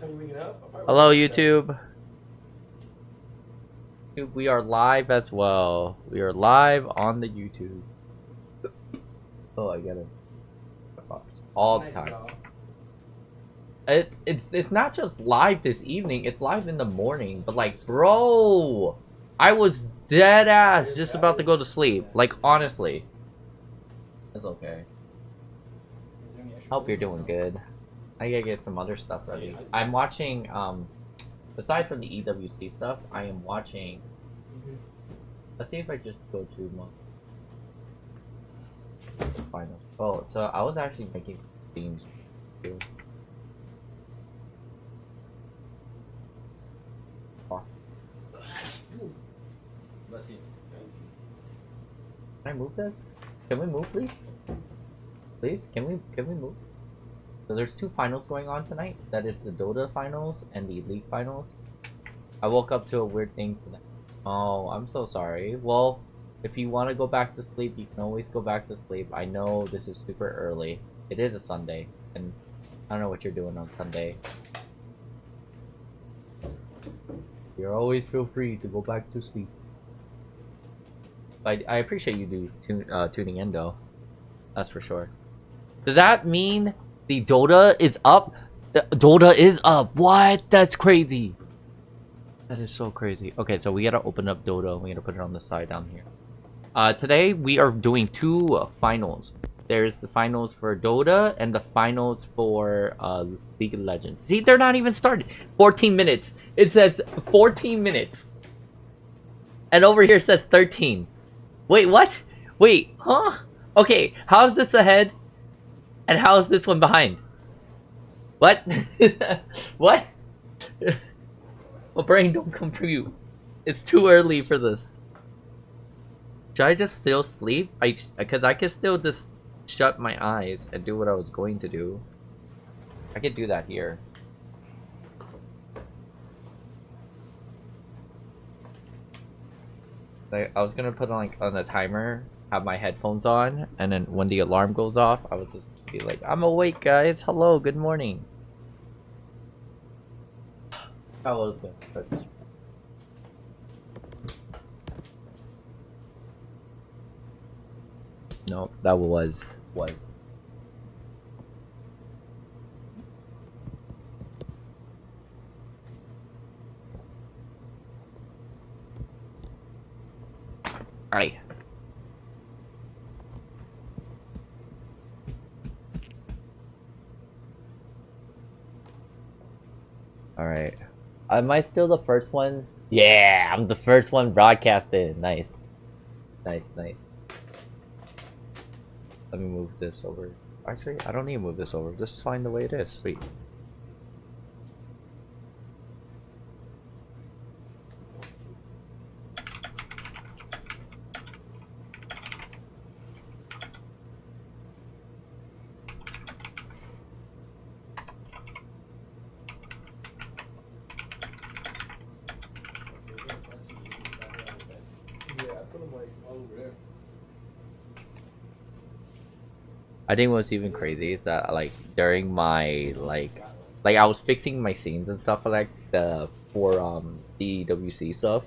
Hello, YouTube. We are live as well. We are live on the YouTube. Oh, I get it. All the time. It's not just live this evening. It's live in the morning. But like, bro, I was dead ass just about to go to sleep. Like, honestly, it's okay. Hope you're doing good. I gotta get some other stuff ready. I'm watching, aside from the EWC stuff, I am watching. Let's see if I just go to my finals. Oh, so I was actually making themes too. Oh. Can I move this? Can we move, please? Please, can we move? So there's two finals going on tonight. That is the DOTA finals and the League finals. I woke up to a weird thing tonight. Oh, I'm so sorry. Well, if you want to go back to sleep, you can always go back to sleep. I know this is super early. It is a Sunday, and I don't know what you're doing on Sunday. You always feel free to go back to sleep. I appreciate you tuning in, though. That's for sure. Does that mean the DOTA is up? The DOTA is up. What? That's crazy. That is so crazy. Okay, so we gotta open up DOTA. We gotta put it on the side down here. Today we are doing two finals. There's the finals for DOTA and the finals for League of Legends. See, they're not even started. 14 minutes. It says 14 minutes. And over here it says 13. Wait, what? Wait, huh? Okay, how is this ahead? And how is this one behind? What? What? My brain don't compute. It's too early for this. Should I just still sleep? Because I can still just shut my eyes and do what I was going to do. I could do that here. I was gonna put on a timer, have my headphones on, and then when the alarm goes off, I was just be like, I'm awake, guys. Hello, good morning. How was it? No, that was. Alright. Alright. Am I still the first one? Yeah, I'm the first one broadcasted. Nice. Nice, nice. Let me move this over. Actually, I don't need to move this over. Just find the way it is. Sweet. I think what's even crazy is that like during my like I was fixing my scenes and stuff like the EWC stuff.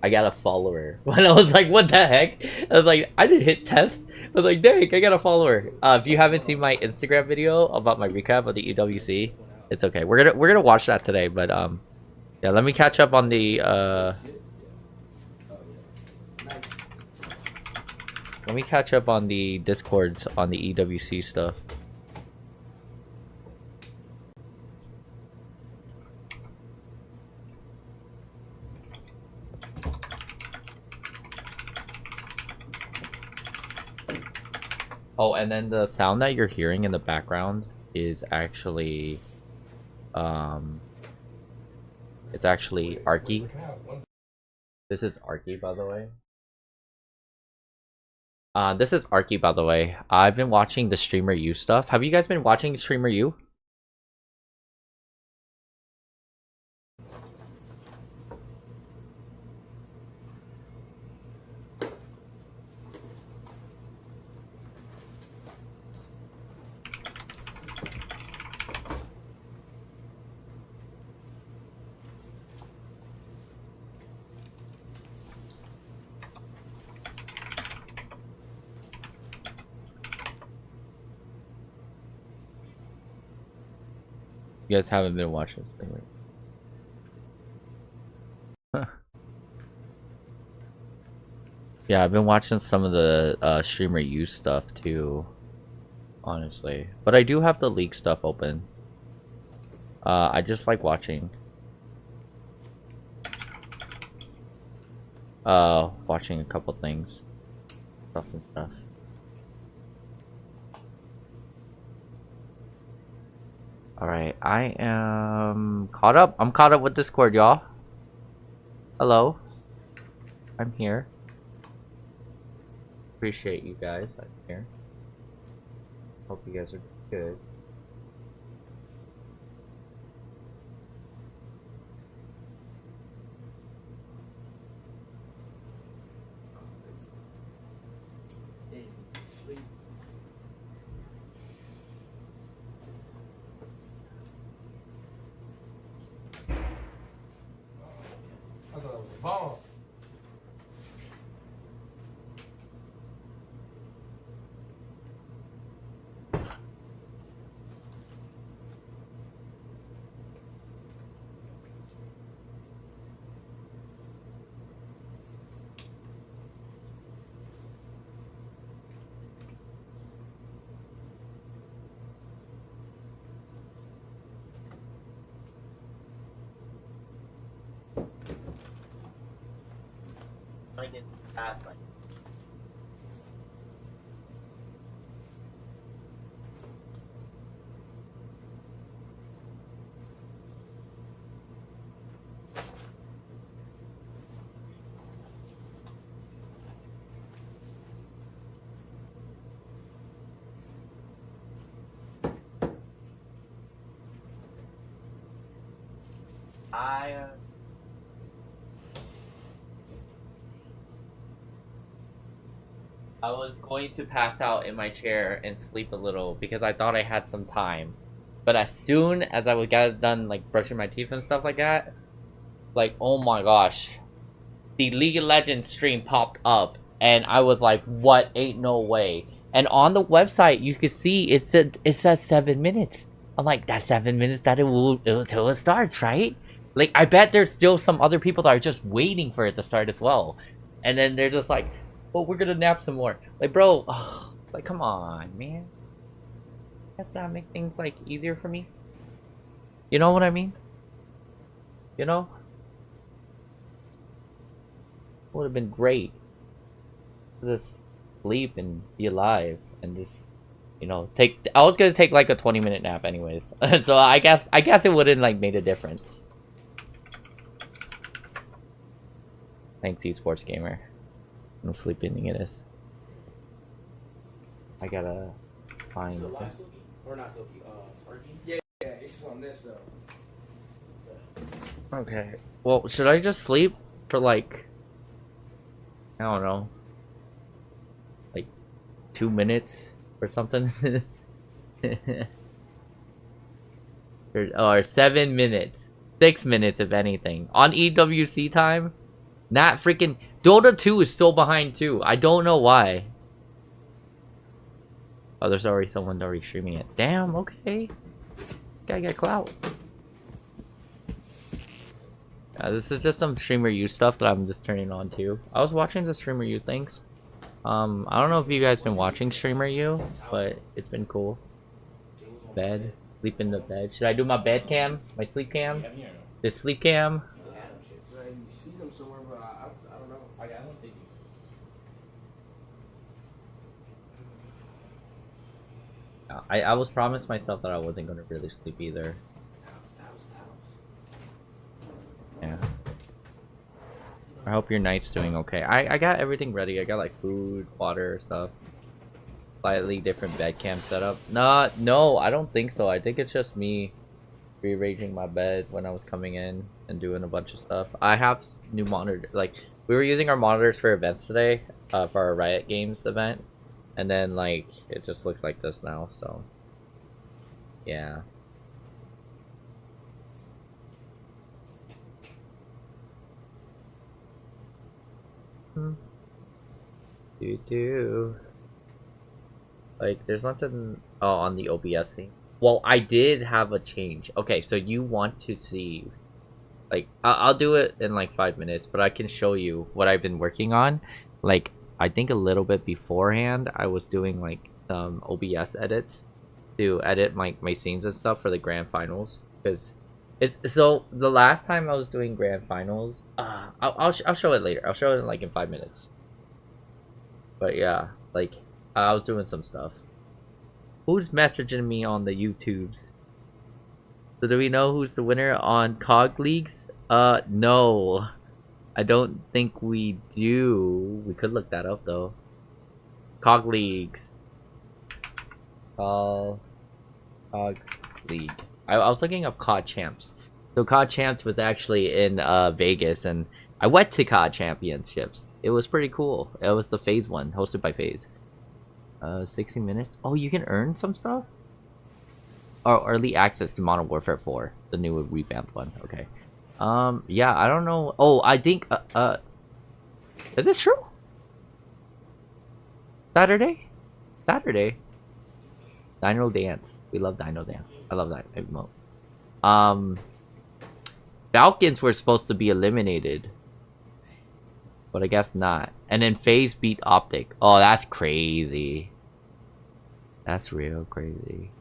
I got a follower when I was like, what the heck? I was like, I didn't hit test. I was like, dang, I got a follower. If you haven't seen my Instagram video about my recap of the EWC, it's okay. We're gonna watch that today. But yeah, let me catch up on the Let me catch up on the Discords on the EWC stuff. Oh, and then the sound that you're hearing in the background is actually it's actually Arky. This is Arky, by the way. This is Arky, by the way. I've been watching the Streamer U stuff. Have you guys been watching Streamer U? You guys haven't been watching this thing, right? Yeah, I've been watching some of the streamer use stuff too, honestly. But I do have the league stuff open. I just like watching. Watching a couple things. Stuff and stuff. Alright, I am caught up. I'm caught up with Discord, y'all. Hello. I'm here. Appreciate you guys. I'm here. Hope you guys are good. Bomb. I was going to pass out in my chair and sleep a little because I thought I had some time. But as soon as I would get done like brushing my teeth and stuff like that, like oh my gosh, the League of Legends stream popped up and I was like, what? Ain't no way. And on the website you can see it says 7 minutes. I'm like, that's 7 minutes that it will till it starts, right? Like I bet there's still some other people that are just waiting for it to start as well. And then they're just like, oh, we're gonna nap some more. Like, bro, ugh, like, come on, man. Does that make things, like, easier for me? You know what I mean? You know? Would have been great to just sleep and be alive and just, you know, take. I was gonna take like a 20-minute nap, anyways. So I guess it wouldn't like made a difference. Thanks, Esports Gamer. No sleeping it is. I gotta find. Or not Silky, yeah, it's just on this though. Okay. Well, should I just sleep for like, I don't know, like 2 minutes or something? or 7 minutes, 6 minutes if anything on EWC time. Not freaking Dota 2 is still behind too. I don't know why. Oh, there's already someone already streaming it. Damn, okay. Gotta get clout. This is just some streamer U stuff that I'm just turning on to. I was watching the streamer U things. I don't know if you guys been watching streamer U, but it's been cool. Bed. Sleep in the bed. Should I do my bed cam? My sleep cam? The sleep cam? I was promised myself that I wasn't gonna really sleep either. Yeah. I hope your night's doing okay. I got everything ready. I got like food, water, stuff. Slightly different bed cam setup. No, I don't think so. I think it's just me rearranging my bed when I was coming in and doing a bunch of stuff. I have new monitor. Like we were using our monitors for events today, for our Riot Games event. And then, like, it just looks like this now, so. Yeah. Like, there's nothing. Oh, on the OBS thing. Well, I did have a change. Okay, so you want to see, like, I'll do it in like 5 minutes, but I can show you what I've been working on. Like, I think a little bit beforehand, I was doing like some OBS edits to edit my scenes and stuff for the grand finals. Because it's so the last time I was doing grand finals, I'll show it later. I'll show it like in 5 minutes. But yeah, like I was doing some stuff. Who's messaging me on the YouTubes? So do we know who's the winner on COG Leagues? No. I don't think we do. We could look that up though. COG Leagues. COG League. I was looking up COD Champs. So COD Champs was actually in Vegas, and I went to COD Championships. It was pretty cool. It was the Phase 1, hosted by Phase. 60 minutes. Oh, you can earn some stuff? Or early access to Modern Warfare 4, the new revamped one. Okay. Yeah, I don't know. Oh, I think is this true? Saturday? Saturday. Dino Dance. We love Dino Dance. I love that emote. Falcons were supposed to be eliminated, but I guess not. And then FaZe beat Optic. Oh, that's crazy. That's real crazy.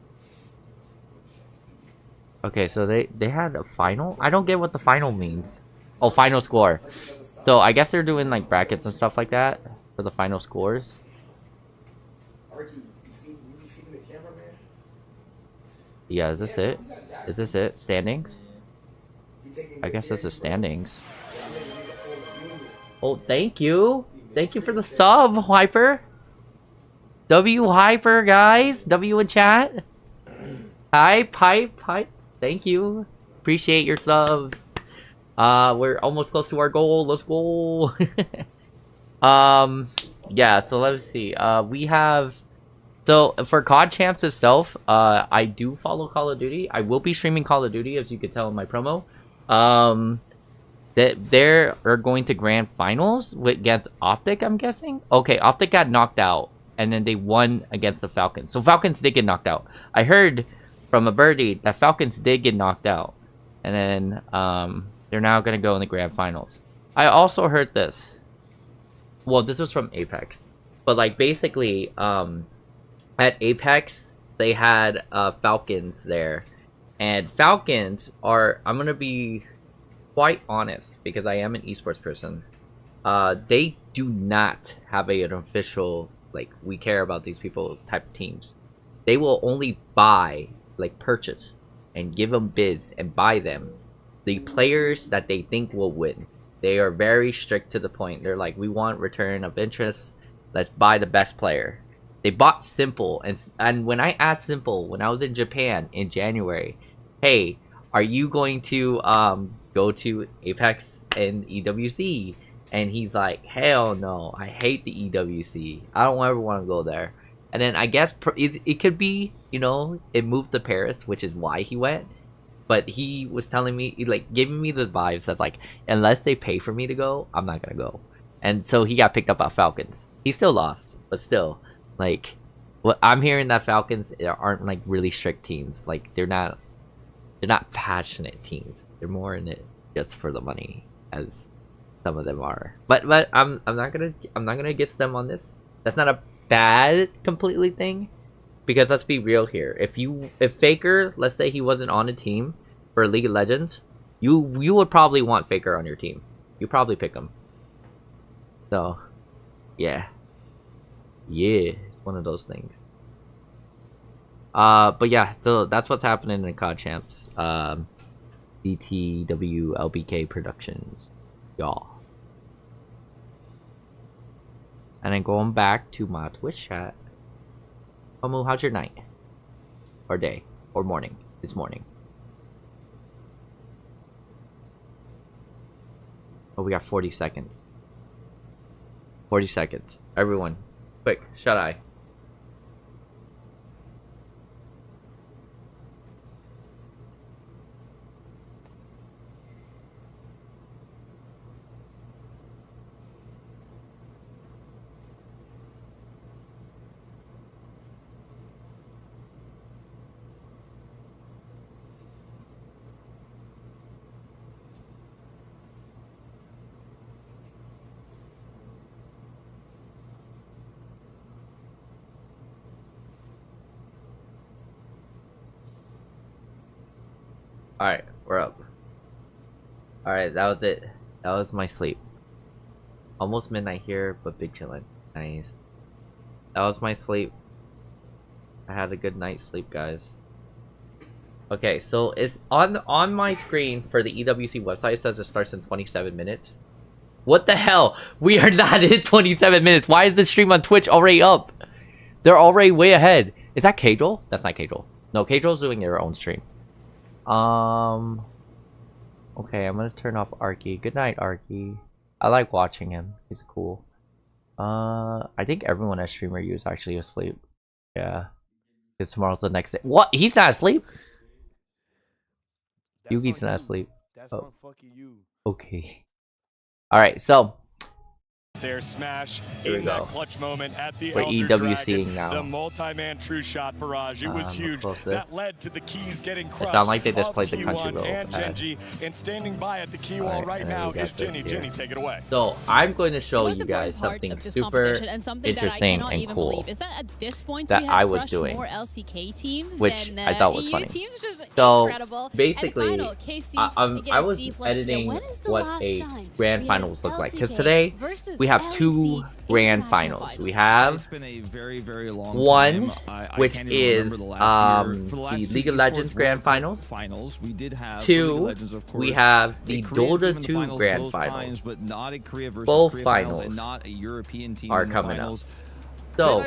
Okay, so they had a final? I don't get what the final means. Oh, final score. So I guess they're doing like brackets and stuff like that for the final scores. Yeah, is this it? Is this it? Standings? I guess this is standings. Oh, thank you. Thank you for the sub, Hyper. W Hyper, guys. W in chat. Hype. Thank you. Appreciate your subs. We're almost close to our goal. Let's go. Yeah, so let's see. We have... So, for COD Champs itself, I do follow Call of Duty. I will be streaming Call of Duty, as you could tell in my promo. That they are going to grand finals against Optic, I'm guessing. Okay, Optic got knocked out, and then they won against the Falcons. So Falcons did get knocked out. I heard from a birdie that Falcons did get knocked out, and then they're now gonna go in the grand finals. I also heard this. Well, this was from Apex, but like basically, at Apex they had Falcons there, and Falcons are. I'm gonna be quite honest, because I am an esports person. They do not have an official, like, we care about these people type of teams. They will only buy, like, purchase and give them bids and buy them the players that they think will win. They are very strict to the point. They're like, we want return of interest, let's buy the best player. They bought Simple, and when I asked Simple when I was in Japan in January, hey, are you going to go to Apex and EWC? And he's like, hell no, I hate the EWC. I don't ever want to go there. And then I guess it could be, you know, it moved to Paris, which is why he went. But he was telling me, like, giving me the vibes that, like, unless they pay for me to go, I'm not gonna go. And so he got picked up by Falcons. He still lost, but still, like, what I'm hearing that Falcons aren't like really strict teams. Like, they're not passionate teams. They're more in it just for the money, as some of them are. But I'm not gonna guess them on this. That's not a bad completely thing, because let's be real here. If Faker, let's say he wasn't on a team for League of Legends, you would probably want Faker on your team. You probably pick him. So, yeah, it's one of those things. But yeah, so that's what's happening in COD Champs. DTWLBK Productions, y'all. And then going back to my Twitch chat. Omu, how's your night? Or day? Or morning? It's morning. Oh, we got 40 seconds. 40 seconds. Everyone, quick, shut eye. Alright, we're up. Alright, that was it. That was my sleep. Almost midnight here, but big chillin'. Nice. That was my sleep. I had a good night's sleep, guys. Okay, so it's on my screen for the EWC website. It says it starts in 27 minutes. What the hell? We are not in 27 minutes. Why is the stream on Twitch already up? They're already way ahead. Is that Cadril? That's not Cadril. No, Cadril's doing their own stream. Okay, I'm gonna turn off Arky. Good night, Arky. I like watching him. He's cool. I think everyone at Streamer U is actually asleep. Yeah. Because tomorrow's the next day. What? He's not asleep? Yugi's not asleep. That's on fucking you. Okay. Alright, so their smash here we in go. That clutch moment at the We're Elder EWCing Dragon, now. The multi-man true shot barrage. It was huge. That led to the keys getting crushed. It sounded like they just played the country roll. And Genji, and standing by at the key wall right now is Jenny. Jenny, take it away. So I'm going to show you guys something super interesting and cool is that at this point that we have I was doing, more LCK teams which than, I thought was EU funny. Teams, which is so incredible. basically, I was editing what a grand finals look like, because today we have two grand finals. We have one, which is the League of Legends grand finals. Two, we have the Dota 2 grand finals. Both finals are coming up. So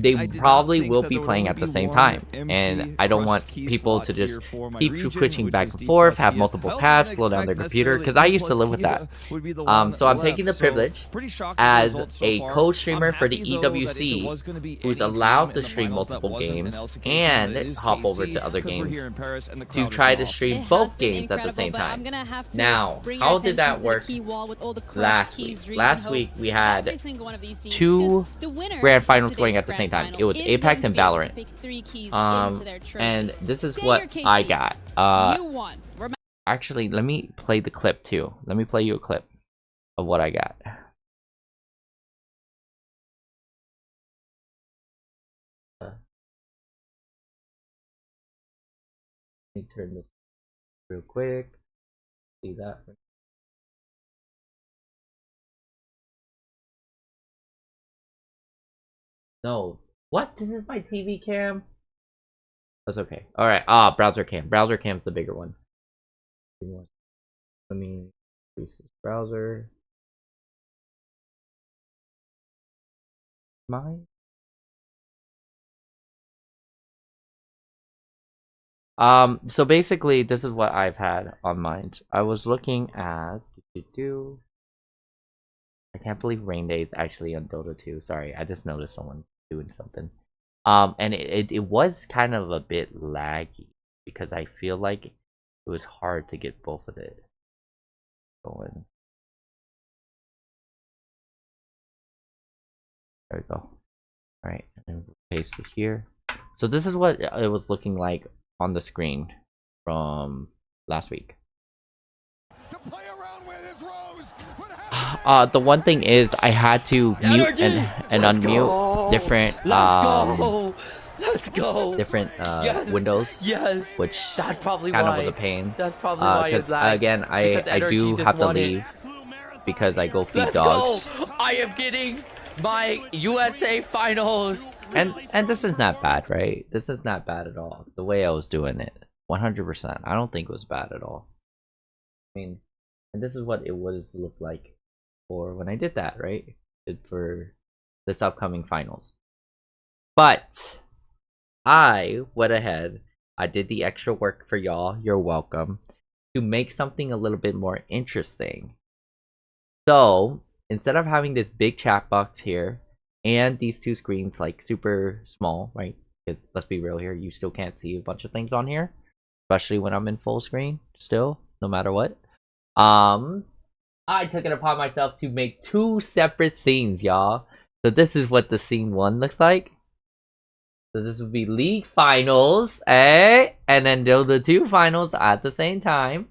they probably will be playing at the same time, and I don't want people to just keep switching back and forth, have multiple tabs, slow down their computer, because I used to live with that. So I'm taking the privilege as a co-streamer for the EWC, who's allowed to stream multiple games and hop over to other games to try to stream both games at the same time. Now, how did that work last week? Last week we had two grand finals going at the same time. It was Apex and Valorant. And this is what I got. Actually, let me play the clip too. Let me play you a clip of what I got. Let me turn this real quick. See that? No. What? This is my TV cam? That's okay. Alright. Browser cam. Browser cam's the bigger one. Let me increase this browser. Mine? So basically, this is what I've had on mine. I was looking at... I can't believe Rain Day is actually on Dota 2. Sorry, I just noticed someone doing something. And it was kind of a bit laggy, because I feel like it was hard to get both of it going. There we go. Alright, and then paste it here. So this is what it was looking like on the screen from last week. The one thing is I had to mute and unmute different different windows. Yes. Which that's probably kind why. of was a pain. That's probably why it lagged. Again, I do have to leave because I go feed dogs. Go. I am getting my USA finals. And this is not bad, right? This is not bad at all. The way I was doing it, 100%. I don't think it was bad at all. I mean, and this is what it would look like for when I did that, right? For this upcoming finals. But I went ahead, I did the extra work for y'all, you're welcome, to make something a little bit more interesting. So instead of having this big chat box here and these two screens like super small, right? Because let's be real here, you still can't see a bunch of things on here, especially when I'm in full screen still, no matter what. I took it upon myself to make two separate scenes, y'all. So this is what the scene 1 looks like. So this would be League Finals, and then Dota 2 Finals at the same time.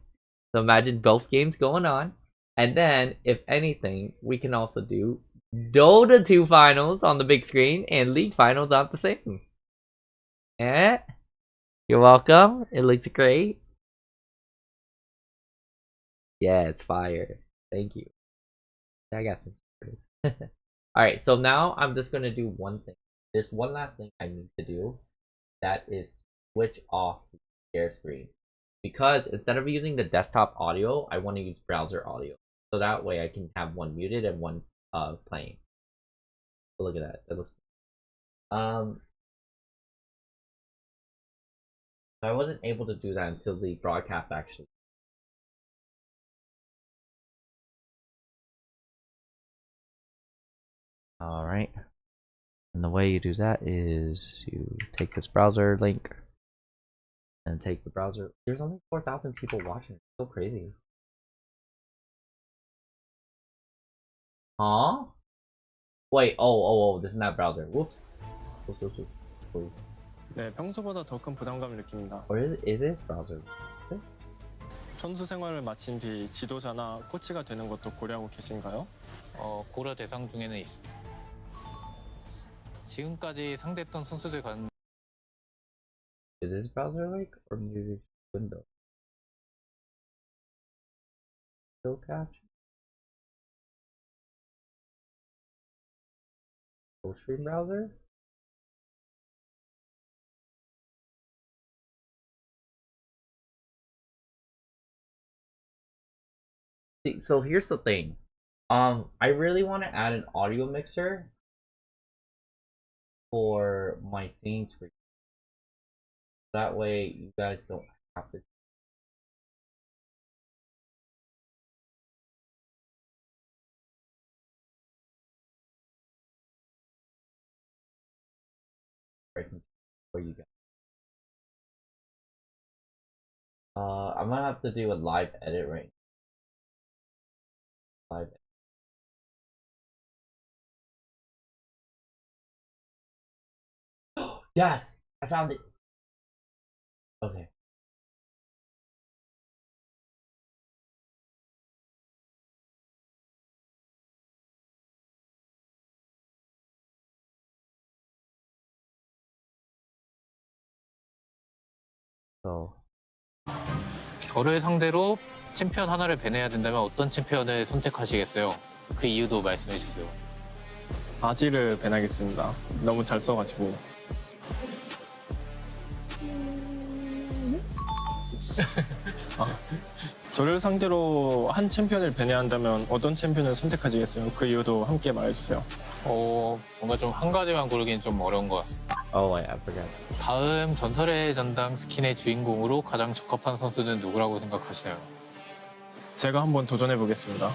So imagine both games going on. And then, if anything, we can also do Dota 2 Finals on the big screen and League Finals on the same. You're welcome. It looks great. Yeah, it's fire. Thank you. I got some supporters. Alright, so now I'm just gonna do one thing. There's one last thing I need to do. That is switch off the share screen. Because instead of using the desktop audio, I want to use browser audio. So that way I can have one muted and one playing. So look at that. That looks I wasn't able to do that until the broadcast actually. Alright. And the way you do that is you take this browser link and take the browser. There's only 4,000 people watching. It's so crazy. Huh? Wait, oh, this is not browser. Whoops. 네, 평소보다 더 큰 부담감을 느낍니다. Or is it browser? 선수 생활을 마친 뒤 지도자나 코치가 되는 것도 고려하고 계신가요? 고려 대상 중에는 있습니다. 지금까지 상대했던 선수들 가운데 Is this browser like or maybe window? Still capture? Full screen browser? See, so here's the thing. I really want to add an audio mixer for my scenes for you. That way you guys don't have to. For you guys. I'm gonna have to do a live edit right now. Live edit. Yes! I found it! Okay. So 저를 상대로 챔피언 하나를 배내야 된다면 어떤 챔피언을 선택하시겠어요? 그 이유도 말씀해 주세요. 아지를 배나겠습니다. 너무 잘 써가지고. 저를 상대로 한 챔피언을 배내야 한다면 어떤 챔피언을 선택하시겠어요? 그 이유도 함께 말해주세요. 뭔가 좀 한 가지만 고르기는 좀 어려운 것 같습니다. Oh wait, I forgot. 다음 전설의 전당 스킨의 주인공으로 가장 적합한 선수는 누구라고 생각하시나요? 제가 한번 도전해 보겠습니다.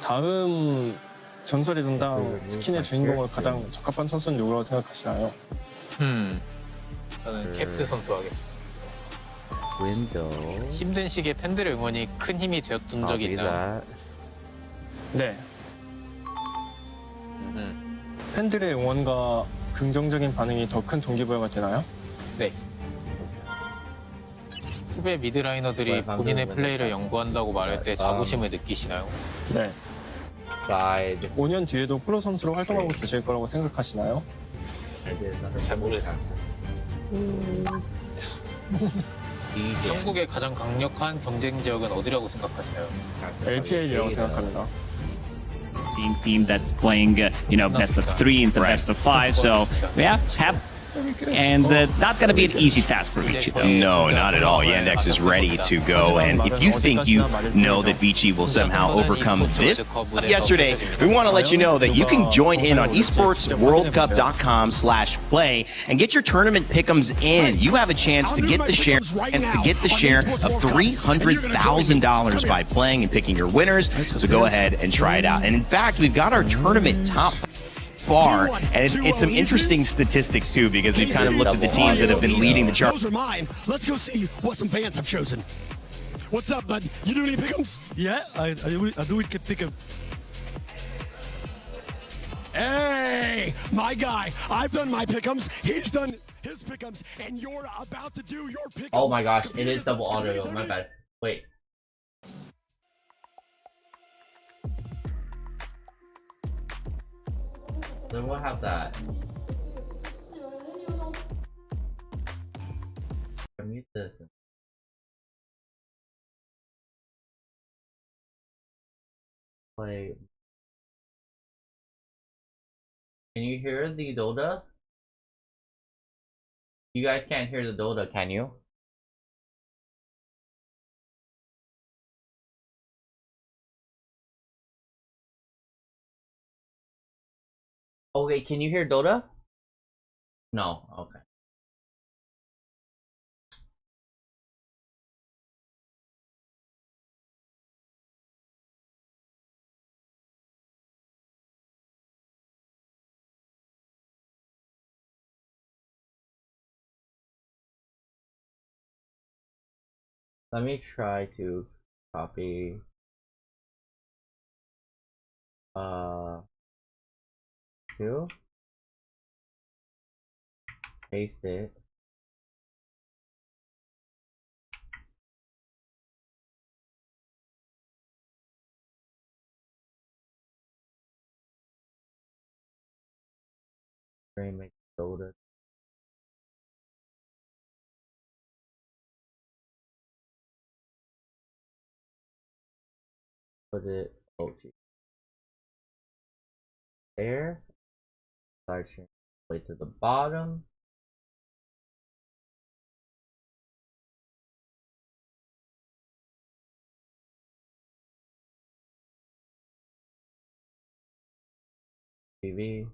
다음 전설의 전당 스킨의 주인공으로 가장 적합한 선수는 누구라고 생각하시나요? 저는 캡스 선수 하겠습니다. Window. 힘든 시기에 팬들의 응원이 큰 힘이 되었던 적이 있나요? 네. 팬들의 응원과 긍정적인 반응이 더 큰 동기부여가 되나요? 네. 후배 미드라이너들이 본인의 플레이를 연구한다고 말할 때 자부심을 느끼시나요? 네. Side. 5년 뒤에도 프로 선수로 활동하고 계실 거라고 생각하시나요? 잘 모르겠습니다. 한국의 가장 강력한 경쟁 지역은 어디라고 생각하시나요? LPL이라고 생각합니다. team that's playing, best of 3 into best of 5. So, yeah, and not going to be an easy task for Vici. No, not at all. Yandex is ready to go, and if you think you know that Vici will somehow overcome this yesterday, we want to let you know that you can join in on esportsworldcup.com/play and get your tournament pick'ems in. You have a chance to get the share of $300,000 by playing and picking your winners. So go ahead and try it out. And in fact, we've got our tournament top far, and it's some interesting statistics too, because we've kind of looked at the teams that have been leading the chart. Those are mine. Let's go see what some fans have chosen. What's up, bud? You do any pick'ems? Yeah, I do it pick'em. Hey, my guy. I've done my pick'ems. He's done his pick'ems, and you're about to do your pick'ems. Oh my gosh, it is double audio. My bad. Wait. Then we'll have that. Mute this. Play. Can you hear the DOTA? You guys can't hear the DOTA, can you? Okay, can you hear DOTA? No, okay. Let me try to copy two, paste it. Make DOTA. Put it there. Start way to the bottom. TV.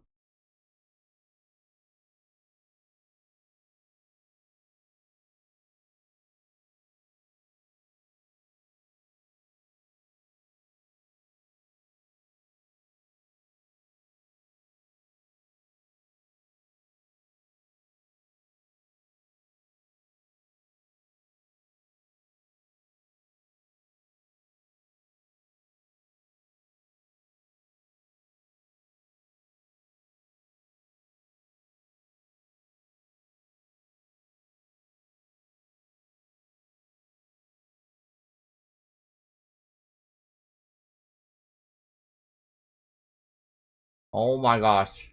Oh my gosh.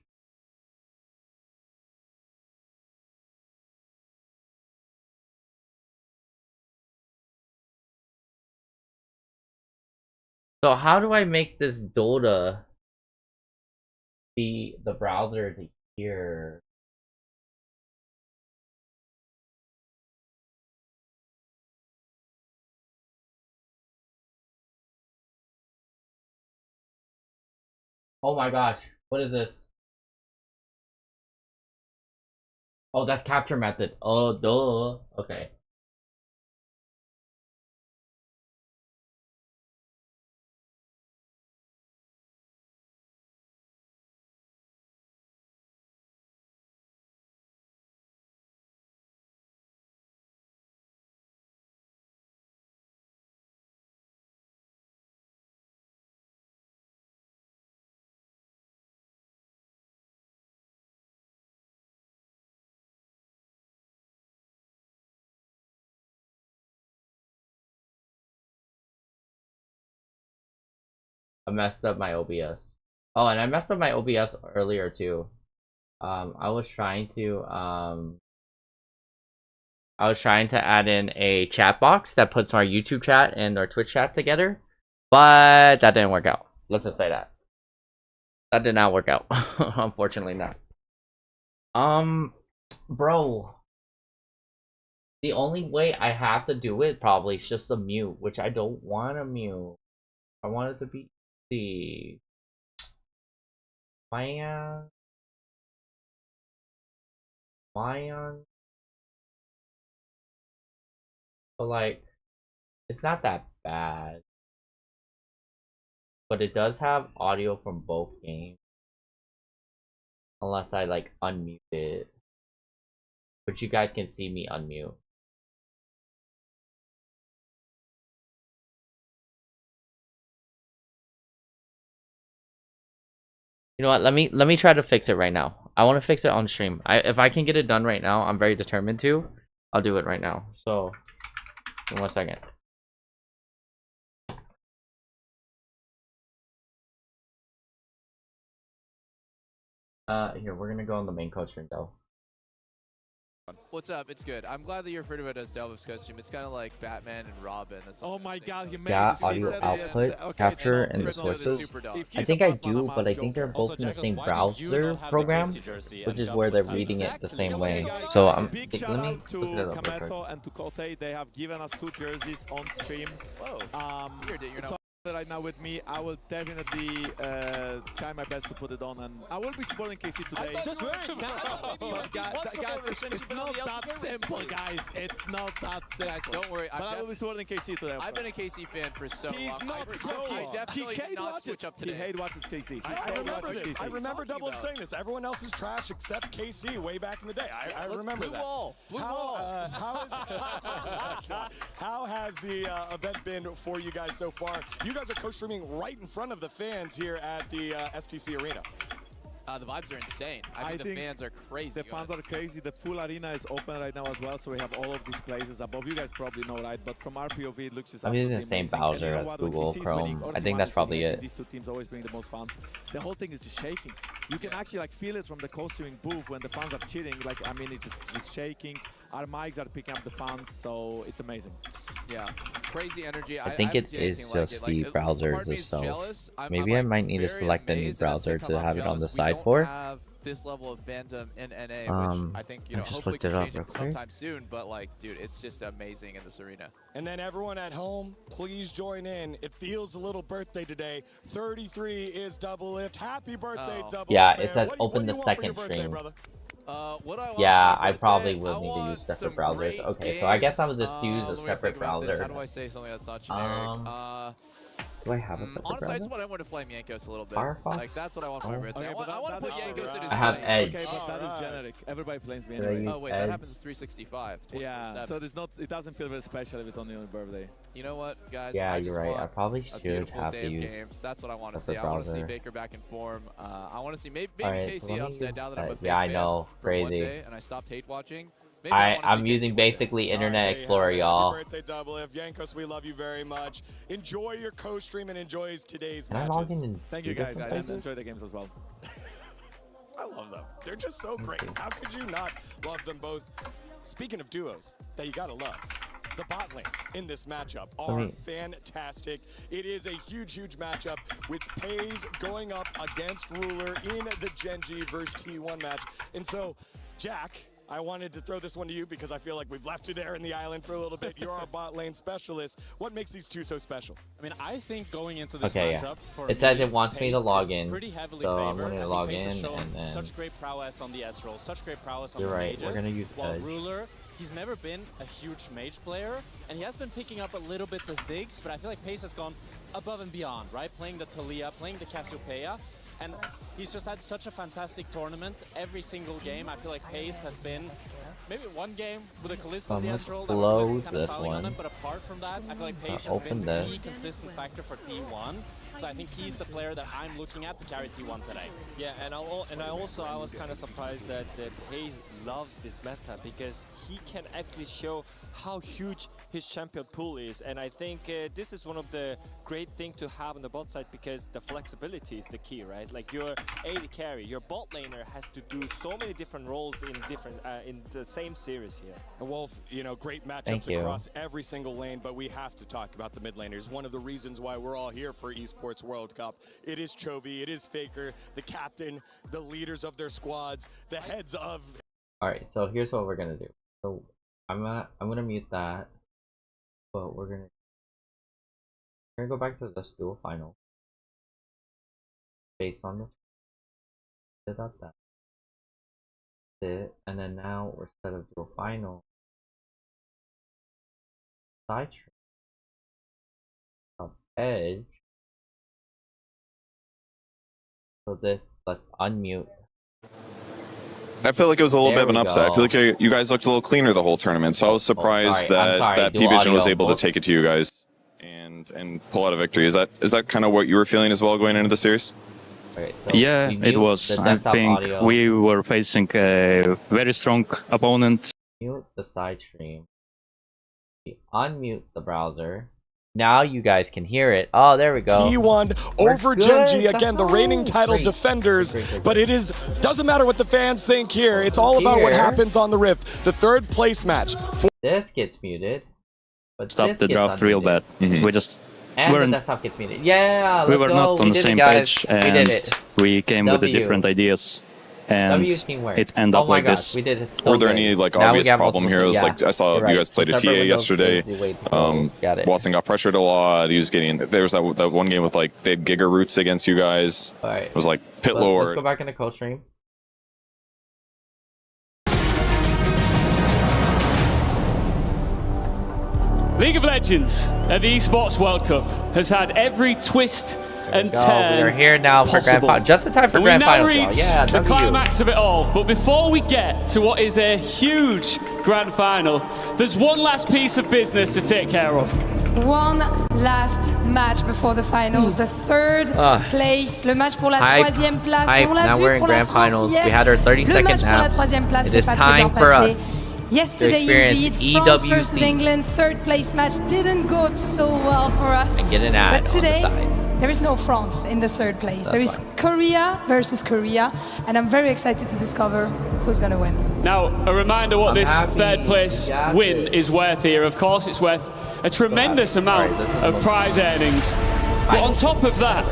So how do I make this DOTA be the browser to hear? Oh my gosh, what is this? Oh, that's capture method. Oh, duh. Okay. I messed up my OBS. Oh, and I messed up my OBS earlier too. I was trying to add in a chat box that puts our YouTube chat and our Twitch chat together, but that didn't work out. Let's just say that. That did not work out. Unfortunately not. Bro. The only way I have to do it probably is just a mute, which I don't want to mute. I want it to be easy. Man. But like, it's not that bad. But it does have audio from both games. Unless I like unmute it. But you guys can see me unmute. You know what? Let me try to fix it right now. I want to fix it on stream. If I can get it done right now, I'm very determined to. I'll do it right now. So, in 1 second. Here, we're gonna go on the main code stream though. What's up? It's good. I'm glad that you're afraid about his Delvis costume. It's kind of like Batman and Robin. Oh my god, you made Yeah, it. audio output capture and the sources. I think I do, but I think they're both in the same browser program, which is where they're reading it the same way. So I'm let me look it up real quick. Kameto and to Kote, they have given us 2 jerseys on stream. Whoa. You're not. Right now with me, I will definitely try my best to put it on, and I will be supporting KC today. Just wait. Guys, it's not that simple, guys. It's not that simple. Don't worry. But I will be supporting KC today. I've been a KC fan for so He's long. not I definitely did not switch up today. He hate watches KC. I remember this. I remember Double saying this. Everyone else is trash except KC way back in the day. I remember that. Blue wall. How has the event been for you guys so far? You guys are co-streaming right in front of the fans here at the STC Arena. The vibes are insane. I think the fans are crazy. The fans are crazy. The full arena is open right now as well, so we have all of these places above. You guys probably know, right? But from our POV, it looks just I'm using the same browser as Google Chrome. I think that's probably it. These 2 teams always bring the most fans. The whole thing is just shaking. You can actually like feel it from the co-streaming booth when the fans are cheering. Like, I mean, it's just shaking. Our mics are picking up the fans, so it's amazing. Yeah, crazy energy. I think it is just the browsers itself. Maybe I might need to select a new browser to have it on the side for. Have this level of fandom in NA, which I think, you know, hopefully can change it sometime soon. But like, dude, it's just amazing in this arena. And then everyone at home, please join in. It feels a little birthday today. 33 is Double Lift. Happy birthday, Double Yeah, Lift. it says open the second stream. What yeah, I probably will need to use separate browsers. Okay, so I guess I will just use a separate browser. How do I say something that's not generic? Do I have a separate honestly, browser? I just want to flame Yankos a little bit. Firefox? Like, that's what I want for my birthday. I want to put Yankos in his I have place. Edge. Okay, but that is generic. Everybody blames me Did I anyway. use Oh wait, Edge? that happens 365. Yeah, so it's not. It doesn't feel very special if it's on your birthday. You know what, guys? Yeah, I you're just right. want I probably a should beautiful have day to of use games. That's what I want to see. separate I want to see browser. Baker back in form. I want to see maybe Alright, KC so let me upset use now that I'm a that. fan Yeah, I know. for one Crazy. day and I stopped hate watching. Maybe I wanna I'm see using KC win this. basically Internet Explorer, y'all. Happy birthday, Double Lift. Yankos, we love you very much. Enjoy your co-stream and enjoy today's Can I log matches. in and Thank do you guys, different and places? enjoy the games as well. I love them. They're just so great. How could you not love them both? Speaking of duos that you gotta love, the bot lanes in this matchup are fantastic. It is a huge, huge matchup with Pays going up against Ruler in the Genji versus T1 match. And so, Jack, I wanted to throw this one to you because I feel like we've left you there in the island for a little bit. You're our bot lane specialist. What makes these two so special? I mean, I think going into this Okay, matchup, for it says me, it wants me to Pace log is in, pretty heavily so I'm favored. going to I think log Pace has in shown and then... such great prowess on the S roll, such great prowess on You're the right, mages. we're going to use While Edge. Ruler, he's never been a huge mage player, and he has been picking up a little bit the Ziggs, but I feel like Pace has gone above and beyond, right? Playing the Talia, playing the Cassiopeia, and he's just had such a fantastic tournament. Every single game, I feel like Pace has been maybe one game with a Kalista in the S roll that was kind of styling on him, but apart from that, I feel like Pace has been the consistent factor for T1. So I think he's the player that I'm looking at to carry T1 today. Yeah, and I was kind of surprised that Hayes loves this meta because he can actually show how huge his champion pool is, and I think this is one of the great things to have on the bot side because the flexibility is the key, right? Like your AD carry, your bot laner has to do so many different roles in the same series here. And Wolf, you know, great matchups across every single lane, but we have to talk about the mid laners. One of the reasons why we're all here for Esports World Cup. It is Chovy, it is Faker, the captain, the leaders of their squads, the heads of... Alright, so here's what we're gonna do. So I'm gonna mute that, but we're gonna go back to the dual final based on this. Set up that. And then now we're set up to a final side track of Edge. So this, let's unmute. I feel like it was a little bit of an upset. I feel like you guys looked a little cleaner the whole tournament, so I was surprised that P-Vision was able to take it to you guys and pull out a victory. Is that kind of what you were feeling as well going into the series? Okay, so yeah, it was. I think we were facing a very strong opponent. Mute the side stream. We unmute the browser. Now you guys can hear it. Oh, there we go. T1 over Gen G. Again, the reigning title Great. defenders. But it doesn't matter what the fans think here. It's all about what happens on the Rift. The third place match. This gets muted. But Stop the draft real bad. We just and weren't. the desktop gets muted. Yeah, We let's were go. not on We the did same it, guys. page, We did and it. we came with the W. different ideas, and W teamwork. it ended up Oh my like gosh, this. we did it so Were there great. any like Now we obvious got problem multiple- here? It was yeah, like I saw you're you right. guys played a September TA window yesterday. is the way to go. Got it. Watson got pressured a lot. He was getting. There was that one game with like they had Giga Roots against you guys. All right. It was like Pit Let's Lord. go back into co-stream. League of Legends at the Esports World Cup has had every twist and turn. We are here now for grand final. Just in time for And grand we now finals, y'all. reach Yeah, the W. climax of it all. But before we get to what is a huge grand final, there's one last piece of business to take care of. One last match before the finals, the third place, le match pour la troisième place. Et on l'a Now vu we're in pour la grand France finals. hier. We had our Le 32nd match pour la now. troisième place, It c'est is pas très bien time for passé. us Yesterday, to indeed, experience France EWC. versus England, third place match didn't go up so well for us. And get an ad But today, on the side. there is no France in the third place. That's there is Korea versus Korea, and I'm very excited to discover who's going to win. Now, a reminder what I'm this happy. third place Yes. win is worth here. Of course, it's worth a tremendous amount of prize earnings. But on top of that,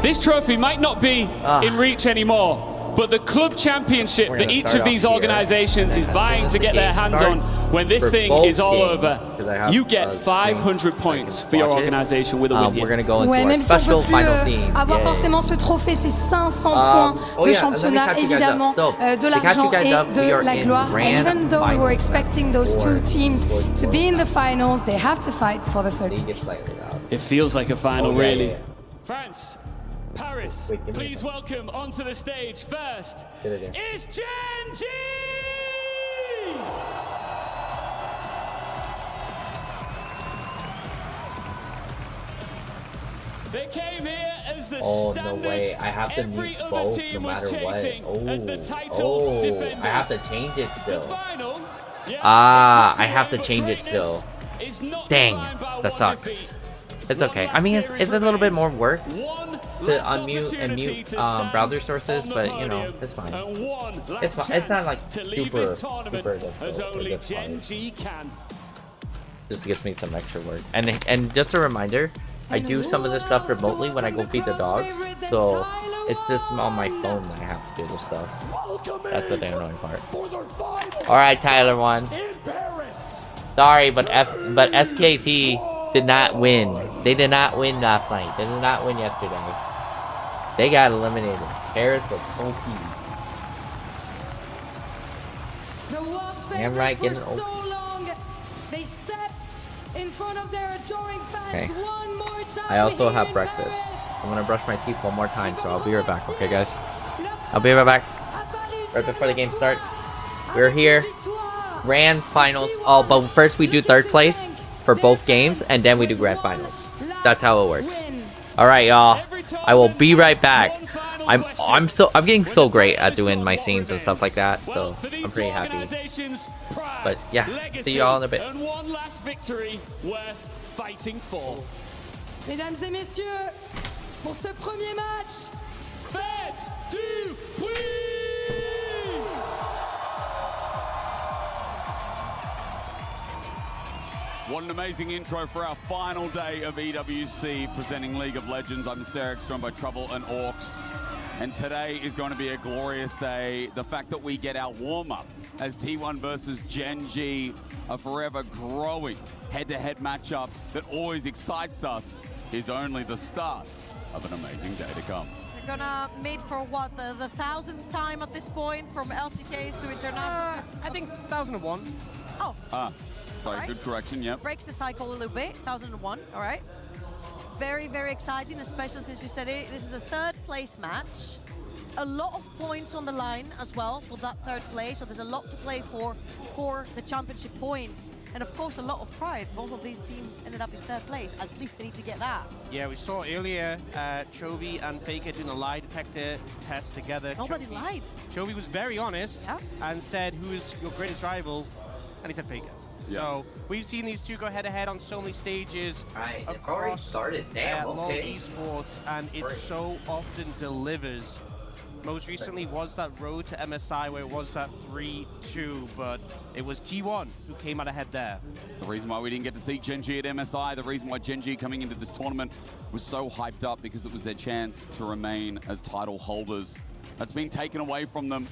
this trophy might not be in reach anymore. But the club championship We're that gonna each start of these off here, organizations is and then vying as to the get their game hands on, starts, when this for thing both is all games, over, 'cause I have, you get 500 points for your watch it. organization with a win here. We're gonna go into Ouais, our même si on special peut plus final team. avoir Yay. forcément ce trophée, c'est 500 points oh de yeah, and let me championnat, catch you guys évidemment, up. So, de to catch you l'argent guys et up, we de are la in gloire. And grand even though we finals were expecting those two for- teams to be in the finals, they have to fight for the third place. It feels like a final, Oh, yeah, really. yeah. France, Paris, please welcome onto the stage first is Gen G! They came here as the Oh, standard no way. I have to every mute other both team no was matter what. chasing as the title defenders. I have to change it still. Final, I have to change it still. Dang, that sucks. It's okay. I mean, it's a little bit more work to unmute and mute browser sources, but you know, it's fine. It's fine. It's not like super difficult. This gives me some extra work. And just a reminder, I do some of this stuff remotely when I go feed the dogs, so it's just on my phone that I have to do this stuff. That's what the annoying part. All right, Tyler won. Sorry, but SKT did not win. They did not win last night. They did not win yesterday. They got eliminated. Paris was OP. Damn right, getting OP. They step in front of their adoring fans one more time. I also have breakfast. I'm gonna brush my teeth one more time, so I'll be right back, okay guys? I'll be right back. Right before the game starts. We're here. Grand finals. Oh, but first we do third place for both games, and then we do grand finals. That's how it works. Alright, y'all. I will be right back. I'm getting so great at doing my scenes and stuff like that, so I'm pretty happy. But yeah, see y'all in a bit. And one last victory worth fighting for. Mesdames et messieurs, pour ce premier match, faites du bruit! What an amazing intro for our final day of EWC presenting League of Legends. I'm Mr. Eric, joined by Trouble and Orcs. And today is going to be a glorious day. The fact that we get our warm-up as T1 versus Gen G, a forever growing head-to-head matchup that always excites us, is only the start of an amazing day to come. They're gonna meet for what, the 1,000th time at this point, from LCKs to internationals? I think 1,001. Oh. Sorry, right. Good correction, yep. Breaks the cycle a little bit, 1,001, all right. Very, very exciting, especially since you said it. This is a third place match. A lot of points on the line as well for that third place, so there's a lot to play for the championship points. And of course, a lot of pride. Both of these teams ended up in third place. At least they need to get that. Yeah, we saw earlier Chovy and Faker doing a lie detector test together. Nobody lied. Chovy was very honest and said, who is your greatest rival? And he said Faker. So we've seen these two go head-to-head on so many stages across started. Esports, and it so often delivers. Most recently was that road to MSI where it was that 3-2, but it was T1 who came out ahead there. The reason why we didn't get to see Gen G at MSI, the reason why Gen G coming into this tournament was so hyped up, because it was their chance to remain as title holders. That's been taken away from them.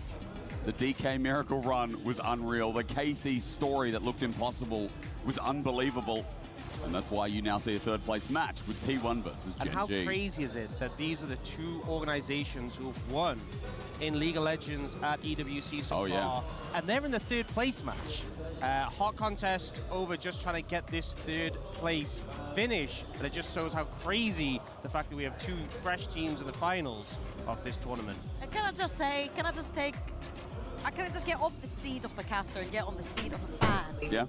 The DK Miracle run was unreal. The KC story that looked impossible was unbelievable. And that's why you now see a third place match with T1 versus Gen G. And how crazy is it that these are the two organizations who have won in League of Legends at EWC so far, and they're in the third place match. Hot contest over just trying to get this third place finish, and it just shows how crazy the fact that we have two fresh teams in the finals of this tournament. And can I just get off the seat of the caster and get on the seat of a fan? Yeah.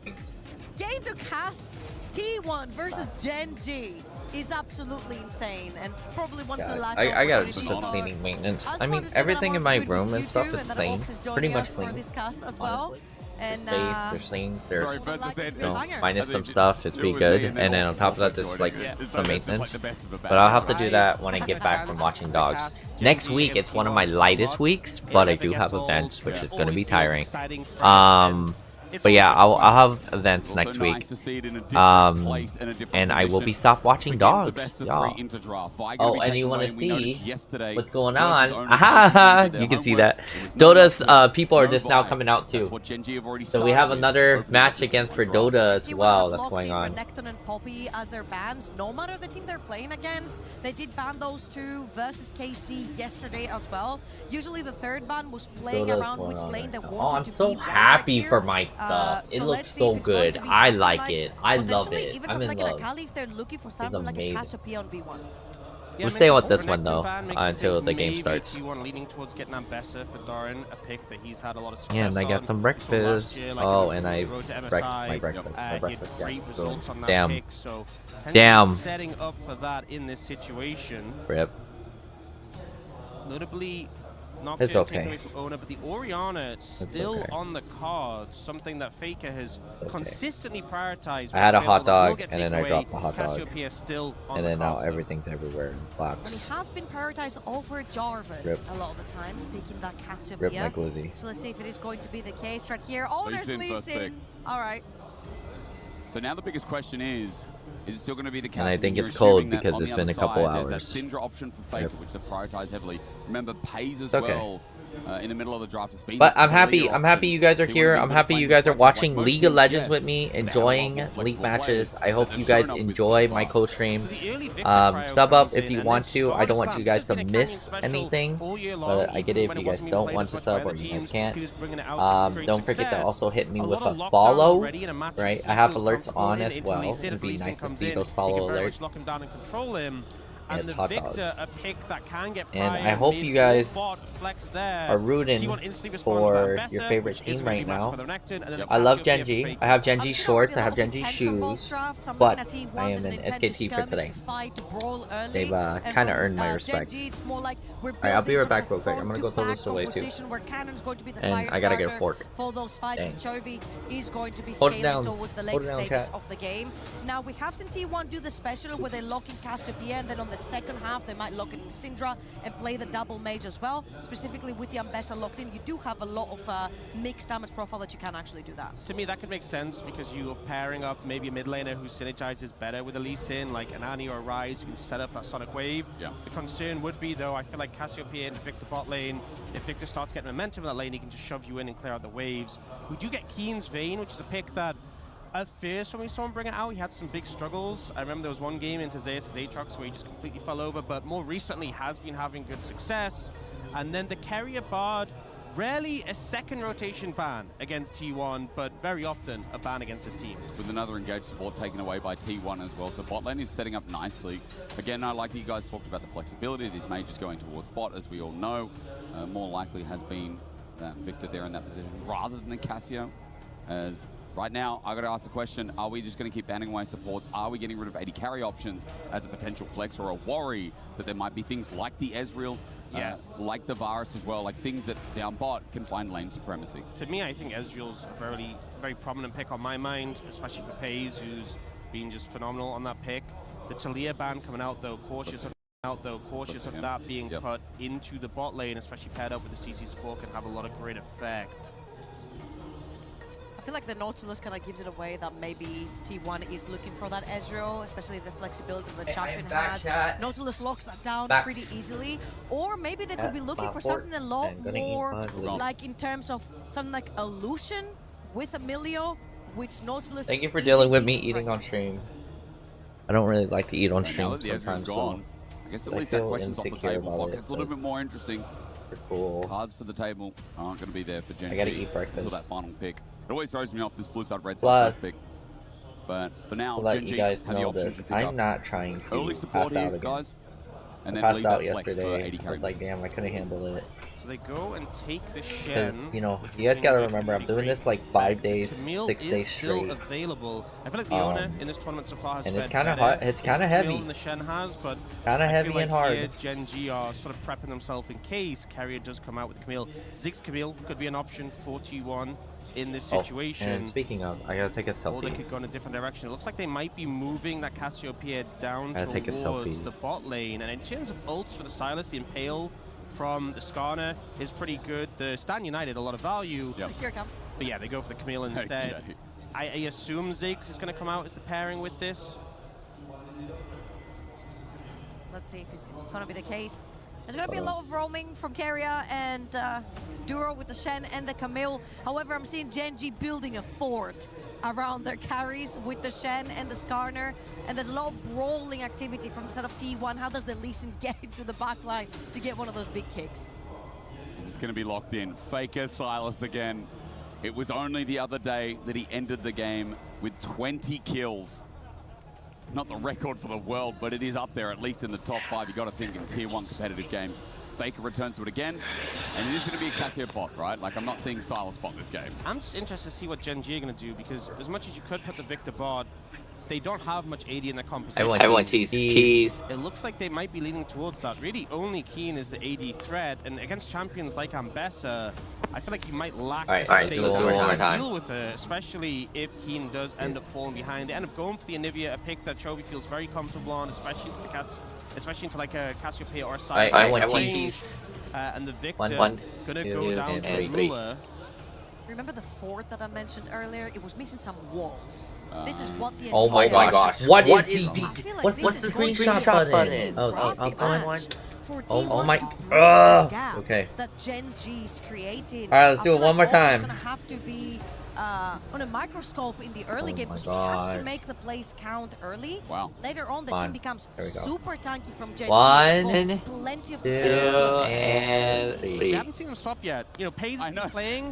Getting to cast T1 versus Gen G is absolutely insane, and probably once the last I got some cleaning maintenance. I mean, everything in my room and stuff is clean. Pretty much clean. This cast as well. And there's stains, there's minus some stuff, it's pretty good, and then on top of that there's like some maintenance, but I'll have to do that when I get back from watching dogs. Next week it's one of my lightest weeks, but I do have events, which is going to be tiring. But yeah, I'll have events next week, and I will be stop watching dogs, y'all. Oh, and you want to see what's going on? Aha! You can see that. Dota's people are just now coming out too. So we have another match against for Dota as well that's going on. Necton and Poppy as their bans, no matter the team they're playing against. They did ban those two versus KC yesterday as well. Usually the third ban was playing around which lane they wanted to be. Oh, I'm so happy for Mike. It looks so good. I like it. I love it. I'm in love. It's amazing. We'll stay with this one though until the game starts. Leaning towards getting Ambessa for Doran, a pick that he's had a lot of success. Yeah, and I got some breakfast. Oh, and I wrecked my breakfast. Yeah. Boom. Damn. Damn. Setting up for that in this situation. Rip. Notably, not it's okay. Away from Ona, but the Orianna still on the cards, something that Faker has consistently prioritized. I had a hot dog, and then I dropped the hot dog. Still and then now everything's everywhere in And box. it has been prioritized over Jarvan a lot of the times, picking that Cassiopeia. Rip my glizzy. So let's see if it is going to be the case right here. Oh, there's Lee Sin. All right. So now the biggest question is it still going to be the And I think it's cold because it's been a couple hours. There's that Syndra option for Faker, which they prioritize heavily. Remember, pays as well. In the middle of the draft, it's been. But I'm happy. I'm happy you guys are here. I'm happy you guys are watching League of Legends with me, enjoying league matches. I hope you guys enjoy my co-stream. Sub up if you want to. I don't want you guys to miss anything, but I get it if you guys don't want to sub or you guys can't. Don't forget to also hit me with a follow. Right, I have alerts on as well. It'd be nice to see those follow alerts. And the Victor, a pick that can get and I hope you guys are rooting for your favorite team right now. I love Gen G. I have Gen G shorts. I have Gen G shoes. But I am an SKT for today. They've kind of earned my respect. Alright, I'll be right back real quick. I'm going to go throw this away too. And I got to get a fork. Dang. Hold it down. Towards the later stages of the game. Now, we have seen T1 do the special where they lock in Cassiopeia, and then on the second half they might lock in Syndra and play the double mage as well. Specifically with the Ambessa locked in, you do have a lot of mixed damage profile that you can actually do that. To me, that could make sense because you are pairing up maybe a mid laner who synergizes better with a Lee Sin, like an Annie or a Ryze. You can set up that Sonic Wave. The concern would be, though, I feel like Cassiopeia and Victor bot lane, if Victor starts getting momentum in that lane, he can just shove you in and clear out the waves. We do get Keen's Vein, which is a pick that at first, when we saw him bring it out, he had some big struggles. I remember there was one game into Zeus' Aatrox where he just completely fell over, but more recently has been having good success. And then the Carrier Bard, rarely a second rotation ban against T1, but very often a ban against his team. With another engaged support taken away by T1 as well, so bot lane is setting up nicely. Again, I like that you guys talked about the flexibility of these mages going towards bot, as we all know. More likely has been that Victor there in that position rather than the Cassio, as right now, I got to ask the question, are we just going to keep banning away supports? Are we getting rid of AD carry options as a potential flex, or a worry that there might be things like the Ezreal, like the Varus as well, like things that down bot can find lane supremacy? To me, I think Ezreal's a very very prominent pick on my mind, especially for Pays, who's been just phenomenal on that pick. The Talia ban coming out though, cautious of that being put into the bot lane, especially paired up with the CC support, can have a lot of great effect. I feel like the Nautilus kind of gives it away that maybe T1 is looking for that Ezreal, especially the flexibility the champion has. Nautilus locks that down pretty easily. Or maybe they could be looking for something a lot more, like in terms of something like a Lucian with Emilio, which Nautilus... Thank you for dealing with me eating on stream. I don't really like to eat on stream sometimes. Gone. I guess at least that question's off the table. It's a little bit more interesting. Cool. Cards for the table aren't going to be there for Gen G. I gotta eat breakfast until that final pick. It always throws me off this blue side, red side first pick. But for now, to let Gen G you guys have the know option this, to pick I'm up not trying to early support pass out here, again. guys. And I then passed leave out that flex for yesterday. 80 I carry. was like, damn, I couldn't handle it. So they go and take the Because, Shen. you know, you guys gotta remember, I'm doing this like 5 days, 6 days straight. Available. I feel like Leona in this tournament so far has and it's fared kind of better hard. It's kind of with heavy. Camille than the Shen has, but Kind of I heavy feel like and hard. Here, Gen G are sort of prepping themselves in case Carrier does come out with Camille. Ziggs Camille could be an option for T1 in this situation. And speaking of, I gotta take a selfie. Or they could go in a different direction. It looks like they might be moving that Cassiopeia down towards the bot lane. And in terms of ults for the Silas, the Impale from the Skarner is pretty good. The Stan United, a lot of value. Here it comes. But yeah, they go for the Camille instead. Okay. I assume Ziggs is going to come out as the pairing with this. Let's see if it's going to be the case. There's going to be a lot of roaming from Keria and Duro with the Shen and the Camille. However, I'm seeing Gen G building a fort around their carries with the Shen and the Skarner. And there's a lot of brawling activity from the side of T1. How does the Lee Sin get into the back line to get one of those big kicks? This is going to be locked in. Faker Silas again. It was only the other day that he ended the game with 20 kills. Not the record for the world, but it is up there, at least in the top 5. You got to think in Tier 1 competitive games. Faker returns to it again, and it is going to be a Cassio bot, right? Like, I'm not seeing Silas bot this game. I'm just interested to see what Gen G are going to do, because as much as you could put the Victor bot, they don't have much AD in their composition. Everyone tease. It looks like they might be leaning towards that. Really, only Keen is the AD threat, and against champions like Ambessa, I feel like you might lack the let's do it one more to time. deal with it, especially if Keen does end up falling behind. They end up going for the Anivia, a pick that Chovy feels very comfortable on, especially into like a Cassiopeia or a side. And the Victor gonna go down to Lula. Remember the fort that I mentioned earlier? It was missing some walls. This is what the... Oh my gosh. What is the... What's the screenshot button? Oh my... Okay. That Gen G's creating. Alright, let's do it one more time. It's gonna have to be on a microscope in the early game, because he has to make the plays count early. Wow. Later on, the team becomes super tanky from Gen G. One, plenty of two, and three. We haven't seen them swap yet. You know, Pays playing.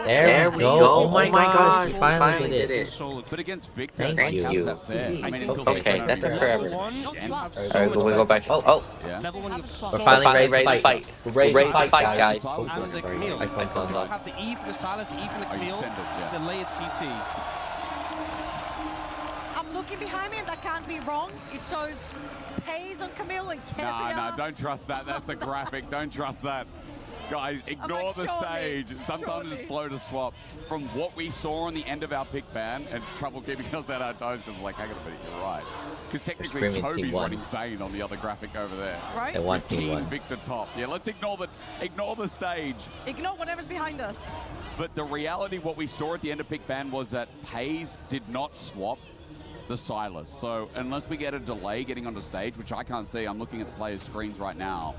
There we go. Oh my gosh, finally did it. But against Victor, Thank you. how's that fair? I mean, until Okay, that took forever. Alright, we go back. Oh. Yeah. We're finally ready to fight. We're ready to fight, guys. And the Camille. Have the E from the Silas, E from the Camille, delay at CC. I'm looking behind me, and that can't be wrong. It shows Pays on Camille and Keria. No, don't trust that. That's a graphic. Don't trust that. Guys, ignore the stage. Sometimes it's slow to swap. From what we saw on the end of our pick ban, and trouble keeping us at our toes, because like, hang on a minute, you're right. Because technically, Choby's running Vayne on the other graphic over there. Right. They want Team 1. Victor top. Yeah, let's ignore the stage. Ignore whatever's behind us. But the reality, what we saw at the end of pick ban was that Pays did not swap the Silas. So unless we get a delay getting onto stage, which I can't see, I'm looking at the players' screens right now,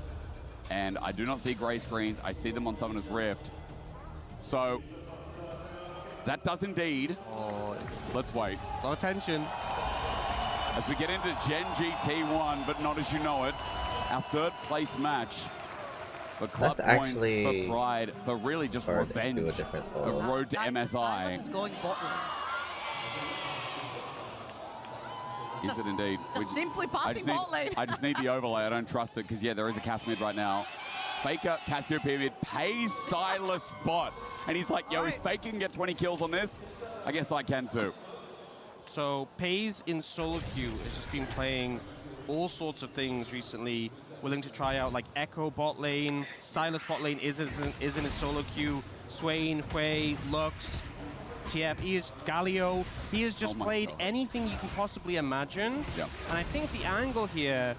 and I do not see gray screens. I see them on Summoner's Rift. So that does indeed. Let's wait. A lot of tension. As we get into Gen G T1, but not as you know it, our third place match. For club points, for pride, for really just revenge of road to MSI. Silas is going bot lane. Is it indeed? Just simply popping bot lane. I just need the overlay. I don't trust it because, yeah, there is a Cass mid right now. Faker, Cassiopeia mid, Pays Silas bot. And he's like, yo, if Faker can get 20 kills on this, I guess I can too. So Pays in solo queue has just been playing all sorts of things recently, willing to try out like Echo bot lane, Silas bot lane is in his solo queue, Swain, Hui, Lux, TF, he is Galio, he has just played anything you can possibly imagine. Yep. And I think the angle here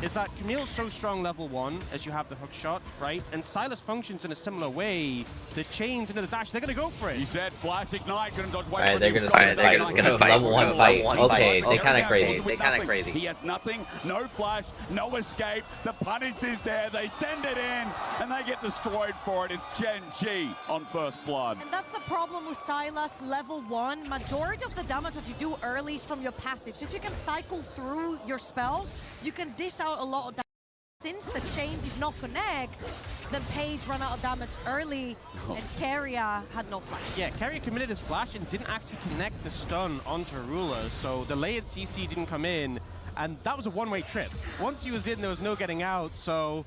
is that Camille's so strong level 1 as you have the hook shot, right? And Silas functions in a similar way. The chains into the dash, they're going to go for it. He said flash ignite, gonna dodge away. Alright, they're gonna fight. Level 1 fight. Okay, they kind of crazy. He has nothing, no flash, no escape. The punish is there. They send it in, and they get destroyed for it. It's Gen G on first blood. And that's the problem with Silas level 1. Majority of the damage that you do early is from your passive. So if you can cycle through your spells, you can dish out a lot of damage. Since the chain did not connect, then Paige ran out of damage early, and Keria had no flash. Yeah, Keria committed his flash and didn't actually connect the stun onto Ruler, so the layered CC didn't come in, and that was a one-way trip. Once he was in, there was no getting out, so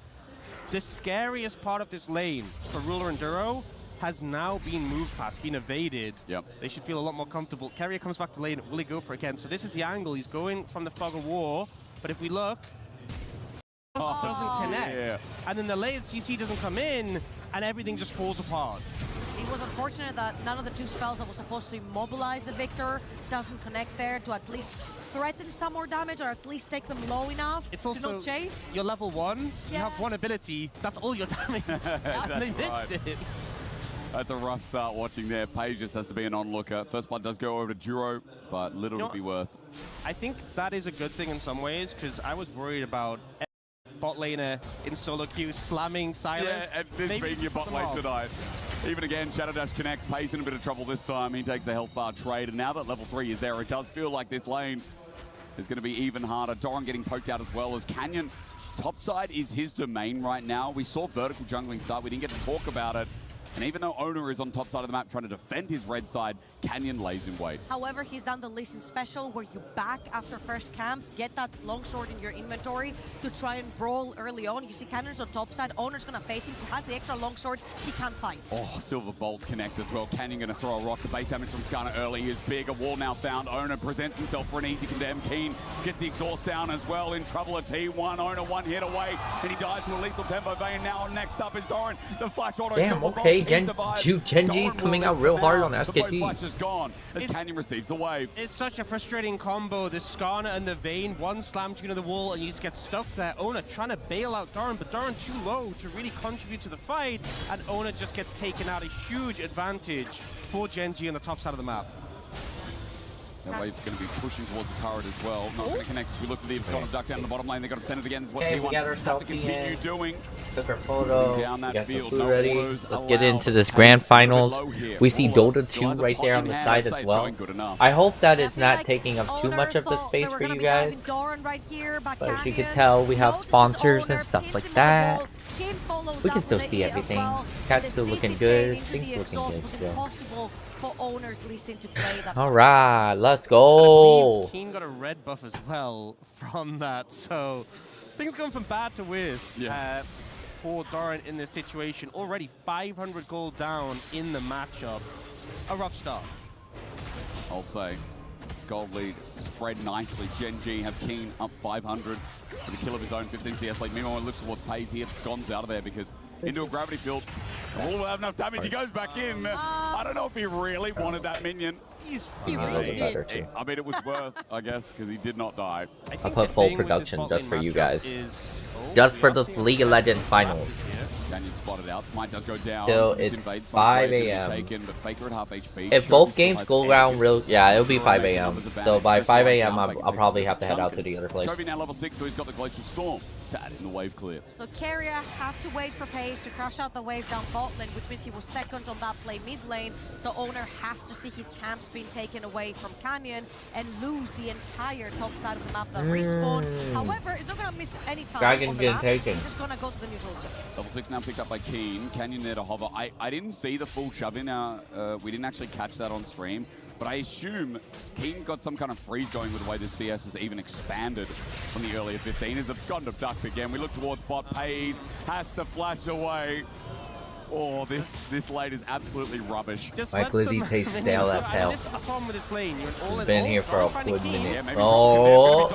the scariest part of this lane for Ruler and Duro has now been moved past, been evaded. Yep. They should feel a lot more comfortable. Keria comes back to lane, will he go for it again? So this is the angle, he's going from the Fog of War, but if we look, doesn't connect. Yeah. And then the layered CC doesn't come in, and everything just falls apart. It was unfortunate that none of the two spells that was supposed to immobilize the Victor doesn't connect there to at least threaten some more damage or at least take them low enough It's to also, not chase. you're level 1, you Yeah. have one ability, that's all your damage. And they missed it. That's a rough start watching there. Paige just has to be an onlooker. First blood does go over to Duro, but little to be worth. I think that is a good thing in some ways, because I was worried about bot laner in solo queue slamming Silence. Yeah, and this being your bot lane tonight. Even again, Shadow Dash connects. Pace in a bit of trouble this time. He takes the health bar trade, and now that level 3 is there, it does feel like this lane is going to be even harder. Doran getting poked out as well as Canyon. Topside is his domain right now. We saw vertical jungling start. We didn't get to talk about it. And even though Owner is on top side of the map trying to defend his red side, Canyon lays in wait. However, he's done the Listen special where you back after first camps, get that longsword in your inventory to try and brawl early on. You see Cannon's on top side, Owner's gonna face him, he has the extra longsword, he can't fight. Oh, Silver Bolts connect as well. Canyon gonna throw a rock. The base damage from Skarner early is big. A wall now found. Owner presents himself for an easy condemn. Keen gets the exhaust down as well. In trouble at T1. Owner one hit away, and he dies to a lethal tempo vein. Now next up is Doran. The flash auto. Damn, okay, Genji's coming out real hard on SKT. Flash is gone as Canyon receives the wave. It's such a frustrating combo. The Skarner and the Vayne, one slam to the wall, and you just get stuck there. Owner trying to bail out Doran, but Doran too low to really contribute to the fight, and Owner just gets taken out. A huge advantage for Genji on the top side of the map. That wave's going to be pushing towards the turret as well. Not going to connect. As we look for the Ivcon of Duck down in the bottom lane. They've got to send it again. Is what Okay, T1 we got our have to continue in. doing. Took our photo. Down that We got field. the food No ready. autos Let's get allowed. into this grand finals. We see Dota 2 Guys, right there on the fucking side hand, as I'd well. say it's going good enough. I hope that it's not like taking up too Owner much of the thought space they were for gonna you be guys. diving Doran right here, back But as you can Canyon. tell, we have Notices sponsors Owner, and stuff pins like him on the that. wall. Kane follows We up can still with see it as everything. well. Cat's The still looking CC good. chain into Things the looking exhaust good was still. impossible for Owner's Listen to play that. Alright, let's I go. believe Keen got a red buff as well from that, so things going from bad to worse for Doran in this situation. Already 500 gold down in the matchup. A rough start. I'll say. Gold lead spread nicely. Genji have Keen up 500 for the kill of his own 15 CS lead. Meanwhile, he looks towards Paze. He gets scones out of there because into a gravity field. All will have enough damage. He goes back in. I don't know if he really wanted that minion. He really did. I mean, it was worth, I guess, because he did not die. I'll put full production just for you guys. Just for this League of Legends finals. Canyon spotted out. Smite does go down. So This it's invade, 5 Sonic Wave a.m. will be taken, but Faker at half HP. If both games Has go air. around real, yeah, it'll be 5 Makes a.m. numbers advantage. So by Goes 5 right a.m. down, Faker I'll takes probably it. have to head out to Chunkin. the other place. Chovy now level 6, so he's got the Glacial Storm to add in the wave clear. So Keria had to wait for Pace to crush out the wave down bot lane, which means he was second on that play mid lane. So Owner has to see his camps being taken away from Canyon and lose the entire top side of the map that respawn. However, he's not going to miss any time Dragon on the getting map. taken. He's just going to go to the neutral tip. Level 6 now picked up by Keen. Canyon there to hover. I didn't see the full shove in. We didn't actually catch that on stream. But I assume Keen got some kind of freeze going with the way the CS has even expanded from the earlier 15. As absconded ducked again. We look towards bot. Paze has to flash away. Oh, this lane is absolutely rubbish. Mike Lizzie tastes stale as hell. This is the problem with this lane. You're all He's in been all, here for a Doran finding good Keen. minute. maybe Oh,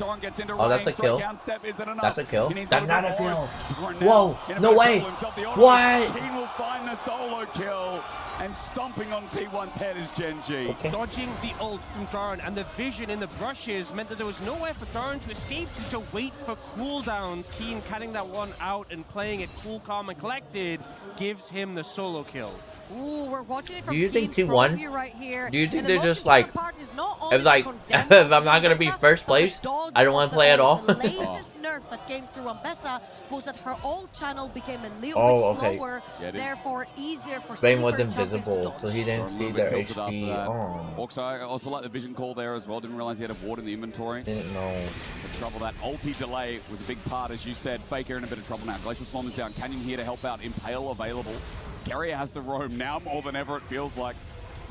Doran gets into Oh, that's a range. kill. Down step isn't enough. That's a kill. He needs That's to not go a forward. kill. Doran Whoa, now in a no bit of way. trouble himself. The honor What? Keen will find the solo kill, and stomping on T1's head is Gen G. Okay. Dodging the ult from Doran and the vision in the brushes meant that there was nowhere for Doran to escape to wait for cooldowns. Keen cutting that one out and playing it cool, calm, and collected gives him the solo kill. Ooh, we're watching it from Do you think Keen's T1? view right here. Do you think And the they're most just like, important part is not only if like, the if condemned I'm not gonna be Bessa, first but the place, dodge I don't of want to the play at all. ult. The latest nerf that came through on Bessa was that her ult channel became a little Oh, bit okay. slower, therefore easier for Bane was sleeper champions to invisible, dodge. so he didn't see their HP. Oh, Also, I also like the vision call there as well. Didn't realize he had a ward in the inventory. didn't know. The trouble, that ulti delay was a big part, as you said. Faker in a bit of trouble now. Glacial Swarm is down. Canyon here to help out. Impale available. Carrier has to roam now more than ever, it feels like.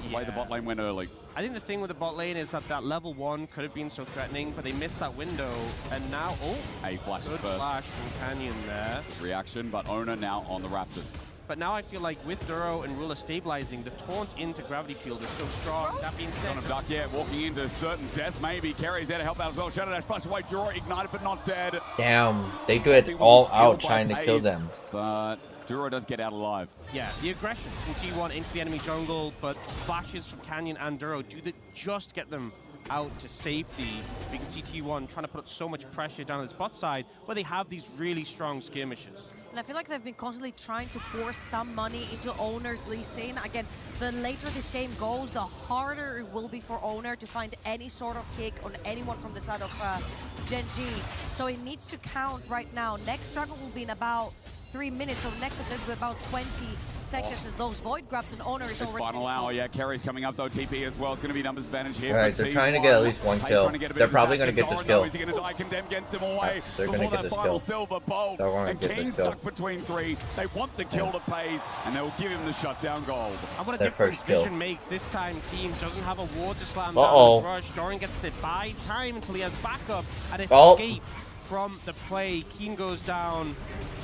The way the bot lane went early. I think the thing with the bot lane is that level 1 could have been so threatening, but they missed that window, and now, A flash good first. flash from Canyon there. Reaction, but Owner now on the Raptors. But now I feel like with Duro and Ruler stabilizing, the taunt into Gravity Field is so strong. That being said, Son of Duck, yeah, walking into certain death, maybe. Carrie's there to help out as well. Shadow Dash, flush away. Duro ignited, but not dead. Damn, they do it all out trying to kill them. But Duro does get out alive. yeah, the aggression from T1 into the enemy jungle, but flashes from Canyon and Duro do that just get them out to safety. You can see T1 trying to put so much pressure down the bot side where they have these really strong skirmishes. And I feel like they've been constantly trying to pour some money into Owner's Lee Sin. Again, the later this game goes, the harder it will be for Owner to find any sort of kick on anyone from the side of Gen G. So it needs to count right now. Next struggle will be in about 3 minutes, so next up there'll be about 20 seconds of those void grabs, and Owner is It's already final hour, yeah. Carrie's coming up though, TP as well. It's going to be numbers advantage here. Alright, they're trying to get at least one kill. They're probably going to get this kill. Is he going to die? Condemned gets him away. They're going to get this kill. Silver bolt. They're going And to get Keen's this kill. stuck between three. They want the kill to pays, and they'll give him the shutdown gold. And what a Their difference first kill. Vision makes this time. Keen doesn't have a ward to slam Uh-oh. down the rush. Doran gets to buy time until he has backup and Oh. escape from the play. Keen goes down,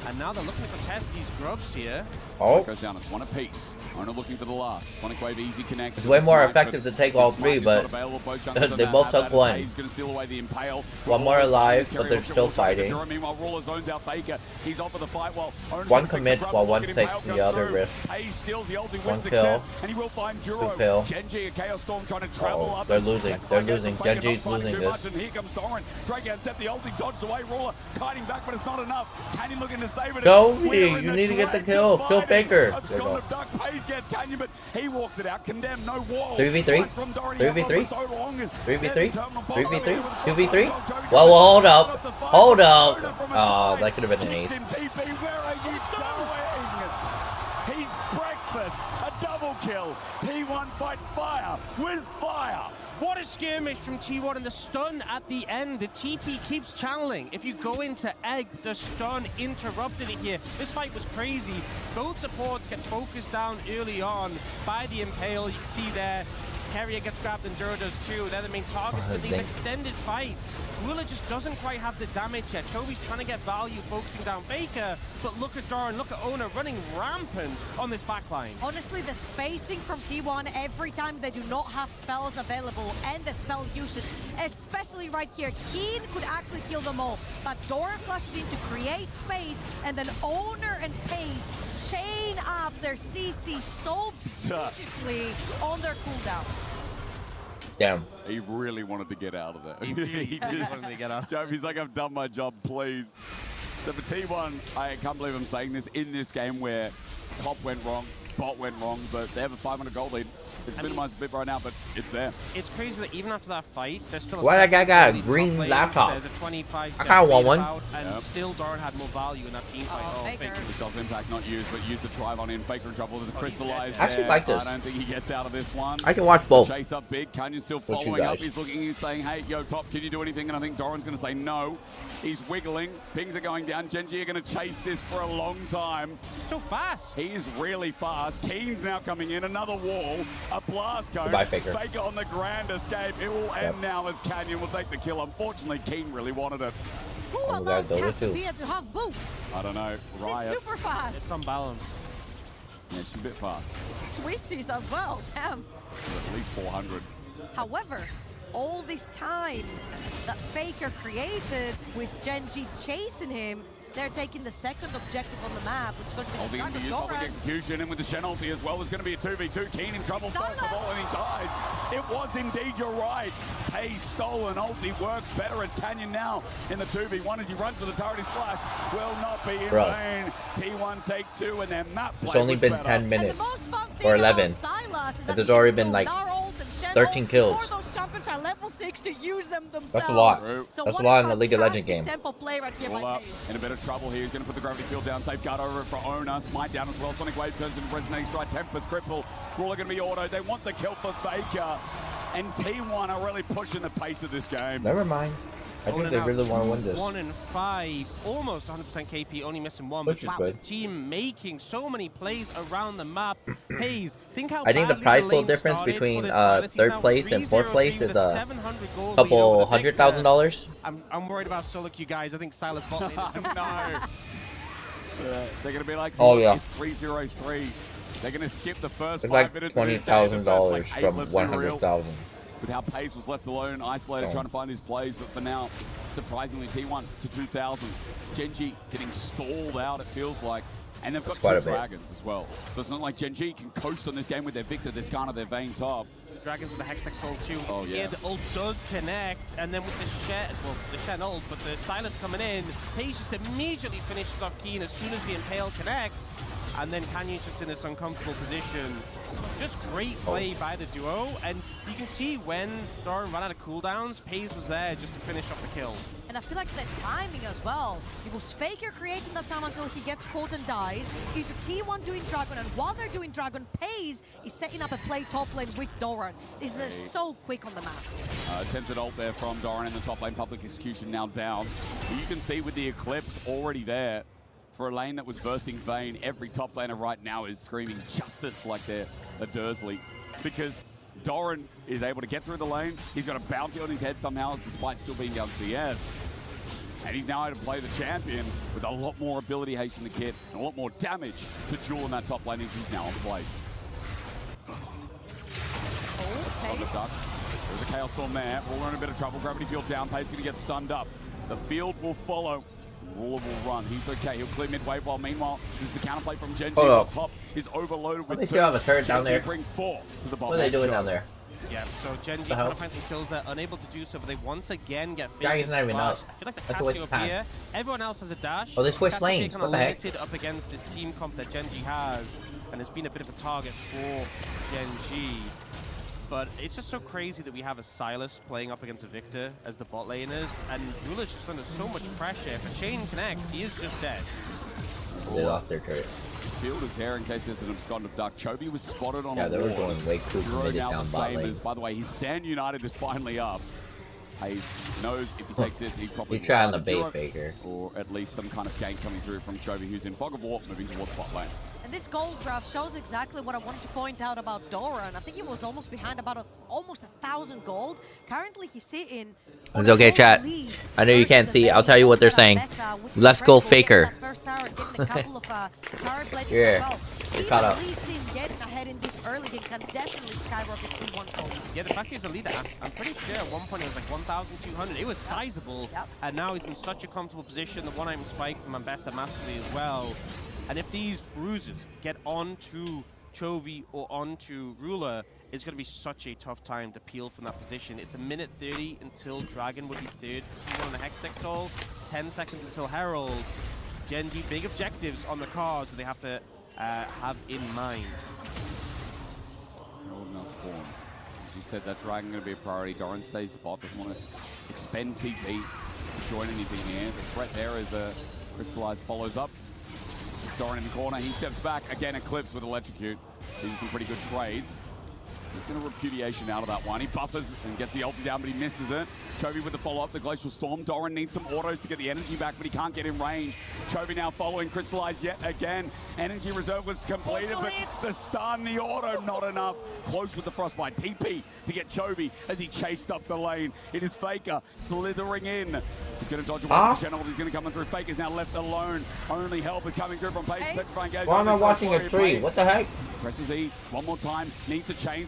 and now they're looking to contest these grubs here. Oh. Goes down. It's one apiece. Owner looking for the last. Sonic Wave easy connect. It's way more effective to take all three, but they both took one. He's going to steal away the Impale. One more alive, but they're still fighting. Meanwhile, Ruler zones out Faker. He's off of the fight while One commits while one takes the other risk. Hayes steals the ulti, One wins kill. success, and he will find Duro. Two kill. Genji and Chaos Storm trying to travel up. They're losing. They're losing. Genji's losing this. And here comes Doran. Drake has set the ulti, dodged away. Ruler kiting back, but it's not enough. Canyon looking to save it. Go, you need to get the kill. Kill Faker. There you go. Duck Pays gets Canyon, but he walks it out. Condemned, no wall. 3v3? From Doran, 3v3? so long. 3v3? 3v3? 2v3? Whoa, hold up. Hold up. Oh, that could have been an ace. TP, where are you going? He's breakfast, a double kill. T1 fight fire with fire. What a skirmish from T1 and the stun at the end. The TP keeps channeling. If you go into egg, the stun interrupted it here. This fight was crazy. Both supports get focused down early on by the Impale. You can see there, Carrier gets grabbed and Duro does too. They're the main targets, but these extended fights, Ruler just doesn't quite have the damage yet. Toby's trying to get value focusing down Faker, but look at Doran, look at Owner running rampant on this backline. Honestly, the spacing from T1 every time they do not have spells available and the spell usage, especially right here, Keen could actually kill them all, but Doran flashes in to create space, and then Owner and Pace chain up their CC so beautifully on their cooldowns. Damn. He really wanted to get out of there. He did wanted to get out. Joe, he's like, I've done my job, please. So for T1, I can't believe I'm saying this, in this game where top went wrong, bot went wrong, but they have a 500 goal lead. It's minimized a bit right now, but it's there. It's crazy that even after that fight, there's still a Why that guy got a green laptop? There's a 25 I kinda want one. And still Doran had more value in that team fight. Oh, Faker. Which does impact not used, but use the Trivon in. Faker in trouble with the crystallize. I actually like this. I don't think he gets out of this one. I can watch both. Chase up big. Kanye's still What you following up. guys? He's looking, he's saying, hey, yo, top, can you do anything? And I think Doran's going to say no. He's wiggling. Pings are going down. Genji are going to chase this for a long time. So fast. He's really fast. Keen's now coming in. Another wall. A blast cone. Goodbye, Faker. Faker on the grand escape. It will end now as Canyon will take the kill. Unfortunately, Keen really wanted it. Who Oh, allowed God, those two. Cassiopeia to have boots? I don't know. She's Riot. super fast. It's unbalanced. Yeah, she's a bit fast. Swifties as well, damn. At least 400. However, all this time, that Faker created with Genji chasing him. They're taking the second objective on the map, which is going to be the Holding Dragon the public Doran. execution, and with the Shen ulti as well, there's going to be a 2v2. Keen in trouble first of all, and he dies. It was indeed, you're right. Pace stolen ulti works better as Canyon now in the 2v1 as he runs for the turret. His flash will not be in vain. T1 take 2, and their map play It's only been 10 minutes or 11. And there's already been like 13 kills. Those champions are level 6 to use them themselves. That's a lot. So That's a lot in the League of Legends game. Tempo play right here by Faze. In a bit of trouble here. He's going to put the gravity field down. Safeguard over it for Owner. Smite down as well. Sonic Wave turns into Resonating Strike. Tempest cripple. Ruler going to be auto. They want the kill for Faker. And T1 are really pushing the pace of this game. Never mind. I think they really want to win this. 1 in 5, almost 100% KP, only missing 1. Which is good. The team making so many plays around the map. Hayes, think how I think the prize pool difference between third place and fourth place is a couple $100,000. I'm worried about solo queue, guys. I think Silas bot lane is No. They're going to be like, oh yeah, 303. They're going to skip the first it's 5 like minutes. $20,000 from 100,000. With how Pace was left alone, isolated, trying to find his plays, but for now, surprisingly, T1 to 2,000. Genji getting stalled out, it feels like, and they've got 2 dragons as well. So it's not like Genji can coast on this game with their Victor, this kind of their Vayne top. Dragons with the Hextech Soul too. Oh yeah. The ult does connect, and then with the Shen, well, the Shen ult, but the Silas coming in, Paige just immediately finishes off Keen as soon as the Impale connects. And then Canyon's just in this uncomfortable position. Just great play by the duo, and you can see when Doran ran out of cooldowns, Paige was there just to finish off the kill. And I feel like the timing as well. It was Faker creating that time until he gets caught and dies, into T1 doing Dragon, and while they're doing Dragon, Paze is setting up a play top lane with Doran. This is so quick on the map. Attempted ult there from Doran in the top lane, public execution now down. But you can see with the Eclipse already there, for a lane that was versing Vayne, every top laner right now is screaming justice like they're a Dursley. Because Doran is able to get through the lane, he's got a bounty on his head somehow, despite still being down CS. And he's now able to play the champion with a lot more ability haste in the kit, and a lot more damage to Jewel in that top lane as he's now on place. There's a Chaos Storm there, we're in a bit of trouble, gravity field down, Pace going to get stunned up. The field will follow. Ruler will run. He's okay. He'll clear mid-wave. While meanwhile, this is the counterplay from Genji. On top is overloaded with. They still have a turret down there. Bring 4 to the what are they doing down there? Yeah, so Genji trying to find some kills there, unable to do so, but they once again get Dragon's not even up. I feel like the Cassiopeia, everyone else has a dash. Oh, they switched lanes. Kind of what the heck? limited up against this team comp that Genji has, and it's been a bit of a target for Genji. But it's just so crazy that we have a Silas playing up against a Victor as the bot laners, and Ruler's just under so much pressure. If a chain connects, he is just dead. They lost their turret. Field is there in case there's an abscond duck. Chobi was spotted on a wall. they were going way too committed down bot lane. By the way, his Stand United is finally up. He knows if he takes this, he probably will try on the bait Faker. Or at least some kind of gank coming through from Chobi, who's in Fog of War, moving towards bot lane. And this gold graph shows exactly what I wanted to point out about Doran. I think he was almost behind about almost 1,000 gold. Currently, he's sitting. It's okay, chat. I know you can't see. I'll tell you what they're saying. Let's go, Faker. Yeah, they caught up. Getting ahead in this early game can definitely skyrocket T1 gold. Yeah, the fact he's a leader, I'm pretty sure at one point it was like 1,200. It was sizable, and now he's in such a comfortable position. The one-item spike from Ambessa massively as well. And if these bruises get onto Chovy or onto Ruler, it's going to be such a tough time to peel from that position. It's a minute 30 until Dragon would be third. T1 on the Hextech Soul, 10 seconds until Herald. Genji, big objectives on the cards that they have to have in mind. Herald now spawns. As you said, that Dragon going to be a priority. Doran stays the bot, doesn't want to expend TP to join anything here. The threat there is Crystallize follows up. Doran in the corner, he steps back, again Eclipse with Electrocute. These are some pretty good trades. He's going to repudiation out of that one. He buffers and gets the ulti down, but he misses it. Chovy with the follow-up, the Glacial Storm. Doran needs some autos to get the energy back, but he can't get in range. Chovy now following, Crystallize yet again. Energy reserve was completed, but the stun, the auto, not enough. Close with the Frostbite. TP to get Chovy as he chased up the lane. It is Faker slithering in. He's going to dodge away from the channel. He's going to come in through. Faker's now left alone. Only help is coming through from Pace. Why am I watching a tree? What the heck? Presses E one more time. Needs to change.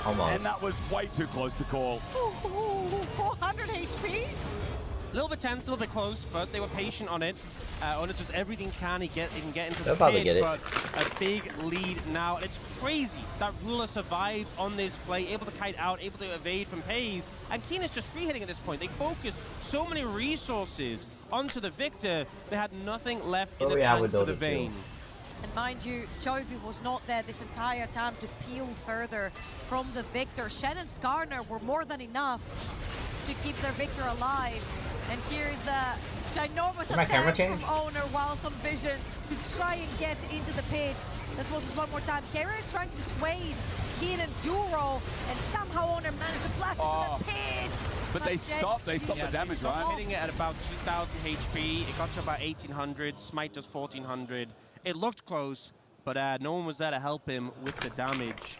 Almost. And that was way too close to call. 400 HP. A little bit tense, a little bit close, but they were patient on it. Ona does everything he can get into They'll the probably pit, get it. but a big lead now. And it's crazy that Ruler survived on this play, able to kite out, able to evade from Pays. And Keen is just free hitting at this point. They focused so many resources onto the Victor, they had nothing left in the tank for the Vayne. And mind you, Jovi was not there this entire time to peel further from the Victor. Shen and Skarner were more than enough to keep their Victor alive. And here's the ginormous attack from Owner whilst on Vision to try and get into the pit. Let's watch this one more time. Carrier is trying to dissuade Keen and Duro, and somehow Owner managed to flash into the pit. But they stopped the damage, right? Hitting it at about 2,000 HP. It got to about 1,800. Smite does 1,400. It looked close, but no one was there to help him with the damage.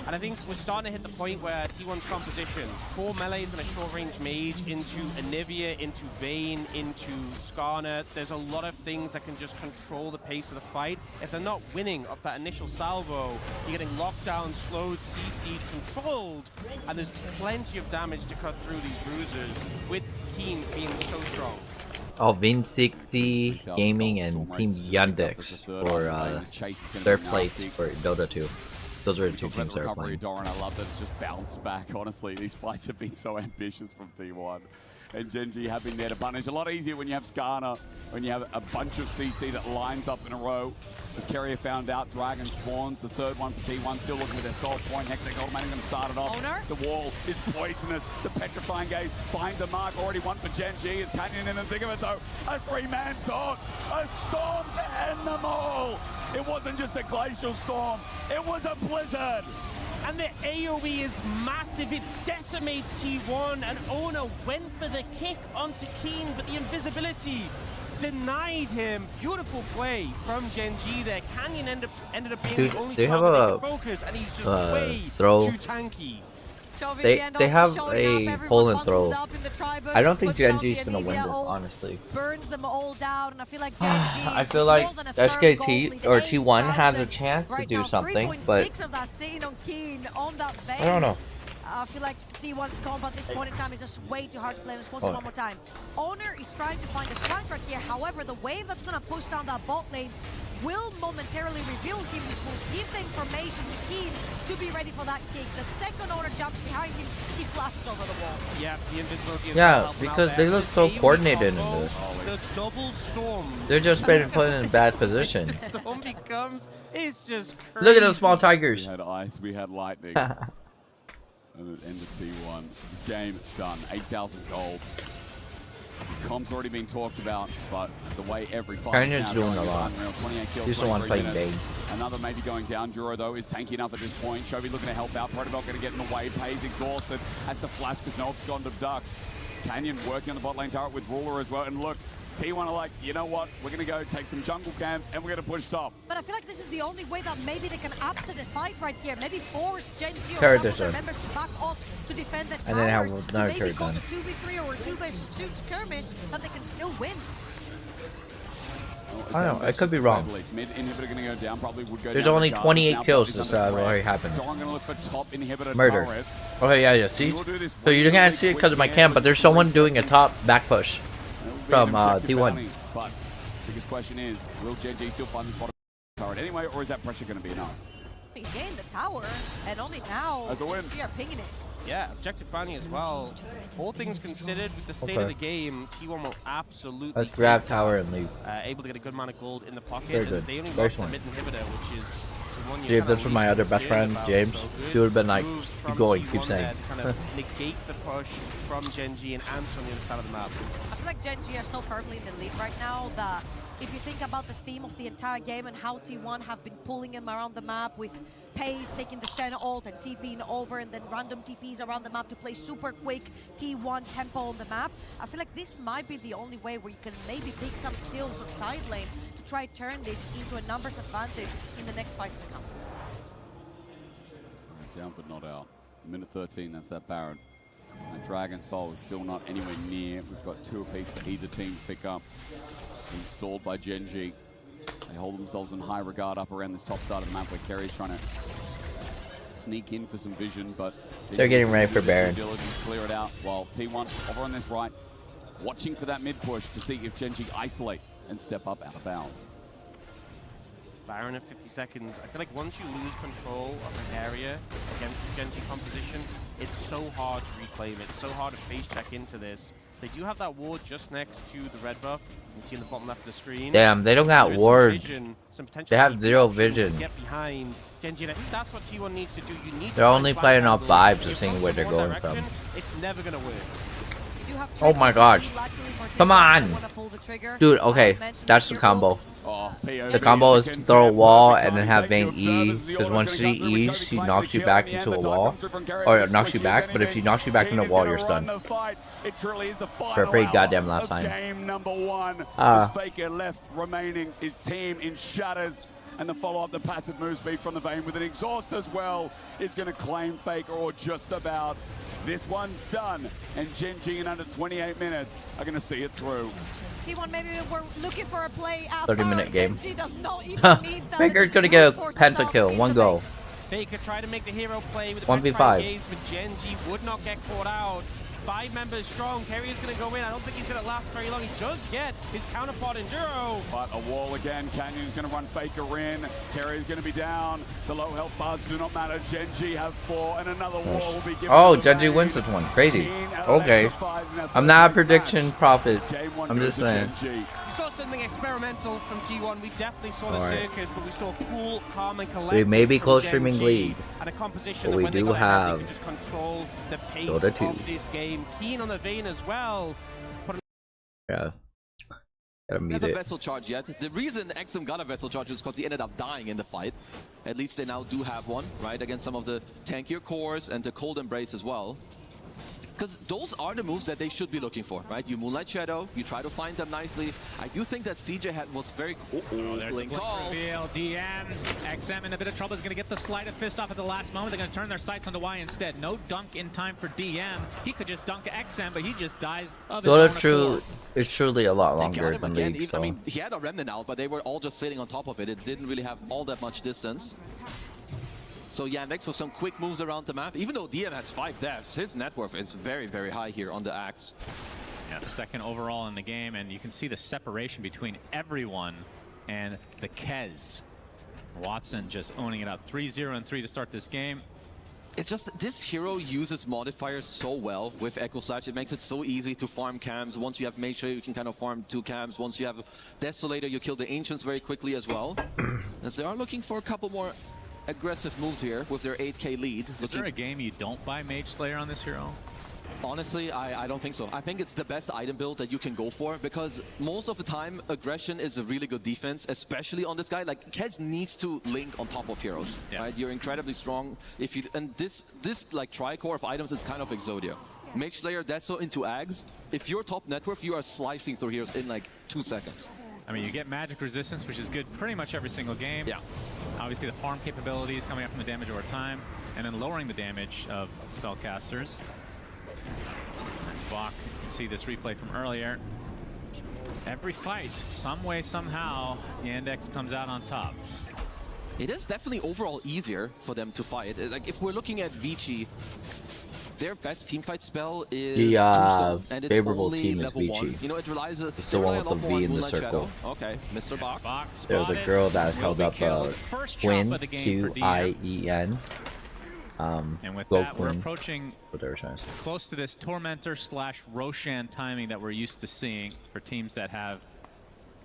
And I think we're starting to hit the point where T1's composition, 4 melees and a short-range mage into Anivia, into Vayne, into Skarner. There's a lot of things that can just control the pace of the fight. If they're not winning off that initial salvo, you're getting locked down, slowed, CC'd, controlled, and there's plenty of damage to cut through these bruisers, with Keen being so strong. Oh, Vin60 Gaming and Team Yandex for third place for Dota 2. Those are the two teams that are playing. Doran, I love that it's just bounced back. Honestly, these fights have been so ambitious from T1. And Genji have been there to punish. A lot easier when you have Skarner, when you have a bunch of CC that lines up in a row. As Carrier found out, Dragon spawns. The third one for T1, still looking with their soul point. Hextech automatic going to start it off. Owner? The wall is poisonous. The petrifying gaze finds a mark. Already one for Genji. Is Canyon in the thick of it though? A 3-man taunt. A storm to end them all. It wasn't just a glacial storm. It was a blizzard. And the AoE is massive, it decimates T1, and Ona went for the kick onto Keen, but the invisibility denied him. Beautiful play from Genji there. Canyon ended up being the only target that can focus, and he's just way too tanky. They have a pull and throw. I don't think Genji's gonna win this, honestly. Burns them all down, and I feel like Genji. I feel like SKT or T1 has a chance to do something, but of that sitting on Keen on that I don't know. I feel like T1's comp at this point in time is just way too hard to play. Let's watch it one more time. Owner is trying to find a flank right here. However, the wave that's gonna push down that bot lane will momentarily reveal him, which will give the information to Keen to be ready for that kick. The second Owner jumps behind him, he flashes over the wall. Yeah, the invisibility. Yeah, because they look so coordinated in this. The double storm. They're just been put in bad positions. The storm becomes, it's just crazy. Look at those small tigers. We had ice, we had lightning. And it ended T1. This game done. 8,000 gold. Comp's already been talked about, but the way every fight is now doing going a lot. unreal. 28 kills, He's the one 23 playing minutes. Another maybe going down. Duro, though, is tanky enough at this point. Chovy looking to help out. Protobot going to get in the way. Pays exhausted. Has to flash because Noak's gone to duck. Canyon working on the bot lane turret with Ruler as well. And look, T1 are like, you know what? We're going to go take some jungle camps and we're going to push top. But I feel like this is the only way that maybe they can upset the fight right here. Maybe force Genji or Turret some of their done. members to back off to defend the towers. And then have to another maybe turret cause done. a 2v3 or a 2v2 skirmish that they can still win. I don't know, I could be wrong. Mid inhibitor going to go down. Probably would go There's down only regardless. 28 Now kills Bobby's this under threat. already happened. Dawn going to look for top inhibitor Murder. turret. Okay, yeah, see? So you can't see it because of my cam, but there's someone doing a top back push from T1. But biggest question is, will Genji still find this bottom turret anyway, or is that pressure going to be enough? He's gained the tower, and only now As a win. they are pinging it. Yeah, objective bounty as well. All things considered, with the state of the game, T1 will absolutely Let's grab take tower and leave. able to get a good amount of gold in the pocket. Very and good. They only Very lost the smart. mid inhibitor, which is the one Dude, you're if this was my other best friend, James, he would have been like, keep going, keep saying. Kind of negate the push from Genji and answer on the other side of the map. I feel like Genji are so firmly in the lead right now that if you think about the theme of the entire game and how T1 have been pulling him around the map with Pace taking the Shen ult and TPing over and then random TPs around the map to play super quick T1 tempo on the map, I feel like this might be the only way where you can maybe pick some kills on side lanes to try turn this into a numbers advantage in the next fights to come. Down but not out. Minute 13, that's that Baron. And Dragon Soul is still not anywhere near. We've got 2 apiece for either team to pick up. Installed by Genji. They hold themselves in high regard up around this top side of the map where Kerry's trying to sneak in for some vision, but they're getting ready for Baron. Clear it out while T1 over on this right, watching for that mid push to see if Genji isolate and step up out of bounds. Baron at 50 seconds. I feel like once you lose control of an area against the Genji composition, it's so hard to reclaim it. It's so hard to face check into this. They do have that ward just next to the red buff. You can see in the bottom left of the screen. Damn, they don't got ward. They have zero vision. Get behind Genji, and I think that's what T1 needs to do. You need They're only playing off vibes of seeing where they're going from. It's never gonna work. Oh my gosh. Come on. Dude, okay. That's the combo. The combo is to throw a wall and then have Vayne E. Because once she E's, she knocks you back into a wall. Or knocks you back. But if she knocks you back into a wall, you're stunned. For a pretty goddamn last time. Game number 1. As Faker left remaining his team in shatters. And the follow-up, the passive move speed from the Vayne with an exhaust as well is going to claim Faker, or just about. This one's done, and Genji in under 28 minutes are going to see it through. T1, maybe we're looking for a play out. 30-minute game. Genji does not even need that. Faker's going to get a pentakill. One go. Faker tried to make the hero play with the 1v5. but Genji would not get caught out. 5 members strong. Kerry is going to go in. I don't think he's going to last very long. He does get his counterpart Enduro. But a wall again. Canyon's going to run Faker in. Kerry's going to be down. The low health bars do not matter. Genji have 4, and another wall will be given. Oh, Genji wins this one. Crazy. Okay. I'm not a prediction prophet. I'm just saying. We saw something experimental from T1. We definitely saw the circus, but we saw cool, calm, and collected. We may be close streaming lead, and a composition but we do have just control the pace DOTA 2. of this game. Keen on the Vayne as well. Yeah. Gotta meet Never it. vessel charge yet. The reason XM got a vessel charge is because he ended up dying in the fight. At least they now do have one, right? Against some of the tankier cores and the cold embrace as well. Because those are the moves that they should be looking for, right? You Moonlight Shadow, you try to find them nicely. I do think that CJ was very... There's blink the blink call. reveal. DM, XM in a bit of trouble. Is going to get the sleight of fist off at the last moment. They're going to turn their sights onto Y instead. No dunk in time for DM. He could just dunk XM, but he just dies of his own accord. It's truly a lot longer than League. I mean, he had a remnant out, but they were all just sitting on top of it. It didn't really have all that much distance. So Yandex with some quick moves around the map. Even though DM has 5 deaths, his net worth is very, very high here on the Axe. Yeah, second overall in the game, and you can see the separation between everyone and the Kez. Watson just owning it up. 3-0 and 3 to start this game. It's just this hero uses modifiers so well with Echo Slash. It makes it so easy to farm cams. Once you have Mage Slayer, you can kind of farm 2 cams. Once you have Desolator, you kill the Ancients very quickly as well. As they are looking for a couple more aggressive moves here with their 8k lead. Is there a game you don't buy Mage Slayer on this hero? Honestly, I don't think so. I think it's the best item build that you can go for, because most of the time aggression is a really good defense, especially on this guy. Like, Kez needs to link on top of heroes, right? You're incredibly strong. If you and this like tricore of items is kind of Exodia. Mage Slayer, Deso into Ags. If you're top net worth, you are slicing through heroes in like 2 seconds. I mean, you get magic resistance, which is good pretty much every single game. Yeah. Obviously, the farm capabilities coming up from the damage over time, and then lowering the damage of spellcasters. That's Bach. You can see this replay from earlier. Every fight, some way, somehow, Yandex comes out on top. It is definitely overall easier for them to fight. Like, if we're looking at Vici, their best teamfight spell is Tombstone, and it's favorable only team is level Vici. 1. You know, it relies It's the one with the V in the circle. Okay, Mr. Bach. They're the girl that held up Quinn, Q-I-E-N. And with Go that, Quinn. we're approaching What they were trying to say. close to this Tormentor / Roshan timing that we're used to seeing for teams that have,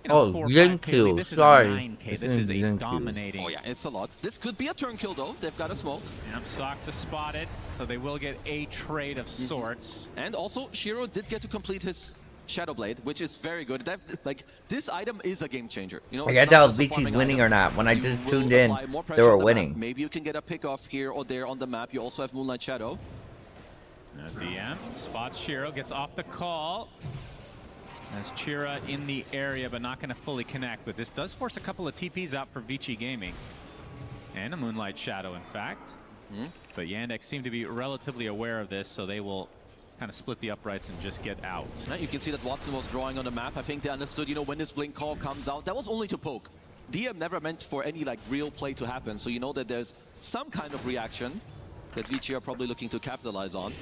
you know, 4 or 5K lead. This is a 9K. This is a dominating. Oh yeah, it's a lot. This could be a turn kill though. They've got a smoke. Yep, Sox is spotted, so they will get a trade of sorts. And also, Shiro did get to complete his Shadow Blade, which is very good. Like, this item is a game changer. You know, I can't tell if Vici's winning or not. When I just tuned in, they were winning. Maybe you can get a pick off here or there on the map. You also have Moonlight Shadow. Now DM spots Shiro, gets off the call. As Chira in the area, but not going to fully connect. But this does force a couple of TPs out for Vici Gaming. And a Moonlight Shadow, in fact. But Yandex seem to be relatively aware of this, so they will kind of split the uprights and just get out. Now you can see that Watson was drawing on the map. I think they understood, you know, when this blink call comes out, that was only to poke. DM never meant for any like real play to happen, so you know that there's some kind of reaction. that Vici are probably looking to capitalize on.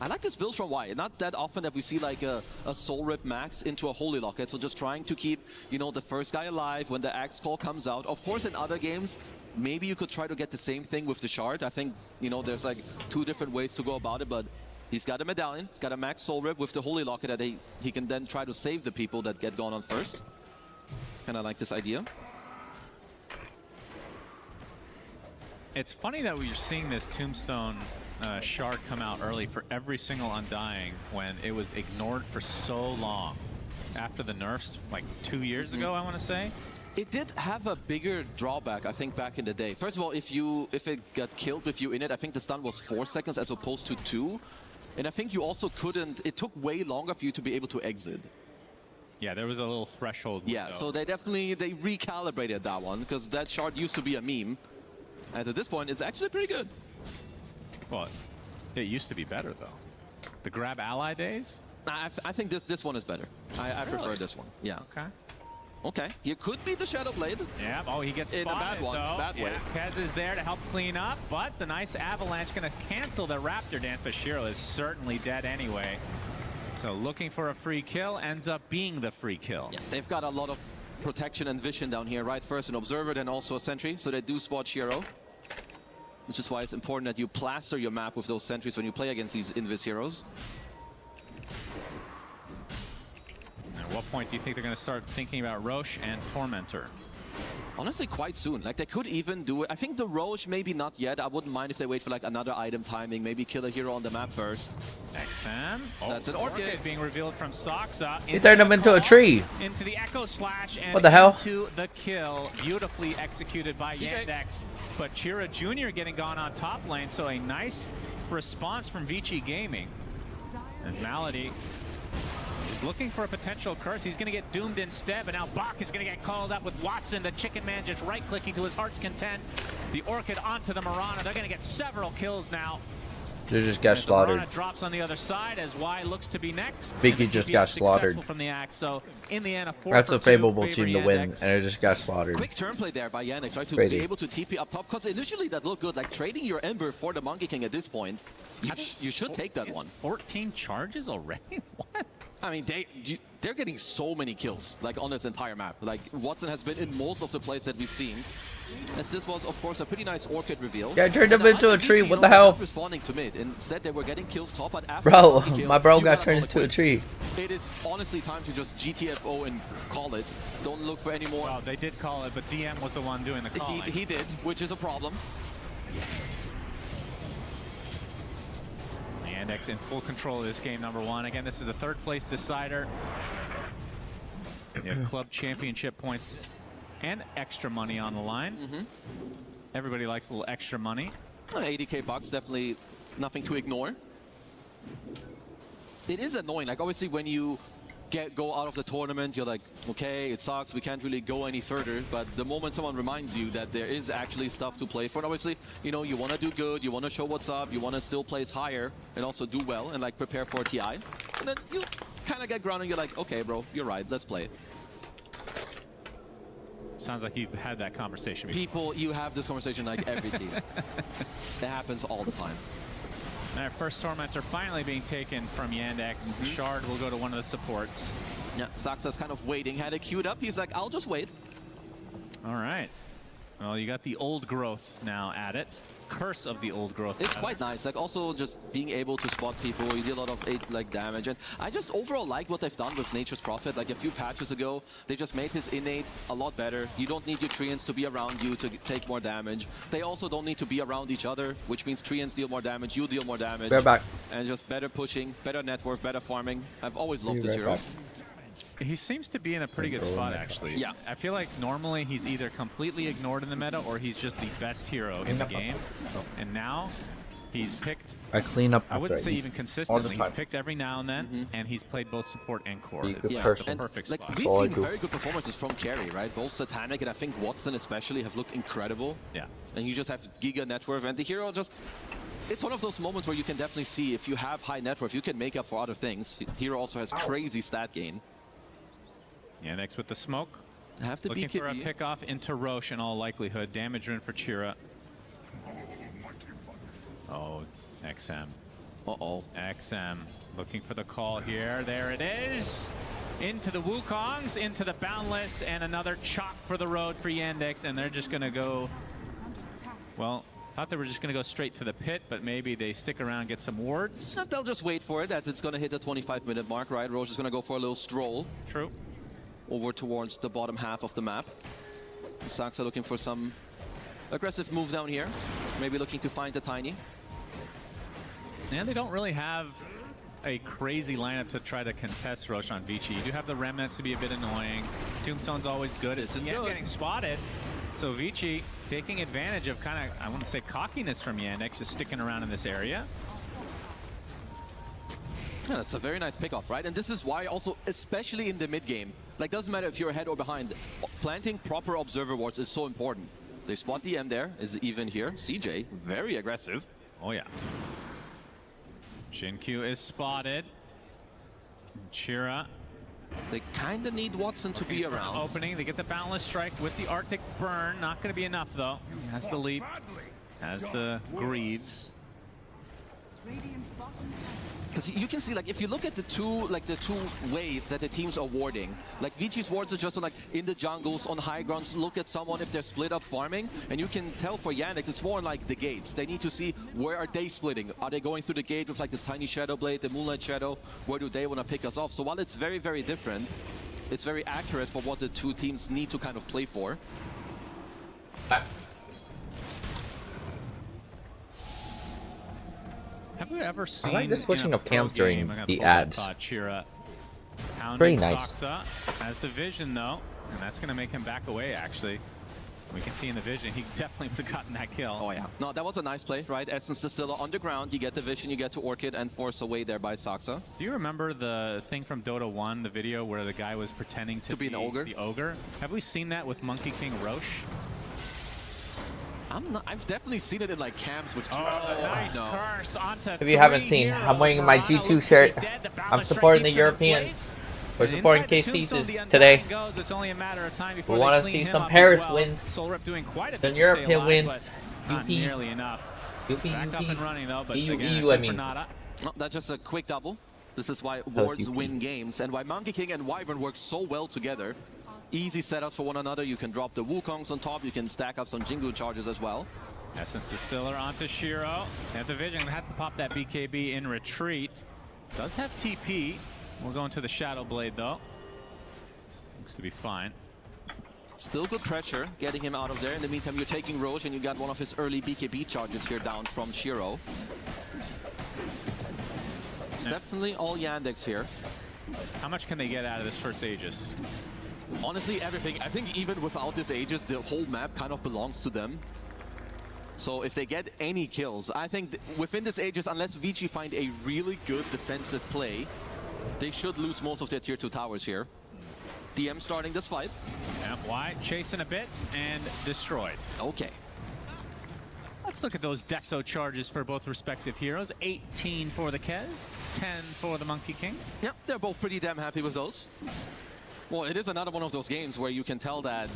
I like this build from Y. Not that often that we see like a Soul Rip Max into a Holy Locket, so just trying to keep, you know, the first guy alive when the Axe Call comes out. Of course, in other games, maybe you could try to get the same thing with the Shard. I think, you know, there's like 2 different ways to go about it, but he's got a Medallion, he's got a Max Soul Rip with the Holy Locket that he can then try to save the people that get gone on first. Kind of like this idea. It's funny that we're seeing this Tombstone Shard come out early for every single Undying when it was ignored for so long. After the nerfs, like 2 years ago, I want to say. It did have a bigger drawback, I think, back in the day. First of all, if it got killed with you in it, I think the stun was 4 seconds as opposed to 2. And I think you also couldn't, it took way longer for you to be able to exit. Yeah, there was a little threshold window. Yeah, so they recalibrated that one, because that shard used to be a meme. And at this point, it's actually pretty good. Well, it used to be better, though. The grab ally days? I think this one is better. I prefer this one. Yeah. Okay. Okay, here could be the Shadow Blade. Yeah, oh, he gets spotted, in a bad one, though. bad way. Kez is there to help clean up, but the nice Avalanche going to cancel the Raptor dance, but Shiro is certainly dead anyway. So looking for a free kill, ends up being the free kill. Yeah, they've got a lot of protection and vision down here, right? First an Observer, then also a Sentry, so they do spot Shiro. Which is why it's important that you plaster your map with those sentries when you play against these Invis heroes. At what point do you think they're going to start thinking about Roche and Tormentor? Honestly, quite soon. Like, they could even do it. I think the Roche, maybe not yet. I wouldn't mind if they wait for like another item timing. Maybe kill a hero on the map first. XM. Oh, that's an Orchid being revealed from Soxa. He turned him into a tree. Into the Echo Slash and what the hell? Into the kill. Beautifully executed by Yandex. But Chira Jr. getting gone on top lane. So a nice response from Vici Gaming. As Malady is looking for a potential curse. He's going to get doomed instead, but now Bach is going to get called up with Watson. The Chicken Man just right-clicking to his heart's content. The Orchid onto the Mirana. They're going to get several kills now. They just got slaughtered. Mirana drops on the other side as Y looks to be next. Vicky just got slaughtered. From the Axe. So in the end, that's a favorable team to win, and it just got slaughtered. Quick turn play there by Yandex, right? To be able to TP up top, because initially that looked good. Like trading your Ember for the Monkey King at this point, you should take that one. 14 charges already? What? I mean, they're getting so many kills, like on this entire map. Like Watson has been in most of the plays that we've seen. As this was, of course, a pretty nice Orchid reveal. Yeah, I turned him into a tree. What the hell? Responding to mid, instead they were getting kills top. But after bro, my bro got turned into a tree. It is honestly time to just GTFO and call it. Don't look for any more. Well, they did call it, but DM was the one doing the calling. He did, which is a problem. Yandex in full control of this game, number 1. Again, this is a 3rd place decider. You have club championship points and extra money on the line. Everybody likes a little extra money. 80k bucks, definitely nothing to ignore. It is annoying, like obviously when you go out of the tournament, you're like, okay, it sucks, we can't really go any further. But the moment someone reminds you that there is actually stuff to play for, and obviously, you know, you want to do good, you want to show what's up, you want to still place higher and also do well and like prepare for TI. And then you kind of get grounded, you're like, okay, bro, you're right, let's play it. Sounds like you've had that conversation before. You have this conversation like every team. It happens all the time. Our first Tormentor finally being taken from Yandex. Shard will go to one of the supports. Yeah, Saxa's kind of waiting. Had it queued up. He's like, I'll just wait. All right. Well, you got the old growth now at it. Curse of the old growth. It's quite nice. Like also just being able to spot people. You deal a lot of damage, and I just overall like what they've done with Nature's Prophet. Like a few patches ago, they just made his innate a lot better. You don't need your Treants to be around you to take more damage. They also don't need to be around each other, which means Treants deal more damage, you deal more damage. They're back. And just better pushing, better network, better farming. I've always loved this hero. He seems to be in a pretty good spot, actually. Yeah. I feel like normally he's either completely ignored in the meta or he's just the best hero in the game. And now he's picked... I clean up. I wouldn't say even consistently. He's picked every now and then, and he's played both support and core. It's Yeah, a perfect like, spot. we've seen very good performances from carry, right? Both Satanic and I think Watson especially have looked incredible. Yeah. And you just have Giga net worth, and the hero just... It's one of those moments where you can definitely see if you have high net worth, you can make up for other things. Hero also has crazy stat gain. Yandex with the smoke. Have to looking be for a pick off into Roche in all likelihood. Damage rune for Chira. Oh, XM. Uh-oh. XM looking for the call here. There it is. Into the Wukongs, into the Boundless, and another chop for the road for Yandex, and they're just going to go... Well, thought they were just going to go straight to the pit, but maybe they stick around, get some wards. They'll just wait for it as it's going to hit the 25-minute mark, right? Roche is going to go for a little stroll. True. Over towards the bottom half of the map. Saxa looking for some aggressive move down here. Maybe looking to find the Tiny. And they don't really have a crazy lineup to try to contest Roche on Vici. You do have the Remnants to be a bit annoying. Tombstone's always good. This is Yan good. Getting spotted. So Vici taking advantage of kind of, I wouldn't say cockiness from Yandex, just sticking around in this area. Yeah, that's a very nice pickoff, right? And this is why also, especially in the mid game, like doesn't matter if you're ahead or behind, planting proper observer wards is so important. They spot DM there, is even here. CJ, very aggressive. Oh yeah. Shinkyu is spotted. Chira. They kind of need Watson to be around. Opening, they get the Boundless Strike with the Arctic Burn. Not going to be enough though. Has the leap, has the Greaves. Because you can see, like, if you look at the two ways that the teams are warding, like Vici's wards are just like in the jungles, on high grounds, look at someone if they're split up farming, and you can tell for Yandex it's more like the gates. They need to see where are they splitting. Are they going through the gate with like this tiny Shadow Blade, the Moonlight Shadow? Where do they want to pick us off? So while it's very, very different, it's very accurate for what the two teams need to kind of play for. Have we ever seen? I like the switching of cams during the pull ads. Chira Pretty pounding nice. Saksa has the vision though, and that's going to make him back away. Actually, we can see in the vision he definitely would have gotten that kill. Oh yeah, no, that was a nice play, right? Essence Distiller on the ground, you get the vision, you get to Orchid and force away there by Saksa. Do you remember the thing from Dota 1, the video where the guy was pretending to be an ogre? The ogre? Have we seen that with Monkey King Roche? I've definitely seen it in like cams with. Nice curse onto If you haven't seen, I'm wearing my G2 shirt. I'm supporting the Europeans. We're supporting KC's today. It's only a matter of time We before want to see some Paris wins. Solrep doing quite a bit Some to European stay alive, wins. but not nearly enough. Back up and running though, but EU, again, I it's mean. for Nada. No, that's just a quick double. This is why was wards UP. win games and why Monkey King and Wyvern work so well together. Easy setups for one another. You can drop the Wukongs on top. You can stack up some Jingu charges as well. Essence Distiller onto Shiro. Have the vision, have to pop that BKB in retreat. Does have TP. We're going to the Shadow Blade though. Looks to be fine. Still good pressure, getting him out of there. In the meantime, you're taking Roche, and you got one of his early BKB charges here down from Shiro. It's definitely all Yandex here. How much can they get out of this first Aegis? Honestly, everything. I think even without this Aegis, the whole map kind of belongs to them. So if they get any kills, I think within this Aegis, unless Vici find a really good defensive play, they should lose most of their tier 2 towers here. DM starting this fight. Yeah, why? Chasing a bit and destroyed. Okay. Let's look at those Deso charges for both respective heroes. 18 for the Kez, 10 for the Monkey King. Yep, they're both pretty damn happy with those. Well, it is another one of those games where you can tell that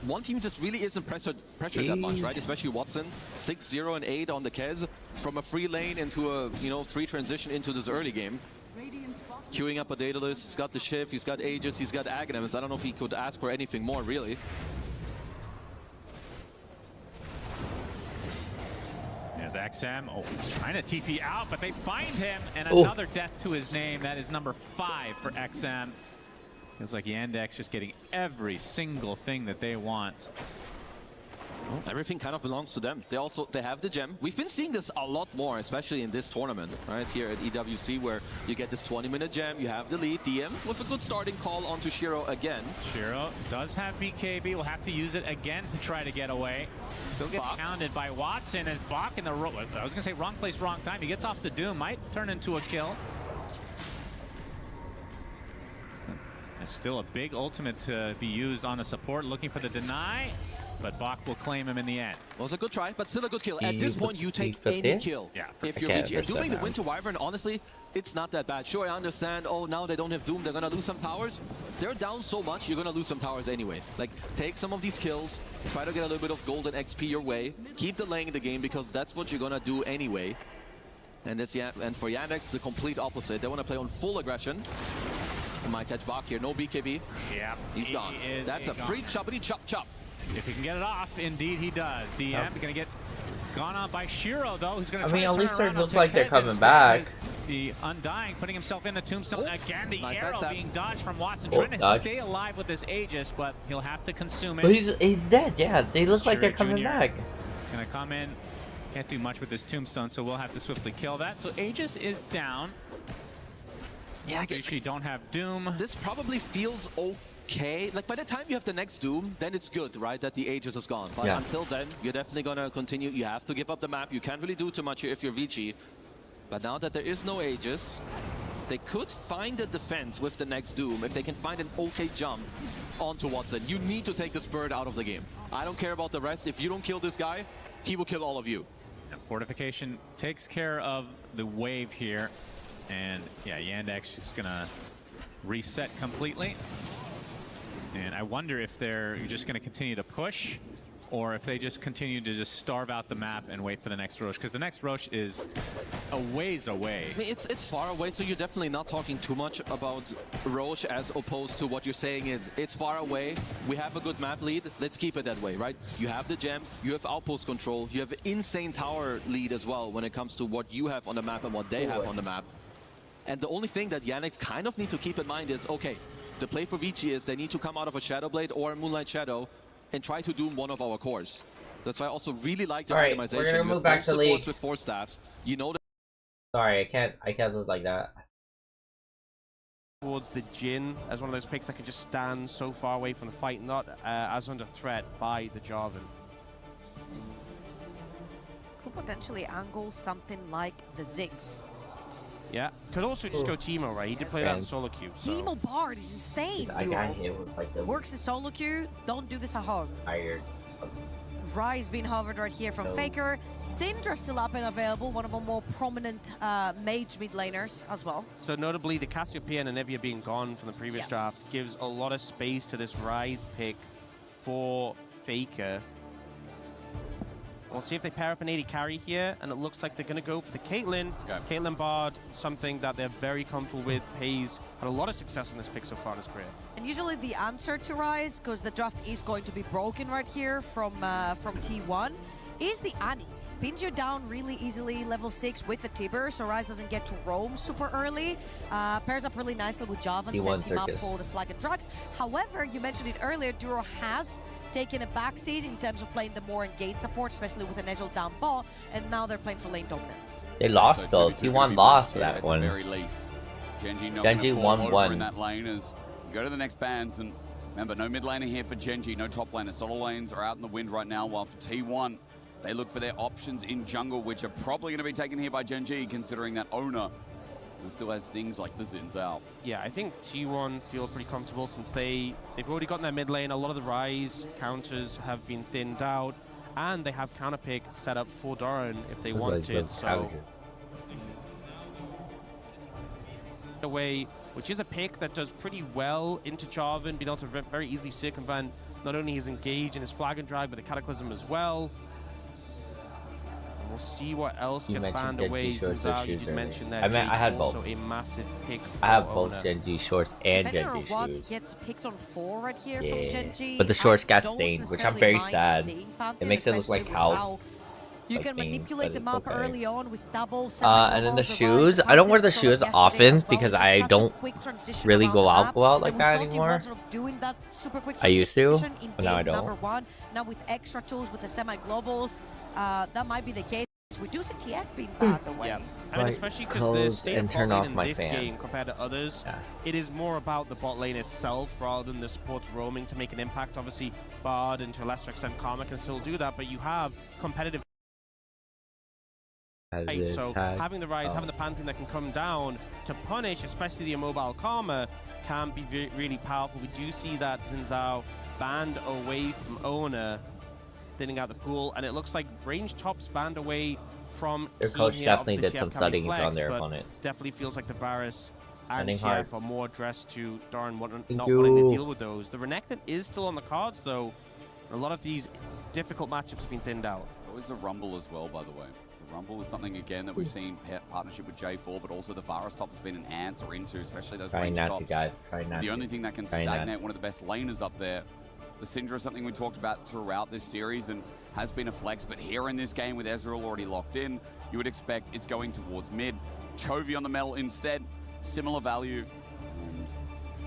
one team just really isn't pressured that much, right? Especially Watson, 6-0 and 8 on the Kez, from a free lane into a free transition into this early game. Queuing up a Daedalus, he's got the Shift, he's got Aegis, he's got Aghanims. I don't know if he could ask for anything more, really. There's XM. Oh, he's trying to TP out, but they find him, and another death to his name. That is number 5 for XM. Feels like Yandex just getting every single thing that they want. Well, everything kind of belongs to them. They have the gem. We've been seeing this a lot more, especially in this tournament, right here at EWC, where you get this 20-minute gem, you have the lead. DM with a good starting call onto Shiro again. Shiro does have BKB. Will have to use it again to try to get away. Still get pounded by Watson as Bach in the I was gonna say wrong place, wrong time. He gets off the Doom, might turn into a kill. It's still a big ultimate to be used on a support, looking for the deny, but Bach will claim him in the end. Was a good try, but still a good kill. At this point, you take any kill if you're Vici. Doing the Winter Wyvern, honestly, it's not that bad. Sure, I understand, oh, now they don't have Doom, they're gonna lose some towers. They're down so much, you're gonna lose some towers anyway. Like, take some of these kills, try to get a little bit of golden XP your way, keep delaying the game because that's what you're gonna do anyway. And for Yandex, the complete opposite. They want to play on full aggression. Might catch Bach here, no BKB. Yeah, he's gone. That's a free choppity chop chop. If he can get it off, indeed he does. DM gonna get gone on by Shiro though, who's gonna try at to least turn they around look like they're coming instead. back. The Undying putting himself in the tombstone again. The Nice arrow SF. being dodged from Watson, Oh, trying to dodge. stay alive with this Aegis, but he'll have to consume it. But he's dead. Yeah, they look like they're Shiro coming Jr. back. Gonna come in, can't do much with this tombstone, so we'll have to swiftly kill that. So Aegis is down. Yeah, you don't have Doom. This probably feels okay. Like, by the time you have the next Doom, then it's good, right, that the Aegis is gone. But until then, you're definitely gonna continue. You have to give up the map. You can't really do too much here if you're Vici. But now that there is no Aegis, they could find a defense with the next Doom if they can find an okay jump onto Watson. You need to take this bird out of the game. I don't care about the rest. If you don't kill this guy, he will kill all of you. Fortification takes care of the wave here. And yeah, Yandex is gonna reset completely. And I wonder if they're just gonna continue to push, or if they just continue to just starve out the map and wait for the next Roche, because the next Roche is a ways away. I mean, it's far away, so you're definitely not talking too much about Roche as opposed to what you're saying is it's far away. We have a good map lead. Let's keep it that way, right? You have the gem, you have outpost control, you have an insane tower lead as well when it comes to what you have on the map and what they have on the map. And the only thing that Yandex kind of need to keep in mind is, okay, the play for Vici is they need to come out of a Shadow Blade or a Moonlight Shadow and try to doom one of our cores. That's why I also really like their itemization. We're gonna move back to supports League. with 4 staffs. You know that. Sorry, I can't lose like that. Towards the Jin as one of those picks that can just stand so far away from the fight, not as under threat by the Jarvan. Could potentially angle something like the Ziggs. Yeah, could also just go Teemo, right? He did play that in solo queue. So. Teemo Bard is insane, I dude. got hit with like the Works in solo queue, don't do this at home. tired. Rise being hovered right here from Faker. Syndra still up and available, one of our more prominent mage mid laners as well. So notably, the Cassiopeia and Anivia being gone from the previous draft gives a lot of space to this Rise pick for Faker. We'll see if they pair up an AD carry here, and it looks like they're going to go for the Caitlyn. Caitlyn Bard, something that they're very comfortable with. Pays had a lot of success on this pick so far in his career. And usually the answer to Rise, because the draft is going to be broken right here from T1, is the Annie. Pins you down really easily, level 6 with the Tibber, so Rise doesn't get to roam super early. Pairs up really nicely with Javan, sets him up for the Flag and Drugs. However, you mentioned it earlier, Duro has taken a backseat in terms of playing the more engaged support, especially with an Ezreal down ball, and now they're playing for lane dominance. They lost though. T1 lost that one. Very least. Genji not Genji gonna fall over 1-1. in that lane as we go to the next bans, and remember, no mid laner here for Genji, no top laner. Solo lanes are out in the wind right now, while for T1, they look for their options in jungle, which are probably going to be taken here by Genji, considering that owner who still has things like the Zins out. Yeah, I think T1 feel pretty comfortable since they've already gotten their mid lane. A lot of the Rise counters have been thinned out, and they have counter pick set up for Doran if they wanted. So away, which is a pick that does pretty well into Jarvan, being able to very easily circumvent not only his engage and his flag and drag, but the Cataclysm as well. We'll see what else gets banned away. Zinzao, you did mention that. I had both. Also a massive pick. I have both Genji shorts and Depending on Genji what shoes. gets picked on 4 right here from Genji, But the shorts got I don't stained, which I'm necessarily very mind sad. seeing It Pantheon, makes it look like especially with cows. how you like can things, manipulate but the it's map okay. early on with double And then the shoes, I don't wear the shoes often because I don't really go out like that anymore. I used to, but now I don't. Number 1, now with extra tools with the semi-globals, that might be the case. We do see TF being banned away. Yeah, I mean, especially because the state of bot lane in this fan. game compared to others, it is more about the bot lane itself rather than the supports roaming to make an impact. Obviously, Bard and to a lesser extent Karma can still do that, but you have competitive. So having the Rise, having the Pantheon that can come down to punish, especially the immobile Karma, can be really powerful. We do see that Zinzao banned away from Owner, thinning out the pool, and it looks like range tops banned away from their coach here. definitely Obviously, did some TF can be studying on flexed, their but opponents. Definitely feels like the Varus and Sending TF hearts. are more addressed to Darn not Thank wanting to you. deal with those. The Renekton is still on the cards, though. A lot of these difficult matchups have been thinned out. It's always the Rumble as well, by the way. The Rumble is something, again, that we've seen partnership with J4, but also the Varus top has been an answer into, especially those Trying range not tops. to, guys. Trying not The to. only thing that can Trying not stagnate to. one of the best laners up there. The Syndra is something we talked about throughout this series and has been a flex, but here in this game with Ezreal already locked in, you would expect it's going towards mid. Chovy on the Mel instead, similar value, and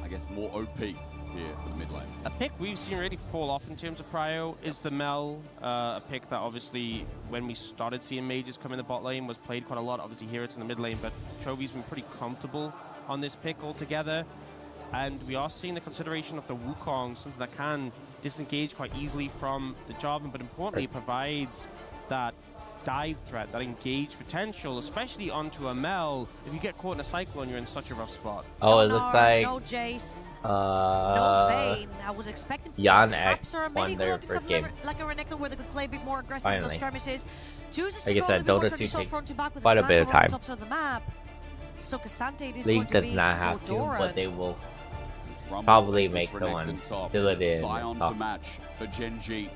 I guess more OP here for the mid lane. A pick we've seen really fall off in terms of prio is the Mel, a pick that obviously when we started seeing mages come in the bot lane was played quite a lot. Obviously here it's in the mid lane, but Chovy's been pretty comfortable on this pick altogether. And we are seeing the consideration of the Wukong, something that can disengage quite easily from the Jarvan, but importantly provides that dive threat, that engage potential, especially onto a Mel. If you get caught in a cyclone, you're in such a rough spot. Oh, it looks like no Jace, no Vayne. I was expecting Yan perhaps X or maybe won their look at first something game. like a Renekton where they could play a bit more aggressive in those Finally. skirmishes. Chooses Like to I go said, a little bit more Dota 2 traditional takes front to back with quite a the bit of tank over time. the tops of the map. So Cassante it is going League to does be not for have to, Dora. but they will This Rumble probably versus make someone Renekton top. fill Is it in. Sion top. to match for Gen G.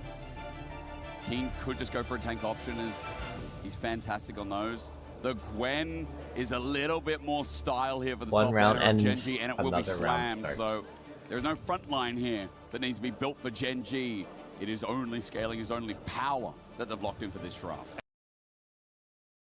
Keen could just go for a tank option as he's fantastic on those. The Gwen is a little bit more style here for the One top round laner of Gen ends, G, and it will be another round slammed. starts. So there's no front line here that needs to be built for Gen G. It is only scaling, is only power that they've locked in for this draft.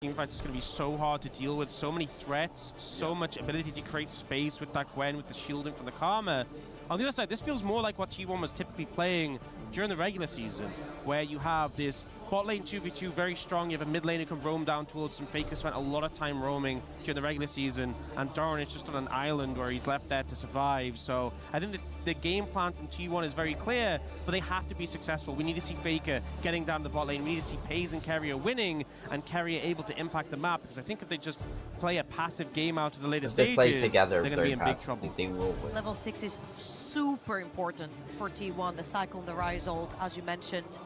Teamfights is going to be so hard to deal with, so many threats, so much ability to create space with that Gwen, with the shielding from the Karma. On the other side, this feels more like what T1 was typically playing during the regular season, where you have this bot lane 2v2 very strong, you have a mid lane who can roam down towards some Faker, spent a lot of time roaming during the regular season, and Darn is just on an island where he's left there to survive. So I think that the game plan from T1 is very clear, but they have to be successful. We need to see Faker getting down the bot lane, we need to see Paze and Carrier winning, and Carrier able to impact the map, because I think if they just play a passive game out to the later If they play stages, together, they're going to be in big passive, trouble. they will win. Level 6 is super important for T1, the cycle and the rise ult, as you mentioned.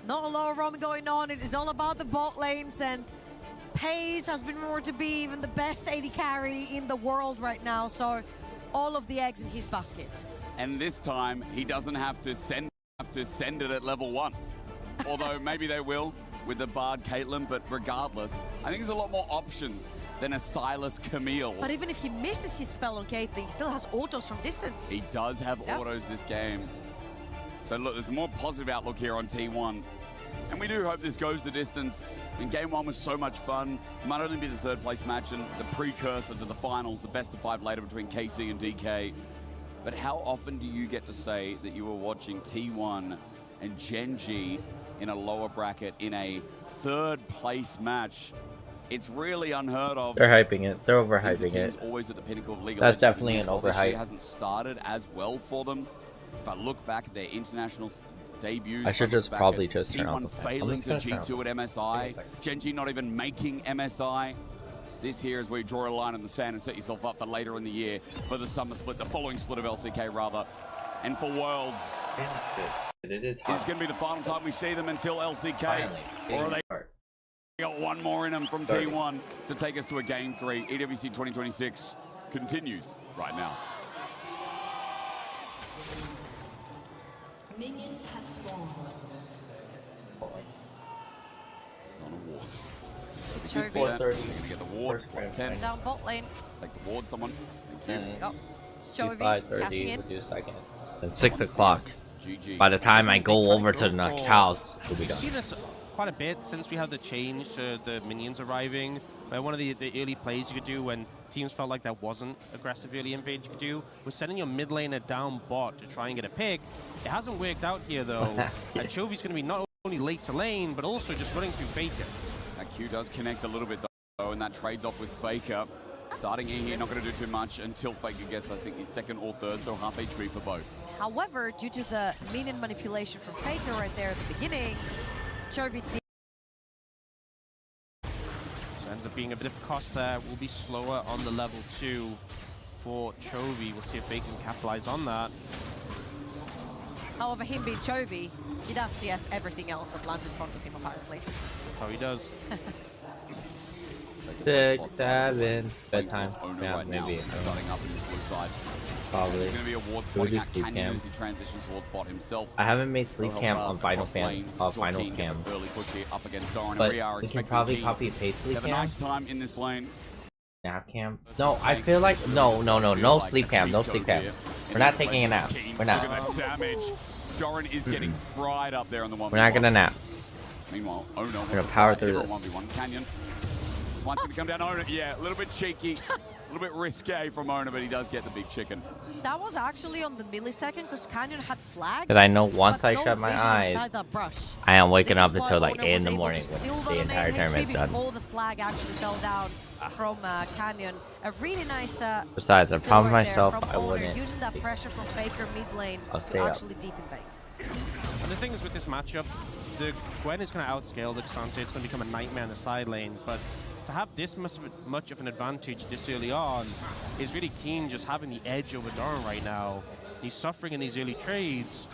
Not a lot of roaming going on, it is all about the bot lanes, and Paze has been rumored to be even the best AD carry in the world right now, so all of the eggs in his basket. And this time, he doesn't have to send it at level 1. Although maybe they will with the Bard Caitlyn, but regardless, I think there's a lot more options than a Silas Camille. But even if he misses his spell on Caitlyn, he still has autos from distance. He does have autos this game. So look, there's a more positive outlook here on T1. And we do hope this goes the distance. I mean, game 1 was so much fun. It might only be the 3rd place match and the precursor to the finals, the best of 5 later between KC and DK. But how often do you get to say that you were watching T1 and Gen G in a lower bracket in a 3rd place match? It's really unheard of. They're hyping it. They're These overhyping teams it. always at the pinnacle of League of That's Legends. definitely an This year overhype. hasn't started as well for them. If I look back at their international debuts, I should if look just back probably at just turn off T1 the fan. I'm failing just to gonna turn G2 at MSI, Gen G not even making MSI. This here is where you draw a line in the sand and set yourself up for later in the year for the summer split, the following split of LCK rather, and for Worlds. It is This is going to be the final time we see them until LCK, or are they got one more in them from T1 to take us to a Game 3? EWC 2026 continues right now. Minions have spawned. Son of Ward. Chovy. 4:30. You're going to get the Ward. Plus 10. Down bot lane. Take the Ward, someone. Thank you. Go. It's Chovy 5:30, cashing in. we'll do a second. Then 6 o'clock. GG. By the time I go over to the next house, we'll be We've done. seen this quite a bit since we had the change to the minions arriving. One of the early plays you could do when teams felt like that wasn't aggressive early invade you could do was sending your mid laner down bot to try and get a pick. It hasn't worked out here though. And Chovy's going to be not only late to lane, but also just running through Faker. That Q does connect a little bit though, and that trades off with Faker. Starting E here, not going to do too much until Faker gets, I think, his 2nd or 3rd, so half HP for both. However, due to the minion manipulation from Faker right there at the beginning, Chovy So ends up being a bit of a cost there. Will be slower on the level 2 for Chovy. We'll see if they can capitalize on that. However, him being Chovy, he does CS everything else that lands in front of him, apparently. That's how he does. 6, 7, bedtime. Yeah, right maybe. now, starting up in his blue side. Probably. He's going to be a ward We'll spotting do at sleep Canyon cam. as he transitions towards bot himself. I haven't made sleep Will cam help on us final across cam. lanes. Finals Joaquin cam. get the early push here up against Doran, But and we are we can expecting probably G copy paste sleep have a cam. nice time in this lane. Nap cam? No, I feel like no sleep cam, no sleep cam. We're not taking a nap. We're Look not. at that damage. Doran is getting fried up there on the 1v1. We're not gonna nap. Meanwhile, Ono We're gonna power through this. 1v1. Canyon. This one's gonna come down. Ono, yeah, a little bit cheeky, a little bit risque from Ono, but he does get the big chicken. That was actually on the millisecond because Canyon had flagged. Cause I know once but I no shut my vision eyes, inside that brush. I am waking This up is why until like Ono 8 in was the able morning to steal when that the on entire 8 tournament's HP done. before the flag actually fell down from Canyon. A really nice. Besides, I steal promised right there myself from I Ono, wouldn't. using that pressure from Faker mid lane I'll to stay up. actually deep invade. And the thing is with this matchup, the Gwen is going to outscale the Xante. It's going to become a nightmare in the side lane. But to have this much of an advantage this early on is really keen just having the edge over Doran right now. He's suffering in these early trades.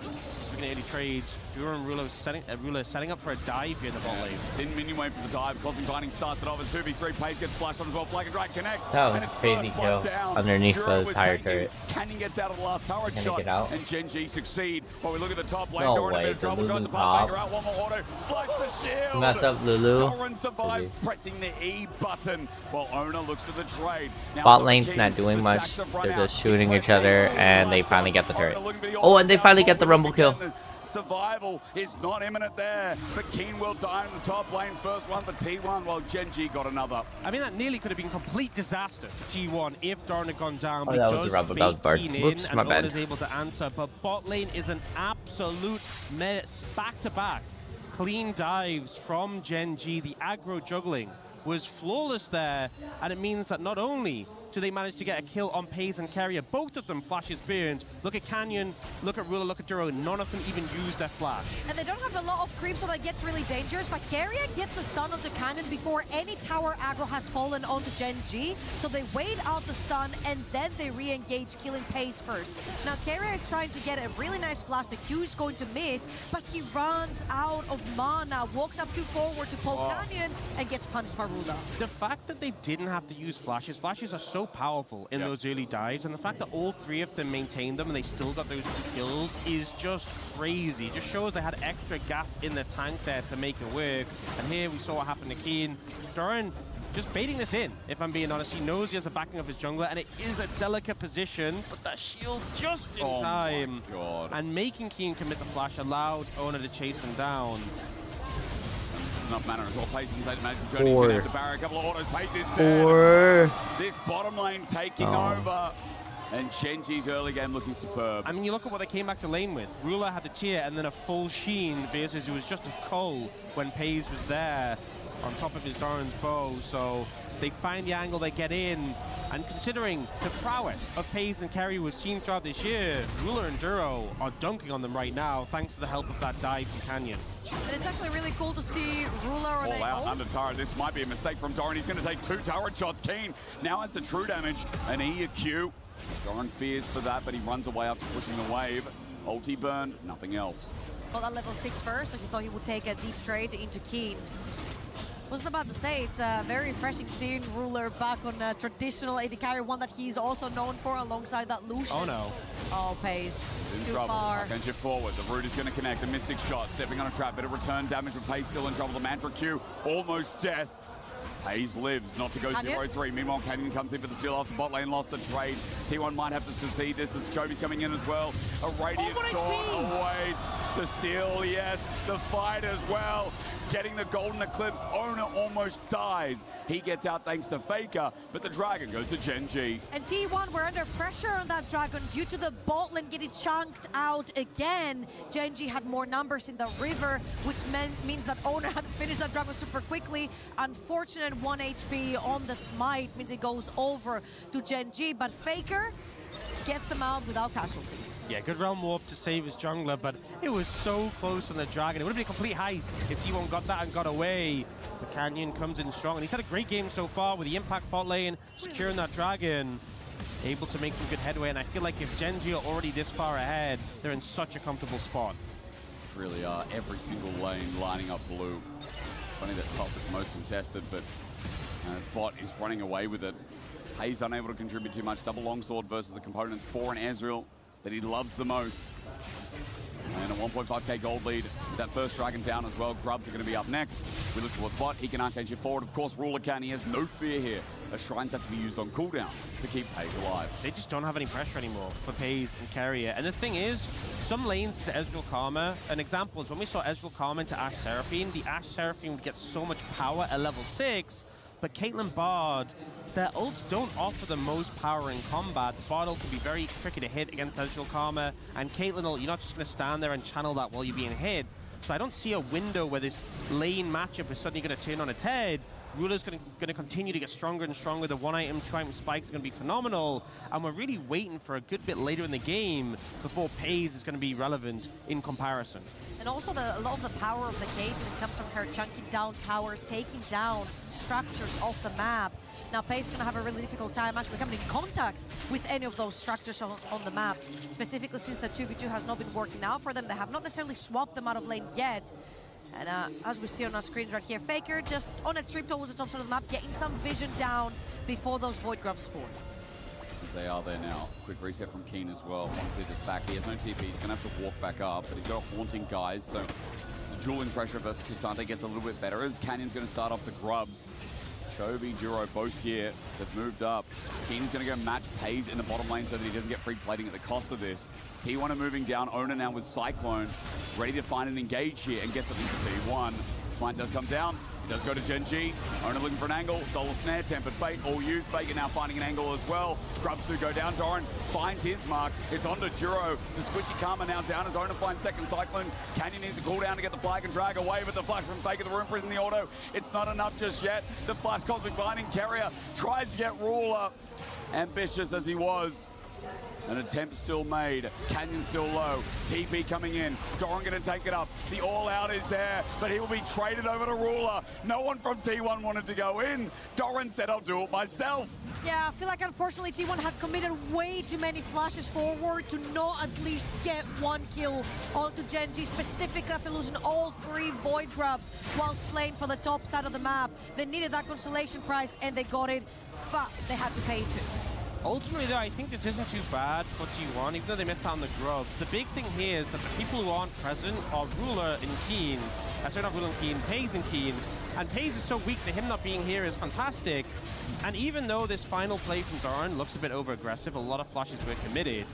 Speaking of early trades, Duran Ruler setting up for a dive here in the bot lane. Didn't minion wait for the dive. Cosmic Binding starts it off as 2v3. Pace gets flashed on as well. Flag and Drag connects. That was and it's crazy first kill blood down. underneath Duro the was tire taken. turret. Canyon gets out of the last turret Can he shot. get out? And Gen G succeed. While we look at the top lane, No Doran in a way, bit of trouble. the Tries Lulu to path maker pop. out. One more auto. Flash the shield. Messed up Lulu. Doran survived, pressing the E button while Ona looks for the trade. Now, Bot look, lane's King, not doing the much. stacks have run They're out. just shooting each other and they finally get the turret. Looking for the Oh, and they finally get the rumble kill. Survival is not imminent there, but Keen will die in the top lane. First one for T1, while Gen G got another. I mean, that nearly could have been complete disaster for T1 if Doran had gone down. Oh, But that he was does the rumble. That was bait Bart. Keen Whoops, in, my and bad. Owen is able to answer. But bot lane is an absolute mess. Back-to-back clean dives from Gen G. The aggro juggling was flawless there, and it means that not only do they manage to get a kill on Paze and Carrier, both of them flashes burned. Look at Canyon, look at Ruler, look at Duro. None of them even use their flash. And they don't have a lot of creep, so that gets really dangerous. But Carrier gets the stun onto Cannon before any tower aggro has fallen onto Gen G. So they wait out the stun, and then they re-engage, killing Pace first. Now, Carrier is trying to get a really nice flash. The Q is going to miss, but he runs out of mana, walks up too forward to poke Canyon, and gets punched by Ruler. The fact that they didn't have to use flashes are so powerful in those early dives, and the fact that all three of them maintained them and they still got those 2 kills is just crazy. It just shows they had extra gas in the tank there to make it work. And here we saw what happened to Keen. Doran just baiting this in, if I'm being honest. He knows he has the backing of his jungler, and it is a delicate position, but that shield just in time. My God. And making Keen commit the flash allowed Ona to chase him down. Enough mana as well. Pace inside the magic journey. He's going to have to barrier a couple of autos. Pace is Four. This bottom lane taking over. And Gen G's early game looking superb. I mean, you look at what they came back to lane with. Ruler had the tier and then a full Sheen versus it was just a Cole when Paze was there on top of his Doran's bow. So they find the angle, they get in. And considering the prowess of Paze and Carry we've seen throughout this year, Ruler and Duro are dunking on them right now thanks to the help of that dive from Canyon. And it's actually really cool to see Ruler on All out a under turret. This might be a mistake from Doran. He's going to take 2 turret shots. Keen now has the true damage. An E, a Q. Doran fears for that, but he runs away after pushing the wave. Ulti burned, nothing else. Got that level 6 first, so he thought he would take a deep trade into Keen. I was about to say, it's a very refreshing seeing Ruler back on a traditional AD carry, one that he's also known for alongside that Lucian. Oh no. Oh, Pace. In Too trouble. far. Archangel forward. The root is going to connect. A Mystic shot. Stepping on a trap. Bit of return damage, but Pace still in trouble. The Mantra Q. Almost death. Hayes lives, not to go 0-3. Meanwhile, Canyon comes in for the seal after bot lane lost the trade. T1 might have to succeed this as Chovy's coming in as well. A Radiant Dawn awaits. The steal, yes. The fight as well. Getting the Golden Eclipse. Ona almost dies. He gets out thanks to Faker, but the Dragon goes to Gen G. And T1 were under pressure on that Dragon due to the bot lane getting chunked out again. Gen G had more numbers in the river, which means that Ona had to finish that Dragon super quickly. Unfortunate 1 HP on the smite means it goes over to Gen G, but Faker gets them out without casualties. Yeah, good realm warp to save his jungler, but it was so close on the Dragon. It would have been a complete heist if T1 got that and got away. The Canyon comes in strong, and he's had a great game so far with the impact bot lane, securing that Dragon. able to make some good headway, and I feel like if Gen.G are already this far ahead, they're in such a comfortable spot. Really are. Every single lane lining up blue. Funny that top is most contested, but bot is running away with it. Hayes unable to contribute too much. Double longsword versus the components for an Ezreal that he loves the most. And a 1.5k gold lead with that first dragon down as well. Grubs are going to be up next. We look towards bot. He can arcane shift forward. Of course, Ruler can. He has no fear here. The shrines have to be used on cooldown to keep Hayes alive. They just don't have any pressure anymore for Pays and Carrier. And the thing is, some lanes to Ezreal Karma, an example is when we saw Ezreal Karma into Ashe Seraphine, the Ashe Seraphine would get so much power at level 6, but Caitlyn Bard, their ults don't offer the most power in combat. Bard ult can be very tricky to hit against Ezreal Karma, and Caitlyn ult, you're not just going to stand there and channel that while you're being hit. So I don't see a window where this lane matchup is suddenly going to turn on its head. Ruler's going to continue to get stronger and stronger. The 1-item, 2-item spikes are going to be phenomenal. And we're really waiting for a good bit later in the game before Pays is going to be relevant in comparison. And also a lot of the power of the Caitlyn comes from her chunking down towers, taking down structures off the map. Now Pays is going to have a really difficult time actually coming in contact with any of those structures on the map, specifically since the 2v2 has not been working out for them. They have not necessarily swapped them out of lane yet. And as we see on our screens right here, Faker just on a trip towards the top side of the map, getting some vision down before those Void Grubs spawn. They are there now. Quick reset from Keen as well. Want to see this back. He has no TP. He's going to have to walk back up, but he's got a Haunting Guise, so the dueling pressure versus Cassandra gets a little bit better as Canyon's going to start off the Grubs. Chovy, Duro, both here. They've moved up. Keen's going to go match Pays in the bottom lane so that he doesn't get free plating at the cost of this. T1 are moving down. Ona now with Cyclone, ready to find an engage here and get something to T1. Smite does come down. He does go to Gen.G. Ona looking for an angle. Solar Snare, Tempered Fate, all used. Faker now finding an angle as well. Grubs to go down. Doran finds his mark. It's on to Duro. The Squishy Karma now down as Ona finds second Cyclone. Canyon needs to cool down to get the flag and drag away, but the flash from Faker, the Rune Prison, the auto. It's not enough just yet. The flash Cosmic Binding Carrier tries to get Ruler. Ambitious as he was. An attempt still made. Canyon still low. TP coming in. Doran going to take it up. The all-out is there, but he will be traded over to Ruler. No one from T1 wanted to go in. Doran said, I'll do it myself. Yeah, I feel like unfortunately T1 had committed way too many flashes forward to not at least get one kill onto Gen.G, specifically after losing all 3 Void Grubs whilst playing for the top side of the map. They needed that consolation prize and they got it, but they had to pay too. Ultimately, though, I think this isn't too bad for T1, even though they missed out on the Grubs. The big thing here is that the people who aren't present are Ruler and Keen. Sorry, not Ruler and Keen, Pays and Keen. And Pays is so weak that him not being here is fantastic. And even though this final play from Doran looks a bit over-aggressive, a lot of flashes were committed,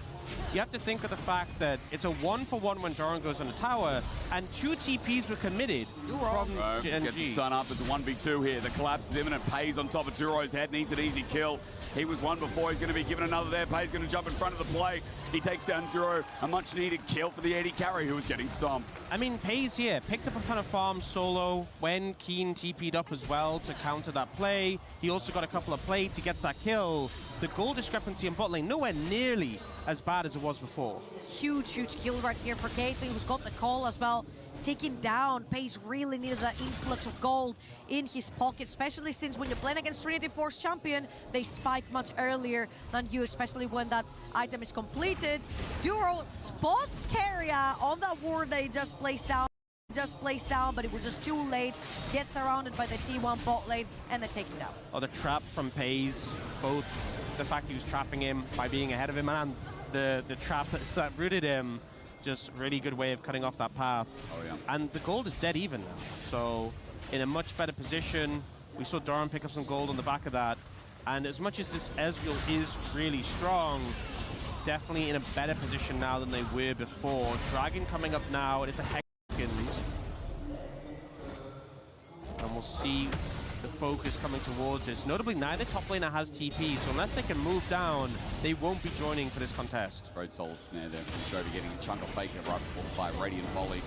you have to think of the fact that it's a 1-for-1 when Doran goes on the tower, and 2 TPs were committed from Gen.G. Gets the stun up. There's a 1v2 here. The collapse is imminent. Pays on top of Duro's head. Needs an easy kill. He was one before. He's going to be given another there. Pays going to jump in front of the play. He takes down Duro. A much-needed kill for the AD carry who was getting stomped. I mean, Pays here picked up a ton of farms solo when Keen TP'd up as well to counter that play. He also got a couple of plates. He gets that kill. The goal discrepancy in bot lane nowhere nearly as bad as it was before. Huge kill right here for Caitlyn, who's got the call as well. Taking down, Pays really needed that influx of gold in his pocket, especially since when you're playing against Trinity Force champion, they spike much earlier than you, especially when that item is completed. Duro spots Carrier on that ward they just placed down. But it was just too late. Gets surrounded by the T1 bot lane, and they're taken down. Oh, the trap from Pays, both the fact he was trapping him by being ahead of him and the trap that rooted him, just really good way of cutting off that path. Oh, yeah. And the gold is dead even now, so in a much better position. We saw Doran pick up some gold on the back of that, and as much as this Ezreal is really strong, definitely in a better position now than they were before. Dragon coming up now, it is a heck. And we'll see the focus coming towards this. Notably, neither top laner has TP, so unless they can move down, they won't be joining for this contest. Great Soul Snare there from Chovy, getting a chunk of Faker right before the fight. Radiant Volley.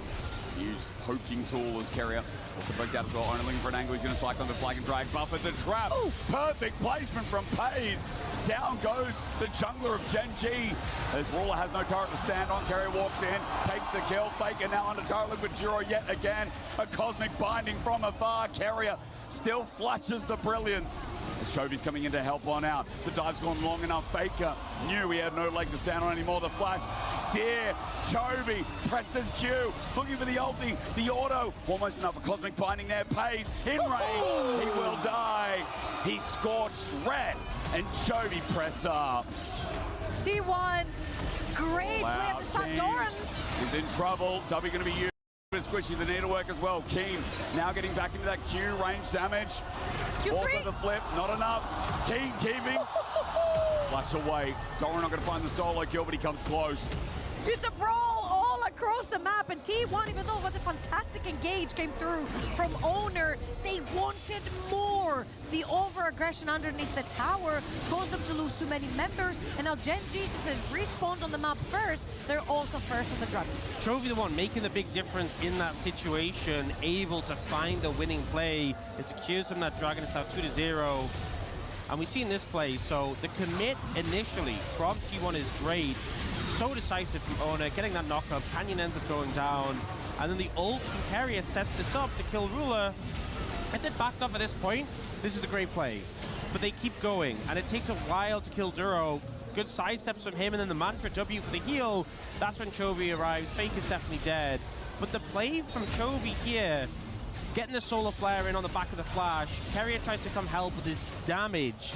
Used poking tool as Carrier. Also broke out as well. Only looking for an angle. He's going to cycle the flag and drag. Buffet the trap. Ooh. Perfect placement from Pays. Down goes the jungler of Gen.G. As Ruler has no turret to stand on. Carrier walks in, takes the kill. Faker now under turret with Duro yet again. A cosmic binding from afar. Carrier still flashes the brilliance. As Chovy's coming in to help on out. The dive's gone long enough. Faker knew he had no leg to stand on anymore. The flash. Sear. Chovy presses Q. Looking for the ulti. The auto. Almost enough for Cosmic Binding there. Pays. In range. He will die. He scorched red. And Chovy pressed up. T1. Great play at the start. Doran. He's in trouble. W going to be used. Squishy the needlework as well. Keen now getting back into that Q range damage. Q3. Also the flip, not enough. Keen keeping. Flash away. Doran not going to find the solo kill, but he comes close. It's a brawl all across the map, and T1, even though what a fantastic engage came through from Owner, they wanted more. The over-aggression underneath the tower caused them to lose too many members, and now Gen G, since they respawned on the map first, they're also first on the dragon. Chovy, the one making the big difference in that situation, able to find the winning play, is secures from that dragon. It's now 2-0. And we see in this play, so the commit initially from T1 is great. So decisive from Owner, getting that knockup. Canyon ends up going down. And then the ult from Carrier sets this up to kill Ruler. And then backed up at this point. This is a great play. But they keep going, and it takes a while to kill Duro. Good sidesteps from him, and then the Mantra W for the heal. That's when Chovy arrives. Fake is definitely dead. But the play from Chovy here, getting the Solar Flare in on the back of the flash. Carrier tries to come help with his damage.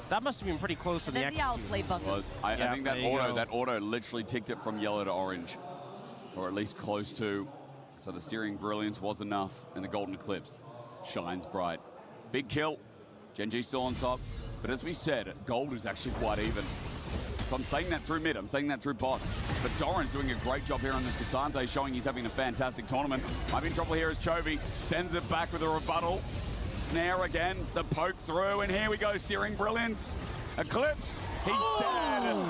That must have been pretty close to the execute. Outplay button. I think that auto literally ticked it from yellow to orange, or at least close to. So the Searing Brilliance was enough, and the Golden Eclipse shines bright. Big kill. Gen G still on top. But as we said, gold is actually quite even. So I'm saying that through mid, I'm saying that through bot. But Doran's doing a great job here on this Cassandre, showing he's having a fantastic tournament. Might be in trouble here as Chovy sends it back with a rebuttal. Snare again, the poke through, and here we go, Searing Brilliance. Eclipse, he's dead.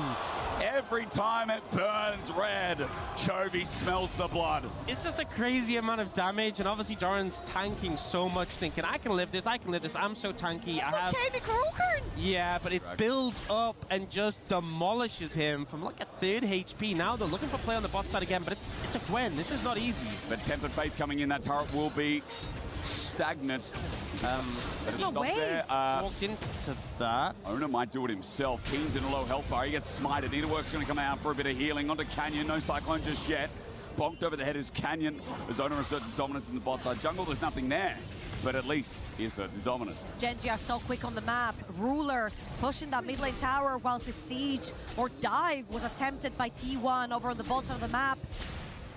Every time it burns red, Chovy smells the blood. It's just a crazy amount of damage, and obviously Doran's tanking so much, thinking, I can live this, I'm so tanky. He's got Krookern. Yeah, but it builds up and just demolishes him from like a 3rd HP. Now they're looking for play on the bot side again, but it's a Gwen. This is not easy. But Tempered Fate's coming in, that turret will be stagnant. There's no way. Walked into that. Owner might do it himself. Keen's in a low health bar. He gets smited. Needlework's going to come out for a bit of healing. Onto Canyon. No Cyclone just yet. Bonked over the head is Canyon. As Owner asserts his dominance in the bot side jungle, there's nothing there. But at least he asserts his dominance. Genji are so quick on the map. Ruler pushing that mid lane tower whilst the siege or dive was attempted by T1 over on the bot side of the map.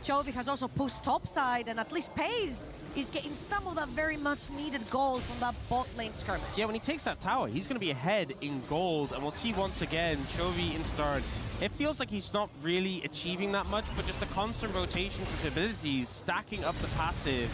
Chovy has also pushed topside, and at least Pays is getting some of that very much needed gold from that bot lane skirmish. Yeah, when he takes that tower, he's going to be ahead in gold, and we'll see once again Chovy in start. It feels like he's not really achieving that much, but just the constant rotations of abilities, stacking up the passive,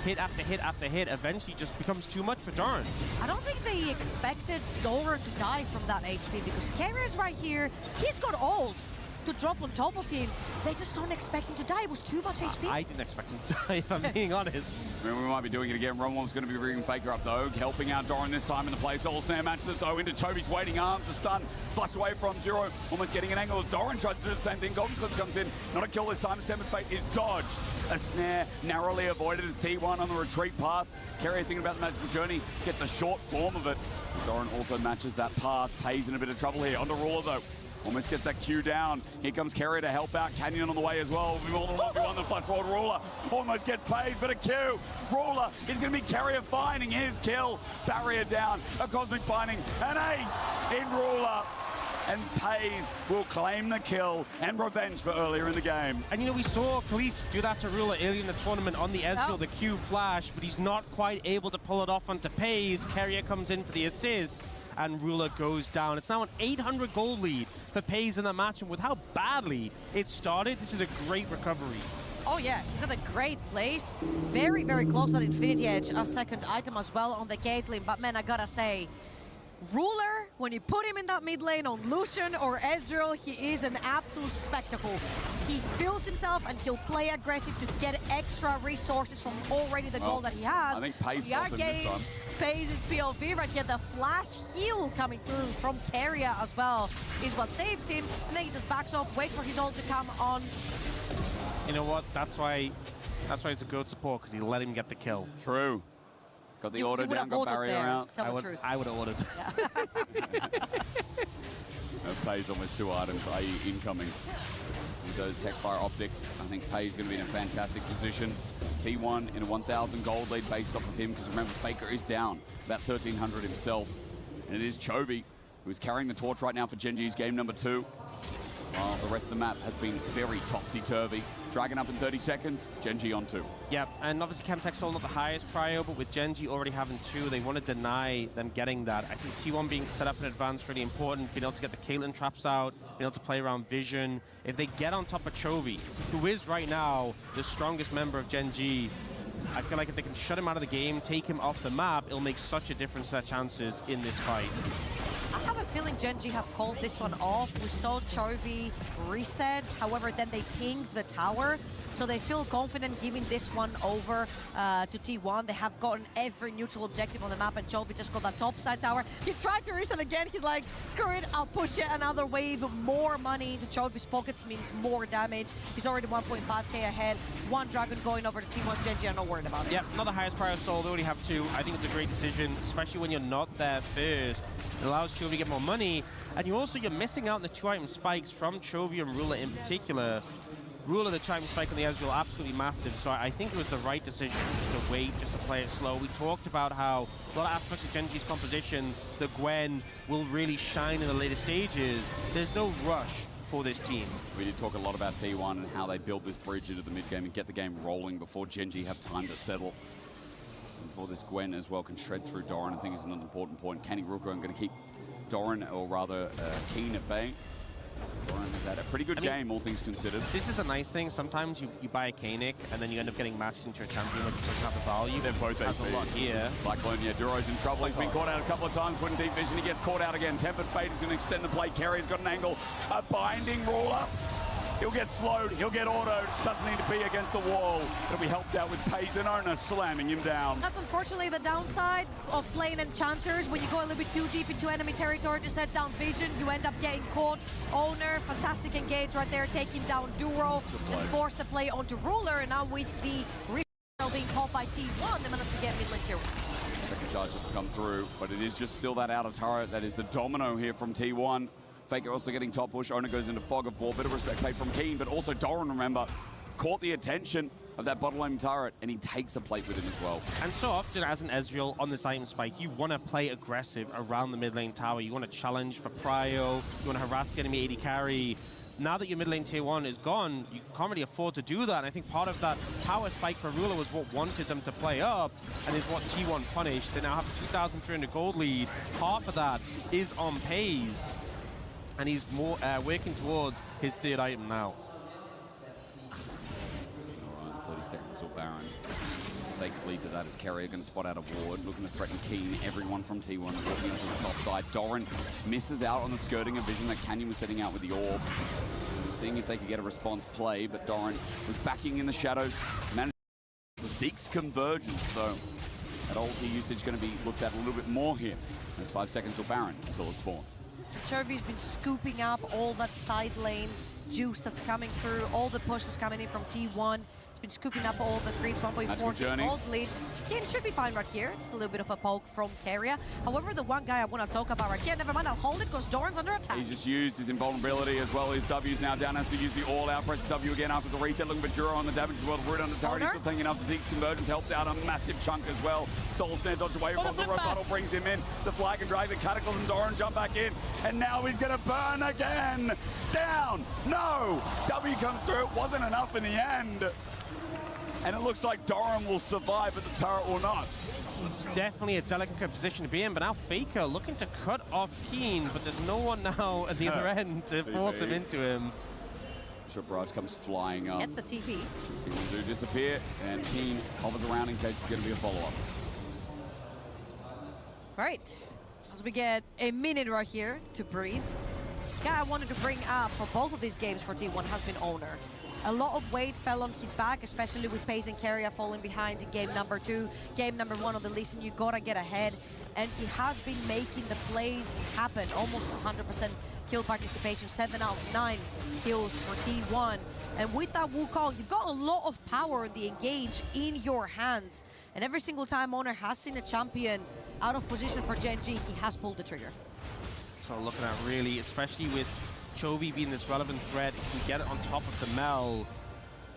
hit after hit after hit, eventually just becomes too much for Doran. I don't think they expected Doran to die from that HP, because Carrier's right here. He's got ult to drop on top of him. They just don't expect him to die. It was too much HP. I didn't expect him to die, if I'm being honest. I mean, we might be doing it again. Rumwolf's going to be bringing Faker up, though, helping out Doran this time in the play. Soul Snare matches it, though, into Chovy's waiting arms. A stun, flush away from Duro, almost getting an angle as Doran tries to do the same thing. Golden Eclipse comes in, not a kill this time. Tempered Fate is dodged. A snare narrowly avoided as T1 on the retreat path. Carrier thinking about the magical journey, gets a short form of it. Doran also matches that path. Pays in a bit of trouble here. Onto Ruler, though. Almost gets that Q down. Here comes Carrier to help out. Canyon on the way as well. Will be more than 1v1 the flash forward. Ruler almost gets paid, but a Q. Ruler is going to be Carrier finding his kill. Barrier down. A Cosmic Binding. An ace in Ruler. And Pays will claim the kill and revenge for earlier in the game. And you know, we saw Khalees do that to Ruler earlier in the tournament on the Ezreal, the Q flash, but he's not quite able to pull it off onto Pays. Carrier comes in for the assist, and Ruler goes down. It's now an 800 gold lead for Pays in the match, and with how badly it started, this is a great recovery. Oh yeah, he's at a great place. Very, very close to that Infinity Edge, a second item as well on the gate lane. But man, I gotta say, Ruler, when you put him in that mid lane on Lucian or Ezreal, he is an absolute spectacle. He feels himself and he'll play aggressive to get extra resources from already the goal that he has. I think Pays got him this time. Pays his POV right here. The flash heal coming through from Carrier as well is what saves him. And then he just backs up, waits for his ult to come on. You know what? That's why he's a good support, because he let him get the kill. True. Got the You order would down, have got ordered barrier there. out. Tell the truth. I would have ordered. Pays almost 2 items, i.e. incoming. With those Hexfire optics, I think Pay's going to be in a fantastic position. T1 in a 1,000 gold lead based off of him, because remember, Faker is down about 1,300 himself. And it is Chovy who's carrying the torch right now for Genji's game number 2. While the rest of the map has been very topsy-turvy. Dragon up in 30 seconds, Genji on 2. Yep, and obviously Chemtech's all not the highest prio, but with Genji already having 2, they want to deny them getting that. I think T1 being set up in advance really important, being able to get the Caitlyn traps out, being able to play around Vision. If they get on top of Chovy, who is right now the strongest member of Genji, I feel like if they can shut him out of the game, take him off the map, it'll make such a difference to their chances in this fight. I have a feeling Genji have called this one off. We saw Chovy reset, however, then they pinged the tower. So they feel confident giving this one over to T1. They have gotten every neutral objective on the map, and Chovy just got that top side tower. He tried to reset again. He's like, screw it, I'll push it another wave. More money into Chovy's pockets means more damage. He's already 1.5k ahead. 1 dragon going over to T1. Genji, I'm not worried about it. Yeah, not the highest prior soul. They already have 2. I think it's a great decision, especially when you're not there first. It allows Chovy to get more money, and you're missing out on the 2-item spikes from Chovy and Ruler in particular. Ruler, the 2-item spike on the Ezreal, absolutely massive, so I think it was the right decision just to wait, just to play it slow. We talked about how a lot of aspects of Genji's composition, the Gwen will really shine in the later stages. There's no rush for this team. We did talk a lot about T1 and how they build this bridge into the mid-game and get the game rolling before Genji have time to settle. And before this Gwen as well can shred through Doran, I think is an important point. Kenny Ruko, I'm going to keep Doran, or rather Keen at bay. Doran has had a pretty good game, all things considered. This is a nice thing. Sometimes you buy a K-Nick and then you end up getting matched into a champion which doesn't have the value. They're both has a lot here. Cyclone, yeah, Duro's in trouble. He's been caught out a couple of times, putting deep vision. He gets caught out again. Tempered Fate is going to extend the play. Carry's got an angle. A binding ruler. He'll get slowed. He'll get autoed. Doesn't need to be against the wall. He'll be helped out with Pace and Owner slamming him down. That's unfortunately the downside of playing Enchanters. When you go a little bit too deep into enemy territory to set down Vision, you end up getting caught. Owner, fantastic engage right there, taking down Duro and force the play onto Ruler. And now with the Retail being caught by T1, they managed to get mid lane tier 1. Second charge has come through, but it is just still that outer turret that is the domino here from T1. Faker also getting top push. Owner goes into Fog of War. Bit of respect paid from Keen, but also Doran, remember, caught the attention of that bottom lane turret, and he takes a plate with him as well. And so often as an Ezreal on this item spike, you want to play aggressive around the mid lane tower. You want to challenge for prio. You want to harass the enemy AD carry. Now that your mid lane tier 1 is gone, you can't really afford to do that. And I think part of that tower spike for Ruler was what wanted them to play up, and is what T1 punished. They now have a 2,300 gold lead. Half of that is on Pays, and he's more working towards his 3rd item now. All right, 30 seconds till Baron. Stakes lead to that as Carrier going to spot out a ward, looking to threaten Keen. Everyone from T1 walking into the top side. Doran misses out on the skirting of Vision that Canyon was setting out with the orb. Seeing if they could get a response play, but Doran was backing in the shadows. Managed the Zeke's convergence, so that ulti usage going to be looked at a little bit more here. There's 5 seconds till Baron until it spawns. Chovy's been scooping up all that side lane juice that's coming through, all the pushes coming in from T1. He's been scooping up all the creeps, 1.4 gold lead. Kane should be fine right here. It's a little bit of a poke from Carrier. However, the one guy I want to talk about right here, never mind, I'll hold it because Doran's under attack. He just used his invulnerability as well. His W's now down, has to use the all-out, presses W again after the reset, looking for Duro on the damage as well. Root on the turret, he's still taking up the Zeke's convergence, helped out a massive chunk as well. Soul Snare dodge away from the rebuttal, brings him in. The flag and drag, the Cataclysm, and Doran jump back in. And now he's going to burn again. Down, no! W comes through, it wasn't enough in the end. And it looks like Doran will survive, but the turret will not. Definitely a delicate position to be in, but now Faker looking to cut off Keen, but there's no one now at the other end to force him into him. Barrage comes flying up. Gets the TP. T1 do disappear, and Keen hovers around in case it's going to be a follow-up. Right, as we get a minute right here to breathe. The guy I wanted to bring up for both of these games for T1 has been Owner. A lot of weight fell on his back, especially with Pace and Carrier falling behind in game number 2. Game number 1 of the Lee Sin, you gotta get ahead. And he has been making the plays happen. Almost 100% kill participation, 7 out of 9 kills for T1. And with that Wukong, you've got a lot of power in the engage in your hands. And every single time Owner has seen a champion out of position for Gen G, he has pulled the trigger. So looking at really, especially with Chovy being this relevant threat, he can get it on top of the Mel.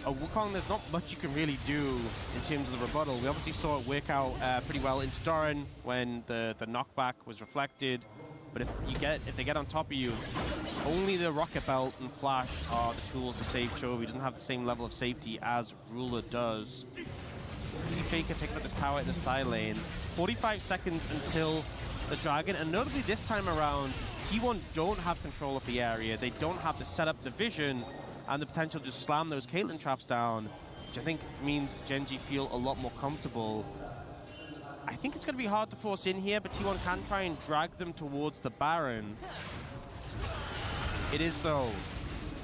Wukong, there's not much you can really do in terms of the rebuttal. We obviously saw it work out pretty well into Doran when the knockback was reflected. But if they get on top of you, only the Rocket Belt and Flash are the tools to save Chovy. He doesn't have the same level of safety as Ruler does. See Faker picked up his tower in the side lane. It's 45 seconds until the Dragon, and notably this time around, T1 don't have control of the area. They don't have the setup, the vision, and the potential to slam those Caitlyn traps down, which I think means Gen G feel a lot more comfortable. I think it's going to be hard to force in here, but T1 can try and drag them towards the Baron. It is, though,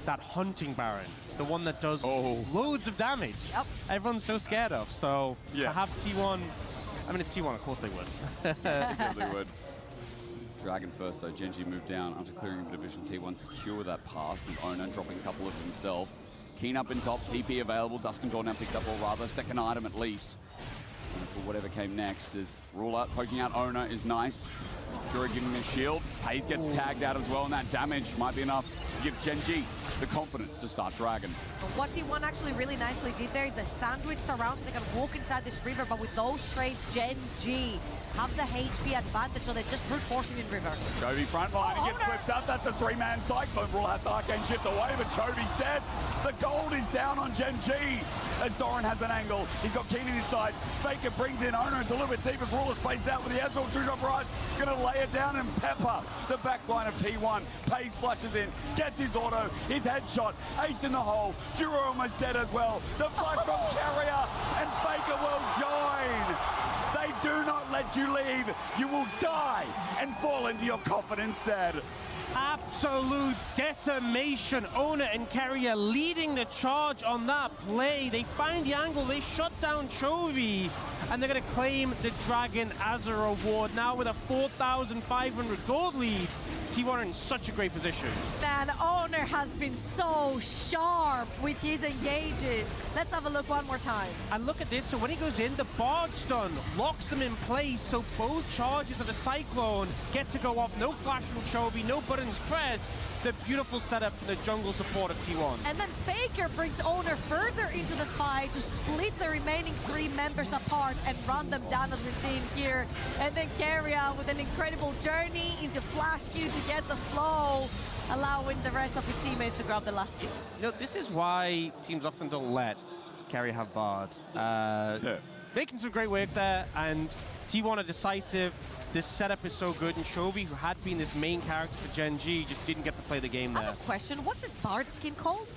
that hunting Baron, the one that does loads of damage. Yep. Everyone's so scared of, so perhaps T1... I mean, it's T1, of course they would. Yeah, they would. Dragon first, so Gen G moved down after clearing a bit of vision. T1 secure that path, with Owner dropping a couple of himself. Keen up in top, TP available. Dusk Control now picked up, or rather, second item at least. And for whatever came next is Ruler poking out Owner is nice. Jura giving him a shield. Hayes gets tagged out as well, and that damage might be enough to give Gen G the confidence to start Dragon. What T1 actually really nicely did there is they sandwiched around so they can walk inside this river, but with those trades, Gen G have the HP advantage, so they're just brute forcing in river. Chovy front line, he gets flipped up. That's a three-man cyclone. Ruler has the Arcane Shift away, but Chovy's dead. The gold is down on Gen G as Doran has an angle. He's got Keen in his sides. Faker brings in Owner. It's a little bit deeper. Ruler spaced out with the Azrael. True shot right. Going to lay it down and pepper the back line of T1. Pays flushes in, gets his auto, his headshot. Ace in the hole. Jura almost dead as well. The flash from Carrier, and Faker will join. They do not let you leave. You will die and fall into your coffin instead. Absolute decimation. Owner and Carrier leading the charge on that play. They find the angle, they shut down Chovy, and they're going to claim the Dragon as a reward. Now with a 4,500 gold lead, T1 are in such a great position. Man, Owner has been so sharp with his engages. Let's have a look one more time. And look at this, so when he goes in, the Bard stun locks them in place, so both charges of the Cyclone get to go off. No flash from Chovy, no buttons pressed. The beautiful setup for the jungle support of T1. And then Faker brings Owner further into the fight to split the remaining three members apart and run them down as we're seeing here. And then Carrier with an incredible journey into Flash Q to get the slow, allowing the rest of his teammates to grab the last kills. You know, this is why teams often don't let Carrier have Bard. Making some great work there, and T1 are decisive. This setup is so good, and Chovy, who had been this main character for Gen G, just didn't get to play the game there. I have a question. What's this Bard skin called?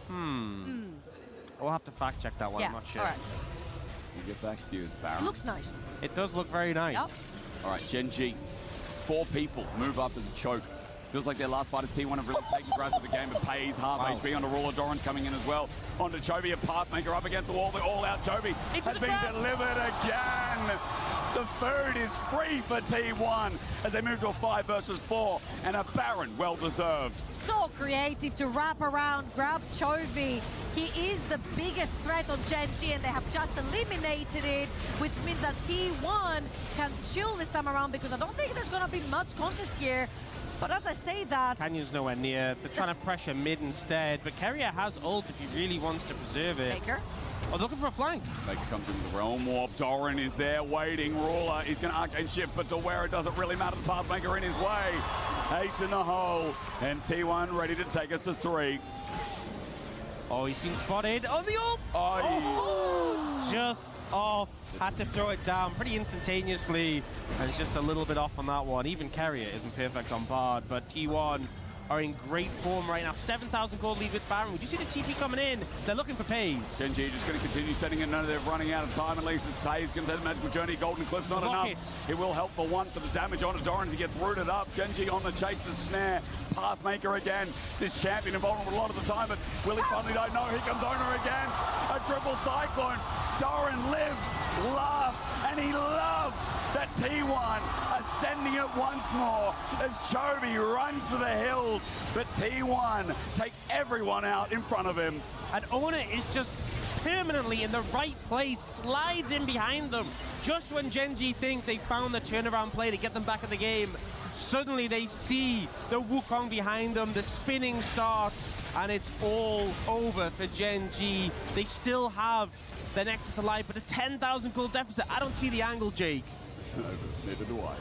We'll have to fact check that one. Yeah, I'm not sure. all right. We'll get back to you as Baron. It looks nice. It does look very nice. Yep. All right, Gen G. 4 people move up as a choke. Feels like their last fight as T1 have really taken grasp of the game, but Pays half HP onto Ruler. Doran's coming in as well. Onto Chovy, a Pathmaker up against the wall. The all-out Chovy has been delivered again. The food is free for T1 as they move to a 5 versus 4, and a Baron well-deserved. So creative to wrap around, grab Chovy. He is the biggest threat on Gen G, and they have just eliminated it, which means that T1 can chill this time around, because I don't think there's going to be much contest here. But as I say that... Canyon's nowhere near. They're trying to pressure mid instead, but Carrier has ult if he really wants to preserve it. Faker. Oh, looking for a flank. Faker comes in with the Realm Warp. Doran is there waiting. Ruler is going to Arcane Shift, but to where it doesn't really matter. The Pathmaker in his way. Ace in the hole, and T1 ready to take us to 3. Oh, he's been spotted. Oh, the ult! Just off. Had to throw it down pretty instantaneously, and it's just a little bit off on that one. Even Carrier isn't perfect on Bard, but T1 are in great form right now. 7,000 gold lead with Baron. Would you see the TP coming in? They're looking for Pays. Gen G just going to continue setting it. None of them running out of time. At least as Pays going to take the magical journey. Golden Cliff's not enough. It will help for one for the damage onto Doran as he gets rooted up. Gen G on the chase, the snare. Pathmaker again. This champion invulnerable a lot of the time, but will he finally don't know? Here comes Owner again. A triple cyclone. Doran lives, laughs, and he loves that T1 ascending it once more as Chovy runs for the hills. But T1 take everyone out in front of him. And Owner is just permanently in the right place, slides in behind them. Just when Gen G think they found the turnaround play to get them back in the game, suddenly they see the Wukong behind them, the spinning starts, and it's all over for Gen G. They still have the Nexus alive, but a 10,000 gold deficit. I don't see the angle, Jake. Neither do I.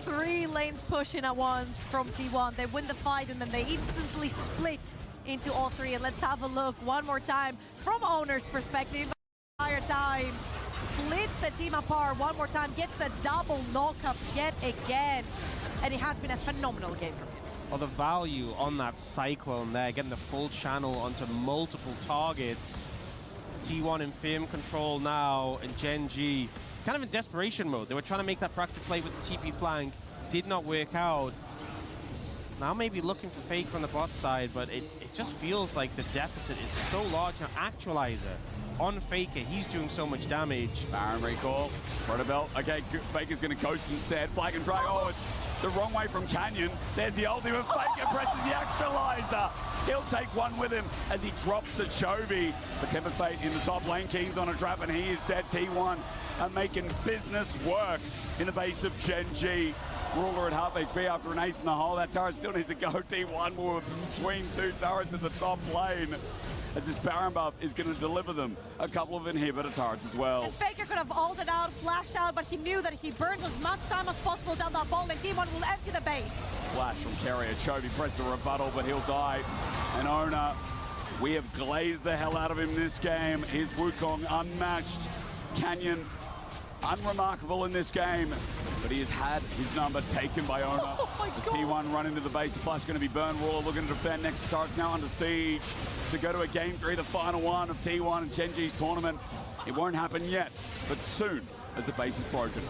3 lanes pushing at once from T1. They win the fight and then they instantly split into all 3. And let's have a look one more time from Owner's perspective. Entire time splits the team apart one more time, gets the double knockup yet again, and it has been a phenomenal game for him. Well, the value on that Cyclone there, getting the full channel onto multiple targets. T1 in firm control now, and Gen G kind of in desperation mode. They were trying to make that practice play with the TP flank, did not work out. Now maybe looking for Faker on the bot side, but it just feels like the deficit is so large. Now Actualizer on Faker, he's doing so much damage. Baron recall, Protobelt. Okay, Faker's gonna ghost instead. Flag and drag. Oh, it's the wrong way from Canyon. There's the ultimate. Faker presses the Actualizer. He'll take one with him as he drops the Chovy. But Temper Fate in the top lane. Keen's on a trap and he is dead. T1 are making business work in the base of Gen G. Ruler at half HP after an ace in the hole. That turret still needs to go. T1 will between 2 turrets in the top lane, as this Baron buff is going to deliver them a couple of inhibitor turrets as well. And Faker could have ulted out, flashed out, but he knew that if he burns as much time as possible down that ball, then T1 will empty the base. Flash from Carrier. Chovy pressed the rebuttal, but he'll die. And Owner, we have glazed the hell out of him this game. His Wukong unmatched. Canyon, unremarkable in this game, but he has had his number taken by Owner. Oh as T1 run into the base, the flash going to be burned. Ruler looking to defend. Next starts now under siege to go to a game 3, the final one of T1 and Gen G's tournament. It won't happen yet, but soon as the base is broken.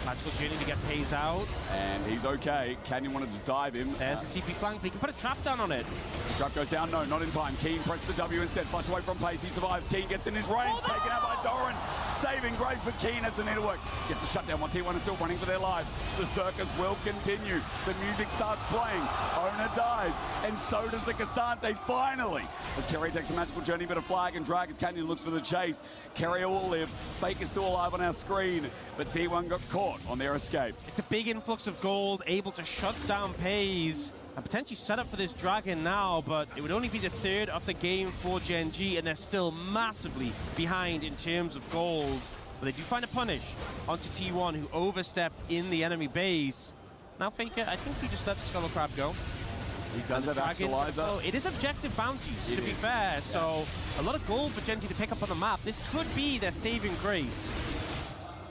Magical Journey to get Pays out. And he's okay. Canyon wanted to dive him. There's the TP flank, but he can put a trap down on it. The trap goes down, no, not in time. Keen presses the W instead, flush away from Pace, he survives. Keen gets in his range, taken out by Doran. Saving grace, but Keen has the network. Gets the shutdown while T1 is still running for their lives. The circus will continue. The music starts playing. Owner dies, and so does the Cassante finally. As Carrier takes a magical journey, but a flag and drag as Canyon looks for the chase. Carrier will live. Fake is still alive on our screen, but T1 got caught on their escape. It's a big influx of gold, able to shut down Pays and potentially set up for this Dragon now, but it would only be the 3rd of the game for Gen G, and they're still massively behind in terms of gold. But they do find a punish onto T1, who overstepped in the enemy base. Now Faker, I think he just let the Skull Crab go. He does have Actualizer. Oh, it is objective bounties, to be fair, so a lot of gold for Gen G to pick up on the map. This could be their saving grace.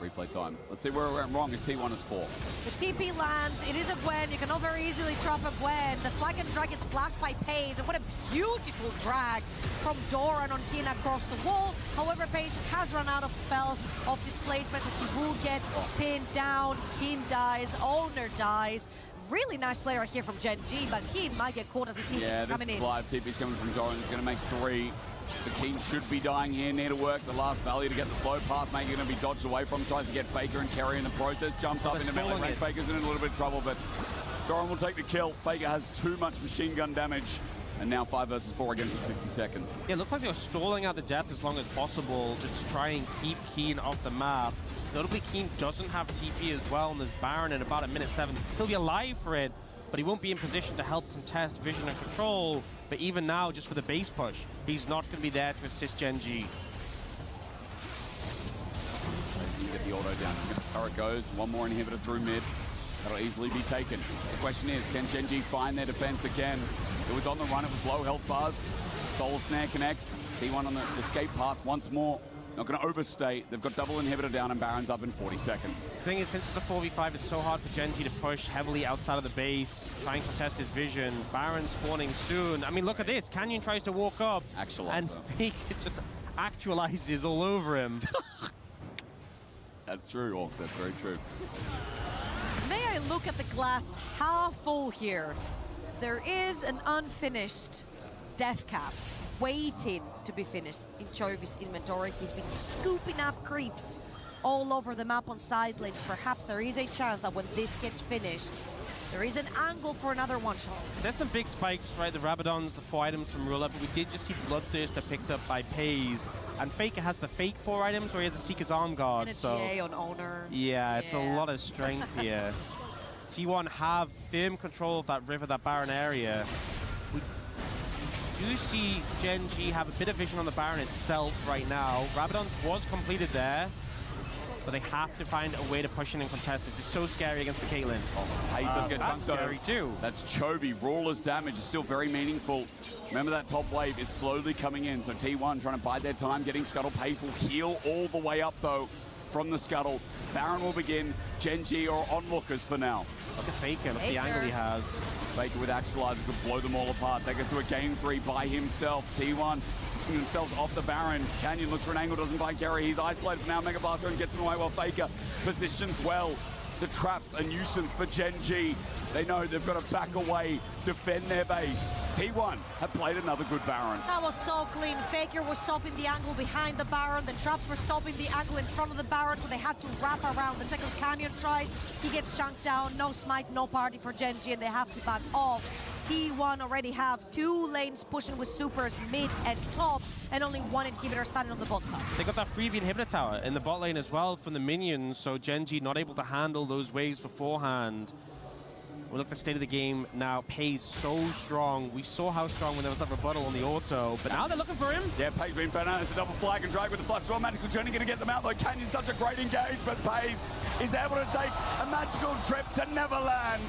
Replay time. Let's see where we went wrong as T1 is 4. The TP lands, it is a Gwen, you cannot very easily trap a Gwen. The flag and drag gets flashed by Pays, and what a beautiful drag from Doran on Keen across the wall. However, Pays has run out of spells of displacement, so he will get pinned down. Keen dies, Owner dies. Really nice player here from Gen G, but Keen might get caught as the TP's coming in. Yeah, this is live. TP's coming from Doran. He's going to make 3. The Keen should be dying here. Need to work the last valley to get the slow path. Making it going to be dodged away from. Tries to get Faker and Carry in the process. Jumps up into melee range. Faker's in a little bit of trouble, but Doran will take the kill. Faker has too much machine gun damage. And now 5 versus 4 against the 50 seconds. Yeah, it looked like they were stalling out the death as long as possible to try and keep Keen off the map. Notably, Keen doesn't have TP as well, and there's Baron in about a minute 7. He'll be alive for it, but he won't be in position to help contest vision and control. But even now, just for the base push, he's not going to be there to assist Gen G. Get the auto down. Turret goes. One more inhibitor through mid. That'll easily be taken. The question is, can Gen G find their defense again? It was on the run. It was low health bars. Soul Snare connects. T1 on the escape path once more. Not going to overstay. They've got double inhibitor down and Baron's up in 40 seconds. The thing is, since it's a 4v5, it's so hard for Gen G to push heavily outside of the base, trying to contest his vision. Baron spawning soon. I mean, look at this. Canyon tries to walk up, and Fake just actualizes all over him. That's true, Orc. That's very true. May I look at the glass half full here? There is an unfinished death cap waiting to be finished in Chovy's inventory. He's been scooping up creeps all over the map on side lanes. Perhaps there is a chance that when this gets finished, There is an angle for another one-shot. There's some big spikes, right? The Rabadons, the 4 items from Rula, but we did just see Bloodthirster picked up by Pays. And Faker has the fake 4 items where he has a Seeker's Arm Guard. And a so GA on Owner. Yeah, it's a lot of strength here. T1 have firm control of that river, that Baron area. We do see Gen G have a bit of vision on the Baron itself right now. Rabadon was completed there, but they have to find a way to push in and contest this. It's so scary against the Caitlyn. Hayes does get that's dunked scary too. That's Chovy. Rawler's damage is still very meaningful. Remember that top wave is slowly coming in, so T1 trying to bide their time, getting Scuttle. Pays will heal all the way up though from the Scuttle. Baron will begin. Gen G are onlookers for now. Look at Faker, look at the angle he has. Faker with Actualizer could blow them all apart. Take us to a game 3 by himself. T1 themselves off the Baron. Canyon looks for an angle, doesn't find Kerry. He's isolated for now. Mega Blaster and gets him away while Faker positions well. The trap's a nuisance for Gen G. They know they've got to back away, defend their base. T1 have played another good Baron. That was so clean. Faker was stopping the angle behind the Baron. The traps were stopping the angle in front of the Baron, so they had to wrap around. The second Canyon tries, he gets chunked down. No smite, no party for Gen G, and they have to back off. T1 already have 2 lanes pushing with supers mid and top, and only 1 inhibitor standing on the bot side. They got that freebie inhibitor tower in the bot lane as well from the minions, so Gen G not able to handle those waves beforehand. Well, look at the state of the game now. Pays so strong. We saw how strong when there was that rebuttal on the auto, but now they're looking for him. Yeah, Pays being found out. It's a double flag and drag with the flash. Well, Magical Journey going to get them out though. Canyon's such a great engage, but Pays is able to take a magical trip to Neverland.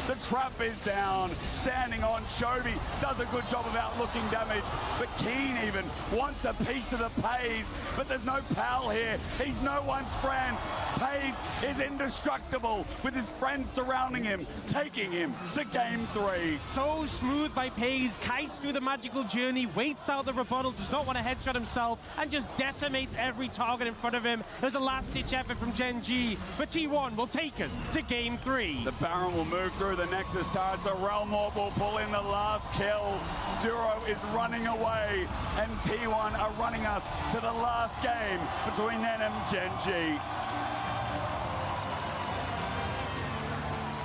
The trap is down. Standing on, Chovy does a good job of outlooking damage, but Keen even wants a piece of the Pays, but there's no pal here. He's no one's friend. Pays is indestructible with his friends surrounding him, taking him to game 3. So smooth by Pays, kites through the magical journey, waits out the rebuttal, does not want to headshot himself, and just decimates every target in front of him. There's a last-ditch effort from Gen G, but T1 will take us to game 3. The Baron will move through the Nexus turret, so Realm Warp will pull in the last kill. Duro is running away, and T1 are running us to the last game between them and Gen G.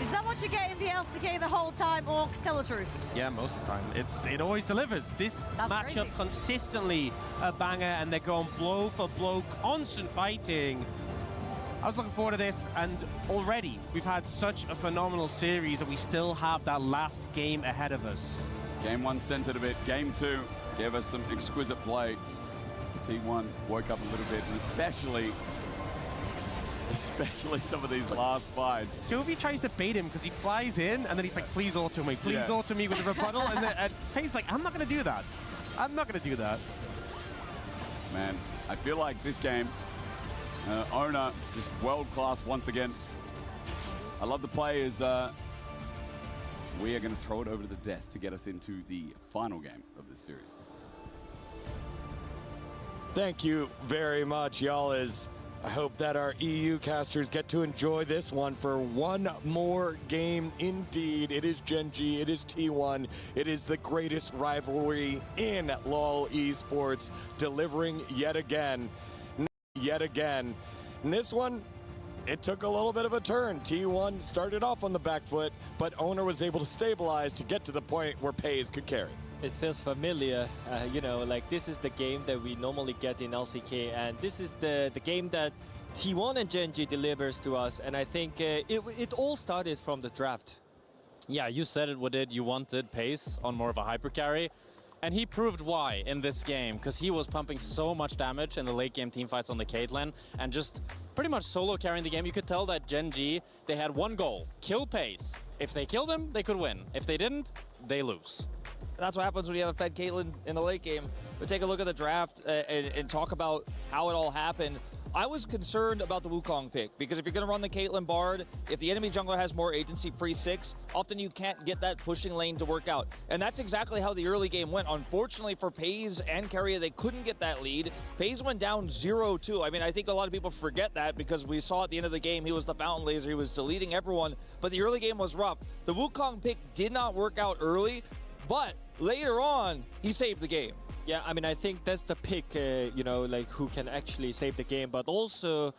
Is that what you get in the LCK the whole time, Orcs? Tell the truth. Yeah, most of the time. It always delivers. This matchup consistently a banger, and they're going blow for blow, constant fighting. I was looking forward to this, and already we've had such a phenomenal series, and we still have that last game ahead of us. Game 1 centered a bit. Game 2 gave us some exquisite play. T1 woke up a little bit, and especially some of these last fights. Chovy tries to bait him because he flies in, and then he's like, please auto me, please auto me with the rebuttal, and Faye's like, I'm not going to do that. I'm not going to do that. Man, I feel like this game, Owner, just world-class once again. I love the players. We are going to throw it over to the desk to get us into the final game of this series. Thank you very much, y'all. I hope that our EU casters get to enjoy this one for one more game. Indeed, it is Gen G, it is T1, it is the greatest rivalry in LoL Esports, delivering yet again. And this one, it took a little bit of a turn. T1 started off on the back foot, but Owner was able to stabilize to get to the point where Pays could carry. It feels familiar, you know, like this is the game that we normally get in LCK, and this is the game that T1 and Gen G delivers to us, and I think it all started from the draft. Yeah, you said it, Wooded. You wanted Pace on more of a hyper carry, and he proved why in this game, because he was pumping so much damage in the late game teamfights on the Caitlyn, and just pretty much solo carrying the game. You could tell that Gen G, they had one goal, kill Pace. If they killed him, they could win. If they didn't, they lose. That's what happens when you have a fed Caitlyn in the late game. But take a look at the draft and talk about how it all happened. I was concerned about the Wukong pick, because if you're going to run the Caitlyn Bard, if the enemy jungler has more agency pre-6, often you can't get that pushing lane to work out. And that's exactly how the early game went. Unfortunately for Pays and Keria, they couldn't get that lead. Pays went down 0-2. I mean, I think a lot of people forget that because we saw at the end of the game, he was the fountain laser, he was deleting everyone, but the early game was rough. The Wukong pick did not work out early, but later on, he saved the game. Yeah, I mean, I think that's the pick, you know, like who can actually save the game, but also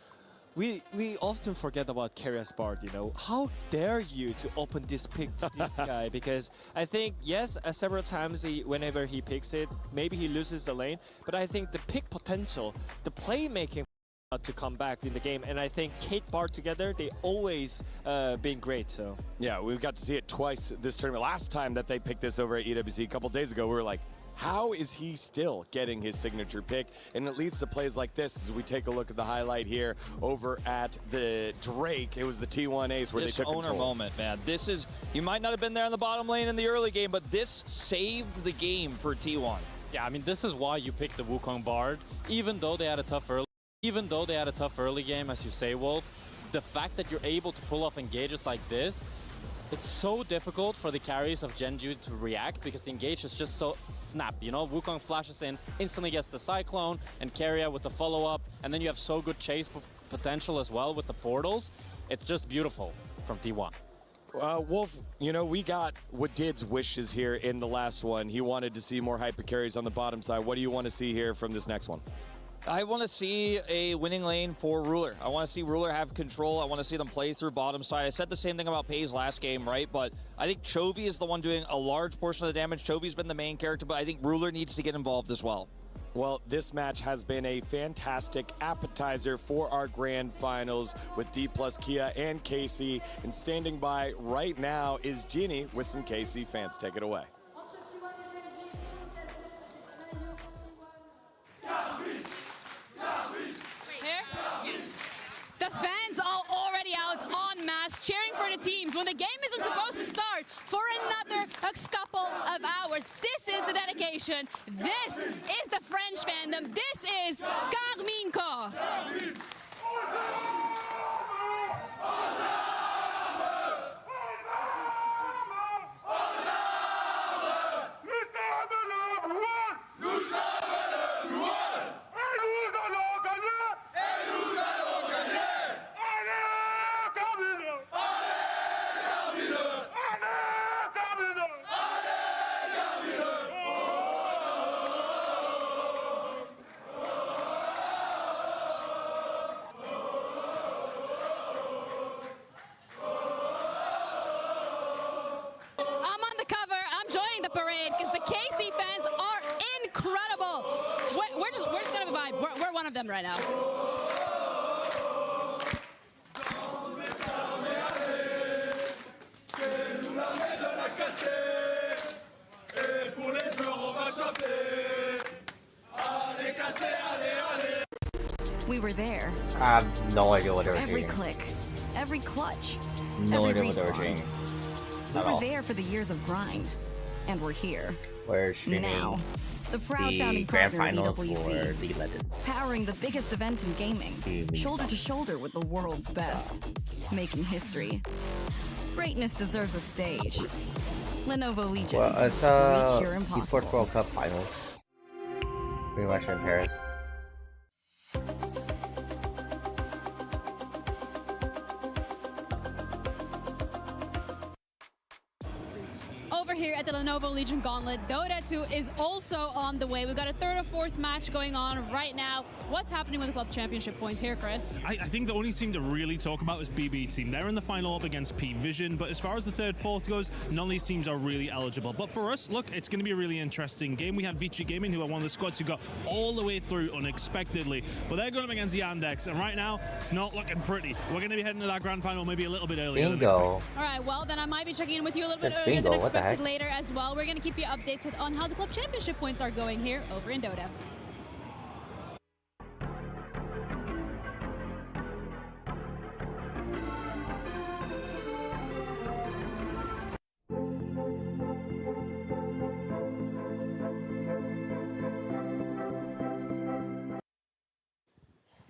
we often forget about Karius Bard, you know. How dare you to open this pick to this guy? Because I think, yes, several times whenever he picks it, maybe he loses the lane. But I think the pick potential, the playmaking to come back in the game, and I think Kate Bard together, they always been great. So yeah, we got to see it twice this tournament. Last time that they picked this over at EWC a couple days ago, we were like, how is he still getting his signature pick? And it leads to plays like this as we take a look at the highlight here over at the Drake. It was the T1 Ace where this they took owner control. moment, man. This is, you might not have been there in the bottom lane in the early game, but this saved the game for T1. Yeah, I mean, this is why you picked the Wukong Bard, even though they had a tough early game, as you say, Wolf. The fact that you're able to pull off engages like this, it's so difficult for the carries of Genju to react because the engage is just so snap, you know? Wukong flashes in, instantly gets the Cyclone, and Keria with the follow-up, and then you have so good chase potential as well with the portals. It's just beautiful from T1. Wolf, you know, we got Wadid's wishes here in the last one. He wanted to see more hyper carries on the bottom side. What do you want to see here from this next one? I want to see a winning lane for Ruler. I want to see Ruler have control. I want to see them play through bottom side. I said the same thing about Pei's last game, right? But I think Chovy is the one doing a large portion of the damage. Chovy's been the main character, but I think Ruler needs to get involved as well. Well, this match has been a fantastic appetizer for our grand finals with D plus Kia and Casey. And standing by right now is Ginny with some KC fans. Take it away. The fans are already out en masse cheering for the teams when the game isn't supposed to start for another couple of hours. This is the dedication. This is the French fandom. This is Carminco. Parade because the KC fans are incredible. We're just gonna vibe. We're one of them right now. We were there. I have no idea what they were every doing. click, every clutch, No every idea what they were respawn. doing. We At were all. there for the years of grind, and we're here. We're streaming Now, the proud the founding grand partner of finals for EWC, League of Legends. powering the biggest event in gaming, shoulder to shoulder with the world's best, making history. Greatness deserves a stage. Lenovo Legion, Well, it's reach your impossible. Esports World Cup finals. Pretty much in Paris. Over here at the Lenovo Legion Gauntlet, Dota 2 is also on the way. We've got a third or fourth match going on right now. What's happening with the club championship points here, Chris? I think the only team to really talk about is BB team. They're in the final up against P Vision, but as far as the third, fourth goes, none of these teams are really eligible. But for us, look, it's going to be a really interesting game. We had Vici Gaming, who are one of the squads who got all the way through unexpectedly, but they're going up against Yandex, and right now, it's not looking pretty. We're going to be heading to that grand final maybe a little bit earlier than Bingo. expected. All right, well, then I might be checking in with you a little bit That's earlier than bingo, what the expected heck? later as well. We're going to keep you updated on how the club championship points are going here over in Dota.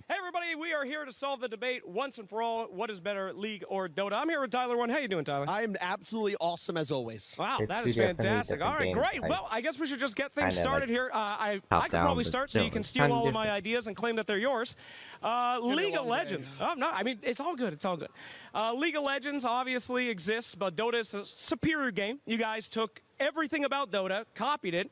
Hey everybody, we are here to solve the debate once and for all. What is better, League or Dota? I'm here with Tyler One. How you doing, Tyler? I am absolutely awesome as always. Wow, It's that is two definitely fantastic. All right, different great. games. I Well, I guess we should just get things kinda, started like, here. I top could down, probably but start so still, you can it's steal kinda all of my different. ideas and claim that they're yours. League of Legends. Oh, no, I mean, it's all good. It's all good. League of Legends obviously exists, but Dota is a superior game. You guys took everything about Dota, copied it,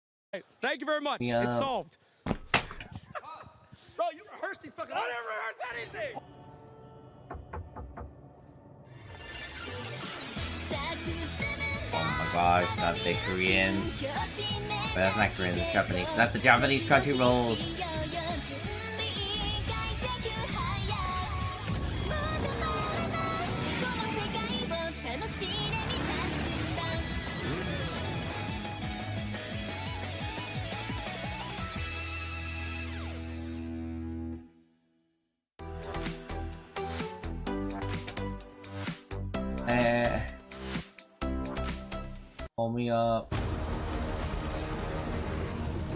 Thank you very much. Yeah. It's solved. Bro, you rehearsed these fucking. I never rehearsed anything. gosh, that's the Koreans. But that's not Korean, that's Japanese. That's the Japanese country rolls. Pull me up. Pull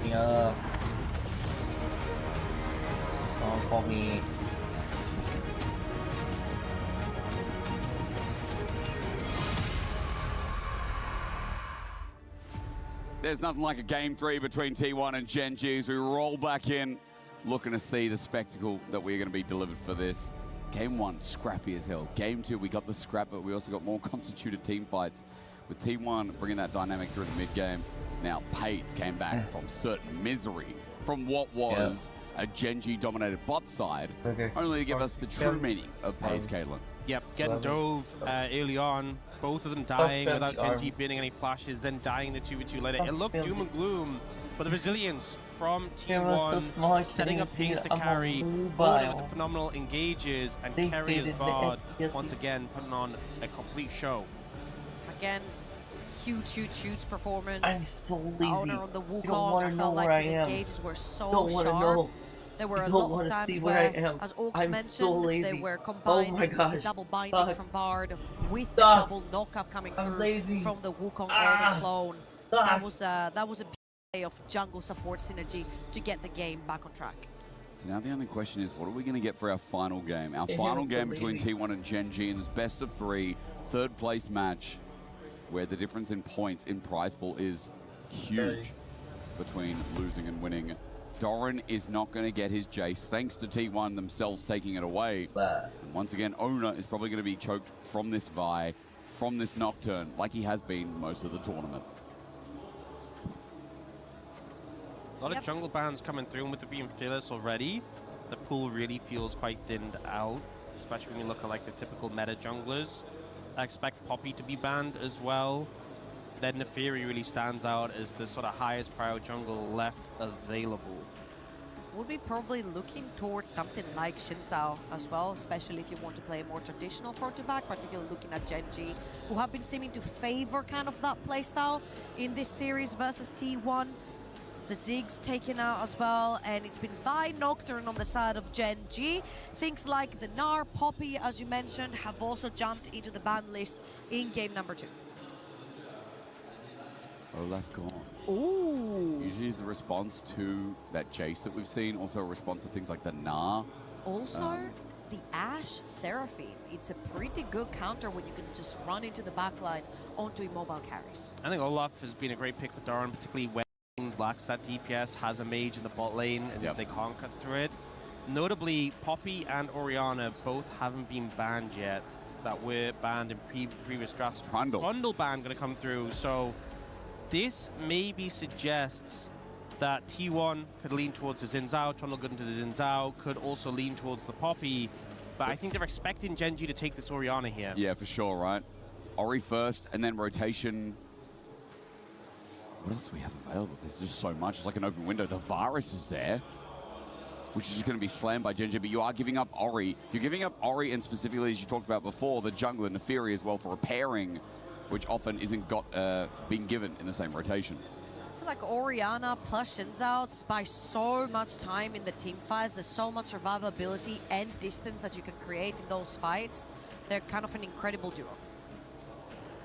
me up. Don't pull me. There's nothing like a game 3 between T1 and Gen G as we roll back in, looking to see the spectacle that we're going to be delivered for this. Game 1, scrappy as hell. Game 2, we got the scrap, but we also got more constituted team fights, with T1 bringing that dynamic through the mid-game. Now, Pace came back from certain misery, from what was a Gen G-dominated bot side, only to give us the true meaning of Pace Caitlyn. Yep, getting dove early on, both of them dying without Gen G binning any flashes, then dying the 2v2 later. It looked doom and gloom, but the resilience from T1, setting up Pace to carry, holding with the phenomenal engages, and carry his bard, once again putting on a complete show. Again, huge performance. I'm so lazy. Owner on the You don't Wukong, wanna I know felt where like his I am. engages were so Don't wanna sharp. know. There were You a don't lot wanna of times see where, where I am. as Orcs I'm mentioned, so they lazy. were Oh combining my the gosh. double binding Sucks. from Bard with the Sucks. double knockup coming I'm through lazy. from the Wukong Ah. Order clone. Sucks. That was a play of jungle support synergy to get the game back on track. So now the only question is, what are we going to get for our final game? Our Yeah, final I'm game so between lazy. T1 and Gen G in this best of 3, third place match, where the difference in points in prize pool is huge between losing and winning. Doran is not going to get his Jace, thanks to T1 themselves taking it away. And once again, Owner is probably going to be choked from this Vi, from this Nocturne, like he has been most of the tournament. A lot of jungle bans coming through, and with it being fearless already, the pool really feels quite thinned out, especially when you look at like the typical meta junglers. I expect Poppy to be banned as well. Then Neferi really stands out as the sort of highest prior jungle left available. We'll be probably looking towards something like Xin Zhao as well, especially if you want to play a more traditional front to back, particularly looking at Gen G, who have been seeming to favor kind of that playstyle in this series versus T1. The Ziggs taken out as well, and it's been Vi Nocturne on the side of Gen G. Things like the Gnar, Poppy, as you mentioned, have also jumped into the ban list in game number 2. Olaf gone. Ooh. Usually is a response to that Jace that we've seen, also a response to things like the Gnar. Also, the Ashe Seraphine. It's a pretty good counter when you can just run into the backline onto immobile carries. I think Olaf has been a great pick for Doran, particularly when lacks that DPS, has a mage in the bot lane, and they can't cut through it. Notably, Poppy and Orianna both haven't been banned yet, that were banned in previous drafts. Trundle ban going to come through, so this maybe suggests that T1 could lean towards the Xin Zhao, Trundle good into the Xin Zhao, could also lean towards the Poppy, but I think they're expecting Gen G to take this Orianna here. Yeah, for sure, right? Ori first, and then rotation. What else do we have available? There's just so much. It's like an open window. The Varus is there, which is just going to be slammed by Gen G, but you are giving up Ori. You're giving up Ori, and specifically, as you talked about before, the jungler Neferi as well for repairing, which often isn't being given in the same rotation. I feel like Orianna plus Xin Zhao just buy so much time in the team fights. There's so much survivability and distance that you can create in those fights. They're kind of an incredible duo.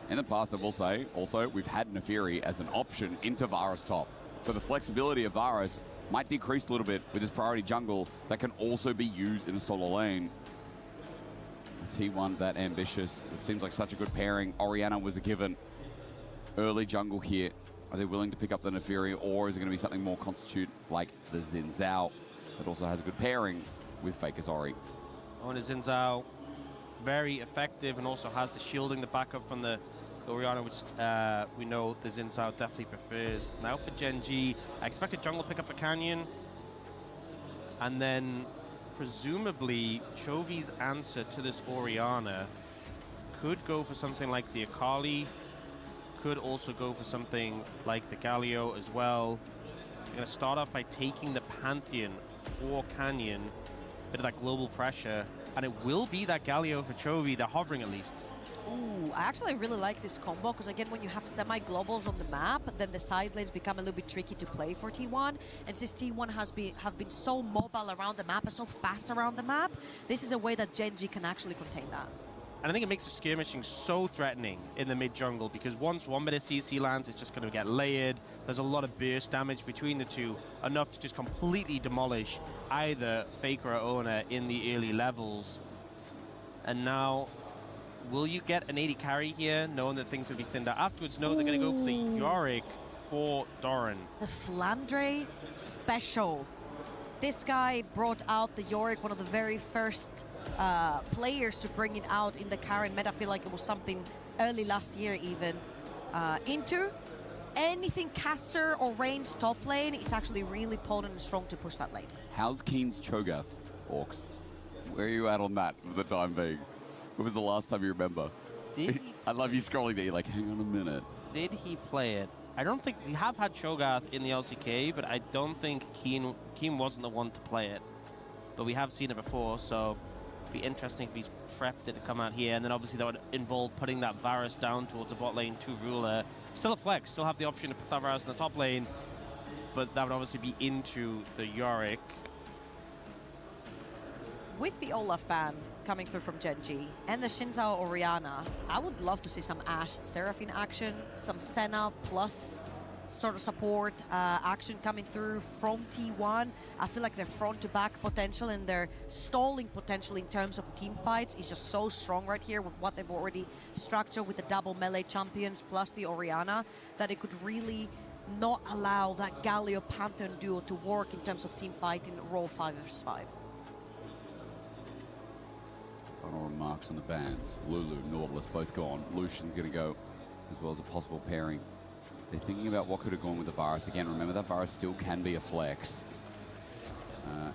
In the past, I will say, also, we've had Neferi as an option into Varus top. So the flexibility of Varus might decrease a little bit with his priority jungle that can also be used in a solo lane. T1 that ambitious. It seems like such a good pairing. Orianna was a given. Early jungle here. Are they willing to pick up the Neferi, or is it going to be something more constitute like the Xin Zhao that also has a good pairing with Faker's Ori? On the Xin Zhao, very effective, and also has the shielding, the backup from the Orianna, which we know the Xin Zhao definitely prefers. Now for Gen G, I expect a jungle pick up for Canyon, and then presumably Chovy's answer to this Orianna could go for something like the Akali, could also go for something like the Galio as well. They're going to start off by taking the Pantheon for Canyon. Bit of that global pressure. And it will be that Galio for Chovy. They're hovering at least. Ooh, I actually really like this combo because again, when you have semi-globals on the map, then the side lanes become a little bit tricky to play for T1. And since T1 have been so mobile around the map and so fast around the map, this is a way that Gen G can actually contain that. And I think it makes the skirmishing so threatening in the mid jungle because once one bit of CC lands, it's just going to get layered. There's a lot of burst damage between the two, enough to just completely demolish either Faker or Owner in the early levels. And now, will you get an 80 carry here, knowing that things will be thinned out afterwards? No, they're going to go for the Yorick for Doran. The Flandre special. This guy brought out the Yorick, one of the very first players to bring it out in the current meta. I feel like it was something early last year even. Into anything caster or range top lane, it's actually really potent and strong to push that lane. How's Keen's Cho'Gath, Orcs? Where are you at on that for the time being? When was the last time you remember? I love you scrolling there, you're like, hang on a minute. Did he play it? I don't think, we have had Cho'Gath in the LCK, but I don't think Keen wasn't the one to play it. But we have seen it before, so it'd be interesting if he's prepped it to come out here, and then obviously that would involve putting that Varus down towards the bot lane to Ruler. Still a flex, still have the option to put that Varus in the top lane, but that would obviously be into the Yorick. With the Olaf ban coming through from Gen G and the Shinzao Orianna, I would love to see some Ashe Seraphine action, some Senna plus sort of support action coming through from T1. I feel like their front to back potential and their stalling potential in terms of team fights is just so strong right here with what they've already structured with the double melee champions plus the Orianna, that it could really not allow that Galio Pantheon duo to work in terms of team fighting role 5 vs 5. Final remarks on the bans. Lulu, Nautilus both gone. Lucian's going to go as well as a possible pairing. They're thinking about what could have gone with the Varus. Again, remember that Varus still can be a flex.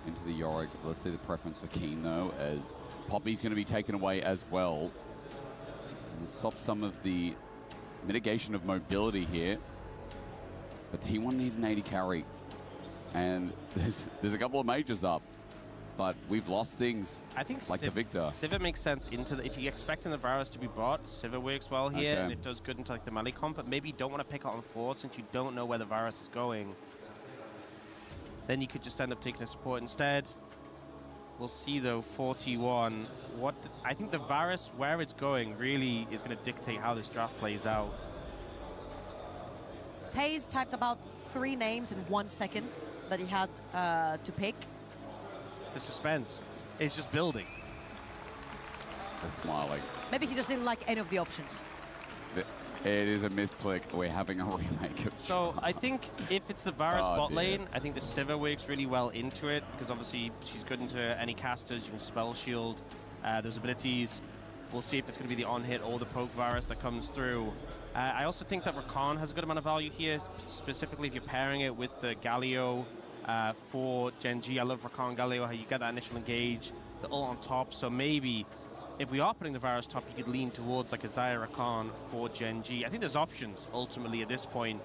Into the Yorick. Let's see the preference for Keen though, as Poppy's going to be taken away as well. And stop some of the mitigation of mobility here. But T1 needs an 80 carry. And there's a couple of majors up. But we've lost things, I think like the Victor. Sivir makes sense into the, if you're expecting the Varus to be bought, Sivir works well here, and it does good into like the melee comp, but maybe you don't want to pick it on 4 since you don't know where the Varus is going. Then you could just end up taking a support instead. We'll see though, 41. I think the Varus, where it's going, really is going to dictate how this draft plays out. Hayes typed about 3 names in 1 second that he had to pick. The suspense is just building. They're smiling. Maybe he just didn't like any of the options. It is a misclick. We're having a remake of So I think if it's the Varus bot lane, I think the Sivir works really well into it because obviously she's good into any casters. You can spell shield. Those abilities. We'll see if it's going to be the on-hit or the poke Varus that comes through. I also think that Rakan has a good amount of value here, specifically if you're pairing it with the Galio. For Gen G, I love Rakan Galio, how you get that initial engage, the ult on top, so maybe if we are putting the Varus top, you could lean towards like a Xayah Rakan for Gen G. I think there's options ultimately at this point,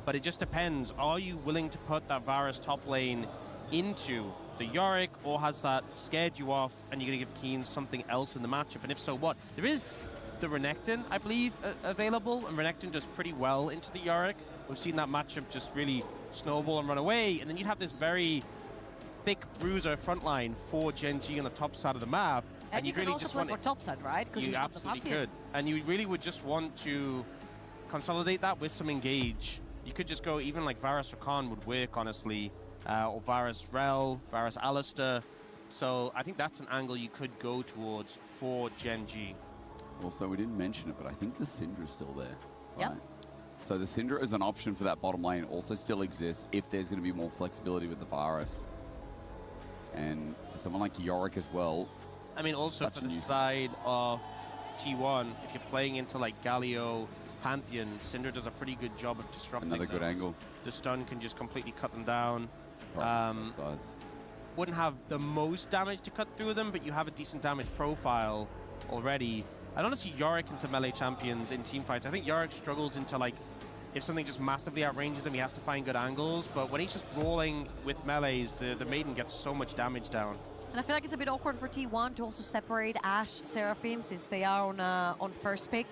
but it just depends. Are you willing to put that Varus top lane into the Yorick, or has that scared you off and you're going to give Keen something else in the matchup? And if so, what? There is the Renekton, I believe, available, and Renekton does pretty well into the Yorick. We've seen that matchup just really snowball and run away, and then you'd have this very thick bruiser frontline for Gen G on the top side of the map. And you can really also just play for top side, right? Because you absolutely could. And you really would just want to consolidate that with some engage. You could just go, even like Varus Rakan would work, honestly, or Varus Rel, Varus Alistair. So I think that's an angle you could go towards for Gen G. Also, we didn't mention it, but I think the Syndra's still there. Yep. Right? So the Syndra as an option for that bottom lane also still exists if there's going to be more flexibility with the Varus. And for someone like Yorick as well. I mean, also for the side of T1, if you're playing into like Galio, Pantheon, Syndra does a pretty good job of disrupting another good angle. The stun can just completely cut them down. Sides. Wouldn't have the most damage to cut through them, but you have a decent damage profile already. I don't see Yorick into melee champions in team fights. I think Yorick struggles into like, if something just massively outranges him, he has to find good angles. But when he's just rolling with melees, the Maiden gets so much damage down. And I feel like it's a bit awkward for T1 to also separate Ashe, Seraphine, since they are on first pick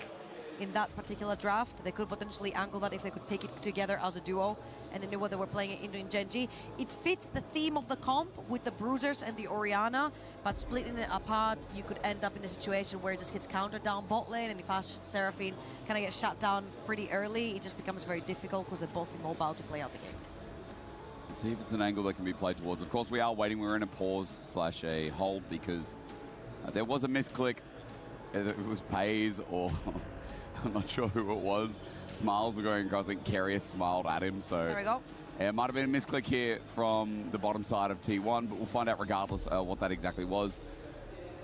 in that particular draft. They could potentially angle that if they could pick it together as a duo, and they knew what they were playing into in Genji. It fits the theme of the comp with the Bruisers and the Orianna, but splitting it apart, you could end up in a situation where it just gets countered down bot lane, and if Ashe, Seraphine kind of get shut down pretty early, it just becomes very difficult because they're both immobile to play out the game. Let's see if it's an angle that can be played towards. Of course, we are waiting. We're in a pause / a hold because there was a misclick. It was Pays or I'm not sure who it was. Smiles were going across. I think Carrier smiled at him. So there we go. It might have been a misclick here from the bottom side of T1, but we'll find out regardless what that exactly was.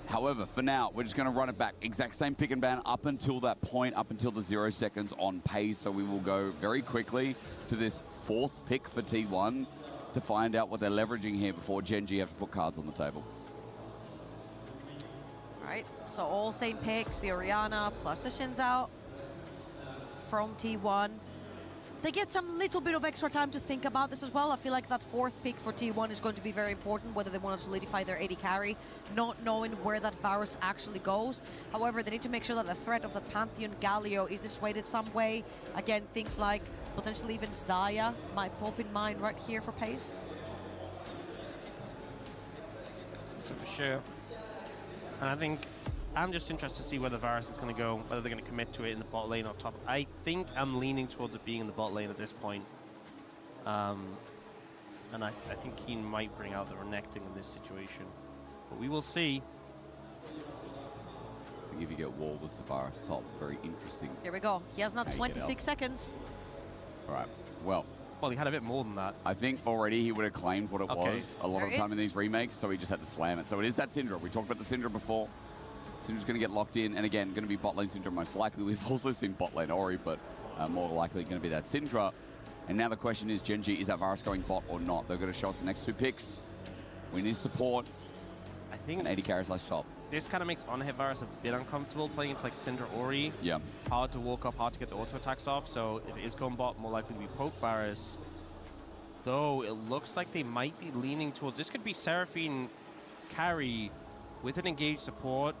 However, for now, we're just going to run it back. Exact same pick and ban up until that point, up until the 0 seconds on Pays. So we will go very quickly to this 4th pick for T1 to find out what they're leveraging here before Genji have to put cards on the table. All right, so all same picks, the Orianna plus the Shin Zhao from T1. They get some little bit of extra time to think about this as well. I feel like that 4th pick for T1 is going to be very important, whether they want to solidify their AD carry, not knowing where that Varus actually goes. However, they need to make sure that the threat of the Pantheon Galio is dissuaded some way. Again, things like potentially even Xayah might pop in mind right here for Pace. So for sure. And I think I'm just interested to see where the Varus is going to go, whether they're going to commit to it in the bot lane or top. I think I'm leaning towards it being in the bot lane at this point. And I think he might bring out the Renekton in this situation. But we will see. I think if you get walled with the Varus top, very interesting. Here we go. He has now 26 seconds. All right. Well, he had a bit more than that. I think already he would have claimed what it was a lot of the time in these remakes, so he just had to slam it. So it is that Syndra. We talked about the Syndra before. Syndra's going to get locked in, and again, going to be bot lane Syndra most likely. We've also seen bot lane Ori, but more likely going to be that Syndra. And now the question is, Genji, is that Varus going bot or not? They're going to show us the next 2 picks. We need support. I think an 80 carry / top. This kind of makes on-hit Varus a bit uncomfortable playing into like Syndra Ori. Yeah. Hard to walk up, hard to get the auto attacks off. So if it is going bot, more likely to be poke Varus. Though it looks like they might be leaning towards this could be Seraphine carry with an engaged support.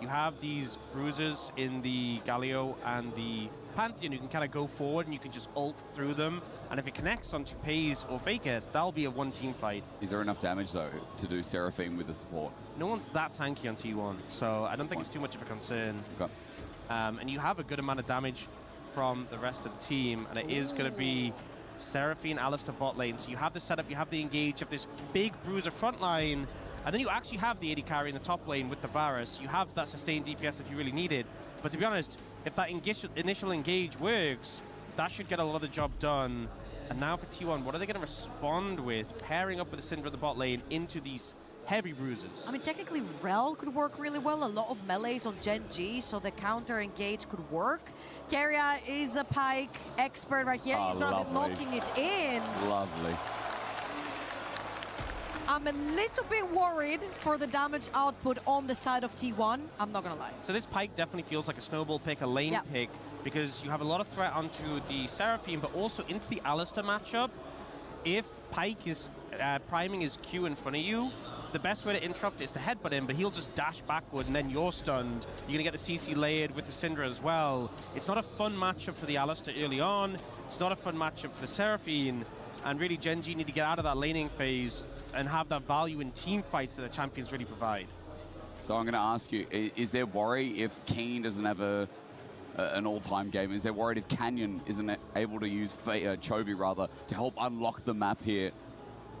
You have these bruisers in the Galio and the Pantheon. You can kind of go forward and you can just ult through them. And if it connects onto Pays or Faker, that'll be a 1-team fight. Is there enough damage, though, to do Seraphine with the support? No one's that tanky on T1, so I don't think it's too much of a concern. Okay. And you have a good amount of damage from the rest of the team, and it is going to be Seraphine, Alistar bot lane. So you have the setup, you have the engage, you have this big bruiser front line, and then you actually have the AD carry in the top lane with the Varus. You have that sustained DPS if you really need it. But to be honest, if that initial engage works, that should get a lot of the job done. And now for T1, what are they going to respond with? Pairing up with the Syndra in the bot lane into these heavy bruises. I mean, technically, Rel could work really well. A lot of melees on Genji, so the counter engage could work. Keria is a Pyke expert right here. He's going to be locking it in. Lovely. I'm a little bit worried for the damage output on the side of T1. I'm not going to lie. So this Pyke definitely feels like a snowball pick, a lane pick, because you have a lot of threat onto the Seraphine, but also into the Alistar matchup. If Pyke is priming his Q in front of you, the best way to interrupt is to headbutt him, but he'll just dash backward and then you're stunned. You're going to get the CC layered with the Syndra as well. It's not a fun matchup for the Alistar early on. It's not a fun matchup for the Seraphine. And really, Genji need to get out of that laning phase and have that value in team fights that the champions really provide. So I'm going to ask you, is there worry if Keen doesn't have an all-time game? Is there worried if Canyon isn't able to use Chovy, rather, to help unlock the map here?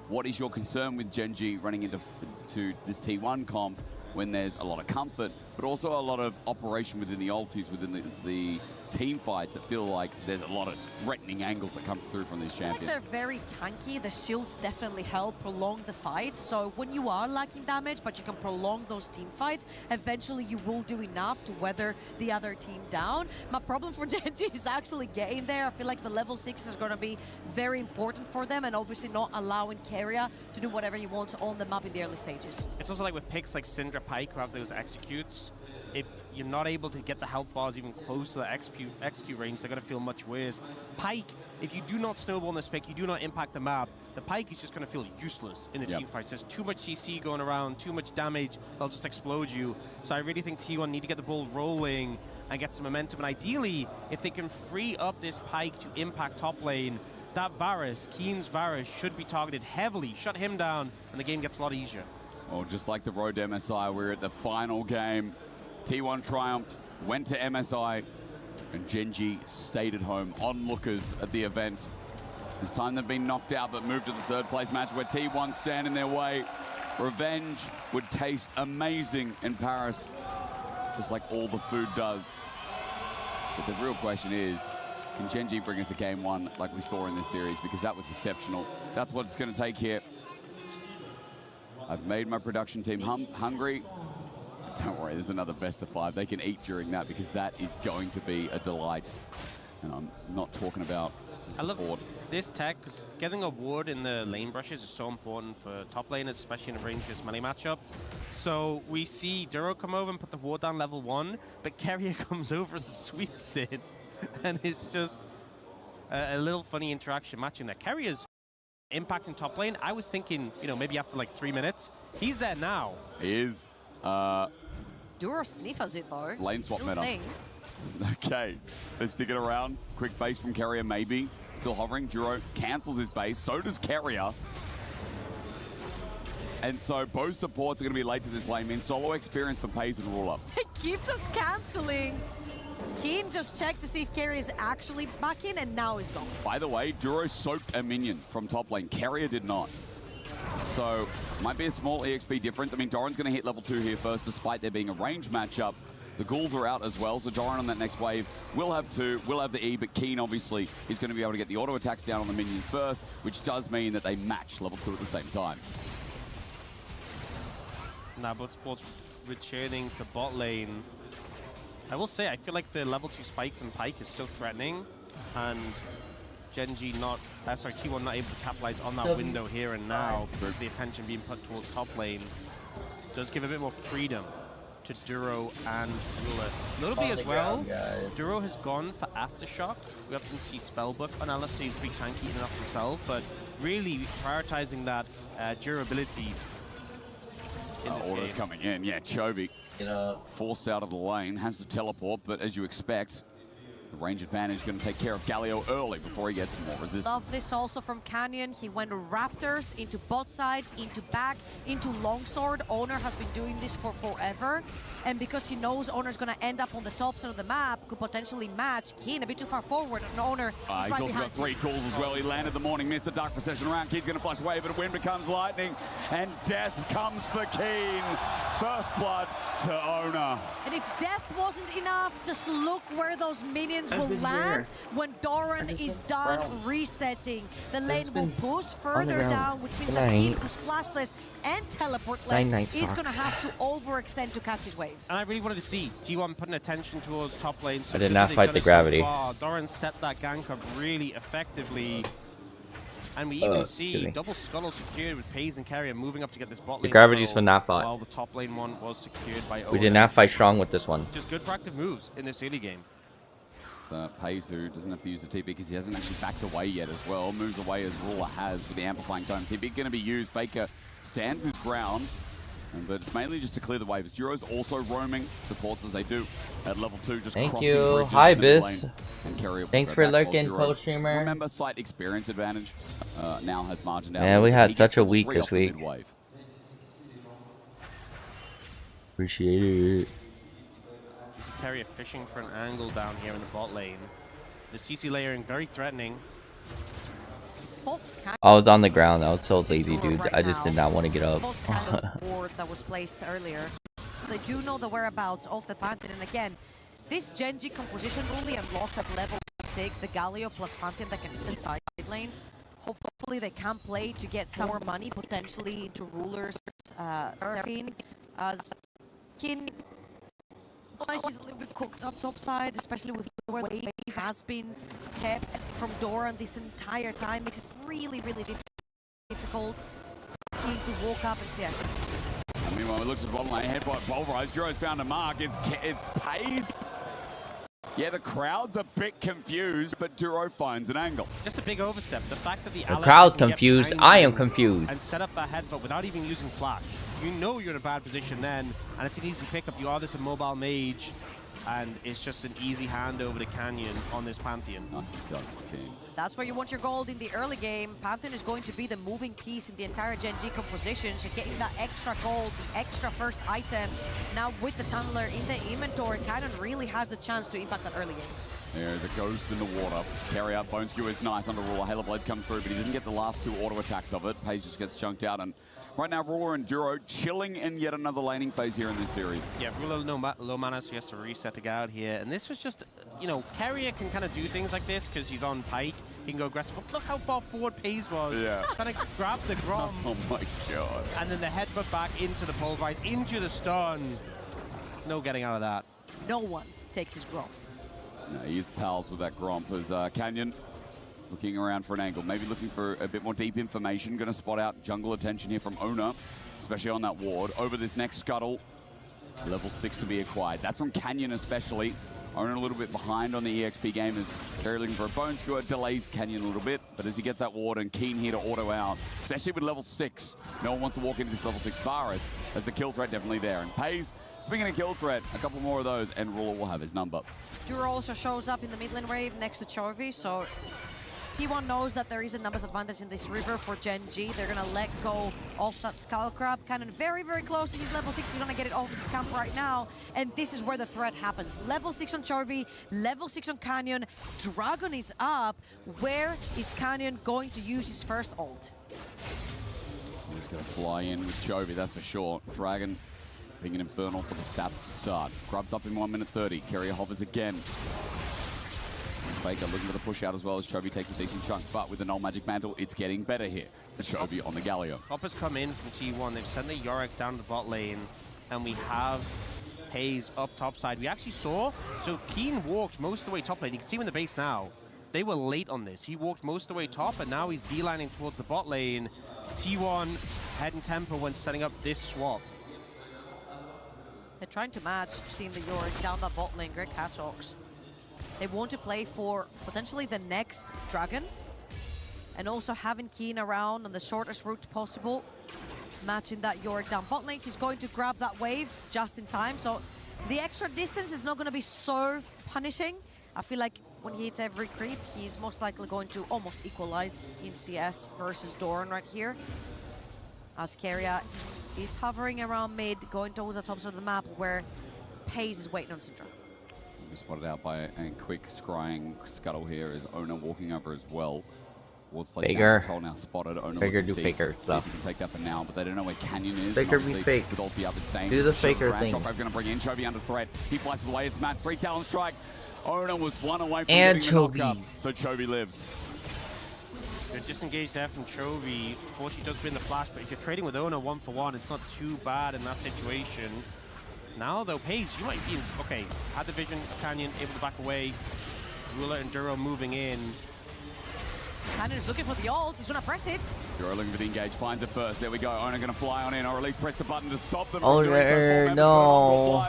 What is your concern with Genji running into this T1 comp when there's a lot of comfort, but also a lot of operation within the ultis, within the team fights that feel like there's a lot of threatening angles that come through from these champions? They're very tanky. The shields definitely help prolong the fight. So when you are lacking damage, but you can prolong those team fights, eventually you will do enough to weather the other team down. My problem for Genji is actually getting there. I feel like the level 6 is going to be very important for them, and obviously not allowing Keria to do whatever he wants on the map in the early stages. It's also like with picks like Syndra Pyke who have those executes. if you're not able to get the health bars even close to the XQ range, they're going to feel much worse. Pike, if you do not snowball on this pick, you do not impact the map, the Pike is just going to feel useless in the team fights. There's too much CC going around, too much damage, they'll just explode you. So I really think T1 need to get the ball rolling and get some momentum. And ideally, if they can free up this Pike to impact top lane, that Varus, Keen's Varus, should be targeted heavily, shut him down, and the game gets a lot easier. Well, just like the road to MSI, we're at the final game. T1 triumphed, went to MSI, and Genji stayed at home, onlookers at the event. This time they've been knocked out, but moved to the third place match where T1 stand in their way. Revenge would taste amazing in Paris, just like all the food does. But the real question is, can Genji bring us a game one like we saw in this series? Because that was exceptional. That's what it's going to take here. I've made my production team hungry. Don't worry, there's another best of 5. They can eat during that because that is going to be a delight. And I'm not talking about the support. I love this tech, because getting a ward in the lane brushes is so important for top laners, especially in a range melee matchup. So we see Duro come over and put the ward down level 1, but Carrier comes over and sweeps it. And it's just a little funny interaction matching that. Carrier's impacting top lane, I was thinking, you know, maybe after like 3 minutes. He's there now. He is. Duro sniffs it though. Lane swap Still meta. staying. Okay, they're sticking around. Quick base from Carrier, maybe. Still hovering. Duro cancels his base. So does Carrier. And so both supports are going to be late to this lane. Solo experience for Pays and Ruler. They keep just canceling. Keen just checked to see if Carrier is actually back in, and now he's gone. By the way, Duro soaked a minion from top lane. Carrier did not. So, might be a small EXP difference. I mean, Doran's going to hit level 2 here first, despite there being a range matchup. The ghouls are out as well, so Doran on that next wave will have 2, will have the E, but Keen, obviously, is going to be able to get the auto attacks down on the minions first, which does mean that they match level 2 at the same time. Now, but Sports returning to bot lane. I will say, I feel like the level 2 spike from Pike is so threatening, and Genji T1 not able to capitalize on that window here and now because the attention being put towards top lane does give a bit more freedom to Duro and Ruler. Notably as well, Duro has gone for Aftershock. We often see Spellbook on Alistair, he's pretty tanky enough himself, but really prioritizing that durability in this Order's game. coming in, yeah, Chovy forced out of the lane, has to teleport, but as you expect, the range advantage is going to take care of Galio early before he gets more resistance. Love this also from Canyon. He went Raptors into bot side, into back, into longsword. Owner has been doing this for forever. And because he knows Owner's going to end up on the top side of the map, could potentially match Keen a bit too far forward. And Owner is right he's also behind got 3 calls as well. He landed the morning mist, the dark procession around. Keen's going to flash away, but wind becomes lightning. And death comes for Keen. First blood to Owner. And if death wasn't enough, just look where those minions will land when Doran is done resetting. The lane will push further down, which means that Keen, who's flashless and teleportless, is going to have to overextend to catch his wave. And I really wanted to see T1 putting attention towards top lane. So I did not fight the gravity. So Doran set that gank up really effectively. And we even see double scuttle secured with Pays and Carrier moving up to get this bot lane. The gravity's for not fight. While the top lane one was secured by We did not fight strong with this one. Just good proactive moves in this early game. So Pays, who doesn't have to use the TP because he hasn't actually backed away yet as well. Moves away as Ruler has with the amplifying tone. TP going to be used. Faker stands his ground. But it's mainly just to clear the waves. Duro's also roaming, supports as they do at level 2, just Thank crossing you. bridges Hi, in the Biz. lane and carry Thanks for back while lurking, Duro, co-streamer. Remember, slight experience advantage now has margined out. Man, we had He such gets a level week 3 this off the week. mid-wave. Appreciate it. Carrier fishing for an angle down here in the bot lane. The CC layering very threatening. Spots I was on the ground. I was so lazy, dude. I just did not want to get up. Spots kind of board that was placed earlier. So they do know the whereabouts of the Pantheon. And again, this Genji composition really unlocks at level 6 the Galio plus Pantheon that can hit the side lanes. Hopefully they can play to get some more money, potentially into Rulers, Seraphine, as Kin. He's a little bit cooked up top side, especially with where the wave has been kept from Doran this entire time. Makes it really, really difficult to walk up and CS. Meanwhile, he looks at the bottom lane, headbutt pulverized. Duro's found a mark. It pays. Yeah, the crowd's a bit confused, but Duro finds an angle. Just a big overstep. The fact that the crowd's confused. I am confused. And set up that headbutt without even using flash. You know you're in a bad position then, and it's an easy pickup. You are this immobile mage, and it's just an easy handover to Canyon on this Pantheon. Nice done, King. That's where you want your gold in the early game. Pantheon is going to be the moving piece in the entire Gen G composition. So getting that extra gold, the extra first item. Now with the Tunneler in the inventory, Canyon really has the chance to impact that early game. There's a ghost in the water. Carry out Bone Skewer is nice under Ruler. Halo Blades come through, but he didn't get the last 2 auto attacks of it. Paige just gets chunked out, and right now Ruler and Duro chilling in yet another laning phase here in this series. Yeah, Ruler low mana, so he has to reset to get out here. And this was just, you know, Carrier can kind of do things like this because he's on Pike. He can go aggressive. But look how far forward Paze was. Yeah. Trying to grab the Grom. Oh my god. And then the headbutt back into the pulverize, into the stun. No getting out of that. No one takes his Grom. No, he's pals with that Gromp as Canyon looking around for an angle, maybe looking for a bit more deep information. Going to spot out jungle attention here from Ona, especially on that ward. Over this next scuttle, level 6 to be acquired. That's from Canyon especially. Ona a little bit behind on the EXP game as very looking for a Bone Skewer, delays Canyon a little bit, but as he gets that ward and keen here to auto out, especially with level 6, no one wants to walk into this level 6 Varus, as the kill threat definitely there. And Paze, speaking of kill threat, a couple more of those, and Ruler will have his number. Duro also shows up in the mid lane wave next to Chovy, so T1 knows that there is a numbers advantage in this river for Gen G. They're gonna let go of that Skull Crab. Cannon very, very close to his level 6. He's gonna get it off his camp right now. And this is where the threat happens. Level 6 on Chovy, level 6 on Canyon. Dragon is up. Where is Canyon going to use his first ult? He's gonna fly in with Chovy, that's for sure. Dragon being an Infernal for the stats to start. Grubs up in 1 minute 30. Carrier hovers again. Faker looking for the push out as well as Chovy takes a decent chunk, but with the Null Magic Mantle, it's getting better here. Chovy on the Galio. Hopper's come in from T1. They've sent the Yorick down to the bot lane, and we have Haze up top side. We actually saw, so Keen walked most of the way top lane. You can see him in the base now. They were late on this. He walked most of the way top, and now he's beelining towards the bot lane. T1 head and tempo when setting up this swap. They're trying to match, seeing the Yorick down that bot lane. Great catch-talks. They want to play for potentially the next Dragon, and also having Keen around on the shortest route possible, matching that Yorick down bot lane. He's going to grab that wave just in time, so the extra distance is not going to be so punishing. I feel like when he hits every creep, he's most likely going to almost equalize in CS versus Doran right here. As Keria is hovering around mid, going towards the top of the map where Paze is waiting on Syndra. Spotted out by a quick scrying scuttle here is Ona walking over as well. Faker. Now spotted. Ona Faker do deep. Faker stuff. See if he can take that for now, but they don't know where Canyon is. Faker be fake. With ulti up, it's dangerous. Do the Faker thing. Shockwave going to bring in Chovy under threat. He flashes away. It's Matt. 3 Talon Strike. Ona was 1 away from and getting the Chovy. knockup, so Chovy lives. Good disengage there from Chovy. Fortunately, does win the flash, but if you're trading with Ona 1-for-1, it's not too bad in that situation. Now, though, Paige, you might be, okay, had the vision, Canyon able to back away. Ruler and Duro moving in. Canyon is looking for the ult. He's going to press it. Duro looking for the engage, finds it first. There we go. Ona going to fly on in, or at least press the button to stop them. Oh, no.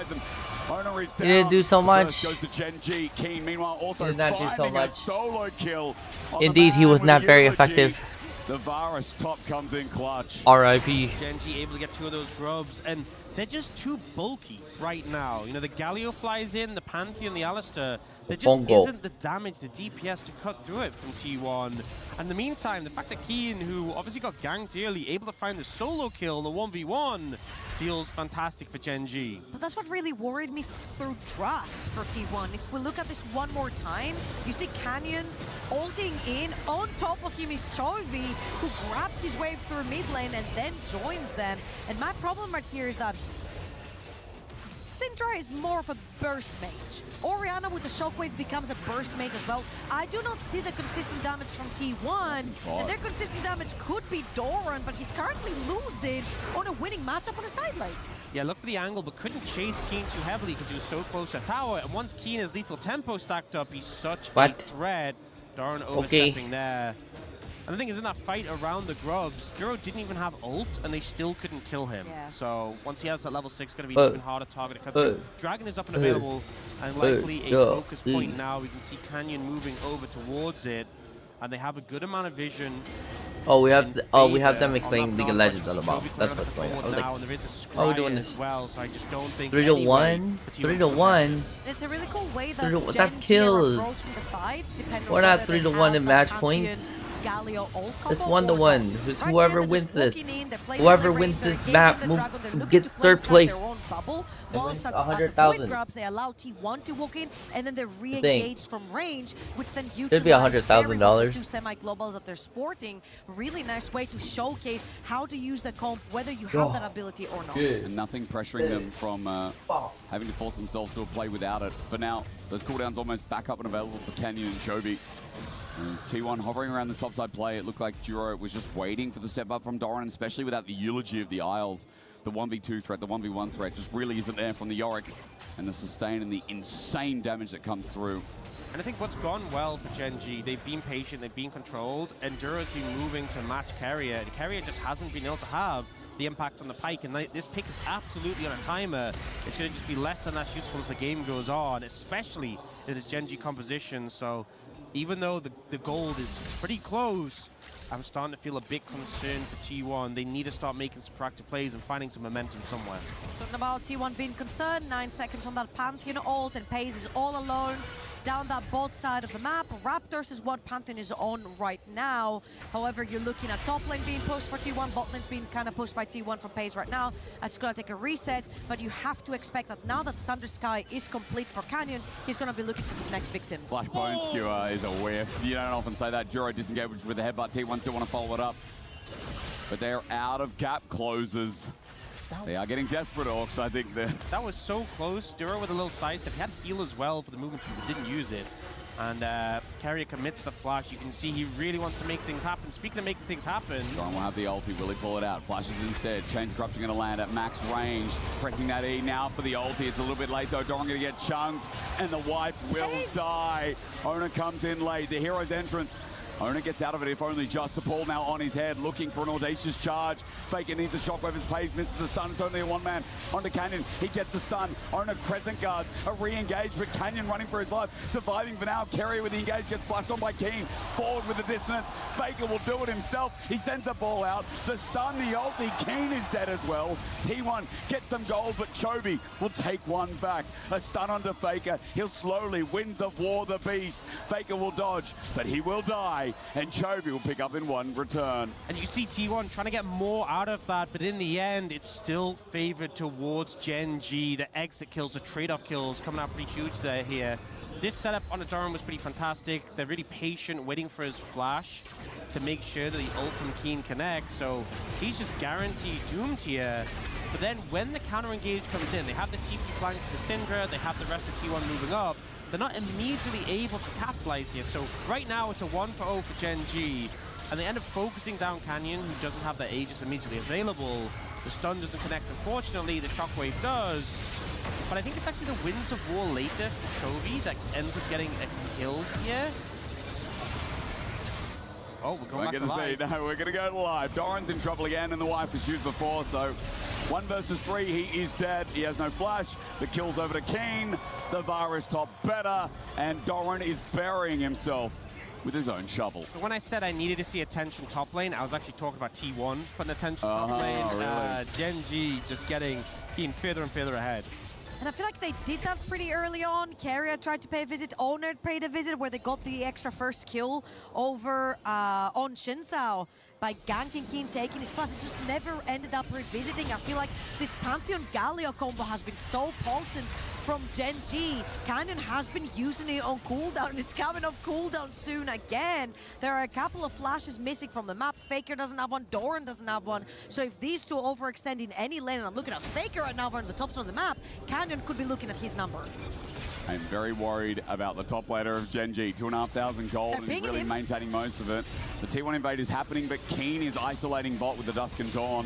Ona is down. He didn't do so much. First goes to Gen G. Keen, meanwhile, also he did not do so much. A solo kill. Indeed, he was not very effective. The Varus top comes in clutch. R.I.P. Gen G able to get 2 of those grubs, and they're just too bulky right now. You know, the Galio flies in, the Pantheon, the Alistair. There just isn't the damage, the DPS to cut through it from T1. And in the meantime, the fact that Keen, who obviously got ganked early, able to find the solo kill in the 1v1, feels fantastic for Gen G. But that's what really worried me through draft for T1. If we look at this one more time, you see Canyon ulting in. On top of him is Chovy, who grabbed his wave through mid lane and then joins them. And my problem right here is that Syndra is more of a burst mage. Orianna with the shockwave becomes a burst mage as well. I do not see the consistent damage from T1, and their consistent damage could be Doran, but he's currently losing on a winning matchup on the side lane. Yeah, look for the angle, but couldn't chase Keen too heavily because he was so close to tower. And once Keen has lethal tempo stacked up, he's such a threat. Doran overstepping there. And the thing is, in that fight around the grubs, Duro didn't even have ult, and they still couldn't kill him. Yeah. So once he has that level 6, it's going to be an even harder target to cut through. Dragon is up and available, and likely a focus point now. We can see Canyon moving over towards it, and they have a good amount of vision. Oh, we have them explaining League of Legends on the map. That's what's going on. I was like, oh, we're doing this. Well, so I just don't think 3-1, 3-1. It's a really cool way that That's kills. We're not 3-1 in match points. It's 1-1. It's whoever wins this. Whoever wins this map gets third place. Whilst at 100,000. grabs, they allow T1 to walk in, and then they re-engage from range, which then Should be $100,000. Two semi-globals that they're sporting. Really nice way to showcase how to use the comp, whether you have that ability or not. And nothing pressuring them from having to force themselves to a play without it. For now, those cooldowns almost back up and available for Canyon and Chovy. And T1 hovering around the topside play. It looked like Duro was just waiting for the step up from Doran, especially without the eulogy of the Isles. The 1v2 threat, the 1v1 threat just really isn't there from the Yorick. And the sustain and the insane damage that comes through. And I think what's gone well for Gen G, they've been patient, they've been controlled, and Duro's been moving to match Carrier. And Carrier just hasn't been able to have the impact on the Pyke, and this pick is absolutely on a timer. It's going to just be less and less useful as the game goes on, especially in this Gen G composition. So even though the gold is pretty close, I'm starting to feel a bit concerned for T1. They need to start making some proactive plays and finding some momentum somewhere. Talking about T1 being concerned, 9 seconds on that Pantheon ult, and Paze is all alone down that bot side of the map. Raptors is what Pantheon is on right now. However, you're looking at top lane being pushed for T1, bot lane's being kind of pushed by T1 from Paze right now. It's going to take a reset, but you have to expect that now that Thunder Sky is complete for Canyon, he's going to be looking for his next victim. Flash Bone Skewer is a whiff. You don't often say that. Duro disengaged with the headbutt. T1 still want to follow it up. But they're out of gap closes. They are getting desperate, Orcs, I think. That was so close. Duro with a little sidestep. He had heal as well for the movement, but didn't use it. And Carrier commits the flash. You can see he really wants to make things happen. Speaking of making things happen... Doran will have the ulti. Will he pull it out? Flashes instead. Chains of Corruption going to land at max range. Pressing that E now for the ulti. It's a little bit late, though. Doran going to get chunked, and the wife will die. Ona comes in late. The hero's entrance. Ona gets out of it, if only just. The ball now on his head, looking for an audacious charge. Faker needs a shockwave as Paze misses the stun. It's only a one-man onto Canyon. He gets the stun. Ona crescent guards, a re-engage, but Canyon running for his life. Surviving for now. Carrier with the engage gets flashed on by Keen. Forward with the dissonance. Faker will do it himself. He sends the ball out. The stun, the ulti. Keen is dead as well. T1 gets some gold, but Chovy will take one back. A stun onto Faker. He'll slowly, Winds of War, the beast. Faker will dodge, but he will die. And Chovy will pick up in one return. And you see T1 trying to get more out of that, but in the end, it's still favored towards Gen G. The exit kills, the trade-off kills coming out pretty huge there here. This setup on the Doran was pretty fantastic. They're really patient, waiting for his flash to make sure that the ult from Keen connects. So he's just guaranteed doomed here. But then when the counter-engage comes in, they have the TP flank for Syndra, they have the rest of T1 moving up. They're not immediately able to capitalize here. So right now it's a 1-0 for Gen G. And they end up focusing down Canyon, who doesn't have the Aegis immediately available. The stun doesn't connect, unfortunately. The shockwave does. But I think it's actually the Winds of War later for Chovy that ends up getting a kill here. Oh, we're going back to live. No, we're going to go live. Doran's in trouble again, and the wife was used before, so 1 versus 3, he is dead. He has no flash. The kill's over to Keen. The Varus top better, and Doran is burying himself with his own shovel. So when I said I needed to see attention top lane, I was actually talking about T1 putting attention top lane. Really? Gen G just getting further and further ahead. And I feel like they did that pretty early on. Carrier tried to pay a visit. Owner paid a visit where they got the extra first kill over on Shinzao by ganking Keen, taking his flash. It just never ended up revisiting. I feel like this Pantheon Galio combo has been so potent from Gen G. Canyon has been using it on cooldown, and it's coming off cooldown soon again. There are a couple of flashes missing from the map. Faker doesn't have one, Doran doesn't have one. So if these two overextend in any lane, and I'm looking at Faker right now on the top side of the map, Canyon could be looking at his number. I'm very worried about the top laner of Gen G. 2,500 gold, and he's really maintaining most of it. The T1 invade is happening, but Keen is isolating bot with the Dusk and Dawn.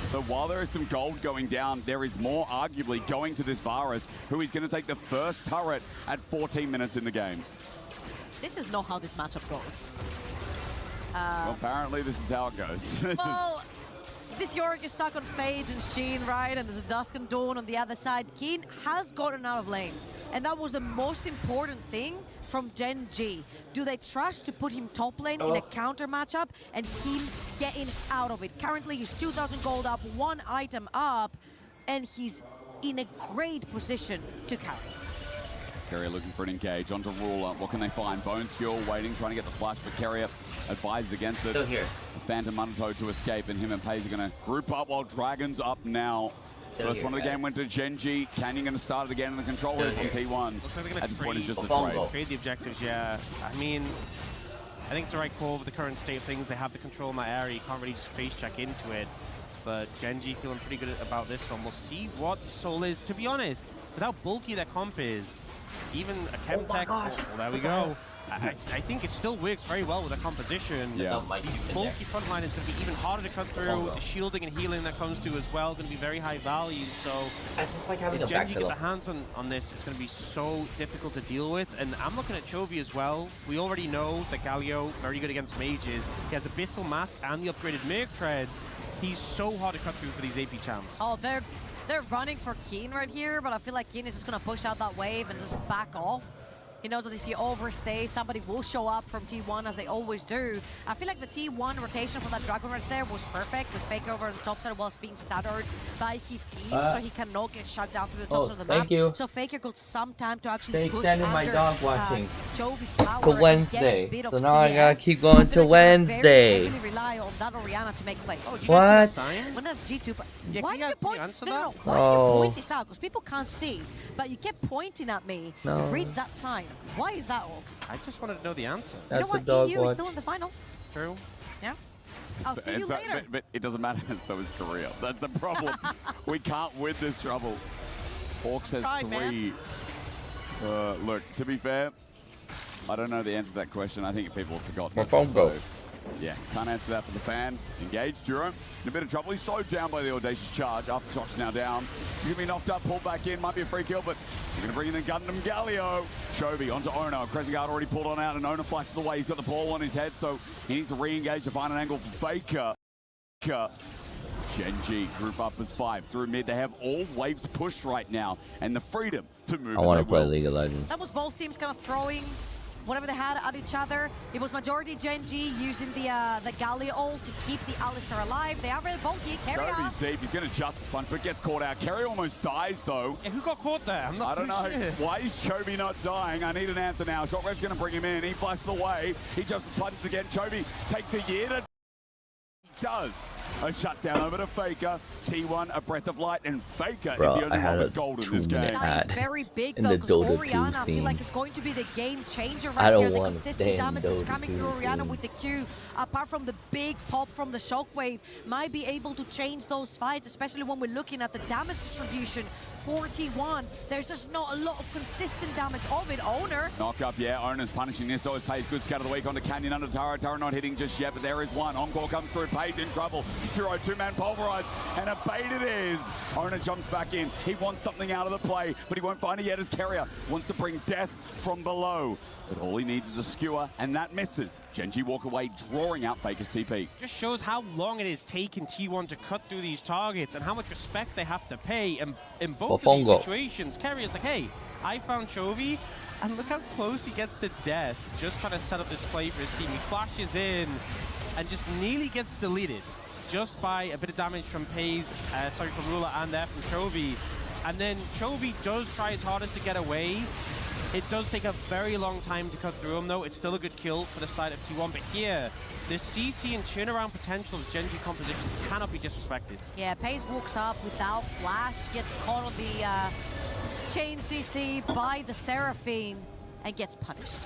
So while there is some gold going down, there is more arguably going to this Varus, who is going to take the first turret at 14 minutes in the game. This is not how this matchup goes. Well, apparently this is how it goes. Well, this Yorick is stuck on Phage and Sheen, right? And there's a Dusk and Dawn on the other side. Keen has gotten out of lane. And that was the most important thing from Gen G. Do they trust to put him top lane in a counter matchup and him getting out of it? Currently, he's 2,000 gold up, 1 item up, and he's in a great position to carry. Keria looking for an engage onto Ruler. What can they find? Bone Skill waiting, trying to get the flash, but Keria advises against it. Still here. Phantom Undertow to escape, and him and Paze are going to group up while Dragon's up now. First one of the game went to Genji. Canyon going to start it again in the control room from T1. Looks like they're At this point, it's just a trade. trade. Trade the objectives, yeah. I mean, I think it's the right call with the current state of things. They have the control in that area. You can't really just face check into it. But Genji feeling pretty good about this one. We'll see what Soul is. To be honest, with how bulky that comp is, even a Chemtech, well, there we go. I think it still works very well with the composition. Yeah. These bulky frontline is going to be even harder to cut through. The shielding and healing that comes to as well going to be very high value. So if Genji get the hands on this, it's going to be so difficult to deal with. And I'm looking at Chovy as well. We already know that Galio, very good against mages. He has Abyssal Mask and the upgraded Merc Treads. He's so hard to cut through for these AP champs. Oh, they're running for Keen right here, but I feel like Keen is just going to push out that wave and just back off. He knows that if you overstay, somebody will show up from T1 as they always do. I feel like the T1 rotation for that Dragon right there was perfect with Faker over on the top side whilst being shadowed by his team, so he cannot get shut down through the top side of the map. Thank you. So Faker got some time to actually push Extended under my dog watching. Jovi's tower To and Wednesday. get a bit of So now I gotta CS. keep going to Very Wednesday. heavily rely on that Orianna to make plays. Oh, What? When that's G2, but Yeah, why can did you you point? answer No, that? why did you Oh. point this out? Because people can't see, but you kept pointing at me. No. Read that sign. Why is that, Ox? I just wanted to know the answer. You know That's a what? dog EU is watch. still in the final. True. Yeah. I'll see you later. But it doesn't matter, so is Korea. That's the problem. We can't win this trouble. Hawks has Tried, 3. Look, to be fair, I don't know the answer to that question. I think people have forgotten. My phone broke. Yeah, can't answer that for the fan. Engage, Duro. In a bit of trouble. He's slowed down by the audacious charge. Aftershocks now down. He's going to be knocked up, pulled back in. Might be a free kill, but you're going to bring in the Gundam Galio. Chovy onto Ona. Crescent Guard already pulled on out, and Ona flashes away. He's got the ball on his head, so he needs to re-engage to find an angle for Faker. Genji group up as 5 through mid. They have all waves pushed right now, and the freedom to move. I want to as they play will. League of Legends. That was both teams kind of throwing whatever they had at each other. It was majority Gen G using the Galio ult to keep the Alistar alive. They are very bulky. Chovy's deep. He's going to justice punch, but gets caught out. Kerry almost dies, though. Yeah, who got caught there? I'm not I don't so know. sure. Why is Chovy not dying? I need an answer now. Shotrev's going to bring him in. He flashes away. He justice punches again. Chovy takes a year to... He does. A shutdown over to Faker. T1, a breath of light, and Faker Bro, is the only I had one a with gold in this game. 2-minute That is ad very big in though, the because Dota 2 Orianna, I feel scene. like it's going to be the game changer I right don't here. The want to consistent stay in damage is Dota coming 2 through Orianna scene. with the Q. Apart from the big pop from the shockwave, might be able to change those fights, especially when we're looking at the damage distribution. 41. There's just not a lot of consistent damage of it. Owner. Knock up, yeah. Ona's punishing this. Always Page. Good scatter of the week onto Canyon under Tara. Tara not hitting just yet, but there is one. Encore comes through. Page in trouble. Duro 2-man pulverized. And a bait it is. Ona jumps back in. He wants something out of the play, but he won't find it yet as Keria wants to bring death from below. But all he needs is a skewer, and that misses. Genji walk away, drawing out Faker's TP. Just shows how long it has taken T1 to cut through these targets and how much respect they have to pay. And in both of these situations, Keria is like, hey, I found Chovy, and look how close he gets to death. Just trying to set up this play for his team. He flashes in and just nearly gets deleted just by a bit of damage from from Rula and there from Chovy. And then Chovy does try his hardest to get away. It does take a very long time to cut through him, though. It's still a good kill for the side of T1. But here, the CC and turnaround potential of Genji composition cannot be disrespected. Yeah, Pace walks up without flash, gets caught on the chain CC by the Seraphine, and gets punished.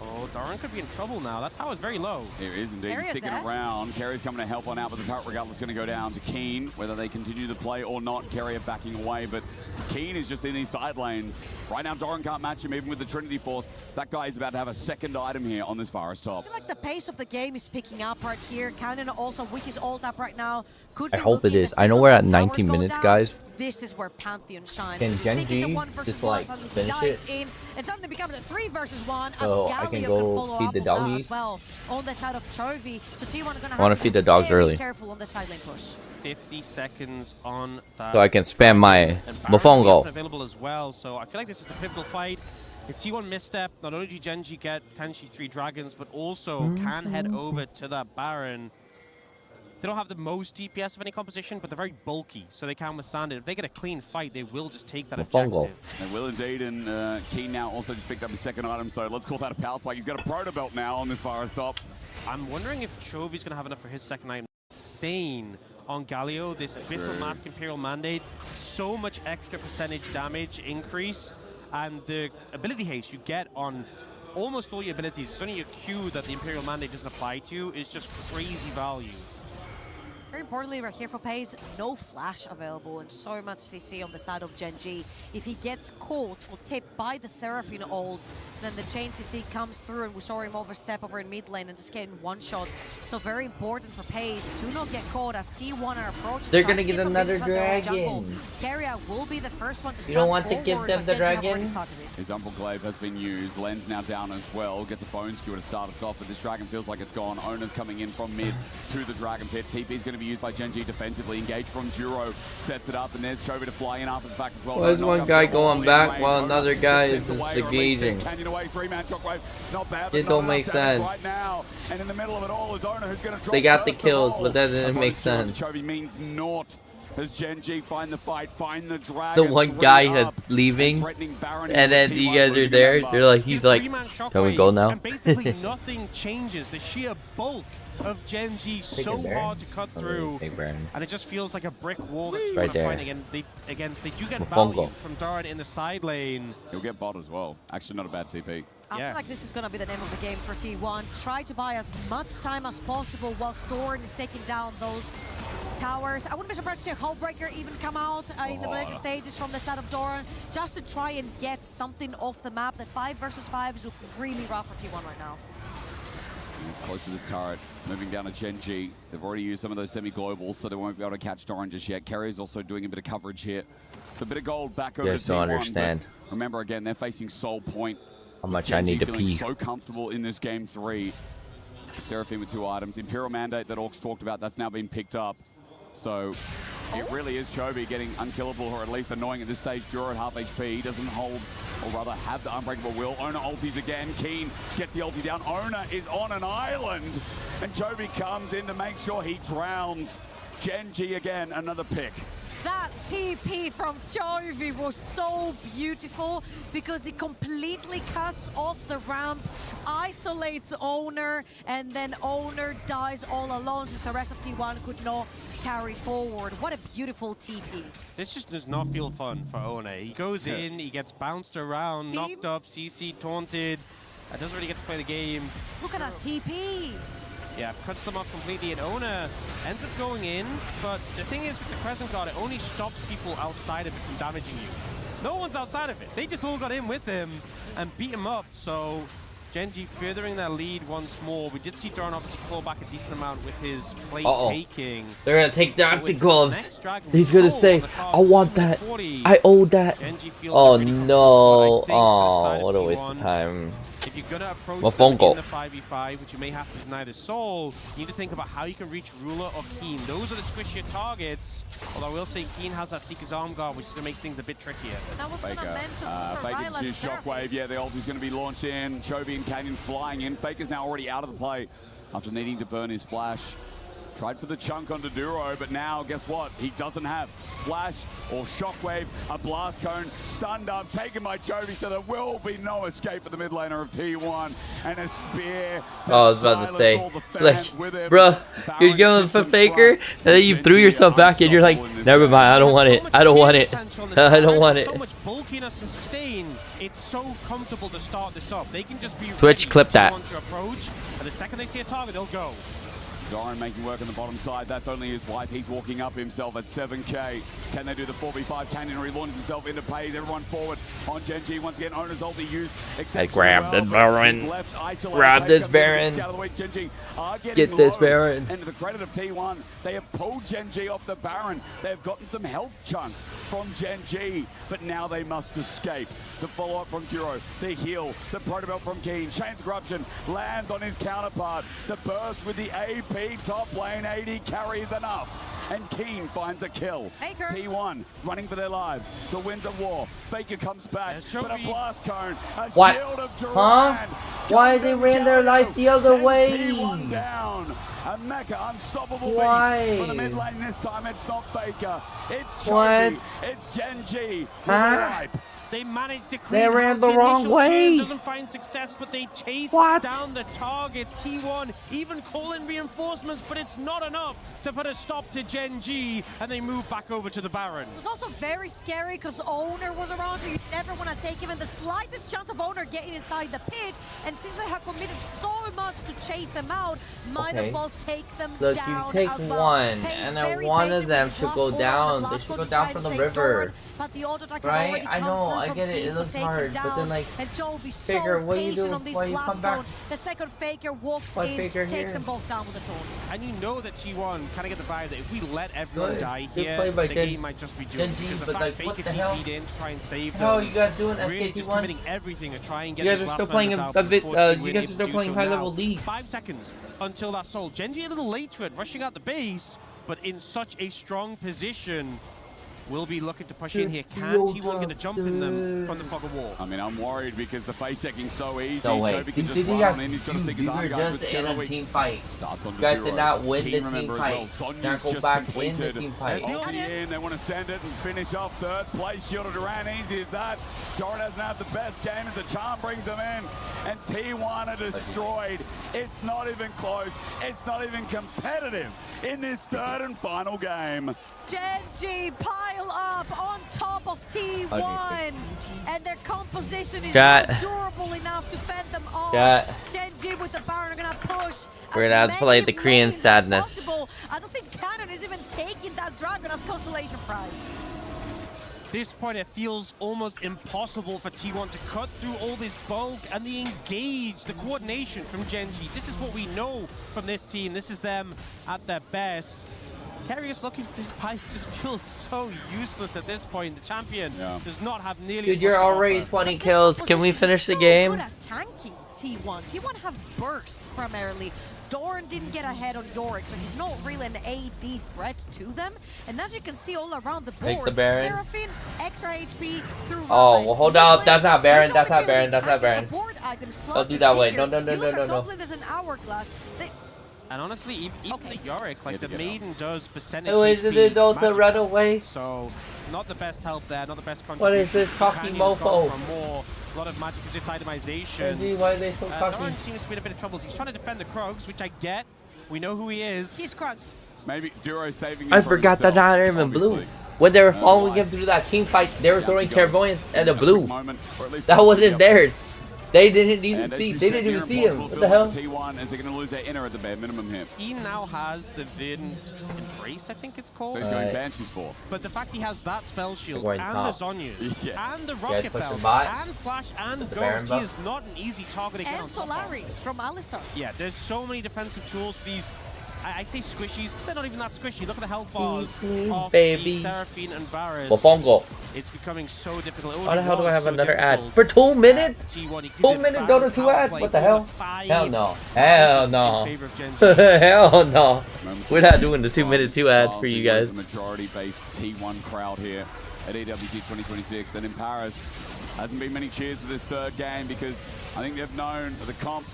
Oh, Doran could be in trouble now. That tower's very low. Here is indeed. Carrier's Sticking there. around. Kerry's coming to help on out, but the turret regardless is going to go down to Keen. Whether they continue to play or not, Kerry backing away, but Keen is just in these side lanes. Right now, Doran can't match him even with the Trinity Force. That guy is about to have a second item here on this Forest top. I feel like the pace of the game is picking up right here. Cannon also with his ult up right now. I hope it is. I know we're at 19 minutes, guys. This is where Pantheon shines. Can Genji just like finish it? And suddenly becomes a 3 versus 1 as So I can go feed the doggies. as well on the side of Chovy. So T1 are gonna I want to feed the dogs early, careful on the side lane push. 50 seconds on that. so I can spam my Mofongo. Available as well, so I feel like this is the pivotal fight. If T1 misstep, not only do Genji get potentially 3 dragons, but also can head over to that Baron. They don't have the most DPS of any composition, but they're very bulky, so they can withstand it. If they get a clean fight, they will just take that objective. They will indeed, and Keen now also just picked up his second item, so let's call that a power spike. He's got a proto belt now on this Forest top. I'm wondering if Chovy's going to have enough for his second item. Insane on Galio, this Abyssal Mask Imperial Mandate, so much extra percentage damage increase, and the ability haste you get on almost all your abilities, it's only your Q that the Imperial Mandate doesn't apply to, is just crazy value. Very importantly, right here for Pace, no flash available and so much CC on the side of Genji. If he gets caught or tipped by the Seraphine ult, then the chain CC comes through and we saw him overstep over in mid lane and just getting one shot. So very important for Pace to not get caught as T1 are approaching. They're gonna get another dragon. Keria will be the first one to You don't want to give them the dragon? His Umbral has been used. Len's now down as well. Gets a bone skewer to start us off, but this dragon feels like it's gone. Ona's coming in from mid to the dragon pit. TP's going to be used by Genji defensively. Engaged from Duro. Sets it up, and there's Chovy to fly in after the fact as well. Why is one guy going back while another guy is just engaging? Canyon away, 3-man shockwave. Not bad, It don't make sense. right now. And in the middle of it all is Ona, who's going to drop They got the first of kills, all. but that didn't make sense. Chovy means naught. As Genji find the fight, find the dragon. The one guy had leaving, and then you guys are there. They're like, he's like, can we go now? And basically nothing changes. The sheer bulk of Genji so hard to cut through, and it just feels like a brick wall that's Right there. fighting against. They do get Mofongo. value from Darn in the side lane. He'll get bot as well. Actually, not a bad TP. I feel like this is going to be the name of the game for T1. Try to buy as much time as possible while Storm is taking down those towers. I wouldn't be surprised to see a Hullbreaker even come out in the later stages from the side of Doran, just to try and get something off the map. The 5 versus 5 is really rough for T1 right now. Close to this turret, moving down to Genji. They've already used some of those semi-globals, so they won't be able to catch Doran just yet. Kerry's also doing a bit of coverage here. So a bit of gold back over to T1. Don't understand. Remember, again, they're facing Soul Point. How much Genji I need to feeling pee. so comfortable in this game 3. Seraphine with 2 items. Imperial Mandate that Orcs talked about, that's now been picked up. So it really is Chovy getting unkillable, or at least annoying at this stage. Duro at half HP. He doesn't hold, or rather have the unbreakable will. Ona ulties again. Keen gets the ulti down. Ona is on an island. And Chovy comes in to make sure he drowns. Genji again, another pick. That TP from Chovy was so beautiful because it completely cuts off the ramp, isolates Owner, and then Owner dies all alone since the rest of T1 could not carry forward. What a beautiful TP. This just does not feel fun for Ona. He goes in, he gets bounced around, knocked up, CC taunted. Doesn't really get to play the game. Look at that TP. Yeah, cuts them off completely, and Ona ends up going in, but the thing is with the Crescent Guard, it only stops people outside of it from damaging you. No one's outside of it. They just all got in with him and beat him up, so Genji furthering their lead once more. We did see Darn obviously pull back a decent amount with his plate taking. They're gonna take down the gloves. He's gonna say, I want that. I owe that. Oh no. Oh, what a waste of time. If you're gonna approach Mofongo. in the 5v5, which you may have to deny the soul, you need to think about how you can reach Ruler or Keen. Those are the squishier targets. Although I will say Keen has that Seeker's Arm Guard, which is gonna make things a bit trickier. Faker into Shockwave. Yeah, the ult is going to be launched in. Chovy and Canyon flying in. Faker's now already out of the play after needing to burn his flash. Tried for the chunk onto Duro, but now, guess what? He doesn't have flash or shockwave, a blast cone, stunned up, taken by Chovy, so there will be no escape for the mid laner of T1. And a spear. Oh, I was about to say, like, bruh, you're going for Faker, and then you threw yourself back, and you're like, never mind, I don't want it. I don't want it. I don't want it. So much bulkiness and sustain. It's so comfortable to start this up. They can just be Twitch, clip that. approach, and the second they see a target, they'll go. Doran making work on the bottom side. That's only his wife. He's walking up himself at 7k. Can they do the 4v5? Canyon relaunches himself into phase. Everyone forward on Gen.G. Once again, owner's ulti used. I grabbed the Baron. Grab this Baron. Get this Baron. And to the credit of T1, they have pulled Gen.G off the Baron. They've gotten some health chunk from Gen.G, but now they must escape. The follow-up from Duro, the heal, the protobelt from Keen. Shane's corruption lands on his counterpart. The burst with the AP top lane 80 carries enough. And Keen finds a kill. Faker. T1 running for their lives. The winds of war. Faker comes back, but a blast cone, a What? shield of Durand. Huh? Why they ran their life the other way? T1 down. A Mecha unstoppable Why? beast. For the mid lane this time, it's not Faker. It's What? Chovy. It's Gen.G. Huh? They managed to They create ran the wrong way. doesn't find success, but they chase What? down the targets. T1 even calling reinforcements, but it's not enough to put a stop to Gen.G, and they move back over to the Baron. It was also very scary because Owner was around, so you never want to take even the slightest chance of Owner getting inside the pit. And since they have committed so much to chase them out, might as well take them Look, down you take as well. one, Pace and then very one of patient them with his should last go order, the down. They last should one go to down try from to the save river. Doran, but the auto attack had Right? already I come know, through I from get it. Keen, It so looks takes hard, him but down. then, like, And Jovi so Faker, what are you patient doing? on this Why you blast come back? cone. The second Faker walks Why in, Faker takes here? them both down with the taunt. And you know that T1 kind of get the vibe that if we let everyone Good. die Good here, play by the Gen- game might just be doomed. Gen.G, Because the but, fact like, what Faker the hell? TP'd in to try and save them. How you guys doing Really just SKT1? committing everything to try and get You guys those are last still playing members a out bit, before T1 you guys are able still to playing do high so level now. league. 5 seconds until that soul. Gen.G a little late to it, rushing out the base, but in such a strong position. Will be looking to push in here. Can T1 get a jump in them from the fog of war? I mean, I'm worried because the face checking's so easy. No way. Chovy can These just guys, run on in. He's got to seek his these arm were guard just with in a Skelly. team fight. Starts on You guys Duro. did not win Keen the remember team as fight. well. Sonya's Now go just back in the completed. team fight. Ulti in, they want to send it and finish off third place. Shield of Duran, easy as that. Doran hasn't had the best game as the charm brings them in. And T1 are destroyed. It's not even close. It's not even competitive in this third and final game. Gen.G pile up on top of T1, and their composition is Chat. not durable enough to fend them off. Chat. Gen.G with the Baron are gonna push. We're gonna have to play the Korean lanes as sadness. possible. I don't think Cannon is even taking that dragon as consolation prize. At this point, it feels almost impossible for T1 to cut through all this bulk and the engage, the coordination from Gen.G. This is what we know from this team. This is them at their best. Karius looking, this pipe just feels so useless at this point. The champion does not have nearly Dude, as you're much to already offer. 20 kills. Can we finish the So game? good at tanking T1. T1 have burst primarily. Doran didn't get ahead on Yorick, so he's not really an AD threat to them. And as you can see all around the board, Take the Baron. Seraphine, extra HP through Oh, Rise. well, hold up. Midlane, That's not Baron. there's That's not only Baron. been That's not tanky Baron. support items plus Don't do the that way. Seekers. No, no, no, You look no, at no, no. top lane, there's an Hourglass. And honestly, even the Yorick, like the Maiden does percentage Oh, is HP it DOTA magic. run away? So, not the best help there, not the best contribution. What is this fucking Canyon's gone mofo? for more, a lot of magic resist itemization. Gee, why are they so Doran cocky? seems to be in a bit of trouble. He's trying to defend the Krugs, which I get. We know who he is. He's Krugs. Maybe Duro saving I him for forgot that himself, not even blue. obviously. When they were following him through that team fight, they were throwing he goes. clairvoyance at the blue. Moment, or at least That wasn't yep. theirs. They didn't even And as see. you They said, didn't even near see him. impossible What the hell? fill for T1 as they're going to lose their inner at the bare minimum here. He now has the Vid Embrace, I think it's called. So he's going Banshee's fourth. But the fact he has that spell shield Going and top. the Zonyas and the guys Rocket push Belt the bot. and Flash and Put the Baron Ghost, he buff. is not an easy target again. And on top of. Solari from Alistar. Yeah, there's so many defensive tools for these. I say squishies, they're not even that squishy. Look at the health bars of baby. the Seraphine and Varus. Bofongo. It's becoming so difficult. Why the hell do I have another ad? For 2 minutes? T1, you can see 2 the minutes Baron Dota 2 power ad? play What the over hell? 5 Hell no. Hell no. in favor of Gen.G. Hell no. We're not doing the 2 minute 2 ad for you guys. A majority-based T1 crowd here at EWC 2026, and in Paris, hasn't been many cheers for this third game because I think they've known that the comp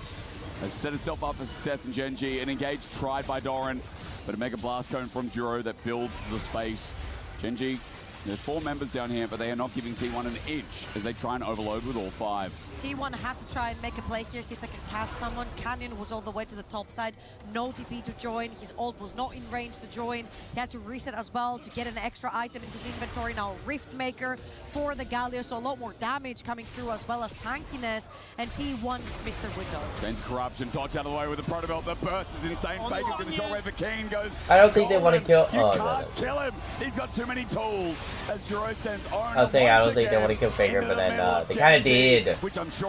has set itself up for success in Gen.G. and engaged tried by Doran, but a Mega Blast Cone from Duro that builds the space. Gen.G There's 4 members down here, but they are not giving T1 an inch as they try and overload with all 5. T1 had to try and make a play here, see if they can catch someone. Canyon was all the way to the top side. No TP to join. His ult was not in range to join. He had to reset as well to get an extra item in his inventory. Now Rift Maker for the Galio, so a lot more damage coming through as well as tankiness. And T1 just missed their window. Change corruption, dodge out of the way with the proto belt. The burst is insane. Fake it with the shockwave for Keen goes. I don't think they want to kill. You Oh, can't kill him. He's got too many tools. As Juro sends I was saying I don't think they want to kill Faker, but then they kind of did.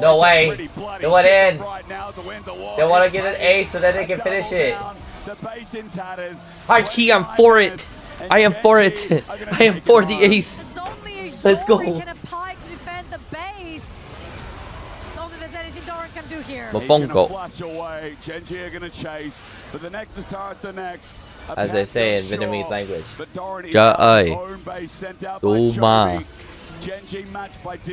No way. They went in. They want to get an ace so that they can finish it. High key, I'm for it. I am for it. I am for the ace. Let's go. Mofongo. As they say in Vietnamese language. Ja-ai. Do-ma.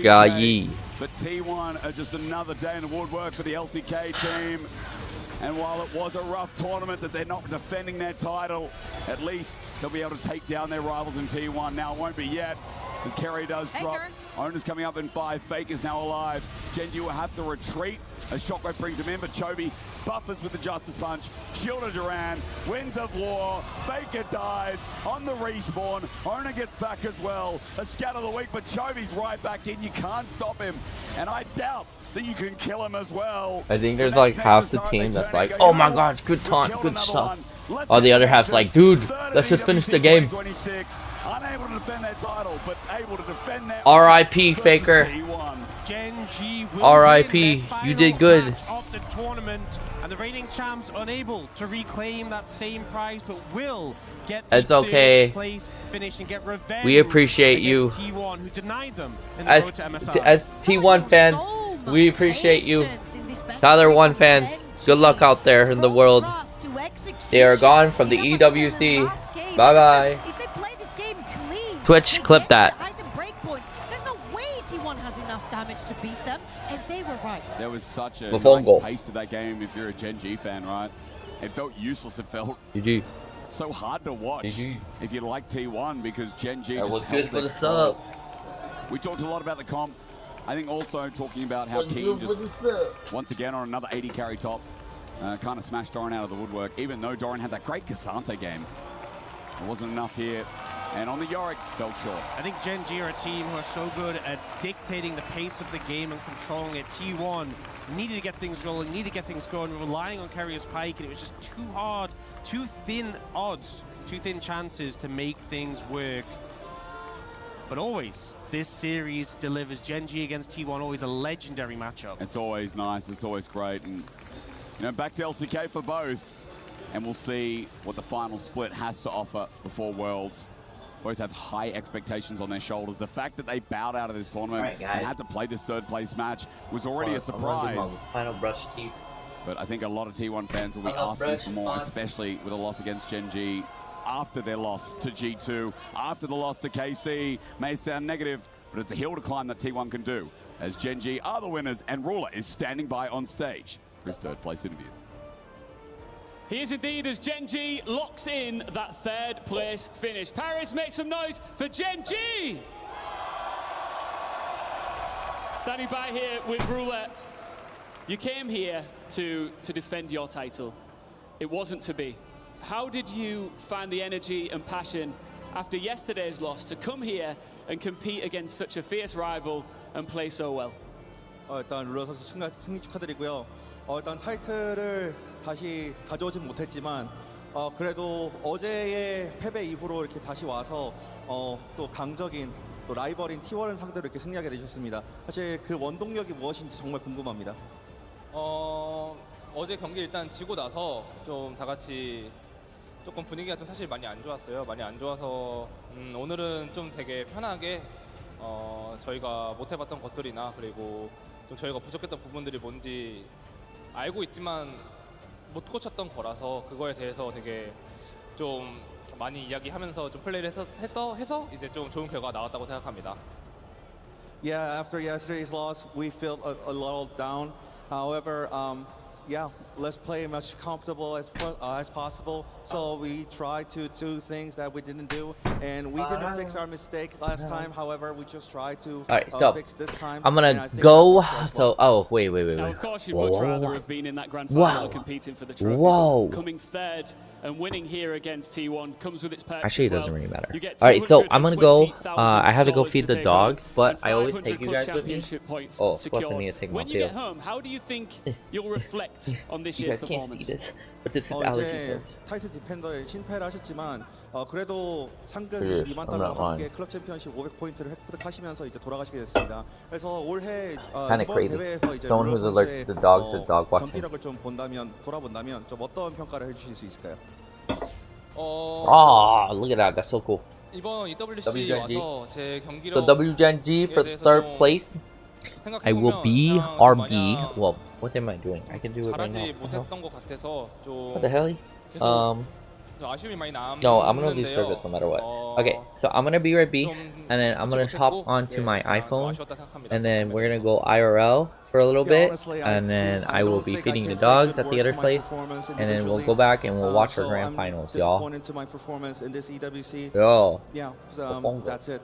Ga-yi. But T1 are just another day in the woodwork for the LCK team. And while it was a rough tournament that they're not defending their title, at least they'll be able to take down their rivals in T1. Now it won't be yet, as Kerry does drop. Owner's coming up in 5. Fake is now alive. Genji will have to retreat as Shockwave brings him in, but Chovy buffers with the Justice Punch. Shield of Duran, Winds of War, Faker dies on the respawn. Owner gets back as well. A scatter the week, but Chovy's right back in. You can't stop him. And I doubt that you can kill him as well. I think there's like half the team that's like, oh my gosh, good taunt, good stuff. While the other half's like, dude, let's just finish the game. Unable to defend their title, but able to defend their R.I.P. Faker. R.I.P. You did good. Of the tournament, and the reigning champs unable to reclaim that same prize, but will get it's okay. Place finish and get revenge. We appreciate you. T1, who denied them in the as road to MSI. as T1 fans, we appreciate you. Tyler 1 fans, good luck out there in the world. They are gone from the EWC. Bye bye. Twitch, clip that. There's no way T1 has enough damage to beat them, and they were right. There was such a nice pace to that game if you're a Gen G fan, right? It felt useless. It felt so hard to watch if you like T1 because Gen G just was good for the sub. We talked a lot about the comp. I think also talking about how King just once again on another 80 carry top kind of smashed Doran out of the woodwork, even though Doran had that great Cassante game. It wasn't enough here. And on the Yorick, fell short. I think Gen G are a team who are so good at dictating the pace of the game and controlling it. T1 needed to get things rolling, needed to get things going, relying on Carrier's Pike, and it was just too hard, too thin odds, too thin chances to make things work. But always, this series delivers. Gen G against T1, always a legendary matchup. It's always nice, it's always great. And you know, back to LCK for both. And we'll see what the final split has to offer before Worlds. Both have high expectations on their shoulders. The fact that they bowed out of this tournament and had to play this third place match was already a surprise. Final brush teeth. But I think a lot of T1 fans will be asking for more, especially with a loss against Gen G after their loss to G2, after the loss to KC. May sound negative, but it's a hill to climb that T1 can do, as Gen G are the winners and Ruler is standing by on stage for his third place interview. He is indeed, as Gen G locks in that third place finish. Paris, make some noise for Gen G! Standing by here with Roulette. You came here to defend your title. It wasn't to be. How did you find the energy and passion after yesterday's loss to come here and compete against such a fierce rival and play so well? 일단 룰러 선수 승리 축하드리고요. 일단 타이틀을 다시 가져오진 못했지만 그래도 어제의 패배 이후로 이렇게 다시 와서 또 강적인 또 라이벌인 T1을 상대로 이렇게 승리하게 되셨습니다. 사실 그 원동력이 무엇인지 정말 궁금합니다. 어제 경기 일단 지고 나서 좀 다 같이 조금 분위기가 좀 사실 많이 안 좋았어요. 많이 안 좋아서 오늘은 좀 되게 편하게 저희가 못 해봤던 것들이나 그리고 좀 저희가 부족했던 부분들이 뭔지 알고 있지만 못 고쳤던 거라서 그거에 대해서 되게 좀 많이 이야기하면서 좀 플레이를 해서 이제 좀 좋은 결과가 나왔다고 생각합니다. Yeah, after yesterday's loss, we felt a little down. However, yeah, let's play much comfortable as possible. So we try to do things that we didn't do, and we didn't fix our mistake last time. However, we just tried to fix this time. I'm gonna go. So, oh, wait. Now, of course, you'd much rather have been in that grand final competing for the trophy. Whoa. Coming third and winning here against T1 comes with its perks. Actually, as it doesn't well. really matter. You get All right, so I'm gonna go. I have to go $220,000 feed the take dogs, home, but and I always 500 take you club guys with me. championship points Oh, plus I secured. need to take them When off you too. get home, how do you think you'll reflect on this You year's guys can't see performance? this, but this is 이제 allergy. 타이틀 디펜더에 실패를 하셨지만 그래도 상금 Yes, 22만 I'm not 달러와 함께 lying. 클럽 챔피언십 500포인트를 획득하시면서 이제 돌아가시게 됐습니다. 그래서 올해 Kinda 이번 crazy. 대회에서 이제 Someone 룰러 who's allergic to dogs is dog watching. 경기력을 좀 돌아본다면 좀 어떤 평가를 해주실 수 있을까요? Oh, look at that. That's so cool. 이번 EWC WGNG. 와서 제 So 경기력 WGNG for third place. I will be RB. Well, what am I doing? I can do it right 잘하지 now. 못했던 것 같아서 좀 What the hell? 아쉬움이 많이 남는데요. No, I'm gonna lose service no matter what. Okay, so I'm gonna be right B, and then I'm gonna hop onto my iPhone, and then we're gonna go IRL for a little bit, and then I will be feeding the dogs at the other place, and then we'll go back and we'll watch our grand finals, y'all. Disappointed to my performance in this EWC. Yo. Yeah, that's it.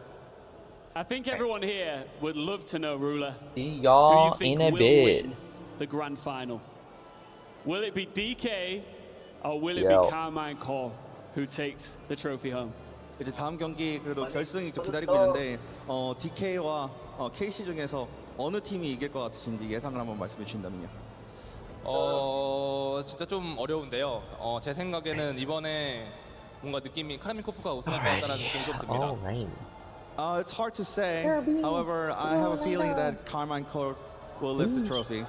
I think everyone here would love to know, Ruler, See who y'all you think in a will bit. win the grand final. Will it be DK or will it Yo. be Carmine Cole who takes the trophy home? 이제 다음 경기 그래도 결승이 좀 기다리고 있는데 DK와 KC 중에서 어느 팀이 이길 것 같으신지 예상을 한번 말씀해 주신다면요. 진짜 좀 어려운데요. 제 생각에는 이번에 뭔가 느낌이 카라민코프가 우승할 것 같다는 느낌이 좀 듭니다. It's hard to say. However, I have a feeling that Carmine Cole will lift the trophy.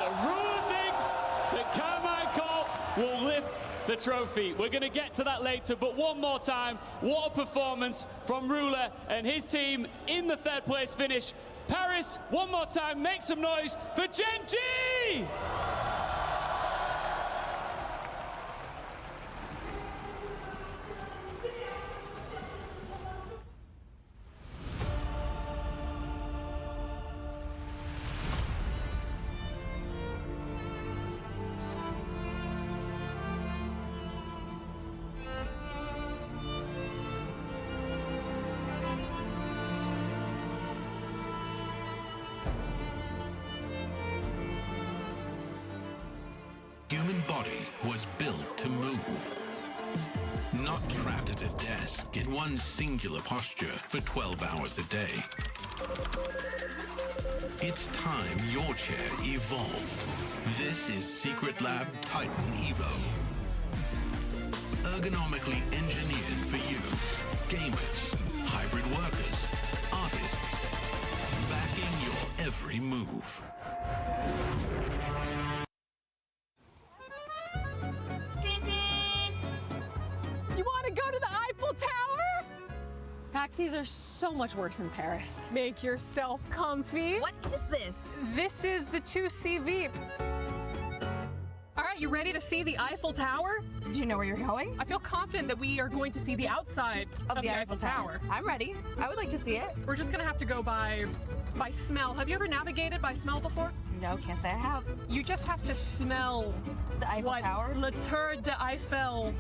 The ruler thinks that Carmine Cole will lift the trophy. We're going to get to that later, but one more time, what a performance from Ruler and his team in the third place finish. Paris, one more time, make some noise for Gen G! Human body was built to move. Not trapped at a desk in one singular posture for 12 hours a day. It's time your chair evolved. This is Secret Lab Titan EVO. Ergonomically engineered for you. Gamers, hybrid workers, artists. Backing your every move. You want to go to the Eiffel Tower? Taxis are so much worse in Paris. Make yourself comfy. What is this? This is the 2CV. All right, you ready to see the Eiffel Tower? Do you know where you're going? I feel confident that we are going to see the outside of the Eiffel Tower. I'm ready. I would like to see it. We're just gonna have to go by smell. Have you ever navigated by smell before? No, can't say I have. You just have to smell the Eiffel Tower. Le Tour de Eiffel.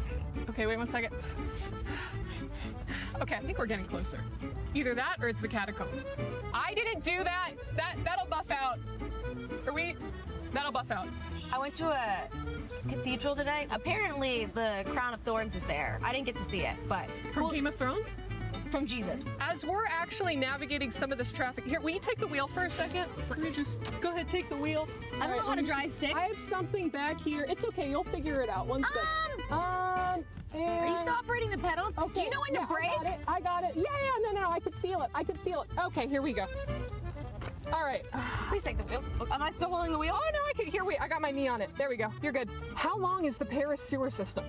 Okay, wait 1 second. Okay, I think we're getting closer. Either that or it's the catacombs. I didn't do that. That'll buff out. That'll buff out. I went to a cathedral today. Apparently, the Crown of Thorns is there. I didn't get to see it, but From Game of Thrones? From Jesus. As we're actually navigating some of this traffic, here, will you take the wheel for a second? Let me just go ahead, take the wheel. I don't know how to drive stick. I have something back here. It's okay, you'll figure it out. 1 second. Are you still operating the pedals? Okay, Do you know when to brake? I got it. Yeah, no, I could feel it. Okay, here we go. All right. Please take the wheel. Am I still holding the wheel? Oh, no, I got my knee on it. There we go. You're good. How long is the Paris sewer system?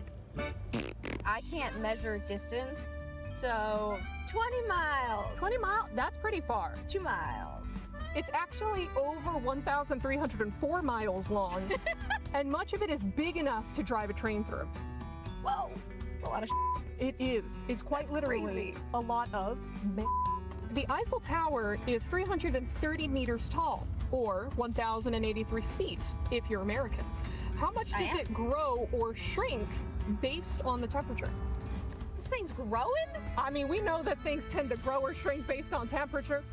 I can't measure distance, so 20 miles. 20 miles? That's pretty far. 2 miles. It's actually over 1,304 miles long, and much of it is big enough to drive a train through. Whoa, it's a lot of It is. It's quite literally crazy. a lot of The Eiffel Tower is 330 meters tall, or 1,083 feet if you're American. How much does it grow or shrink based on the temperature? This thing's growing? I mean, we know that things tend to grow or shrink based on temperature.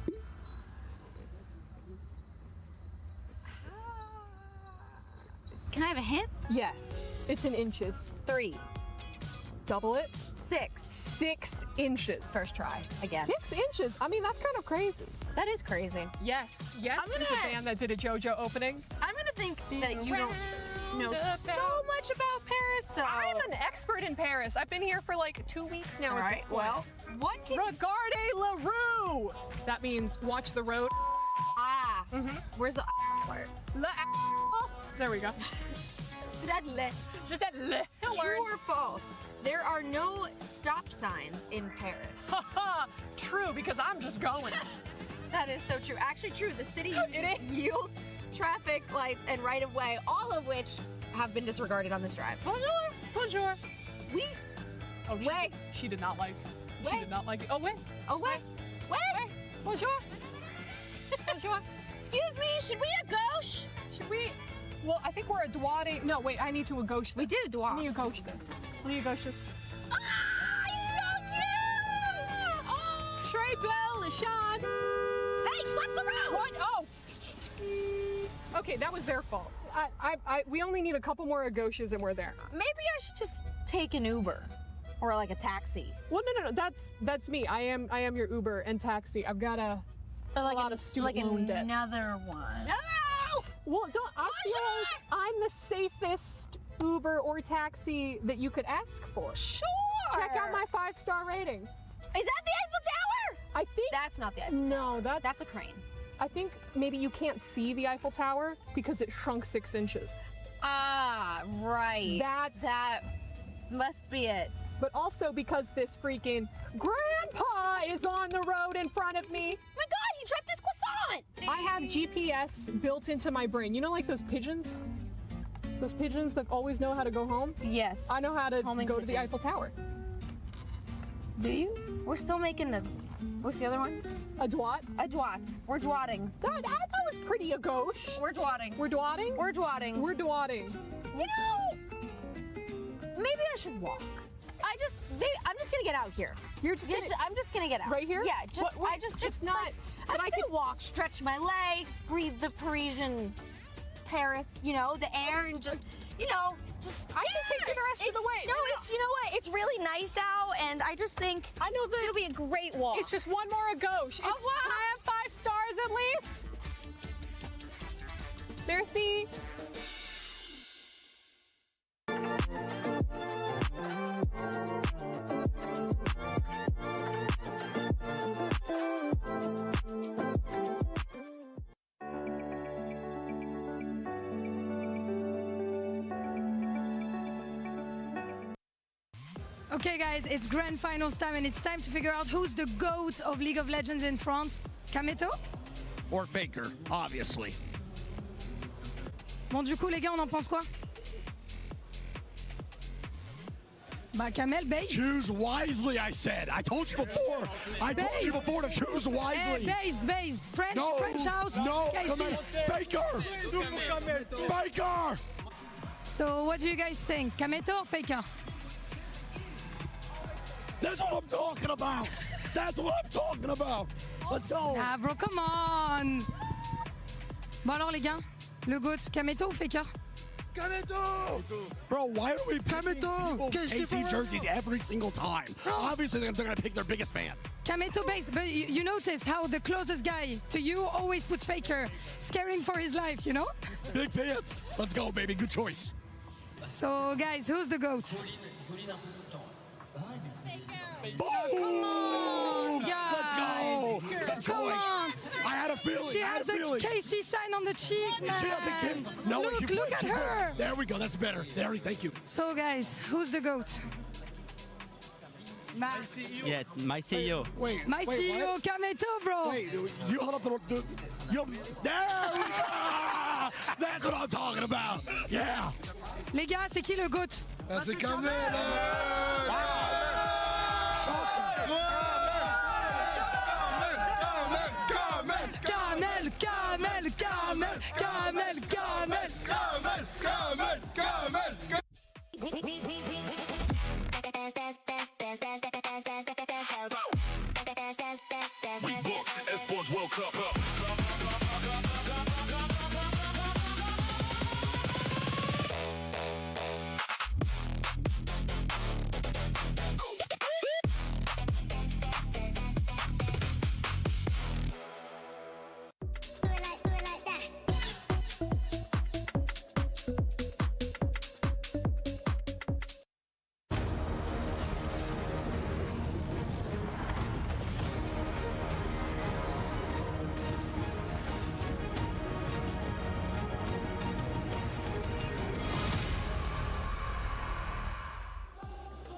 Can I have a hint? Yes, it's in inches. 3. Double it. 6. 6 inches. First try, again. 6 inches? I mean, that's kind of crazy. That is crazy. Yes, is a band that did a JoJo opening. I'm gonna think that you don't know so much about Paris, so... I'm an expert in Paris. I've been here for like 2 weeks now. All at right, this point. well, what can... Regarde la rue! That means watch the road. Ah. Where's the part? There we go. Just that le. True or false? There are no stop signs in Paris. True, because I'm just going. That is so true. Actually true. The city yields traffic lights and right-of-way, all of which have been disregarded on this drive. Bonjour. Bonjour. Oui. Oh, she did not like. She did not like it. Oh, wait. Oh, wait. Wait. Bonjour. Bonjour. Excuse me, should we a gauche? Should we? Well, I think we're a droite. No, wait, I need to a gauche this. We did a droite. Let me a gauche this. Let me a gauche this. So cute! Oh. Très belle, Sean. Hey, watch the road! What? Oh. Okay, that was their fault. We only need a couple more gauches and we're there. Maybe I should just take an Uber. Or like a taxi. Well, no. That's me. I am your Uber and taxi. I've got a lot of student loan debt. Another one. No! Well, I feel like I'm the safest Uber or taxi that you could ask for. Sure. Check out my 5-star rating. Is that the Eiffel Tower? I think that's not the Eiffel Tower. No, that's a crane. I think maybe you can't see the Eiffel Tower because it shrunk 6 inches. Ah, right. That must be it. But also because this freaking grandpa is on the road in front of me. Oh my God, he dropped his croissant. I have GPS built into my brain. You know, like those pigeons? Those pigeons that always know how to go home? Yes. I know how to go to the Eiffel Tower. Do you? We're still making the, what's the other one? A droite? A droite. We're droiting. That was pretty a gauche. We're droiting. We're droiting? We're droiting. We're droiting. You know, maybe I should walk. I'm just gonna get out here. I'm just gonna get out. Right here? Yeah, just not. I'm just gonna walk, stretch my legs, breathe the Parisian Paris, you know, the air, and just, you know, I can take you the rest of the way. No, you know what? It's really nice out, and I just think it'll be a great walk. It's just one more a gauche. Oh, wow. Can I have 5 stars at least? Merci. Okay guys, it's grand finals time and it's time to figure out who's the GOAT of League of Legends in France. Kameto? Or Faker, obviously. Bon, du coup, les gars, on en pense quoi? Bah, Kamel, based. Choose wisely, I said. I told you before. I told you before to choose wisely. Based. French house. No, KC. Faker! Faker! So, what do you guys think? Kameto or Faker? That's what I'm talking about. That's what I'm talking about. Let's go. Ah, bro, come on. Bon, alors, les gars, le GOAT, Kameto ou Faker? Kameto! Bro, why are we picking KC jerseys every single time? Obviously, they're going to pick their biggest fan. Kameto based, but you notice how the closest guy to you always puts Faker, scaring for his life, you know? Big fans. Let's go, baby. Good choice. So, guys, who's the GOAT? Come on, guys. Let's go. Good choice. I had a feeling. She has a KC sign on the cheek, man. She doesn't get. No, look at her. There we go. That's better. There, thank you. So, guys, who's the GOAT? Yeah, it's my CEO. Wait, my CEO, what? Kameto, bro. Wait, you hold up the. There we go. That's what I'm talking about. Yeah. Les gars, c'est qui le GOAT? C'est Kamel. Kamel. We book Esports World Cup up.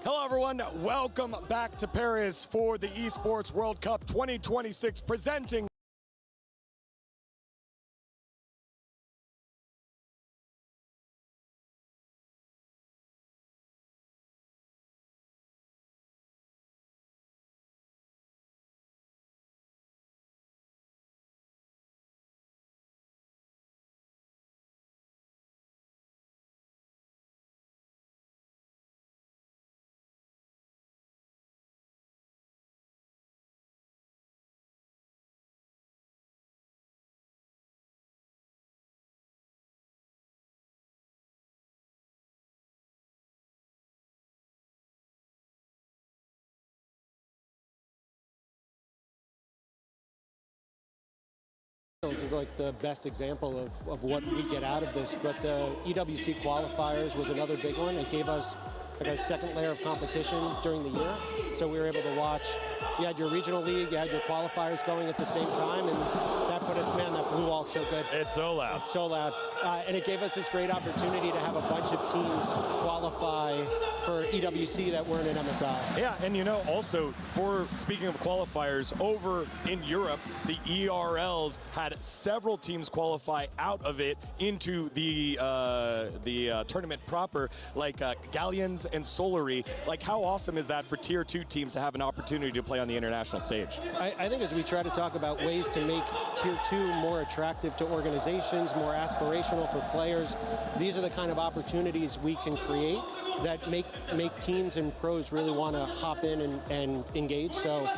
Hello, everyone. Welcome back to Paris for the Esports World Cup 2026, presenting This is like the best example of what we get out of this, but the EWC qualifiers was another big one. It gave us like a second layer of competition during the year, so we were able to watch. You had your regional league, you had your qualifiers going at the same time, and that put us, man, that blue wall's so good. It's so loud. It's so loud. And it gave us this great opportunity to have a bunch of teams qualify for EWC that weren't in MSI. Yeah, and you know, also, for speaking of qualifiers, over in Europe, the ERLs had several teams qualify out of it into the tournament proper, like Galleons and Solary. Like, how awesome is that for Tier 2 teams to have an opportunity to play on the international stage? I think as we try to talk about ways to make Tier 2 more attractive to organizations, more aspirational for players, these are the kind of opportunities we can create that make teams and pros really want to hop in and engage. So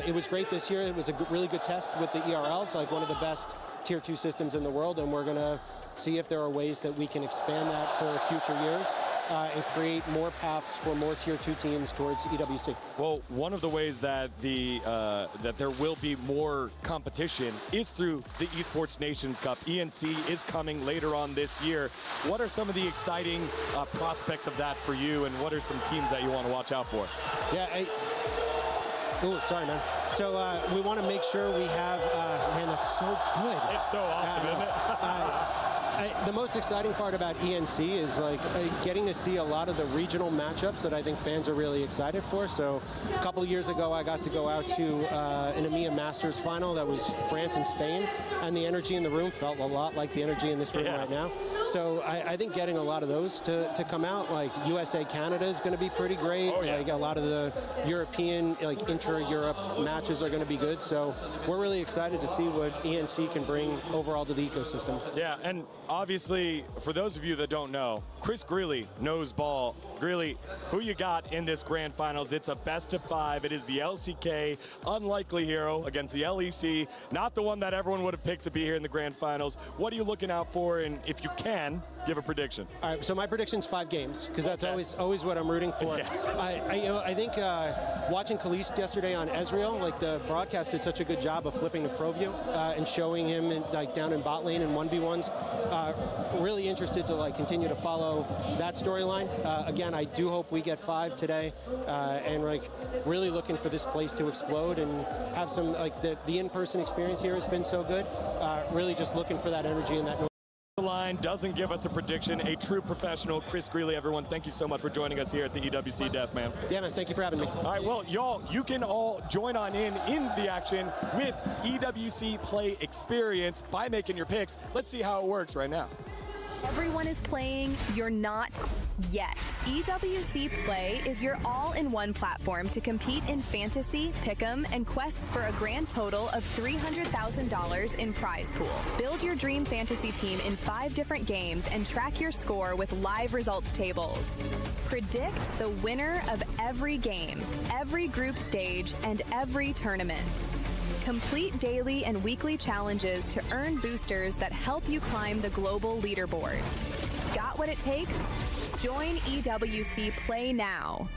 it was great this year. It was a really good test with the ERLs, like one of the best Tier 2 systems in the world, and we're going to see if there are ways that we can expand that for future years and create more paths for more Tier 2 teams towards EWC. Well, one of the ways that that there will be more competition is through the Esports Nations Cup. ENC is coming later on this year. What are some of the exciting prospects of that for you, and what are some teams that you want to watch out for? Yeah. Oh, sorry, man. So we want to make sure we have, man, that's so good. It's so awesome, isn't it? The most exciting part about ENC is like getting to see a lot of the regional matchups that I think fans are really excited for. So a couple of years ago, I got to go out to an EMEA Masters final that was France and Spain, and the energy in the room felt a lot like the energy in this room right now. So I think getting a lot of those to come out, like USA Canada is going to be pretty great. Like a lot of the European, like intra-Europe matches are going to be good. So we're really excited to see what ENC can bring overall to the ecosystem. Yeah, and obviously, for those of you that don't know, Chris Greeley knows ball. Greeley, who you got in this grand finals? It's a best of 5. It is the LCK unlikely hero against the LEC, not the one that everyone would have picked to be here in the grand finals. What are you looking out for? And if you can, give a prediction. All right, so my prediction's 5 games, because that's always what I'm rooting for. I think watching Khalees yesterday on Ezreal, like the broadcast did such a good job of flipping the pro view and showing him like down in bot lane in 1v1s. Really interested to like continue to follow that storyline. Again, I do hope we get 5 today, and like really looking for this place to explode and have some like the in-person experience here has been so good. Really just looking for that energy and that. The line doesn't give us a prediction. A true professional, Chris Greeley. Everyone, thank you so much for joining us here at the EWC desk, man. Yeah, man, thank you for having me. All right, well, y'all, you can all join on in the action with EWC Play Experience by making your picks. Let's see how it works right now. Everyone is playing, you're not. yet. EWC Play is your all-in-one platform to compete in fantasy, pick'em, and quests for a grand total of $300,000 in prize pool. Build your dream fantasy team in 5 different games and track your score with live results tables. Predict the winner of every game, every group stage, and every tournament. Complete daily and weekly challenges to earn boosters that help you climb the global leaderboard. Got what it takes? Join EWC Play now.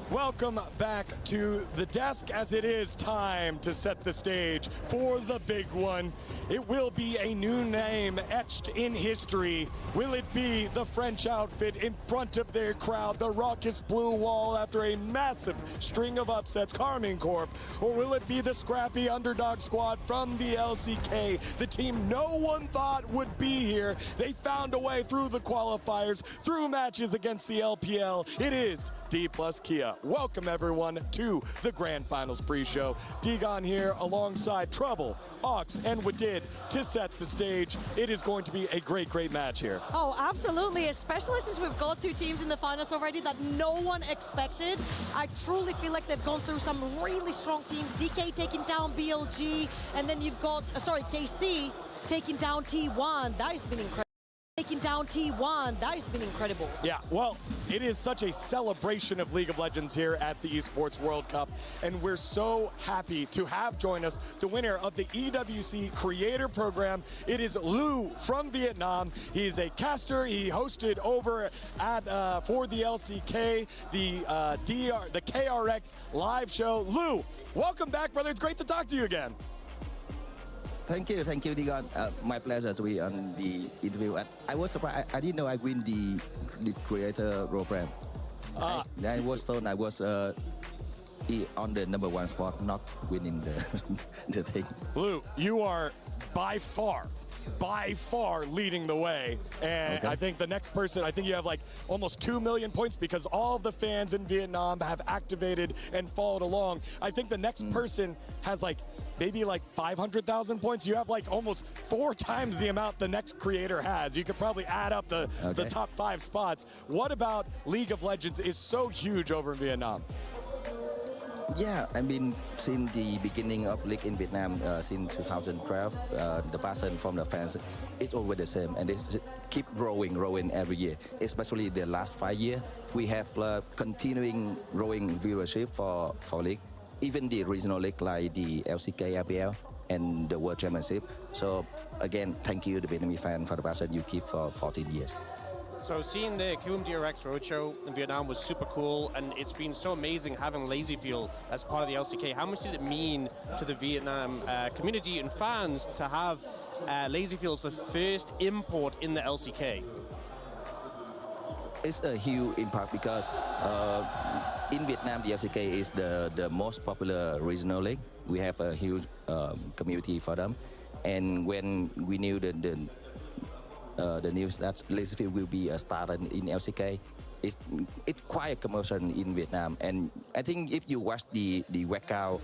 Welcome back to the desk, as it is time to set the stage for the big one. It will be a new name etched in history. Will it be the French outfit in front of their crowd, the raucous blue wall after a massive string of upsets, Carmine Corp? Or will it be the scrappy underdog squad from the LCK, the team no one thought would be here? They found a way through the qualifiers, through matches against the LPL. It is D plus Kia. Welcome everyone to the Grand Finals pre-show. Digon here alongside Trouble, Ox, and Wadid to set the stage. It is going to be a great, great match here. Oh, absolutely, especially since we've got 2 teams in the finals already that no one expected. I truly feel like they've gone through some really strong teams. DK taking down BLG, and then you've got, KC taking down T1. That has been incredible. Taking down T1, that has been incredible. Yeah, well, it is such a celebration of League of Legends here at the Esports World Cup, and we're so happy to have join us the winner of the EWC Creator Program. It is Lou from Vietnam. He's a caster. He hosted over at for the LCK, the KRX live show. Lou, welcome back, brother. It's great to talk to you again. Thank you, Digon. My pleasure to be on the interview. I was surprised. I didn't know I win the creator program. I was told I was on the #1 spot, not winning the thing. Lou, you are by far leading the way. And I think the next person, I think you have like almost 2 million points because all of the fans in Vietnam have activated and followed along. I think the next person has like maybe like 500,000 points. You have like almost 4 times the amount the next creator has. You could probably add up the top 5 spots. What about League of Legends is so huge over in Vietnam? Yeah, I mean, since the beginning of League in Vietnam, since 2012, the passion from the fans is always the same, and they keep growing every year. Especially the last 5 years, we have continuing growing viewership for League. Even the regional league like the LCK, LPL, and the World Championship. So again, thank you, the Vietnamese fan, for the passion you keep for 14 years. So seeing the KUM DRX Roadshow in Vietnam was super cool, and it's been so amazing having Lazy Fuel as part of the LCK. How much did it mean to the Vietnam community and fans to have Lazy Fuel as the first import in the LCK? It's a huge impact because in Vietnam, the LCK is the most popular regional league. We have a huge community for them. And when we knew the news that Lazy Field will be a starter in LCK, it's quite a commotion in Vietnam. And I think if you watch the workout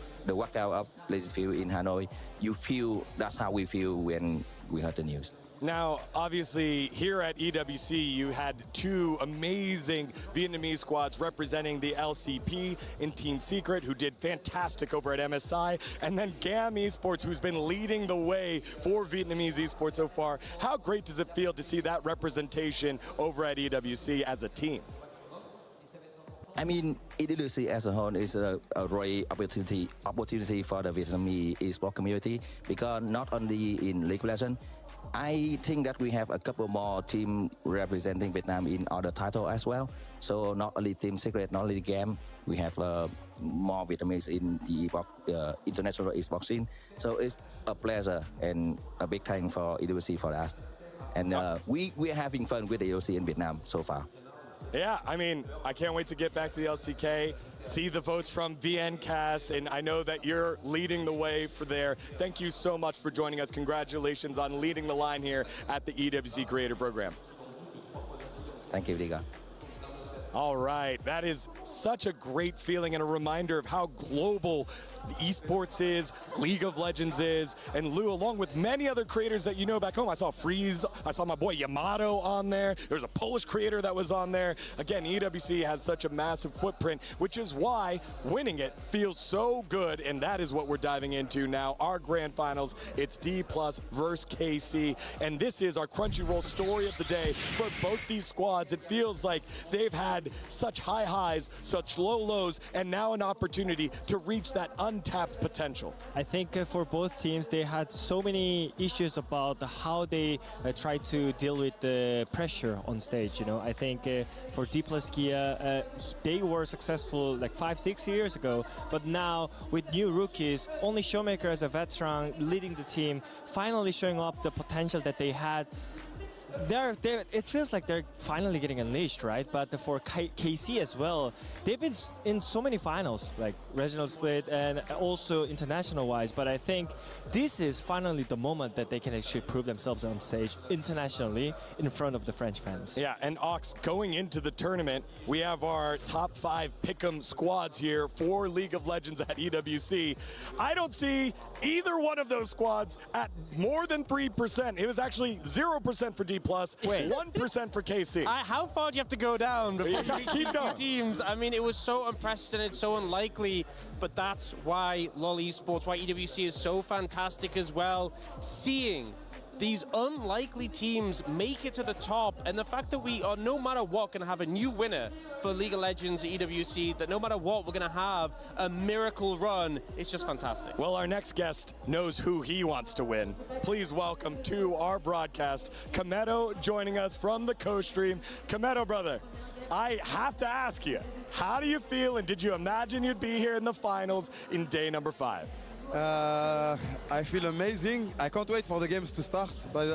of Lazy Field in Hanoi, you feel that's how we feel when we heard the news. Now, obviously, here at EWC, you had 2 amazing Vietnamese squads representing the LCP in Team Secret, who did fantastic over at MSI, and then GAM Esports, who's been leading the way for Vietnamese esports so far. How great does it feel to see that representation over at EWC as a team? I mean, EWC as a whole is a great opportunity for the Vietnamese esports community, because not only in League of Legends, I think that we have a couple more teams representing Vietnam in other titles as well. So not only Team Secret, not only Game, we have more Vietnamese in the international esports scene. So it's a pleasure and a big thank for EWC for that. And we are having fun with the EWC in Vietnam so far. Yeah, I mean, I can't wait to get back to the LCK, see the votes from VNcast, and I know that you're leading the way for there. Thank you so much for joining us. Congratulations on leading the line here at the EWC Creator Program. Thank you, Liga. All right, that is such a great feeling and a reminder of how global esports is, League of Legends is, and Lou, along with many other creators that you know back home. I saw Freeze, I saw my boy Yamato on there. There's a Polish creator that was on there. Again, EWC has such a massive footprint, which is why winning it feels so good, and that is what we're diving into now. Our grand finals, it's D+ versus KC, and this is our Crunchyroll story of the day for both these squads. It feels like they've had such high highs, such low lows, and now an opportunity to reach that untapped potential. I think for both teams, they had so many issues about how they try to deal with the pressure on stage. You know, I think for D+ Kia, they were successful like 5-6 years ago, but now with new rookies, only Showmaker as a veteran leading the team, finally showing up the potential that they had. It feels like they're finally getting unleashed, right? But for KC as well, they've been in so many finals, like regional split and also international-wise. But I think this is finally the moment that they can actually prove themselves on stage internationally in front of the French fans. Yeah, and Ox, going into the tournament, we have our top 5 pick'em squads here for League of Legends at EWC. I don't see either one of those squads at more than 3%. It was actually 0% for D+, 1% for KC. How far do you have to go down before you reach Keep going. teams? I mean, it was so unprecedented, so unlikely, but that's why LoL Esports, why EWC is so fantastic as well. Seeing these unlikely teams make it to the top, and the fact that we are, no matter what, going to have a new winner for League of Legends EWC, that no matter what, we're going to have a miracle run, it's just fantastic. Well, our next guest knows who he wants to win. Please welcome to our broadcast, Kameto, joining us from the co-stream. Kameto, brother, I have to ask you, how do you feel, and did you imagine you'd be here in the finals in day number 5? I feel amazing. I can't wait for the games to start, but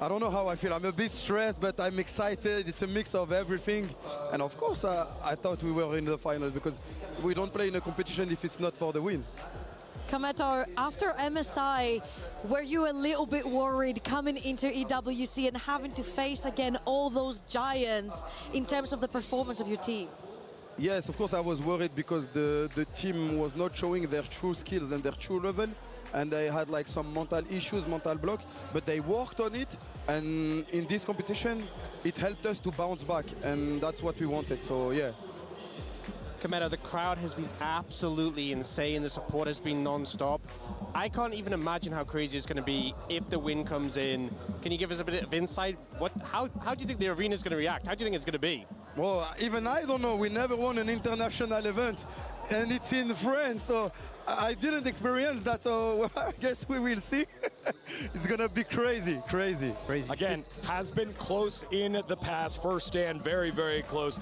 I don't know how I feel. I'm a bit stressed, but I'm excited. It's a mix of everything. And of course, I thought we were in the final because we don't play in a competition if it's not for the win. Kameto, after MSI, were you a little bit worried coming into EWC and having to face again all those giants in terms of the performance of your team? Yes, of course I was worried because the team was not showing their true skills and their true level, and they had like some mental issues, mental block, but they worked on it, and in this competition it helped us to bounce back, and that's what we wanted, so yeah. Kameto, the crowd has been absolutely insane. The support has been non-stop. I can't even imagine how crazy it's going to be if the win comes in. Can you give us a bit of insight? How do you think the arena is going to react? How do you think it's going to be? Well, even I don't know. We never won an international event, and it's in France, so I didn't experience that, so I guess we will see. It's gonna be crazy, crazy, crazy. Again, has been close in the past. First stand, very, very close.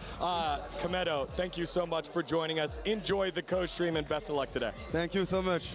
Kameto, thank you so much for joining us. Enjoy the co-stream and best of luck today. Thank you so much.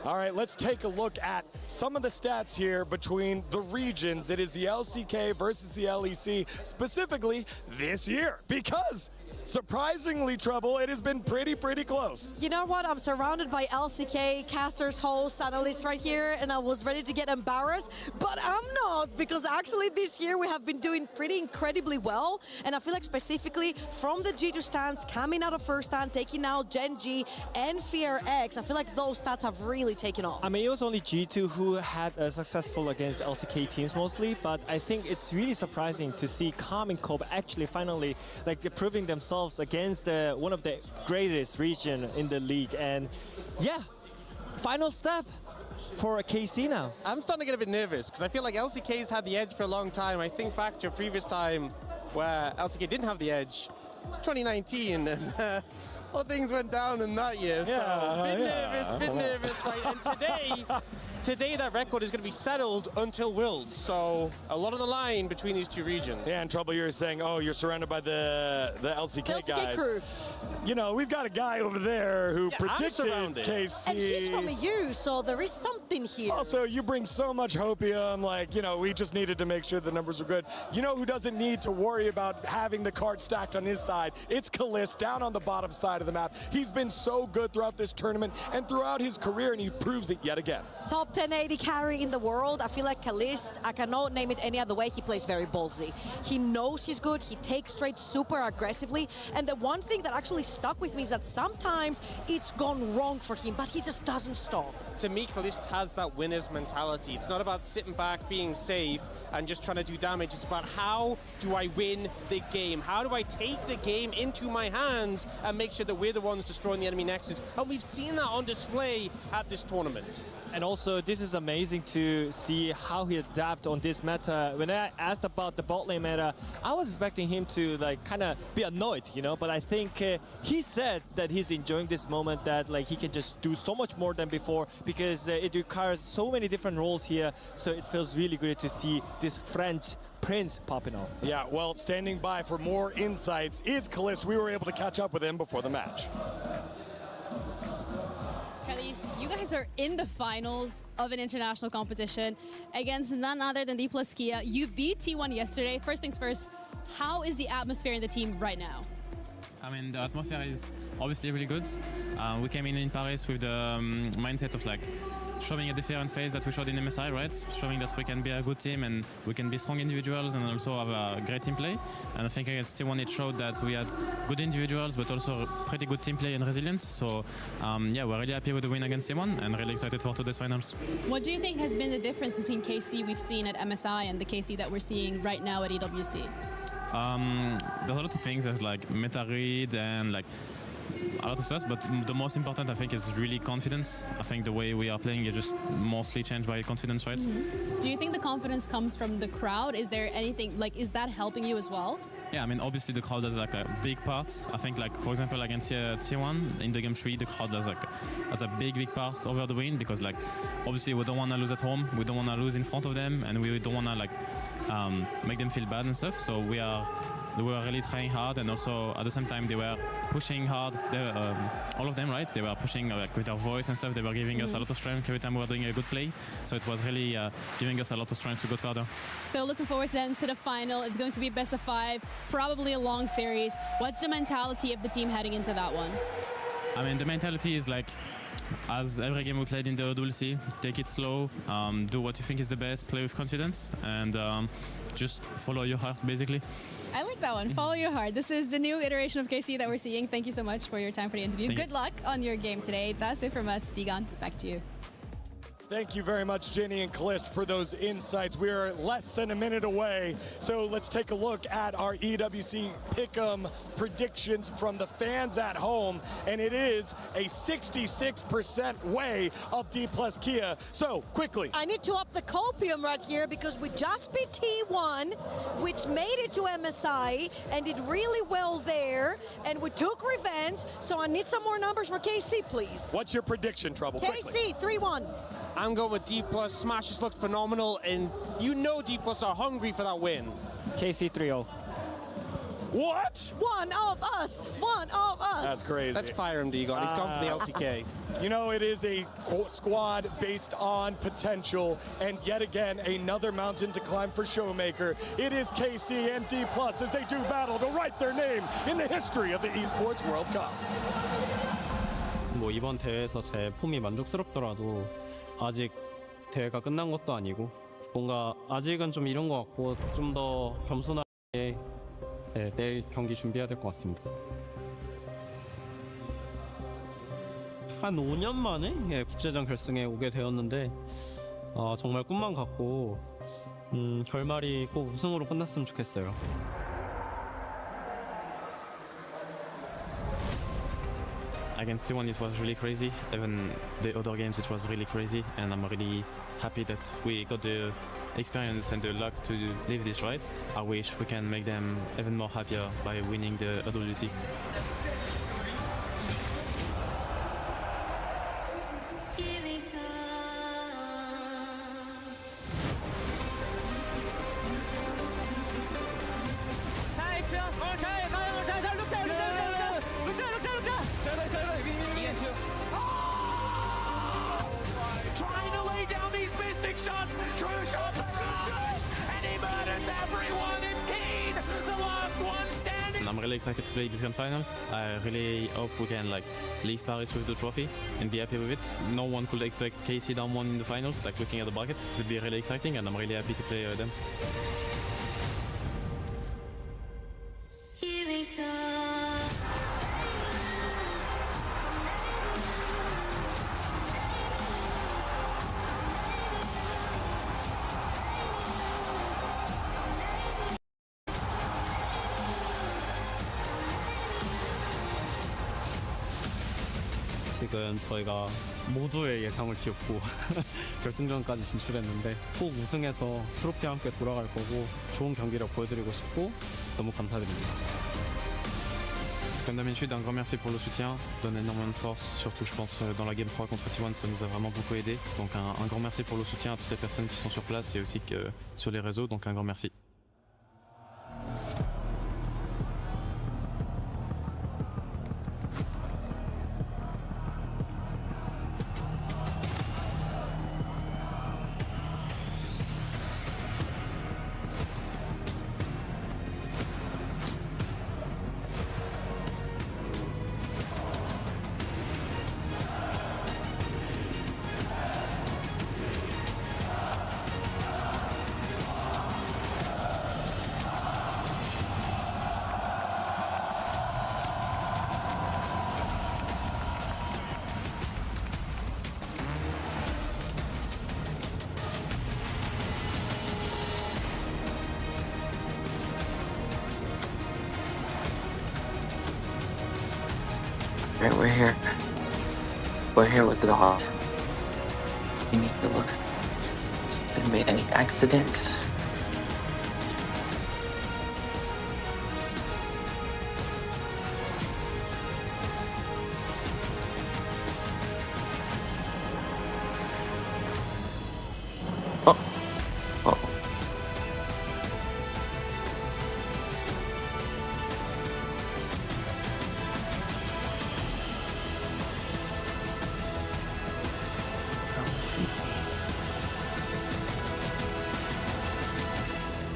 All right, let's take a look at some of the stats here between the regions. It is the LCK versus the LEC, specifically this year, because surprisingly, Trouble, it has been pretty close. You know what? I'm surrounded by LCK casters, hosts, analysts right here, and I was ready to get embarrassed, but I'm not, because actually this year we have been doing pretty incredibly well, and I feel like specifically from the G2 stands, coming out of first stand, taking out Gen G and Fear X, I feel like those stats have really taken off. I mean, it was only G2 who had successful against LCK teams mostly, but I think it's really surprising to see Calm and Cobb actually finally like proving themselves against one of the greatest region in the league, and yeah, final step for a KC now. I'm starting to get a bit nervous because I feel like LCK's had the edge for a long time. I think back to a previous time where LCK didn't have the edge. It's 2019, and couple of things went down in that year, so bit nervous, right? And today that record is going to be settled until Worlds, so a lot of the line between these two regions. Yeah, and Trouble, you're saying, oh, you're surrounded by the LCK guys. Crew. You know, we've got a guy over there who predicted KC. And he's from EU, so there is something here. Also, you bring so much hopium, like, you know, we just needed to make sure the numbers were good. You know who doesn't need to worry about having the card stacked on his side? It's Kalist down on the bottom side of the map. He's been so good throughout this tournament and throughout his career, and he proves it yet again. Top 1080 carry in the world. I feel like Kalist, I cannot name it any other way. He plays very ballsy. He knows he's good. He takes trades super aggressively. And the one thing that actually stuck with me is that sometimes it's gone wrong for him, but he just doesn't stop. To me, Kalist has that winner's mentality. It's not about sitting back, being safe, and just trying to do damage. It's about how do I win the game? How do I take the game into my hands and make sure that we're the ones destroying the enemy nexus? And we've seen that on display at this tournament. And also, this is amazing to see how he adapted on this meta. When I asked about the bot lane meta, I was expecting him to like kind of be annoyed, you know. But I think he said that he's enjoying this moment, that like he can just do so much more than before because it requires so many different roles here. So it feels really good to see this French Prince popping up. Yeah, well, standing by for more insights is Kalist. We were able to catch up with him before the match. Kalist, you guys are in the finals of an international competition against none other than D+ Kia. You beat T1 yesterday. First things first, how is the atmosphere in the team right now? I mean, the atmosphere is obviously really good. We came in Paris with the mindset of like showing a different face that we showed in MSI, right? Showing that we can be a good team and we can be strong individuals and also have a great team play. And I think against T1 it showed that we had good individuals but also pretty good team play and resilience. So yeah, we're really happy with the win against T1 and really excited for today's finals. What do you think has been the difference between KC we've seen at MSI and the KC that we're seeing right now at EWC? There's a lot of things, there's like meta read and like a lot of stuff, but the most important I think is really confidence. I think the way we are playing is just mostly changed by confidence, right? Mm-hmm. Do you think the confidence comes from the crowd? Is there anything, like, is that helping you as well? Yeah, I mean, obviously the crowd has like a big part. I think, like, for example, against T1 in the game 3, the crowd has a big part over the win because, like, obviously we don't want to lose at home, we don't want to lose in front of them, and we don't want to like make them feel bad and stuff. So we were really trying hard, and also at the same time they were pushing hard. All of them, right? They were pushing like with their voice and stuff. They were giving us a lot of strength every time we were doing a good play. So it was really giving us a lot of strength to go further. So looking forward then to the final. It's going to be best of 5, probably a long series. What's the mentality of the team heading into that one? I mean, the mentality is like, as every game we played in the EWC, take it slow, do what you think is the best, play with confidence, and just follow your heart, basically. I like that one. Follow your heart. This is the new iteration of KC that we're seeing. Thank you so much for your time for the interview. Good luck on your game today. That's it from us. Digan, back to you. Thank you very much, Jenny and Kalist, for those insights. We are less than a minute away, so let's take a look at our EWC Pick'em predictions from the fans at home, and it is a 66% way of D+ Kia. So, quickly. I need to up the copium right here because we just beat T1, which made it to MSI and did really well there, and we took revenge, so I need some more numbers for KC, please. What's your prediction, Trouble? KC, 3-1. I'm going with D+. Smash has looked phenomenal, and you know D+ are hungry for that win. KC 3-0. What? One of us. That's crazy. Let's fire him, Digon. He's gone for the LCK. You know, it is a squad based on potential, and yet again, another mountain to climb for Showmaker. It is KC and D+ as they do battle to write their name in the history of the Esports World Cup. 뭐 이번 대회에서 제 폼이 만족스럽더라도 아직 대회가 끝난 것도 아니고 뭔가 아직은 좀 이른 것 같고 좀 더 겸손하게 내일 경기 준비해야 될 것 같습니다. 한 5년 만에 국제전 결승에 오게 되었는데 정말 꿈만 같고 결말이 꼭 우승으로 끝났으면 좋겠어요. Against T1 it was really crazy, even the other games it was really crazy, and I'm really happy that we got the experience and the luck to live this right. I wish we can make them even more happier by winning the EWC. really excited to play this grand final. I really hope we can like leave Paris with the trophy and be happy with it. No one could expect KC down one in the finals. Like looking at the bracket, it would be really exciting, and I'm really happy to play them. Here we go. 지금 저희가 모두의 예상을 뒤엎고 결승전까지 진출했는데 꼭 우승해서 트로피와 함께 돌아갈 거고 좋은 경기력 보여드리고 싶고 너무 감사드립니다. Comme d'habitude, un grand merci pour le soutien, donne énormément de force, surtout je pense dans la Game 3 contre T1 ça nous a vraiment beaucoup aidé. Donc un grand merci pour le soutien à toutes les personnes qui sont sur place et aussi que sur les réseaux, donc un grand merci. Right, we're here. We're here with the hot. We need to look. Has there been any accidents? Oh. Oh.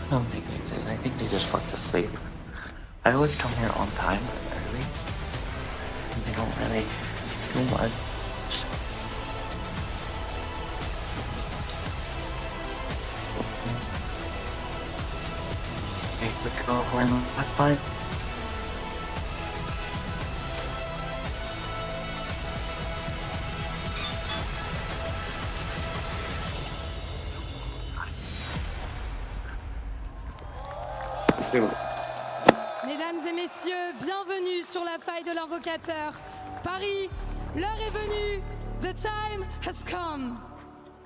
I don't think they did. I think they just went to sleep. I always come here on time and early. And they don't really do much. Okay, we go. We're in the back line. Mesdames et messieurs, bienvenue sur la faille de l'invocateur. Paris, l'heure est venue. The time has come.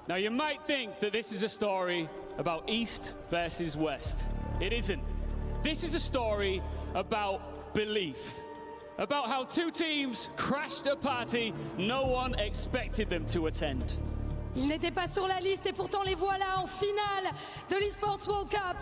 Now you might think that this is a story about East versus West. It isn't. This is a story about belief. About how two teams crashed a party no one expected them to attend. Ils n'étaient pas sur la liste et pourtant les voilà en finale de l'Esports World Cup.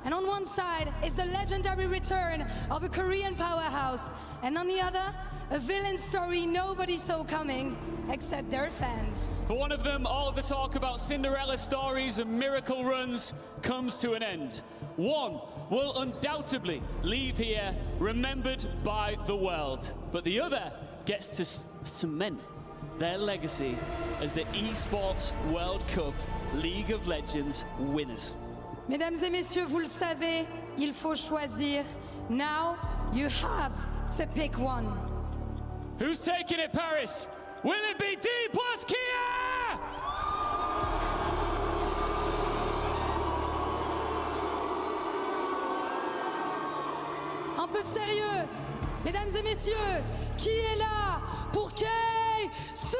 And on one side is the legendary return of a Korean powerhouse, and on the other, a villain story nobody saw coming except their fans. For one of them, all of the talk about Cinderella stories and miracle runs comes to an end. One will undoubtedly leave here remembered by the world, but the other gets to cement their legacy as the Esports World Cup League of Legends winners. Mesdames et messieurs, vous le savez, il faut choisir. Now you have to pick one. Who's taking it, Paris? Will it be D+Kia? Un peu de sérieux. Mesdames et messieurs, qui est là pour KC?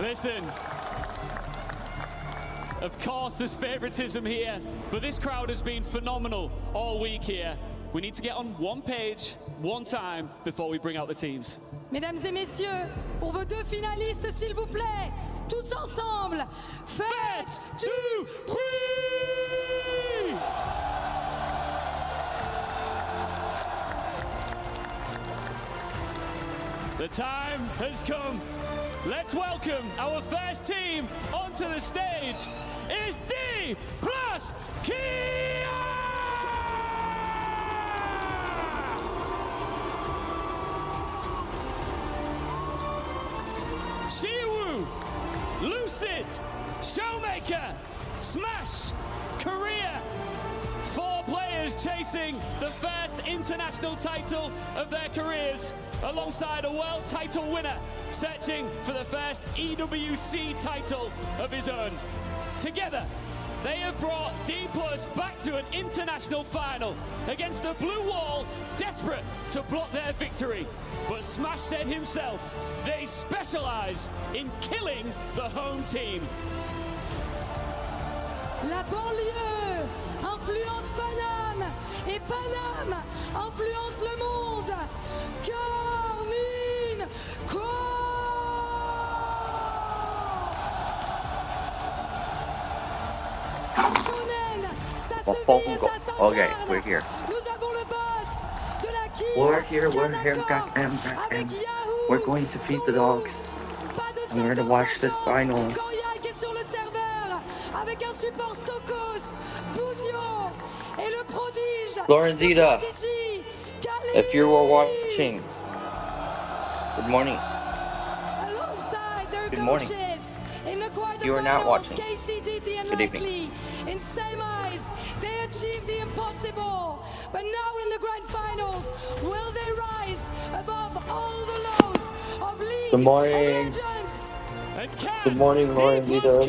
Listen, of course there's favoritism here, but this crowd has been phenomenal all week here. We need to get on one page, one time, before we bring out the teams. Mesdames et messieurs, pour vos deux finalistes, s'il vous plaît, tous ensemble, faites du bruit! The time has come. Let's welcome our first team onto the stage. is D plus Kia! Shiwu, Lucid, Showmaker, Smash, Korea. 4 players chasing the first international title of their careers, alongside a world title winner searching for the first EWC title of his own. Together, they have brought D+ back to an international final against the Blue Wall, desperate to block their victory. But Smash said himself, they specialize in killing the home team. La banlieue influence Paname et Paname influence le monde. Carmine Shonen, ça se vit et ça s'incarne. Okay, we're here. Nous avons le boss de la King. We're here, goddamn. We're going to feed the dogs. And we're going to watch this final. Goriac est sur le serveur avec un support Stokos, Bouzio et le prodige. Florentida, if you were watching, good morning. Alongside their Good morning. coaches in the quarterfinals, You are not watching. KC did the Good evening. unlikely. In semis, they achieved the impossible. But now in the grand finals, will they rise above all the lows of League Good morning. of Legends? Good morning, Florentida.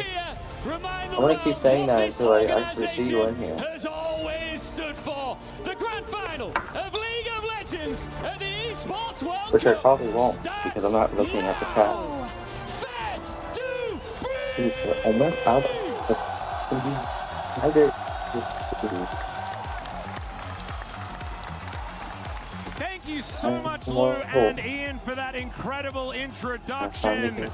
I'm going to keep saying that until I actually see you in here. Has always stood for the grand final of League of Legends at the Esports World Which I Cup. probably won't, because I'm not looking at the chat. Oh my god. Thank you so much, Lou and Ian, for that incredible introduction.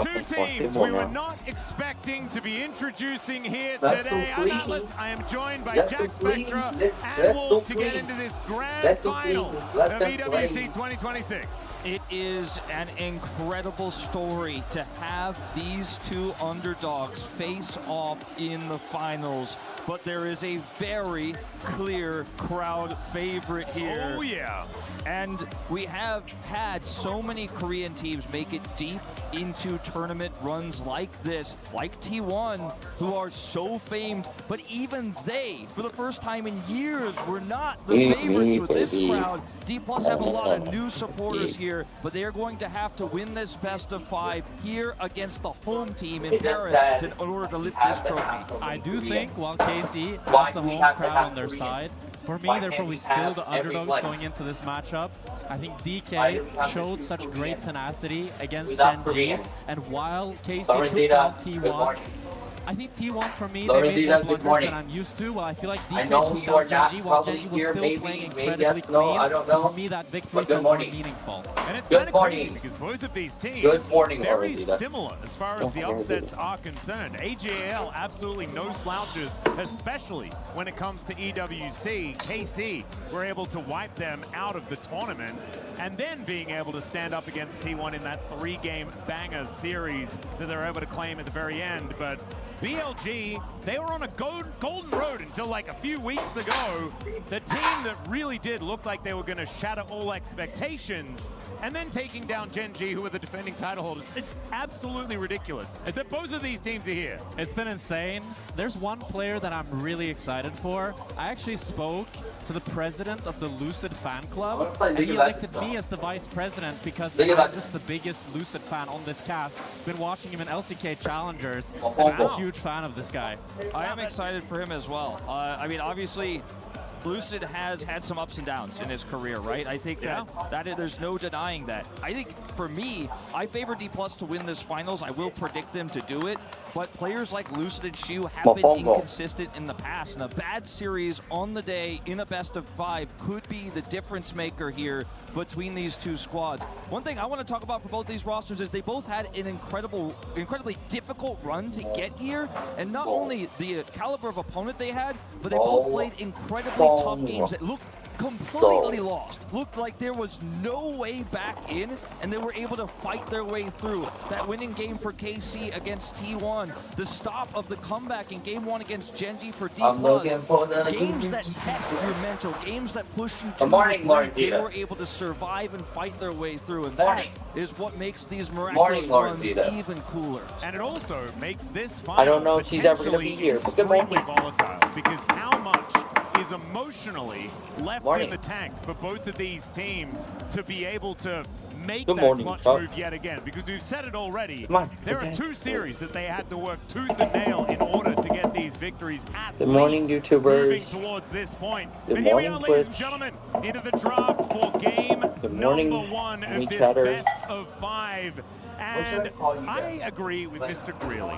2 teams we were not expecting to be introducing here today. I'm Atlas. I am joined by Jack Spectra and Wolf to get into this grand final of EWC 2026. It is an incredible story to have these 2 underdogs face off in the finals, but there is a very clear crowd favorite here. Oh yeah. And we have had so many Korean teams make it deep into tournament runs like this, like T1, who are so famed, but even they, for the first time in years, were not the favorites with this crowd. D+ have a lot of new supporters here, but they are going to have to win this best of 5 here against the home team in Paris in order to lift this trophy. I do think while KC has the home crowd on their side, for me, they're probably still the underdogs going into this matchup. I think DK showed such great tenacity against Gen G, and while KC took down T1, I think T1 for me, they made more blunders than I'm used to. Well, I feel like DK took down Gen G while Gen G was still playing incredibly clean. So for me, that victory felt more meaningful. And it's kind of crazy because both of these teams very similar as far as the upsets are concerned. AJL absolutely no slouches, especially when it comes to EWC. KC were able to wipe them out of the tournament, and then being able to stand up against T1 in that 3-game banger series that they're able to claim at the very end. But BLG, they were on a golden road until like a few weeks ago. The team that really did look like they were going to shatter all expectations, and then taking down Gen G, who are the defending title holders. It's absolutely ridiculous. It's that both of these teams are here. It's been insane. There's one player that I'm really excited for. I actually spoke to the president of the Lucid fan club, and he elected me as the vice president because I'm just the biggest Lucid fan on this cast. Been watching him in LCK Challengers, and I'm a huge fan of this guy. I am excited for him as well. I mean, obviously, Lucid has had some ups and downs in his career, right? I think that there's no denying that. I think, for me, I favor D+ to win this finals. I will predict them to do it. But players like Lucid and Shu have been inconsistent in the past. And a bad series on the day in a best of 5 could be the difference maker here between these 2 squads. One thing I want to talk about for both these rosters is they both had an incredibly difficult run to get here. And not only the caliber of opponent they had, but they both played incredibly tough games that looked completely lost. Looked like there was no way back in, and they were able to fight their way through. That winning game for KC against T1, the stop of the comeback in game 1 against Genji for D+, games that test your mental, games that push you to the brink, they were able to survive and fight their way through, and that is what makes these miraculous runs even cooler. And it also makes this I don't know if she's ever going to potentially be here, but good extremely morning. volatile, because how much is emotionally left in the tank for both of these teams to be able to make that clutch move yet again? Because we've said it already, there are 2 series that they had to work tooth and nail in order to get these victories at Good morning, least YouTubers. moving towards this point. Good But here we morning, are, ladies and Twitch. gentlemen, into the draft for game morning, number 1 of this chatters. best of 5. And I agree with Mr. Greeley.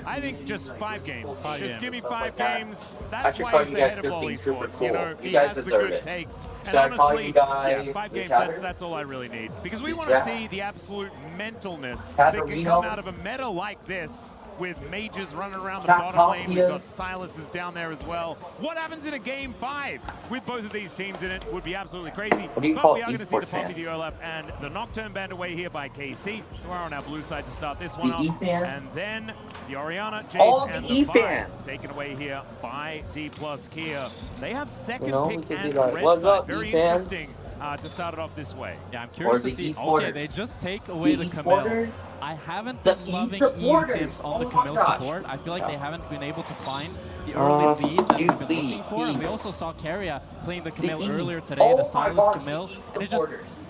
I think just 5 games. Just give me 5 games. That's why he's the head of all esports. You know, he has the good takes. And honestly, yeah, 5 games, that's all I really need. Because we want to see the absolute mentalness that can come out of a meta like this, with mages running around the bottom lane. We've got Silas's down there as well. What happens in a game 5 with both of these teams in it would be absolutely crazy. But we are going to see the Poppy, the Olaf, and the Nocturne banned away here by KC, who are on our blue side to start this one off. And then the Orianna, Jace, and the Fire taken away here by D+ Kia. They have second pick and red side. Very interesting to start it off this way. Yeah, I'm curious to see. Okay, they just take away the Camille. I haven't been loving EU tips on the Camille support. I feel like they haven't been able to find the early lead that we've been looking for. And we also saw Keria playing the Camille earlier today, the Silas Camille. And it just,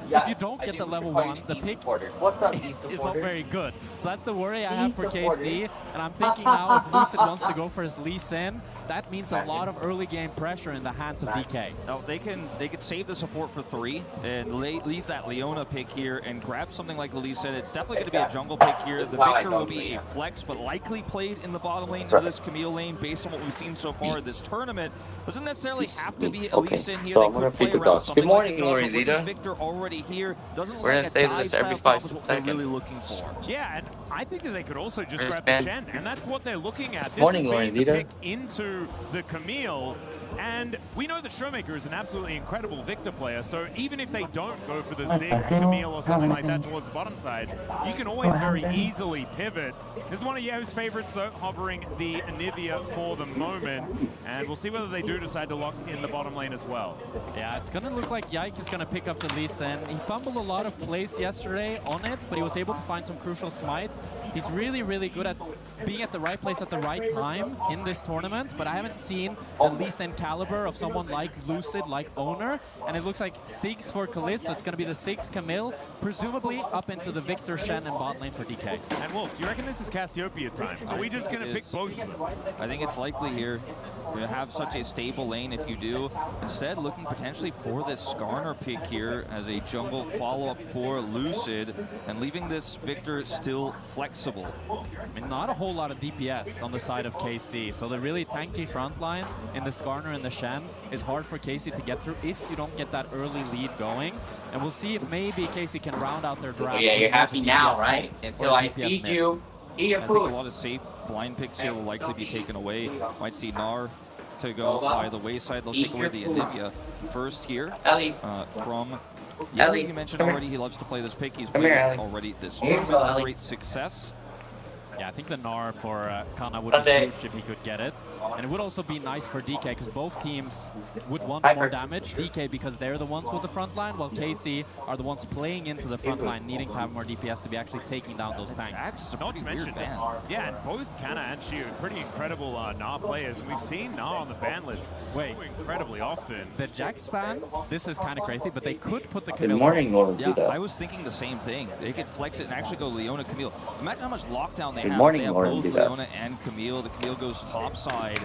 if you don't get the level 1, the pick is not very good. So that's the worry I have for KC. And I'm thinking now if Lucid wants to go for his Lee Sin, that means a lot of early game pressure in the hands of DK. No, they could save the support for 3 and leave that Leona pick here and grab something like Lee said. It's definitely going to be a jungle pick here. The Victor will be a flex, but likely played in the bottom lane of this Camille lane based on what we've seen so far in this tournament. Doesn't necessarily have to be a Lee Sin here. So they could play around something like a jungle, but this Victor already here doesn't look like a dive style pop is what they're really looking for. Yeah, and I think that they could also just grab the Shen, and that's what they're looking at. This is being the pick into the Camille, and we know that Showmaker is an absolutely incredible Victor player, so even if they don't go for the Ziggs, Camille, or something like that towards the bottom side, you can always very easily pivot. This is one of Yahoo's favorites, though, hovering the Anivia for the moment, and we'll see whether they do decide to lock in the bottom lane as well. Yeah, it's going to look like Yike is going to pick up the Lee Sin. He fumbled a lot of plays yesterday on it, but he was able to find some crucial smites. He's really, really good at being at the right place at the right time in this tournament, but I haven't seen the Lee Sin caliber of someone like Lucid, like Owner, and it looks like 6 for Kalisz, so it's going to be the 6 Camille, presumably up into the Victor, Shen, and bot lane for DK. And Wolf, do you reckon this is Cassiopeia time? Are we just going to pick both of them? I think it's likely here. You have such a stable lane if you do. Instead, looking potentially for this Skarner pick here as a jungle follow-up for Lucid, and leaving this Victor still flexible. I mean, not a whole lot of DPS on the side of KC, so the really tanky front line in the Skarner and the Shen is hard for KC to get through if you don't get that early lead going. And we'll see if maybe KC can round out their draft. Oh, yeah, you're happy now, right? Until I feed you. Eat your I food. think a lot of safe blind picks here will likely be taken away. Might see Gnar to go by the wayside. They'll take away the Anivia first here from Ellie. You mentioned already he loves to play this pick. He's played already this tournament with great success. Yeah, I think the Gnar for Kana would be huge if he could get it. And it would also be nice for DK because both teams would want more damage. DK because they're the ones with the front line, while KC are the ones playing into the front line, needing to have more DPS to be actually taking down those tanks. Not to mention, yeah, and both Kana and Shi are pretty incredible Gnar players, and we've seen Gnar on the ban list so incredibly often. The Jax ban, this is kind of crazy, but they could put the Good Camille. morning, Lord. Yeah, I was thinking the same thing. They could flex it and actually go Leona Camille. Imagine how much lockdown they Good have. morning, They have Lord. both Leona and Camille. The Camille goes top side,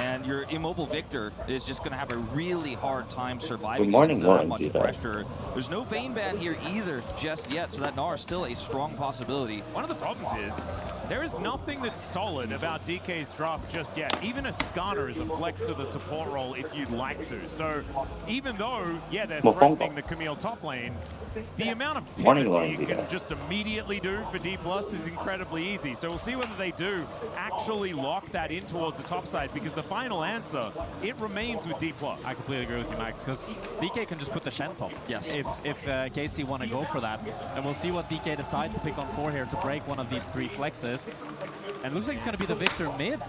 and your immobile Victor is just going to have a really hard time surviving. Good morning, without Lord. much pressure. There's no Vayne ban here either just yet, so that Gnar is still a strong possibility. One of the problems is there is nothing that's solid about DK's draft just yet. Even a Skarner is a flex to the support role if you'd like to. So even though, yeah, they're threatening the Camille top lane, the amount of pivot you can just immediately do for D+ is incredibly easy. So we'll see whether they do actually lock that in towards the top side, because the final answer, it remains with D+. I completely agree with you, Max, because DK can just put the Shen top. Yes. If KC want to go for that. And we'll see what DK decides to pick on 4 here to break one of these 3 flexes. And looks like it's going to be the Victor mid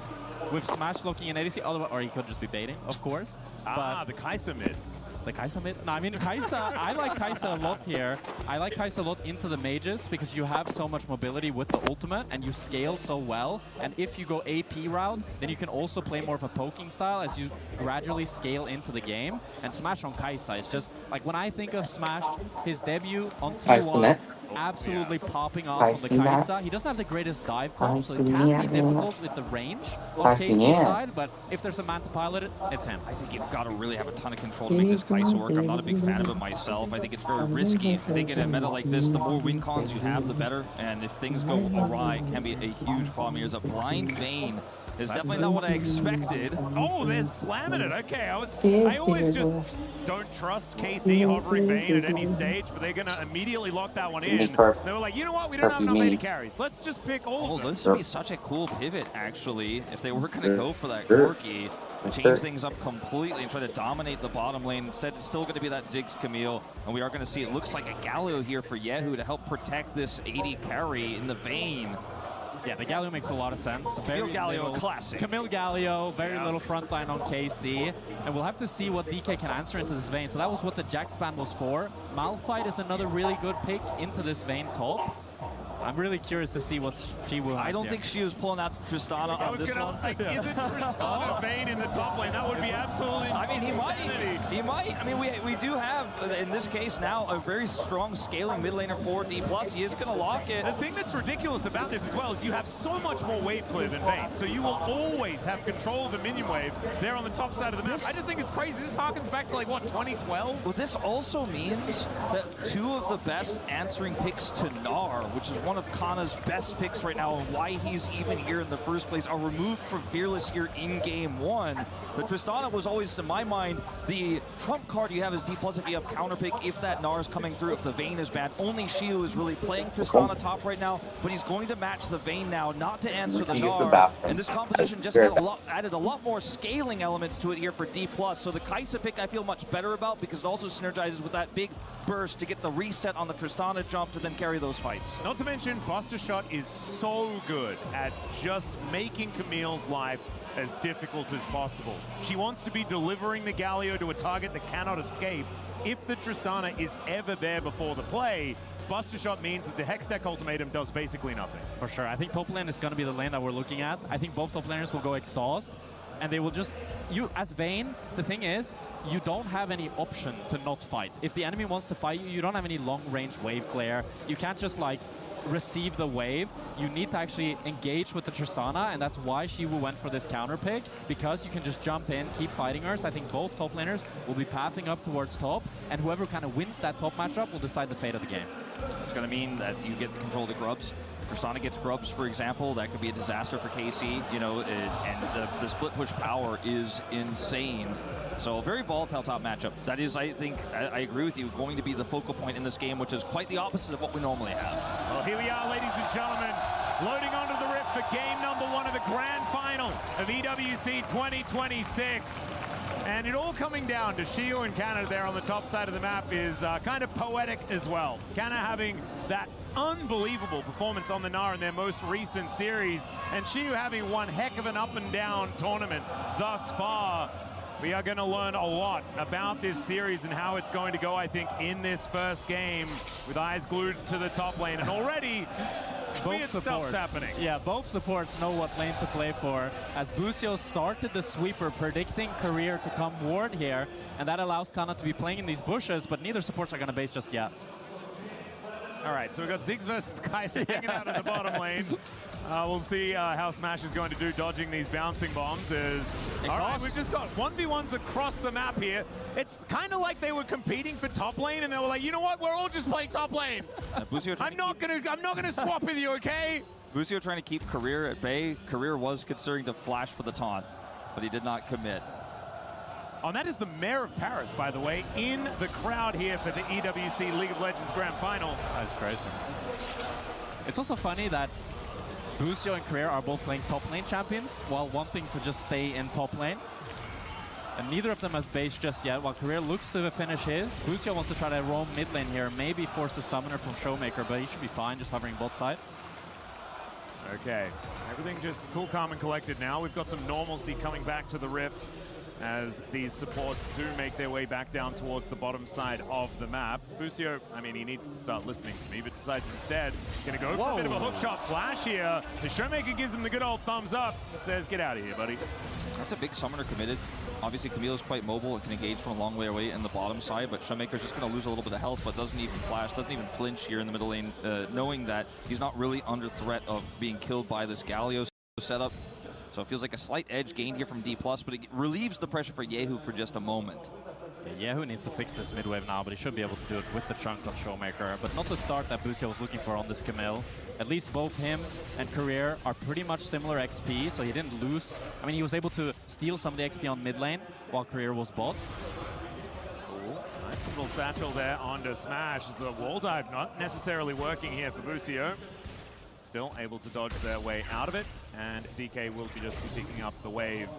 with Smash looking in ADC, or he could just be baiting, of course. But the Kai'Sa mid. The Kai'Sa mid? No, I mean, Kai'Sa, I like Kai'Sa a lot here. I like Kai'Sa a lot into the mages because you have so much mobility with the ultimate and you scale so well. And if you go AP route, then you can also play more of a poking style as you gradually scale into the game. And Smash on Kai'Sa is just, like, when I think of Smash, his debut on T1, absolutely popping off on the Kai'Sa. He doesn't have the greatest dive comp, so it can be difficult with the range on KC's side, but if there's a man to pilot it, it's him. I think you've got to really have a ton of control to make this Kai'Sa work. I'm not a big fan of it myself. I think it's very risky. I think in a meta like this, the more win cons you have, the better. And if things go awry, it can be a huge problem. Here's a blind Vayne. Is definitely not what I expected. Oh, they're slamming it. Okay, I always just don't trust KC hovering Vayne at any stage, but they're going to immediately lock that one in. They were like, you know what? We don't have enough AD carries. Let's just pick all of them. This would be such a cool pivot, actually, if they were going to go for that Corki. Change things up completely and try to dominate the bottom lane. Instead, it's still going to be that Ziggs Camille, and we are going to see it looks like a Galio here for Yehu to help protect this AD carry in the Vayne. Yeah, the Galio makes a lot of sense. Camille Galio, classic. Camille Galio, very little front line on KC. And we'll have to see what DK can answer into this Vayne. So that was what the Jack span was for. Malphite is another really good pick into this Vayne top. I'm really curious to see what she will have. I don't think she was pulling out Tristana on this one. Like, is it Tristana Vayne in the top lane? That would be absolutely I mean, he might. I mean, we do have, in this case now, a very strong scaling mid laner for D+. He is going to lock it. The thing that's ridiculous about this as well is you have so much more wave clear than Vayne, so you will always have control of the minion wave there on the top side of the map. I just think it's crazy. This harkens back to, like, what, 2012? Well, this also means that 2 of the best answering picks to Gnar, which is one of Kana's best picks right now and why he's even here in the first place, are removed from Fearless here in game 1. The Tristana was always, to my mind, the trump card you have as D+ if you have counter pick, if that Gnar is coming through, if the Vayne is bad. Only Shiu is really playing Tristana top right now, but he's going to match the Vayne now, not to answer the Gnar. And this composition just added a lot more scaling elements to it here for D+. So the Kai'Sa pick I feel much better about because it also synergizes with that big burst to get the reset on the Tristana jump to then carry those fights. Not to mention, Buster Shot is so good at just making Camille's life as difficult as possible. She wants to be delivering the Galio to a target that cannot escape. If the Tristana is ever there before the play, Buster Shot means that the Hextech ultimatum does basically nothing. For sure. I think top lane is going to be the lane that we're looking at. I think both top laners will go Exhaust, and they will just, as Vayne, the thing is, you don't have any option to not fight. If the enemy wants to fight you, you don't have any long-range wave clear. You can't just, like, receive the wave. You need to actually engage with the Tristana, and that's why Shiwu went for this counter pick, because you can just jump in, keep fighting her. So I think both top laners will be pathing up towards top, and whoever kind of wins that top matchup will decide the fate of the game. It's going to mean that you get the control of the grubs. Tristana gets grubs, for example, that could be a disaster for KC, you know, and the split push power is insane. So a very volatile top matchup. That is, I think, I agree with you, going to be the focal point in this game, which is quite the opposite of what we normally have. Well, here we are, ladies and gentlemen, loading onto the Rift for game number 1 of the grand final of EWC 2026. And it all coming down to Shiu and Kana there on the top side of the map is kind of poetic as well. Kana having that unbelievable performance on the Gnar in their most recent series, and Shiu having one heck of an up and down tournament thus far. We are going to learn a lot about this series and how it's going to go, I think, in this first game, with eyes glued to the top lane. And already, weird stuff's happening. Yeah, both supports know what lane to play for, as Busio started the sweeper, predicting career to come ward here, and that allows Kana to be playing in these bushes, but neither supports are going to base just yet. All right, so we've got Ziggs versus Kai'Sa hanging out in the bottom lane. We'll see how Smash is going to do dodging these bouncing bombs. All right, we've just got 1v1s across the map here. It's kind of like they were competing for top lane, and they were like, you know what? We're all just playing top lane. I'm not gonna swap with you, okay? Busio trying to keep Career at bay. Career was considering to flash for the taunt, but he did not commit. Oh, that is the Mayor of Paris, by the way, in the crowd here for the EWC League of Legends Grand Final. That's crazy. It's also funny that Busio and Career are both playing top lane champions while wanting to just stay in top lane. And neither of them has base just yet, while Career looks to finish his. Busio wants to try to roam mid lane here, maybe force a summoner from Showmaker, but he should be fine just hovering bot side. Okay, everything just cool, calm, and collected now. We've got some normalcy coming back to the Rift as these supports do make their way back down towards the bottom side of the map. Busio, I mean, he needs to start listening to me, but decides instead, gonna go for a bit of a hookshot flash here. The Showmaker gives him the good old thumbs up and says, get out of here, buddy. That's a big summoner committed. Obviously, Camille's quite mobile and can engage from a long way away in the bottom side, but Showmaker's just going to lose a little bit of health, but doesn't even flash, doesn't even flinch here in the middle lane, knowing that he's not really under threat of being killed by this Galio setup. So it feels like a slight edge gained here from D+, but it relieves the pressure for Yehu for just a moment. Yeah, Yehu needs to fix this mid wave now, but he should be able to do it with the chunk of Showmaker, but not the start that Busio was looking for on this Camille. At least both him and Career are pretty much similar XP, so he didn't lose. I mean, he was able to steal some of the XP on mid lane while Career was bot. Cool. Nice little satchel there onto Smash. The wall dive not necessarily working here for Busio. Still able to dodge their way out of it, and DK will be just picking up the wave.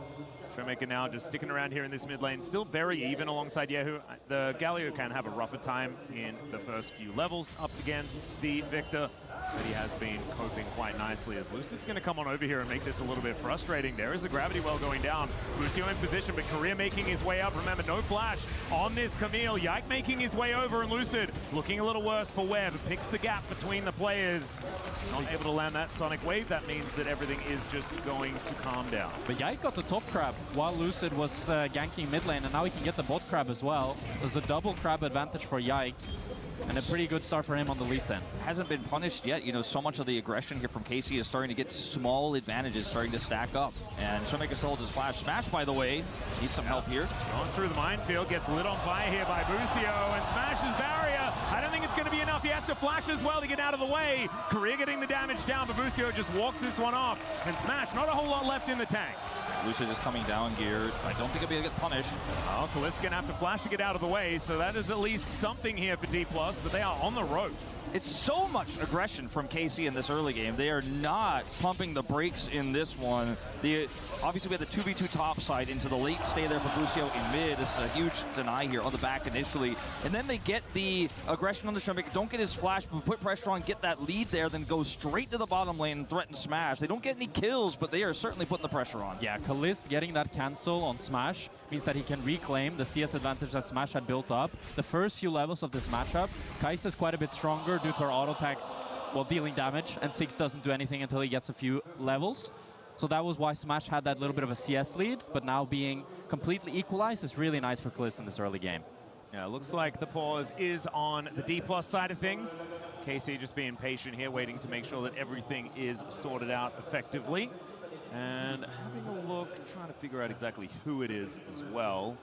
Showmaker now just sticking around here in this mid lane, still very even alongside Yehu. The Galio can have a rougher time in the first few levels up against the Victor, but he has been coping quite nicely as Lucid's going to come on over here and make this a little bit frustrating. There is a gravity well going down. Busio in position, but Career making his way up. Remember, no flash on this Camille. Yike making his way over, and Lucid looking a little worse for wear, but picks the gap between the players. Not able to land that Sonic Wave. That means that everything is just going to calm down. But Yike got the top crab while Lucid was ganking mid lane, and now he can get the bot crab as well. So it's a double crab advantage for Yike. And a pretty good start for him on the Lee Sin. Hasn't been punished yet. You know, so much of the aggression here from KC is starting to get small advantages, starting to stack up. And Showmaker still holds his flash. Smash, by the way, needs some help here. Going through the minefield, gets lit on fire here by Busio, and smashes barrier. I don't think it's going to be enough. He has to flash as well to get out of the way. Career getting the damage down, but Busio just walks this one off. And Smash, not a whole lot left in the tank. Lucid is coming down gear. I don't think he'll be able to get punished. Oh, Calist's going to have to flash to get out of the way, so that is at least something here for D+, but they are on the ropes. It's so much aggression from KC in this early game. They are not pumping the brakes in this one. Obviously, we had the 2v2 top side into the late stay there for Busio in mid. This is a huge deny here on the back initially. And then they get the aggression on the Showmaker, don't get his flash, but put pressure on, get that lead there, then go straight to the bottom lane and threaten Smash. They don't get any kills, but they are certainly putting the pressure on. Yeah, Calist getting that cancel on Smash means that he can reclaim the CS advantage that Smash had built up. The first few levels of this matchup, Kai'Sa is quite a bit stronger due to her auto attacks while dealing damage, and Six doesn't do anything until he gets a few levels. So that was why Smash had that little bit of a CS lead, but now being completely equalized is really nice for Calist in this early game. Yeah, it looks like the pause is on the D+ side of things. KC just being patient here, waiting to make sure that everything is sorted out effectively. And having a look, trying to figure out exactly who it is as well.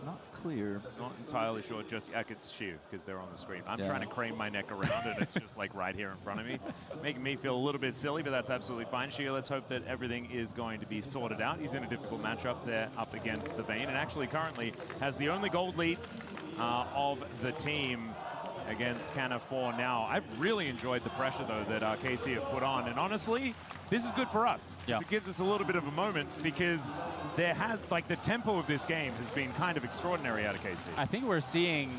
Not clear. Not entirely sure. Just it's Shiv, because they're on the screen. I'm trying to crane my neck around it. It's just like right here in front of me. Making me feel a little bit silly, but that's absolutely fine. Shiv, let's hope that everything is going to be sorted out. He's in a difficult matchup there up against the Vayne, and actually currently has the only gold lead of the team against Canna 4 now. I've really enjoyed the pressure, though, that KC have put on. And honestly, this is good for us. Yeah. It gives us a little bit of a moment because there has, like, the tempo of this game has been kind of extraordinary out of KC. I think we're seeing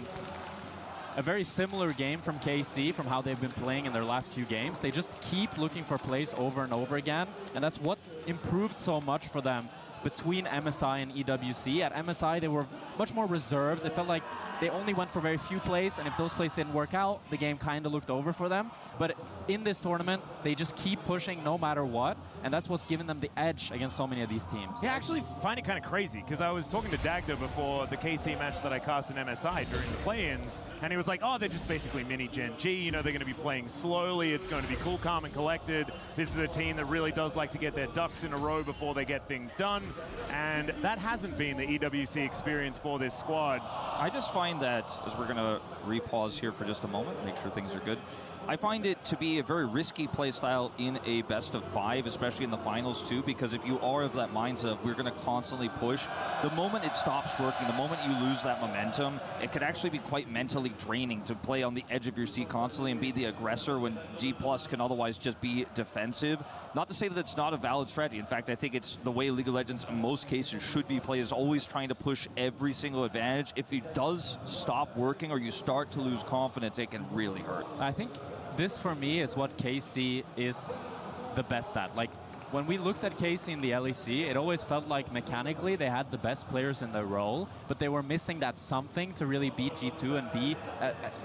a very similar game from KC from how they've been playing in their last few games. They just keep looking for plays over and over again, and that's what improved so much for them between MSI and EWC. At MSI, they were much more reserved. It felt like they only went for very few plays, and if those plays didn't work out, the game kind of looked over for them. But in this tournament, they just keep pushing no matter what, and that's what's given them the edge against so many of these teams. Yeah, I actually find it kind of crazy, because I was talking to Dagda before the KC match that I cast in MSI during the play-ins, and he was like, oh, they're just basically mini Gen G, you know, they're going to be playing slowly, it's going to be cool, calm, and collected. This is a team that really does like to get their ducks in a row before they get things done. And that hasn't been the EWC experience for this squad. I just find that, as we're going to re-pause here for just a moment, make sure things are good, I find it to be a very risky play style in a best of 5, especially in the finals too, because if you are of that mindset of we're going to constantly push, the moment it stops working, the moment you lose that momentum, it could actually be quite mentally draining to play on the edge of your seat constantly and be the aggressor when G+ can otherwise just be defensive. Not to say that it's not a valid strategy. In fact, I think it's the way League of Legends in most cases should be played, is always trying to push every single advantage. If it does stop working or you start to lose confidence, it can really hurt. I think this, for me, is what KC is the best at. Like, when we looked at KC in the LEC, it always felt like mechanically they had the best players in their role, but they were missing that something to really beat G2 and be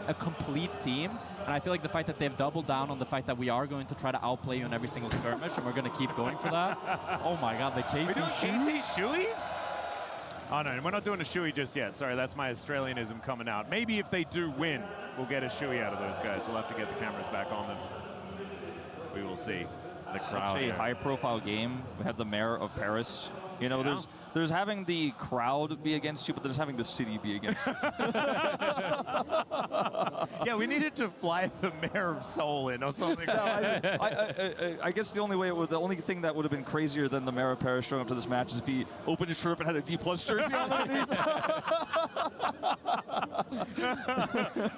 a complete team. And I feel like the fact that they've doubled down on the fact that we are going to try to outplay you in every single skirmish, and we're going to keep going for that. Oh my god, the KC shoeies? Oh no, we're not doing a shoey just yet. Sorry, that's my Australianism coming out. Maybe if they do win, we'll get a shoey out of those guys. We'll have to get the cameras back on them. We will see. The crowd. Such a high-profile game. We had the mayor of Paris. You know, there's having the crowd be against you, but there's having the city be against you. Yeah, we needed to fly the mayor of Seoul in or something. No, I guess the only thing that would have been crazier than the mayor of Paris showing up to this match is if he opened his shirt up and had a D+ jersey on underneath.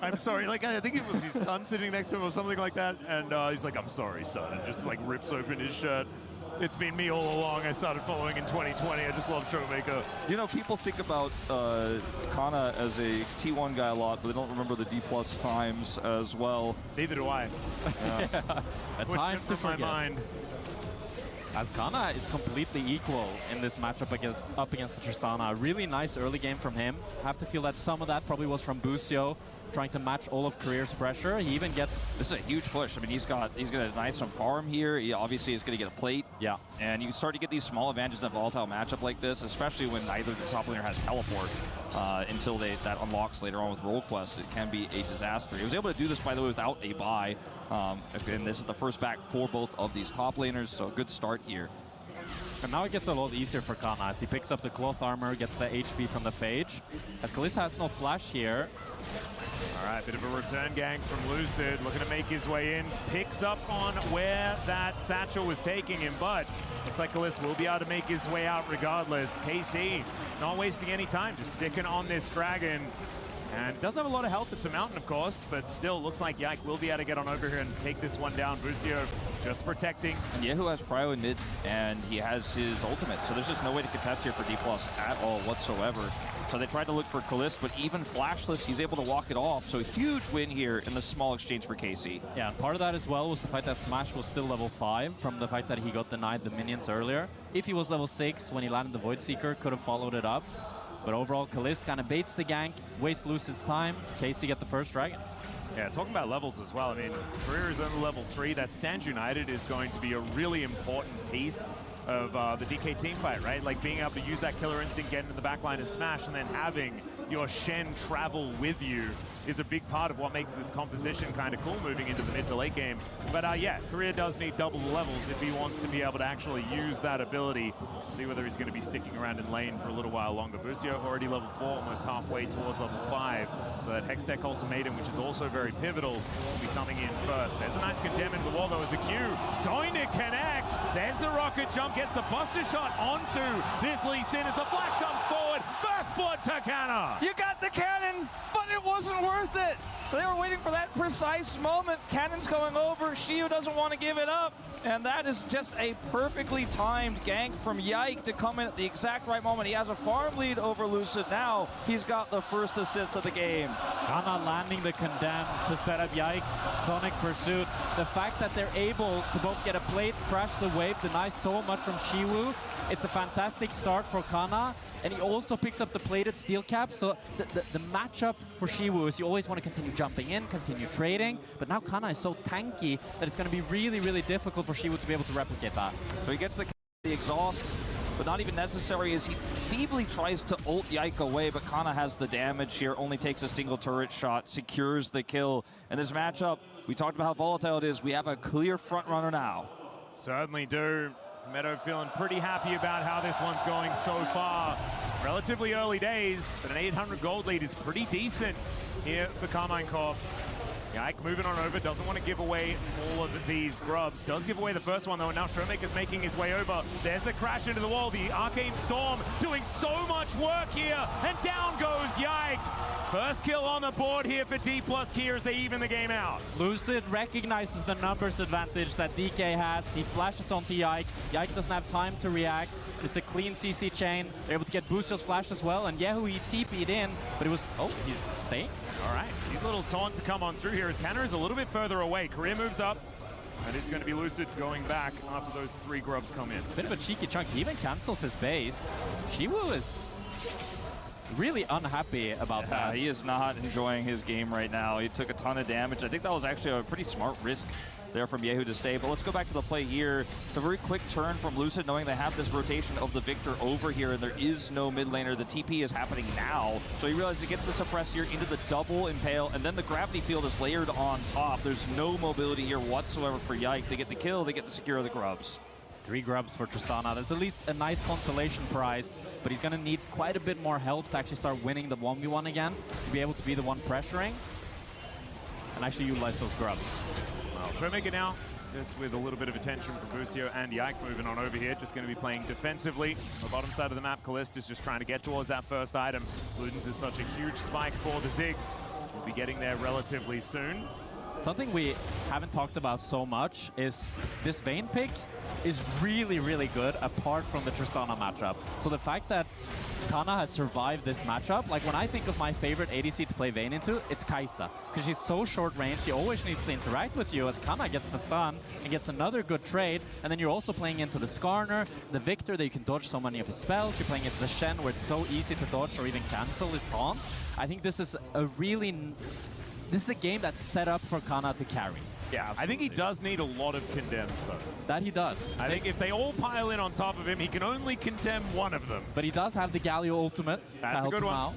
I'm sorry, like I think it was his son sitting next to him or something like that, and he's like, "I'm sorry, son," and just like rips open his shirt. It's been me all along. I started following in 2020. I just love Showmaker. You know, people think about Kana as a T1 guy a lot, but they don't remember the D+ times as well. Neither do I. Yeah. A time to forget. My mind. As Kana is completely equal in this matchup up against the Tristana. Really nice early game from him. Have to feel that some of that probably was from Busio, trying to match all of Career's pressure. He even gets... This is a huge push. I mean, he's got a nice farm here. He obviously is going to get a plate. Yeah. And you start to get these small advantages in a volatile matchup like this, especially when neither the top laner has teleport until that unlocks later on with Roll Quest. It can be a disaster. He was able to do this, by the way, without a buy. And this is the first back for both of these top laners, so a good start here. And now it gets a lot easier for Kana as he picks up the cloth armor, gets the HP from the Phage. As Kalista has no flash here. All right, bit of a return gang from Lucid, looking to make his way in. Picks up on where that satchel was taking him, but looks like Kalista will be able to make his way out regardless. KC not wasting any time, just sticking on this dragon. And does have a lot of health. It's a mountain, of course, but still looks like Yike will be able to get on over here and take this one down. Busio just protecting. And Yehu has prio in mid, and he has his ultimate, so there's just no way to contest here for D+ at all whatsoever. So they tried to look for Kalist, but even flashless, he's able to walk it off. So a huge win here in the small exchange for KC. Yeah, and part of that as well was the fact that Smash was still level 5 from the fact that he got denied the minions earlier. If he was level 6 when he landed the Void Seeker, could have followed it up. But overall, Kalist kind of baits the gank, wastes Lucid's time. KC get the first dragon. Yeah, talking about levels as well. I mean, Career is only level 3. That Stand United is going to be a really important piece of the DK team fight, right? Like being able to use that killer instinct, get into the backline and smash, and then having your Shen travel with you is a big part of what makes this composition kind of cool moving into the mid to late game. But yeah, Career does need double the levels if he wants to be able to actually use that ability. See whether he's going to be sticking around in lane for a little while longer. Busio already level 4, almost halfway towards level 5. So that Hextech Ultimatum, which is also very pivotal, will be coming in first. There's a nice condemn into the wall though as a Q going to connect. There's the rocket jump, gets the buster shot onto this Lee Sin as the flash comes forward. First blood to Kana. You got the cannon, but it wasn't worth it. They were waiting for that precise moment. Cannon's going over. Shiu doesn't want to give it up. And that is just a perfectly timed gank from Yike to come in at the exact right moment. He has a farm lead over Lucid. Now he's got the first assist of the game. Kana landing the condemn to set up Yike's Sonic Pursuit. The fact that they're able to both get a plate, crash the wave, deny so much from Shiwu. It's a fantastic start for Kana. And he also picks up the plated steel cap, so the matchup for Shiwu is you always want to continue jumping in, continue trading, but now Kana is so tanky that it's going to be really, really difficult for Shiwu to be able to replicate that. So he gets the exhaust, but not even necessary as he feebly tries to ult Yike away, but Kana has the damage here, only takes a single turret shot, secures the kill. And this matchup, we talked about how volatile it is, we have a clear front runner now. Certainly do. Meadow feeling pretty happy about how this one's going so far. Relatively early days, but an 800 gold lead is pretty decent here for Carmine Corp. Yike moving on over, doesn't want to give away all of these grubs. Does give away the first one though, and now Showmaker's making his way over. There's the crash into the wall. The Arcane Storm doing so much work here, and down goes Yike. First kill on the board here for D+ Kia as they even the game out. Lucid recognizes the numbers advantage that DK has. He flashes onto Yike. Yike doesn't have time to react. It's a clean CC chain. They're able to get Boostio's flash as well, and Yehu, he TP'd in, but it was, oh, he's staying. All right, these little taunts to come on through here as Canner is a little bit further away. Korea moves up, and it's going to be Lucid going back after those 3 grubs come in. Bit of a cheeky chunk. He even cancels his base. Shiwu is really unhappy about that. He is not enjoying his game right now. He took a ton of damage. I think that was actually a pretty smart risk there from Yehu to stay. But let's go back to the play here. It's a very quick turn from Lucid, knowing they have this rotation of the Victor over here, and there is no mid laner. The TP is happening now. So he realizes he gets the suppress here into the double impale, and then the gravity field is layered on top. There's no mobility here whatsoever for Yike. They get the kill, they get the secure the grubs. 3 grubs for Tristana. That's at least a nice consolation prize, but he's going to need quite a bit more help to actually start winning the 1v1 again, to be able to be the one pressuring and actually utilize those grubs. Well, Showmaker now, just with a little bit of attention from Boostio and Yike moving on over here, just going to be playing defensively. On the bottom side of the map, Callista's just trying to get towards that first item. Ludens is such a huge spike for the Ziggs. We'll be getting there relatively soon. Something we haven't talked about so much is this Vayne pick is really, really good apart from the Tristana matchup. So the fact that Kana has survived this matchup, like when I think of my favorite ADC to play Vayne into, it's Kai'Sa. Because she's so short range, she always needs to interact with you as Kana gets the stun and gets another good trade. And then you're also playing into the Skarner, the Victor that you can dodge so many of his spells. You're playing into the Shen where it's so easy to dodge or even cancel his taunt. I think this is a really... This is a game that's set up for Kana to carry. Yeah, absolutely. I think he does need a lot of condemns, though. That he does. I think if they all pile in on top of him, he can only condemn one of them. But he does have the Galio ultimate. That's a good one.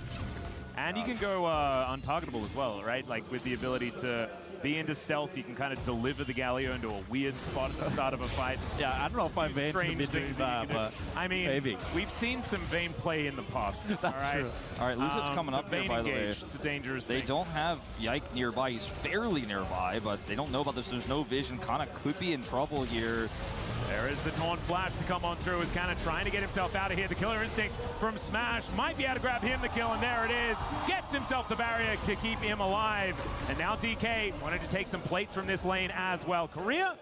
And he can go untargetable as well, right? Like with the ability to be into stealth, you can kind of deliver the Galio into a weird spot at the start of a fight. Yeah, I don't know if I'm Vayne to be doing that, but I mean, maybe. We've seen some Vayne play in the past. That's true. All right, Lucid's coming up here, by the way. It's a dangerous thing. They don't have Yike nearby. He's fairly nearby, but they don't know about this. There's no vision. Kana could be in trouble here. There is the taunt flash to come on through. Is kind of trying to get himself out of here. The killer instinct from Smash might be able to grab him the kill, and there it is. Gets himself the barrier to keep him alive. And now DK wanted to take some plates from this lane as well. Korea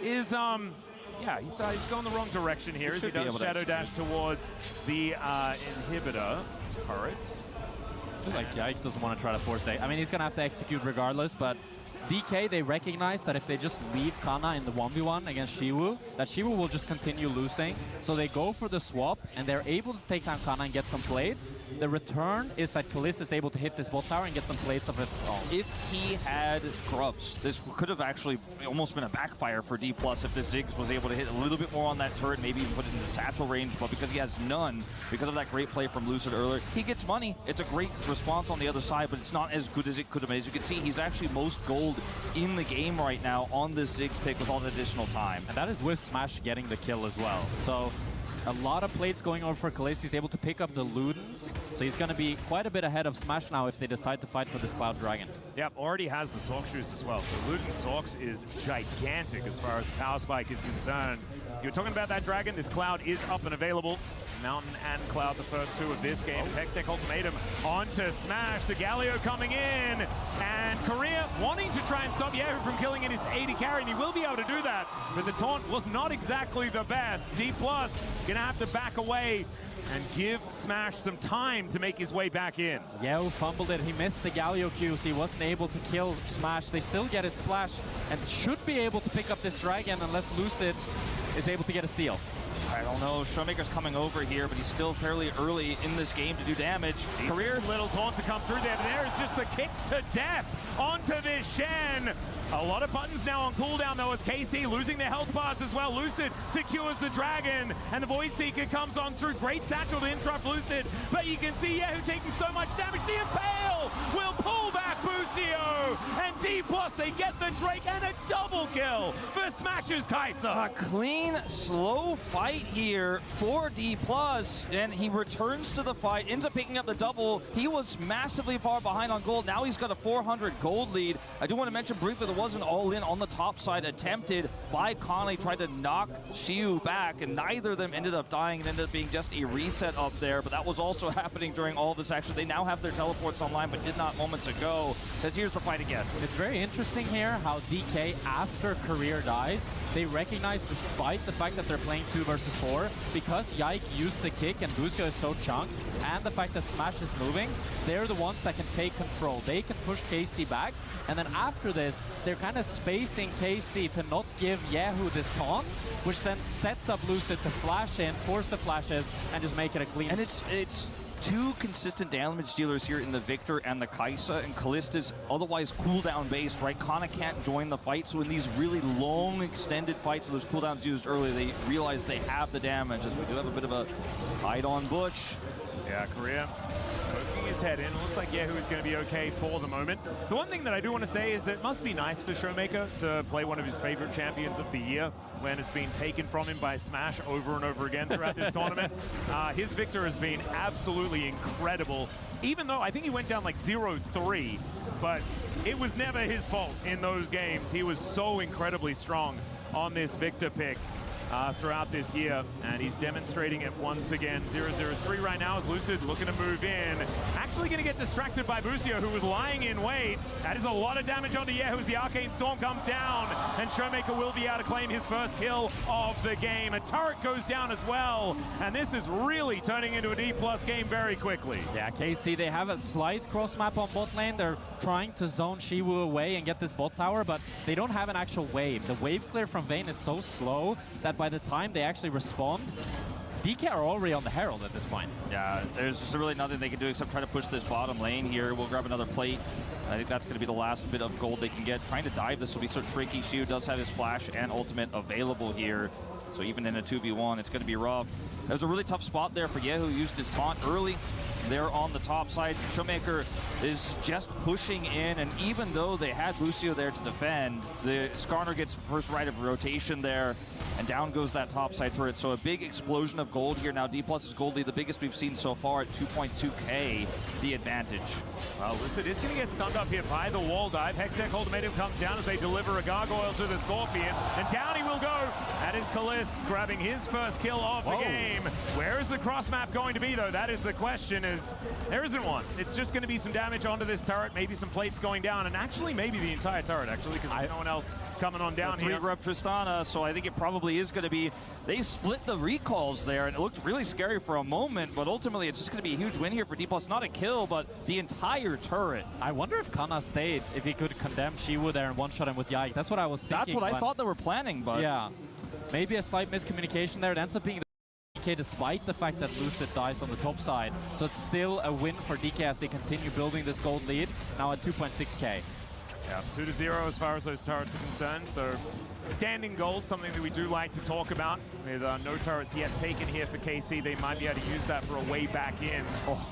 is, yeah, he's going the wrong direction here as he does Shadow Dash towards the inhibitor turret. Seems like Yike doesn't want to try to force it. I mean, he's going to have to execute regardless, but DK, they recognize that if they just leave Kana in the 1v1 against Shiwu, that Shiwu will just continue losing. So they go for the swap, and they're able to take down Kana and get some plates. The return is that Kalista is able to hit this bot tower and get some plates of its own. If he had grubs, this could have actually almost been a backfire for D+, if the Ziggs was able to hit a little bit more on that turret, maybe even put it in the satchel range, but because he has none, because of that great play from Lucid earlier, he gets money. It's a great response on the other side, but it's not as good as it could have been. As you can see, he's actually most gold in the game right now on this Ziggs pick with all the additional time. And that is with Smash getting the kill as well. So a lot of plates going over for Kalista. He's able to pick up the Ludens. So he's going to be quite a bit ahead of Smash now if they decide to fight for this Cloud Dragon. Yep, already has the Sork shoes as well. So Luden Sorks is gigantic as far as the power spike is concerned. You're talking about that Dragon. This Cloud is up and available. Mountain and Cloud, the first two of this game. Hextech Ultimatum onto Smash. The Galio coming in. And Korea wanting to try and stop Yehu from killing in his AD carry, and he will be able to do that. But the taunt was not exactly the best. D+ gonna have to back away and give Smash some time to make his way back in. Yehu fumbled it. He missed the Galio Q, so he wasn't able to kill Smash. They still get his flash and should be able to pick up this Dragon unless Lucid is able to get a steal. I don't know. Showmaker's coming over here, but he's still fairly early in this game to do damage. Career little taunt to come through there, but there's just the kick to death onto this Shen. A lot of buttons now on cooldown, though, as KC losing their health bars as well. Lucid secures the Dragon, and the Void Seeker comes on through. Great satchel to interrupt Lucid, but you can see Yehu taking so much damage. The Impale will pull back Boostio, and D+, they get the Drake and a double double kill for Smash's Kai'Sa. A clean, slow fight here for D+, and he returns to the fight, ends up picking up the double. He was massively far behind on gold. Now he's got a 400 gold lead. I do want to mention briefly there was an all-in on the top side attempted by Conley, tried to knock Xiu back, and neither of them ended up dying. It ended up being just a reset up there, but that was also happening during all this action. They now have their teleports online, but did not moments ago, because here's the fight again. It's very interesting here how DK, after Career dies, they recognize despite the fact that they're playing 2 versus 4, because Yike used the kick and Busio is so chunked, and the fact that Smash is moving, they're the ones that can take control. They can push KC back, and then after this, they're kind of spacing KC to not give Yehu this taunt, which then sets up Lucid to flash in, force the flashes, and just make it a clean. And it's two consistent damage dealers here in the Victor and the Kai'Sa, and Callista's otherwise cooldown based, right? Kana can't join the fight, so in these really long extended fights with those cooldowns used early, they realize they have the damage, as we do have a bit of a hide on Bush. Yeah, Korea poking his head in. It looks like Yehu is going to be okay for the moment. The one thing that I do want to say is it must be nice for Showmaker to play one of his favorite champions of the year when it's been taken from him by Smash over and over again throughout this tournament. His Victor has been absolutely incredible, even though I think he went down like 0-3, but it was never his fault in those games. He was so incredibly strong on this Victor pick throughout this year, and he's demonstrating it once again. 0-0-3 right now as Lucid looking to move in. Actually going to get distracted by Busio, who was lying in wait. That is a lot of damage onto Yehu as the Arcane Storm comes down, and Showmaker will be able to claim his first kill of the game. A turret goes down as well, and this is really turning into a D+ game very quickly. Yeah, KC, they have a slight cross map on bot lane. They're trying to zone Shiwu away and get this bot tower, but they don't have an actual wave. The wave clear from Vayne is so slow that by the time they actually respond, DK are already on the Herald at this point. Yeah, there's just really nothing they can do except try to push this bottom lane here. We'll grab another plate. I think that's going to be the last bit of gold they can get. Trying to dive this will be so tricky. Xiu does have his flash and ultimate available here, so even in a 2v1, it's going to be rough. There's a really tough spot there for Yehu. Used his taunt early. They're on the top side. Showmaker is just pushing in, and even though they had Busio there to defend, the Skarner gets first right of rotation there, and down goes that top side turret. So a big explosion of gold here. Now D+'s gold lead, the biggest we've seen so far at 2.2k, the advantage. Well, Lucid is going to get stunned up here by the wall dive. Hextech Ultimatum comes down as they deliver a gargoyle to the Scorpion, and down he will go. That is Callist grabbing his first kill of the game. Where is the cross map going to be, though? That is the question, is there isn't one. It's just going to be some damage onto this turret, maybe some plates going down, and actually maybe the entire turret, actually, because there's no one else coming on down here. Grab Tristana, so I think it probably is going to be, they split the recalls there, and it looked really scary for a moment, but ultimately it's just going to be a huge win here for D+. Not a kill, but the entire turret. I wonder if Kana stayed, if he could condemn Shiwu there and one-shot him with Yike. That's what I was thinking. That's what I thought they were planning, but... Yeah, maybe a slight miscommunication there. It ends up being DK despite the fact that Lucid dies on the top side. So it's still a win for DK as they continue building this gold lead, now at 2.6k. Yeah, 2-0 as far as those turrets are concerned, so standing gold, something that we do like to talk about. With no turrets yet taken here for KC, they might be able to use that for a way back in.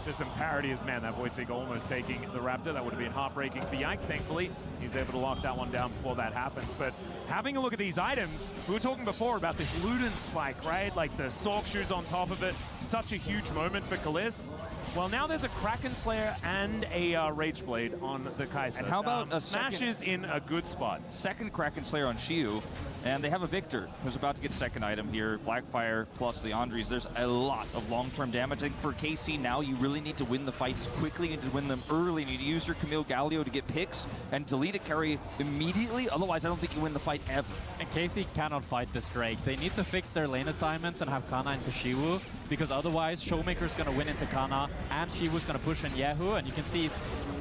To some parity as, man, that Voidsig almost taking the Raptor. That would have been heartbreaking for Yike. Thankfully, he's able to lock that one down before that happens. But having a look at these items, we were talking before about this Luden spike, right? Like the Sork shoes on top of it. Such a huge moment for Kalist. Well, now there's a Kraken Slayer and a Rage Blade on the Kai'Sa. And how about a Smash is in a good spot. Second Kraken Slayer on Xiu, and they have a Victor who's about to get second item here. Blackfire plus the Andres. There's a lot of long-term damage. I think for KC now, you really need to win the fights quickly. You need to win them early. You need to use your Camille Galio to get picks and delete a carry immediately. Otherwise, I don't think you win the fight ever. And KC cannot fight this Drake. They need to fix their lane assignments and have Kana into Shiwu, because otherwise Showmaker's going to win into Kana and Shiwu's going to push in Yehu, and you can see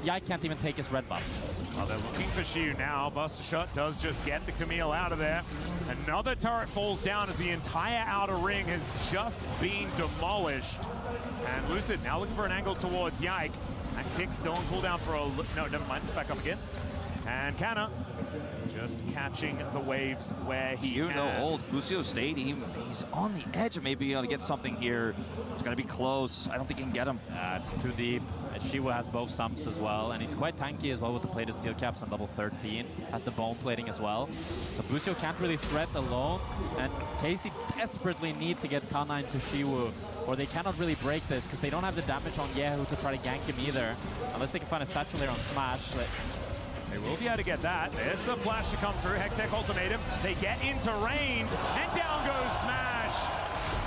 Yike can't even take his red buff. Well, they're looking for Xiu now. Buster Shot does just get the Camille out of there. Another turret falls down as the entire outer ring has just been demolished. And Lucid now looking for an angle towards Yike. And kick still on cooldown for a... No, never mind. It's back up again. And Kana just catching the waves where he can. No old Busio stayed. He's on the edge of maybe able to get something here. It's going to be close. I don't think he can get him. It's too deep. Shiwu has both sumps as well, and he's quite tanky as well with the plated steel caps on double 13. Has the bone plating as well. So Busio can't really threat alone, and KC desperately need to get K9 to Shiwu, or they cannot really break this because they don't have the damage on Yehu to try to gank him either, unless they can find a satchel there on Smash. They will be able to get that. There's the flash to come through. Hextech ultimatum. They get into range, and down goes Smash.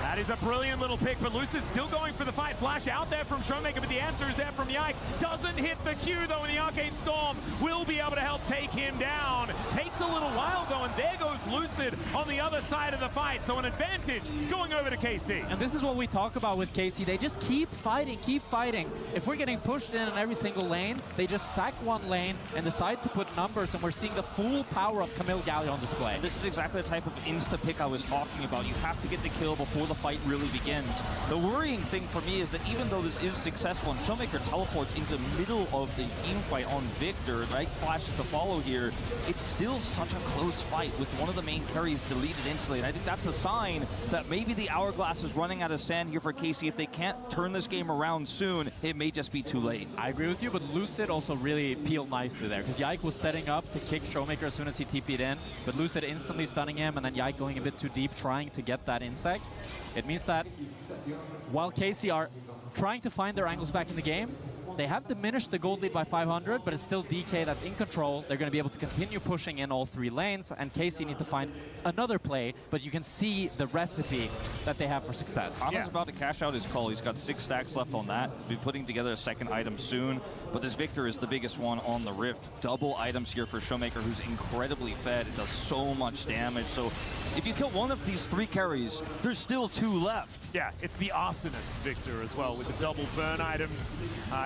That is a brilliant little pick, but Lucid still going for the fight. Flash out there from Showmaker, but the answer is there from Yike. Doesn't hit the Q, though, and the Arcane Storm will be able to help take him down. Takes a little while, though, and there goes Lucid on the other side of the fight. So an advantage going over to KC. And this is what we talk about with KC. They just keep fighting, keep fighting. If we're getting pushed in every single lane, they just sack one lane and decide to put numbers, and we're seeing the full power of Camille Galio on display. This is exactly the type of insta-pick I was talking about. You have to get the kill before the fight really begins. The worrying thing for me is that even though this is successful and Showmaker teleports into the middle of the team fight on Victor, right, flashes to follow here, it's still such a close fight with one of the main carries deleted instantly. And I think that's a sign that maybe the hourglass is running out of sand here for KC. If they can't turn this game around soon, it may just be too late. I agree with you, but Lucid also really peeled nicely there, because Yike was setting up to kick Showmaker as soon as he TP'd in, but Lucid instantly stunning him, and then Yike going a bit too deep, trying to get that insect. It means that while KC are trying to find their angles back in the game, they have diminished the gold lead by 500, but it's still DK that's in control. They're going to be able to continue pushing in all three lanes, and KC need to find another play, but you can see the recipe that they have for success. Anna's about to cash out his call. He's got 6 stacks left on that. Be putting together a second item soon, but this Victor is the biggest one on the Rift. Double items here for Showmaker, who's incredibly fed. It does so much damage. So if you kill one of these 3 carries, there's still 2 left. Yeah, it's the Arsonist Victor as well with the double burn items.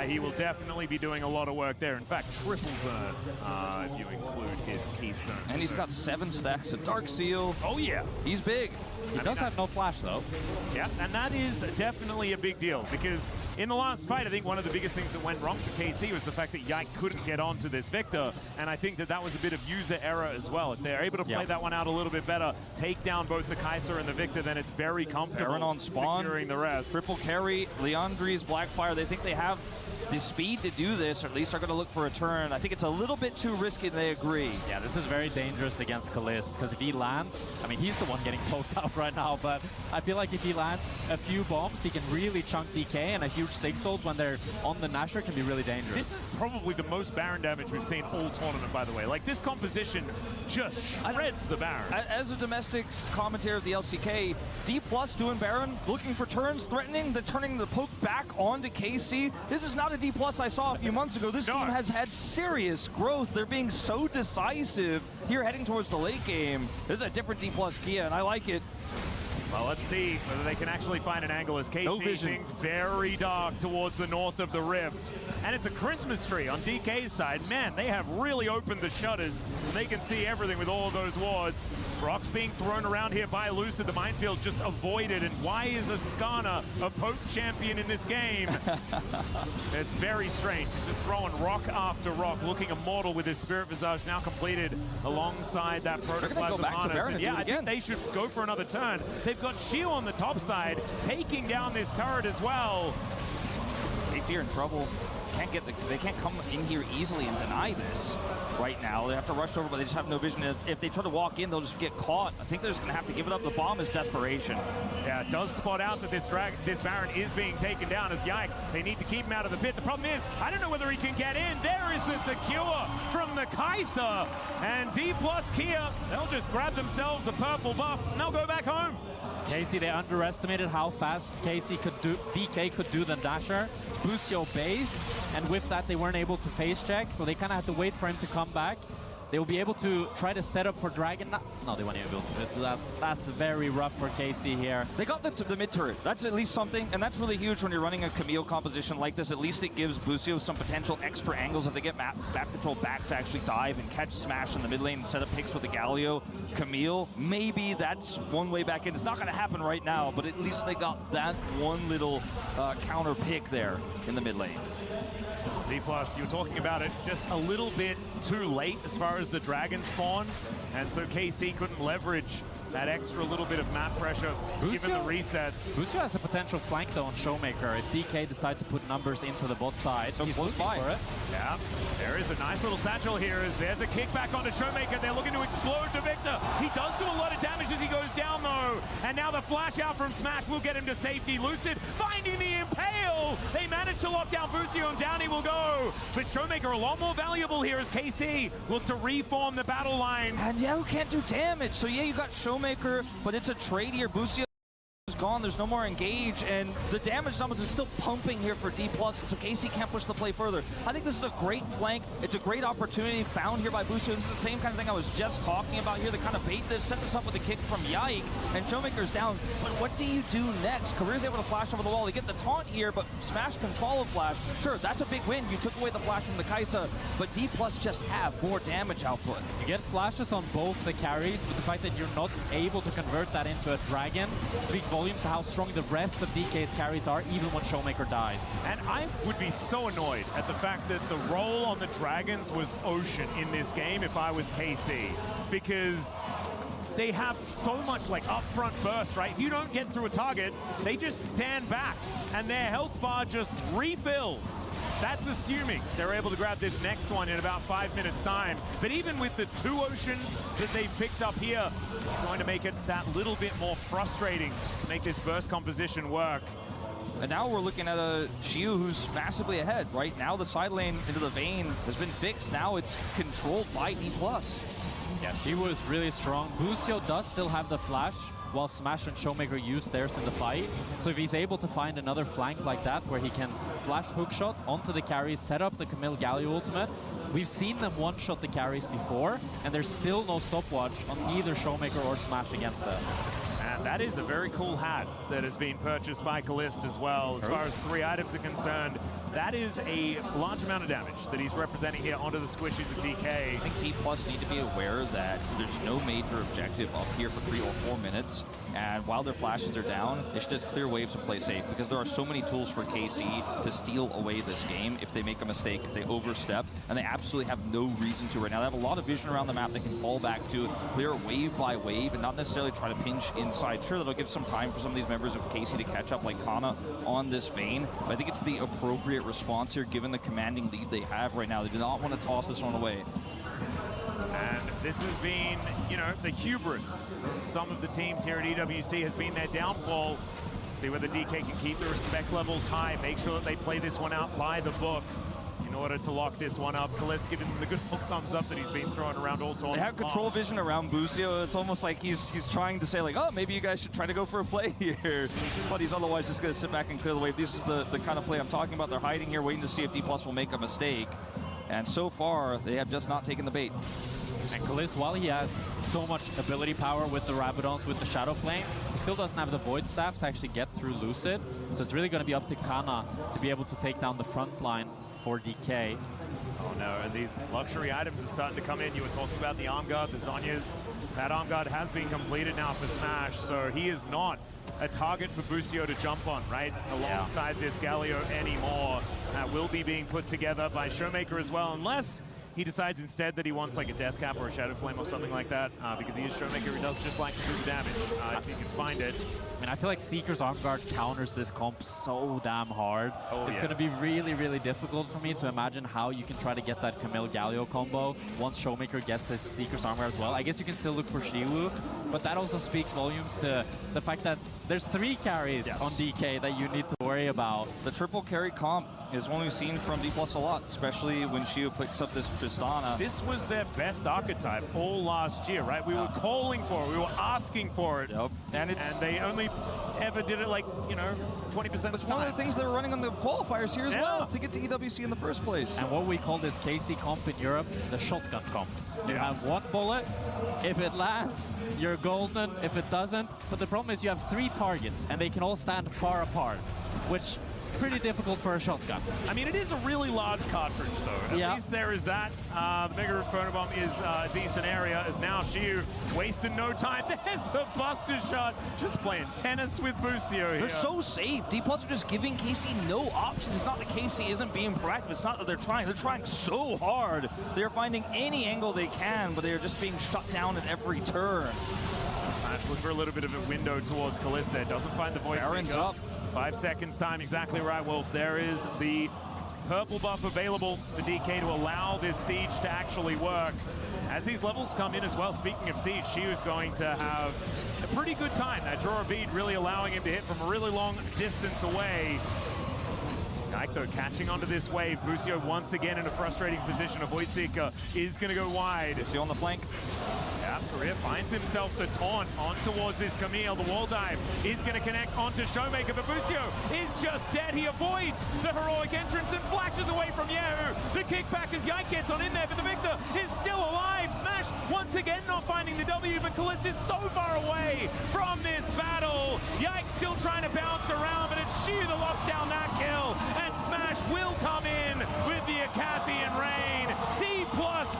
He will definitely be doing a lot of work there. In fact, triple burn if you include his keystone. And he's got 7 stacks of Dark Seal. Oh yeah. He's big. He does have no flash though. Yeah, and that is definitely a big deal, because in the last fight, I think one of the biggest things that went wrong for KC was the fact that Yike couldn't get onto this Victor, and I think that that was a bit of user error as well. If they're able to play that one out a little bit better, take down both the Kai'Sa and the Victor, then it's very comfortable Baron on spawn, securing the rest. Triple carry, Leandri's Blackfire. They think they have the speed to do this, or at least are going to look for a turn. I think it's a little bit too risky, and they agree. Yeah, this is very dangerous against Kalist, because if he lands, I mean, he's the one getting poked out right now, but I feel like if he lands a few bombs, he can really chunk DK, and a huge 6-ult when they're on the Nasher can be really dangerous. This is probably the most Baron damage we've seen all tournament, by the way. Like, this composition just shreds the Baron. As a domestic commentator of the LCK, D+ doing Baron, looking for turns, threatening, then turning the poke back onto KC. This is not a D+ I saw a few months ago. This team has had serious growth. They're being so decisive here heading towards the late game. This is a different D+ Kia, and I like it. Well, let's see whether they can actually find an angle, as KC things very dark towards the north of the Rift. And it's a Christmas tree on DK's side. Man, they have really opened the shutters. They can see everything with all of those wards. Rocks being thrown around here by Lucid. The minefield just avoided. And why is Askana a poke champion in this game? It's very strange. He's just throwing rock after rock, looking immortal with his Spirit Visage now completed alongside that Protoplasm Harness. Yeah, I think they should go for another turn. They've got Shield on the top side, taking down this turret as well. KC are in trouble. They can't come in here easily and deny this right now. They have to rush over, but they just have no vision. If they try to walk in, they'll just get caught. I think they're just going to have to give it up. The bomb is desperation. Yeah, it does spot out that this Baron is being taken down as Yike. They need to keep him out of the pit. The problem is, I don't know whether he can get in. There is the secure from the Kai'Sa. And D+ Kia, they'll just grab themselves a purple buff, and they'll go back home. KC, they underestimated how fast DK could do the Dasher. Busio based, and with that they weren't able to face check, so they kind of had to wait for him to come back. They will be able to try to set up for Dragon. No, they weren't able to. That's very rough for KC here. They got the mid turret. That's at least something, and that's really huge when you're running a Camille composition like this. At least it gives Busio some potential extra angles if they get map control back to actually dive and catch Smash in the mid lane and set up picks with the Galio. Camille, maybe that's one way back in. It's not going to happen right now, but at least they got that one little counter pick there in the mid lane. D+, you were talking about it just a little bit too late as far as the Dragon spawn, and so KC couldn't leverage that extra little bit of map pressure given the resets. Busio has a potential flank though on Showmaker if DK decide to put numbers into the bot side. So he's close looking for it. Yeah, there is a nice little satchel here as there's a kickback onto Showmaker. They're looking to explode to Victor. He does do a lot of damage as he goes down though. And now the flash out from Smash will get him to safety. Lucid finding the impale. They manage to lock down Busio and down he will go. But Showmaker a lot more valuable here as KC look to reform the battle lines. And yeah, who can't do damage? So yeah, you got Showmaker, but it's a trade here. Busio is gone, there's no more engage, and the damage numbers are still pumping here for D+, so KC can't push the play further. I think this is a great flank. It's a great opportunity found here by Busio. This is the same kind of thing I was just talking about here. They kind of bait this, set this up with a kick from Yike, and Showmaker's down. But what do you do next? Career's able to flash over the wall. They get the taunt here, but Smash can follow flash. Sure, that's a big win. You took away the flash from the Kaisa, but D+ just have more damage output. You get flashes on both the carries, but the fact that you're not able to convert that into a dragon speaks volumes to how strong the rest of DK's carries are, even when Showmaker dies. And I would be so annoyed at the fact that the role on the Dragons was Ocean in this game if I was KC, because they have so much like upfront burst, right? If you don't get through a target, they just stand back and their health bar just refills. That's assuming they're able to grab this next one in about 5 minutes time. But even with the 2 Oceans that they've picked up here, it's going to make it that little bit more frustrating to make this burst composition work. And now we're looking at a Shiu who's massively ahead, right? Now the side lane into the Vayne has been fixed. Now it's controlled by D+. Yeah, she was really strong. Busio does still have the flash, while Smash and Showmaker use theirs in the fight. So if he's able to find another flank like that, where he can flash hookshot onto the carries, set up the Camille Galio ultimate, we've seen them one-shot the carries before, and there's still no stopwatch on either Showmaker or Smash against them. And that is a very cool hat that has been purchased by Kalist as well. As far as 3 items are concerned, that is a large amount of damage that he's representing here onto the squishies of DK. I think D+ need to be aware that there's no major objective up here for 3 or 4 minutes. And while their flashes are down, they should just clear waves and play safe, because there are so many tools for KC to steal away this game if they make a mistake, if they overstep, and they absolutely have no reason to right now. They have a lot of vision around the map they can fall back to, clear wave by wave, and not necessarily try to pinch inside. Sure, that'll give some time for some of these members of KC to catch up, like Kana on this Vayne, but I think it's the appropriate response here given the commanding lead they have right now. They do not want to toss this one away. And this has been, you know, the hubris from some of the teams here at EWC has been their downfall. See whether DK can keep the respect levels high, make sure that they play this one out by the book in order to lock this one up. Kalist giving them the good old thumbs up that he's been throwing around all tournament. They have control vision around Busio. It's almost like he's trying to say like, oh, maybe you guys should try to go for a play here. But he's otherwise just going to sit back and clear the wave. This is the kind of play I'm talking about. They're hiding here, waiting to see if D+ will make a mistake. And so far, they have just not taken the bait. And Kalist, while he has so much ability power with the Rabadons, with the Shadow Flame, he still doesn't have the Void Staff to actually get through Lucid. So it's really going to be up to Kana to be able to take down the front line for DK. Oh no, and these luxury items are starting to come in. You were talking about the arm guard, the Zhonya's. That arm guard has been completed now for Smash, so he is not a target for Busio to jump on, right? Alongside this Galio anymore. That will be being put together by Showmaker as well, unless he decides instead that he wants like a Death Cap or a Shadow Flame or something like that, because he is Showmaker who does just like to do the damage, if he can find it. I mean, I feel like Seeker's Arm Guard counters this comp so damn hard. It's going to be really, really difficult for me to imagine how you can try to get that Camille Galio combo once Showmaker gets his Seeker's Arm Guard as well. I guess you can still look for Shiwu, but that also speaks volumes to the fact that there's 3 carries on DK that you need to worry about. The triple carry comp is one we've seen from D+ a lot, especially when Shiwu picks up this Tristana. This was their best archetype all last year, right? We were calling for it, we were asking for it. And they only ever did it like, you know, 20% of the time. It's one of the things they were running on the qualifiers here as well to get to EWC in the first place. And what we call this KC comp in Europe, the shotgun comp. You have 1 bullet, if it lands, you're golden, if it doesn't. But the problem is you have 3 targets and they can all stand far apart, which pretty difficult for a shotgun. I mean, it is a really large cartridge, though. At least there is that. The Mega Inferno Bomb is a decent area, as now Shiu wasting no time. There's the Buster Shot, just playing tennis with Busio here. They're so safe. D+ are just giving KC no options. It's not that KC isn't being proactive. It's not that they're trying. They're trying so hard. They're finding any angle they can, but they're just being shut down at every turn. Smash looking for a little bit of a window towards Kalista there. Doesn't find the void. Baron's up. 5 seconds time, exactly right, Wolf. There is the purple buff available for DK to allow this siege to actually work. As these levels come in as well, speaking of siege, Shiu's going to have a pretty good time. That draw a bead really allowing him to hit from a really long distance away. Ike, though, catching onto this wave. Busio once again in a frustrating position. A Void Seeker is going to go wide. Busio on the flank. Yeah, Korea finds himself the taunt on towards this Camille. The wall dive is going to connect onto Showmaker, but Busio is just dead. He avoids the heroic entrance and flashes away from Yahoo. The kickback as Yike gets on in there, but the Victor is still alive. Smash once again not finding the W, but Kalista is so far away from this battle. Yike still trying to bounce around, but it's Shiu that locks down that kill, and Smash will come in with the Acathian Rain. D+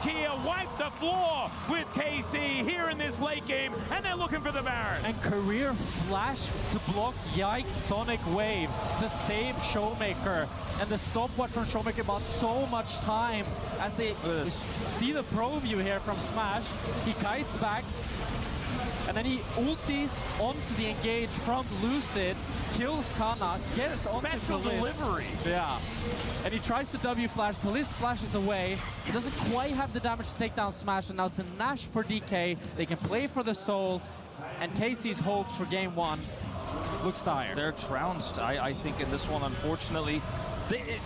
Kia wipe the floor with KC here in this late game, and they're looking for the Baron. And career flash to block Yike's Sonic Wave to save Showmaker. And the stopwatch from Showmaker bought so much time as they see the pro view here from Smash. He kites back, and then he ultis onto the engage from Lucid, kills Kana, gets onto special Kalist. delivery. Yeah. And he tries to W flash. Kalist flashes away. He doesn't quite have the damage to take down Smash, and now it's a Nash for DK. They can play for the soul, and KC's hopes for game one looks dire. They're trounced, I think, in this one, unfortunately.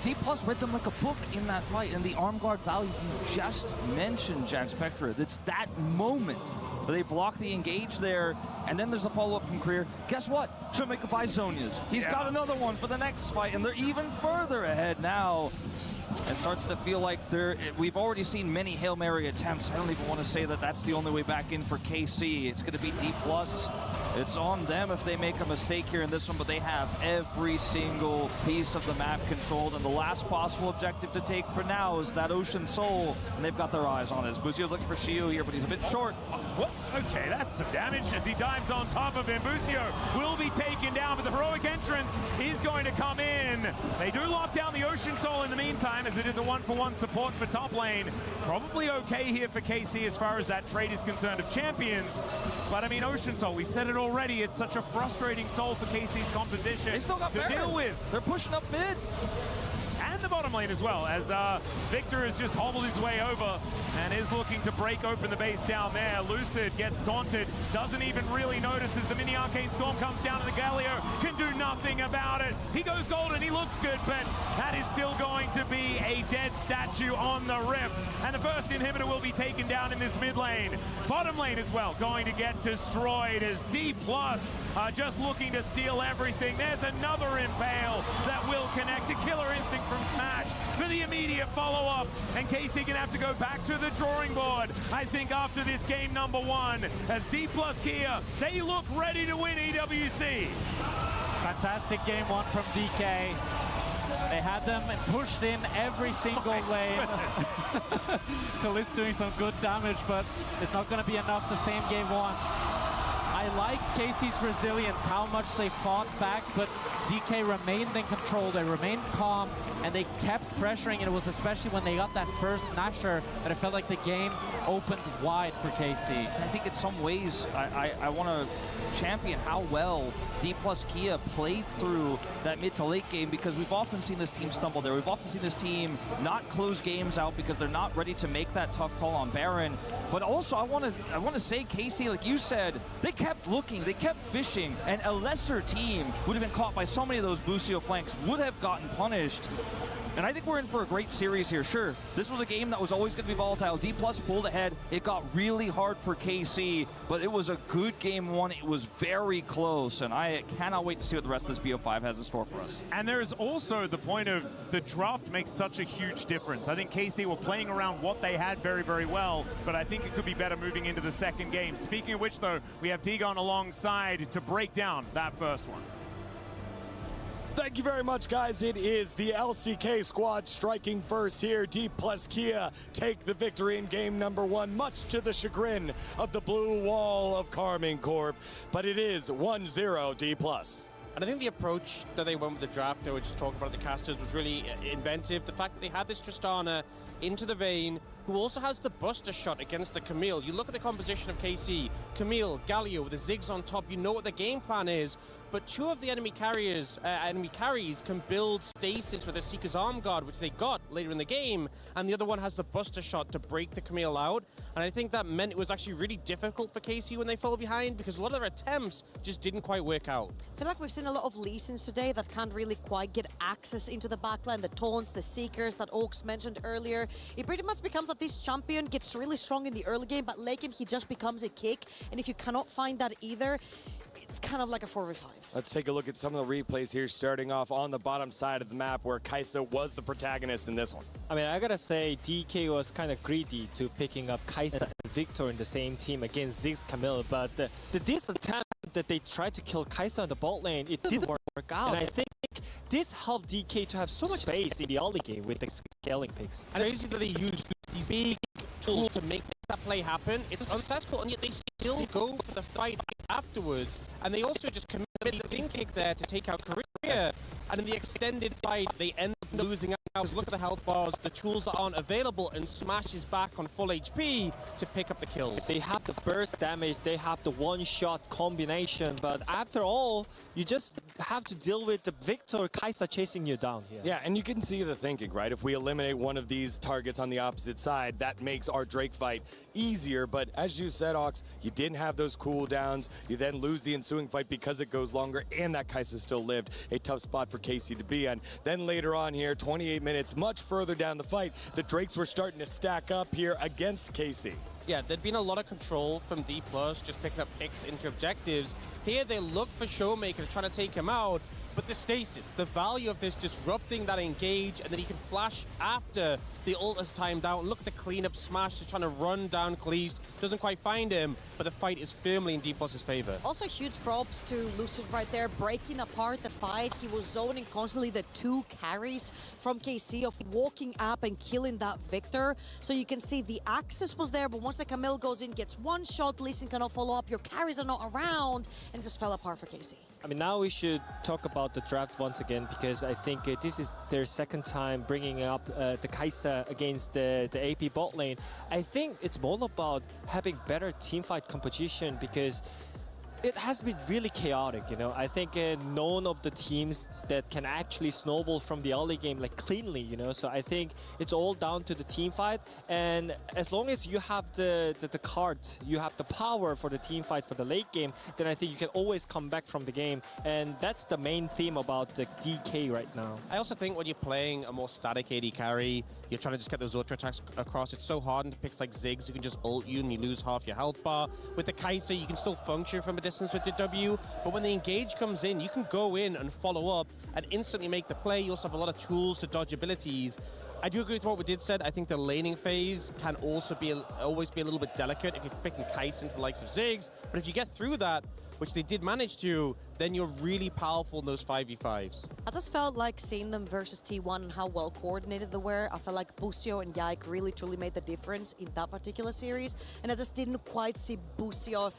D+ read them like a book in that fight, and the arm guard value you just mentioned, Jack Spectra. It's that moment where they block the engage there, and then there's a follow-up from Career. Guess what? Showmaker buys Zonias. He's got another one for the next fight, and they're even further ahead now. It starts to feel like we've already seen many Hail Mary attempts. I don't even want to say that that's the only way back in for KC. It's going to be D+. It's on them if they make a mistake here in this one, but they have every single piece of the map controlled, and the last possible objective to take for now is that Ocean Soul, and they've got their eyes on it. Busio's looking for Shiu here, but he's a bit short. What? Okay, that's some damage as he dives on top of him. Busio will be taken down, but the heroic entrance is going to come in. They do lock down the Ocean Soul in the meantime, as it is a 1-for-1 support for top lane. Probably okay here for KC as far as that trade is concerned of champions. But I mean, Ocean Soul, we said it already, it's such a frustrating soul for KC's composition They still got to deal with. They're pushing up mid. And the bottom lane as well, as Victor has just hobbled his way over and is looking to break open the base down there. Lucid gets taunted, doesn't even really notice as the mini Arcane Storm comes down, and the Galio can do nothing about it. He goes golden, he looks good, but that is still going to be a dead statue on the Rift. And the first inhibitor will be taken down in this mid lane. Bottom lane as well, going to get destroyed as D+ just looking to steal everything. There's another Impale that will connect. A killer instinct from Smash for the immediate follow-up, and KC can have to go back to the drawing board, I think, after this game number one, as D+ Kia, they look ready to win EWC. Fantastic game one from DK. They had them pushed in every single lane. Kalist doing some good damage, but it's not going to be enough to same game one. I liked KC's resilience, how much they fought back, but DK remained in control, they remained calm, and they kept pressuring, and it was especially when they got that first Nasher that I felt like the game opened wide for KC. I think in some ways, I want to champion how well D+ Kia played through that mid to late game, because we've often seen this team stumble there. We've often seen this team not close games out because they're not ready to make that tough call on Baron. But also, I want to say, KC, like you said, they kept looking, they kept fishing, and a lesser team would have been caught by so many of those Busio flanks, would have gotten punished. And I think we're in for a great series here. Sure, this was a game that was always going to be volatile. D+ pulled ahead. It got really hard for KC, but it was a good game one. It was very close, and I cannot wait to see what the rest of this BO5 has in store for us. And there's also the point of the draft makes such a huge difference. I think KC were playing around what they had very, very well, but I think it could be better moving into the second game. Speaking of which, though, we have Dagon alongside to break down that first one. Thank you very much, guys. It is the LCK squad striking first here. D+ Kia take the victory in game number one, much to the chagrin of the blue wall of Karming Corp. But it is 1-0 D+. And I think the approach that they went with the draft, they were just talking about the casters, was really inventive. The fact that they had this Tristana into the Vayne, who also has the Buster shot against the Camille. You look at the composition of KC, Camille, Galio with the Ziggs on top, you know what the game plan is, but two of the enemy carries can build stasis with a Seeker's Arm Guard, which they got later in the game, and the other one has the Buster shot to break the Camille out, and I think that meant it was actually really difficult for KC when they fell behind, because a lot of their attempts just didn't quite work out. I feel like we've seen a lot of Lee Sins today that can't really quite get access into the backline, the taunts, the Seekers that Oaks mentioned earlier. It pretty much becomes that this champion gets really strong in the early game, but late game he just becomes a kick, and if you cannot find that either, it's kind of like a 4v5. Let's take a look at some of the replays here, starting off on the bottom side of the map where Kai'Sa was the protagonist in this one. I mean, I gotta say, DK was kind of greedy to picking up Kai'Sa and Victor in the same team against Ziggs Camille, but this attempt that they tried to kill Kai'Sa in the bot lane, it didn't work out. And I think this helped DK to have so much space in the early game with the scaling picks. And it's crazy that they use these big tools to make that play happen. It's unsuccessful, and yet they still go for the fight afterwards. And they also just commit the ding kick there to take out Korea. And in the extended fight, they end up losing out. Look at the health bars, the tools that aren't available, and Smash is back on full HP to pick up the kills. They have the burst damage, they have the one-shot combination, but after all, you just have to deal with the Victor Kai'Sa chasing you down here. Yeah, and you can see the thinking, right? If we eliminate one of these targets on the opposite side, that makes our Drake fight easier, but as you said, Ox, you didn't have those cooldowns, you then lose the ensuing fight because it goes longer, and that Kai'Sa still lived. A tough spot for KC to be on. Then later on here, 28 minutes, much further down the fight, the Drakes were starting to stack up here against KC. Yeah, there'd been a lot of control from D+, just picking up picks into objectives. Here they look for Showmaker trying to take him out, but the stasis, the value of this disrupting that engage, and then he can flash after the ult is timed out. Look at the cleanup Smash, just trying to run down Cleast, doesn't quite find him, but the fight is firmly in D+'s favor. Also huge props to Lucid right there, breaking apart the fight. He was zoning constantly the two carries from KC of walking up and killing that Victor. So you can see the access was there, but once the Camille goes in, gets one shot, Lee Sin cannot follow up, your carries are not around, and just fell apart for KC. I mean, now we should talk about the draft once again, because I think this is their second time bringing up the Kai'Sa against the AP bot lane. I think it's more about having better teamfight composition, because it has been really chaotic, you know. I think none of the teams that can actually snowball from the early game like cleanly, you know. So I think it's all down to the team fight, and as long as you have the cards, you have the power for the team fight for the late game, then I think you can always come back from the game, and that's the main theme about the DK right now. I also think when you're playing a more static AD carry, you're trying to just get those ultra attacks across. It's so hard into picks like Ziggs, who can just ult you and you lose half your health bar. With the Kai'Sa, you can still function from a distance with the W, but when the engage comes in, you can go in and follow up and instantly make the play. You also have a lot of tools to dodge abilities. I do agree with what we did said. I think the laning phase can also always be a little bit delicate if you're picking Kai'Sa into the likes of Ziggs, but if you get through that, which they did manage to, then you're really powerful in those 5v5s. I just felt like seeing them versus T1 and how well coordinated they were. I felt like Busio and Yike really truly made the difference in that particular series, and I just didn't quite see Busio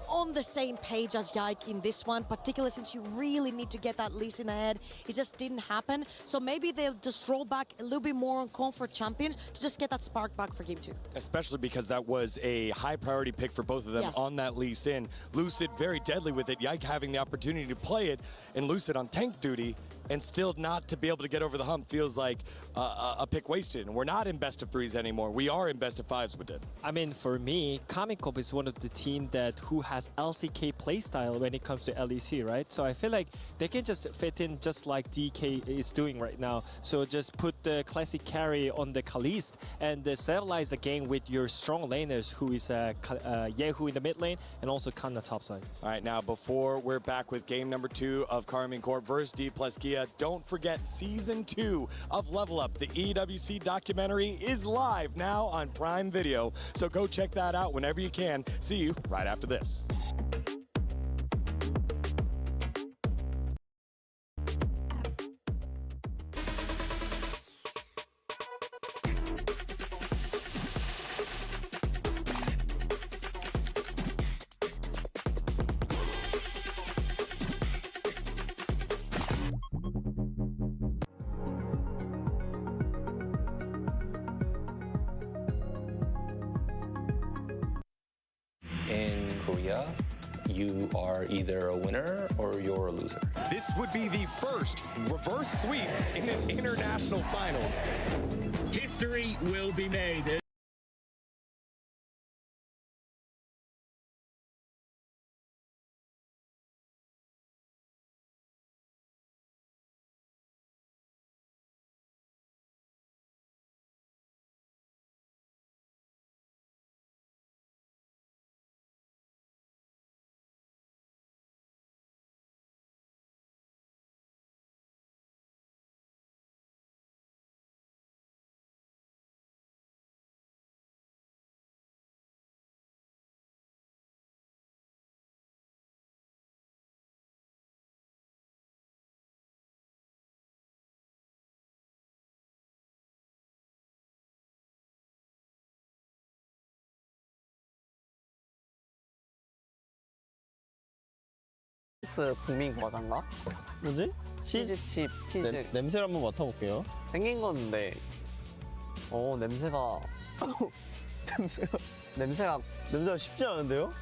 on the same page as Yike in this one, particularly since you really need to get that Lee Sin ahead. It just didn't happen. So maybe they'll just roll back a little bit more on comfort champions to just get that spark back for game 2. Especially because that was a high priority pick for both of them on that Lee Sin. Lucid very deadly with it, Yike having the opportunity to play it, and Lucid on tank duty, and still not to be able to get over the hump feels like a pick wasted. And we're not in best of 3s anymore. We are in best of 5s with it. I mean, for me, Kamikov is one of the team who has LCK playstyle when it comes to LEC, right? So I feel like they can just fit in just like DK is doing right now. So just put the classic carry on the Kalist and stabilize the game with your strong laners, who is Yehu in the mid lane and also Kanna top side. All right, now before we're back with game number 2 of Karmine Corp versus D+Gia, don't forget Season 2 of Level Up. The EWC documentary is live now on Prime Video, so go check that out whenever you can. See you right after this. Korea, you are either a winner or you're a loser. This would be the first reverse sweep in an international finals. History will be made. 국민 과자인가? 뭐지? 치즈칩 피즈. 냄새를 한번 맡아볼게요. 생긴 건데, 냄새가 냄새가 쉽지 않은데요?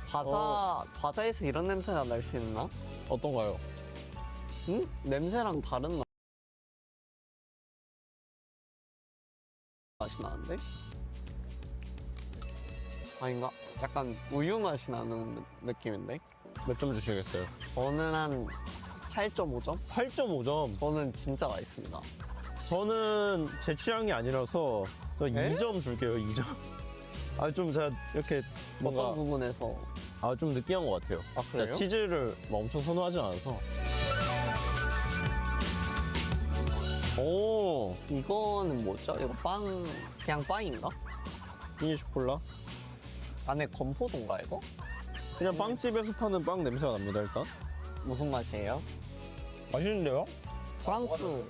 과자에서 이런 냄새가 날 수 있나? 어떤가요? 응? 냄새랑 다른 맛이 나는데? 아닌가? 약간 우유 맛이 나는 느낌인데? 몇 점 주시겠어요? 저는 한 8.5점? 8.5점? 저는 진짜 맛있습니다. 저는 제 취향이 아니라서 2점 줄게요, 2점. 좀 제가 이렇게 뭔가 어떤 부분에서? 좀 느끼한 것 같아요. 그래요? 제가 치즈를 막 엄청 선호하지 않아서. 오, 이거는 뭐죠? 이거 그냥 빵인가? 미니 쇼콜라? 안에 건포도인가 이거? 그냥 빵집에서 파는 빵 냄새가 납니다, 일단. 무슨 맛이에요? 맛있는데요? 프랑스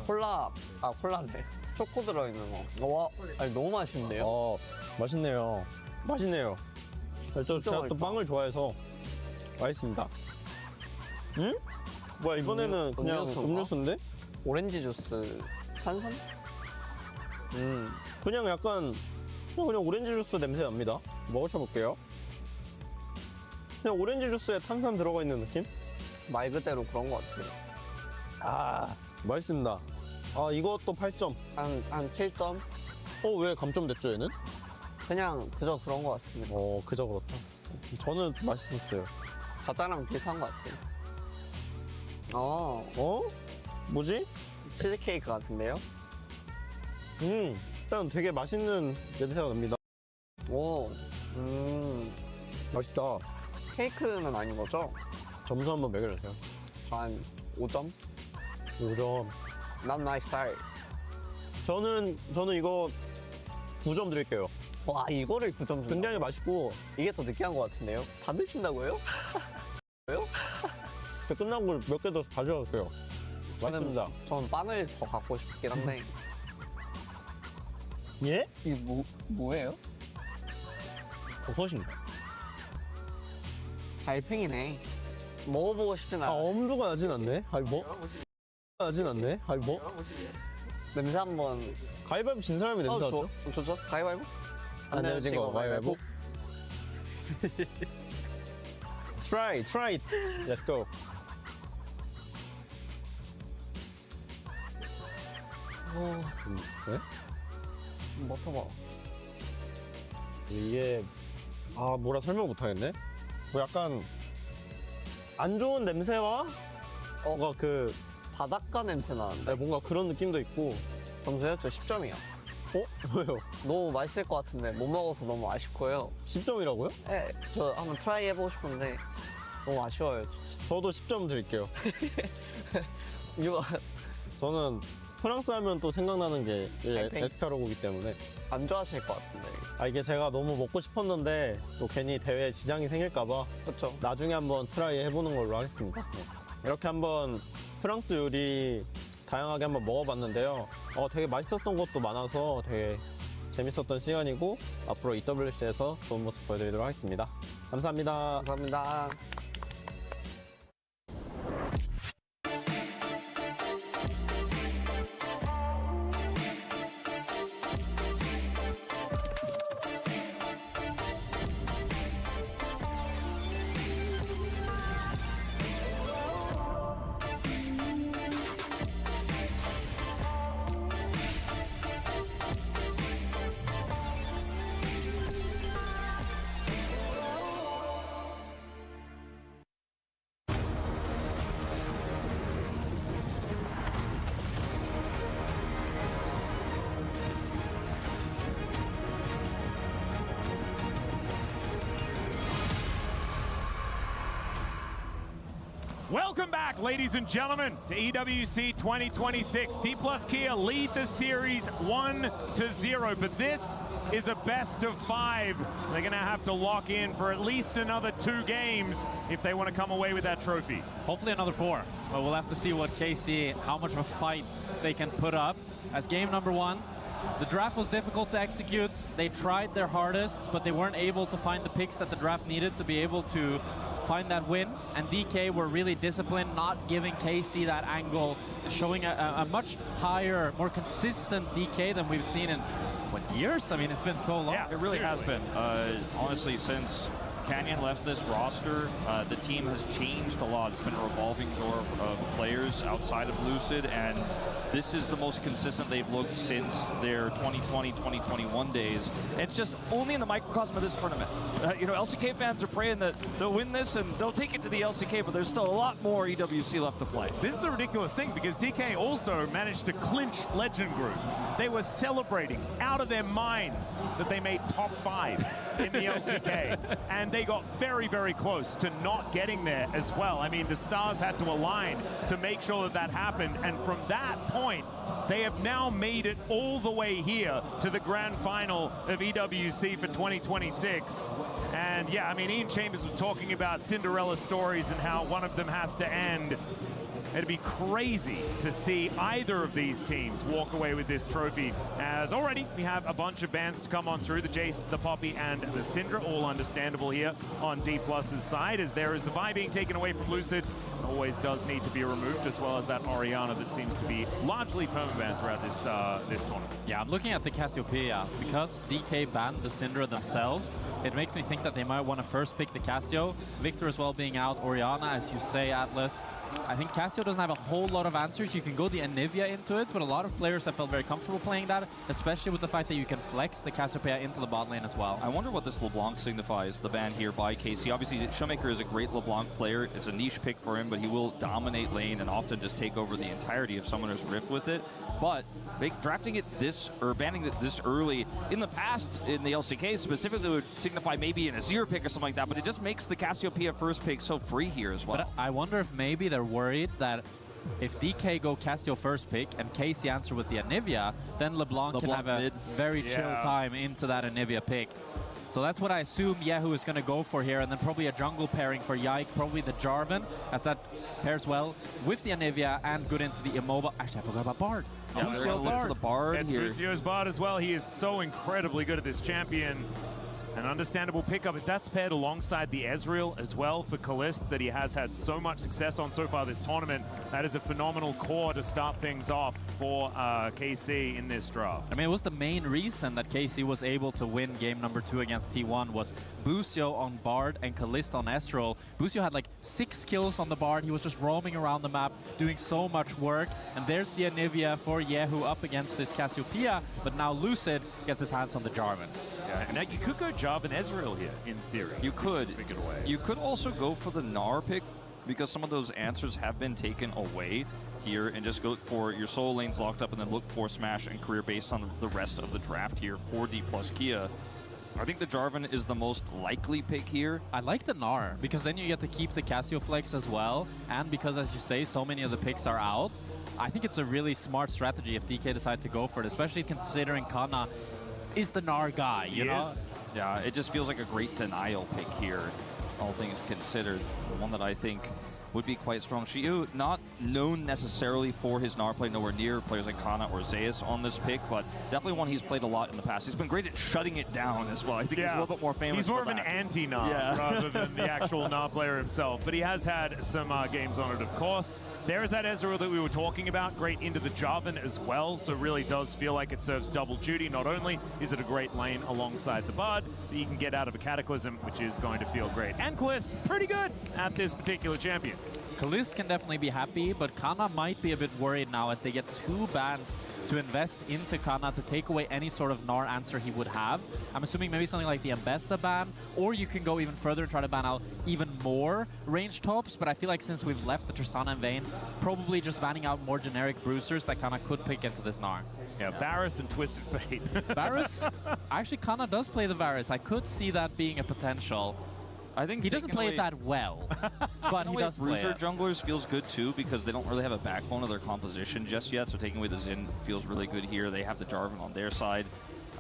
콜라래. 초코 들어있는 거. 와, 아니 너무 맛있는데요? 맛있네요. 맛있네요. 제가 또 빵을 좋아해서 맛있습니다. 응? 뭐야, 이번에는 그냥 음료수인데? 오렌지 주스 탄산? 그냥 약간 그냥 오렌지 주스 냄새 납니다. 먹으셔볼게요. 그냥 오렌지 주스에 탄산 들어가 있는 느낌? 말 그대로 그런 것 같아요. 맛있습니다. 이것도 8점. 한 7점? 왜 감점됐죠, 얘는? 그냥 그저 그런 것 같습니다. 그저 그렇다. 저는 맛있었어요. 과자랑 비슷한 것 같아요. 뭐지? 치즈케이크 같은데요? 일단 되게 맛있는 냄새가 납니다. 맛있다. 케이크는 아닌 거죠? 점수 한번 매겨주세요. 저 한 5점? 5점. Not my style. 저는 이거 9점 드릴게요. 와, 이거를 9점 준다. 굉장히 맛있고. 이게 더 느끼한 것 같은데요? 다 드신다고요? 왜요? 끝나고 몇 개 더 가져갈게요. 맛있습니다. 저는 빵을 더 갖고 싶긴 한데. 예? 이게 뭐예요? 버섯인가? 달팽이네. 먹어보고 싶진 않아. 엄두가 나진 않네. 나진 않네. 냄새 한번. 가위바위보 진 사람이 냄새 나죠? 좋죠. 가위바위보? 안 내어진 거 가위바위보. Try it. Let's go. 네? 맡아봐. 이게 뭐라 설명 못하겠네. 뭐 약간 안 좋은 냄새와 뭔가 그 바닷가 냄새 나는데. 뭔가 그런 느낌도 있고. 점수요? 저 10점이요. 왜요? 너무 맛있을 것 같은데 못 먹어서 너무 아쉽고요. 10점이라고요? 네, 저 한번 트라이 해보고 싶은데 너무 아쉬워요. 저도 10점 드릴게요. 저는 프랑스 하면 또 생각나는 게 에스카로그이기 때문에. 안 좋아하실 것 같은데. 이게 제가 너무 먹고 싶었는데 또 괜히 대회에 지장이 생길까봐. 그렇죠. 나중에 한번 트라이 해보는 걸로 하겠습니다. 이렇게 한번 프랑스 요리 다양하게 한번 먹어봤는데요. 되게 맛있었던 것도 많아서 되게 재밌었던 시간이고 앞으로 EWC에서 좋은 모습 보여드리도록 하겠습니다. 감사합니다. 감사합니다. Welcome back, ladies and gentlemen, to EWC 2026. D plus Kia lead the series 1-0, but this is a best of 5. They're going to have to lock in for at least another 2 games if they want to come away with that trophy. Hopefully another 4, but we'll have to see what KC, how much of a fight they can put up. As game number 1, the draft was difficult to execute. They tried their hardest, but they weren't able to find the picks that the draft needed to be able to find that win. And DK were really disciplined, not giving KC that angle, showing a much higher, more consistent DK than we've seen in, what, years? I mean, it's been so long. Yeah, it really has been. Honestly, since Canyon left this roster, the team has changed a lot. It's been a revolving door of players outside of Lucid, and this is the most consistent they've looked since their 2020-2021 days. It's just only in the microcosm of this tournament. You know, LCK fans are praying that they'll win this and they'll take it to the LCK, but there's still a lot more EWC left to play. This is the ridiculous thing, because DK also managed to clinch Legend Group. They were celebrating out of their minds that they made top 5 in the LCK, and they got very, very close to not getting there as well. I mean, the stars had to align to make sure that that happened, and from that point, they have now made it all the way here to the grand final of EWC for 2026. And yeah, I mean, Ian Chambers was talking about Cinderella stories and how one of them has to end. It'd be crazy to see either of these teams walk away with this trophy, as already we have a bunch of bans to come on through, the Jace, the Poppy, and the Syndra, all understandable here on D+'s side, as there is the Vi being taken away from Lucid. Always does need to be removed, as well as that Orianna that seems to be largely permabanned throughout this this tournament. Yeah, I'm looking at the Cassiopeia. Because DK banned the Syndra themselves, it makes me think that they might want to first pick the Cassio. Victor as well being out, Orianna, as you say, Atlas. I think Cassio doesn't have a whole lot of answers. You can go the Anivia into it, but a lot of players have felt very comfortable playing that, especially with the fact that you can flex the Cassiopeia into the bot lane as well. I wonder what this LeBlanc signifies, the ban here by KC. Obviously, Showmaker is a great LeBlanc player. It's a niche pick for him, but he will dominate lane and often just take over the entirety of Summoner's Rift with it. But drafting it this, or banning it this early, in the past, in the LCK specifically, would signify maybe an Azir pick or something like that, but it just makes the Cassiopeia first pick so free here as well. But I wonder if maybe they're worried that if DK go Cassio first pick and KC answer with the Anivia, then LeBlanc can have a very chill time into that Anivia pick. So that's what I assume Yehu is going to go for here, and then probably a jungle pairing for Yike, probably the Jarvan, as that pairs well with the Anivia and good into the Immobile. Actually, I forgot about Bard. Yeah, the Bard. It's Lucio's Bard as well. He is so incredibly good at this champion. An understandable pickup if that's paired alongside the Ezreal as well for Kalist that he has had so much success on so far this tournament. That is a phenomenal core to start things off for KC in this draft. I mean, it was the main reason that KC was able to win game number 2 against T1 was Busio on Bard and Kalist on Ezreal. Busio had like 6 kills on the Bard. He was just roaming around the map, doing so much work. And there's the Anivia for Yehu up against this Cassiopeia, but now Lucid gets his hands on the Jarvan. Yeah, and now you could go Jarvan Ezreal here, in theory. You could. You could also go for the Gnar pick, because some of those answers have been taken away here, and just go for your solo lanes locked up and then look for Smash and Career based on the rest of the draft here for D+ Kia. I think the Jarvan is the most likely pick here. I like the Gnar, because then you get to keep the Cassio flex as well, and because, as you say, so many of the picks are out, I think it's a really smart strategy if DK decide to go for it, especially considering Kana is the Gnar guy, you know? Yeah, it just feels like a great denial pick here, all things considered. One that I think would be quite strong. Shiyu, not known necessarily for his Gnar play, nowhere near players like Kana or Zeus on this pick, but definitely one he's played a lot in the past. He's been great at shutting it down as well. I think he's a little bit more famous. He's more for of that. an anti-Gnar rather than the actual Gnar player himself, but he has had some games on it, of course. There is that Ezreal that we were talking about, great into the Jarvan as well, so really does feel like it serves double duty. Not only is it a great lane alongside the Bard that you can get out of a Cataclysm, which is going to feel great. And Kalist, pretty good at this particular champion. Kalist can definitely be happy, but Kana might be a bit worried now as they get 2 bans to invest into Kana to take away any sort of Gnar answer he would have. I'm assuming maybe something like the Ambessa ban, or you can go even further and try to ban out even more range tops, but I feel like since we've left the Tristana and Vayne, probably just banning out more generic bruisers that Kana could pick into this Gnar. Yeah, Varus and Twisted Fate. Varus? Actually, Kana does play the Varus. I could see that being a potential. I think he doesn't play it that well, but he does play Bruiser it. junglers feels good too because they don't really have a backbone of their composition just yet. So taking away the Xin feels really good here. They have the Jarvan on their side.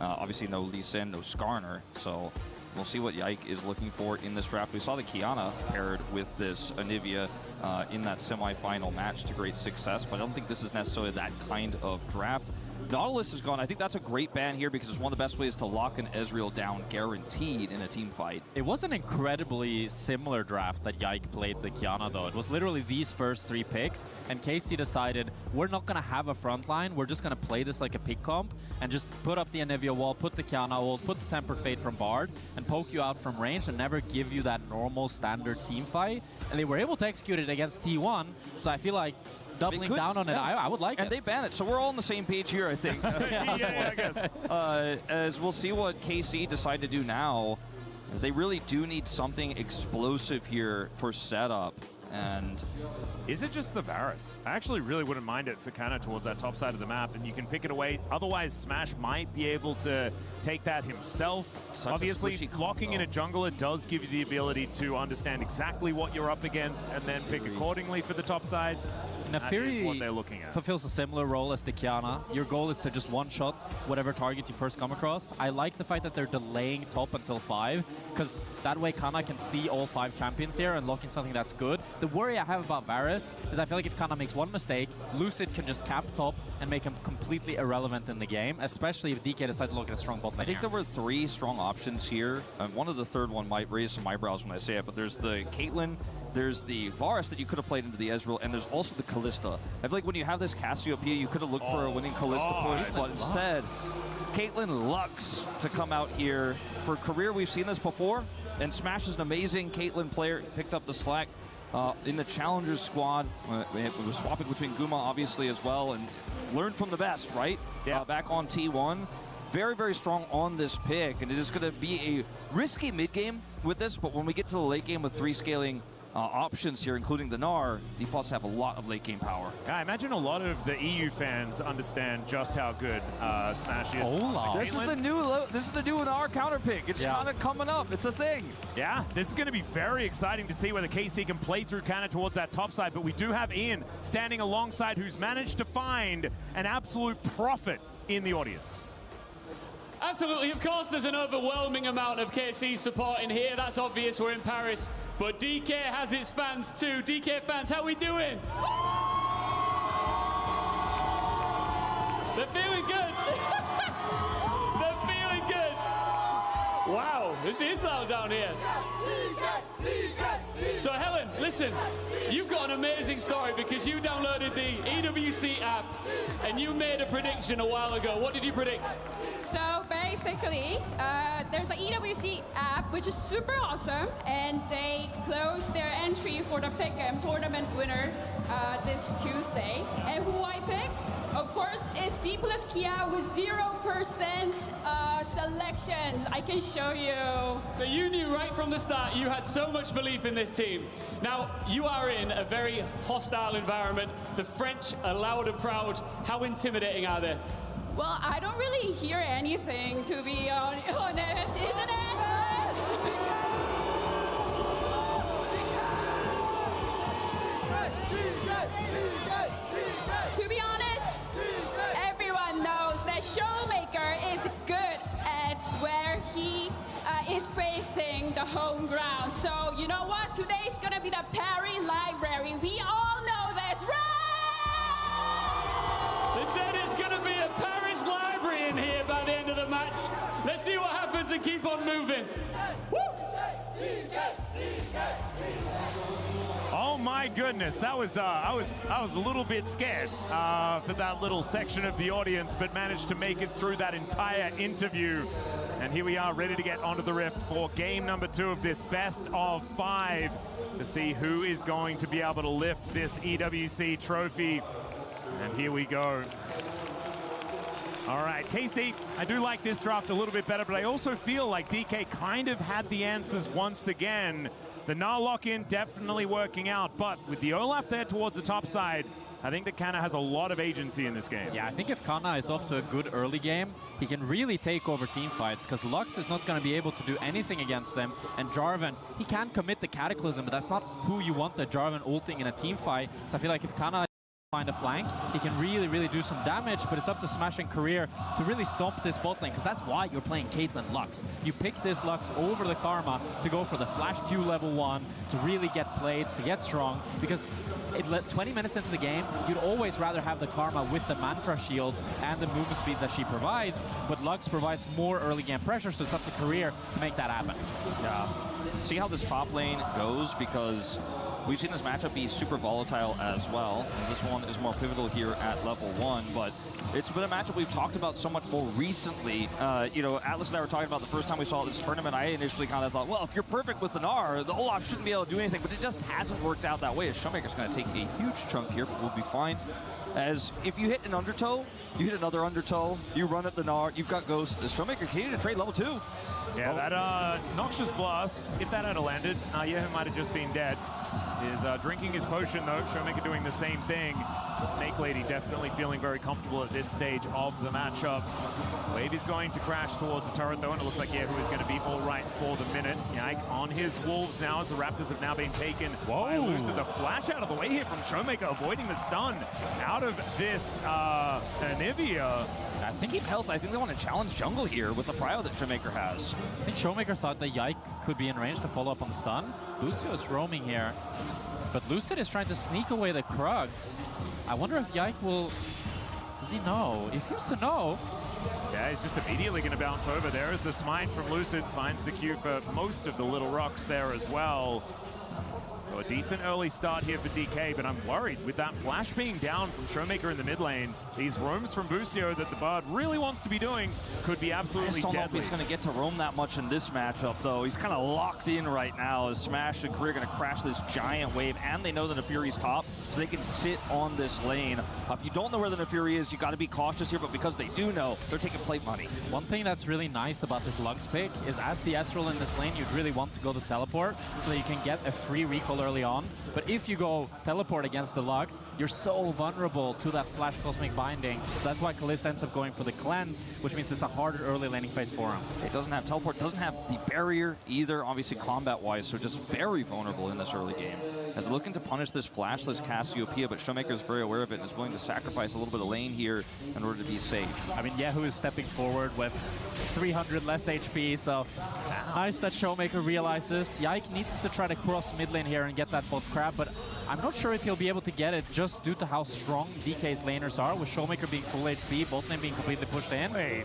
Obviously no Lee Sin, no Skarner. So we'll see what Yike is looking for in this draft. We saw the Kiana paired with this Anivia in that semi-final match to great success, but I don't think this is necessarily that kind of draft. Nautilus is gone. I think that's a great ban here because it's one of the best ways to lock an Ezreal down guaranteed in a team fight. It was an incredibly similar draft that Yike played the Kiana, though. It was literally these first 3 picks, and KC decided, we're not going to have a front line. We're just going to play this like a pick comp and just put up the Anivia wall, put the Kiana ult, put the Tempered Fate from Bard, and poke you out from range and never give you that normal standard team fight. And they were able to execute it against T1, so I feel like doubling down on it, I would like it. And they ban it, so we're all on the same page here, I think. I guess. As we'll see what KC decide to do now, as they really do need something explosive here for setup. And is it just the Varus? I actually really wouldn't mind it for Kana towards that top side of the map, and you can pick it away. Otherwise, Smash might be able to take that himself. Obviously, locking in a jungler does give you the ability to understand exactly what you're up against and then pick accordingly for the top side. That is what they're looking at. Fulfills a similar role as the Kiana. Your goal is to just one-shot whatever target you first come across. I like the fact that they're delaying top until 5, because that way Kana can see all 5 champions here and lock in something that's good. The worry I have about Varus is I feel like if Kana makes one mistake, Lucid can just cap top and make him completely irrelevant in the game, especially if DK decides to look at a strong bot lane. I think there were 3 strong options here. One of the third one might raise some eyebrows when I say it, but there's the Caitlyn, there's the Varus that you could have played into the Ezreal, and there's also the Kalista. I feel like when you have this Cassiopeia, you could have looked for a winning Kalista push, but instead, Caitlyn lucks to come out here. For career, we've seen this before, and Smash is an amazing Caitlyn player. Picked up the slack in the Challengers squad. It was swapping between Guma, obviously, as well, and learned from the best, right? Yeah. Back on T1. Very, very strong on this pick, and it is going to be a risky mid-game with this, but when we get to the late game with 3 scaling options here, including the Gnar, D+ have a lot of late game power. I imagine a lot of the EU fans understand just how good Smash is. This is the new Gnar counter pick. It's kind of coming up. It's a thing. Yeah, this is going to be very exciting to see whether KC can play through Kana towards that top side, but we do have Ian standing alongside, who's managed to find an absolute prophet in the audience. Absolutely, of course there's an overwhelming amount of KC support in here. That's obvious, we're in Paris. But DK has its fans too. DK fans, how we doing? They're feeling good. They're feeling good. Wow, this is loud down here. So Helen, listen, you've got an amazing story because you downloaded the EWC app and you made a prediction a while ago. What did you predict? So basically, there's an EWC app, which is super awesome, and they closed their entry for the Pick'em tournament winner this Tuesday. And who I picked, of course, is D+ Kia with 0% selection. I can show you. So you knew right from the start you had so much belief in this team. Now, you are in a very hostile environment. The French are loud and proud. How intimidating are they? Well, I don't really hear anything, to be honest, isn't it? To be honest, everyone knows that Showmaker is good at where he is facing the home ground. So, you know what? Today's gonna be the Paris Library. We all know this, right? They said it's going to be a Paris Library in here by the end of the match. Let's see what happens and keep on moving. Woo! Oh my goodness, that was I was a little bit scared for that little section of the audience, but managed to make it through that entire interview. And here we are, ready to get onto the Rift for game number 2 of this best of 5 to see who is going to be able to lift this EWC trophy. And here we go. All right, KC, I do like this draft a little bit better, but I also feel like DK kind of had the answers once again. The Gnar lock-in definitely working out, but with the Olaf there towards the top side, I think that Kana has a lot of agency in this game. Yeah, I think if Kana is off to a good early game, he can really take over team fights, because Lux is not going to be able to do anything against them. And Jarvan, he can commit the Cataclysm, but that's not who you want the Jarvan ulting in a team fight. So I feel like if Kana find a flank, he can really do some damage, but it's up to Smash and Career to really stomp this bot lane, because that's why you're playing Caitlyn Lux. You pick this Lux over the Karma to go for the Flash Q level 1, to really get plates, to get strong, because 20 minutes into the game, you'd always rather have the Karma with the Mantra shields and the movement speed that she provides, but Lux provides more early game pressure, so it's up to Career to make that happen. Yeah. See how this top lane goes, because we've seen this matchup be super volatile as well. This one is more pivotal here at level 1, but it's been a matchup we've talked about so much more recently. You know, Atlas and I were talking about the first time we saw this tournament. I initially kind of thought, well, if you're perfect with the Gnar, the Olaf shouldn't be able to do anything, but it just hasn't worked out that way. As Showmaker's going to take a huge chunk here, but we'll be fine. As if you hit an undertow, you hit another undertow, you run at the Gnar, you've got Ghost. Does Showmaker continue to trade level 2? Yeah, that Noxious Blast, if that had landed, yeah, he might have just been dead. Is drinking his potion, though. Showmaker doing the same thing. The Snake Lady definitely feeling very comfortable at this stage of the matchup. Wave is going to crash towards the turret, though, and it looks like Yehu is going to be all right for the minute. Yike on his Wolves now, as the Raptors have now been taken by Lucid. The flash out of the way here from Showmaker, avoiding the stun out of this Anivia. I think keep health. I think they want to challenge jungle here with the prio that Showmaker has. I think Showmaker thought that Yike could be in range to follow up on the stun. Lucio is roaming here, but Lucid is trying to sneak away the Krugs. I wonder if Yike will... Does he know? He seems to know. Yeah, he's just immediately going to bounce over. There is the smite from Lucid, finds the Q for most of the little rocks there as well. So a decent early start here for DK, but I'm worried with that flash being down from Showmaker in the mid lane. These roams from Busio that the Bard really wants to be doing could be absolutely deadly. I just don't know if he's going to get to roam that much in this matchup, though. He's kind of locked in right now as Smash and Career going to crash this giant wave, and they know that Nefuri's top, so they can sit on this lane. If you don't know where the Nefuri is, you got to be cautious here, but because they do know, they're taking plate money. One thing that's really nice about this Lux pick is as the Ezreal in this lane, you'd really want to go to teleport so that you can get a free recall early on. But if you go teleport against the Lux, you're so vulnerable to that Flash Cosmic Binding. So that's why Kalista ends up going for the Cleanse, which means it's a harder early laning phase for him. It doesn't have teleport, doesn't have the barrier either, obviously combat-wise, so just very vulnerable in this early game. As they're looking to punish this flashless Cassiopeia, but Showmaker is very aware of it and is willing to sacrifice a little bit of lane here in order to be safe. I mean, Yehu is stepping forward with 300 less HP, so nice that Showmaker realizes. Yike needs to try to cross mid lane here and get that bot crab, but I'm not sure if he'll be able to get it just due to how strong DK's laners are, with Showmaker being full HP, bot lane being completely pushed in. Wait.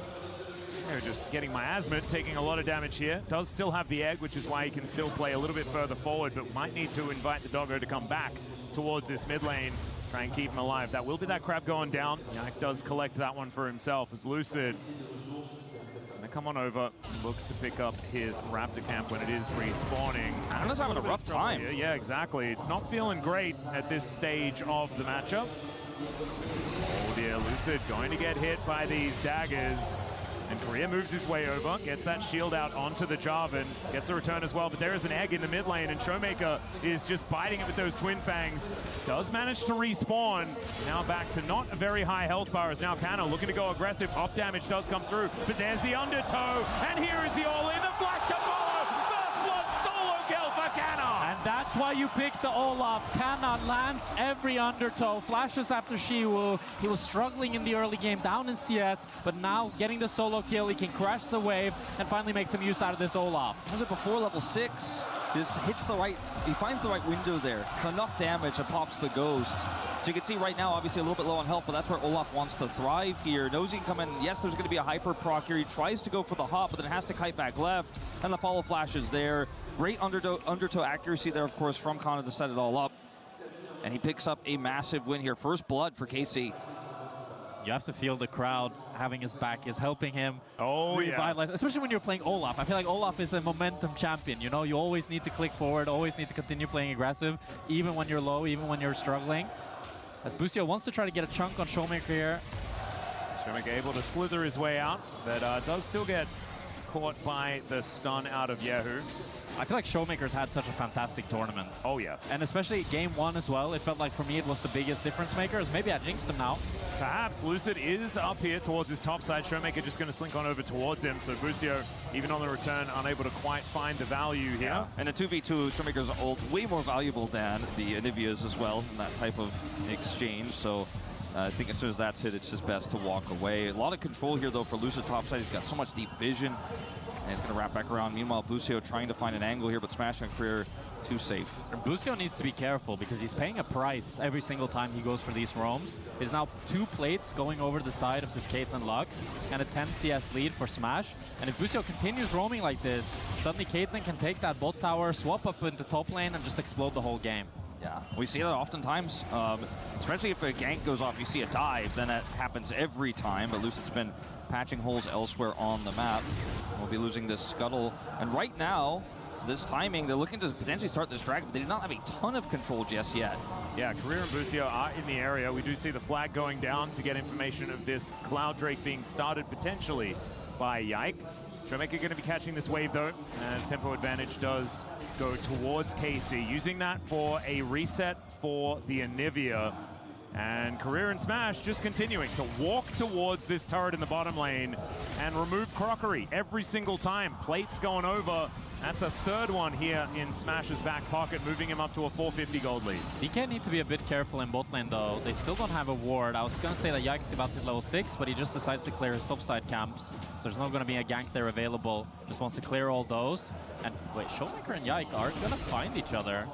They're just getting Miasma, taking a lot of damage here. Does still have the egg, which is why he can still play a little bit further forward, but might need to invite the Doggo to come back towards this mid lane, try and keep him alive. That will be that crab going down. Yike does collect that one for himself as Lucid gonna come on over, look to pick up his Raptor camp when it is respawning. Ana's having a rough time. Yeah, exactly. It's not feeling great at this stage of the matchup. Oh dear, Lucid going to get hit by these daggers. And Korea moves his way over, gets that shield out onto the Jarvan, gets a return as well, but there is an egg in the mid lane, and Showmaker is just biting it with those Twin Fangs. Does manage to respawn. Now back to not a very high health bar, as now Kana looking to go aggressive. Off damage does come through, but there's the undertow, and here is the all-in, the flash to follow. First blood solo kill for Kana. And that's why you picked the Olaf. Kana lands every undertow, flashes after Shiwu. He was struggling in the early game, down in CS, but now getting the solo kill, he can crash the wave and finally make some use out of this Olaf. Was it before level 6? Just hits the right, he finds the right window there. It's enough damage and pops the Ghost. So you can see right now, obviously a little bit low on health, but that's where Olaf wants to thrive here. Knows he can come in. Yes, there's going to be a hyper proc here. He tries to go for the hop, but then has to kite back left, and the follow flash is there. Great undertow accuracy there, of course, from Kana to set it all up. And he picks up a massive win here. First blood for KC. You have to feel the crowd having his back is helping him revitalize, especially when you're playing Olaf. I feel like Olaf is a momentum champion, you know? You always need to click forward, always need to continue playing aggressive, even when you're low, even when you're struggling. As Busio wants to try to get a chunk on Showmaker here. Showmaker able to slither his way out, but does still get caught by the stun out of Yehu. I feel like Showmaker's had such a fantastic tournament. Oh, yeah. And especially game 1 as well, it felt like for me it was the biggest difference makers. Maybe I jinxed him now. Perhaps. Lucid is up here towards his top side. Showmaker just going to slink on over towards him. So Busio, even on the return, unable to quite find the value here. Yeah. And a 2v2, Showmaker's ult way more valuable than the Anivia's as well in that type of exchange. So I think as soon as that's hit, it's just best to walk away. A lot of control here, though, for Lucid topside. He's got so much deep vision. And he's going to wrap back around. Meanwhile, Busio trying to find an angle here, but Smash and Career too safe. And Busio needs to be careful because he's paying a price every single time he goes for these roams. There's now 2 plates going over the side of this Caitlyn Lux and a 10 CS lead for Smash. And if Busio continues roaming like this, suddenly Caitlyn can take that bot tower, swap up into top lane, and just explode the whole game. Yeah, we see that oftentimes, especially if a gank goes off, you see a dive, then that happens every time, but Lucid's been patching holes elsewhere on the map. We'll be losing this scuttle, and right now, this timing, they're looking to potentially start this dragon, but they did not have a ton of control just yet. Yeah, Career and Busio are in the area. We do see the flag going down to get information of this Cloud Drake being started potentially by Yike. Showmaker going to be catching this wave though, as tempo advantage does go towards KC, using that for a reset for the Anivia. And Career and Smash just continuing to walk towards this turret in the bottom lane and remove crockery every single time. Plates going over. That's a 3rd one here in Smash's back pocket, moving him up to a 450 gold lead. DK need to be a bit careful in bot lane though. They still don't have a ward. I was going to say that Yike's about to level 6, but he just decides to clear his topside camps. So there's not going to be a gank there available. Just wants to clear all those. And wait, Showmaker and Yike are going to find each other.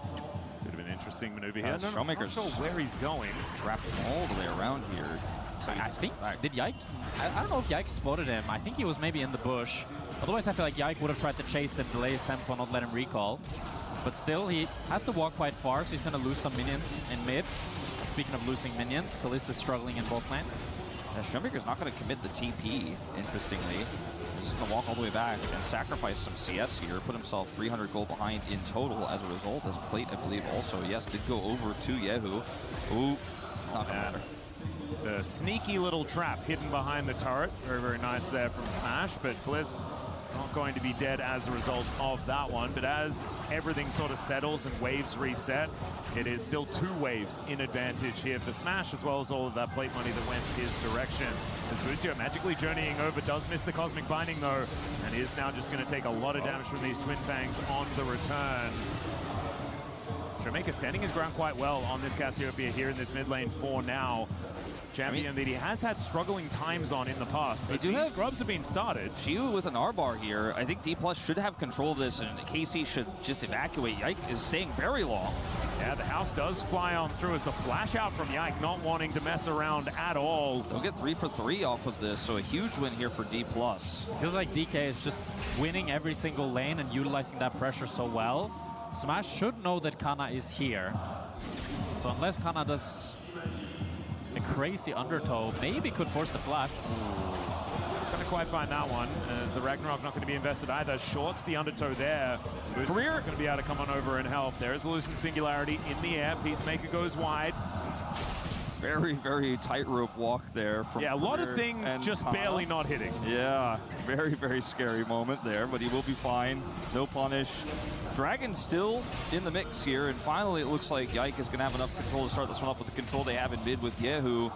Could have been an interesting maneuver here. Showmaker's not sure where he's going. Wrapped all the way around here. So I think, did Yike? I don't know if Yike spotted him. I think he was maybe in the bush. Otherwise, I feel like Yike would have tried to chase him, delay his tempo, not let him recall. But still, he has to walk quite far, so he's going to lose some minions in mid. Speaking of losing minions, Kalista is struggling in bot lane. Showmaker's not going to commit the TP, interestingly. He's just going to walk all the way back and sacrifice some CS here, put himself 300 gold behind in total as a result. As a plate, I believe, also, yes, did go over to Yehu. Ooh, not going to matter. The sneaky little trap hidden behind the turret. Very, very nice there from Smash, but Kalista not going to be dead as a result of that one. But as everything sort of settles and waves reset, it is still 2 waves in advantage here for Smash, as well as all of that plate money that went his direction. As Busio magically journeying over, does miss the Cosmic Binding though, and is now just going to take a lot of damage from these Twin Fangs on the return. Showmaker standing his ground quite well on this Cassiopeia here in this mid lane for now. Champion that he has had struggling times on in the past, but these scrubs have been started. Shiu with an R-bar here. I think D+ should have control of this, and KC should just evacuate. Yike is staying very long. Yeah, the house does fly on through as the flash out from Yike, not wanting to mess around at all. They'll get 3 for 3 off of this, so a huge win here for D+. Feels like DK is just winning every single lane and utilizing that pressure so well. Smash should know that Kana is here. So unless Kana does a crazy undertow, maybe could force the flash. Just going to quite find that one, as the Ragnarok not going to be invested either. Shorts the undertow there. Career going to be able to come on over and help. There is a Lucent Singularity in the air. Peacemaker goes wide. Very, very tightrope walk there from a lot of things just barely not hitting. Yeah, very, very scary moment there, but he will be fine. No punish. Dragon still in the mix here, and finally it looks like Yike is going to have enough control to start this one up with the control they have in mid with Yehu.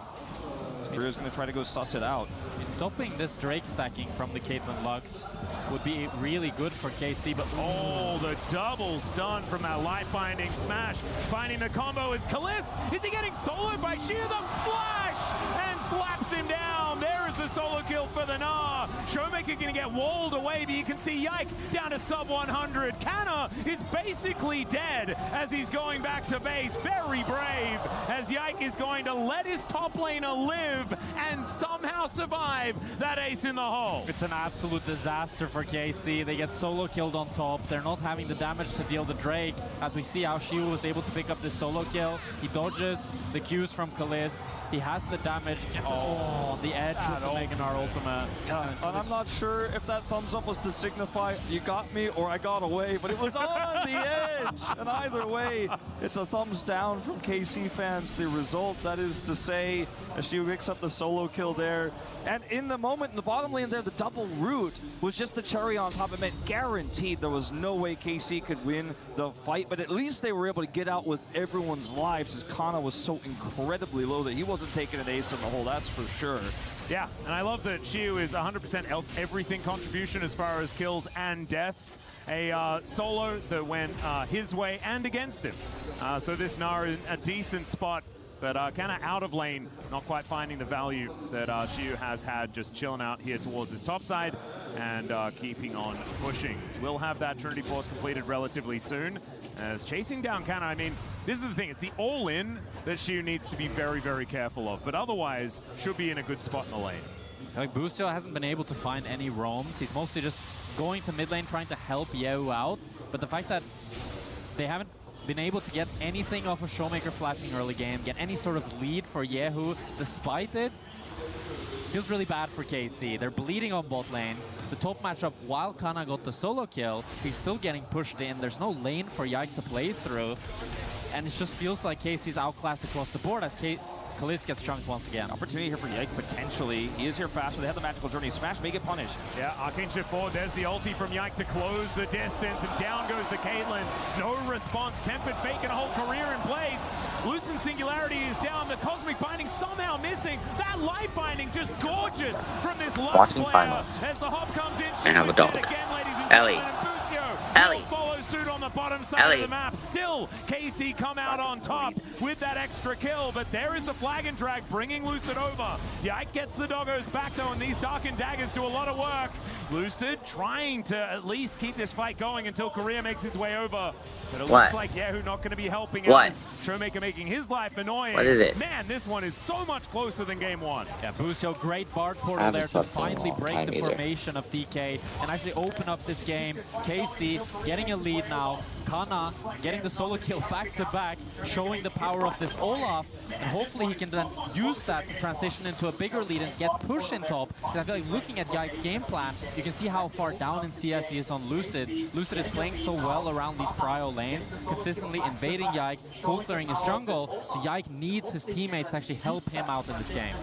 Career's going to try to go suss it out. Stopping this Drake stacking from the Caitlyn Lux would be really good for KC, but oh, the double stun from that light binding Smash. Finding the combo is Kalista. Is he getting soloed by Sheer? The flash and slaps him down. There is the solo kill for the Gnar. Showmaker going to get walled away, but you can see Yike down to sub 100. Kana is basically dead as he's going back to base. Very brave, as Yike is going to let his top laner live and somehow survive that ace in the hole. It's an absolute disaster for KC. They get solo killed on top. They're not having the damage to deal the Drake. As we see how Shiu was able to pick up this solo kill. He dodges the Qs from Kalist. He has the damage, gets on the edge with the Mega Gnar ultimate. Yeah, and I'm not sure if that thumbs up was to signify you got me or I got away, but it was on the edge. And either way, it's a thumbs down from KC fans. The result, that is to say, as she picks up the solo kill there. And in the moment, in the bottom lane there, the double root was just the cherry on top. It meant guaranteed there was no way KC could win the fight, but at least they were able to get out with everyone's lives as Kana was so incredibly low that he wasn't taking an ace in the hole, that's for sure. Yeah, and I love that Xiu is 100% everything contribution as far as kills and deaths. A solo that went his way and against him. So this Nara in a decent spot, but kind of out of lane, not quite finding the value that Xiu has had, just chilling out here towards this top side and keeping on pushing. We'll have that Trinity Force completed relatively soon. As chasing down Kana, I mean, this is the thing, it's the all-in that Xiu needs to be very, very careful of, but otherwise should be in a good spot in the lane. I feel like Busio hasn't been able to find any roams. He's mostly just going to mid lane trying to help Yehu out, but the fact that they haven't been able to get anything off of Showmaker flashing early game, get any sort of lead for Yehu despite it, feels really bad for KC. They're bleeding on bot lane. The top matchup, while Kana got the solo kill, he's still getting pushed in. There's no lane for Yike to play through. And it just feels like KC's outclassed across the board as Kalist gets chunked once again. Opportunity here for Yike, potentially. He is here faster. They have the magical journey. Smash may get punished. Yeah, Arcane Shift forward. There's the ulti from Yike to close the distance, and down goes the Caitlyn. No response. Tempered Fate and a whole career in place. Loosen Singularity is down. The Cosmic Binding somehow missing. That Light Binding just gorgeous from this Lux player. As the hop comes in, she was dead again, ladies and gentlemen. Ellie follows suit on the bottom side of the map. Still, KC come out on top with that extra kill, but there is the flag and drag bringing Lucid over. Yike gets the doggos back though, and these Darkened Daggers do a lot of work. Lucid trying to at least keep this fight going until Korea makes its way over. But it looks like Yehu not going to be helping us. Showmaker making his life annoying. What is it? Man, this one is so much closer than game one. Yeah, Busio, great Bard portal there to finally break the formation of DK and actually open up this game. KC getting a lead now. Kana getting the solo kill back to back, showing the power of this Olaf, and hopefully he can then use that to transition into a bigger lead and get push in top. Because I feel like looking at Yike's game plan, you can see how far down in CS he is on Lucid. Lucid is playing so well around these prio lanes, consistently invading Yike, full clearing his jungle, so Yike needs his teammates to actually help him out in this game.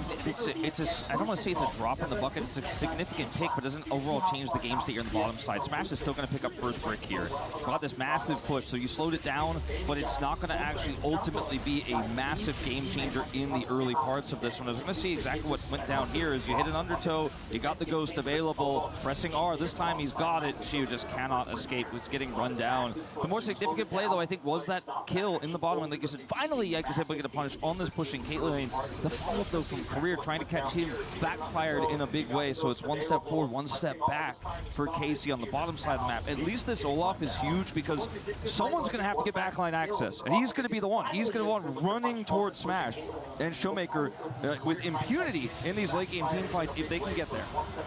I don't want to say it's a drop in the bucket, it's a significant pick, but doesn't overall change the game state here on the bottom side. Smash is still going to pick up first brick here. Got this massive push, so you slowed it down, but it's not going to actually ultimately be a massive game changer in the early parts of this one. I was going to see exactly what went down here is you hit an undertow, you got the ghost available, pressing R, this time he's got it, Xiu just cannot escape, it's getting run down. The more significant play though I think was that kill in the bottom, and like I said, finally Yike is able to get a punish on this pushing Caitlyn. The follow-up though from Career trying to catch him backfired in a big way, so it's one step forward, one step back for KC on the bottom side of the map. At least this Olaf is huge because someone's going to have to get backline access, and he's going to be the one. He's going to want running towards Smash and Showmaker with impunity in these late game team fights if they can get there.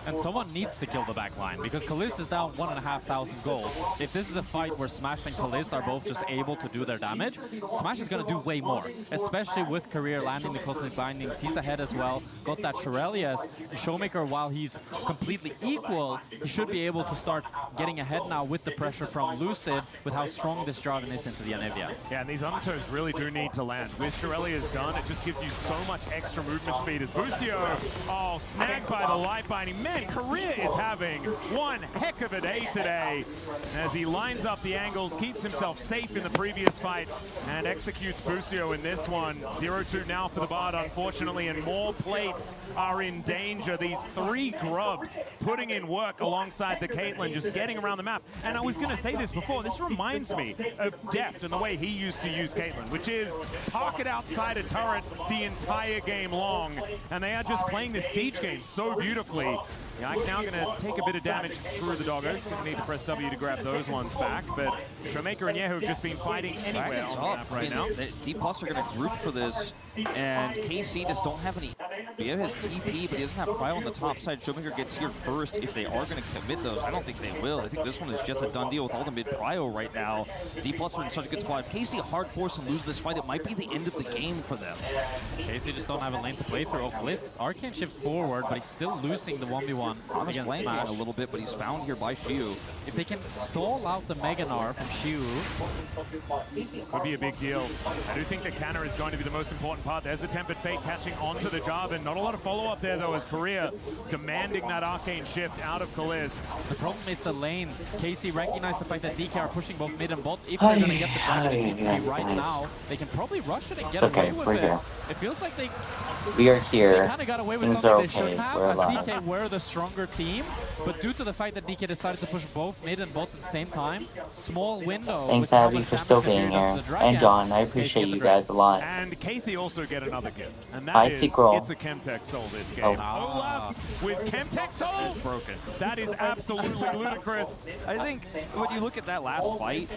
And someone needs to kill the backline because Kalist is down 1,500 gold. If this is a fight where Smash and Kalist are both just able to do their damage, Smash is going to do way more, especially with Career landing the Cosmic Bindings. He's ahead as well, got that Shurelius. Showmaker, while he's completely equal, he should be able to start getting ahead now with the pressure from Lucid, with how strong this Jarvan is into the Anivia. Yeah, and these undertows really do need to land. With Shurelius done, it just gives you so much extra movement speed as Busio, snagged by the Light Binding. Man, Korea is having one heck of a day today as he lines up the angles, keeps himself safe in the previous fight, and executes Busio in this one. 0-2 now for the Bard, unfortunately, and more plates are in danger. These three grubs putting in work alongside the Caitlyn, just getting around the map. And I was going to say this before, this reminds me of Deft and the way he used to use Caitlyn, which is park it outside a turret the entire game long. And they are just playing this siege game so beautifully. Yike now going to take a bit of damage through the doggos. Going to need to press W to grab those ones back. But Showmaker and Yehu have just been fighting anywhere on the map right now. D+ are going to group for this, and KC just don't have any EVO has TP, but he doesn't have Cryo on the top side. Showmaker gets here first. If they are going to commit those, I don't think they will. I think this one is just a done deal with all the mid Cryo right now. D+ are in such a good spot. If KC hard force and lose this fight, it might be the end of the game for them. KC just don't have a lane to play through. List Arcane shift forward, but he's still losing the 1v1 Honest against flanking Smash. a little bit, but he's found here by Xiu. If they can stall out the Mega Gnar from Xiu, could be a big deal. I do think the cannon is going to be the most important part. There's the Tempered Fate catching onto the Jarvan. Not a lot of follow-up there, though, as Korea demanding that Arcane shift out of Kalist. the problem is the lanes. KC recognize the fact that DK are pushing both mid and bot. If they're going to get the dragon, it needs to be right now. They can probably rush it and get away with it. Here. It feels like they We are here. They kind of got away with Things something are they shouldn't have, We're as alive. DK were the stronger team. But due to the fact that DK decided to push both mid and bot at the same time, small window. Thanks, Abby, for still being here. And John, I appreciate you guys a lot. And KC also get another gift. And that I is, see Grohl. it's a Chemtech Soul this game. Oh. Olaf with Chemtech Soul? Broken. That is absolutely ludicrous. I think when you look at that last fight,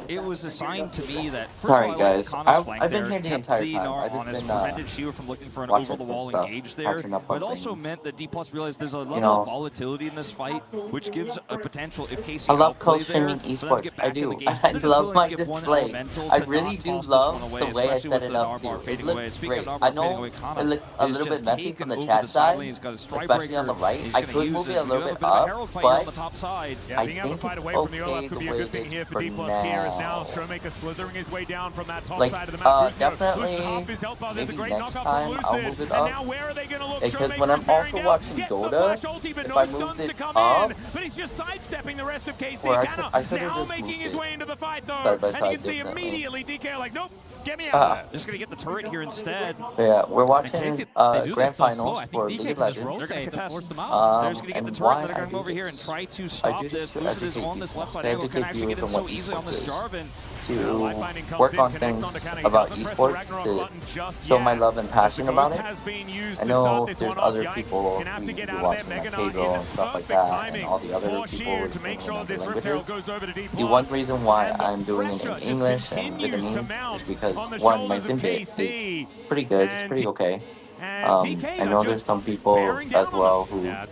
it was a sign to me that first Sorry, of all, I liked guys. Kana's flank I've been there, here the kept entire the time. Gnar I've just honest, been, prevented Xiu from looking for an watching over-the-wall some stuff, engage there. catching up But on it also things. meant that D+ realized there's a level know, of volatility in this fight, which gives a potential if KC I love outplay there, co-streaming for them to esports. get I back in do. the game. I They're just love willing my to give one display. elemental I to really not do toss this love one away, the way I especially set with it the up Narbar too. fading It away. looks Speaking great. of I Narbar fading know away, it Kana looks a is little just bit messy taken from the over chat the side side, lane. He's got a especially on the Strikebreaker. right. He's I gonna could use move this. it a We little have bit bit of a up, Herald fight on the but top side. Yeah, I being able to think fight it's away from the okay Olaf could the be a way good it thing is here for for D+ here, as now now. Showmaker slithering his way down from that top Like, side of the map. definitely, Lucid half his health bar. There's a maybe great next knockoff time from I'll Lucid. move it And up. now where are they going to look? Because Showmaker when I'm bearing also down, watching gets the DOTA, flash ulti, but if no I stuns moved to it come up, in. But he's just sidestepping the rest of KC. or I Kana could've now just making moved his it way into the fight, though. side by And you side can see differently. immediately DK like, nope, get me out of there. Just going to get the turret here instead. Yeah, we're watching They do grand this so slow. finals I think for DK League of can just Legends. rotate and contest. force them out. They're just going to get the and turret. why They're going to come over I here and try to stop just this. to Lucid is educate on this left side. to Echo can educate actually you get in from so what easily on this esports Jarvan. to work on things about esports, to show my love and passion about it. I know there's other people who be watching like Pedro and stuff like that, and all the other people to make sure in this other Rip Herald languages. goes over to D+. The one reason why I'm doing it in pressure English just and continues to Vietnamese mount is because, on the one, my shoulders of Zimbit KC. is pretty good, it's pretty okay. I know there's some people as well who know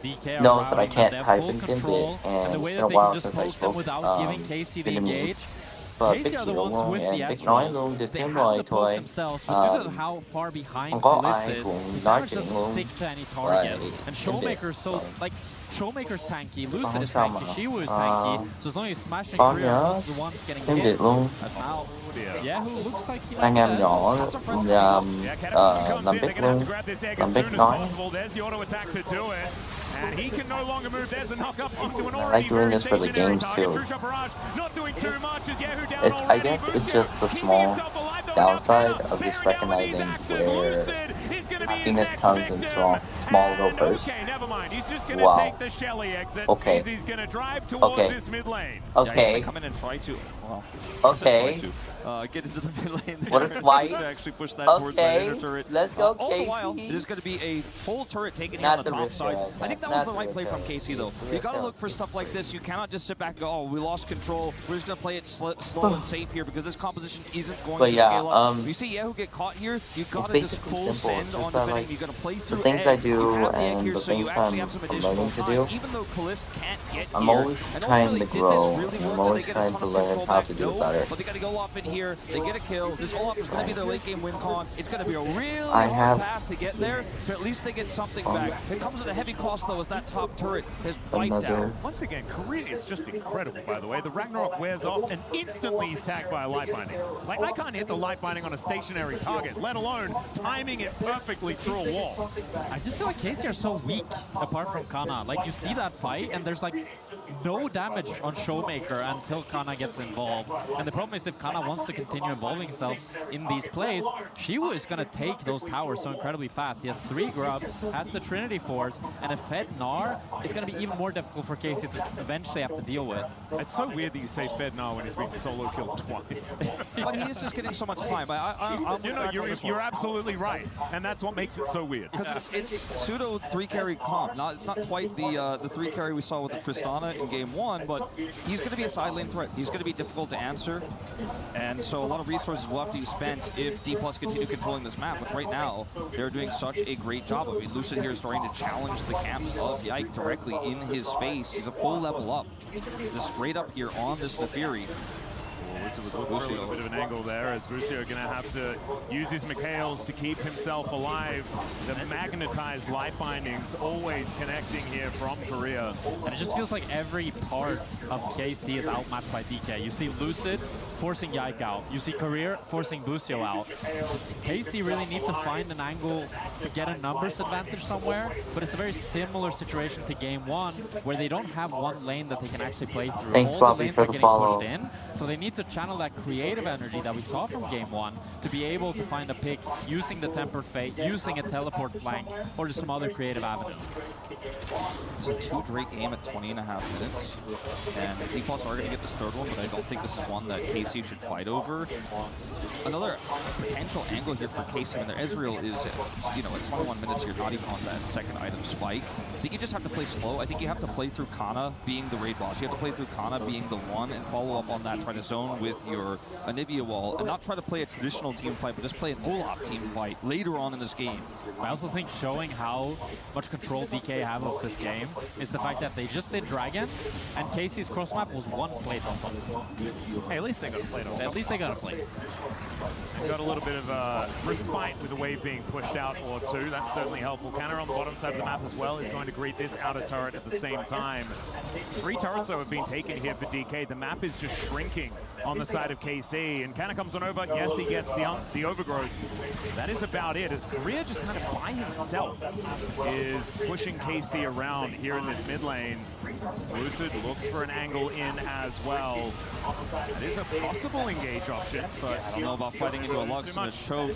that I can't type in Zimbit, and it's been a while since I spoke Vietnamese. But big deal luôn and big nói luôn được thêm rồi thôi. How far behind Không có Kalist ai is, cũng this nói damage chuyện doesn't luôn. stick to any target. Right. And Showmaker's so like Showmaker's tanky, Lucid is sao tanky, mà, Shiwu is tanky. So as long as he's smashing có through, nhớ the ones getting tiếng hit. Việt luôn. As now, Yahoo looks like he Anh em nhỏ làm big luôn, làm big nói. And he can no longer move. There's a knock up onto an I already like doing this for the games too. Not doing too much as Yahoo down It's, I guess it's just the small downside of just recognizing where Phoenix comes in small little bursts. Okay, never mind. He's just going to Wow. take the Shelly exit. Okay. He's going to drive towards this mid lane. Okay. Come in and try to. Well, okay. Get into the mid lane there. What a swipe. To actually push that towards that inner turret. Let's go, all the KC. while, there's going to be a full turret taken here on the top side. I think that was the right play from KC, though. You got to look for stuff like this. You cannot just sit back and go, oh, we lost control. We're just going to play it slow and safe here because this composition isn't going to scale up. You see Yahoo get caught here, you got to just full send on defending. Like, you got to play through the things I do and the so things I'm learning to do. Even though Kalist can't get I'm here, always trying to grow, and I'm always trying to learn how to do it better. But they got to go off in here. They get a kill. This Olaf is going to be their late game win con. It's going to be a really hard path to get there, but at least they get something back. It comes at a heavy cost, though, as that top turret has wiped out. Once again, Korea is just incredible, by the way. The Ragnarok wears off and instantly he's tagged by a light binding. Like, I can't hit the light binding on a stationary target, let alone timing it perfectly through a wall. I just feel like KC are so weak, apart from Kana. Like, you see that fight, and there's like no damage on Showmaker until Kana gets involved. And the problem is if Kana wants to continue evolving himself in these plays, Shiwu is going to take those towers so incredibly fast. He has 3 grubs, has the Trinity Force, and a fed Gnar is going to be even more difficult for KC to eventually have to deal with. It's so weird that you say fed Gnar when he's been solo killed twice. But he is just getting so much time. You know, you're absolutely right. And that's why what makes it so weird. Because it's pseudo 3-carry comp. It's not quite the 3-carry we saw with the Tristana in game 1, but he's going to be a side lane threat. He's going to be difficult to answer, and so a lot of resources will have to be spent if D+ continue controlling this map, which right now they're doing such a great job of. Lucid here is starting to challenge the camps of Yike directly in his face. He's a full level up. Just straight up here on this Nefiri. Lucid was looking for a little bit of an angle there, as Busio going to have to use his Mikhails to keep himself alive. The magnetized life bindings always connecting here from Korea. And it just feels like every part of KC is outmatched by DK. You see Lucid forcing Yike out. You see Career forcing Busio out. KC really need to find an angle to get a numbers advantage somewhere, but it's a very similar situation to game 1, where they don't have one lane that they can actually play through. Thanks, All Bobby, the lanes for are the getting follow. pushed in, so they need to channel that creative energy that we saw from game 1 to be able to find a pick using the Tempered Fate, using a teleport flank, or just some other creative avenue. It's a 2 Drake game at 20.5 minutes, and D+ are going to get this third one, but I don't think this is one that KC should fight over. Another potential angle here for KC, and their Ezreal is, at 21 minutes here, not even on that second item spike. I think you just have to play slow. I think you have to play through Kana being the raid boss. You have to play through Kana being the one and follow up on that, try to zone with your Anivia wall, and not try to play a traditional team fight, but just play an Olaf team fight later on in this game. I also think showing how much control DK have of this game is the fact that they just did Dragon, and KC's cross map was 1 plate on top. Hey, at least they got a plate on top. At least they got a plate. Got a little bit of respite with the wave being pushed out or two. That's certainly helpful. Canner on the bottom side of the map as well is going to greet this outer turret at the same time. 3 turrets, though, have been taken here for DK. The map is just shrinking on the side of KC. And Canner comes on over. Yes, he gets the overgrowth. That is about it, as Korea just kind of by himself is pushing KC around here in this mid lane. Lucid looks for an angle in as well. It is a possible engage option, but I don't know about fighting into a Lux and a choke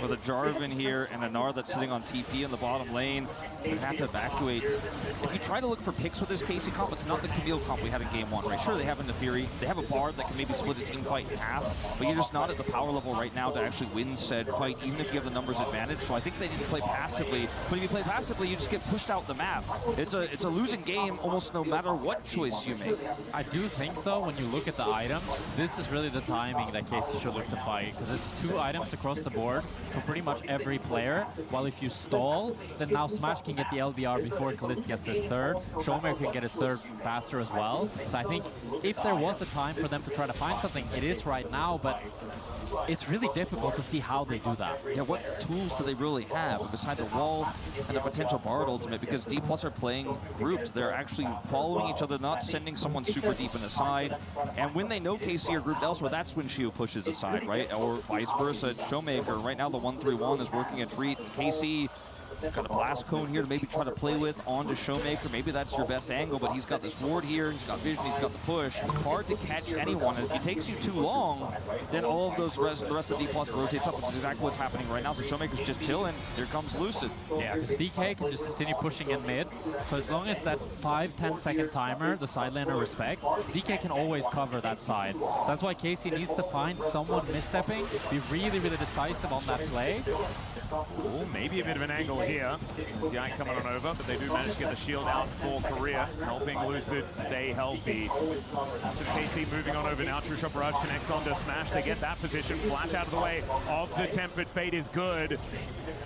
with a Jarvan here and a Gnar that's sitting on TP in the bottom lane. You have to evacuate. If you try to look for picks with this KC comp, it's not the Camille comp we had in game 1, right? Sure, they have a Nefiri, they have a Bard that can maybe split a team fight in half, but you're just not at the power level right now to actually win said fight, even if you have the numbers advantage. So I think they need to play passively, but if you play passively, you just get pushed out the map. It's a losing game almost no matter what choice you make. I do think, though, when you look at the items, this is really the timing that KC should look to fight, because it's 2 items across the board for pretty much every player, while if you stall, then now Smash can get the LBR before Kalista gets his third. Showmaker can get his third faster as well. So I think if there was a time for them to try to find something, it is right now, but it's really difficult to see how they do that. Yeah, what tools do they really have besides a wall and a potential Bard ultimate? Because D+ are playing groups. They're actually following each other, not sending someone super deep in the side. And when they know KC are grouped elsewhere, that's when Shio pushes aside, right? Or vice versa. Showmaker, right now the 1-3-1 is working a treat. KC got a blast cone here to maybe try to play with onto Showmaker. Maybe that's your best angle, but he's got this ward here, he's got vision, he's got the push. It's hard to catch anyone, and if it takes you too long, then all of the rest of D+ rotates up, which is exactly what's happening right now. So Showmaker's just chilling. Here comes Lucid. Yeah, because DK can just continue pushing in mid. So as long as that 5-10 second timer, the side laner respects, DK can always cover that side. That's why KC needs to find someone misstepping, be really, really decisive on that play. Oh, maybe a bit of an angle here. Yike coming on over, but they do manage to get the shield out for Korea, helping Lucid stay healthy. So KC moving on over now. True Shot Barrage connects onto Smash. They get that position. Flash out of the way of the Tempered Fate is good.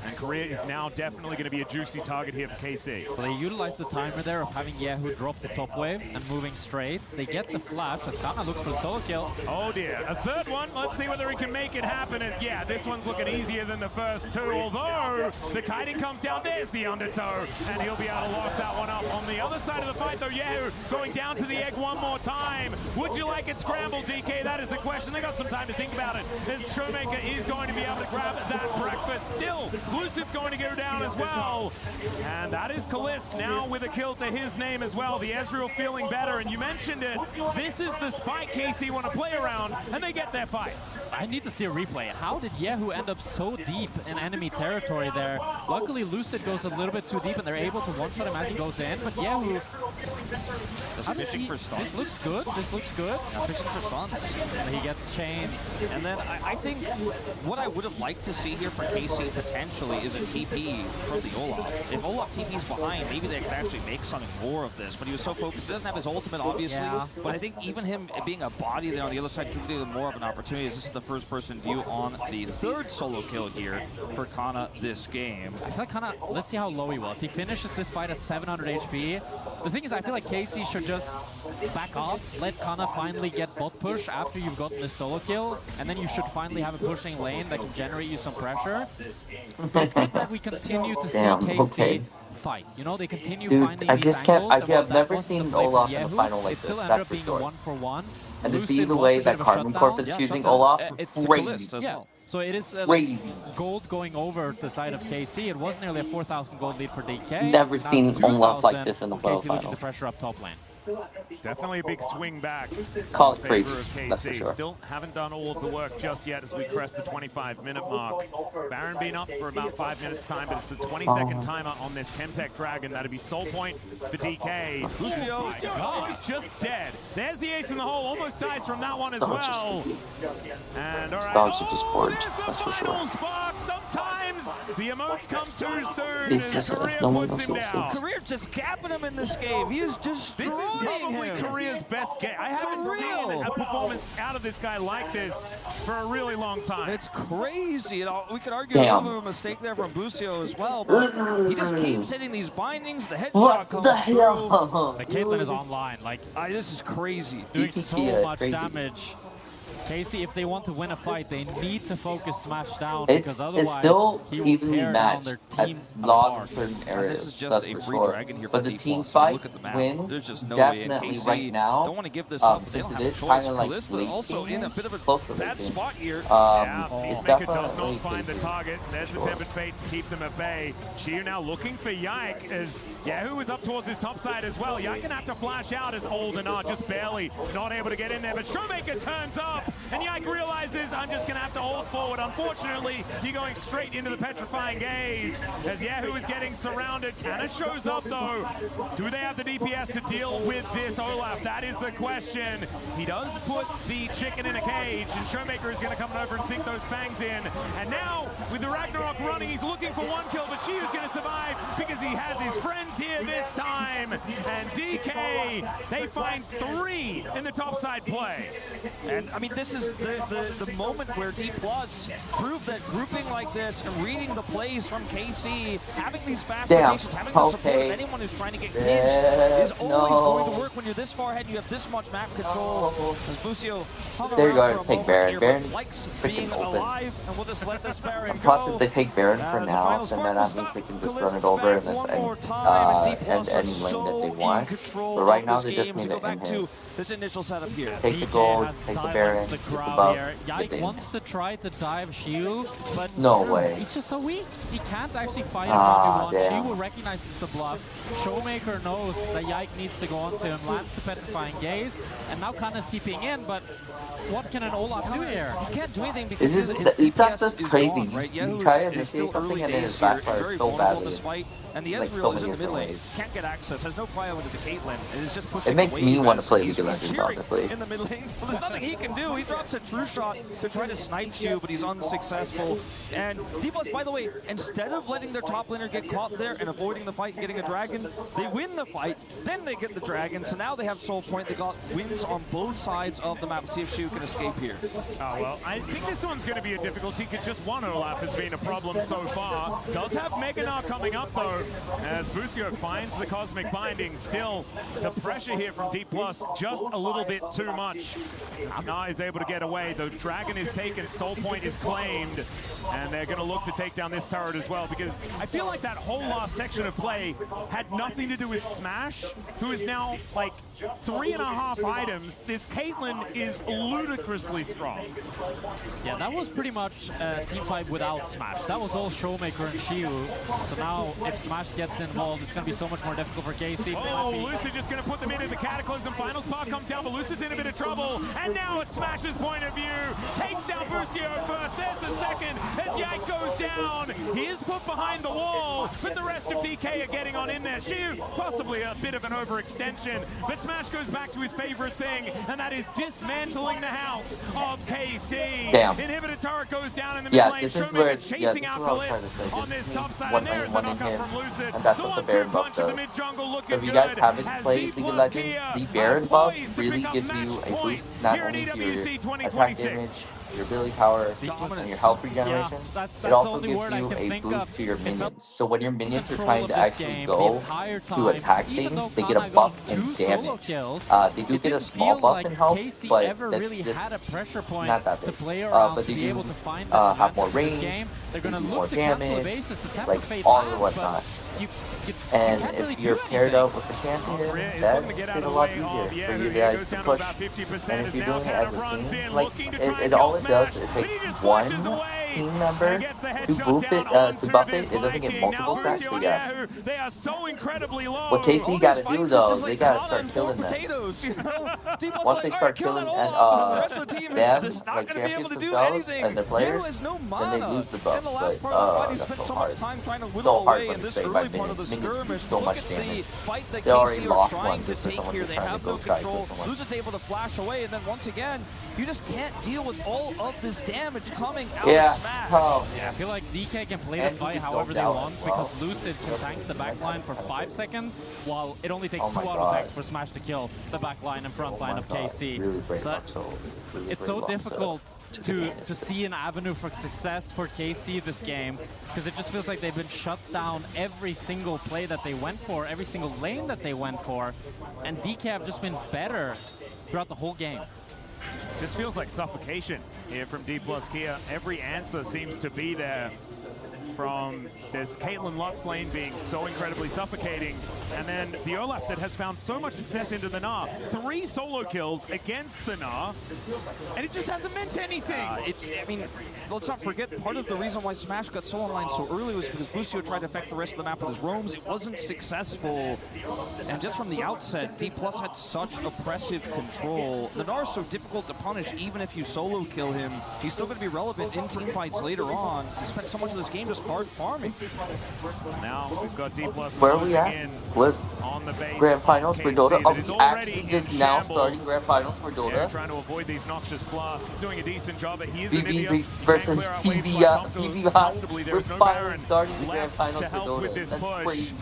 And Korea is now definitely going to be a juicy target here for KC. So they utilize the timer there of having Yehu drop the top wave and moving straight. They get the flash as Kana looks for the solo kill. Oh dear, a third one. Let's see whether he can make it happen. As yeah, this one's looking easier than the first 2. Although the kiting comes down, there's the undertow, and he'll be able to lock that one up. On the other side of the fight, though, Yehu going down to the egg one more time. Would you like it scrambled, DK? That is the question. They got some time to think about it. As Showmaker is going to be able to grab that breakfast. Still, Lucid's going to go down as well. And that is Kalist now with a kill to his name as well. The Ezreal feeling better, and you mentioned it. This is the spike KC want to play around, and they get their fight. I need to see a replay. How did Yehu end up so deep in enemy territory there? Luckily, eventually Lucid goes a little bit too deep and they're able to one-shot him as he goes in. But Yehu, pitching for stuns. This looks good. This looks good. Yeah, pitching for stuns. And he gets chained. And then I think what I would have liked to see here for KC potentially is a TP from the Olaf. If Olaf TP's behind, maybe they could actually make something more of this. But he was so focused. He doesn't have his ultimate, obviously. Yeah. But I think even him being a body there on the other side could give him more of an opportunity, as this is the first-person view on the third solo kill here for Kana this game. I feel like Kana, let's see how low he was. He finishes this fight at 700 HP. The thing is, I feel like KC should just back off, let Kana finally get bot push after you've gotten the solo kill, and then you should finally have a pushing lane that can generate you some pressure. But it's good that we continue to see KC fight. You know, they continue finding these angles. I've never seen Olaf in a final like this. It still ended up being a 1-for-1. And to see the way that Carbon Corp is choosing Olaf, it's crazy. Yeah. So it is gold going over the side of KC. It was nearly a 4,000 gold lead for DK. Never seen Olaf like this in the KC final. looking to pressure up top lane. Definitely a big swing back Call in it crazy. favor of KC. That's for sure. Still haven't done all of the work just yet as we crest the 25-minute mark. Baron been up for about 5 minutes time, but it's a 20-second timer on this Chemtech Dragon. That'd be soul point for DK. Who's just dead. There's the ace in the hole. Almost dies from that one as well. And all right, there's the final spark. Sometimes the emotes come too soon as Korea puts him down. Korea just capping him in this game. He is just Probably Korea's best game. I haven't seen a performance out of this guy like this for a really long time. It's crazy. We could argue a little bit of a mistake there from Busio as well, but he just keeps hitting these bindings. The headshot comes through. The Caitlyn is online. Like, this is crazy. Doing so much damage. KC, if they want to win a fight, they need to focus Smash down, because otherwise he will tear down their team apart. Certain areas, this is just a free dragon here but for the team so fight look at the map. wins There's just no definitely way. KC right now. Don't want to give this up, but they don't have a choice. Like Kalista also in a bit of a bad spot here. Peacemaker does not find the target. There's the Tempered Fate to keep them at bay. Shiyu now looking for Yike as Yahoo is up towards his top side as well. Yike gonna have to flash out as Oldenar just barely not able to get in there, but Showmaker turns up and Yike realizes I'm just gonna have to hold forward. Unfortunately, you're going straight into the petrifying gaze as Yahoo is getting surrounded. Kana shows up though. Do they have the DPS to deal with this Olaf? That is the question. He does put the chicken in a cage, and Showmaker is gonna come over and sink those fangs in. And now, with the Ragnarok running, he's looking for one kill, but Shiyu's gonna survive because he has his friends here this time. And DK, they find 3 in the topside play. And I mean, this is the moment where D+ proved that grouping like this and reading the plays from KC, having these fast rotations, having the support of anyone who's trying to get hinged is always going to work when you're this far ahead and you have this much map control. As Busio hung around for a moment here, but likes being alive, and we'll just let this Baron go. Plus, if they take Baron for now, then that means they can just run it over and end any lane that they want. But right now, they just need to end him. This initial setup here. Take the gold, take the Baron, take the buff. Yike wants to try to dive Shiyu, but no way. He's just so weak. He can't actually fight him 1v1. Shiyu recognizes the bluff. Showmaker knows that Yike needs to go onto him, lands the petrifying gaze, and now Kana's TPing in, but what can an Olaf do here? He can't do anything because his DPS is crazy. gone, right? You try to initiate something and then his backfire so badly. And the Ezreal is in the mid lane, can't get access, has no cryo into the Caitlyn, and is just pushing. It makes me want to play League of Legends, honestly. In the mid lane, well, there's nothing he can do. He drops a true shot to try to snipe you, but he's unsuccessful. And D+, by the way, instead of letting their top laner get caught there and avoiding the fight and getting a dragon, they win the fight, then they get the dragon. So now they have soul point. They got wins on both sides of the map. See if Shiyu can escape here. Oh, well, I think this one's going to be a difficulty because just one Olaf has been a problem so far. Does have Meganar coming up, though, as Busio finds the Cosmic Binding. Still, the pressure here from D+, just a little bit too much. Now is able to get away. The dragon is taken, soul point is claimed, and they're going to look to take down this turret as well, because I feel like that whole last section of play had nothing to do with Smash, who is now like 3.5 items. This Caitlyn is ludicrously strong. Yeah, that was pretty much a team fight without Smash. That was all Showmaker and Shiyu. So now, if Smash gets involved, it's going to be so much more difficult for KC. Oh, Lucid just going to put them into the Cataclysm. Final spot comes down, but Lucid's in a bit of trouble. And now it's Smash's point of view. Takes down Busio first. There's the second. As Yank goes down. He is put behind the wall, but the rest of DK are getting on in there. Shu, possibly a bit of an overextension, but Smash goes back to his favorite thing, and that is dismantling the house of KC. Damn. Inhibitor turret goes down in the mid lane. This is where, chasing out Kalist on this top side, and there's the knockout from Lucid. And that's The what the 1-2 Baron buff punch of the does. mid jungle So looking if you good. guys haven't played League of Legends, the Baron buff really gives you a boost not only to your attack damage, your ability power, and your health regeneration. It also gives you a boost to your minions. So when your minions are trying to actually go to attack things, they get a buff in damage. They do get a small buff in health, but that's just not that big. But they do have more range, they do more damage, like all and whatnot. And if you're paired up with a champion, that makes it a lot easier for you guys to push. And if you're doing it as a team, like it all it does is take one team member to buff it. It doesn't get multiple stacks, but yeah. They are so incredibly low. What KC gotta do though, they gotta start killing them. Once they start killing them, like champions themselves and their players, then they lose the buff. But that's so hard. So hard for them to save by minions. Minions do so much damage. They already lost one because someone was trying to go try for someone. Lucid's able to flash away, and then once again, you just can't deal with all of this damage coming out of Smash. I feel like DK can play the fight however they want because Lucid can tank the backline for 5 seconds, while it only takes 2 auto attacks for Smash to kill the backline and front line of KC. It's so difficult to see an avenue for success for KC this game because it just feels like they've been shut down every single play that they went for, every single lane that they went for, and DK have just been better throughout the whole game. Just feels like suffocation here from D+ Kia. Every answer seems to be there, from this Caitlyn Lux lane being so incredibly suffocating, and then the Olaf that has found so much success into the Gnar. 3 solo kills against the Gnar, and it just hasn't meant anything. I mean, let's not forget, part of the reason why Smash got so online so early was because Lucio tried to affect the rest of the map with his roams. It wasn't successful, and just from the outset, D+ had such oppressive control. The Gnar is so difficult to punish, even if you solo kill him. He's still going to be relevant in team fights later on. He spent so much of this game just hard farming. Now we've got D+ Where are we at? With Grand Finals for DOTA? Oh, he's actually just now starting Grand Finals for DOTA. They're trying to avoid these noxious blasts. He's doing a decent job, but he is VV versus PVI. We're finally starting the Grand Finals for DOTA. That's crazy.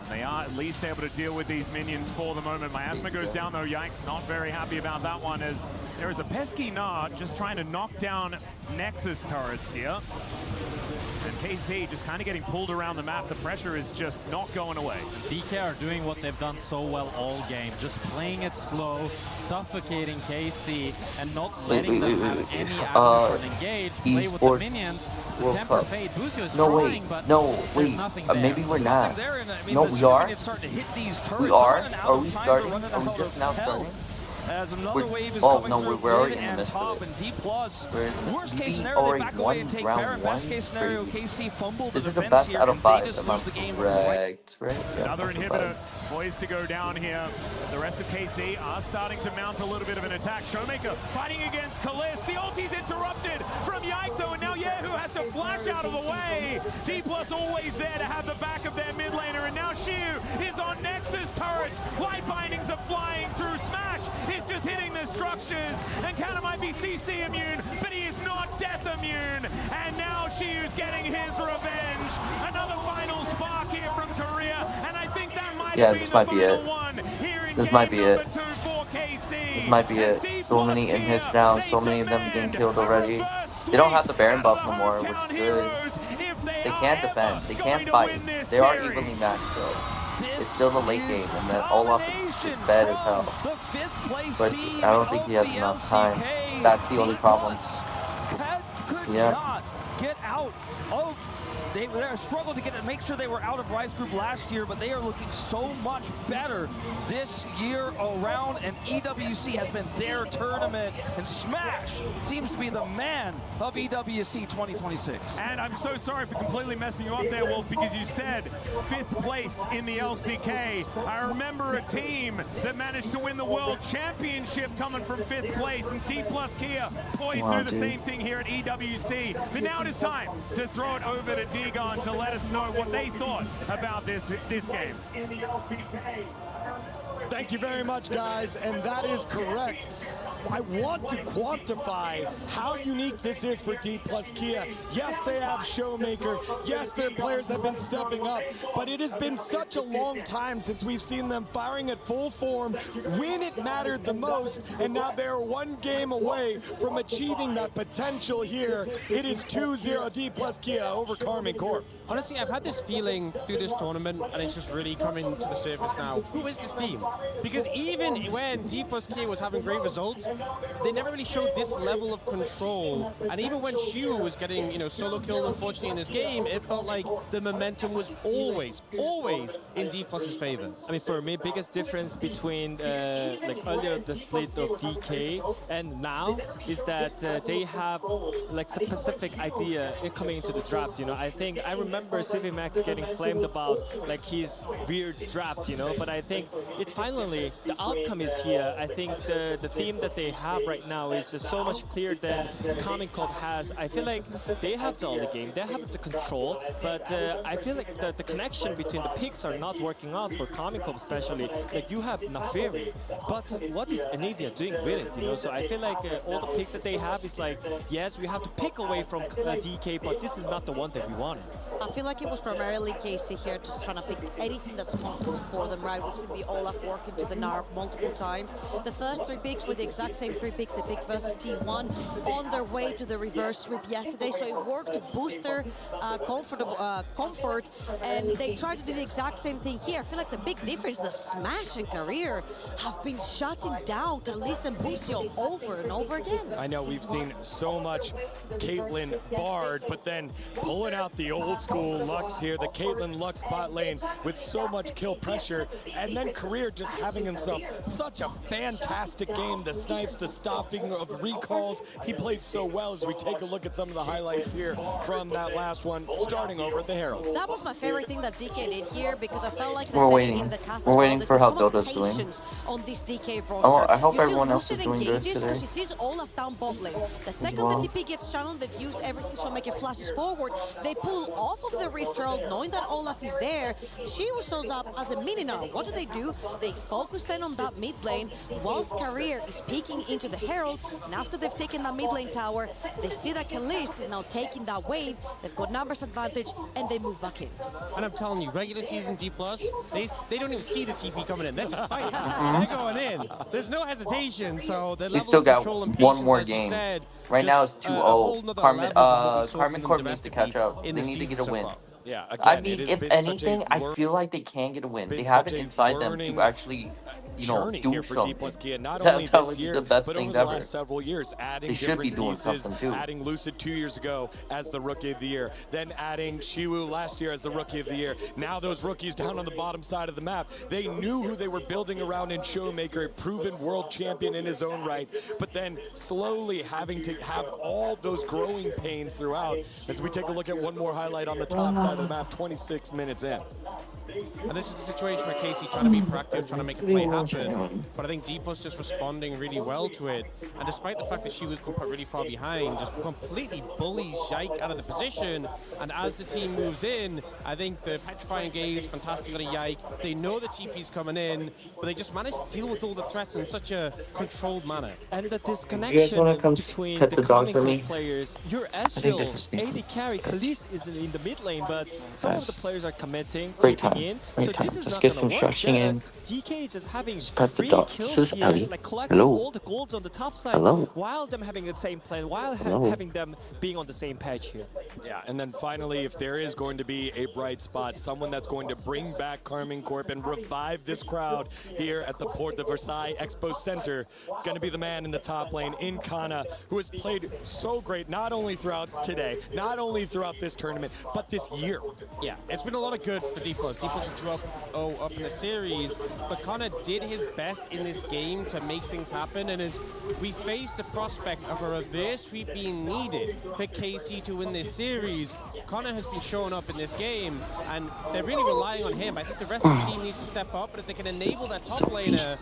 They are at least able to deal with these minions for the moment. Miasma goes down though. Yank not very happy about that one, as there is a pesky Gnar just trying to knock down Nexus turrets here. And KC just kind of getting pulled around the map. The pressure is just not going away. DK are doing what they've done so well all game, just playing it slow, suffocating KC, and not letting them have any avenue for an engage, play with the minions. Temper Fade, Busio is trying, but there's nothing there. Maybe we're not. No, we are. We are? Are we starting? Are we just now starting? As another wave is coming through we're already in and the midst top of and it. D+. Worst case scenario, they back away and take Baron. Best case scenario, KC fumbled the This is the defense best here out of and 5, they just if lose I'm the game. correct, right? Yeah, Another inhibitor poised to go down here. The rest of KC are starting to mount a little bit of an attack. Showmaker fighting against Kalist. The ulti's interrupted from Yike though, and now Yehu has to flash out of the way. D+ always there to have the back of their mid laner, and now Shiu is on Nexus turrets. Light bindings are flying through. Smash is just hitting the structures, and Kana might be CC immune, but he is not death immune. And now Shiu's getting his revenge. Another final spark here from Korea, and I think that might be the final one here in game number 2 for KC. This might be it. So many hits down, so many of them getting killed already. They don't have the Baron buff no more, which is good. They can't defend, they can't fight. They are evenly matched though. It's still the late game, and then Olaf is bad as hell. But I don't think he has enough time. That's the only problem. Could not get out of They struggled to make sure they were out of Rise Group last year, but they are looking so much better this year around, and EWC has been their tournament, and Smash seems to be the man of EWC 2026. And I'm so sorry for completely messing you up there, Wolf, because you said 5th place in the LCK. I remember a team that managed to win the World Championship coming from 5th place, and D+ Kia poised through the same thing here at EWC. But now it is time to throw it over to Digon to let us know what they thought about this game. Thank you very much, guys, and that is correct. I want to quantify how unique this is for D+ Kia. Yes, they have Showmaker. Yes, their players have been stepping up, but it has been such a long time since we've seen them firing at full form when it mattered the most, and now they're one game away from achieving that potential here. It is 2-0 D+ Kia over Karmine Corp. Honestly, I've had this feeling through this tournament, and it's just really coming to the surface now. Who is this team? Because even when D+ Kia was having great results, they never really showed this level of control. And even when Shu was getting, solo killed, unfortunately, in this game, it felt like the momentum was always in D+'s favor. I mean, for me, biggest difference between like earlier the split of DK and now is that they have like a specific idea coming into the draft. I remember CVMAX getting flamed about like his weird draft, but I think the outcome is here. I think the theme that they have right now is just so much clearer than Karmine Corp has. I feel like they have the early game, they have the control, but I feel like the connection between the picks are not working out for Karmine Corp especially. Like you have Nafiri, but what is Anivia doing with it? So I feel like all the picks that they have is like, yes, we have to pick away from DK, but this is not the one that we wanted. I feel like it was primarily Casey here just trying to pick anything that's comfortable for them, right? We've seen the Olaf work into the NARP multiple times. The first 3 picks were the exact same 3 picks they picked versus T1 on their way to the reverse sweep yesterday, so it worked to boost their comfort, and they tried to do the exact same thing here. I feel like the big difference, the Smash and Career have been shutting down Kalista and Busio over and over again. I know we've seen so much Caitlyn Bard, but then pulling out the old school Lux here, the Caitlyn Lux bot lane with so much kill pressure, and then Career just having himself such a fantastic game. The snipes, the stopping of recalls, he played so well as we take a look at some of the highlights here from that last one, starting over at the Herald. That was my favorite thing that DK did here, because I felt like we're waiting for how DOTA's doing. On this DK roster. I hope everyone else is doing good today. Because she sees Olaf down bot lane. The second the TP gets channeled, they've used everything to make it flashes forward. They pull off of the Rift Herald, knowing that Olaf is there. She shows up as a mini now. What do? They focus then on that mid lane, whilst Career is peeking into the Herald, and after they've taken that mid lane tower, they see that Kalist is now taking that wave. They've got numbers advantage, and they move back in. And I'm telling you, regular season D+, they don't even see the TP coming in. They're just fighting. They're going in. There's no hesitation, so the level of control and patience, one more as you game. said, Right now it's 2-0. Karmine Corp needs to catch up. They need to get a win. Yeah, again, I mean, if anything, I feel like they can get a win. They have it inside them to actually, do here for something. D+ Kia, not only this year, but over the ever. last several years, adding different pieces, adding Lucid 2 years ago as the Rookie of the Year, then adding Shiwu last year as the Rookie of the Year. Now those rookies down on the bottom side of the map, they knew who they were building around in Showmaker, a proven world champion in his own right, but then slowly having to have all those growing pains throughout. As we take a look at one more highlight on the top side of the map, 26 minutes in. And this is the situation where Casey trying to be proactive, trying to make a play happen. But I think D+ just responding really well to it. And despite the fact that she was put really far behind, just completely bullies Yike out of the position. And as the team moves in, I think the Petrifying Gaze, fantastic on a Yike. They know the TP's coming in, but they just manage to deal with all the threats in such a controlled manner. And the disconnection between the Karmine Corp players, your Astral, AD carry, Kalist is in the mid lane, but some of the players are committing, taking in. Wait, So this is let's not get gonna some work. shushing in. DK is just having Spread the 3 dot. kills This is here, Ellie. like collecting Hello. all the golds on the top side, Hello. while them having the same plan, while having them being on the same page here. Yeah, and then finally, if there is going to be a bright spot, someone that's going to bring back Carmine Corp and revive this crowd here at the Porte de Versailles Expo Center, it's going to be the man in the top lane, in Kana, who has played so great, not only throughout today, not only throughout this tournament, but this year. Yeah, it's been a lot of good for D+. D+ are 2-0 up in the series, but Kana did his best in this game to make things happen, and as we face the prospect of a reverse sweep being needed for KC to win this series, Kana has been showing up in this game, and they're really relying on him. I think the rest of the team needs to step up, but if they can enable that top laner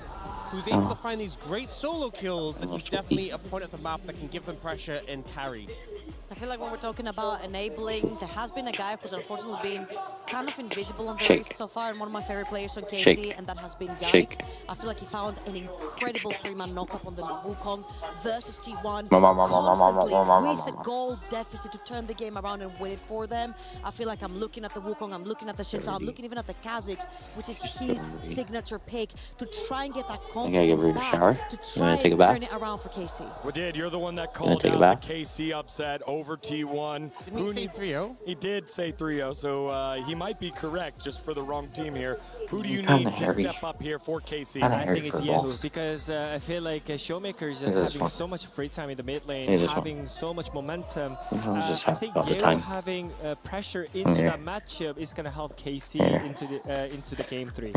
who's able to find these great solo kills, then he's definitely a point of the map that can give them pressure and carry. I feel like when we're talking about enabling, there has been a guy who's unfortunately been kind of invisible on the Rift so far, and one of my favorite players on KC, and that has been Yannick. I feel like he found an incredible 3-man knockup on the Wukong versus T1, constantly with a goal deficit to turn the game around and win it for them. I feel like I'm looking at the Wukong, I'm looking at the Shinzo, I'm looking even at the Kha'Zix, which is his signature pick, to try and get that confidence back, to try and turn it around for KC. Wadid, you're the one that called out the KC upset over T1. Didn't he say 3-0? He did say 3-0, so he might be correct, just for the wrong team here. Who do you need to step up here for KC? I think it's Yahoo, because I feel like Showmaker is just having so much free time in the mid lane, having so much momentum. I think Yahoo having pressure into that matchup is going to help KC into the game 3.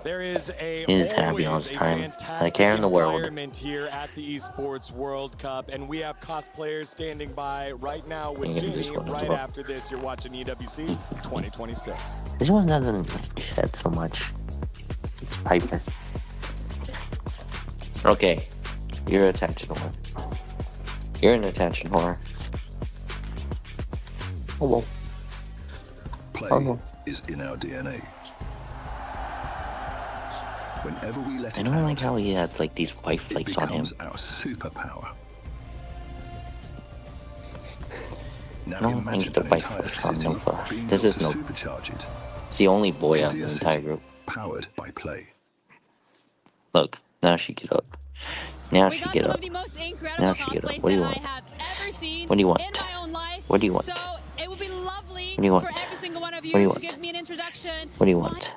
There is always a fantastic environment here at the Esports World Cup, and we have cosplayers standing by right now with Jimmy. Right after this, you're watching EWC 2026. This one doesn't shed so much. It's Piper. Okay, you're an attention whore. You're an attention whore. Oh, whoa. Play is in our DNA. Whenever we let I don't like how he has like these white flakes on him. our superpower. I don't like the white flakes on him. This is no. It's the only boy out in the entire group. Powered by Play. Look, now she get up. Now she get some up. of the most incredible Now she get up. cosplays What do you that want? I have ever seen What do you want? in my own life. What do you want? So it would be lovely What do you want? for every single one of What do you you to want? give me an introduction. What do you want?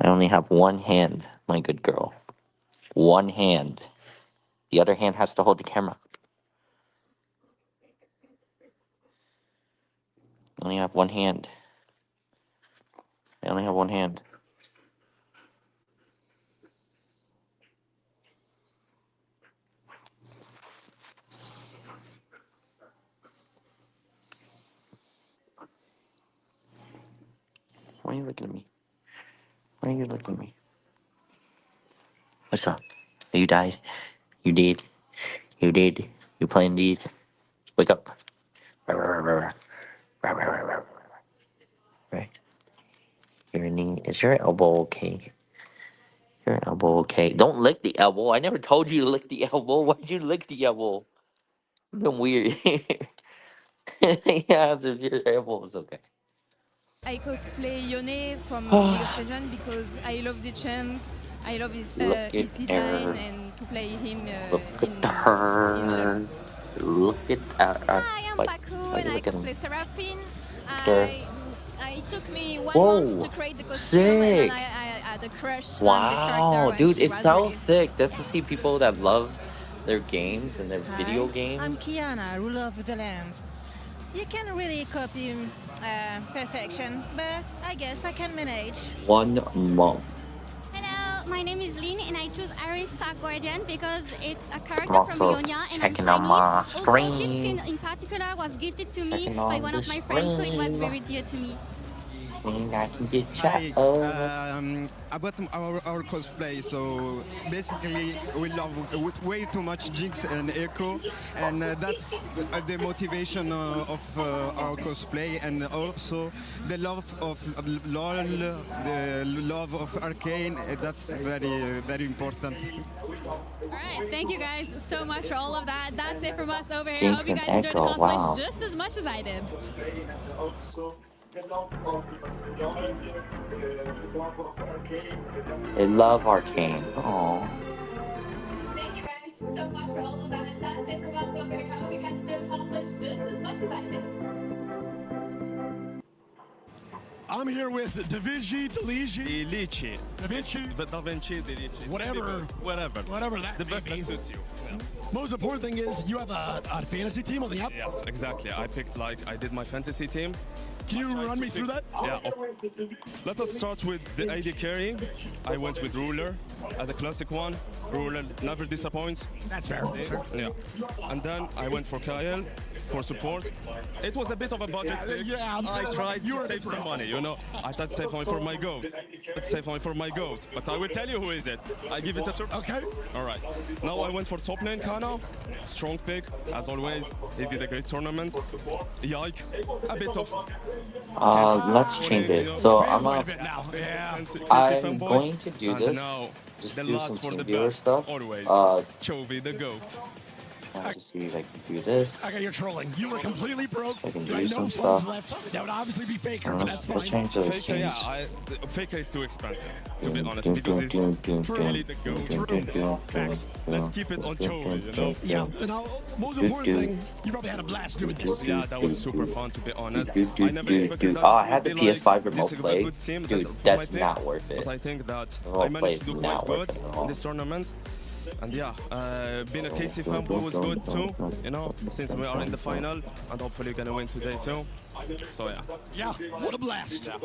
I only have one hand, my good girl. One hand. The other hand has to hold the camera. I only have one hand. I only have one hand. Why are you looking at me? Why are you looking at me? What's up? You died? You did? You did? You playing these? Wake up. Right. Your knee. Is your elbow okay? Your elbow okay? Don't lick the elbow. I never told you to lick the elbow. Why'd you lick the elbow? You've been weird. Yeah, so your elbow is okay. I cosplay Yone from League of Legends because I love the champ, I love his design, and to play him Look at her. Look at her. Hi, I'm Baku and I cosplay Seraphine. It took me 1 month to create the costume, and then I had a crush on this character. Wow, dude, it's it's so sick just to see people that love their games and their video games. I'm Kiana, ruler of the land. You can't really copy perfection, but I guess I can manage. 1 month. Hello, my name is Lynn, and I choose Iris Star Guardian because it's a character I'm from also Ionia, and I'm checking Chinese. out my Also, screen. this skin in particular was gifted to me Checking by on one the of my friends, so it was screen. very dear to me. I can get chat. About our cosplay, so basically we love way too much Jinx and Echo, and that's the motivation of our cosplay, and also the love of LoL, the love of Arcane. That's very important. All right, thank you guys so much for all of that. That's it from us over here. I Jinx hope you and guys enjoyed the Echo, cosplay wow. just as much as I did. They love Arcane. Oh. Thank you guys so much for all of that. That's it from us. So we hope you can enjoy past match just as much as I did. I'm here with Da Vinci, Delici. Da Vinci, whatever that The best that suits you. Yeah. Most important thing is you have a fantasy team on the app. Yes, exactly. I did my fantasy team. Can you run me through that? Yeah. Let us start with the AD carrying. I went with Ruler as a classic one. Ruler never disappoints. That's fair. Yeah. And then I went for Kyle for support. It was a bit of a budget pick. Yeah, I tried to save some money, you know. I tried to save money for my goat. But I will tell you who is it. I give it a surprise. Okay. All right. Now I went for top lane Kana. Strong pick, as always. He did a great tournament. Yike. A bit of... let's change it. So I'm going to do this. Just do some team viewer stuff. Chovy the goat. I'll just see if I can do this. Okay, you're trolling. You were completely broke. I can You had do no some funds stuff. left. That would obviously be Faker, but that's Let's fine. change those Faker, teams. yeah, Faker is too expensive, to be honest, because he's truly the goat. Let's keep it on Chovy, you know? Yeah, and now, most important thing, you probably had a blast doing this. Yeah, that was super fun, to be honest. I never expected that. Oh, I had the to be PS5 this remote good play. team Dude, for my that's team, not worth it. But I think that I Remote play managed is to do not quite worth good it at in all. this tournament. And yeah, being a KC fanboy was good too, you know, since we are in the final, and hopefully we're gonna win today too. So yeah. Yeah, what a blast. Yeah.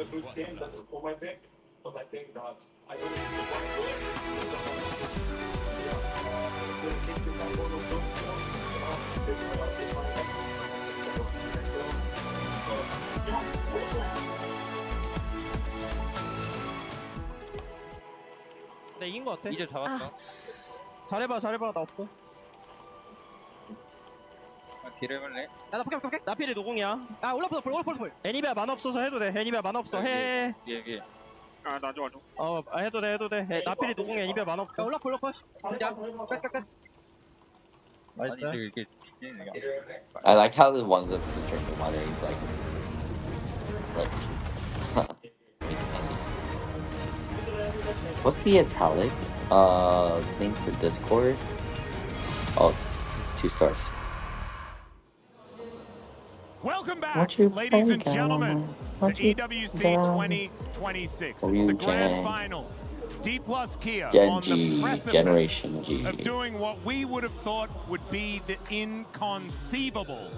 네, 이긴 거 같아. 이제 잡았어. 잘해봐, 나 없어. 딜을 해볼래? 나 포켓. 나필이 노공이야. 아, 올라프. 애니비아 만화 없어서 해도 돼. 애니비아 만화 없어. 해. 위에. 아, 나 줘. 해도 돼. 나필이 노공이야. 애니비아 만화 없어. 올라프. 야, 끝. 나이스. 이렇게 I like how the ones of the drink of water is like what's the italic thing for Discord? Oh, 2 stars. Welcome back, ladies and gentlemen, to EWC 2026. It's the grand final. D plus Kia on the precipice of doing what we would have thought would be the inconceivable.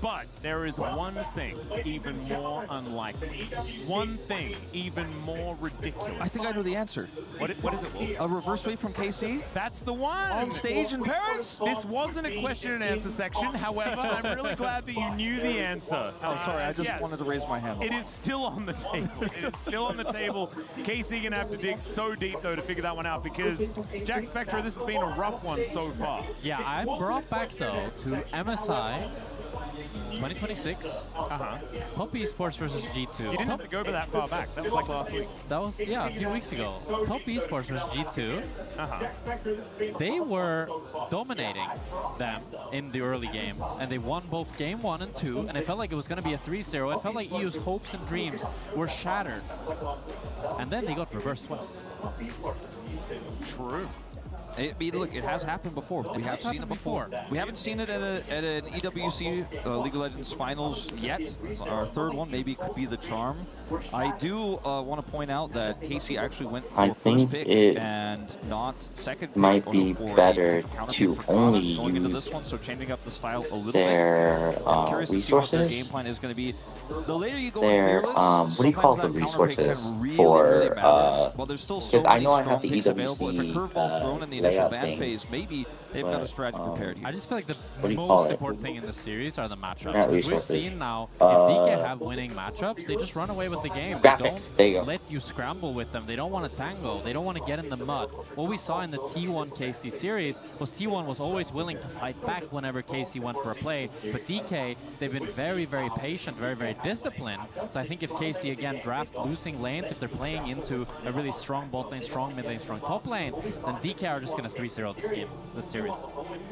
But there is one thing even more unlikely. One thing even more ridiculous. I think I know the answer. What is it, Will? A reverse sweep from KC? That's the one! On stage in Paris? This wasn't a question and answer section. However, I'm really glad that you knew the answer. Oh, sorry, I just wanted to raise my hand. It is still on the table. It is still on the table. KC gonna have to dig so deep, though, to figure that one out, because Jack Spectra, this has been a rough one so far. Yeah, I'm brought back, though, to MSI 2026. Top Esports versus G2. You didn't have to go that far back. That was like last week. That was, yeah, a few weeks ago. Top Esports versus G2. They were dominating them in the early game, and they won both game 1 and 2, and it felt like it was going to be a 3-0. It felt like EU's hopes and dreams were shattered. And then they got reverse swept. True. I mean, look, it has happened before. We have seen it before. We haven't seen it at an EWC League of Legends finals yet. Our third one maybe could be the charm. I do want to point out that KC actually went for first pick and not second pick. Might be better to only going into this use one, so changing up the style a little their bit. I'm curious to see what their resources. game plan is going to be. The later you go Their what do you call the resources for well, there's still so I many know I strong have the picks available. If a EWC curveball's thrown in the initial layout ban thing, phase, maybe they've got a strategy prepared here. I just feel like the what do you call most it? important thing in this series are the matchups. Not We've resources. seen now, if DK have winning matchups, they just run away with the game. Graphics, there you go. Let you scramble with them. They don't want to tangle. They don't want to get in the mud. What we saw in the T1 KC series was T1 was always willing to fight back whenever KC went for a play. But DK, they've been very, very patient, very, very disciplined. So I think if KC again draft losing lanes, if they're playing into a really strong bot lane, strong mid lane, strong top lane, then DK are just just going to 3-0 this series.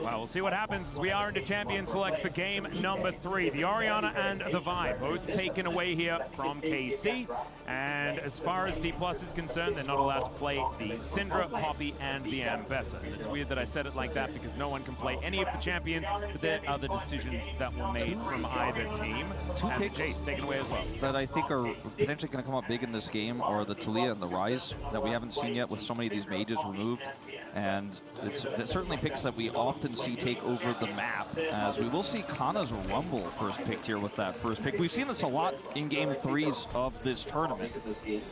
Well, we'll see what happens as we are into Champion Select for game number 3. The Orianna and the Vi both taken away here from KC. And as far as D+ is concerned, they're not allowed to play the Syndra, Poppy, and the Ambessa. It's weird that I said it like that because no one can play any of the champions, but there are the decisions that were made from either team. Two picks Jace taken away as well. that I think are potentially going to come up big in this game are the Taliyah and the Ryze that we haven't seen yet with so many of these mages removed. And it's certainly picks that we often see take over the map, as we will see Kana's Rumble first picked here with that first pick. We've seen this a lot in game 3s of this tournament.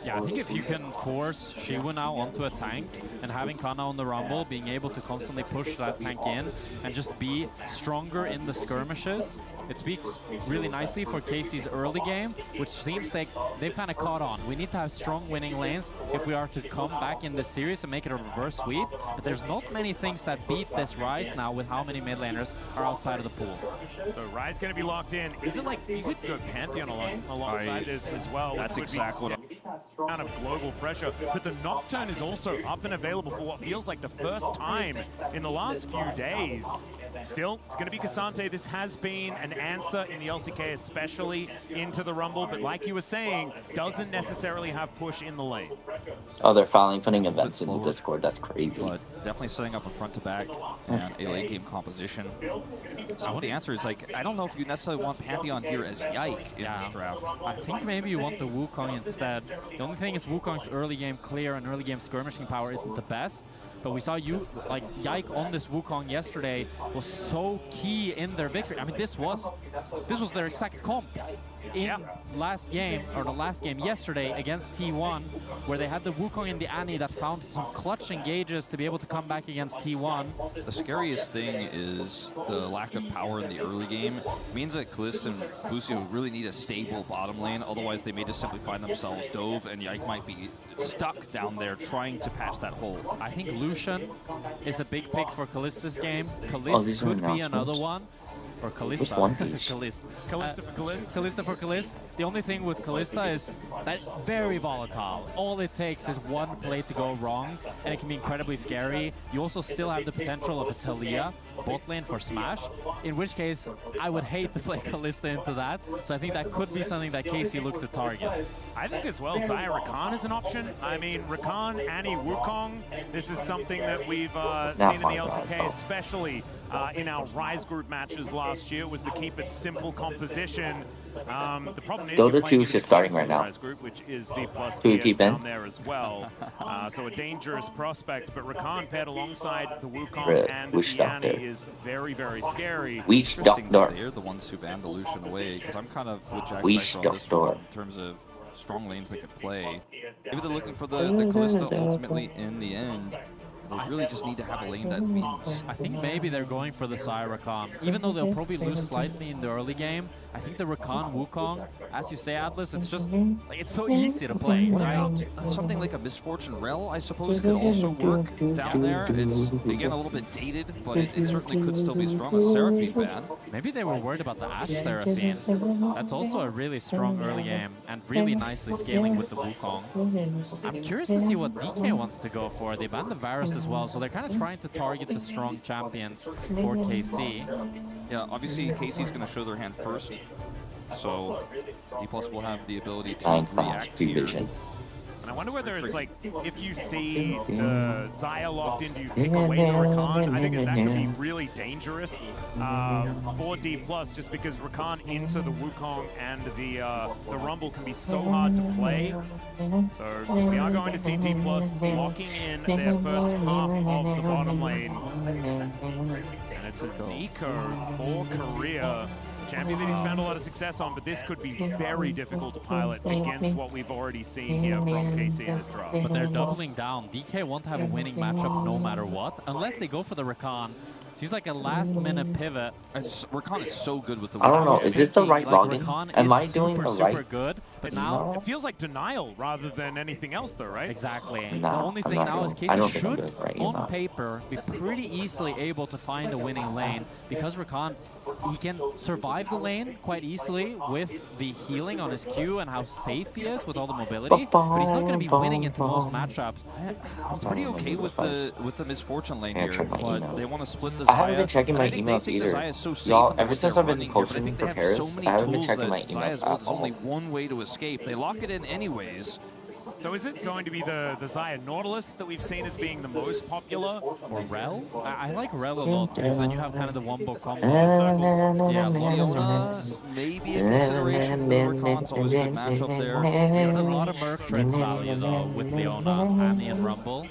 Yeah, I think if you can force Shiwu now onto a tank and having Kana on the Rumble, being able to constantly push that tank in and just be stronger in the skirmishes, it speaks really nicely for KC's early game, which seems they've kind of caught on. We need to have strong winning lanes if we are to come back in this series and make it a reverse sweep. But there's not many things that beat this Ryze now with how many mid laners are outside of the pool. So Ryze going to be locked in. Is it like you could go Pantheon alongside this as well? That's exactly what amount of global pressure, but the Nocturne is also up and available for what feels like the first time in the last few days. Still, it's going to be K'Sante. This has been an answer in the LCK, especially into the Rumble, but like you were saying, doesn't necessarily have push in the lane. Oh, they're finally putting events in the Discord. That's crazy. But definitely setting up a front to back and a late game composition. So the answer is, like, I don't know if you necessarily want Pantheon here as Yike in this draft. I think maybe you want the Wukong instead. The only thing is Wukong's early game clear and early game skirmishing power isn't the best. But we saw Yike on this Wukong yesterday was so key in their victory. I mean, this was their exact comp in last game, or the last game yesterday against T1, where they had the Wukong and the Annie that found some clutch engages to be able to come back against T1. The scariest thing is the lack of power in the early game. It means that Kalista and Busio really need a stable bottom lane, otherwise they may just simply find themselves dove, and Yike might be stuck down there trying to patch that hole. I think Lucian is a big pick for Kalista's game. Kalista could be another one. Or Kalista. Kalista for Kalista. Kalista for Kalista. The only thing with Kalista is that very volatile. All it takes is one play to go wrong, and it can be incredibly scary. You also still have the potential of a Taliyah bot lane for Smash, in which case I would hate to play Kalista into that. So I think that could be something that KC looked to target. I think as well, Xayah Rakan is an option. I mean, Rakan, Annie, Wukong, this is something that we've seen in the LCK, especially in our Rise group matches last year, was to keep it simple composition. The problem is DOTA 2 is just starting right now. Rise group, which is D+ keep down in? there as well. So a dangerous prospect, but Rakan paired alongside the Wukong and the Annie is very, very scary. They're the ones who banned the Lucian away, because I'm kind of with Jack Spicer on this one in terms of strong lanes they could play. Maybe they're looking for the Kalista ultimately in the end. They really just need to have a lane that wins. I think maybe they're going for the Xayah Rakan. Even though they'll probably lose slightly in the early game, I think the Rakan Wukong, as you say, Atlas, it's just, like, it's so easy to play, right? Something like a Misfortune Rel, I suppose, could also work down there. It's, again, a little bit dated, but it certainly could still be strong. A Seraphine ban. Maybe they were worried about the Ashe Seraphine. That's also a really strong early game, and really nicely scaling with the Wukong. I'm curious to see what DK wants to go for. They banned the Varus as well, so they're kind of trying to target the strong champions for KC. Yeah, obviously KC's going to show their hand first, so D+ will have the ability to react here. And I wonder whether it's like, if you see the Xayah locked in, do you pick away the Rakan? I think that could be really dangerous for D+, just because Rakan into the Wukong and the Rumble can be so hard to play. So we are going to see D+ locking in their first half of the bottom lane. And it's a Nico for Korea. Champion that he's found a lot of success on, but this could be very difficult to pilot against what we've already seen here from KC in this draft. But they're doubling down. DK won't have a winning matchup no matter what, unless they go for the Rakan. Seems like a last-minute pivot. Rakan is so good with the. I don't know. Is this the right login? Am I doing the right? Super good, but now it feels like denial rather than anything else, though, right? Exactly. Nah, the only thing now is Casey should, on paper, be pretty easily able to find a winning lane because Rakan, he can survive the lane quite easily with the healing on his Q and how safe he is with all the mobility, but he's not going to be winning into most matchups. I'm pretty okay with the misfortune lane here, but they want to split the Xayah. I haven't been checking my emails either. Y'all, ever since I've been posting for Paris, I haven't been checking my emails at There's only one way to escape. They lock it in anyways. So is it going to be the Xayah Nautilus that we've seen as being the most popular? Or Rel? I like Rel a lot because then you have kind of the wombo combo circles. Yeah, Leona, maybe a consideration. Rakan's always a good matchup there. There's a lot of Merc Treads value though with Leona, Annie, and Rumble.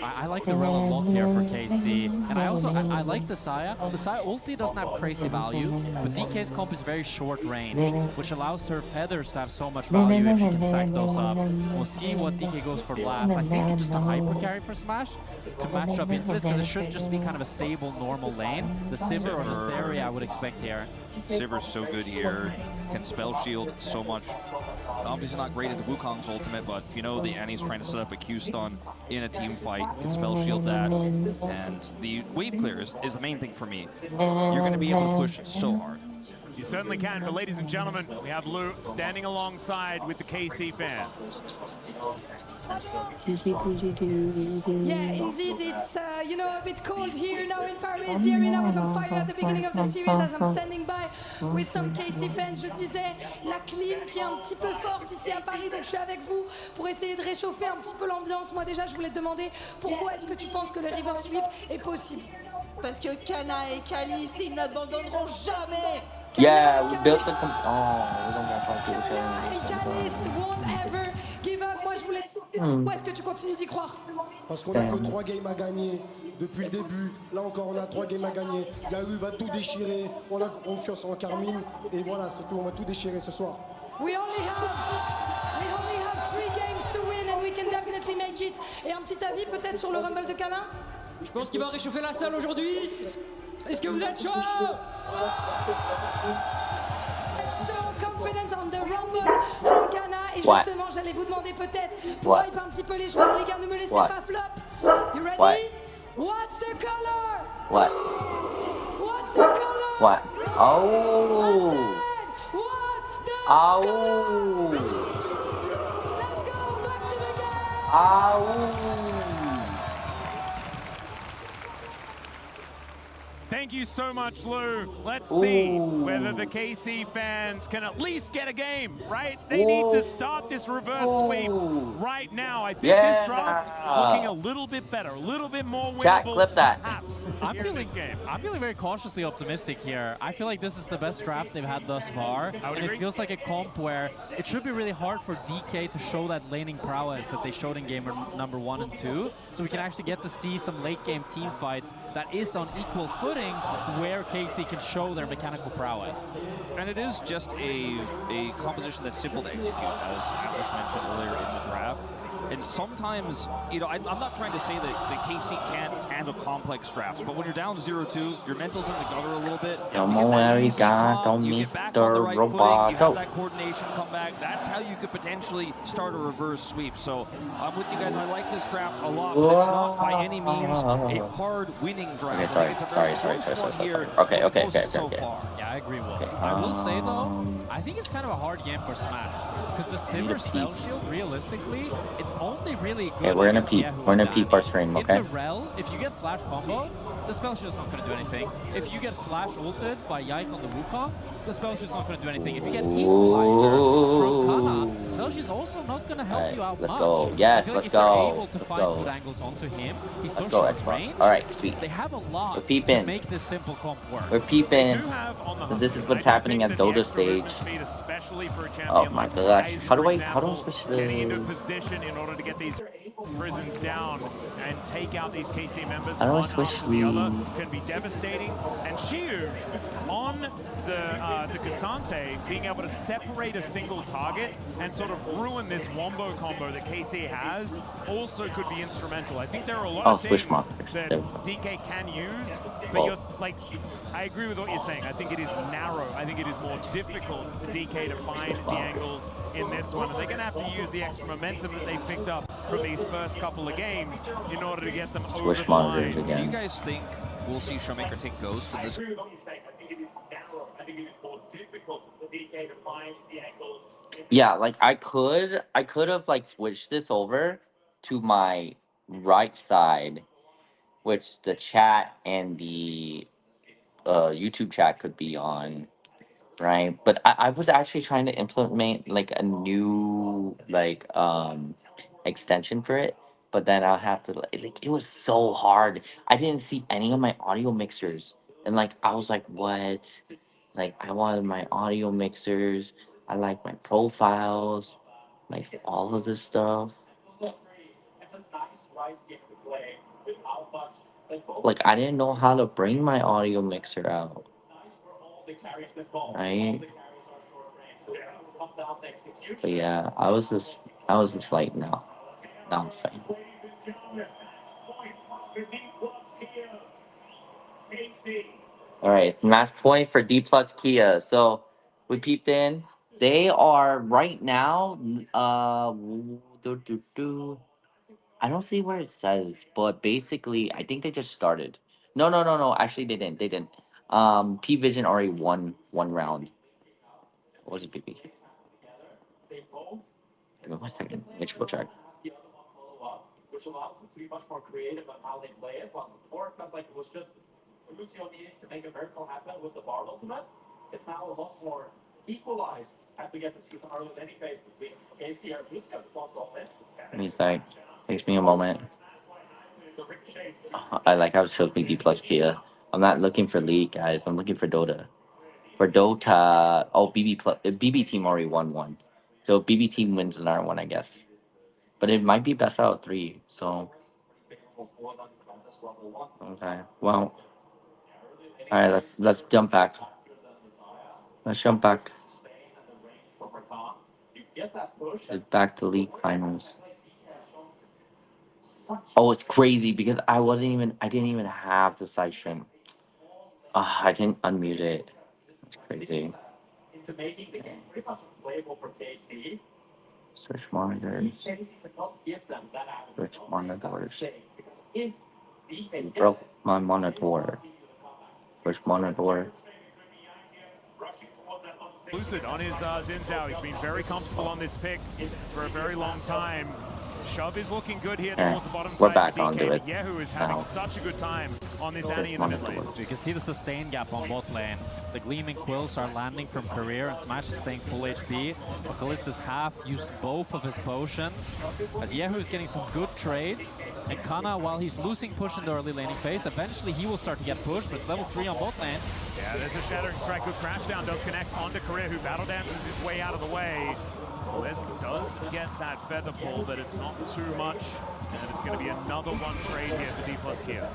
I like the Rel a lot here for KC, and I like the Xayah. The Xayah ulti doesn't have crazy value, but DK's comp is very short range, which allows her feathers to have so much value if she can stack those up. We'll see what DK goes for last. I think just a hyper carry for Smash to match up into this, because it should just be kind of a stable, normal lane. The Sivir or the Seri I would expect here. Sivir's so good here, can spell shield so much. Obviously not great at the Wukong's ultimate, but if you know the Annie's trying to set up a Q stun in a team fight, can spell shield that. And the wave clear is the main thing for me. You're going to be able to push so hard. You certainly can, but ladies and gentlemen, we have Lou standing alongside with the KC fans. Yeah, indeed, it's you know, a bit cold here now in Paris. The arena was on fire at the beginning of the series as I'm standing by with some KC fans. Je disais, la clim qui est un petit peu forte ici à Paris, donc je suis avec vous pour essayer de réchauffer un petit peu l'ambiance. Moi déjà, je voulais te demander pourquoi est-ce que tu penses que le river sweep est possible? Parce que Kana et Caliste, ils n'abandonneront jamais. Yeah, we built the. Oh, we don't have to Kana and Caliste won't ever give up. Moi, je voulais. Pourquoi est-ce que tu continues d'y croire? Parce qu'on a que 3 games à gagner depuis le début. Là encore, on a 3 games à gagner. Yahu va tout déchirer. On a confiance en Carmine. Et voilà, c'est tout. On va tout déchirer ce soir. We only have 3 games to win and we can definitely make it. Et un petit avis peut-être sur le Rumble de Kana? Je pense qu'il va réchauffer la salle aujourd'hui. Est-ce que vous êtes chaud? So confident on the Rumble from Kana. Et justement, j'allais vous demander peut-être pour hype un petit peu les joueurs, les gars, ne me laissez pas flop. You ready? What's the color? What? What's the color? What? Oh. I said, what's the color? Let's go back to the game. Oh. Thank you so much, Lou. Let's see whether the KC fans can at least get a game, right? They need to start this reverse sweep right now. I think this draft looking a little bit better, a little bit more winnable. Clip that. Perhaps I'm feeling very cautiously optimistic here. I feel like this is the best draft they've had thus far, and it feels like a comp where it should be really hard for DK to show that laning prowess that they showed in game number 1 and 2, so we can actually get to see some late game team fights that is on equal footing where KC can show their mechanical prowess. And it is just a composition that's simple to execute, as Atlas mentioned earlier in the draft. And sometimes, you know, I'm not trying to say that KC can't handle complex drafts, but when you're down 0-2, your mental's in the gutter a little bit. Don't worry, God, don't miss the robot. You have that coordination come back. That's how you could potentially start a reverse sweep. So I'm with you guys. I like this draft a lot, but it's not by any means a hard winning draft. Okay, sorry. Okay. Yeah, I agree, Will. I will say, though, I think it's kind of a hard game for Smash, because the Sivir spell shield, realistically, it's only really good. Okay, we're gonna peep our stream, okay? Into Rel, if you get flash combo, the spell shield's not gonna do anything. If you get flash ulted by Yike on the Wukong, the spell shield's not gonna do anything. If you get equalizer from Kana, the spell shield's also not gonna help you out much. Let's go. Yes, I feel let's like if go. they're able to find good angles onto him, he's so short range. Alright, sweet. They have a lot We're peeping. to make this simple comp work. We're peeping. So this is what's happening at DOTA stage. Oh my gosh. How do I switch the... Getting into position in order to get these prisons down and take out these KC members. How do I one switch after the other can be devastating. And Shiu on the Cassante, being able to separate a single target and sort of ruin this wombo combo that KC has also could be instrumental. I think there are a lot of things that DK can use, but you're like, I agree with what you're saying. I think it is narrow. I think it is more difficult for DK to find the angles in this one. And they're going to have to use the extra momentum that they've picked up from these first couple of games in order to get them over the line. Do you guys think we'll see Showmaker take Ghost in this? Yeah, like I could have like switched this over to my right side, which the chat and the YouTube chat could be on, right? But I was actually trying to implement like a new like extension for it, but then I'll have to like it was so hard. I didn't see any of my audio mixers, and like I was like, what? Like I wanted my audio mixers. I like my profiles, like all of this stuff. Like I didn't know how to bring my audio mixer out. Right? But yeah, I was just like no, not a fan. All right, it's match point for D plus Kia. So we peeped in. They are right now. I don't see where it says, but basically, I think they just started. No. Actually, they didn't. They didn't. P Vision already won one round. What was it, PP? Give me 1 second. Let me triple check. Which allows them to be much more creative on how they play it. While before it felt like it was just Lucio needing to make a miracle happen with the bar ultimate. It's now a lot more equalized as we get to see some early any phase between KC and Lucio. Let me say, takes me a moment. I like how it shows me D plus Kia. I'm not looking for League, guys. I'm looking for Dota. For Dota, BB team already won one. So BB team wins another one, I guess. But it might be best out of 3, so. Okay, well. Alright, let's jump back. Let's jump back. Back to League Finals. Oh, it's crazy because I didn't even have the side stream. I didn't unmute it. It's crazy. Into making the game pretty much playable for KC. Switch monitors. Switch monitors. You broke my monitor. Switch monitor. Lucid on his Zinzao. He's been very comfortable on this pick for a very long time. Shove is looking good here towards the bottom we're side back for DK. onto it. Yehu is having such a good time on this Annie in the mid lane. You can see the sustain gap on both lane. The Gleaming Quills are landing from career and Smash is staying full HP. But Kallista's half used both of his potions. As Yehu is getting some good trades. And Kana, while he's losing push in the early laning phase, eventually he will start to get pushed, but it's level 3 on both lane. Yeah, there's a Shattering Strike. Good Crashdown does connect onto Career, who battle dances his way out of the way. This does get that feather pull, but it's not too much. And it's going to be another one trade here for D plus Kia.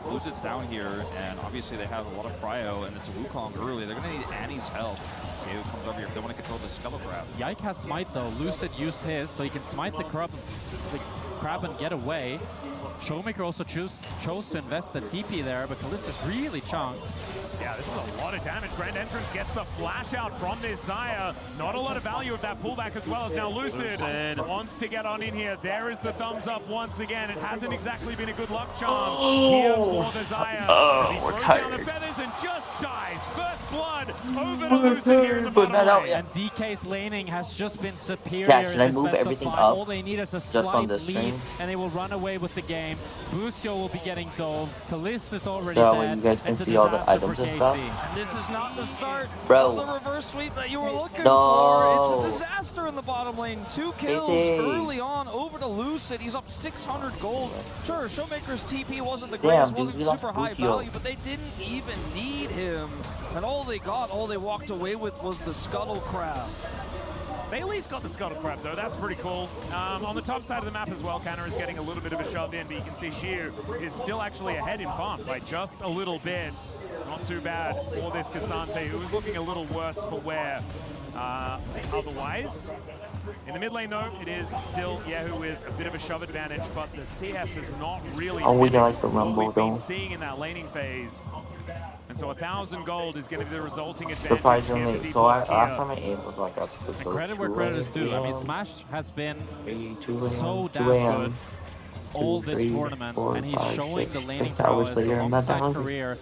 Lucid's down here, and obviously they have a lot of cryo, and it's a Wukong early. They're going to need Annie's help. Okay, who comes over here if they want to control the Scuttle Crab. Yike has Smite though. Lucid used his, so he can smite the crab and get away. Showmaker also chose to invest the TP there, but Kallista's really chunked. Yeah, this is a lot of damage. Grand Entrance gets the flash out from this Xayah. Not a lot of value of that pullback as well as now Lucid wants to get on in here. There is the thumbs up once again. It hasn't exactly been a good luck charm here for the Xayah. As he throws down the feathers and just dies. First blood over to Lucid here in the bottom lane. And DK's laning has just been superior Yeah, in this best of 5. up All they need is a slight lead, stream? and they will run away with the game. Bucio will be getting dove. Kallista's already So dead. you guys can It's a see all the disaster items for and stuff. KC. And this is not the start Bro. of the reverse sweep that you were looking No. for. It's a disaster in the bottom lane. 2 kills early on over to Lucid. He's up 600 gold. Sure, Showmaker's TP wasn't the greatest, wasn't super high value, but they didn't even need him. And all they walked away with was the Scuttle Crab. They at least got the Scuttle Crab, though. That's pretty cool. On the top side of the map as well, Canner is getting a little bit of a shove in, but you can see Xiu is still actually ahead in farm by just a little bit. Not too bad for this Cassante, who was looking a little worse for wear otherwise. In the mid lane, though, it is still Yehu with a bit of a shove advantage, but the CS has not really what we've been seeing in that laning phase. And so 1,000 gold is going to be the resulting advantage. Surprisingly, so after my aim was like up to And credit where credit is due. I mean, Smash has been so damn good all this tournament, and he's showing the laning prowess alongside Career.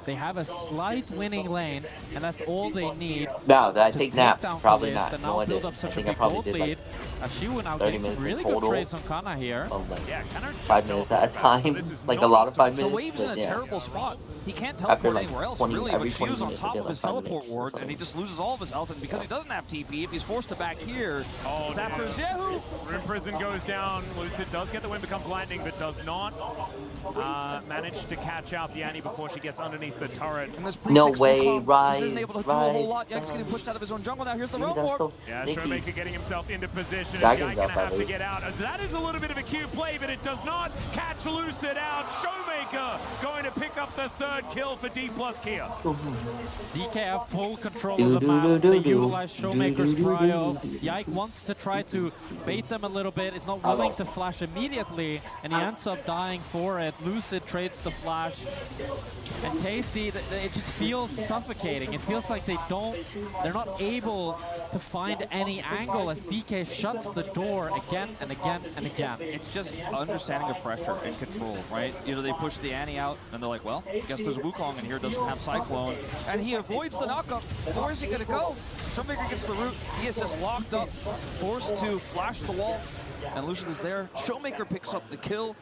They have a slight winning lane, and that's all they need. No, I to think take Naps, down probably Kalist not. and No, now I build did. up such I a think I big probably gold did like lead. Ashiwu now 30 getting some minutes really in good total. trades on Kana here. Yeah, 5 minutes at a time, like a lot of 5 minutes. The wave's in a but yeah. terrible spot. He can't After teleport like anywhere else, 20 really, every but 20 Shiu's on minutes, top you of get his like 5 teleport minutes or ward, and something. he just loses all of his health, and because he doesn't have TP, if he's forced to back here, Oh, it's after his Yehu. Rune Prison goes down. Lucid does get the win, becomes lightning, but does not manage to catch out the Annie before she gets underneath the turret. And this No way, Rise, just isn't able to do a whole lot. Yike's getting pushed out of his own jungle now. Here's the realm that's ward. so Yeah, sneaky. Showmaker getting himself into position. Dragon's Yike gonna up, I have to believe. get out. That is a little bit of a cute play, but it does not catch Lucid out. Showmaker going to pick up the 3rd kill for D+ Kia. DK have full control of the map. They utilize Showmaker's cryo. Yike wants to try to bait them a little bit. Is not willing to flash immediately, and he ends up dying for it. Lucid trades the flash. And Casey, it just feels suffocating. It feels like they're not able to find any angle as DK shuts the door again and again and again. It's just understanding of pressure and control, right? You know, they push the Annie out, and they're like, well, guess there's Wukong in here, doesn't have Cyclone. And he avoids the knockup. Where's he going to go? Showmaker gets the root. He is just locked up, forced to flash the wall. And Lucid is there. Showmaker picks up the kill.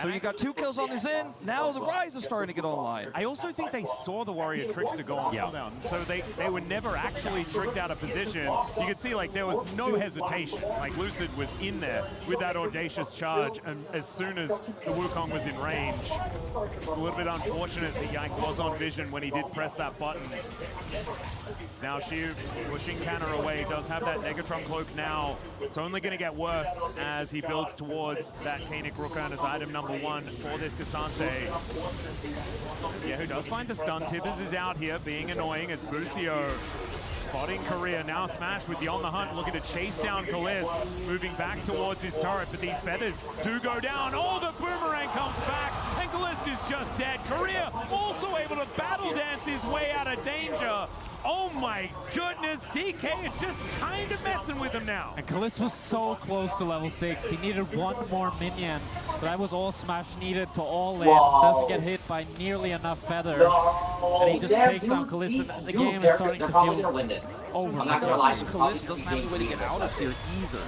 So you got 2 kills on this end. Now the Rise is starting to get online. I also think they saw the Warrior Trickster go on cooldown, so they were never actually tricked out of position. You could see like there was no hesitation. Like Lucid was in there with that audacious charge, and as soon as the Wukong was in range, it's a little bit unfortunate that Yike was on vision when he did press that button. Now Shiu pushing Kana away, does have that Negatron cloak now. It's only going to get worse as he builds towards that Koenig Rooker as item number 1 for this Cassante. Yeah, who does find the stun. Tibbers is out here being annoying as Busio spotting Korea. Now Smash with the on the hunt, looking to chase down Kalist, moving back towards his turret, but these feathers do go down. Oh, the boomerang comes back, and Kalist is just dead. Korea also able to battle dance his way out of danger. Oh my goodness, DK is just kind of messing with him now. And Kalist was so close to level 6. He needed 1 more minion. But that was all Smash needed to all in. Doesn't get hit by nearly enough feathers. And he just takes down Kalist, and the game is starting to feel over. Kalist doesn't have any way to get out of here either.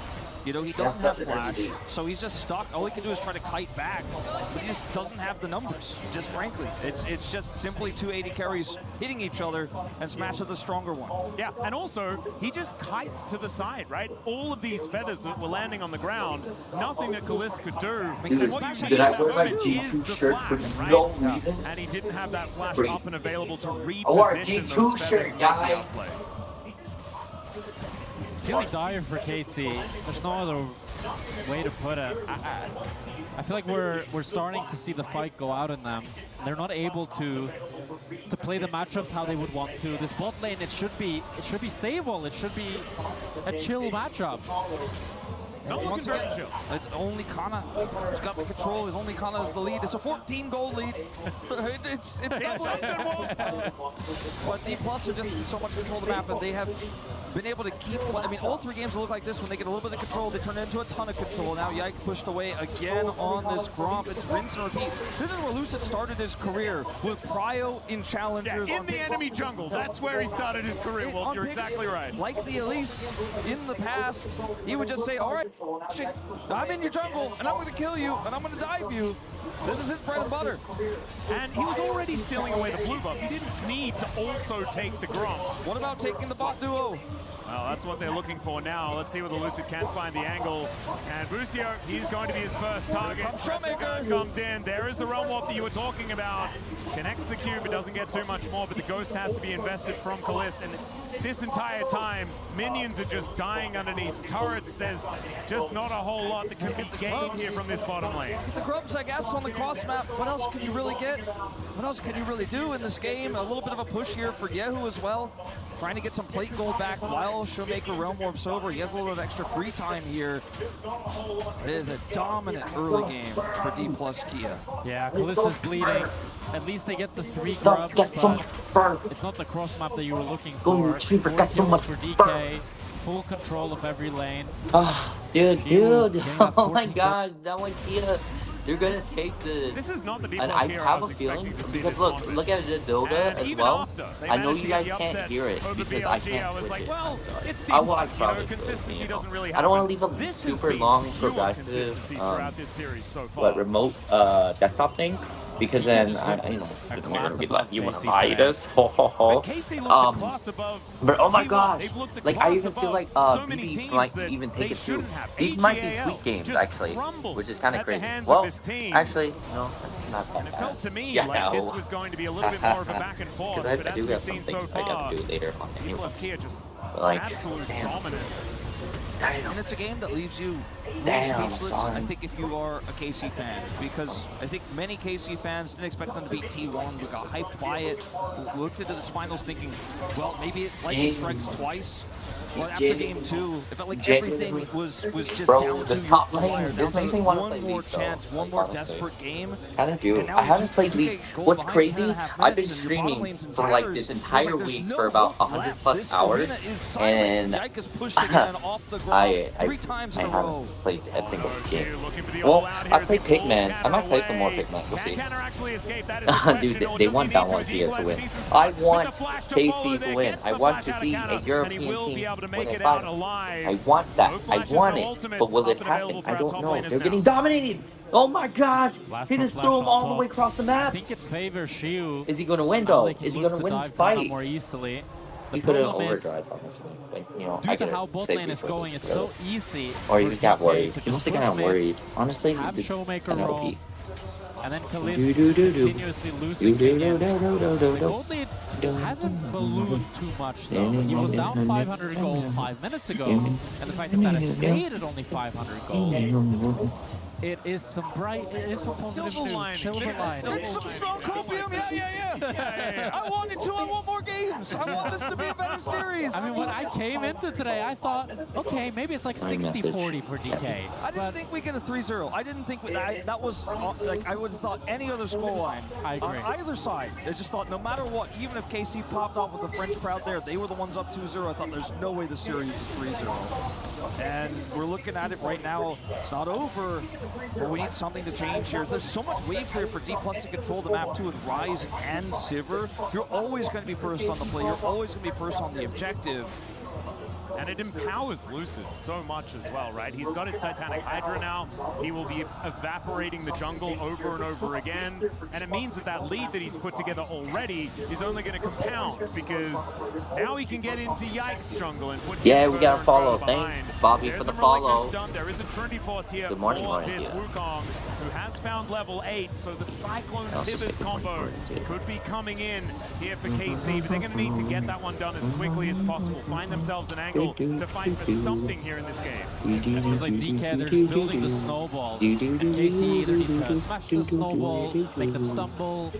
You know, he doesn't have flash, so he's just stuck. All he can do is try to kite back, but he just doesn't have the numbers, just frankly. It's just simply 2 AD carries hitting each other, and Smash is the stronger one. Yeah, and also, he just kites to the side, right? All of these feathers that were landing on the ground, nothing that Kalist could do. And what you need in that moment is the flash, right? And he didn't have that flash up and available to reposition those feathers with the outplay. It's feeling dire for KC. There's no other way to put it. I feel like we're starting to see the fight go out in them. They're not able to play the matchups how they would want to. This bot lane, it should be stable. It should be a chill matchup. Once again, it's only Kana who's got the control. It's only Kana is the lead. It's a 14 goal lead. it's but the Plus are just in so much control of the map, and they have been able to keep. I mean, all 3 games look like this. When they get a little bit of control, they turn it into a ton of control. Now Yike pushed away again on this Gromp. It's rinse and repeat. This is where Lucid started his career, with Prio in challengers. Yeah, in the enemy jungle. That's where he started his career, Wolf. You're exactly right. Like the Elise in the past, he would just say, all right, I'm in your jungle, and I'm going to kill you, and I'm going to dive you. This is his bread and butter. And he was already stealing away the blue buff. He didn't need to also take the Gromp. What about taking the bot duo? Well, that's what they're looking for now. Let's see whether Lucid can find the angle. And Busio, he's going to be his first target. Showmaker comes in. There is the Realm Warp that you were talking about. Connects the cube. It doesn't get too much more, but the Ghost has to be invested from Kalist. And this entire time, minions are just dying underneath turrets. There's just not a whole lot that can be gained here from this bottom lane. The grubs, I guess, on the cross map. What else can you really get? What else can you really do in this game? A little bit of a push here for Yehu as well. Trying to get some plate gold back while Showmaker Realm Warp's over. He has a little bit of extra free time here. It is a dominant early game for D+ Kia. Yeah, Kalist is bleeding. At least they get the 3 grubs, but it's not the cross map that you were looking for. 4 kills for DK, full control of every lane. Dude. Oh my god, that one Kia. They're gonna take the. This is not the and I have a feeling because look at the DOTA as well. I know you guys can't hear it because I can't switch it. Well, it's I will probably consistency doesn't really I don't want to leave a super long progressive remote desktop thing because then you know it's gonna be like you want to buy this. But oh my gosh, like I even feel like BB might even take it too. These might be sweet games actually, which is kind of crazy. Well, actually, no, that's not that bad. It felt to me like this was going to be a little bit more of a back and forth, but as we've seen so far, I got to do later on D+ Kia just like, absolute dominance. And it's a game that leaves you speechless, I think, if you are a KC fan, because I think many KC fans didn't expect them to beat T1. We got hyped by it. We looked into the finals thinking, well, maybe it lightning strikes twice. But after game 2, it felt like everything was just down to your wire. Down to one more chance, one more desperate game. Kind of do. I haven't played League. What's crazy? I've been streaming for like this entire week for about 100+ hours, and I haven't played a single game. Well, I played Pigman. I might play some more Pigman. We'll see. Dude, they want that one Kia to win. I want KC to win. I want to see a European team. I want that. I want it. But will it happen? I don't know. They're getting dominated. Oh my gosh. He just threw him all the way across the map. I think it's favor Shiu. Is he going to win though? Is he going to win this fight? More easily. He could have overdrive, honestly. Like, you know, due to how bot lane is going, it's so easy. Or he got worried. He must have gotten worried. Honestly, have Showmaker roll. And then Kalist continuously losing Gold lead hasn't ballooned too much though. He was down 500 gold 5 minutes ago, and the fact that that has stayed at only 500 gold. It is some bright, it is some positive news. Silver line. It's some strong copium, yeah. I want it to, I want more games. I want this to be a better series. I mean, when I came into today, I thought, okay, maybe it's like 60-40 for DK. I didn't think we get a 3-0. I didn't think that was, like, I would have thought any other scoreline. I agree. On either side, I just thought no matter what, even if KC popped off with the French crowd there, they were the ones up 2-0. I thought there's no way the series is 3-0. And we're looking at it right now. It's not over. But we need something to change here. There's so much wave clear for D+ to control the map too with Rise and Sivir. You're always going to be first on the play. You're always going to be first on the objective. And it empowers Lucid so much as well, right? He's got his Titanic Hydra now. He will be evaporating the jungle over and over again. And it means that that lead that he's put together already is only going to compound because now he can get into Yikes jungle and put... Yeah, we got to follow. Thanks, Bobby, for the follow. There is a Trinity Force here Good morning, for this Wukong, who has found level 8. So the Cyclone Tibbers combo could be coming in here for KC, but they're going to need to get that one done as quickly as possible. Find themselves an angle to fight for something here in this game. It feels like DK, they're just building the snowball. And KC either need to smash the snowball, make them stumble,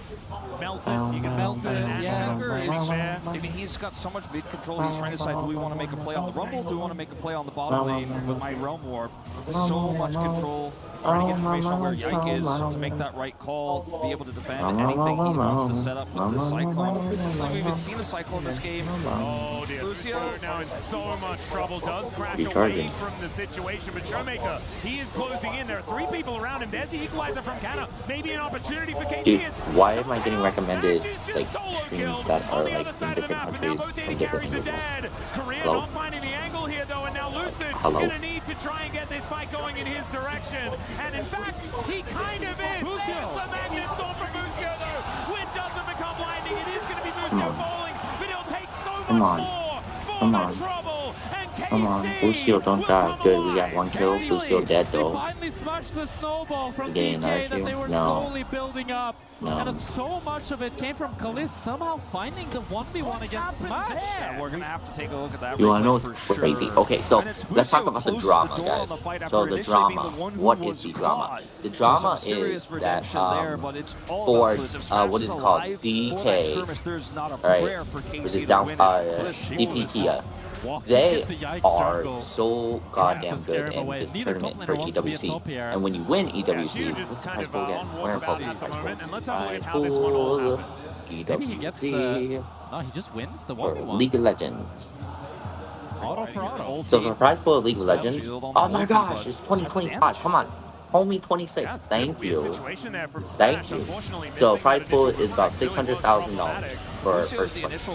melt it, you can melt it. Yeah, I mean, he's got so much mid control, he's trying to decide, do we want to make a play on the Rumble, do we want to make a play on the bottom lane with my Realm Warp? So much control, trying to get information on where Yike is to make that right call, to be able to defend anything he wants to set up with the Cyclone. Like, we've even seen a Cyclone this game. Oh dear, Lucio now in so much trouble, does crash away from the situation, but Showmaker, he is closing in. There are 3 people around him. There's the equalizer from Canna. Maybe an opportunity for KT. Dude, why am I getting recommended like streams that are like in different countries from different individuals? Korean not finding the angle here though, and now Lucid gonna need to try and get this fight going in his direction. And in fact, he kind of is. There's the Magnet Storm from Busio though. Wind doesn't become blinding. It is gonna be Busio falling, but it'll take so much more for the trouble. Come on, Lucio, don't die. Good, we got 1 kill. Lucio dead though. Finally smashed the snowball from Getting DJ another that they were kill? No. slowly building up. No. And so much of it came from Khalid somehow finding the 1v1 against Smash. Yeah, we're going to have to take a look at that. You want to know for what's sure. crazy? Okay, so let's talk about the drama, the guys. fight So after the initially being drama. the one who What was is the drama? caught. The So drama some serious is that redemption there, but it's all for about Bliss. If Smash what is is it called? alive for that DK, skirmish, there's not a right? prayer for Which KC is to down win it. by DPT. They are so goddamn good in this tournament for EWC. And when you win EWC, this is high school again. Where in focus high school? Maybe he gets the... No, he just wins the 1v1. League of Legends. Auto for auto. So the prize pool of League of Legends. Oh my gosh, it's 2025. Come on. Homie 26. Thank you. Thank you. So prize pool is about $600,000 for first place.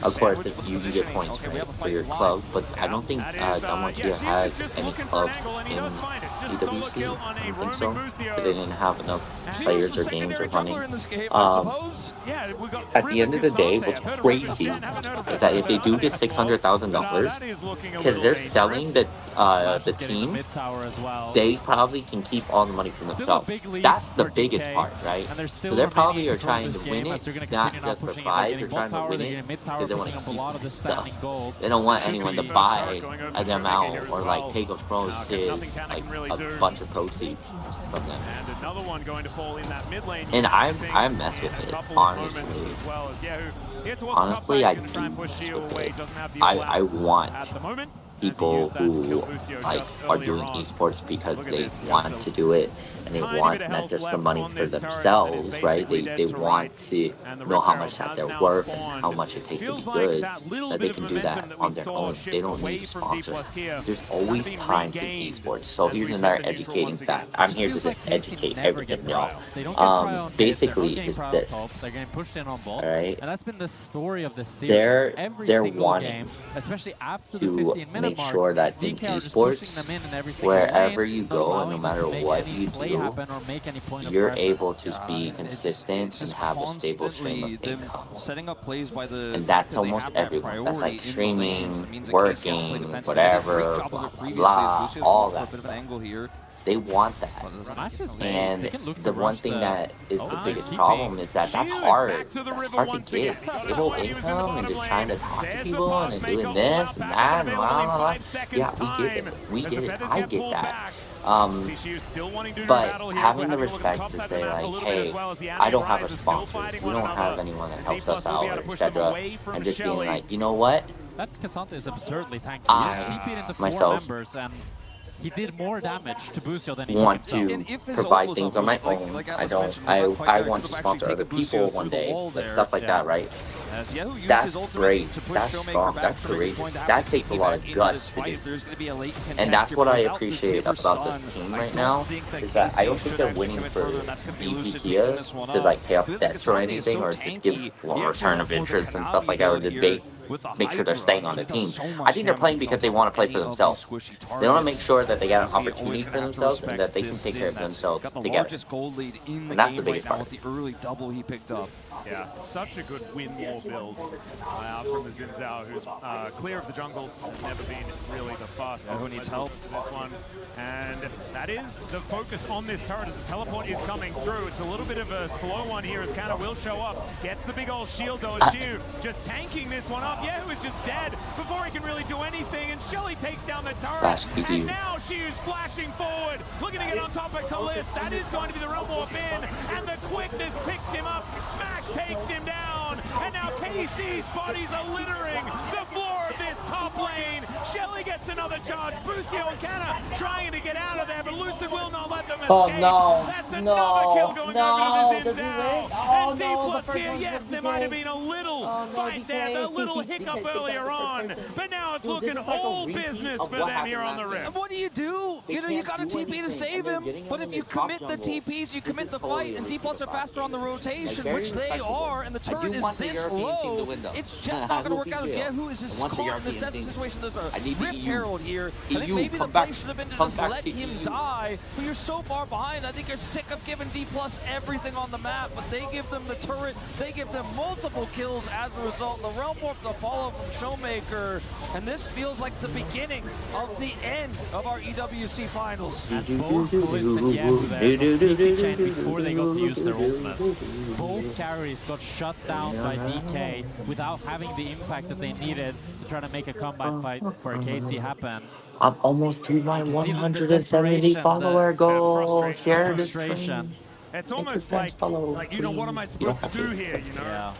Of course, if you get points for your club, but I don't think Delmore here has any clubs in EWC. I don't think so, because they didn't have enough players or games or running. At the end of the day, what's crazy is that if they do get $600,000, because they're selling the team, they probably can keep all the money for themselves. That's the biggest part, right? So they probably are trying to win it, not just for prize. They're trying to win it because they want to keep the stuff. They don't want anyone to buy them out or like take a proceeds, like a bunch of proceeds from them. And I mess with it, honestly. Honestly, I do mess with it. I want people who like are doing esports because they want to do it and they want not just the money for themselves, right? They want to know how much that they're worth and how much it takes to be good, that they can do that on their own. They don't need sponsors. There's always times in esports. So here's another educating fact. I'm here to just educate everything, y'all. Basically, it's this. They're getting pushed in on both. Right? And that's been the story of the series. Every single game, especially after the 15-minute make sure that in esports, wherever you go and no matter what you do, you're able to be consistent and have a stable stream of income. Setting up plays by the and that's almost everyone. That's like streaming, working, whatever, blah, blah, blah, all that. They want that. And the one thing that is the biggest problem is that that's hard. That's hard to get. Stable income and just trying to talk to people and then doing this and that and blah, blah, blah. Yeah, we get it. We get it. I get that. But having the respect to say like, hey, I don't have a sponsor, we don't have anyone that helps us out, or etc., and just being like, you know what? That Cassante is absurdly tanky. He beat into 4 members and he did more damage to Busio than he want to provide things on my own. I want to sponsor other people one day, like stuff like that, right? That's great. That's strong. That's courageous. That takes a lot of guts to do. And that's what I appreciate about this team right now, is that I don't think they're winning for BPT to like pay off debts or anything, or just give a return of interest and stuff like that, or just make sure they're staying on the team. I think they're playing because they want to play for themselves. They want to make sure that they get an opportunity for themselves and that they can take care of themselves together. And that's the biggest part. The early double he picked up. Yeah, such a good win war build from the Xin Zhao, who's clear of the jungle, has never been really the fastest. Who needs help? This one. And that is the focus on this turret as the teleport is coming through. It's a little bit of a slow one here as Kanna will show up. Gets the big old shield though, Shu just tanking this one up. Yehu is just dead before he can really do anything, and Shelly takes down the turret. And now Shu's flashing forward, looking to get on top of Kalist. That is going to be the realm warp in, and the quickness picks him up. Smash takes him down, and now KC's bodies are littering the floor of this top lane. Shelly gets another charge. Busio and Kanna trying to get out of there, but Lucid will not let them escape. Oh no! That's another kill going over to the Xin Zhao. And D+ here, yes, there might have been a little fight there, the little hiccup earlier on, but now it's looking all business for them here on the Rift. And what do? You know, you got a TP to save him, but if you commit the TPs, you commit the fight, and D+ are faster on the rotation, which they are, and the turret is this low. It's just not going to work out. Yehu is just caught in this desperate situation. There's a Rift Herald here. I think maybe the play should have been to just let him die, but you're so far behind. I think you're sick of giving D+ everything on the map, but they give them the turret, they give them multiple kills as a result. The Realm Warp to follow from Showmaker, and this feels like the beginning of the end of our EWC finals. And both Kalist and Yahoo there got CC chain before they got to use their ultimates. Both carries got shut down by DK without having the impact that they needed to try to make a comeback fight for a KC happen. I'm almost to my 170 follower goal. Share this stream. It's almost like you know, what am I supposed to do here, you know? Yeah.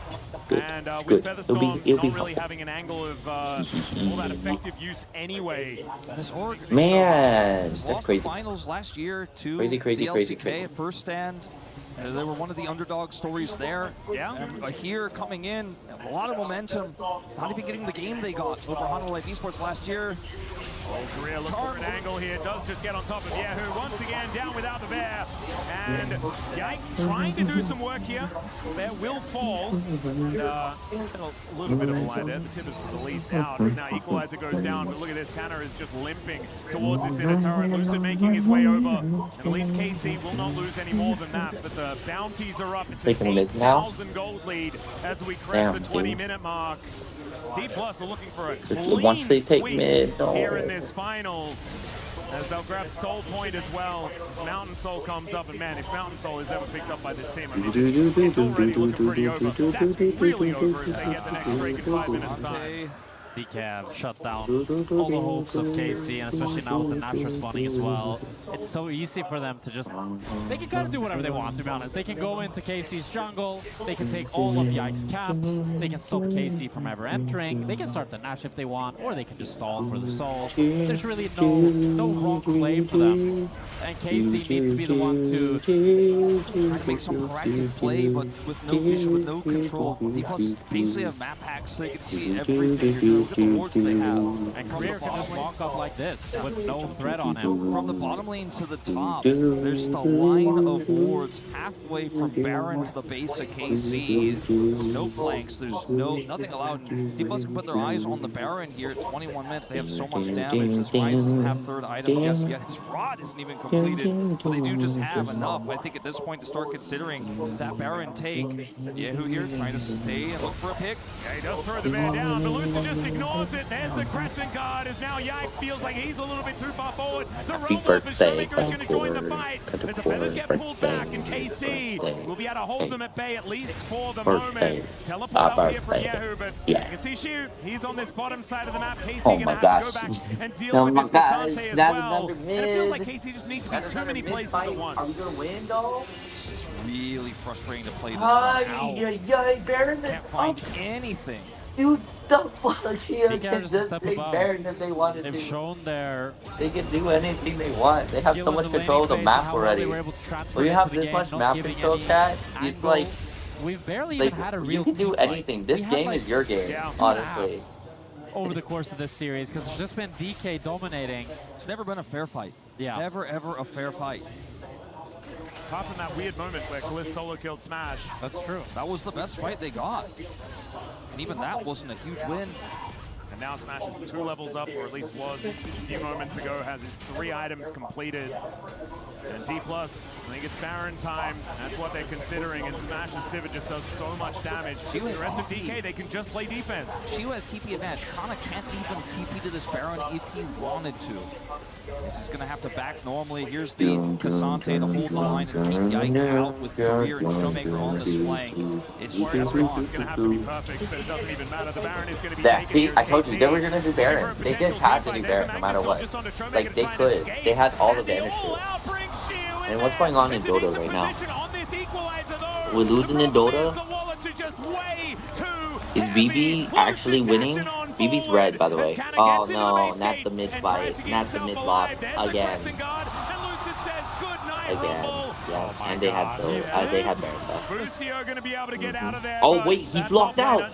And with Featherstorm not really having an angle of all that effective use anyway. This org, Man, lost that's crazy. The finals last year to Crazy. the LCK at first stand. They were one of the underdog stories there. Yeah. And here coming in, a lot of momentum. Not even getting the game they got over Honolulu Esports last year. Oh, Korea looks for an angle here. Does just get on top of Yahoo. Once again, down without the bear. And Yike trying to do some work here. Bear will fall. And, a little bit of a lie there. The tip is released out as now Equalizer goes down. But look at this. Canner is just limping towards this inner turret. Lucid making his way over. And at least KC will not lose any more than that. But the bounties are up. It's an 8,000 gold lead as we crest the 20-minute mark. D+ are looking for a clean Once they take sweep mid, here in this final, as they'll grab Soul Point as well. As Mountain Soul comes up, and man, if Mountain Soul is ever picked up by this team, I mean, it's already looking pretty over. That's really over as they get the next break in 5 minutes time. DK shut down all the hopes of KC, and especially now with the Nash respawning as well. It's so easy for them to just... They can kind of do whatever they want, to be honest. They can go into KC's jungle, they can take all of Yike's caps, they can stop KC from ever entering, they can start the Nash if they want, or they can just stall for the soul. There's really no wrong play for them. And KC needs to be the one to try to make some proactive play, but with no vision, with no control. D+ basically have map hacks, so they can see everything you're doing. Look at the wards they have. And Career can just walk up like this with no threat on him. From the bottom lane to the top, there's just a line of wards halfway from Baron to the base of KC. No flanks, there's nothing allowed. D+ can put their eyes on the Baron here at 21 minutes. They have so much damage. This Rise doesn't have third item just yet. His rod isn't even completed, but they do just have enough, I think, at this point to start considering that Baron take. Yahoo here trying to stay and look for a pick. Yeah, he does throw the man down, but Lucid just ignores it. There's the Crescent Guard, as now Yike feels like he's a little bit too far forward. The Realm Warp is Showmaker is going to join the fight as the Feathers get pulled back, and KC will be able to hold them at bay at least for the moment. Teleport up here from Yahoo, but you can see Shu, he's on this bottom side of the map. KC going to have to go back and deal with this Kasante as well. And it feels like KC just needs to be too many places at once. Are we going to win, though? It's just really frustrating to play this one out. Baron can't find anything. Dude, the fuck? They can just take Baron if they wanted to. They've shown their... They can do anything they want. They have so much control of the map already. When you have this much map control, chat, it's like... We've barely even had a real... You can do anything. This game is your game, honestly. Over the course of this series, because it's just been DK dominating. It's never been a fair fight. Yeah. Never, ever a fair fight. Apart from that weird moment where Kalist solo killed Smash. That's true. That was the best fight they got. And even that wasn't a huge win. And now Smash is 2 levels up, or at least was a few moments ago, has his 3 items completed. And D+, I think it's Baron time. That's what they're considering, and Smash's Sivir just does so much damage. The rest of DK, they can just play defense. Shiwa has TP advantage. Kana can't even TP to this Baron if he wanted to. This is going to have to back normally. Here's the Kasante to hold the line and keep Yike out with Career and Showmaker on this flank. It's just It's going to have to be perfect, but it doesn't even matter. The Baron is going to be taken. See, I told you, they were going to do Baron. They just had to do Baron no matter what. Like, they could. They had all the advantage to. And what's going on in DOTA right now? We're losing in DOTA? Is BB actually winning? BB's red, by the way. Oh no, not the mid fight, not the mid lock again. Yeah, and they had Baron stuff. Oh wait, he's locked out.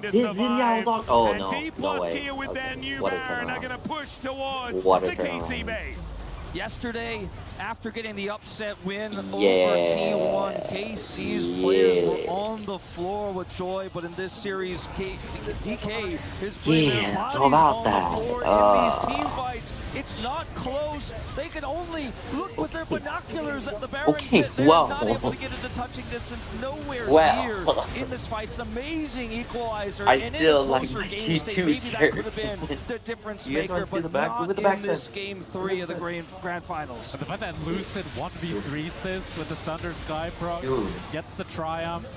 His Zinyao's locked. Oh no, no way. Okay. What a turnaround. What a turnaround. yesterday, after getting the upset win over T1, KC's players were on the floor with joy, but in this series, DK is putting their bodies on the floor in these team fights. It's not close. They can only look with their binoculars at the Baron pit. They're not able to get into touching distance. Nowhere near in this fight. It's an amazing equalizer. And in a closer game state, maybe that could have been the difference maker, but not in this game 3 of the Grand Finals. But the fact that Lucid 1v3s this with the Sunder Sky proc gets the triumph.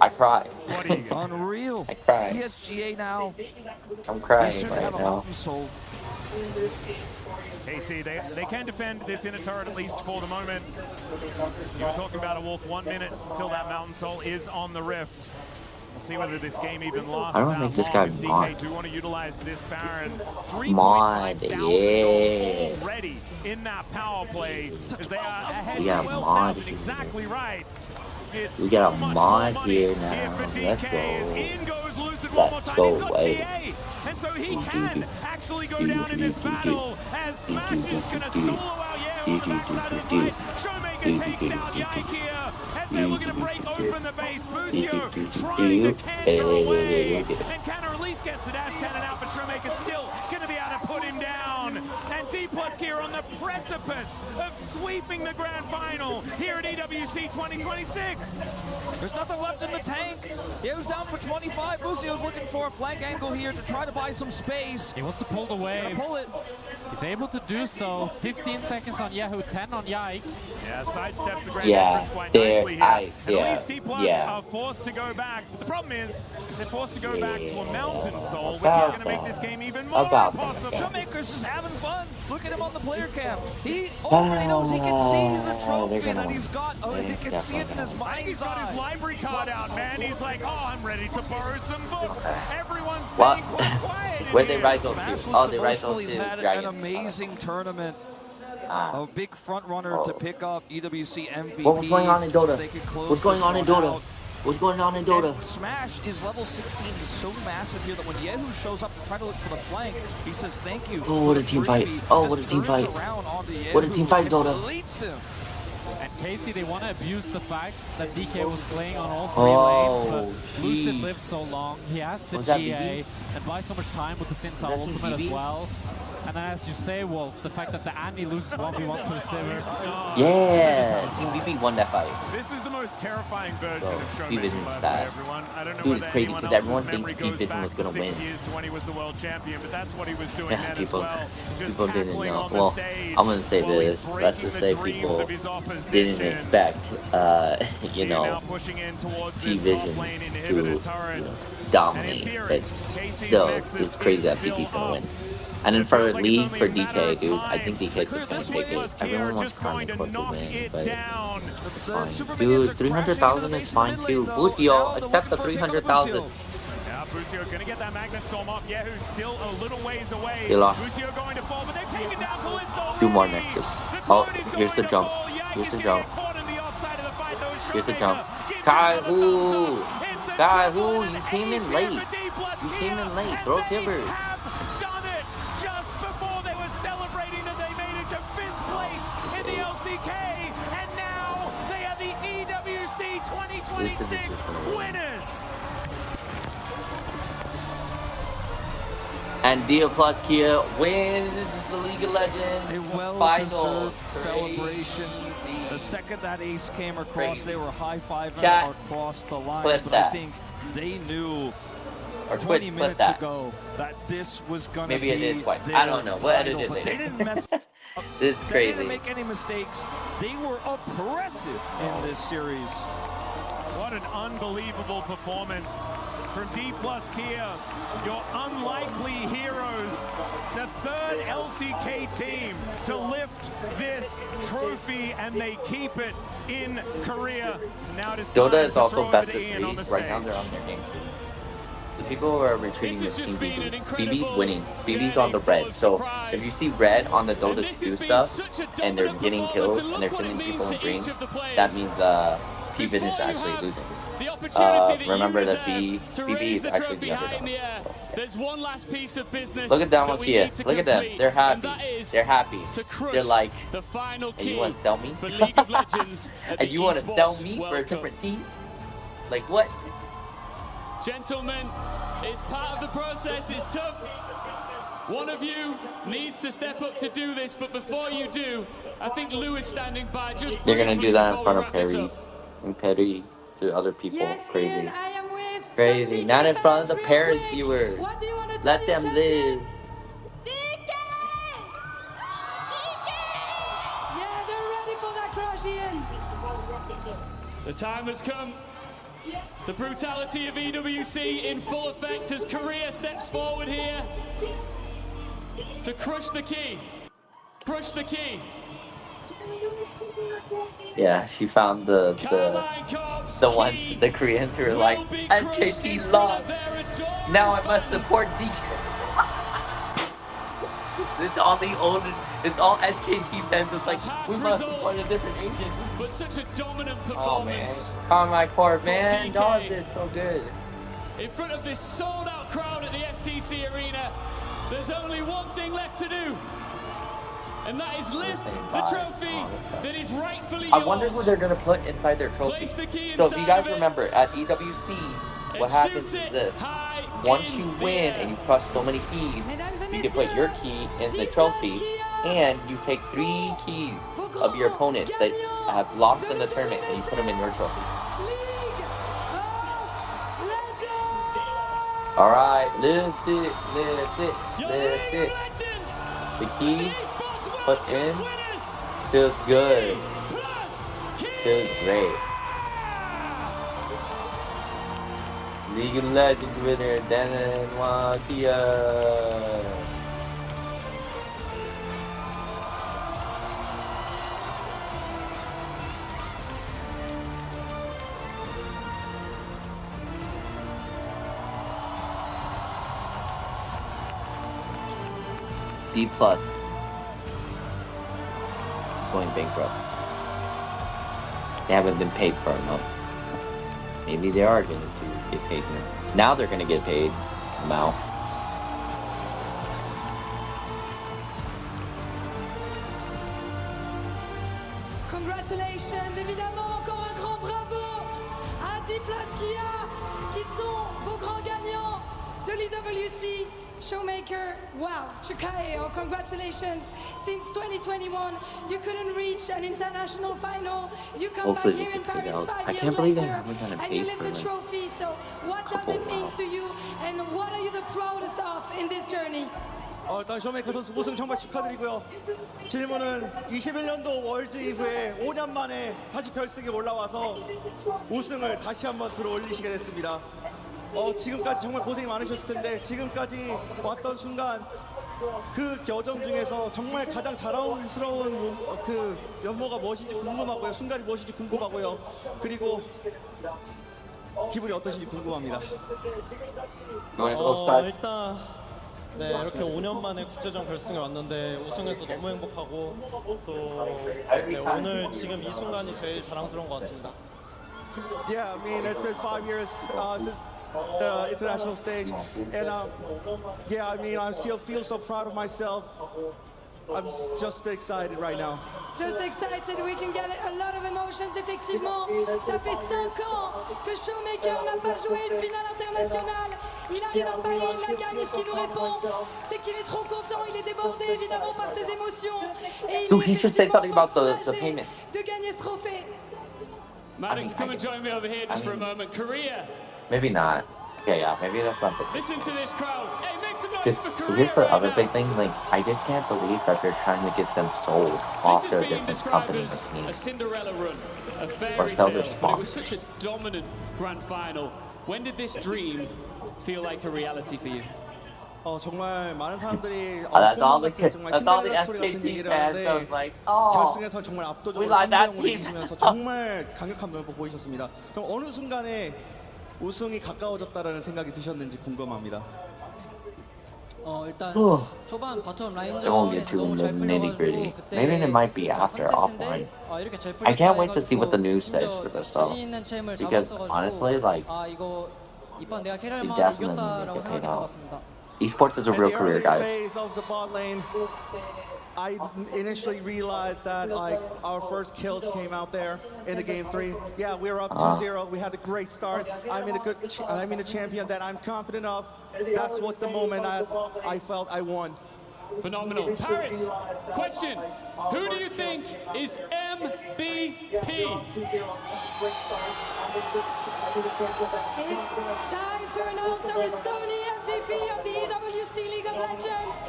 I cry. What are you? Unreal. I cry. ESGA now. I'm crying right now. KC, they can defend this inner turret at least for the moment. You were talking about a Wolf, 1 minute until that Mountain Soul is on the Rift. We'll see whether this game even lasts. I don't think this guy DK do want to utilize this Baron. 3,500 gold already in that power play as they are ahead 12,000. Exactly right. We got a mod here now. Let's go. Let's go away. And so he can actually go down in this battle as Smash is going to solo out Yeo on the backside of the fight. Showmaker takes out Yike here as they're looking to break open the base. Bucio trying to cancel away. And Canner at least gets the dash cannon out, but Showmaker still going to be able to put him down. And D+ here on the precipice of sweeping the Grand Final here at EWC 2026. There's nothing left in the tank. Yeo's down for 25. Bucio's looking for a flank angle here to try to buy some space. He wants to pull the wave. Pull it. He's able to do so. 15 seconds on Yahoo, 10 on Yike. Yeah, sidesteps the grand entrance quite nicely here. At least D+ are forced to go back. The problem is they're forced to go back to a Mountain Soul, which is going to make this game even more impossible. Showmaker's just having fun. Look at him on the player cam. He already knows he can see the trophy that he's got. Oh, he can see it in his mind's He's got his library card out, man. He's like, oh, I'm ready to borrow some books. Everyone's staying quite quiet. Where'd they rise those to? Oh, they rise those to Dragon. An amazing tournament. A big front runner to pick up EWC MVP. What's going on in Dota? What's going on in Dota? What's going on in Dota? And Smash is level 16. He's so massive here that when Yehu shows up to try to look for the flank, he says thank you. Oh, what a team fight. Oh, what a team fight. What a team fight, Dota. And Casey, they want to abuse the fact that DK was playing on all 3 lanes, but Lucid lived so long. He has the GA and buys so much time with the Sinsa ultimate as well. And then as you say, Wolf, the fact that the Andy loses 1v1 to the Sivir. Yeah, Team BB won that fight. This is the most terrifying version of Showmaker, by the way, everyone. I don't know Dude, it's whether crazy anyone because everyone else's thinks memory Steve goes Vision was back going to 6 win. years to when he was the world champion, but that's what he was doing Yeah, then people, as well. Just people didn't cackling know. on the Well, stage I'm going to say while he's this. Let's just say breaking the people dreams of his opposition. didn't expect, you know, Now pushing in towards Steve this Vision top lane to, inhibitor turret. you know, dominate. But still, it's crazy that PP's going to win. And then for league for DK, dude, I think DK's just going to take it. Everyone wants Prime Court to win, but it's fine. Dude, 300,000 is fine too. Bucio, accept the 300,000. Yeah, Bucio going to get that Magnet Storm off. Yeah, who's still a little ways away. They lost. Bucio going to fall, but they're taken down Callisto. 2 more nexus. Oh, here's the jump. Here's the jump. Here's the jump. Kaihu! Kaihu, you came in late. You came in late. Throw Timber. Winners. And DO+ Kia wins the League of Legends a final celebration. The second that ace came across, they were high-fiving across the line. But I think they knew 20 minutes ago that this was going to be maybe it is twice. I don't know. We'll edit it later. They didn't mess up. This is crazy. They didn't make any mistakes. They were oppressive in this series. What an unbelievable performance from D+ Kia, your unlikely heroes, the 3rd LCK team to lift this trophy, and they keep it in Korea. Now it is Dota is also best of 3. Right now they're on their game 2. The people who are retreating this team BB. BB's winning. BB's on the red. So if you see red on the Dota 2 stuff and they're getting kills and they're killing people in green, that means PVIN is actually losing. the opportunity that remember you that deserve to BB raise is the actually trophy the high in the underdog. air. There's one last piece of business Look at them that we here. need to Look at them. complete, They're and happy. that is They're happy. to crush They're like, the final hey, key you want to sell me? for League of Legends at And the you want to sell Esports me for a World Cup. different team? Like what? Gentlemen, it's part of the process. It's tough. One of you needs to step up to do this, but before you do, I think Lou is standing by. Just They're gonna do that in front of Perry. Perry and Perry to other people. Yes, Crazy. Ian, I am with Crazy. some Not DK in front of the fans Paris real quick. viewers. What do you want to tell Let your them champion? live. Yeah, they're ready for that crush, Ian. The time has come. The brutality of EWC in full effect as Korea steps forward here to crush the key. Crush the key. Yeah, she found the ones, the Koreans who were like, SKT lost. Now I must support DK. It's all SKT fans. It's like, we must support a different Asian. But such a dominant Oh man, performance. calm my court, man. DK. Y'all did so good. In front of this sold-out crowd at the STC Arena, there's only one thing left to do. And that is lift the trophy that is rightfully yours. I wonder who they're gonna put inside their trophy. Place the key So if you inside guys of it remember, at EWC, what happens is this. Once you win and you crush so many keys, you can put your key in the trophy, and you take 3 keys of your opponents that have lost in the tournament, and you put them in your trophy. Alright, lift it, lift it, lift it. The key put in feels good. Feels great. League of Legends winner, Dan Wakia. D plus going bankrupt. They haven't been paid for a month. Maybe they are going to get paid now. Now they're going to get paid. Now. Congratulations, évidemment, encore un grand bravo à Diplaskia, qui sont vos grands gagnants de l'EWC. Showmaker, wow, Chukao, congratulations. Since 2021, you couldn't reach an international final. You come back here in Paris 5 years later, and you lift the trophy. So what does it mean to you, and what are you the proudest of in this journey? 일단 쇼메이커 선수 우승 정말 축하드리고요. 질문은 21년도 월즈 이후에 5년 만에 다시 결승에 올라와서 우승을 다시 한번 들어올리시게 됐습니다. 지금까지 정말 고생이 많으셨을 텐데 지금까지 왔던 순간 그 여정 중에서 정말 가장 자랑스러운 그 면모가 무엇인지 궁금하고요. 순간이 무엇인지 궁금하고요. 그리고 기분이 어떠신지 궁금합니다. 일단 네, 이렇게 5년 만에 국제전 결승에 왔는데 우승해서 너무 행복하고 또 네, 오늘 지금 이 순간이 제일 자랑스러운 것 같습니다. Yeah, I mean it's been 5 years since the international stage, and yeah, I mean I still feel so proud of myself. I'm just excited right now. Just excited, we can get a lot of emotions, effectivement. Ça fait 5 ans que Showmaker n'a pas joué une finale internationale. Il arrive à Paris, il la gagne, et ce qui nous répond, c'est qu'il est trop content, il est débordé évidemment par ses émotions. Et il est effectivement soulagé de gagner ce trophée. Maddox, come and join me over here just for a moment. Korea. Maybe not. Okay, yeah, maybe that's not the Listen to this crowd. Hey, make some noise for Korea. Here's the right other now. big thing, like, I just can't believe that they're trying to get them sold off to a different Described company as like a me. Cinderella run, a Or fairy sell tale, their but it was sponsors. such a dominant grand final. When did this dream feel like a reality for you? 정말 많은 사람들이 That's all the 정말 that's all the 신데렐라 스토리 같은 SKT 얘기를 fans. I was 하는데 like, oh, 결승에서 정말 we 압도적으로 like that 3대0으로 team. 이기시면서 정말 강력한 면모 보이셨습니다. 그럼 어느 순간에 우승이 가까워졌다라는 생각이 드셨는지 궁금합니다. 일단 초반 바텀 I won't get 라인전에서 too 너무 into 잘 the nitty gritty. 풀려가지고 그때 Maybe it might be after offline. 이렇게 잘 I 풀렸다 can't wait to see what the 해가지고 news says for 심지어 this though. 자신 있는 챔을 Because 잡았어가지고 honestly, like, 이거 이판 내가 캐리할 it 만하다 definitely 이겼다라고 make it paid 생각했던 것 out. 같습니다. Esports is a real career, In the guys. early phase of the bot lane, I initially realized that like our first kills came out there in the game 3. Yeah, we were up 2-0. We had a great start. I'm in a champion that I'm confident of. That's what the moment I felt I won. Phenomenal. Paris, question. Who do you think is MVP? It's time to announce our Sony MVP of the EWC League of Legends.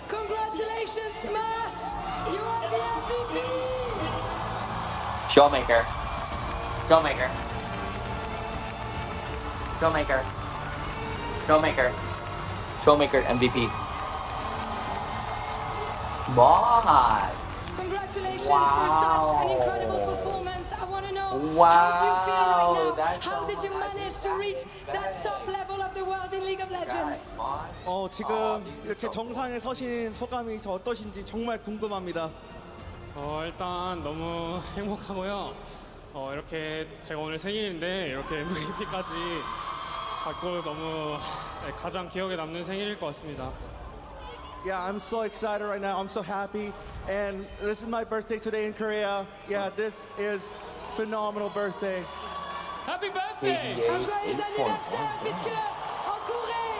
Congratulations, Smash! You are the MVP! Showmaker. Showmaker. Showmaker. Showmaker. Showmaker MVP. Mod. Congratulations Wow. for such an incredible performance. I want to know, Wow, how do you feel right now? that's How did you so manage to reach that top level of the world in League of Legends? 지금 이렇게 정상에 서신 소감이 어떠신지 정말 궁금합니다. 일단 너무 행복하고요. 이렇게 제가 오늘 생일인데 이렇게 MVP까지 받고 너무 가장 기억에 남는 생일일 것 같습니다. Yeah, I'm so excited right now. I'm so happy. And this is my birthday today in Korea. Yeah, this is phenomenal birthday. Happy birthday! Un joyeux anniversaire, puisque en Corée,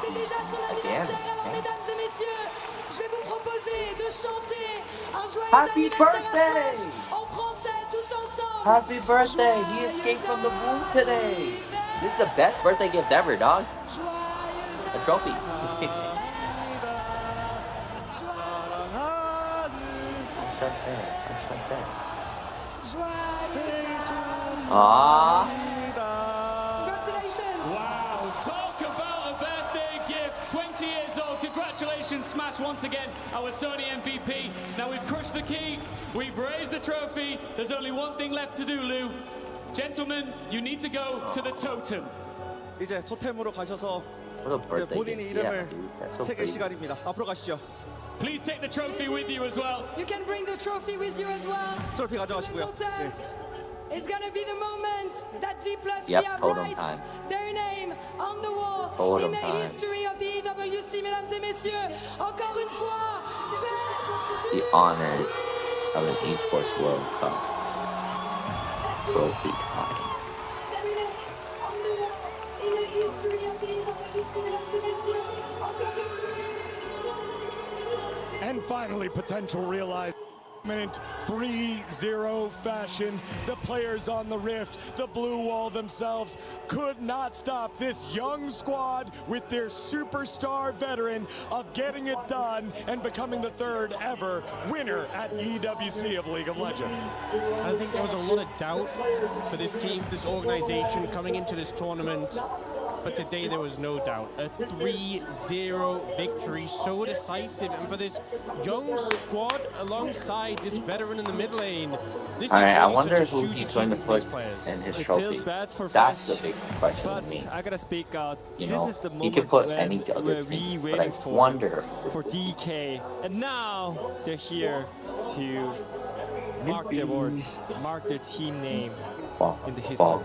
c'est déjà son anniversaire. Alors, mesdames et messieurs, je vais vous proposer de chanter un joyeux anniversaire à Smash en français, tous ensemble. Happy birthday! He escaped from the womb today. This is the best birthday gift ever, dog. A trophy. Congratulations! Wow, talk about a birthday gift. 20 years old. Congratulations, Smash, once again, our Sony MVP. Now we've crushed the key, we've raised the trophy. There's only one thing left to do, Lou. Gentlemen, you need to go to the totem. 이제 토템으로 가셔서 What a 이제 birthday 본인의 gift. Yeah, 이름을 dude, that's so 새길 crazy. 시간입니다. 앞으로 가시죠. Please take the trophy with you as well. You can bring the trophy with you as well. 트로피 To the 가져가시고요. totem. It's gonna be the moment that D+ Yep, Kia totem writes time. their name on the wall Totem in the time. history of the EWC, mesdames et messieurs. Encore une fois, faites The honors of an Esports World Cup trophy time. on the wall in the history of the EWC, mesdames et messieurs. Encore une fois. And finally, potential realized. 3-0 fashion. The players on the rift, the blue wall themselves, could not stop this young squad with their superstar veteran of getting it done and becoming the third ever winner at EWC of League of Legends. I think there was a lot of doubt for this team, this organization coming into this tournament, but today there was no doubt. A 3-0 victory, so decisive, and for this young squad alongside this veteran in the mid lane, this is I really wonder such a who huge he's going to achievement for put these players. in his It trophy. feels bad for That's French, the big question but to me. I gotta speak out. You This know, is the he moment could put when any other we team, but I waiting wonder. for DK, and now they're here to mark their words, mark their team name in the history.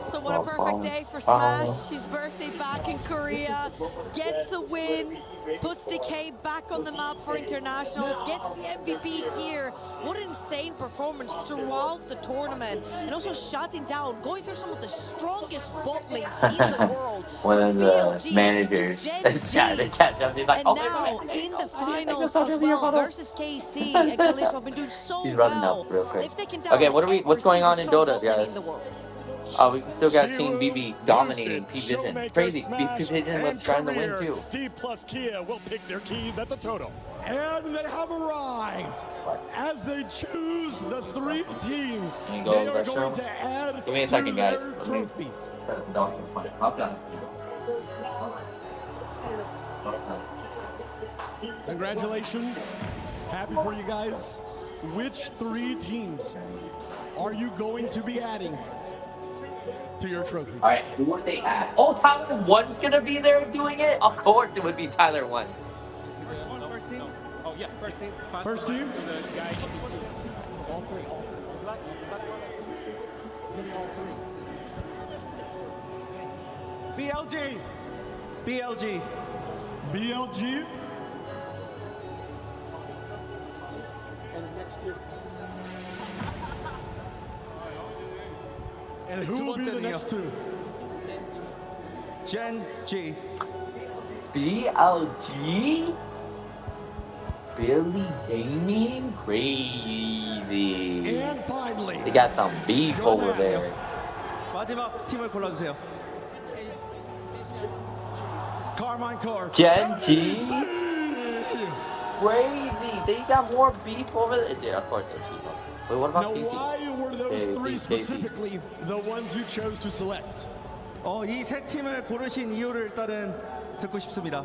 So what a perfect day for Smash. His birthday back in Korea, gets the win, puts DK back on the map for internationals, gets the MVP here. What an insane performance throughout the tournament, and also shutting down, going through some of the strongest bot lanes in the world. One from of the BLG managers to Gen G, tried to catch up. He's like, and oh, now in the finals as well versus KC and Kalisha have been doing so he's running well. up real quick. They've taken down Okay, what's going on in every Dota, single strong bot lane guys? in the world. We still got Team BB dominating P-Vision. Crazy. P-Vision was trying to win too. D+ Kia will pick their keys at the total. And they have arrived. As they choose the 3 teams, Can you go they over are that going show? to add Give me a to second, guys. their Let me trophy. set this down for fun. Hop down. Congratulations. Happy for you guys. Which 3 teams are you going to be adding to your trophy? All right, who would they add? Oh, Tyler 1's gonna be there doing it? Of course it would be Tyler 1. Oh, yeah. First team. First team? To the guy in the suit. All three. It's gonna be all three. BLG. BLG. BLG. And the next two. And who will be the next two? Gen G. BLG? Billy Gaming? Crazy. And finally, they got some beef over there. 마지막 팀을 골라주세요. Carmine Corp. Gen G? Crazy. They got more beef over there. Yeah, of course, there's cheese on. Wait, what about Now, PC? why were those KC, three KC. specifically the ones you chose to select? 이 세 팀을 고르신 이유를 일단은 듣고 싶습니다.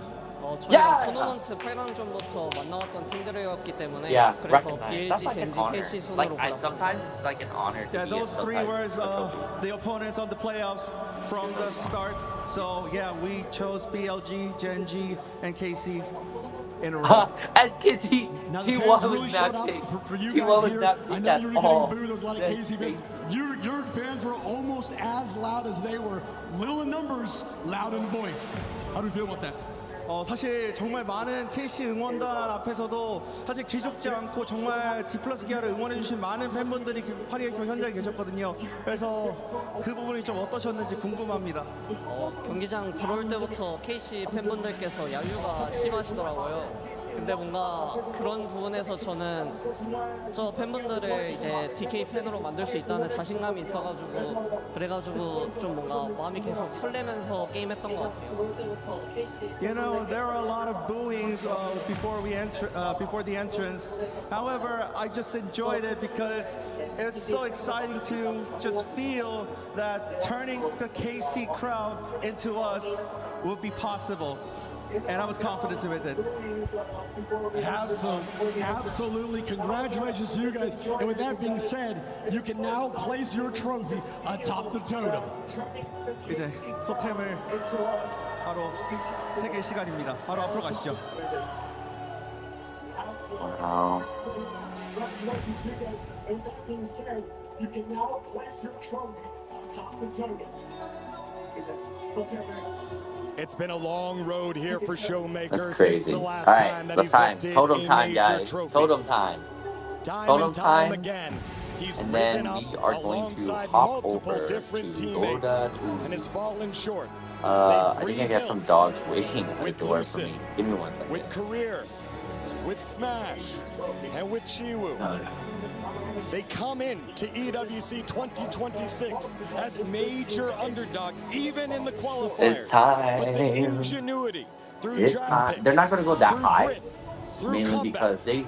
저희가 토너먼트 8강전부터 만나왔던 팀들이었기 때문에 그래서 BLG, 젠지, KC 순으로 골랐습니다. Sometimes it's like an honor to Yeah, be those three were the opponents on the playoffs from the start. So yeah, we chose BLG, Gen G, and KC in a row. And he fans really showed up for you guys here. I know you were getting booed. There's a lot of KC fans. Your fans were almost as loud as they were. Little in numbers, loud in voice. How do you feel about that? 사실 정말 많은 KC 응원단 앞에서도 사실 기죽지 않고 정말 D+ 기아를 응원해주신 많은 팬분들이 파리의 현장에 계셨거든요. 그래서 그 부분이 좀 어떠셨는지 궁금합니다. 경기장 들어올 때부터 KC 팬분들께서 야유가 심하시더라고요. 근데 뭔가 그런 부분에서 저는 저 팬분들을 이제 DK 팬으로 만들 수 있다는 자신감이 있어가지고 그래가지고 좀 뭔가 마음이 계속 설레면서 게임했던 것 같아요. You know, there are a lot of booings before the entrance. However, I just enjoyed it because it's so exciting to just feel that turning the KC crowd into us would be possible. And I was confident with it. Absolutely. Congratulations to you guys. And with that being said, you can now place your trophy atop the totem. 이제 토템을 바로 새길 시간입니다. 바로 앞으로 가시죠. Wow. Congratulations to you guys. And with that being said, you can now place your trophy atop the totem. It's been a long road here for Showmaker crazy. since the last All time right, that he's lifted totem a time, major guys. trophy. Totem time. Time and time time. again, he's And risen then up we are going to alongside hop multiple over different to teammates DOTA and has fallen short. I think I got some dogs waiting at the door for me. Give me 1 second. With Career, with Smash, and with Shiwu. They come in to EWC 2026 as major underdogs, even in the qualifiers. It's time. But the ingenuity through It's draft time. picks, They're not going to go that high. grit, Mainly because they.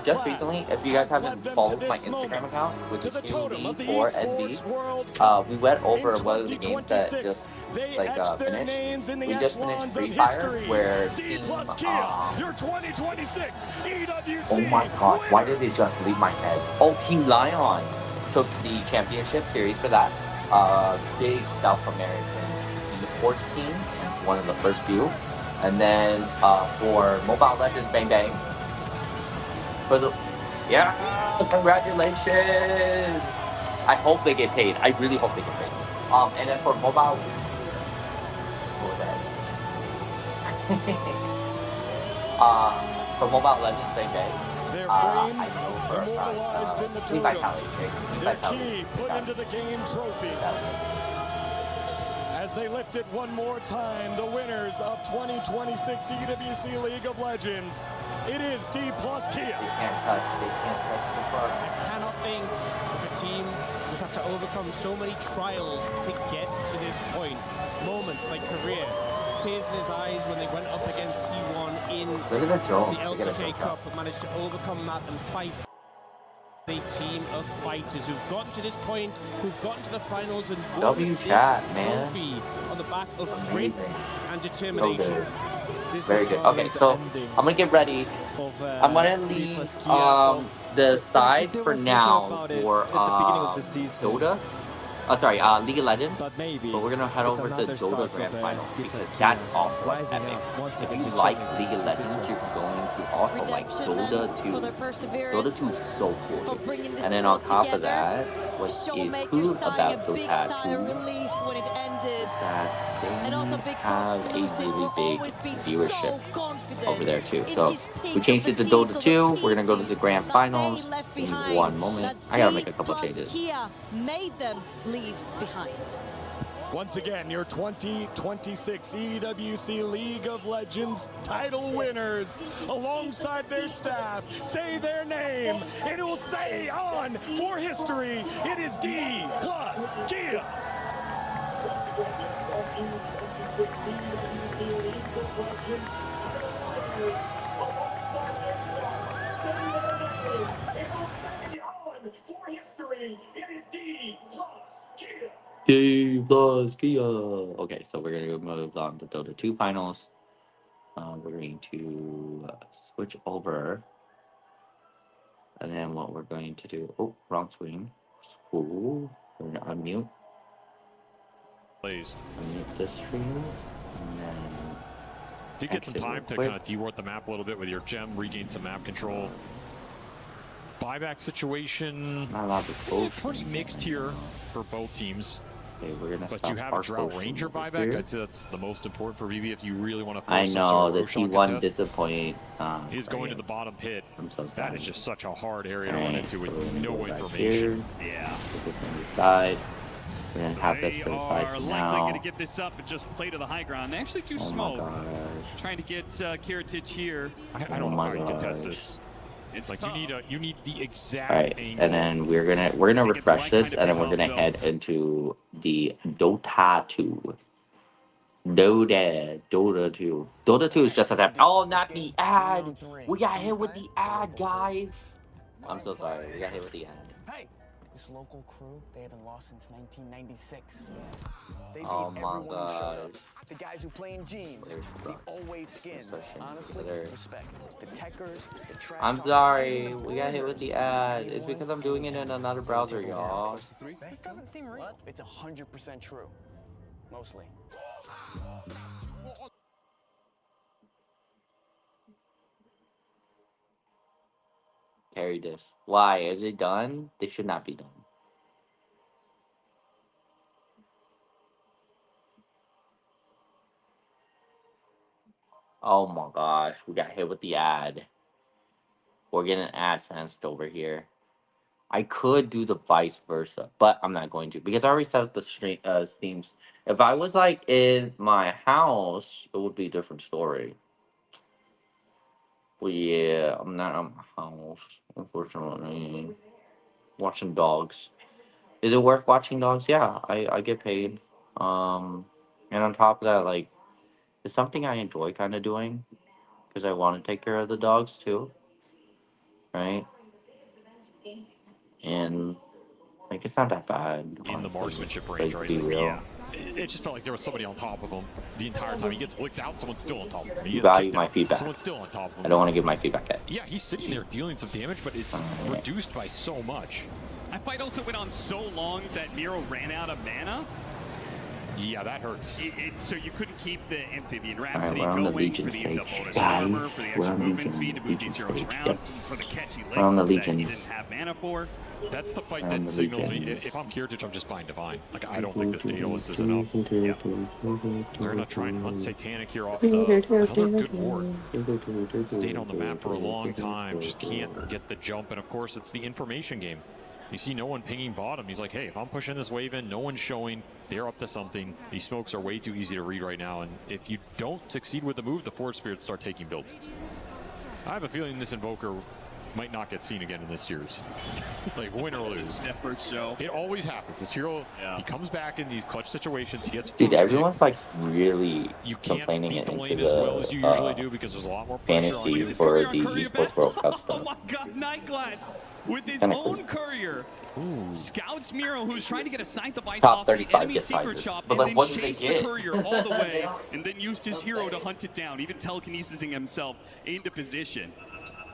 Just recently, if you guys haven't followed my Instagram account, which is QD4SB, we went over one of the games that just finished. We just finished Free Fire, where Team. Oh my gosh! Why did they just leave my head? Oh, Team Lion took the championship series for that big South American esports team, one of the first few. And then for Mobile Legends Bang Bang, congratulations! I hope they get paid. I really hope they get paid. And then for Mobile, what was that? For Mobile Legends Bang Bang, I know for immortalized in the totem. Their key put into the game trophy. As they lift it one more time, the winners of 2026 EWC League of Legends. It is D+ Kia. They can't touch the bar. I cannot think of a team who's had to overcome so many trials to get to this point. Moments like Career, tears in his eyes when they went up against T1 in the LCK Cup, but managed to overcome that and fight. A team of fighters who've gotten to this point, who've gotten to the finals and won this trophy on the back of grit and determination. This Very good. Okay, so I'm gonna get ready. I'm gonna leave the side for now for DOTA. Oh, sorry, League of Legends. But maybe But we're gonna head over to Dota Grand Finals because that's also like epic. If you like League of Legends, you're going to also like Dota 2. Dota 2 is so cool. And then on top of that, what is cool about Dota 2 and also big have a really big viewership over there too. So we changed it to Dota 2. We're gonna go to the Grand Finals in 1 moment. I gotta make a couple changes. Made them leave behind. Once again, your 2026 EWC League of Legends title winners, alongside their staff, say their name, and it will say on for history, it is D plus Kia. D plus Kia. Okay, so we're gonna move on to Dota 2 finals. We're going to switch over, and then what we're going to do? Oh, wrong screen. Cool. We're gonna unmute. Please. Unmute this screen, and then. Did get some time to kind of dewart the map a little bit with your gem, regain some map control. Buyback situation. Pretty mixed here for both teams. Okay, we're gonna but you have a Drow Ranger buyback. Here. I'd say that's the most important for BB if you really want to. I know the T1 disappoint. He's going to the bottom pit. I'm so sorry. That is just such a hard area to run into with no information. Yeah. Put this on the side. We're gonna have this for the side are now. likely going to get this up and just play to the high ground. They actually do smoke. Trying to get Kiritich here. I don't know how you can test this. It's like you need the exact angle. And then we're gonna refresh this, and then we're gonna head into the Dota 2. Dota 2. Dota 2 is just as epic. Oh, not the ad. We got hit with the ad, guys. I'm so sorry. We got hit with the ad. Hey, this local crew, they haven't lost since 1996. They oh my god. The guys who play in jeans, the always skin. Honestly, respect. The techers, the trash. I'm sorry, we got hit with the ad. It's because I'm doing it in another browser, y'all. This doesn't seem real. It's 100% true. Mostly. Carry this. Why? Is it done? This should not be done. Oh my gosh, we got hit with the ad. We're getting AdSense over here. I could do the vice versa, but I'm not going to because I already set up the Steams. If I was like in my house, it would be a different story. Well, yeah, I'm not at my house, unfortunately. Watching dogs. Is it worth watching dogs? Yeah, I get paid. And on top of that, like, it's something I enjoy kind of doing because I want to take care of the dogs too, right? And like it's not that bad. In the marksmanship range, right? Yeah. It just felt like there was somebody on top of him the entire time. He gets licked out, someone's still on top of him. You value my feedback. Someone's still on top of him. I don't want to give my feedback yet. Yeah, he's sitting there dealing some damage, but it's reduced by so much. That fight also went on so long that Miro ran out of mana. Yeah, that hurts. So you couldn't keep the Amphibian Rhapsody going for the bonus armor, for the extra movement speed to move these heroes around, for the catchy licks that he didn't have mana for. That's the fight that signals me. If I'm Kiritich, I'm just buying Divine. Like, I don't think this Daedalus is enough. Yep. We're going to try and hunt Satanic here off another good ward. Stayed on the map for a long time, just can't get the jump. And of course, it's the information game. You see no one pinging bottom. He's like, hey, if I'm pushing this wave in, no one's showing. They're up to something. These smokes are way too easy to read right now. And if you don't succeed with the move, the Forge Spirits start taking buildings. I have a feeling this Invoker might not get seen again in this series. Like, win or lose. First show. It always happens. This hero, he comes back in these clutch situations. He gets dude, everyone's like really complaining it into the as well as you usually do because there's a lot more pressure fantasy on you. for the Esports World Cup stuff. Oh my god, Nightglass with his own courier. Scouts Miro, who's trying to get a sight device off the enemy secret shop, and then chased the courier all the way, and then used his hero to hunt it down, even telekinesising himself into position.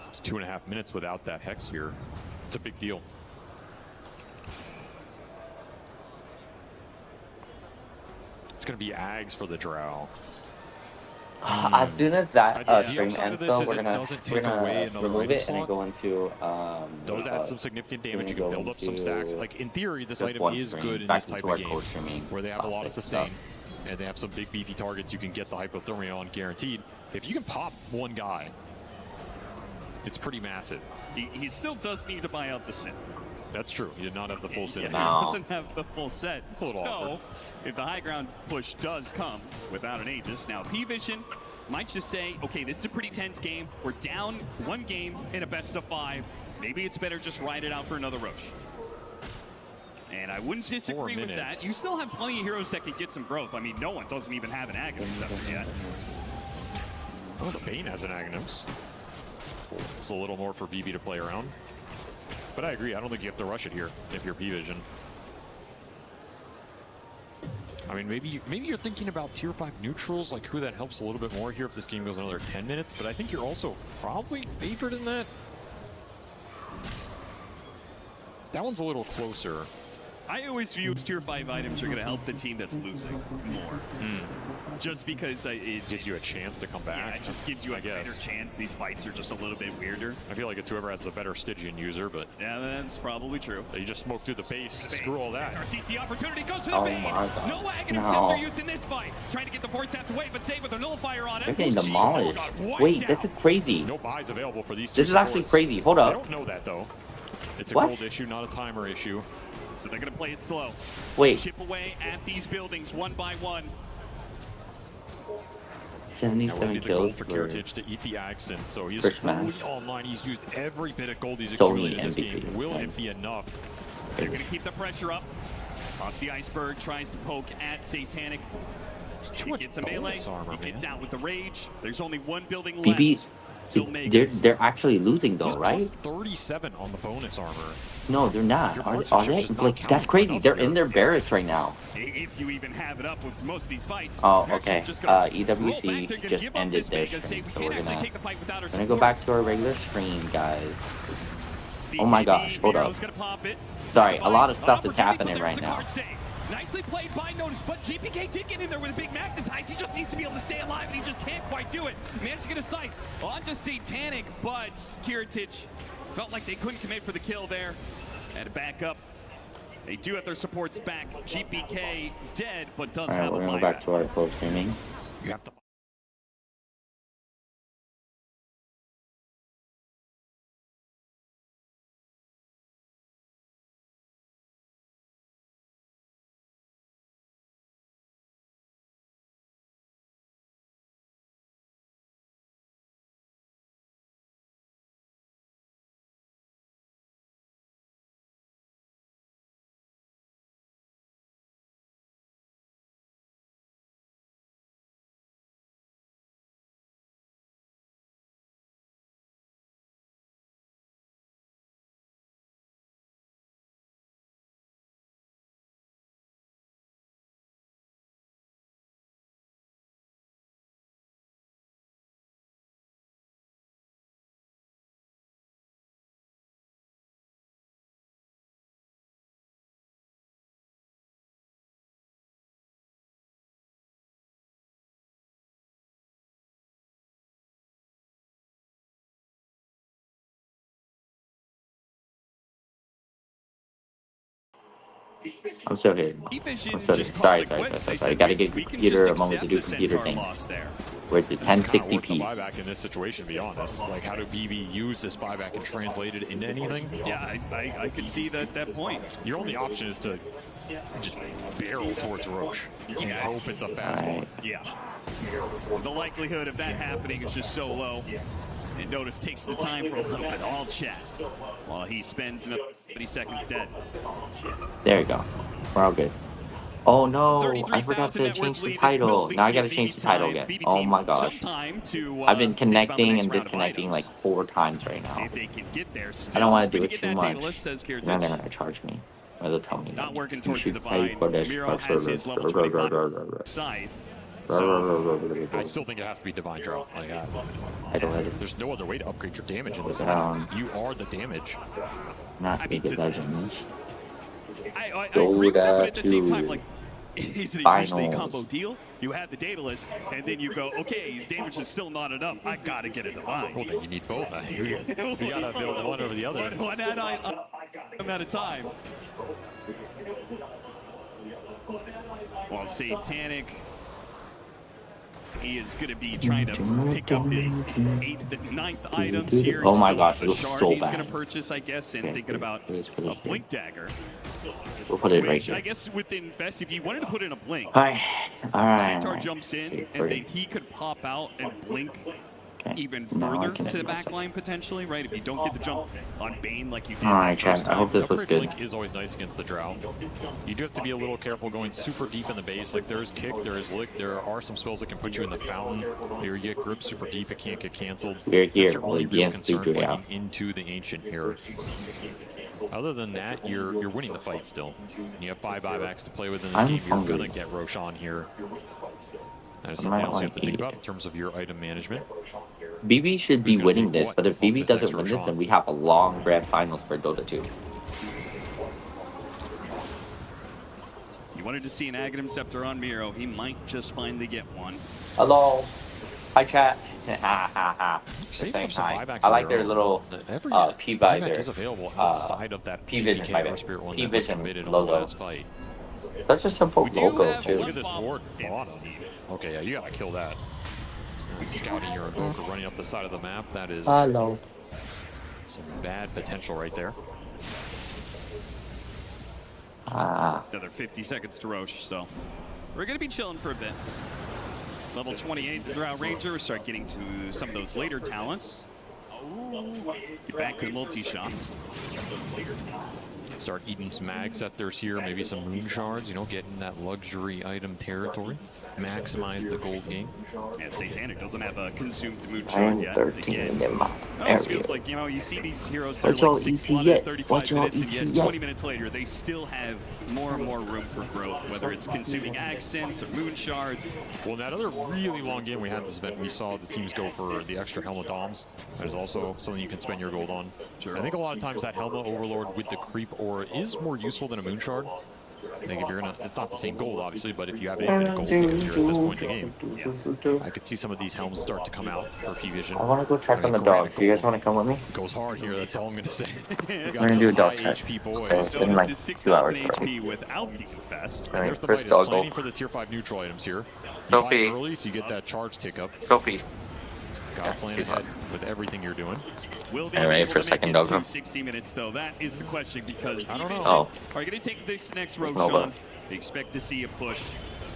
It's 2.5 minutes without that Hex here. It's a big deal. it's going to be Ags for the Drow. As soon as that stream upside ends, of this though, is we're it gonna doesn't take away another remove item it and then slot. go into. Does add some significant damage. You go can build up some stacks. Like in theory, this just item one is stream, good in back this type into of our game, co-streaming where they have a lot of classic sustain, stuff. and they have some big beefy targets. You can get the hypothermia on guaranteed. If you can pop one guy, it's pretty massive. He still does need to buy out the Sin. That's true. He did not have the full set. He doesn't have the full set. It's a little so, awkward. if the high ground push does come without an Aegis, now P-Vision might just say, okay, this is a pretty tense game. We're down one game in a best of 5. Maybe it's better just ride it out for another Roche. And I wouldn't disagree with that. You still have plenty of heroes that can get some growth. I mean, no one doesn't even have an Aghanim Scepter yet. Oh, the Bane has an Aghanims. It's a little more for BB to play around. But I agree, I don't think you have to rush it here if you're P-Vision. I mean, maybe you're thinking about tier 5 neutrals, like who that helps a little bit more here if this game goes another 10 minutes, but I think you're also probably favored in that. That one's a little closer. I always view tier 5 items are going to help the team that's losing more. Just because it gives you a chance to come back. Yeah, it just gives you a better chance. These fights are just a little bit weirder. I feel like it's whoever has the better Stygian user, but yeah, that's probably true. You just smoke through the base. Screw all that. RCC opportunity goes to the Bane. No Aghanim Scepter used in this fight. Trying to get the Force Stats away, but save with a nullifier on it. They're getting demolished. Wait, this is crazy. No buys available for these two. This is actually crazy. Hold up. I don't know that though. It's a What? gold issue, not a timer issue. So they're going to play it slow. Wait. Chip away at these buildings one by one. 77 kills for Kiritich to eat the accent, so he's first fully match. online. He's used every bit of gold he's Sony accumulated in this MVP. game. Will it be enough? They're going to keep the pressure up. Pops the Iceberg, tries to poke at Satanic. He gets a melee. He gets out with the Rage. There's only one building left. BB, they're actually losing though, He's right? plus 37 on the bonus armor. No, they're not. Your Are arts they? just not Like, counting that's for crazy. enough They're here. in their barracks right now. If you even have it up with most of these fights. Oh, okay. EWC just ended their stream, so we're gonna go back to our regular stream, guys. Oh my gosh, hold up. Sorry, a lot of stuff is happening right now. Nicely played by Notice, but GPK did get in there with a big magnetize. He just needs to be able to stay alive, and he just can't quite do it. Managed to get a sight onto Satanic, but Kiritich felt like they couldn't commit for the kill there. Had to back up. They do have their supports back. GPK dead, but does Alright, have a we're gonna buyback. go back to our close streaming. You have to. I'm still here. I'm still here. Sorry. Gotta get computer a moment to do computer things. Where's the Kinda worth the 1060p? buyback in this situation, to be honest. Like, how do BB use this buyback and translate it into anything? Yeah, I could see that point. Your only option is to just barrel towards Roche and hope it's a fastball. Yeah. The likelihood of that happening is just so low. And Notice takes the time for a little bit all chat while he spends another 30 seconds dead. There you go. We're all good. Oh no, I forgot to change the title. Now I gotta change the title again. Oh my gosh. I've been connecting and disconnecting like 4 times right now. I don't want to do it too much. Then they're gonna charge me. Or they'll tell me. Not working You towards the should pay divine. for this. Miro has his level 25 scythe. I still think it has to be Divine Drop. Like, there's no other way to upgrade your damage in this item. You are the damage. Not League of Legends. I agree with that, but at the same time, like, Is it a Finals. usually a combo deal? You have the Daedalus, and then you go, okay, damage is still not enough. I gotta get a Divine. Well, then you need both. You gotta build one over the other. One at a time. Well, Satanic, he is going to be trying to pick up his 8th and 9th items here. Oh my Still gosh, has it a was shard so he's bad. going to purchase, I guess, and thinking about a Blink Dagger. We'll put it right Which here. I guess within Fest, if you wanted to put in a Blink, Alright. Centaur jumps in, and then he could pop out and Blink even further to the back line potentially, right? If you don't get the jump on Bane like you did Alright, the first chat. I hope time. this looks good. Blink is always nice against the Drow. You do have to be a little careful going super deep in the base. Like there is kick, there is lick, there are some spells that can put you in the fountain. Here you get grip super deep, it can't get canceled. We're here, That's your only real against the concern Drow. fighting into the Ancient here. Other than that, you're winning the fight still. You have 5 buybacks to play with in this I'm game. You're hungry. gonna get Roshan here. That is I something might else you have like to think eat about in terms of your item management. BB should be Who's gonna winning take this, what but if off BB this doesn't next win this, Roshan? then we have a long grand finals for Dota 2. You wanted to see an Aghanim Scepter on Miro. He might just finally get one. Hello. Hi, chat. Ha ha ha. Save Saying up some hi. buybacks I on like your their own. little Every P buyback there. is available outside of that P-Vision, PVK Air Spirit one that was P-Vision committed on logo. the last fight. Such a simple logo, Look too. at this ward bottom. Okay, yeah, you gotta kill that. Scouting your Invoker running up the side of the map, that is Hello. some bad potential right there. Another 50 seconds to Roche, so we're going to be chilling for a bit. Level 28, the Drow Ranger, start getting to some of those later talents. Get back to the multi-shots. Start eating some mag scepters here, maybe some moon shards, you know, get in that luxury item territory. Maximize the gold game. And Satanic doesn't have a consumed moon I shard am yet. 13 in my It area. feels like, you know, you see these heroes that Watch are y'all like 6 ET slotted, yet. 35 Watch y'all minutes, and ET yet yet. 20 minutes later, they still have more and more room for growth, whether it's consuming accents or moon shards. Well, in that other really long game we had this event, we saw the teams go for the extra helmet doms. That is also something you can spend your gold on. I think a lot of times that helmet overlord with the creep aura is more useful than a moon shard. I think if you're gonna, it's not the same gold obviously, but if you have infinite gold because you're at this point in the game, I could see some of these helms start to come out for P-Vision. I want to go check on the dogs. Do you guys want to come with me? Goes hard here, that's all I'm gonna say. We're going to do a dog check. HP So it's in like 2 hours. HP without the Infest. Alright, There's the first Midas dog planning go. for the tier 5 neutral items here. You Sophie. buy early so you get that charge tick up. Sophie. Gotta plan ahead with everything you're doing. Will they Are you be ready able for a to second make it doggo? to 60 minutes, though? That is the question, because I don't know. Oh. are you going to take this next Nova. Roshan? They expect to see a push.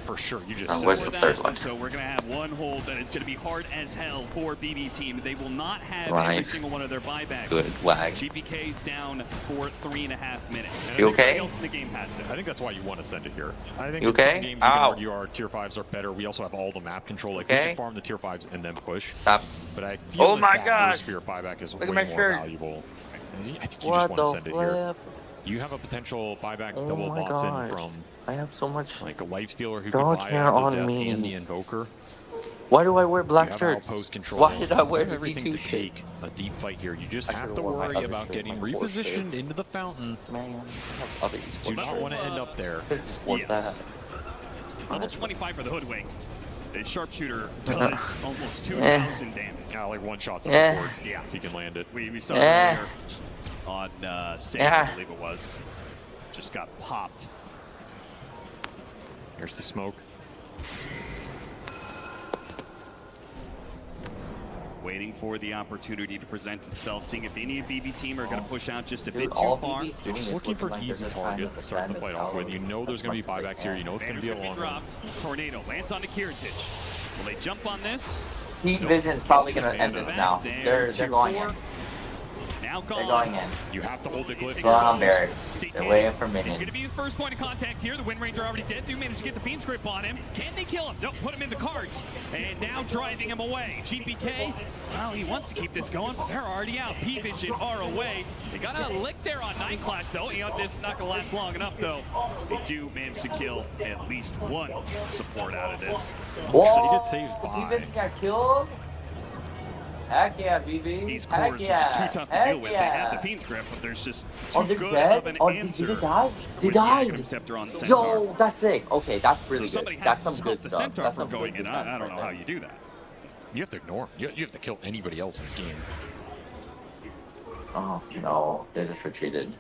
For sure, you just Oh, said where's it. the third one? So we're going to have one hold that is going to be hard as hell for BB team. They will not have every Right. single one of their buybacks. Good wag. GPK's down for 3.5 minutes. And You everything okay? else in the game past it. I think that's why you want to send it here. I think You in some okay? games you can Ow. argue our tier 5s are better. We also have all the map control. Like we Okay. can farm the tier 5s and then push. Stop. But I feel Oh like my that gosh. Earth Spear buyback is Look at way my more shirt. valuable. And I think you What just want to the send it here. flip? You have a potential buyback Oh double my bots in God. from I have so much. like a Lifestealer who Don't can buy tear out on the Death me. and the Invoker. Why do I wear black You have shirts? outpost control. Why did I wear You have the everything D2 to shirt? take a deep fight here. You just I have should've to worn my worry other about shirt, getting my fourth repositioned shirt. into the fountain. Man, I have other Do esports not shirts. want to end up there. What Yes. that? Level 25 for the Hoodwink. The sharpshooter does almost 2,000 damage. Yeah, like one shot's a Eh. support. Yeah. He can land it. We saw it Eh. earlier on Sam, Yeah. I believe it was. Just got popped. Here's the smoke. Waiting for the opportunity to present itself, seeing if any of BB team are going to push out just a Dude, bit all too far. BB's You're doing just is looking for like easy they're trying target to start the fight off with. You know there's going to be buybacks here. You know it's going to Banner's be a going to long be one. dropped. Tornado lands onto Kiritich. Will they jump on this? Heat Nope. Vision's probably Kills going to his end man this in the now. back there. They're Tier going 4. in. Now They're gone. going in. You have to hold the glyph. Go on, Barrett. They're waiting for He's minions. going to be the first point of contact here. The Wind Ranger already dead. They managed to get the Fiend's grip on him. Can they kill him? Nope, put him in the cards. And now driving him away. GPK, well, he wants to keep this going, but they're already out. P-Vision are away. They got a lick there on 9 class, though. You know, it's not going to last long enough, though. They do manage to kill at least one support out of this. So he did save by. P-Vision got killed? Heck yeah, BB. These Heck cores yeah. are just too tough to Heck deal with. They have the yeah. Fiend's Grip, but there's just Oh, too they're good dead? of an Oh, answer. did they die? They with the died. Aghanim Scepter on the Centaur. Yo, that's sick. Okay, that's really So good. somebody has That's to some good stop the stuff. Centaur That's from some going good in. defense I don't right know how there. You do that. You have to ignore him. You have to kill anybody else in this game. Oh, no. They just retreated.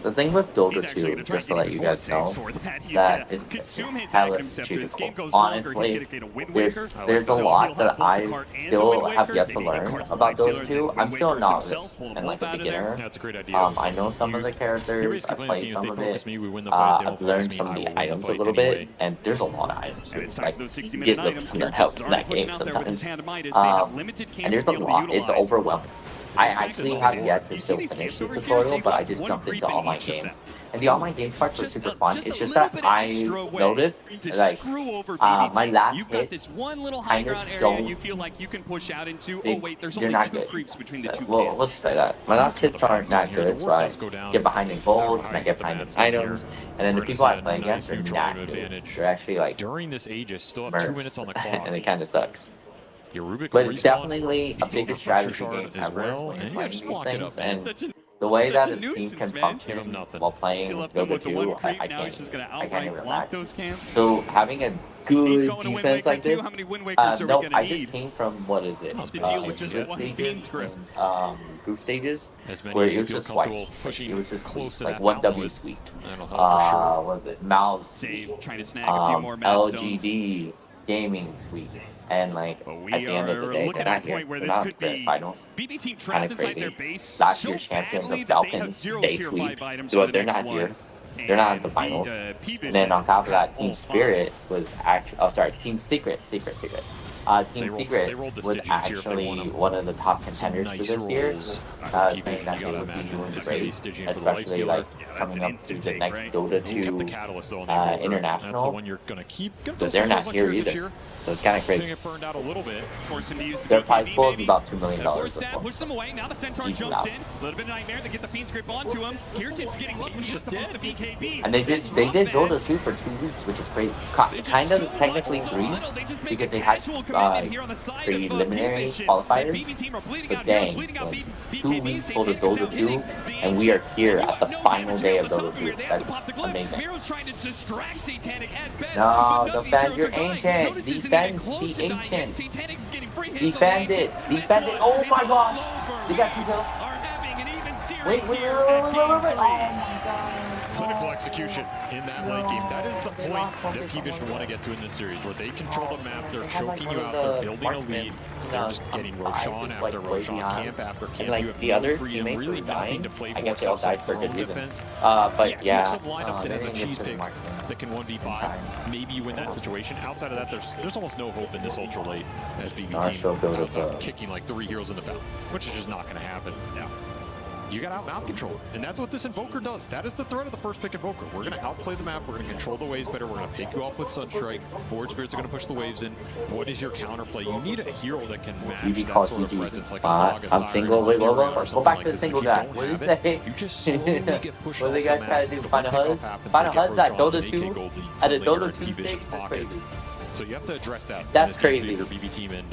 The thing with Dota 2, just to let you guys know, that it's hella cheatable. Honestly, there's a lot that I still have yet to learn about Dota 2. I'm still a novice and like a beginner. That's a great idea. I know some of the characters, I played some of it. I've learned some of the items a little bit, and there's a lot of items. It's like, you get the help in that game sometimes. And there's a lot. It's overwhelming. I actually have yet to still finish the tutorial, but I just jumped into online games. And the online game parts were super fun. It's just that I noticed, like, my last hit kind of don't. You feel like you can push out into. They, Oh wait, there's they're only not 2 good. creeps between the 2 Well, camps. let's say that. My last hits aren't that good, so I get behind in gold, and I get behind in items, and then the people I play against are not good. They're actually like during this Aegis, still have 2 minutes on the clock. and it kind of sucks. Rubik But it's definitely a bigger strategy game ever when you're playing these things, and the way that a team can function while playing Dota 2, I can't even imagine. So having a good defense like this, no, I just came from, what is it, group stages, where it was just swipes. It was just like 1W sweep. What was it, mouse, LGD, gaming sweep. And like at the end of the day, they're not here. They're not in the finals. Kind of crazy. Last year's champions of Falcons, they sweep. So they're not here. They're not in the finals. And then on top of that, Team Spirit was actually. Oh, sorry, Team Secret. Team Secret was actually one of the top contenders for this year. Saying that they would be doing great, especially like coming up to the next Dota 2 international. But they're not here either. So it's kind of crazy. Their prize pool is about $2 million. Push them away. Now the Centaur jumps in. A little bit of nightmare. They get the Fiend's Grip onto him. Kirtan's getting lucky. Just the BKB. And they did Dota 2 for 2 weeks, which is crazy. Kind of technically 3, because they had preliminary qualifiers. But dang, like 2 weeks for the Dota 2, and we are here at the final day of Dota 2. That's amazing. No, defend your ancient. Defend the ancient. Defend it. Defend it. Oh my gosh. They got 2 kills. Wait. Oh my god. Clinical execution in that late game. That is the point that P-Vision want to get to in this series, where they control the map, they're choking you out, they're building a lead, they're just getting Roshan after Roshan, camp after camp. Like you have the other freedom, teammates really were nothing dying. to play I for guess they all except died for their good own reason. defense. But you yeah, have some lineup that has a cheese pick that can 1v5, maybe you win that situation. Outside of that, there's almost no hope in this ultra late as BB team outside of kicking like 3 heroes in the fountain, which is just not going to happen. Yeah. You got out map control, and that's what this Invoker does. That is the threat of the first pick Invoker. We're going to outplay the map, we're going to control the waves better, we're going to pick you off with Sunstrike, Forward Spirits are going to push the waves in. What is your counterplay? You need a hero that can match that sort of presence, like a Naga, I'm single, wait, go back to the single guy. What did he say? You just slowly get pushed what off do the they guys map. try to do? Find a HUD? Find a HUD at Dota 2? At a Dota 2 stage? That's crazy. So you have to address that. That's crazy. Your BB team, and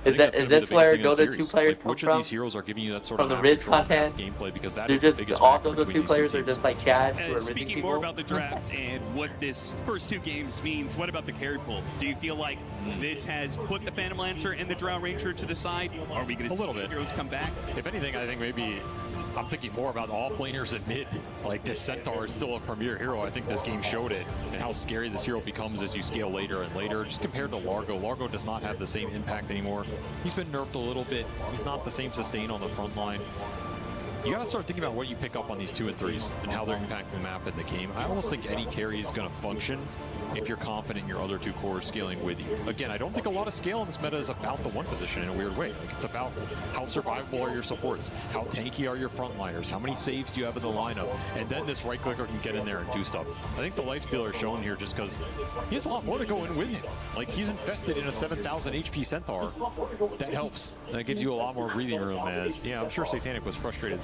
is this where Dota 2 players come which from? of these heroes are giving you that sort from of the Riz content? Gameplay, because that They're is the just biggest all factor Dota 2 players are just like Chads who are rizzing Speaking people. more about the draft and what this first 2 games means, what about the carry pool? Do you feel like this has put the Phantom Lancer and the Drow Ranger to the side? Are we going to see heroes come back? If anything, I think maybe I'm thinking more about all planers in mid. Like, this Centaur is still a premier hero. I think this game showed it, and how scary this hero becomes as you scale later and later. Just compared to Largo, Largo does not have the same impact anymore. He's been nerfed a little bit. He's not the same sustain on the front line. You gotta start thinking about what you pick up on these 2 and 3s and how they're impacting the map and the game. I almost think any carry is gonna function if you're confident your other 2 cores scaling with you. Again, I don't think a lot of scale in this meta is about the 1 position in a weird way. Like, it's about how survivable are your supports, how tanky are your frontliners, how many saves do you have in the lineup, and then this right clicker can get in there and do stuff. I think the Lifestealer is shown here just because he has a lot more to go in with him. Like, he's invested in a 7,000 HP Centaur. That helps. That gives you a lot more breathing room as, yeah, I'm sure Satanic was frustrated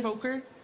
Invoker.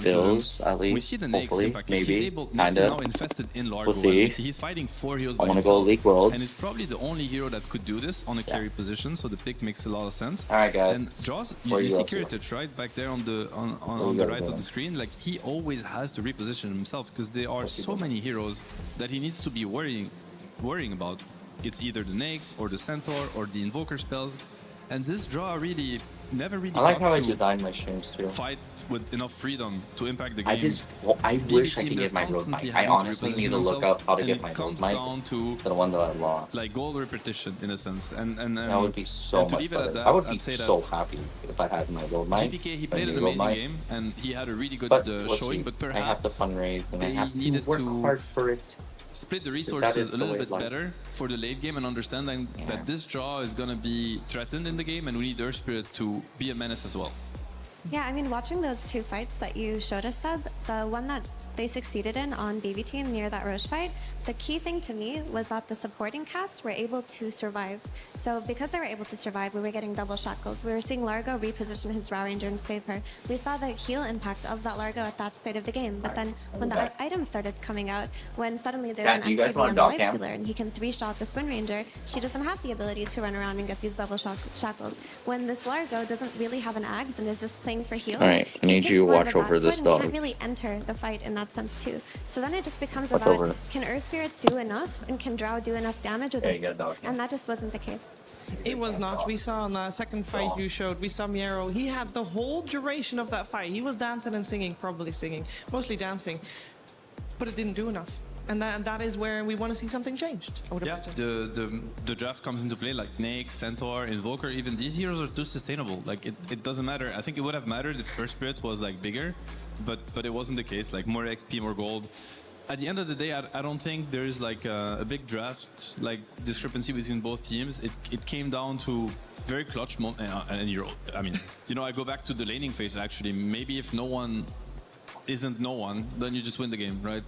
my senses. bills, at least. We see the next Hopefully, impact. maybe, He's able, kind now of. invested in Largo. We'll see. He's fighting 4 heroes I by want to go himself. League Worlds. And it's probably the only hero that could do this on a carry position, so the pick makes a lot of sense. All right, guys. And Jaws, Where you you see up to? Kiritich right back there on the right of the screen. Like, he always has to reposition himself because there are so many heroes that he needs to be worrying about. it's either the Nakes or the Centaur or the Invoker spells. And this draw really never really I like got how I to designed my streams too. fight with enough freedom to impact the game. I wish I could get my road mic. I honestly need to look up how to get my road mic to the one that I lost. Like goal repetition in a sense, and that would be so much better. I would be so happy if I had my road mic. GPK, he played an amazing game and he had a really good showing, but perhaps I have to fundraise and I have to work hard for it. Split the resources a little bit better for the late game and understanding that this draw is going to be threatened in the game and we need Earth Spirit to be a menace as well. Yeah, I mean, watching those two fights that you showed us, Seb, the one that they succeeded in on BB Team near that Roche fight, the key thing to me was that the supporting cast were able to survive. So because they were able to survive, we were getting double shackles. We were seeing Largo reposition his Drow Ranger and save her. We saw the heal impact of that Largo at that state of the game. But then when the items started coming out, when suddenly there's an MKB on the Lifestealer and he can 3-shot the Swin Ranger, she doesn't have the ability to run around and get these double shackles. When this Largo doesn't really have an Ags and is just playing for heals, Alright, I need you to watch over this dog. He can't really enter the fight in that sense too. So then it just becomes about, can Earth Spirit do enough and can Drow do enough damage with it? And that just wasn't the case. It was not. We saw on the second fight you showed, we saw Miero. He had the whole duration of that fight. He was dancing and singing, probably singing, mostly dancing, but it didn't do enough. And that is where we want to see something changed, I would imagine. The draft comes into play, like Nake, Centaur, Invoker, even these heroes are too sustainable. Like it doesn't matter. I think it would have mattered if Earth Spirit was like bigger, but it wasn't the case. Like more XP, more gold. At the end of the day, I don't think there is like a big draft like discrepancy between both teams. It came down to very clutch moment. And I mean, you know, I go back to the laning phase actually. Maybe if no one isn't no one, then you just win the game, right?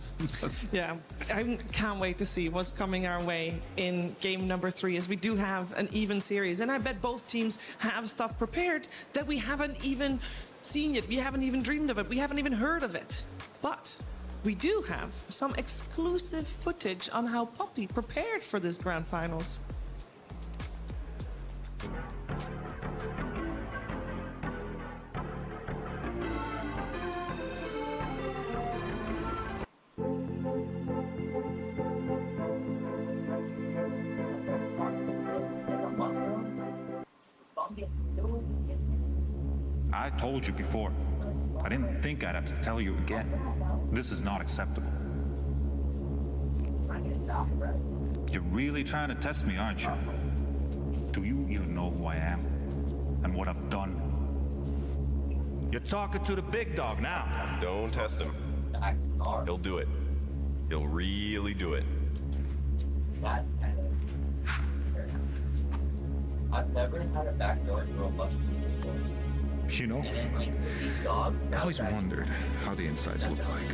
Yeah, I can't wait to see what's coming our way in game number 3, as we do have an even series. And I bet both teams have stuff prepared that we haven't even seen yet. We haven't even dreamed of it. We haven't even heard of it. But we do have some exclusive footage on how Poppy prepared for this grand finals. I told you before. I didn't think I'd have to tell you again. This is not acceptable. You're really trying to test me, aren't you? Do you even know who I am and what I've done? You're talking to the big dog now. Don't test him. He'll do it. He'll really do it. I've never had a backdoor to a bunch of people before. You know, I always wondered how the insides look like.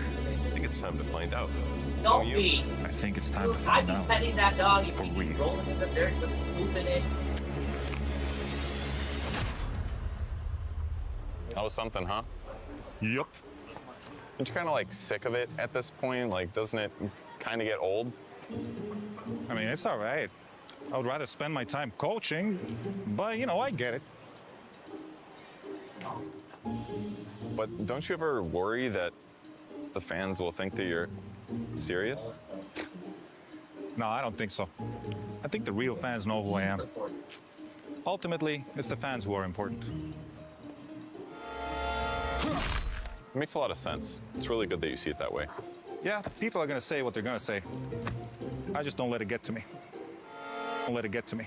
I think it's time to find out. Don't be. I think it's time to find out. I've been petting that dog. For real. Rolling in the dirt, just pooping it. That was something, huh? Yup. Aren't you kind of like sick of it at this point? Like, doesn't it kind of get old? I mean, it's all right. I would rather spend my time coaching, but you know, I get it. But don't you ever worry that the fans will think that you're serious? No, I don't think so. I think the real fans know who I am. Ultimately, it's the fans who are important. It makes a lot of sense. It's really good that you see it that way. Yeah, people are gonna say what they're gonna say. I just don't let it get to me. Don't let it get to me.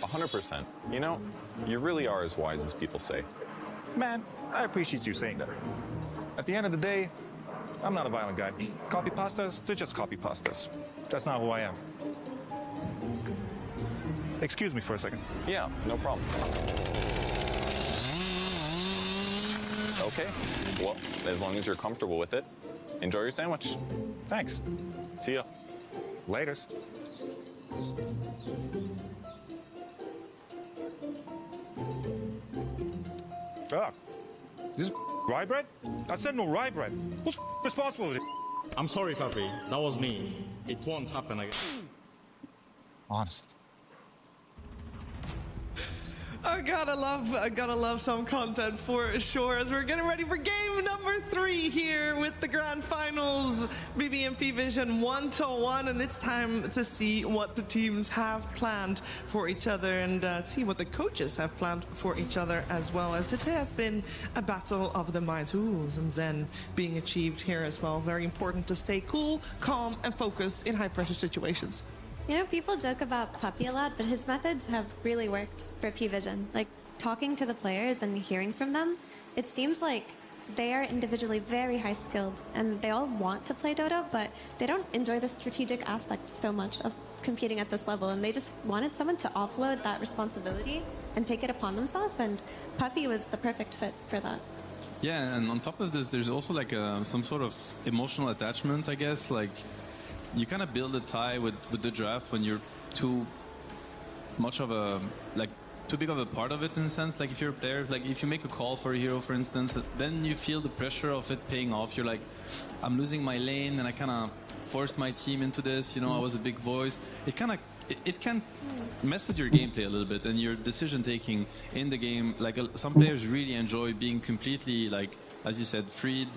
100%. You know, you really are as wise as people say. Man, I appreciate you saying that. At the end of the day, I'm not a violent guy. Copy pastas, they're just copy pastas. That's not who I am. Excuse me for a second. Yeah, no problem. Okay, well, as long as you're comfortable with it, enjoy your sandwich. Thanks. See ya. Laters. Ah, this is rye bread? I said no rye bread. Who's responsible for it? I'm sorry, Papi. That was me. It won't happen again. Honest. I gotta love some content for sure as we're getting ready for game number 3 here with the grand finals. BB and P-Vision 1-1, and it's time to see what the teams have planned for each other and see what the coaches have planned for each other as well, as it has been a battle of the minds. Ooh, some zen being achieved here as well. Very important to stay cool, calm, and focused in high-pressure situations. You know, people joke about Puppy a lot, but his methods have really worked for P-Vision. Like, talking to the players and hearing from them, it seems like they are individually very high-skilled, and they all want to play Dota, but they don't enjoy the strategic aspect so much of competing at this level, and they just wanted someone to offload that responsibility and take it upon themselves, and Puppy was the perfect fit for that. Yeah, and on top of this, there's also like some sort of emotional attachment, I guess. Like, you kind of build a tie with the draft when you're too much of a, like, too big of a part of it in a sense. Like, if you're a player, like if you make a call for a hero, for instance, then you feel the pressure of it paying off. You're like, I'm losing my lane, and I kind of forced my team into this. You know, I was a big voice. It kind of, it can mess with your gameplay a little bit and your decision taking in the game. Like, some players really enjoy being completely, like, as you said, freed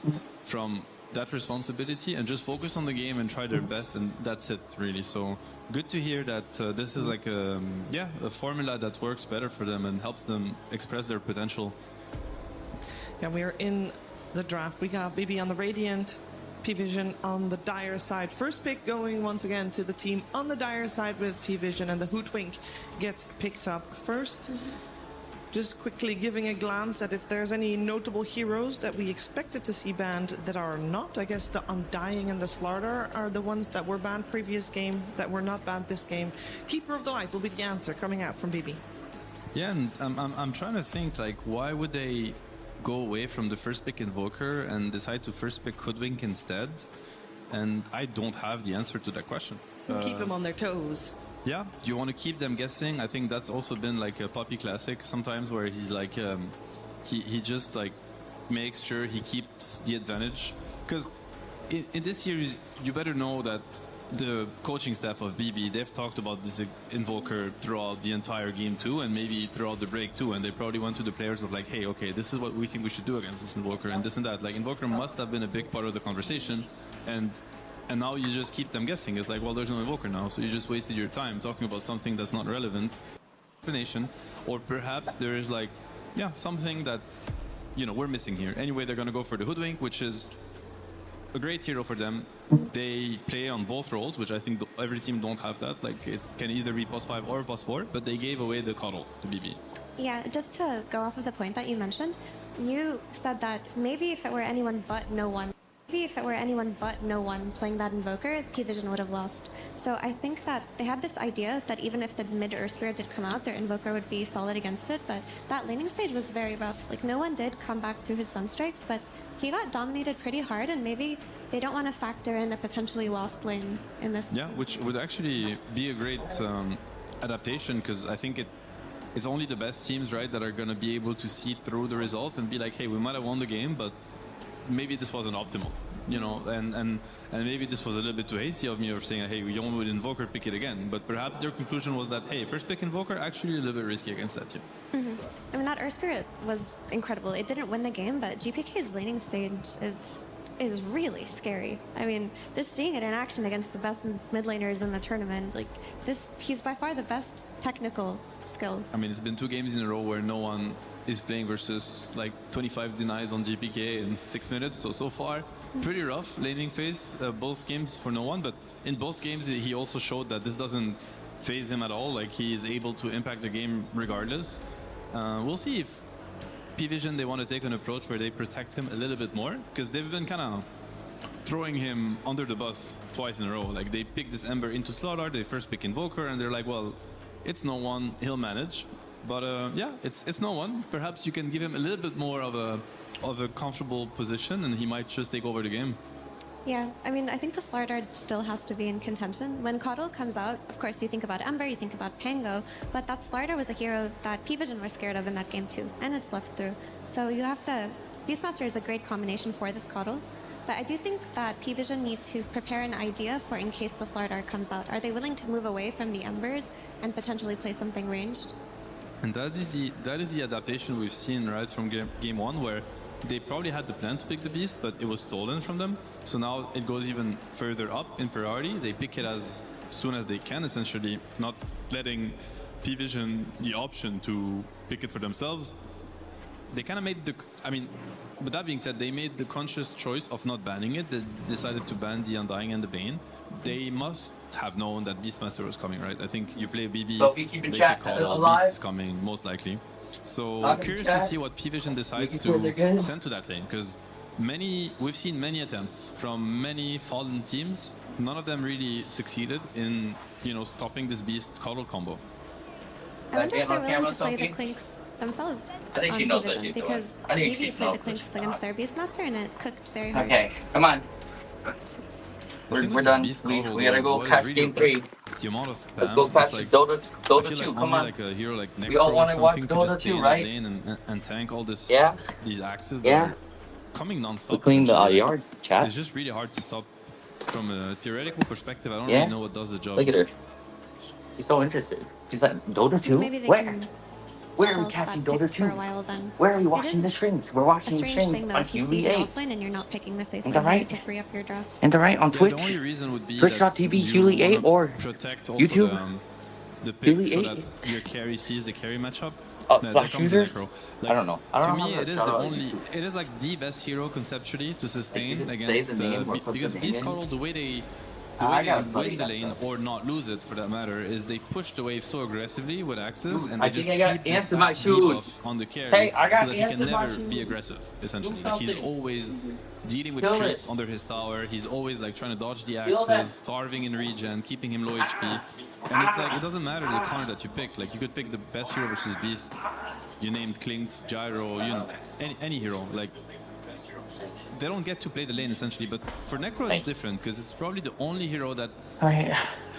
from that responsibility and just focus on the game and try their best, and that's it, really. So good to hear that this is like a formula that works better for them and helps them express their potential. Yeah, we are in the draft. We got BB on the Radiant, P-Vision on the Dire side. First pick going once again to the team on the Dire side with P-Vision, and the Hoodwink gets picked up first. Just quickly giving a glance at if there's any notable heroes that we expected to see banned that are not. I guess the Undying and the Slaughter are the ones that were banned previous game, that were not banned this game. Keeper of the Light will be the answer coming out from BB. Yeah, and I'm trying to think, like, why would they go away from the first pick Invoker and decide to first pick Hoodwink instead? And I don't have the answer to that question. Keep them on their toes. Yeah, do you want to keep them guessing? I think that's also been like a Puppy classic sometimes, where he's like, he just like makes sure he keeps the advantage. Because in this series, you better know that the coaching staff of BB, they've talked about this Invoker throughout the entire game too, and maybe throughout the break too, and they probably went to the players of like, hey, okay, this is what we think we should do against this Invoker and this and that. Like, Invoker must have been a big part of the conversation, and now you just keep them guessing. It's like, well, there's no Invoker now, so you just wasted your time talking about something that's not relevant. Explanation, or perhaps there is like, yeah, something that, you know, we're missing here. Anyway, they're gonna go for the Hoodwink, which is a great hero for them. They play on both roles, which I think every team don't have that. Like, it can either be +5 or +4, but they gave away the Cuddle to BB. Yeah, just to go off of the point that you mentioned, you said that maybe if it were anyone but no one, playing that Invoker, P-Vision would have lost. So I think that they had this idea that even if the mid-Earth Spirit did come out, their Invoker would be solid against it, but that laning stage was very rough. Like, no one did come back through his Sunstrikes, but he got dominated pretty hard, and maybe they don't want to factor in a potentially lost lane in this. Yeah, which would actually be a great adaptation, because I think it's only the best teams, right, that are going to be able to see through the result and be like, hey, we might have won the game, but maybe this wasn't optimal, you know, and maybe this was a little bit too hasty of me of saying, hey, we don't with Invoker, pick it again. But perhaps their conclusion was that, hey, first pick Invoker, actually a little bit risky against that team. I mean, that Earth Spirit was incredible. It didn't win the game, but GPK's laning stage is really scary. I mean, just seeing it in action against the best mid laners in the tournament, like he's by far the best technical skill. I mean, it's been 2 games in a row where no one is playing versus like 25 denies on GPK in 6 minutes. So far, pretty rough laning phase, both games for no one. But in both games, he also showed that this doesn't phase him at all. Like, he is able to impact the game regardless. We'll see if P-Vision, they want to take an approach where they protect him a little bit more, because they've been kind of throwing him under the bus twice in a row. Like, they pick this Ember into Slaughter, they first pick Invoker, and they're like, well, it's no one, he'll manage. But yeah, it's no one. Perhaps you can give him a little bit more of a comfortable position, and he might just take over the game. Yeah, I mean, I think the Slaughter still has to be in contention. When Coddle comes out, of course, you think about Ember, you think about Pango, but that Slaughter was a hero that P-Vision were scared of in that game too, and it's left through. So you have to... Beastmaster is a great combination for this Coddle, but I do think that P-Vision need to prepare an idea for in case the Slaughter comes out. Are they willing to move away from the Embers and potentially play something ranged? And that is the adaptation we've seen right from game one, where they probably had the plan to pick the Beast, but it was stolen from them. So now it goes even further up in priority. They pick it as soon as they can, essentially, not letting P-Vision the option to pick it for themselves. They kind of made the, I mean, with that being said, they made the conscious choice of not banning it. They decided to ban the Undying and the Bane. They must have known that Beastmaster was coming, right? I think you play BB, so if you keep in chat Beast is coming, most likely. So curious to see what P-Vision decides to send to that lane, because we've seen many attempts from many fallen teams. None of them really succeeded in, you know, stopping this Beast Cuddle combo. I wonder if they're willing to play the Clinks themselves on P-Vision, because BB played the Clinks against their Beastmaster and it cooked very hard. Okay, come on. We're done. We gotta go catch game 3. The amount of spam, let's go catch like, Dota 2, like come on. Like a hero like we all want to watch Dota 2, right? And tank all this, these axes that are coming non-stop. We clean the yard, chat. It's just really hard to stop from a theoretical perspective. I don't really know what does the job. Look at her. She's so interested. She's like, Dota 2? Where are we catching Dota 2? Where are we watching the streams? We're watching the streams thing, though, on if you see the Huli 8. offlane and you're not picking the safe lane to free up your draft. And the right on Twitch. The only reason would be Twitch.tv, Huli 8 or YouTube. The pick so that your carry sees the carry matchup. Flash users? Like, I don't know. To me, it is the only. It is like the best hero conceptually to sustain against because Beast Cuddle, the way they win the lane or not lose it for that matter is they push the wave so aggressively with axes and they just keep this debuff on the carry so that he can never be aggressive, essentially. Like he's always dealing with creeps under his tower, he's always like trying to dodge the axes, starving in regen, keeping him low HP. And it's like, it doesn't matter the counter that you pick, like you could pick the best hero versus Beast, you named Klinks, Gyro, you know, any hero, like they don't get to play the lane essentially, but for Necro it's different because it's probably the only hero that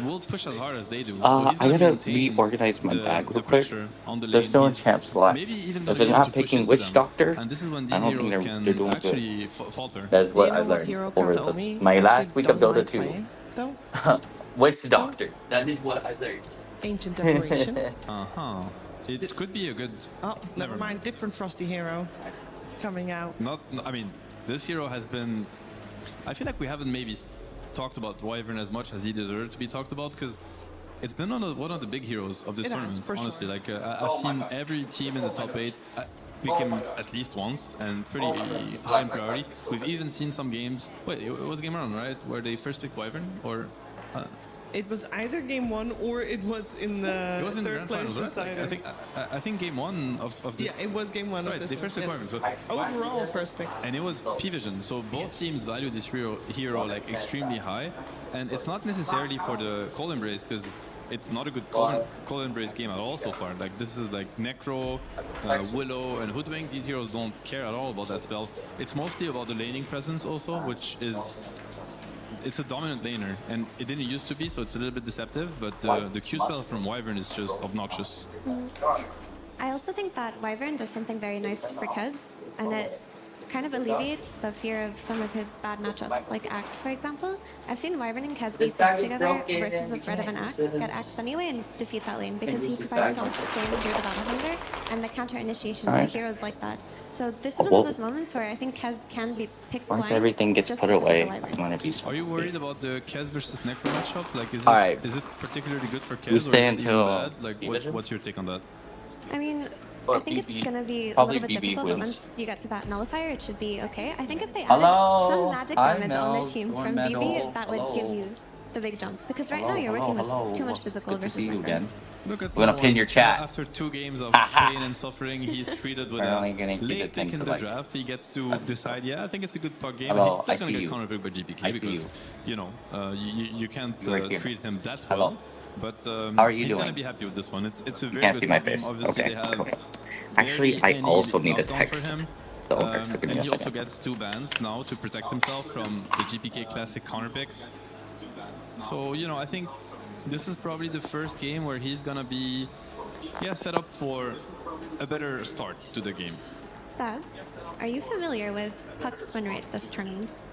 will push as hard as they do. So he's I gotta reorganize my bag real quick. They're still in champs left. If they're not picking Witch Doctor, and this is when these I don't think they're doing actually good. Falter. That's what I learned over my last week of Dota 2. Witch Doctor. That is what I learned. Ancient Decoration. It could be a good... Oh, never mind. Different Frosty hero coming out. I mean, this hero has been... I feel like we haven't maybe talked about Wyvern as much as he deserved to be talked about, because it's been one of the big heroes of this tournament, honestly. Like, I've seen every team in the top 8 pick him at least once, and pretty high in priority. We've even seen some games... Wait, it was game 1, right? Where they first picked Wyvern, or... It was either game 1 or it was in the it was in third the grand place. Finals, right? I think game 1 of this. Yeah, it was game 1 of this. They first picked Wyvern. So overall first pick. And it was P-Vision. So both teams value this hero like extremely high, and it's not necessarily for the Cold Embrace because it's not a good Cold Embrace game at all so far. Like this is like Necro, Willow, and Hoodwink. These heroes don't care at all about that spell. It's mostly about the laning presence also, which is. It's a dominant laner, and it didn't used to be, so it's a little bit deceptive, but the Q spell from Wyvern is just obnoxious. I also think that Wyvern does something very nice for Kez, and it kind of alleviates the fear of some of his bad matchups, like Axe, for example. I've seen Wyvern and Kez be picked together versus the threat of an Axe, get Axed anyway and defeat that lane, because he provides so much sustain through the Battle Thunder and the counter initiation to heroes like that. So this is one of those moments where I think Kez can be picked blind. Once everything gets put away, I'm gonna be Are you worried about the Kez versus Necro matchup? Like, is it particularly good for Kez, or is it even bad? Like, what's your take on that? I mean, I think it's going to be a little bit difficult, but once you get to that nullifier, it should be okay. I think if they added some magic damage on their team from BB, that would give you the big jump. Because right now you're working with too much physical versus again. Look at we're gonna pin your chat. After 2 games of pain and suffering, he's treated with a late pick in the draft. He gets to decide, yeah, I think it's a good puck game. He's still going to get counterpicked by GPK because, you know, you can't treat him that well. But he's going to be happy with this one. It's a very good game. Obviously, they have actually, I also need a text. And he also gets 2 bans now to protect himself from the GPK Classic counter picks. So, you know, I think this is probably the first game where he's gonna be, set up for a better start to the game. Sav, are you familiar with puck spin rate this tournament?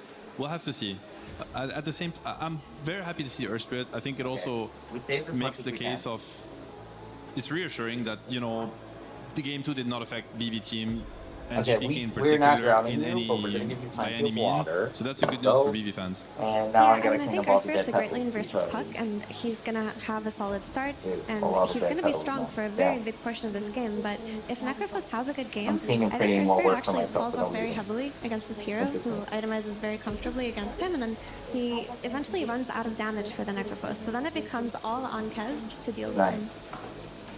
but we'll have to see. At the same, I'm very happy to see Earth Spirit. I think it also makes the case of, it's reassuring that, you know, the game 2 did not affect BB team and GPK in particular in by any means. So that's a good news for BB fans. And yeah, I mean, I think Earth Spirit's a great lane versus Puck, and he's going to have a solid start, and he's going to be strong for a very big portion of this game. But if Necrophos has a good game, I think Earth Spirit actually falls off very heavily against this hero, who itemizes very comfortably against him, and then he eventually runs out of damage for the Necrophos. So then it becomes all on Kez to deal with him.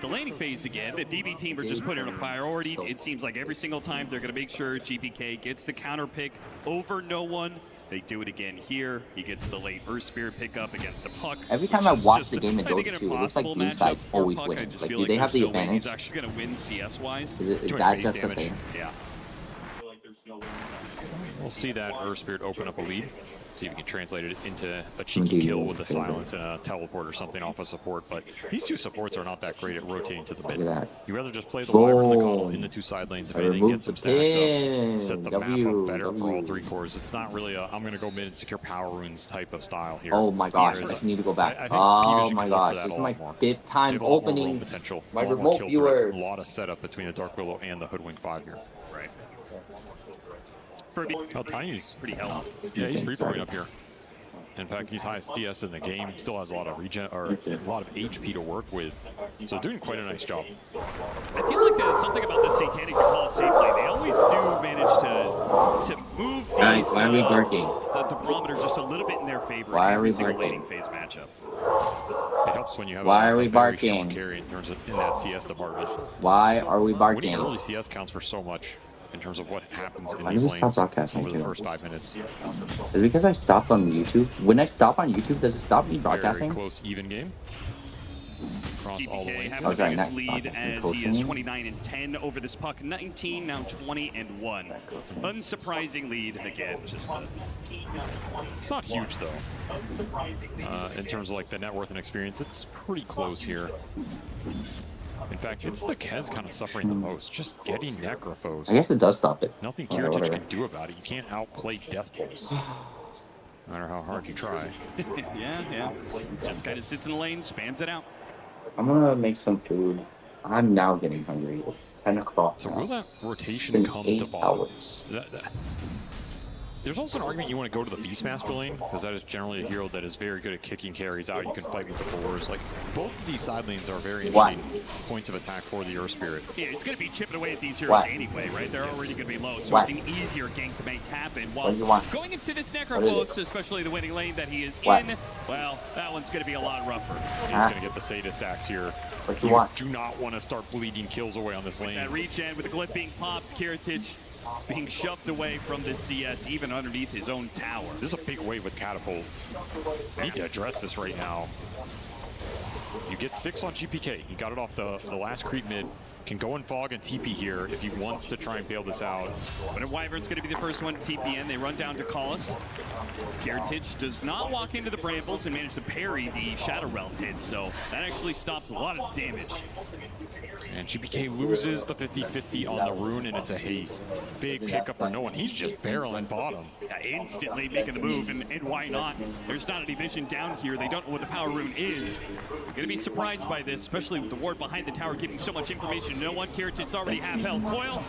with the laning phase again. The BB team are just putting in a priority. It seems like every single time they're going to make sure GPK gets the counter pick over no one. They do it again here. He gets the late Earth Spirit pickup against the Puck. Every time I watch the game in Dota 2, it looks like blue side's always winning. Like, do they have the advantage? He's actually going to win CS-wise. Is that just a thing? Yeah. We'll see that Earth Spirit open up a lead. See if we can translate it into a cheeky kill with a silence and a teleport or something off a support. But these two supports are not that great at rotating to the mid. You rather just play the Wyvern and the Coddle in the two side lanes if anything, get some stacks up, set the map up better for all 3 cores. It's not really a I'm going to go mid and secure power runes type of style here. Oh my gosh, I just need to go back. Oh my gosh, this is my 5th time opening my remote viewer. A lot of setup between the Dark Willow and the Hoodwink 5 here. Right. How tiny he's pretty hell. Yeah, he's free throwing up here. In fact, he's highest CS in the game. Still has a lot of regen or a lot of HP to work with. So doing quite a nice job. I feel like there's something about the Satanic to call safely. They always do manage to move these, Guys, why are we barking? the barometer just a little bit in their favor Why in are every we single barking? laning phase matchup. It helps when you have Why a are we very strong barking? carry in terms of in that CS department. Why are we barking? Winning early CS counts for so much in terms of what happens in Why these did we stop lanes broadcasting over the too? first 5 minutes. Is it because I stopped on YouTube? When I stop on YouTube, does it stop me broadcasting? Very close, even game. Across all the lanes. Having the biggest lead as he is 29-10 over this puck. 19, now 20-1. Unsurprising lead again. Just it's not huge though. In terms of like the net worth and experience, it's pretty close here. In fact, it's the Kez kind of suffering the most. Just getting Necrophos. I guess it does stop it. Nothing Whatever. Kiritich can do about it. You can't outplay Death Pulse. No matter how hard you try. yeah. Just kind of sits in the lane, spams it out. I'm gonna make some food. I'm now getting hungry. It's 10 o'clock. So will that rotation come to bottom? There's also an argument you want to go to the Beastmaster lane, because that is generally a hero that is very good at kicking carries out. You can fight with the boars. Like, both of these side lanes are very interesting points of attack for the Earth Spirit. Yeah, it's going to be chipping away at these heroes anyway, right? They're already going to be low, so it's an easier gank to make happen. While going into this Necrophos, especially the winning lane that he is in, well, that one's going to be a lot rougher. He's going to get the Sada stacks here. You do not want to start bleeding kills away on this lane. That regen with the glyph being popped, Kiritich is being shoved away from this CS, even underneath his own tower. This is a big wave with Catapult. You need to address this right now. You get 6 on GPK. He got it off the last creep mid. Can go and fog and TP here if he wants to try and bail this out. But Wyvern's going to be the first one to TP in. They run down to Collis. Kiritich does not walk into the brambles and manage to parry the Shadow Realm hit, so that actually stops a lot of damage. And GPK loses the 50-50 on the rune, and it's a haste. Big pickup for no one. He's just barreling bottom. Yeah, instantly making the move, and why not? There's not any vision down here. They don't know what the power rune is. They're going to be surprised by this, especially with the ward behind the tower giving so much information. No one, Kiritich's already half health. Coil,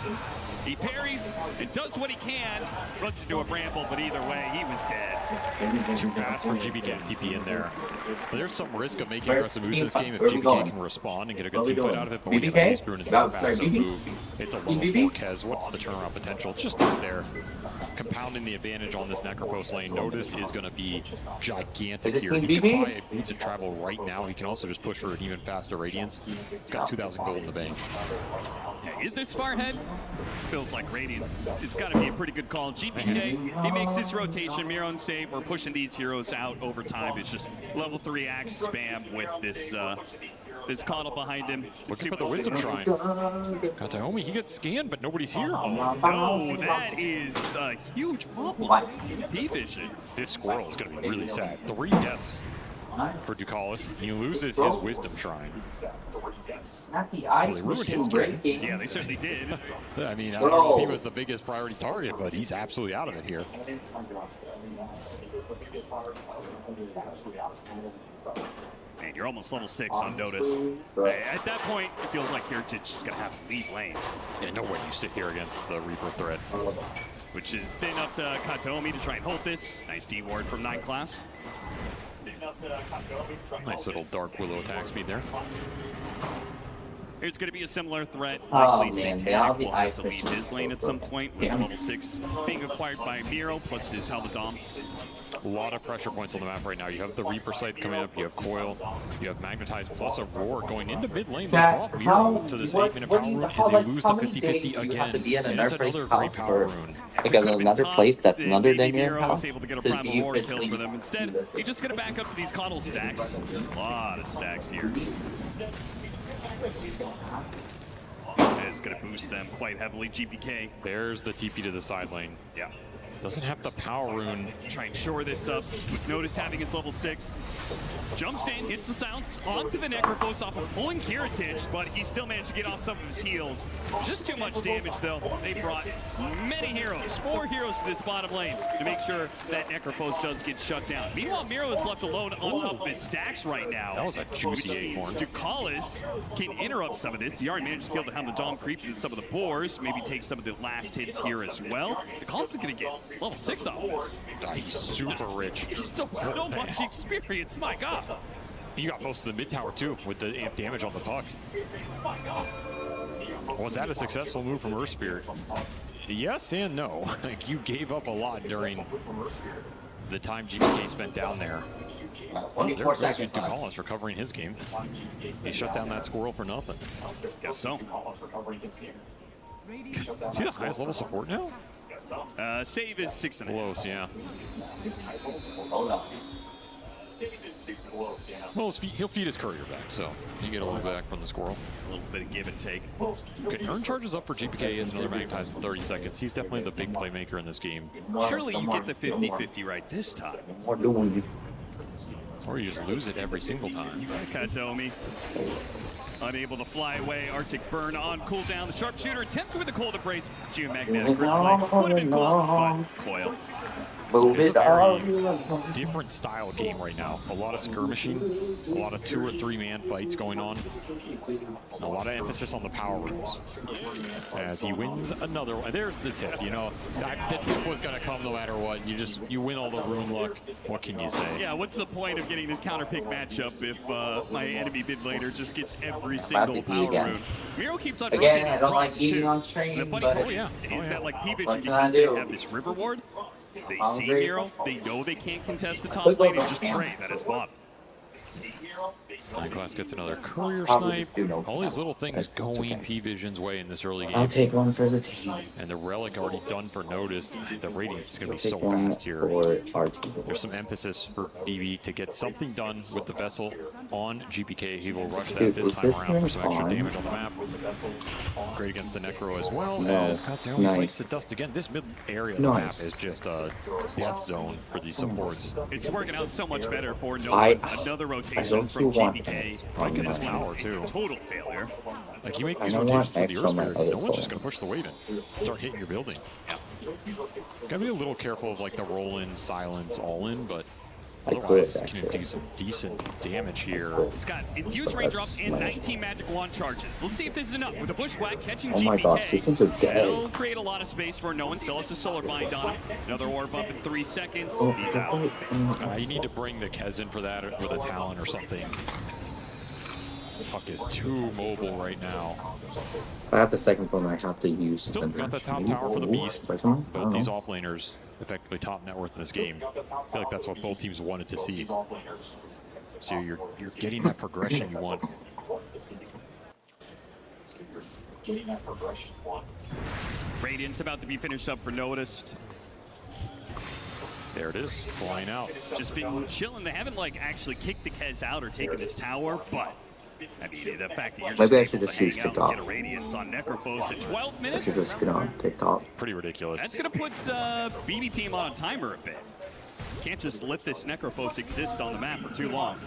he parries and does what he can. Runs into a bramble, but either way, he was dead. Too fast for GPK to TP in there. There's some risk of making aggressive moves this game if GPK can respond and get a good team fight out of it, but when you have a Screw and it's a fast move, it's a level 4 Kez. What's the turnaround potential? Just not there. Compounding the advantage on this Necrophos lane, Noticed is going to be gigantic here. He can buy a Boots of Travel right now. He can also just push for an even faster Radiance. He's got 2,000 gold in the bank. Yeah, this far ahead feels like Radiance. It's got to be a pretty good call. GPK, he makes his rotation. Miron save. We're pushing these heroes out over time. It's just level 3 axe spam with this this Coddle behind him. Looking for the Wisdom Shrine. Got Taomi, he gets scanned, but nobody's here. No, that is a huge problem. P-Vision. This squirrel is going to be really sad. 3 deaths for Ducalis. He loses his Wisdom Shrine. Well, they ruined his game. Yeah, they certainly did. I mean, I don't know if he was the biggest priority target, but he's absolutely out of it here. Man, you're almost level 6 on Notice. At that point, it feels like you're just going to have to leave lane. Yeah, no way you sit here against the Reaper threat. Which is then up to Kataomi to try and hold this. Nice D-ward from 9 class. Nice little Dark Willow attack speed there. There's going to be a similar threat. Likely Satanic will have to leave his lane at some point with level 6 being acquired by Miro plus his Halberdom. A lot of pressure points on the map right now. You have the Reaper scythe coming up, you have Coil, you have Magnetize plus a Roar going into mid lane. They brought Miro to this 8-minute power rune, and they lose the 50-50 again. And it's another great power rune. Like another place that's another than your house. Was able to get a primal Roar kill for them. Instead, he's just going to back up to these Coddle stacks. A lot of stacks here. Is going to boost them quite heavily. GPK. There's the TP to the side lane. Yeah. Doesn't have the power rune. Try and shore this up. Notice having his level 6. Jumps in, hits the sounds onto the Necrophos off of pulling Kiritich, but he still managed to get off some of his heals. Just too much damage though. They brought many heroes, 4 heroes to this bottom lane to make sure that Necrophos does get shut down. Meanwhile, Miro is left alone on top of his stacks right now. That was a juicy acorn. Ducalis can interrupt some of this. He already managed to kill the Helm of Dom creep and some of the boars, maybe take some of the last hits here as well. Ducalis is going to get level 6 off this. He's super rich. He's still so much experience, my God. You got most of the mid tower too with the amp damage on the puck. Was that a successful move from Earth Spirit? Yes and no. Like, you gave up a lot during the time GPK spent down there. There's Ducalis recovering his game. He shut down that squirrel for nothing. Guess so. Is he the highest level support now? Save is 6.5. Close, yeah. Well, he'll feed his courier back, so you get a little back from the squirrel. A little bit of give and take. Okay, Earn charges up for GPK as another magnetize in 30 seconds. He's definitely the big playmaker in this game. Surely you get the 50-50 right this time. Or you just lose it every single time. Katomi unable to fly away. Arctic Burn on cooldown. The sharpshooter attempts with the cold embrace. Geomagnetic replay. Would have been cool, but coil. It's a very different style game right now. A lot of skirmishing, a lot of 2 or 3 man fights going on, a lot of emphasis on the power runes. As he wins another one. There's the tip, you know. The tip was going to come no matter what. You win all the rune luck. What can you say? Yeah, what's the point of getting this counter pick matchup if my enemy mid laner just gets every single power rune? Miro keeps on rotating I don't like eating too. on stream, The funny but part is that like P-Vision, because they have this river ward, they see Miro, they know they can't contest the top lane and just pray that it's bottom. Glass gets another courier snipe. All these little things going P-Vision's way in this early game. I'll take one for the team. And the relic already done for noticed. The radiance is going to be so fast here. There's some emphasis for BB to get something done with the vessel on GPK. He will rush that this time around for some extra damage on the map. Great against the Necro as well. As Katsuomi fights the dust again. This mid area of the map is just a death zone for these supports. It's working out so much better for Noah. Another rotation from GPK. Like in this power too. Total failure. Like you make these rotations with the Earth Spirit, no one's just gonna push the wave in. Start hitting your building. Yeah. Gotta be a little careful of like the roll in, silence, all in, but otherwise you can do some decent damage here. It's got infused raindrops and 19 magic wand charges. Let's see if this is enough. With the bushwhack catching GPK. Oh my gosh, these things are dead. It'll create a lot of space for no one. Still has a solar bind on him. Another orb up in 3 seconds. He's out. You need to bring the Kez in for that with a Talon or something. Puck is too mobile right now. I have the second one I have to use. Still got the top tower for the Beast. Both these offlaners effectively top net worth in this game. I feel like that's what both teams wanted to see. So you're getting that progression you want. Radiant's about to be finished up for Noticed. There it is, flying out. Just being chilling. They haven't like actually kicked the Kez out or taken this tower, but I mean, the fact that you're just able to hang out and get a Radiance on Necrophos at 12 minutes. I should just get on TikTok. Pretty ridiculous. That's going to put BB team on a timer a bit. Can't just let this Necrophos exist on the map for too long.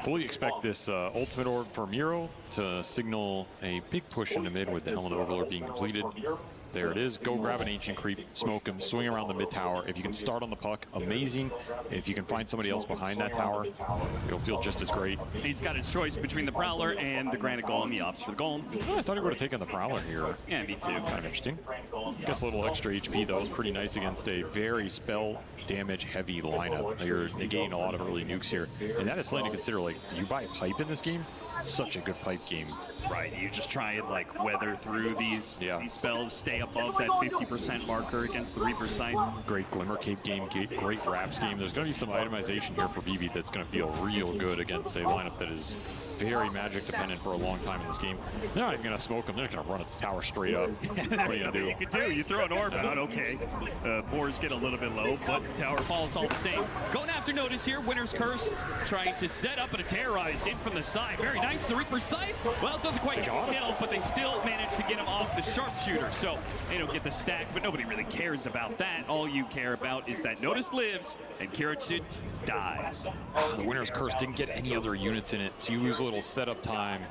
Fully expect this ultimate orb for Miro to signal a big push into mid with the Helmet Overlord being completed. There it is. Go grab an Ancient Creep, smoke him, swing around the mid tower. If you can start on the puck, amazing. If you can find somebody else behind that tower, you'll feel just as great. He's got his choice between the Prowler and the Granite Golem. He opts for the Golem. Oh, I thought he would have taken the Prowler here. Yeah, me too. Kind of interesting. Guess a little extra HP though is pretty nice against a very spell damage heavy lineup. You're negating a lot of early nukes here. And that is something to consider. Like, do you buy a pipe in this game? It's such a good pipe game. Right, you just try and like weather through these spells, stay above that 50% marker against the Reaper's Sight. Great Glimmer Cape game, great Raps game. There's going to be some itemization here for BB that's going to feel real good against a lineup that is very magic dependent for a long time in this game. They're not even going to smoke them. They're going to run at the tower straight up. What are you going to do? You could do. You throw an orb out, okay. Boars get a little bit low, but tower falls all the same. Going after Notice here, Winter's Curse, trying to set up and terrorize in from the side. Very nice. Nice 3 for sight. Well, it doesn't quite get killed, but they still manage to get him off the sharpshooter. So they don't get the stack, but nobody really cares about that. All you care about is that Notice lives and Kiritic dies. The winner's curse didn't get any other units in it, so you lose a little setup time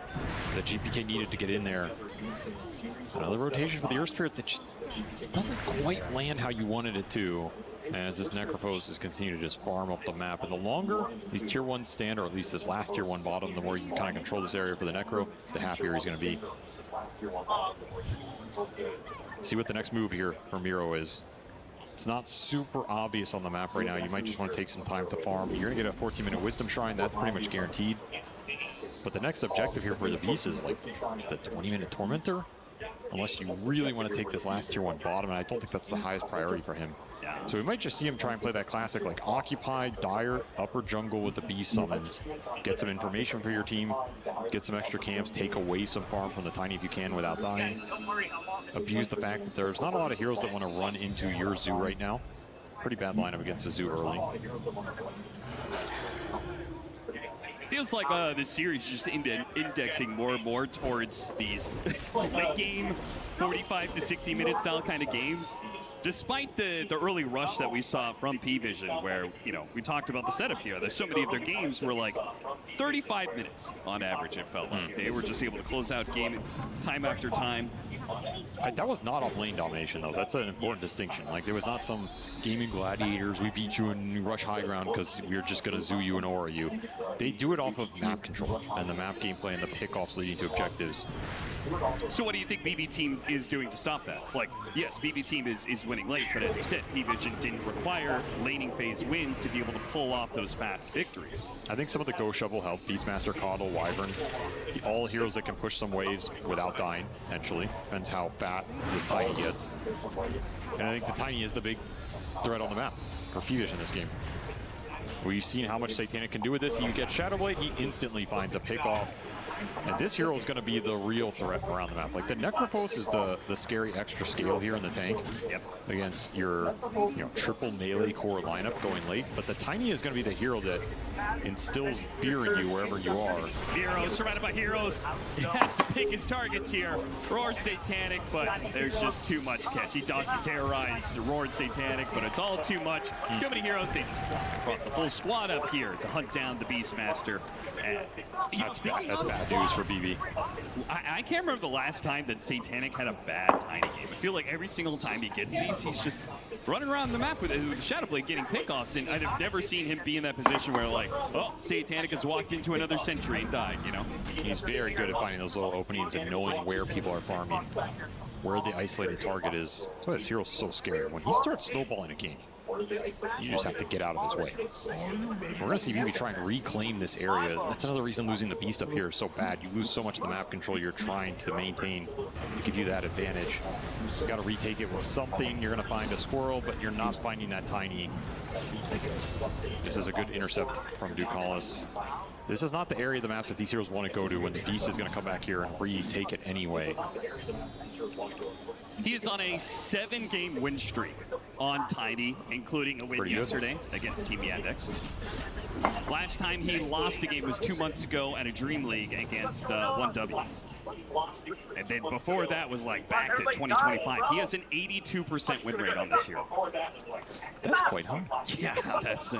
that GPK needed to get in there. Another rotation for the Earth Spirit that just doesn't quite land how you wanted it to, as this Necrophos is continuing to just farm up the map. And the longer these tier 1s stand, or at least this last tier 1 bottom, the more you can kind of control this area for the Necro, the happier he's going to be. See what the next move here for Miro is. It's not super obvious on the map right now. You might just want to take some time to farm. You're going to get a 14-minute Wisdom Shrine. That's pretty much guaranteed. But the next objective here for the Beast is like the 20-minute Tormentor, unless you really want to take this last tier 1 bottom, and I don't think that's the highest priority for him. So we might just see him try and play that classic like Occupy, Dire, Upper Jungle with the Beast summons. Get some information for your team, get some extra camps, take away some farm from the Tiny if you can without dying. Abuse the fact that there's not a lot of heroes that want to run into your zoo right now. Pretty bad lineup against the zoo early. Feels like this series is just indexing more and more towards these late game 45 to 60 minute style kind of games. Despite the early rush that we saw from P-Vision, where, you know, we talked about the setup here. There's so many of their games were like 35 minutes on average, it felt like. They were just able to close out game time after time. That was not off lane domination, though. That's an important distinction. Like, there was not some gaming gladiators, we beat you and rush high ground because we're just going to zoo you and aura you. They do it off of map control and the map gameplay and the pickoffs leading to objectives. So what do you think BB Team is doing to stop that? Like, yes, BB Team is winning lanes, but as you said, P-Vision didn't require laning phase wins to be able to pull off those fast victories. I think some of the Ghost Shovel help. Beastmaster, Coddle, Wyvern, all heroes that can push some waves without dying, potentially. Depends how fat this Tiny gets. And I think the Tiny is the big threat on the map for P-Vision this game. We've seen how much Satanic can do with this. You get Shadow Blade, he instantly finds a pickoff. And this hero is going to be the real threat around the map. Like, the Necrophos is the scary extra scale here in the tank against your triple melee core lineup going late. But the Tiny is going to be the hero that instills fear in you wherever you are. Heroes surrounded by heroes. He has to pick his targets here. Roar Satanic, but there's just too much catch. He dodges Terrorize, Roar Satanic, but it's all too much. Too many heroes. They brought the full squad up here to hunt down the Beastmaster. And that's bad news for BB. I can't remember the last time that Satanic had a bad Tiny game. I feel like every single time he gets these, he's just running around the map with Shadow Blade getting pickoffs, and I've never seen him be in that position where, like, oh, Satanic has walked into another sentry and died, you know? He's very good at finding those little openings and knowing where people are farming, where the isolated target is. That's why this hero's so scary. When he starts snowballing a game, you just have to get out of his way. We're going to see BB try and reclaim this area. That's another reason losing the Beast up here is so bad. You lose so much of the map control you're trying to maintain to give you that advantage. You got to retake it with something. You're going to find a squirrel, but you're not finding that Tiny. This is a good intercept from Ducalis. This is not the area of the map that these heroes want to go to when the Beast is going to come back here and retake it anyway. He is on a 7-game win streak on Tiny, including a win yesterday against Team Yandex. Last time he lost a game was 2 months ago at a Dream League against 1W. And then before that was like back to 2025. He has an 82% win rate on this hero. That's quite high. Yeah, that's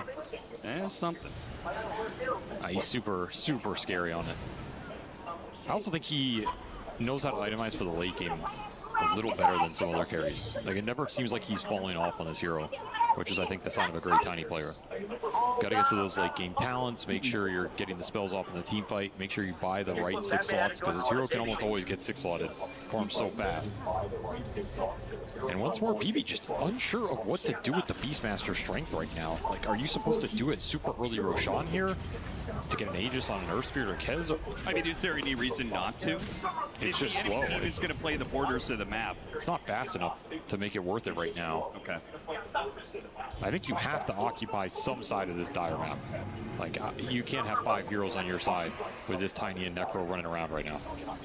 something. He's super, super scary on it. I also think he knows how to itemize for the late game a little better than some other carries. Like, it never seems like he's falling off on this hero, which is, I think, the sign of a great Tiny player. Got to get to those late game talents, make sure you're getting the spells off in the team fight, make sure you buy the right 6 slots, because his hero can almost always get 6 slotted. Farms so fast. And once more, BB just unsure of what to do with the Beastmaster strength right now. Like, are you supposed to do it super early Roshan here to get an Aegis on an Earth Spirit or Kez? I mean, is there any reason not to? It's just slow. He's going to play the borders of the map. It's not fast enough to make it worth it right now. Okay. I think you have to occupy some side of this Dire map. Like, you can't have 5 heroes on your side with this Tiny and Necro running around right now.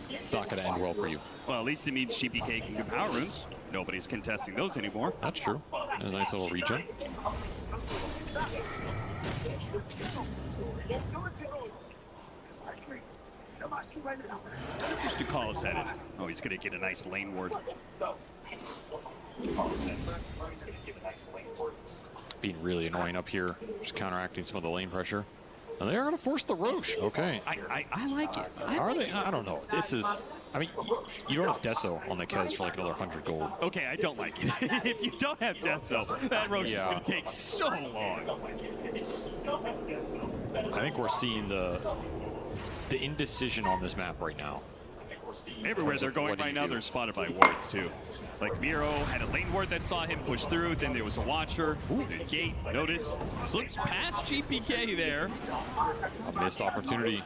It's not going to end well for you. Well, at least it means GPK can do power runes. Nobody's contesting those anymore. That's true. And a nice little regen. Just to call us at it. Oh, he's going to get a nice lane ward. Being really annoying up here, just counteracting some of the lane pressure. And they are going to force the Roche. Okay. I like it. Are they? I don't know. This is... I mean, you don't have Deso on the Kez for like another 100 gold. Okay, I don't like it. If you don't have Deso, that Roche is going to take so long. I think we're seeing the indecision on this map right now. Everywhere they're going right now, they're spotted by wards too. Like Miro had a lane ward that saw him push through, then there was a watcher. The gate, notice, slips past GPK there. A missed opportunity.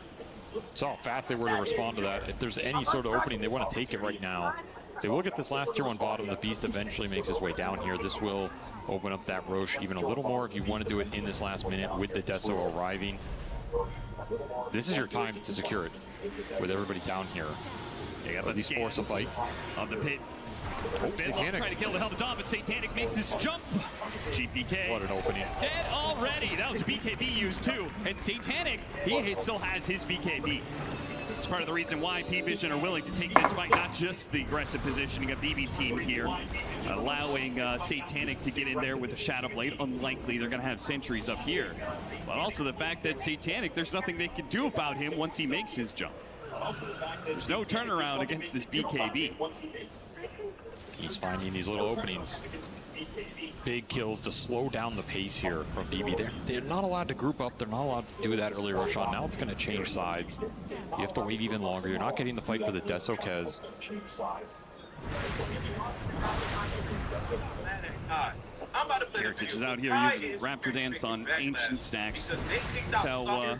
Saw how fast they were to respond to that. If there's any sort of opening, they want to take it right now. They will get this last tier 1 bottom. The Beast eventually makes his way down here. This will open up that Roche even a little more if you want to do it in this last minute with the Deso arriving. This is your time to secure it with everybody down here. Yeah, at least force a fight. On the pit. Satanic trying to kill the Helmet Dom, but Satanic makes his jump. GPK. What an opening. Dead already. That was a BKB used too. And Satanic, he still has his BKB. It's part of the reason why P-Vision are willing to take this fight, not just the aggressive positioning of the EV team here, allowing Satanic to get in there with a Shadow Blade. Unlikely they're going to have sentries up here. But also the fact that Satanic, there's nothing they can do about him once he makes his jump. There's no turnaround against this BKB. He's finding these little openings. Big kills to slow down the pace here from BB. They're not allowed to group up. They're not allowed to do that early rush on. Now it's going to change sides. You have to wait even longer. You're not getting the fight for the Deso Kez. Heritage is out here using Raptor Dance on Ancient Stacks. That's how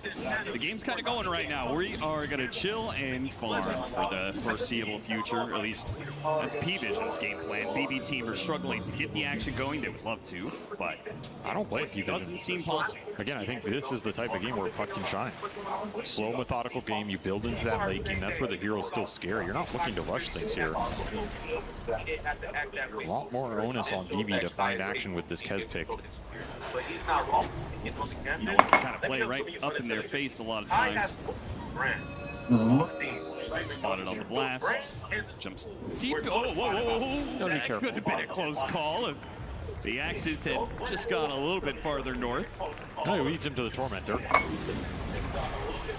the game's kind of going right now. We are going to chill and farm for the foreseeable future. At least that's P-Vision's game plan. BB team are struggling to get the action going. They would love to, but I don't blame you. It doesn't seem possible. Again, I think this is the type of game where puck can shine. Slow, methodical game. You build into that late game. That's where the hero's still scary. You're not looking to rush things here. A lot more onus on BB to find action with this Kez pick. You can kind of play right up in their face a lot of times. Spotted on the blast. Jumps deep. Oh, whoa, whoa, whoa. That could have been a close call if the Axes had just gone a little bit farther north. No, he leads him to the Tormentor.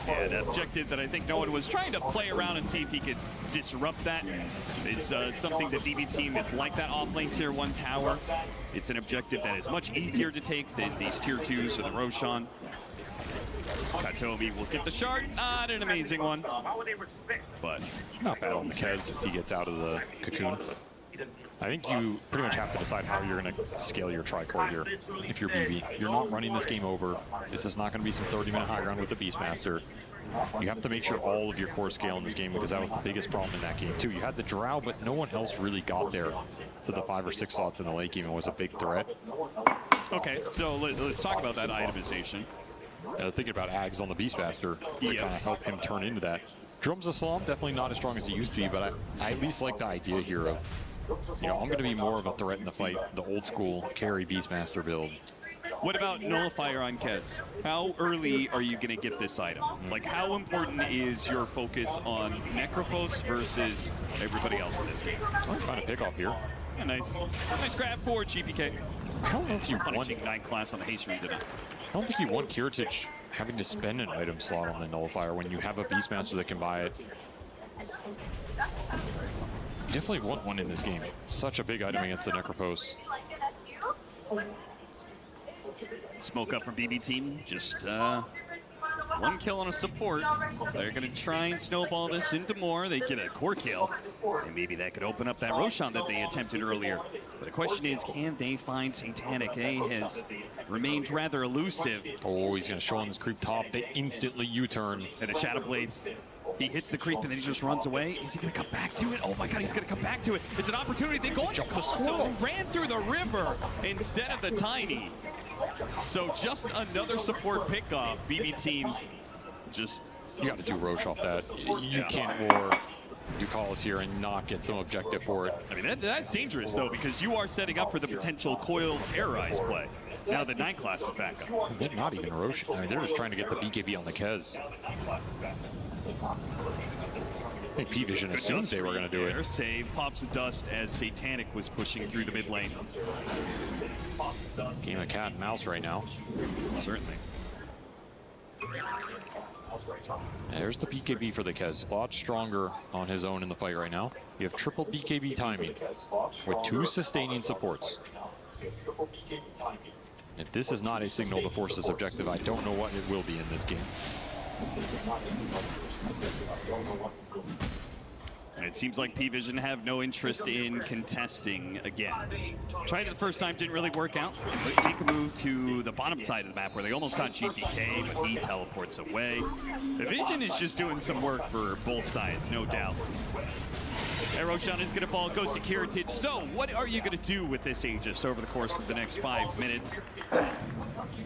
And an objective that I think no one was trying to play around and see if he could disrupt that. It's something that DB team, it's like that off-lane tier 1 tower. It's an objective that is much easier to take than these tier 2s or the Roshan. Katomi will get the shard. Not an amazing one, but not bad on the Kez if he gets out of the cocoon. I think you pretty much have to decide how you're going to scale your tri-core here. If you're BB, you're not running this game over. This is not going to be some 30-minute high ground with the Beastmaster. You have to make sure all of your core scale in this game, because that was the biggest problem in that game too. You had the Drow, but no one else really got there. So the 5 or 6 slots in the late game was a big threat. Okay, so let's talk about that itemization. Thinking about Ags on the Beastmaster to kind of help him turn into that. Drums of Salam, definitely not as strong as he used to be, but I at least like the idea here of, you know, I'm going to be more of a threat in the fight, the old school carry Beastmaster build. What about Nullifier on Kez? How early are you going to get this item? Like, how important is your focus on Necrophos versus everybody else in this game? I'm trying to pick off here. A nice grab for GPK. I don't know if you punishing 9 class on the haste read. I don't think you want Kiritich having to spend an item slot on the Nullifier when you have a Beastmaster that can buy it. You definitely want one in this game. Such a big item against the Necrophos. Smoke up from BB team. Just 1 kill on a support. They're going to try and snowball this into more. They get a core kill, and maybe that could open up that Roshan that they attempted earlier. But the question is, can they find Satanic? They has remained rather elusive. Oh, he's going to show on this creep top. They instantly U-turn. And a Shadow Blade. He hits the creep and then he just runs away. Is he going to come back to it? Oh my God, he's going to come back to it. It's an opportunity. They go jump the squirrel. Ran through the river instead of the Tiny. So just another support pickoff. BB team just... You got to do Roche off that. You can't war Ducalis here and not get some objective for it. I mean, that's dangerous though, because you are setting up for the potential coil terrorize play. now that 9 class is back up. They're not even Roche. I mean, they're just trying to get the BKB on the Kez. I think P-Vision assumed they were going to do it. Their save pops of dust as Satanic was pushing through the mid lane. Game of cat and mouse right now. Certainly. There's the BKB for the Kez. A lot stronger on his own in the fight right now. You have triple BKB timing with 2 sustaining supports. If this is not a signal to force this objective, I don't know what it will be in this game. And it seems like P-Vision have no interest in contesting again. Tried it the first time, didn't really work out. Make a move to the bottom side of the map where they almost got GPK, but he teleports away. The Vision is just doing some work for both sides, no doubt. Roshan is going to fall, goes to Kiritich. So, what are you going to do with this Aegis over the course of the next 5 minutes?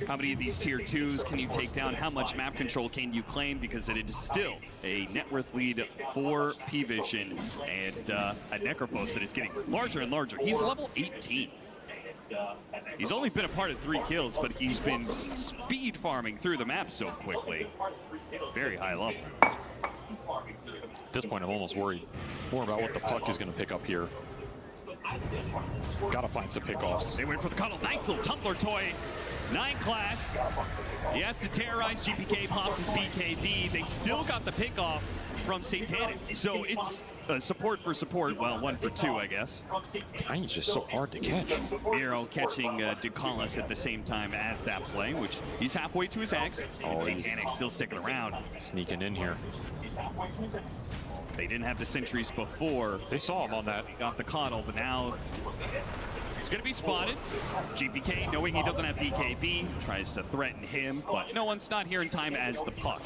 How many of these tier 2s can you take down? How much map control can you claim? Because it is still a net worth lead for P-Vision and a Necrophos that is getting larger and larger. He's level 18. He's only been a part of 3 kills, but he's been speed farming through the map so quickly. Very high level. At this point, I'm almost worried more about what the puck is going to pick up here. Got to find some pickoffs. They went for the cuddle. Nice little tumbler toy. 9 class. He has to terrorize GPK, pops his BKB. They still got the pickoff from Satanic. So it's support for support. Well, 1 for 2, I guess. Tiny's just so hard to catch. Miro catching Ducalis at the same time as that play, which he's halfway to his axe. And Satanic still sticking around. Sneaking in here. They didn't have the sentries before. They saw him on that. Got the coddle, but now it's going to be spotted. GPK, knowing he doesn't have BKB, tries to threaten him, but no one's not here in time as the puck.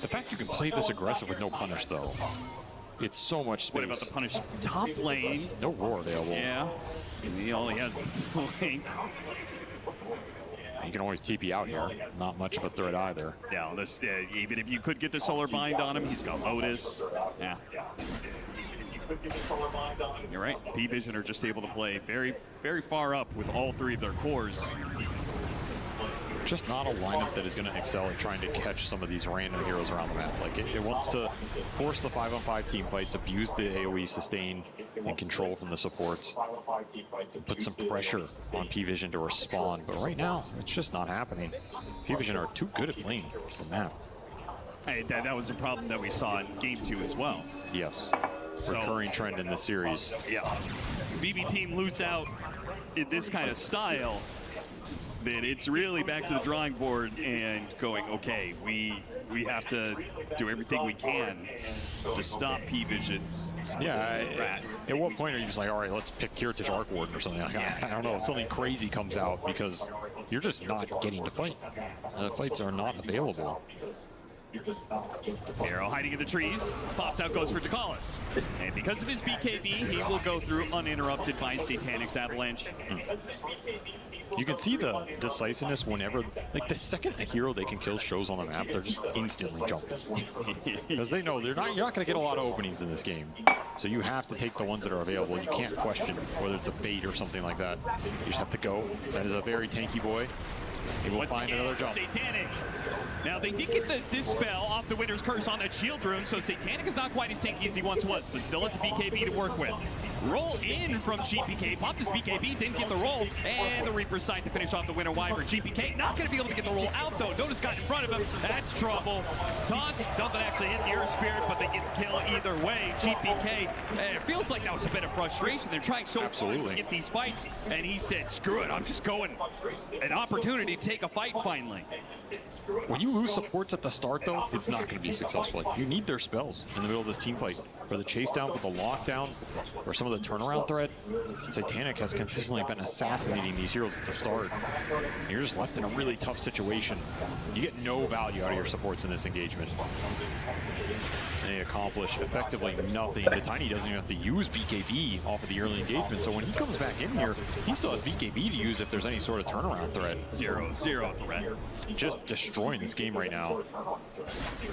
The fact you can play this aggressive with no punish, though. It's so much space. What about the punish top lane? No roar available. Yeah. He only has Link. You can always TP out here. Not much of a threat either. Yeah, this, even if you could get the solar bind on him, he's got Lotus. Yeah. You're right. P-Vision are just able to play very, very far up with all 3 of their cores. Just not a lineup that is going to excel at trying to catch some of these random heroes around the map. Like it wants to force the 5-on-5 team fights, abuse the AoE sustain and control from the supports, put some pressure on P-Vision to respond. But right now, it's just not happening. P-Vision are too good at playing the map. Hey, that was a problem that we saw in Game 2 as well. Yes. Recurring trend in this series. Yeah. BB team lose out in this kind of style, then it's really back to the drawing board and going, okay, we have to do everything we can to stop P-Vision's. Yeah, at what point are you just like, all right, let's pick Kiritich Arc Warden or something? Like, I don't know, something crazy comes out because you're just not getting to fight. The fights are not available. Arrow hiding in the trees, pops out, goes for Ducalis. And because of his BKB, he will go through uninterrupted by Satanic's Avalanche. You can see the decisiveness whenever, like the second a hero they can kill shows on the map, they're just instantly jumping. Because they know you're not going to get a lot of openings in this game. So you have to take the ones that are available. You can't question whether it's a bait or something like that. You just have to go. That is a very tanky boy. He will find another jump. Satanic. Now, they did get the Dispel off the Winter's Curse on that Shield Rune, so Satanic is not quite as tanky as he once was, but still has a BKB to work with. Roll in from GPK. Popped his BKB, didn't get the roll, and the Reaper's side to finish off the Winter Wyvern. GPK not going to be able to get the roll out, though. Notice got in front of him. That's trouble. Toss doesn't actually hit the Earth Spirit, but they get the kill either way. GPK, it feels like that was a bit of frustration. They're trying so hard to get these fights, and he said, screw it, I'm just going. An opportunity to take a fight finally. When you lose supports at the start, though, it's not going to be successful. You need their spells in the middle of this team fight. For the chase down, for the lockdown, or some of the turnaround threat. Satanic has consistently been assassinating these heroes at the start. You're just left in a really tough situation. You get no value out of your supports in this engagement. They accomplish effectively nothing. The Tiny doesn't even have to use BKB off of the early engagement, so when he comes back in here, he still has BKB to use if there's any sort of turnaround threat. Zero 0 threat. Just destroying this game right now.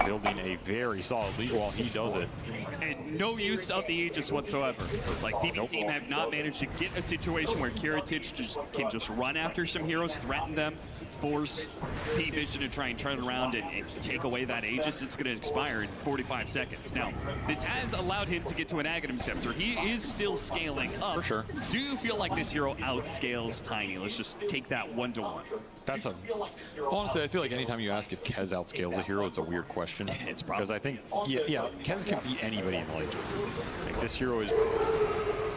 Building a very solid lead while he does it. And no use of the Aegis whatsoever. Like, BB team have not managed to get a situation where Kiritich can just run after some heroes, threaten them, force P-Vision to try and turn around and take away that Aegis. It's going to expire in 45 seconds. Now, this has allowed him to get to an Aghanim Scepter. He is still scaling up. For sure. Do you feel like this hero outscales Tiny? Let's just take that 1-to-1. That's a... Honestly, I feel like anytime you ask if Kez outscales a hero, it's a weird question. It's probably... Because I think, yeah, Kez can beat anybody in the lane. Like, this hero is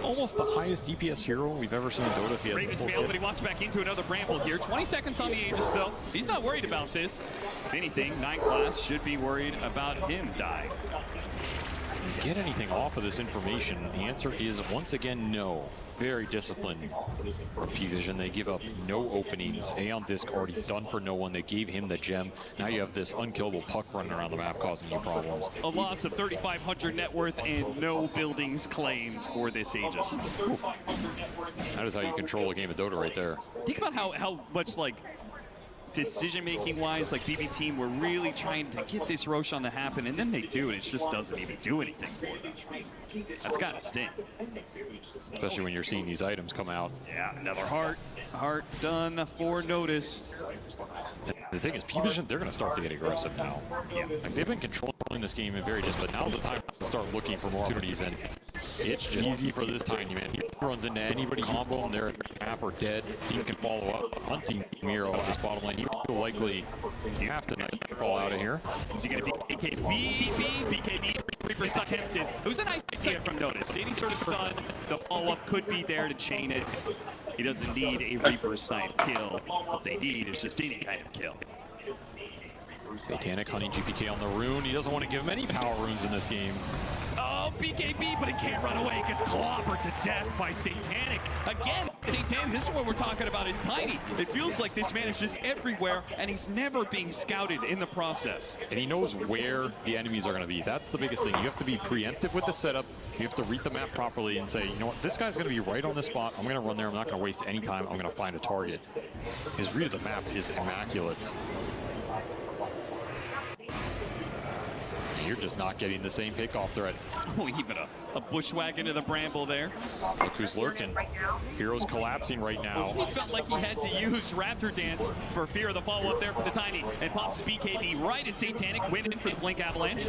almost the highest DPS hero we've ever seen in Dota. If he has Ravens failed, but he walks back into another Bramble here. 20 seconds on the Aegis, though. He's not worried about this. If anything, 9 class should be worried about him dying. Get anything off of this information? The answer is, once again, no. Very disciplined for P-Vision. They give up no openings. Aeon Disc already done for no one. They gave him the gem. Now you have this unkillable puck running around the map causing you problems. A loss of 3,500 net worth and no buildings claimed for this Aegis. That is how you control a game of Dota right there. Think about how much, like, decision-making wise, like BB team were really trying to get this Roshan to happen, and then they do, and it just doesn't even do anything for them. That's gotta sting. Especially when you're seeing these items come out. Yeah, another heart done for notice. The thing is, P-Vision, they're going to start to get aggressive now. Yeah. Like, they've been controlling this game in very disciplined, but now's the time to start looking for more opportunities, and it's just easy for this Tiny, man. He runs into anybody combo, and they're half or dead. Team can follow up, hunting Miro on this bottom lane. You will likely have to fall out of here. Is he going to be BKB? Reaper's not tempted. It was a nice idea from Notice. Any sort of stun, the follow-up could be there to chain it. He doesn't need a Reaper side kill. What they need is just any kind of kill. Satanic hunting GPK on the rune. He doesn't want to give him any power runes in this game. Oh, BKB, but he can't run away. Gets clobbered to death by Satanic. Again, Satanic, this is what we're talking about, is Tiny. It feels like this man is just everywhere, and he's never being scouted in the process. And he knows where the enemies are going to be. That's the biggest thing. You have to be preemptive with the setup. You have to read the map properly and say, you know what, this guy's going to be right on this spot. I'm going to run there. I'm not going to waste any time. I'm going to find a target. His read of the map is immaculate. You're just not getting the same pickoff threat. Oh, even a bushwhack into the Bramble there. Look who's lurking. Hero's collapsing right now. He felt like he had to use Raptor Dance for fear of the follow-up there for the Tiny. And pops BKB right as Satanic waited for the Blink Avalanche.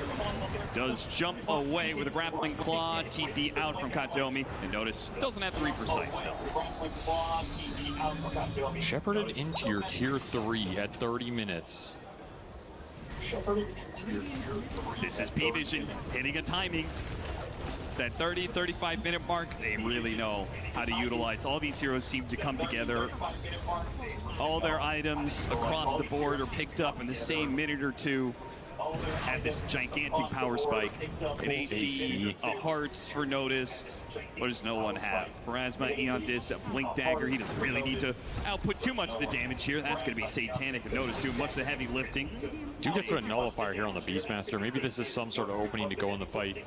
Does jump away with a grappling claw. TP out from Kataomi. And notice, doesn't have the Reaper sight still. Shepherded into your tier 3 at 30 minutes. This is P-Vision hitting a timing. That 30, 35-minute mark, they really know how to utilize. All these heroes seem to come together. All their items across the board are picked up in the same minute or two. Have this gigantic power spike, an AC, a Hearts for Notice. What does no one have? Pharasma, Eon Disc, a Blink Dagger. He doesn't really need to output too much of the damage here. That's going to be Satanic and Notice doing much of the heavy lifting. Do get to a nullifier here on the Beastmaster. Maybe this is some sort of opening to go in the fight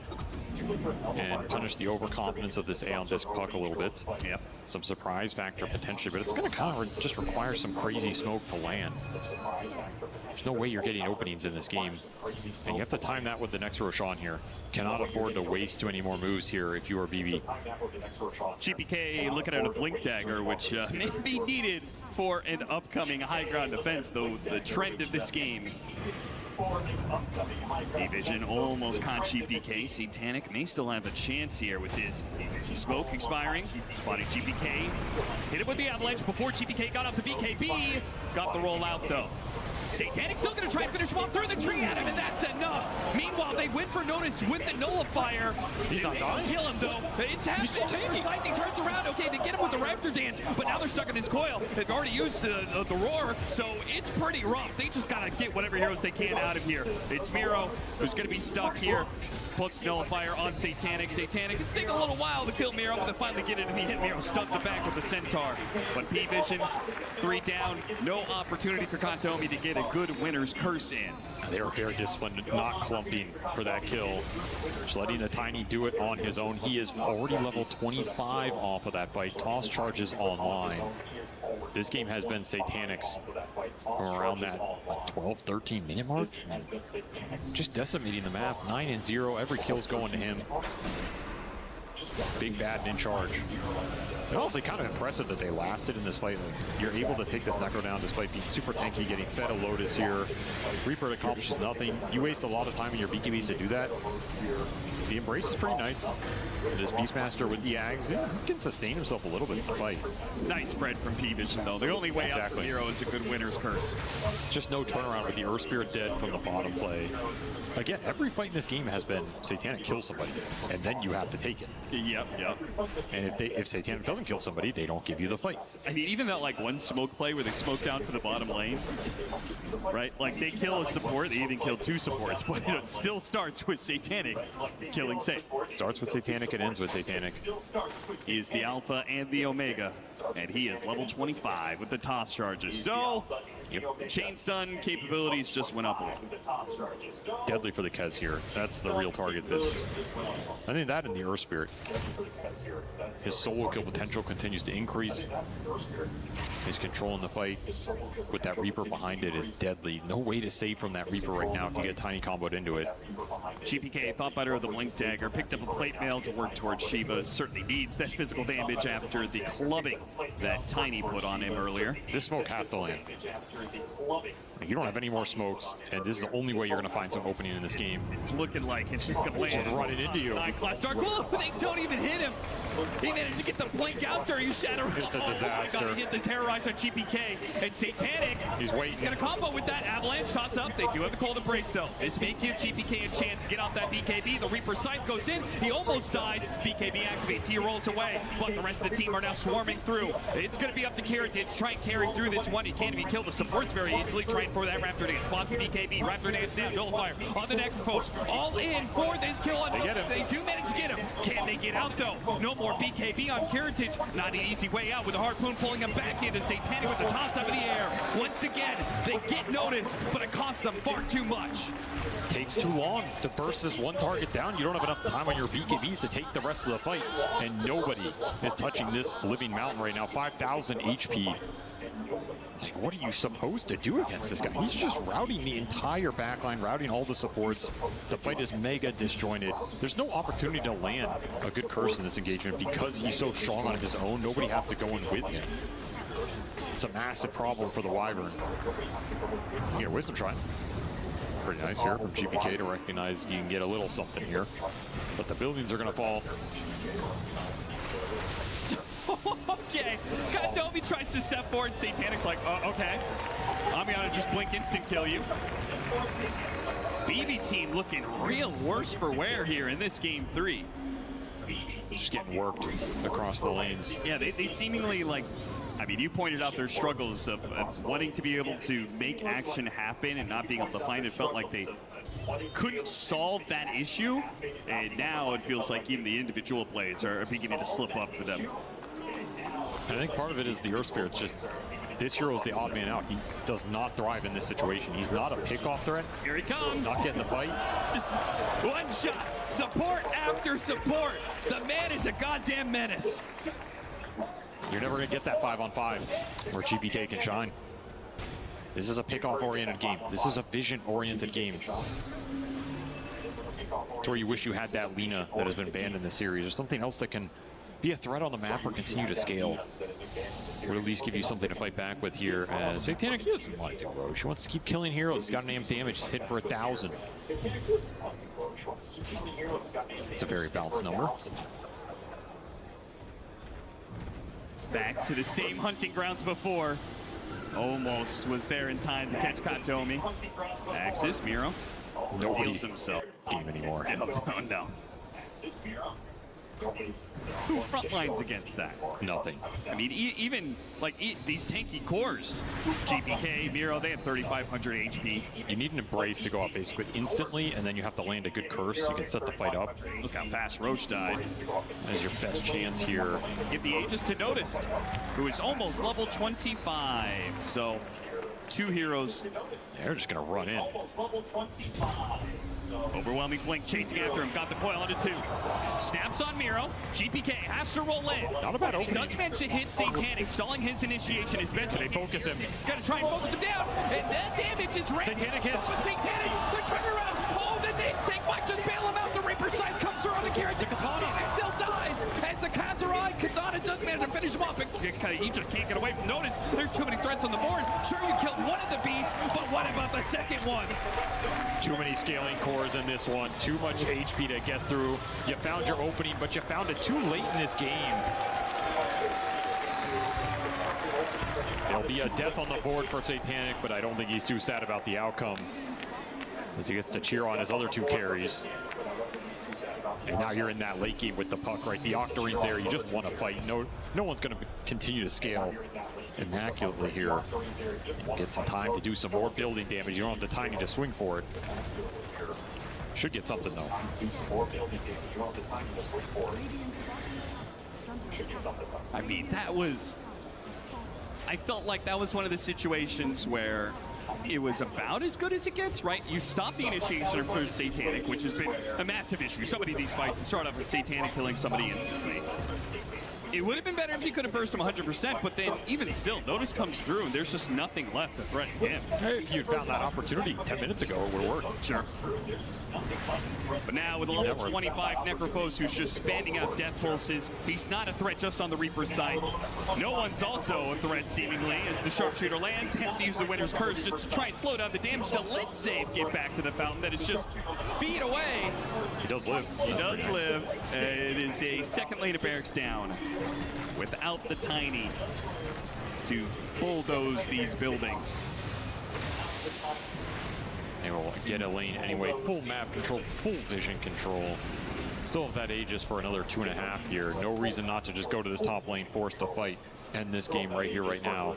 and punish the overconfidence of this Aeon Disc puck a little bit. Yep. Some surprise factor potentially, but it's going to kind of just require some crazy smoke to land. There's no way you're getting openings in this game, and you have to time that with the next Roshan here. Cannot afford to waste too many more moves here if you are BB. GPK looking at a Blink Dagger, which may be needed for an upcoming high ground defense, though the trend of this game. P-Vision almost caught GPK. Satanic may still have a chance here with his smoke expiring. Spotting GPK. Hit it with the avalanche before GPK got off the BKB. Got the roll out though. Satanic still going to try and finish him off, through the tree at him, and that's enough. Meanwhile, they went for Notice with the nullifier. He's not dying. Kill him, though. It's happening. He turns around. Okay, they get him with the Raptor Dance, but now they're stuck in this coil. They've already used the roar, so it's pretty rough. They just got to get whatever heroes they can out of here. It's Miro who's going to be stuck here. Puts nullifier on Satanic. Satanic, it's taking a little while to kill Miro, but they finally get it, and he hit Miro, stuns it back with the Centaur. But P-Vision, 3 down, no opportunity for Kataomi to get a good winner's curse in. They are very disciplined, not clumping for that kill. Just letting the Tiny do it on his own. He is already level 25 off of that fight. Toss charges online. this game has been Satanic's from around that 12, 13 minute mark. Just decimating the map, 9-0. Every kill's going to him. Big Bad in charge. And honestly, kind of impressive that they lasted in this fight. Like, you're able to take this Necro down despite being super tanky, getting fed a Lotus here. Reaper accomplishes nothing. You waste a lot of time in your BKBs to do that. The Embrace is pretty nice. This Beastmaster with the Ags, he can sustain himself a little bit in the fight. Nice spread from P-Vision, though. The only way out for Hero is a good winner's curse. Just no turnaround with the Earth Spirit dead from the bottom play. Again, every fight in this game has been Satanic kill somebody, and then you have to take it. Yep. And if Satanic doesn't kill somebody, they don't give you the fight. I mean, even that like one smoke play where they smoke down to the bottom lane, right? Like they kill a support, they even kill 2 supports, but it still starts with Satanic killing Sate. Starts with Satanic, it ends with Satanic. He is the Alpha and the Omega, and he is level 25 with the toss charges. So, chain stun capabilities just went up a little. Deadly for the Kez here. That's the real target. I think that and the Earth Spirit. His solo kill potential continues to increase. His control in the fight with that Reaper behind it is deadly. No way to save from that Reaper right now if you get tiny comboed into it. GPK thought better of the Blink Dagger, picked up a plate mail to work towards Shiva. Certainly needs that physical damage after the clubbing that Tiny put on him earlier. This smoke has to land. You don't have any more smokes, and this is the only way you're going to find some opening in this game. It's looking like it's just going to land. Just running into you. Class Dark. Whoa, they don't even hit him. He managed to get the blink out there. You shatter. It's a disaster. Oh my God, he hit the terrorize on GPK. And Satanic. He's waiting. He's going to combo with that Avalanche toss up. They do have the cold embrace, though. This may give GPK a chance to get off that BKB. The Reaper Scythe goes in. He almost dies. BKB activates. He rolls away. But the rest of the team are now swarming through. It's going to be up to Karatage to try and carry through this one. He can't even kill the supports very easily. Trying for that Raptor Dance. Blocks the BKB. Raptor Dance now. Nullifier on the next post. All in for this kill. They do manage to get him. Can they get out, though? No more BKB on Karatage. Not an easy way out with the Harpoon pulling him back into Satanic with the toss up in the air. Once again, they get noticed, but it costs them far too much. Takes too long to burst this one target down. You don't have enough time on your BKBs to take the rest of the fight, and nobody is touching this living mountain right now. 5,000 HP. Like, what are you supposed to do against this guy? He's just routing the entire backline, routing all the supports. The fight is mega disjointed. There's no opportunity to land a good curse in this engagement because he's so strong on his own. Nobody has to go in with him. It's a massive problem for the Wyvern. You get a Wisdom Shot. Pretty nice here from GPK to recognize you can get a little something here. But the buildings are going to fall. Okay, Katomi tries to step forward. Satanic's like, okay. I'm gonna just blink instant kill you. BB team looking real worse for wear here in this game 3. Just getting worked across the lanes. Yeah, they seemingly like, I mean, you pointed out their struggles of wanting to be able to make action happen and not being able to find it. Felt like they couldn't solve that issue, and now it feels like even the individual plays are beginning to slip up for them. I think part of it is the Earth Spirit's just, this hero is the odd man out. He does not thrive in this situation. He's not a pickoff threat. Here he comes. Not getting the fight. One shot, support after support. The man is a goddamn menace. You're never gonna get that 5-on-5 where GPK can shine. This is a pickoff oriented game. This is a vision oriented game. It's where you wish you had that Lina that has been banned in the series, or something else that can be a threat on the map or continue to scale. Or at least give you something to fight back with here. As Satanic doesn't want to do Roche. He wants to keep killing heroes. He's got an AM damage. He's hit for 1,000. It's a very balanced number. Back to the same hunting grounds before. Almost was there in time to catch Katomi. Axis, Miro. Nobody heals himself. Game anymore. No. Who frontlines against that? Nothing. I mean, even like these tanky cores, GPK, Miro, they have 3,500 HP. You need an Embrace to go out basically instantly, and then you have to land a good curse. You can set the fight up. Look how fast Roach died. That is your best chance here. Get the Aegis to Noticed, who is almost level 25. So two heroes. They're just going to run in. Overwhelming Blink chasing after him. Got the coil onto 2. Snaps on Miro. GPK has to roll in. Not a bad opening. Does manage to hit Satanic, stalling his initiation as best they focus him. Got to try and focus him down. And that damage is right. Satanic hits. But Satanic, they're turning around. Oh, the namesake might just bail him out. The Reaper sight comes through on the carrot. The Katana still dies as the Kazurai. Katana does manage to finish him off. He just can't get away from notice. There's too many threats on the board. Sure, you killed one of the beasts, but what about the second one? Too many scaling cores in this one. Too much HP to get through. You found your opening, but you found it too late in this game. There'll be a death on the board for Satanic, but I don't think he's too sad about the outcome, as he gets to cheer on his other 2 carries. And now you're in that late game with the puck, right? The Octarine's there. You just want to fight. No one's going to continue to scale immaculately here. And get some time to do some more building damage. You don't have the timing to swing for it. Should get something, though. I mean, that was... I felt like that was one of the situations where it was about as good as it gets, right? You stop the initiation for Satanic, which has been a massive issue. So many of these fights start off with Satanic killing somebody instantly. It would have been better if you could have burst him 100%, but then even still, Notice comes through and there's just nothing left to threaten him. If you'd found that opportunity 10 minutes ago, it would have worked. Sure. But now with a level 25 Necrophos who's just spamming out death pulses, he's not a threat just on the Reaper's side. No one's also a threat seemingly as the sharpshooter lands, has to use the Winter's Curse just to try and slow down the damage to let Save get back to the fountain that is just feet away. He does live. He does live. It is a second lane of barracks down without the Tiny to bulldoze these buildings. They will get a lane anyway. Full map control, full vision control. Still have that Aegis for another 2.5 here. No reason not to just go to this top lane, force the fight, end this game right here, right now.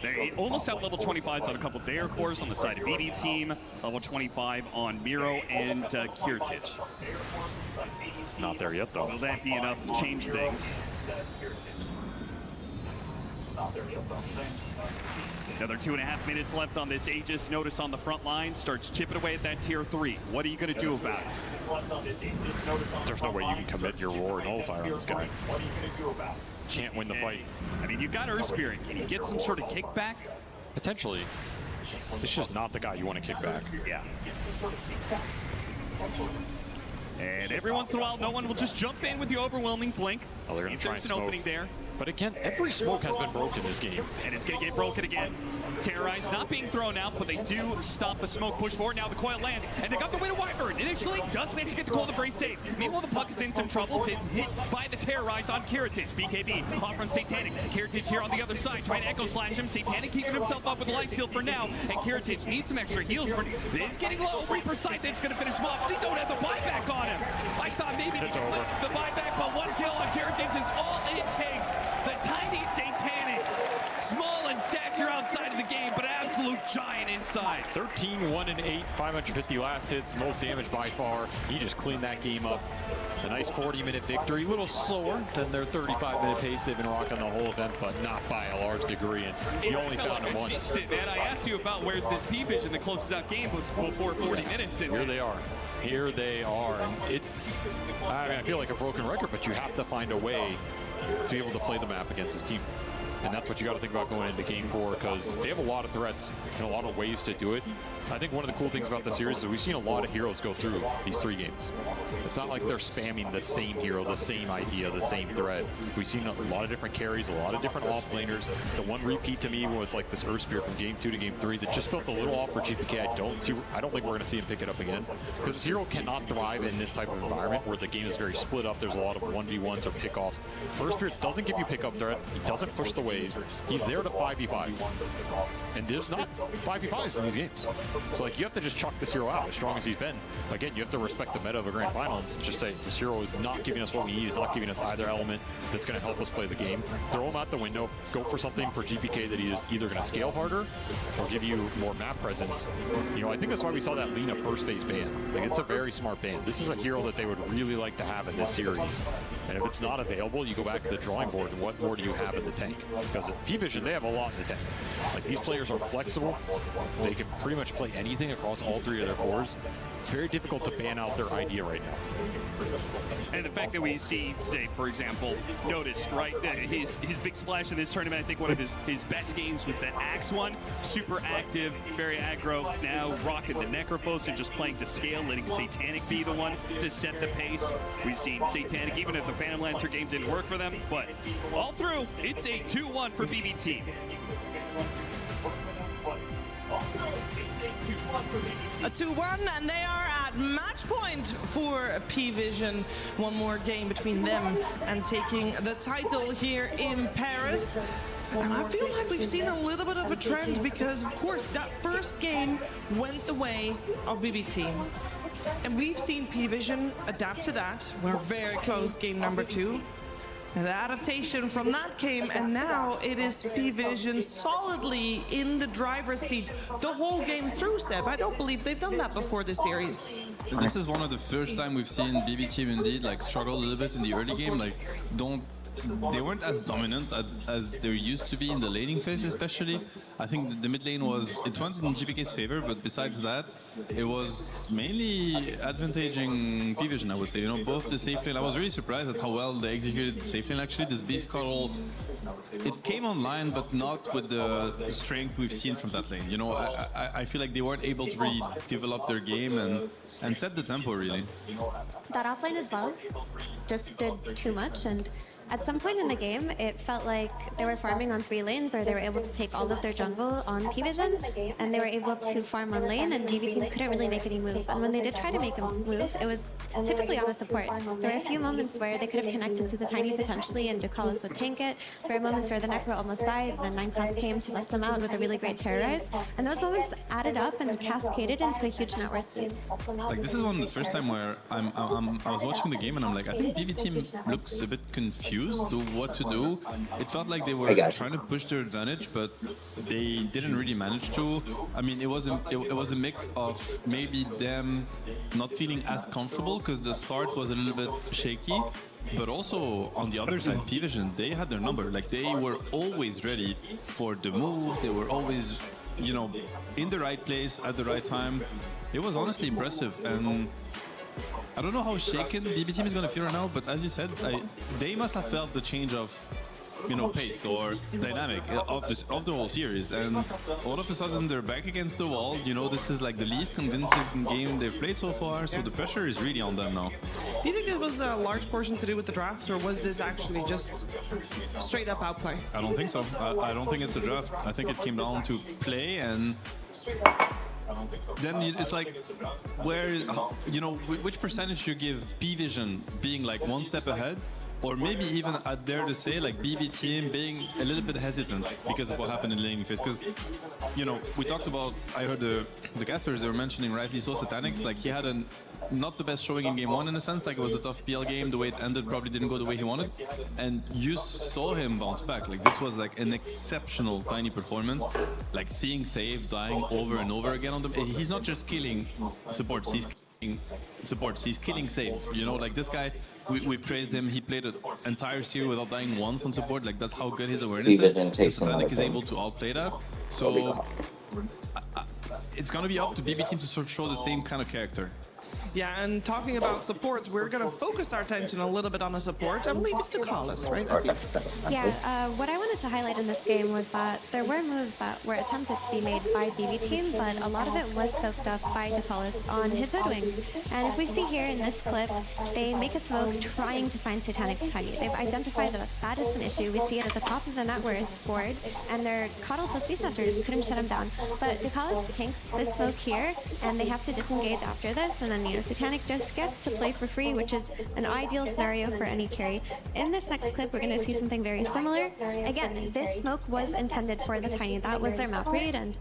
They almost have level 25s on a couple Dare cores on the side of BD team. Level 25 on Miro and Kiritich. Not there yet, though. Will that be enough to change things? Another 2.5 minutes left on this Aegis. Notice on the front line starts chipping away at that tier 3. What are you going to do about it? There's no way you can commit your Roar and Nullifier on this guy. Can't win the fight. I mean, you've got Earth Spirit. Can you get some sort of kickback? Potentially. It's just not the guy you want to kick back. Yeah. And every once in a while, no one will just jump in with the overwhelming blink. Oh, they're going to try and There's an smoke. opening there. But again, every smoke has been broken this game. And it's going to get broken again. Terrorized, not being thrown out, but they do stop the smoke push forward. Now the coil lands, and they got the win of Wyvern. Initially, does manage to get the coil to brace safe. Meanwhile, the puck is in some trouble. It's hit by the Terrorize on Kiritich. BKB off from Satanic. Kiritich here on the other side, trying to Echo Slash him. Satanic keeping himself up with the life shield for now, and Kiritich needs some extra heals. It's getting low. Reaper Sight, that's going to finish him off. They don't have the buyback on him. I thought maybe they would let the buyback, but 1 kill on Kiritich is all it takes. The tiny Satanic, small in stature outside of the game, but absolute giant inside. 13, 1-8, 550 last hits, most damage by far. He just cleaned that game up. A nice 40-minute victory, a little slower than their 35-minute pace they've been rocking the whole event, but not by a large degree. And you only found him once. Man, I asked you about where's this P-Vision. The closest out game was before 40 minutes. Here they are. Here they are. And I mean, I feel like a broken record, but you have to find a way to be able to play the map against this team. And that's what you got to think about going into Game 4, because they have a lot of threats and a lot of ways to do it. I think one of the cool things about the series is we've seen a lot of heroes go through these 3 games. It's not like they're spamming the same hero, the same idea, the same thread. We've seen a lot of different carries, a lot of different off-laners. The one repeat to me was like this Earth Spear from Game 2 to Game 3 that just felt a little off for GPK. I don't think we're going to see him pick it up again, because this hero cannot thrive in this type of environment where the game is very split up. There's a lot of 1v1s or pickoffs. Earth Spear doesn't give you pickup threat. He doesn't push the waves. He's there to 5v5. And there's not 5v5s in these games. So like, you have to just chuck this hero out as strong as he's been. Again, you have to respect the meta of a grand final and just say, this hero is not giving us what we need. He's not giving us either element that's going to help us play the game. Throw him out the window. Go for something for GPK that he is either going to scale harder or give you more map presence. You know, I think that's why we saw that Lina first phase ban. Like, it's a very smart ban. This is a hero that they would really like to have in this series. And if it's not available, you go back to the drawing board and what more do you have in the tank? Because at P-Vision, they have a lot in the tank. Like, these players are flexible. They can pretty much play anything across all three of their cores. It's very difficult to ban out their idea right now. And the fact that we see, say, for example, noticed, right, his big splash in this tournament, I think one of his best games was that Axe one. Super active, very aggro, now rocking the Necrophos and just playing to scale, letting Satanic be the one to set the pace. We've seen Satanic, even if the Phantom Lancer game didn't work for them, but all through, it's a 2-1 for BBT. A 2-1, and they are at match point for P-Vision. One more game between them and taking the title here in Paris. And I feel like we've seen a little bit of a trend because, of course, that first game went the way of BBT. And we've seen P-Vision adapt to that. We're very close, game number 2. And the adaptation from that came, and now it is P-Vision solidly in the driver's seat the whole game through, Seb. I don't believe they've done that before this series. This is one of the first time we've seen BB Team indeed like struggle a little bit in the early game. Like, they weren't as dominant as they used to be in the laning phase, especially. I think the mid lane it went in GPK's favor, but besides that, it was mainly advantaging P-Vision, I would say. You know, both the safe lane, I was really surprised at how well they executed the safe lane, actually. This Beast Cuddle, it came online, but not with the strength we've seen from that lane. You know, I feel like they weren't able to really develop their game and set the tempo, really. That offlane as well just did too much, and at some point in the game, it felt like they were farming on 3 lanes, or they were able to take all of their jungle on P-Vision, and they were able to farm on lane, and BB Team couldn't really make any moves. And when they did try to make a move, it was typically on a support. There were a few moments where they could have connected to the Tiny potentially, and Ducalis would tank it. There were moments where the Necro almost died, then 9class came to bust them out with a really great terrorize, and those moments added up and cascaded into a huge net worth lead. Like, this is one of the first time where I was watching the game and I'm like, I think BB Team looks a bit confused to what to do. It felt like they were trying to push their advantage, but they didn't really manage to. I mean, it was a mix of maybe them not feeling as comfortable because the start was a little bit shaky, but also on the other side, P-Vision, they had their number. Like, they were always ready for the move. They were always, you know, in the right place at the right time. It was honestly impressive, and I don't know how shaken BB Team is going to feel right now, but as you said, they must have felt the change of, you know, pace or dynamic of the whole series, and all of a sudden they're back against the wall. You know, this is like the least convincing game they've played so far, so the pressure is really on them now. Do you think it was a large portion to do with the draft, or was this actually just straight up outplay? I don't think so. I don't think it's a draft. I think it came down to play, and then it's like, where, you know, which percentage you give P-Vision being like one step ahead, or maybe even, I dare to say, like BB Team being a little bit hesitant because of what happened in the laning phase. Because, you know, we talked about, I heard the casters, they were mentioning rightly so Satanics, like he had not the best showing in game 1 in a sense, like it was a tough PL game, the way it ended probably didn't go the way he wanted, and you saw him bounce back. Like, this was like an exceptional Tiny performance, like seeing save dying over and over again on them. He's not just killing supports, he's killing save, you know, like this guy, we praised him, he played an entire series without dying once on support. Like, that's how good his awareness is. Satanic is able to outplay that, so it's gonna be up to BB Team to sort of show the same kind of character. Yeah, and talking about supports, we're going to focus our attention a little bit on a support. I believe it's Ducalis, right? Yeah, what I wanted to highlight in this game was that there were moves that were attempted to be made by BB Team, but a lot of it was soaked up by Ducalis on his Hoodwing. And if we see here in this clip, they make a smoke trying to find Satanic's Tiny. They've identified that that is an issue. We see it at the top of the net worth board, and their Coddle plus Beastmasters couldn't shut him down. But Ducalis tanks this smoke here, and they have to disengage after this, and then, you know, Satanic just gets to play for free, which is an ideal scenario for any carry. In this next clip, we're going to see something very similar. Again, this smoke was intended for the Tiny. That was their map read, and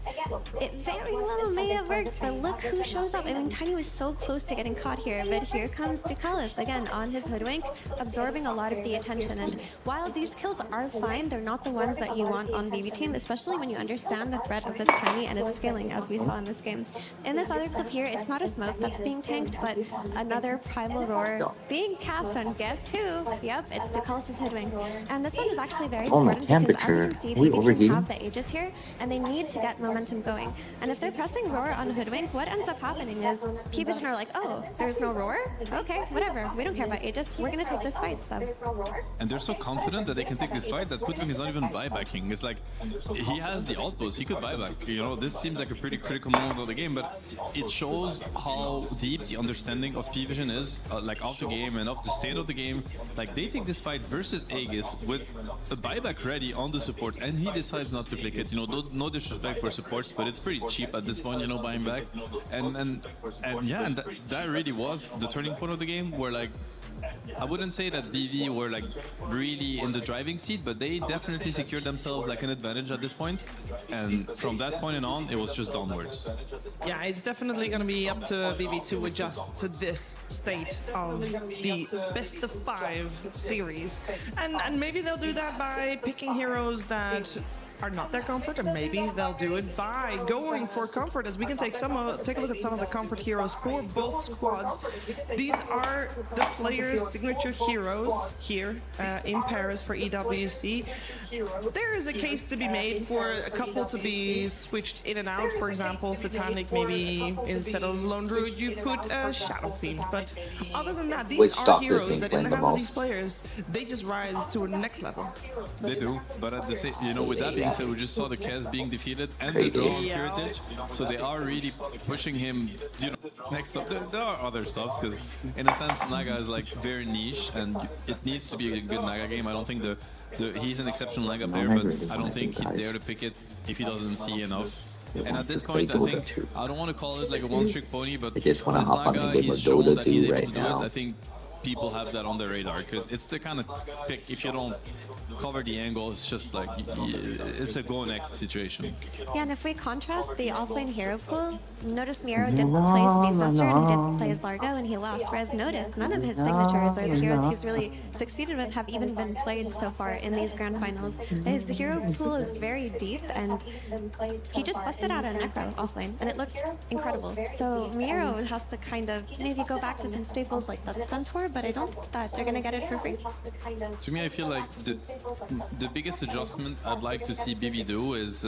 it very well may have worked, but look who shows up. I mean, Tiny was so close to getting caught here, but here comes Ducalis, again, on his Hoodwink, absorbing a lot of the attention. And while these kills are fine, they're not the ones that you want on BB Team, especially when you understand the threat of this Tiny and its scaling, as we saw in this game. In this other clip here, it's not a smoke that's being tanked, ranked, but another Primal Roar being cast on guess who? Yep, it's Ducalis' Hoodwink. And this one is actually very important because as you can see, the team have the Aegis here, and they need to get momentum going. And if they're pressing Roar on Hoodwink, what ends up happening is P-Vision are like, oh, there's no Roar? Okay, whatever. We don't care about Aegis. We're going to take this fight, so. And they're so confident that they can take this fight that Hoodwink is not even buybacking. It's like, he has the outpost. He could buyback. You know, this seems like a pretty critical moment of the game, but it shows how deep the understanding of P-Vision is, like of the game and of the state of the game. Like, they take this fight versus Aegis with a buyback ready on the support, and he decides not to click it. You know, no disrespect for supports, but it's pretty cheap at this point, you know, buying back. And yeah, and that really was the turning point of the game, where like, I wouldn't say that BV were like really in the driving seat, but they definitely secured themselves like an advantage at this point. And from that point on, it was just downwards. Yeah, it's definitely going to be up to BV to adjust to this state of the best of 5 series. And maybe they'll do that by picking heroes that are not their comfort, and maybe they'll do it by going for comfort, as we can take a look at some of the comfort heroes for both squads. These are the players' signature heroes here in Paris for EWC. There is a case to be made for a couple to be switched in and out. For example, Satanic, maybe instead of Lone Druid you put a Shadow Fiend. But other than that, these are heroes that in the hands of these players, they just rise to a next level. They do, but at the same, you know, with that being said, we just saw the Kaz being defeated and the draw on Heritage, so they are really pushing him, you know, next up. There are other stops, because in a sense Naga is like very niche and it needs to be a good Naga game. I don't think he's an exceptional Naga player, but I don't think he'd dare to pick it if he doesn't see enough. And at this point, I think, I don't want to call it like a one-trick pony, but this Naga, he's shown that he's able to do it. I think people have that on their radar, because it's the kind of pick, if you don't cover the angle, it's just like, it's a go next situation. Yeah, and if we contrast the offlane hero pool, notice Miro didn't play his Beastmaster and he didn't play his Largo and he lost, whereas notice none of his signatures or the heroes he's really succeeded with have even been played so far in these grand finals. His hero pool is very deep, and he just busted out a Necro offlane and it looked incredible. So Miro has to kind of maybe go back to some staples like that Centaur, but I don't think that they're gonna get it for free. To me, I feel like the biggest adjustment I'd like to see BB do is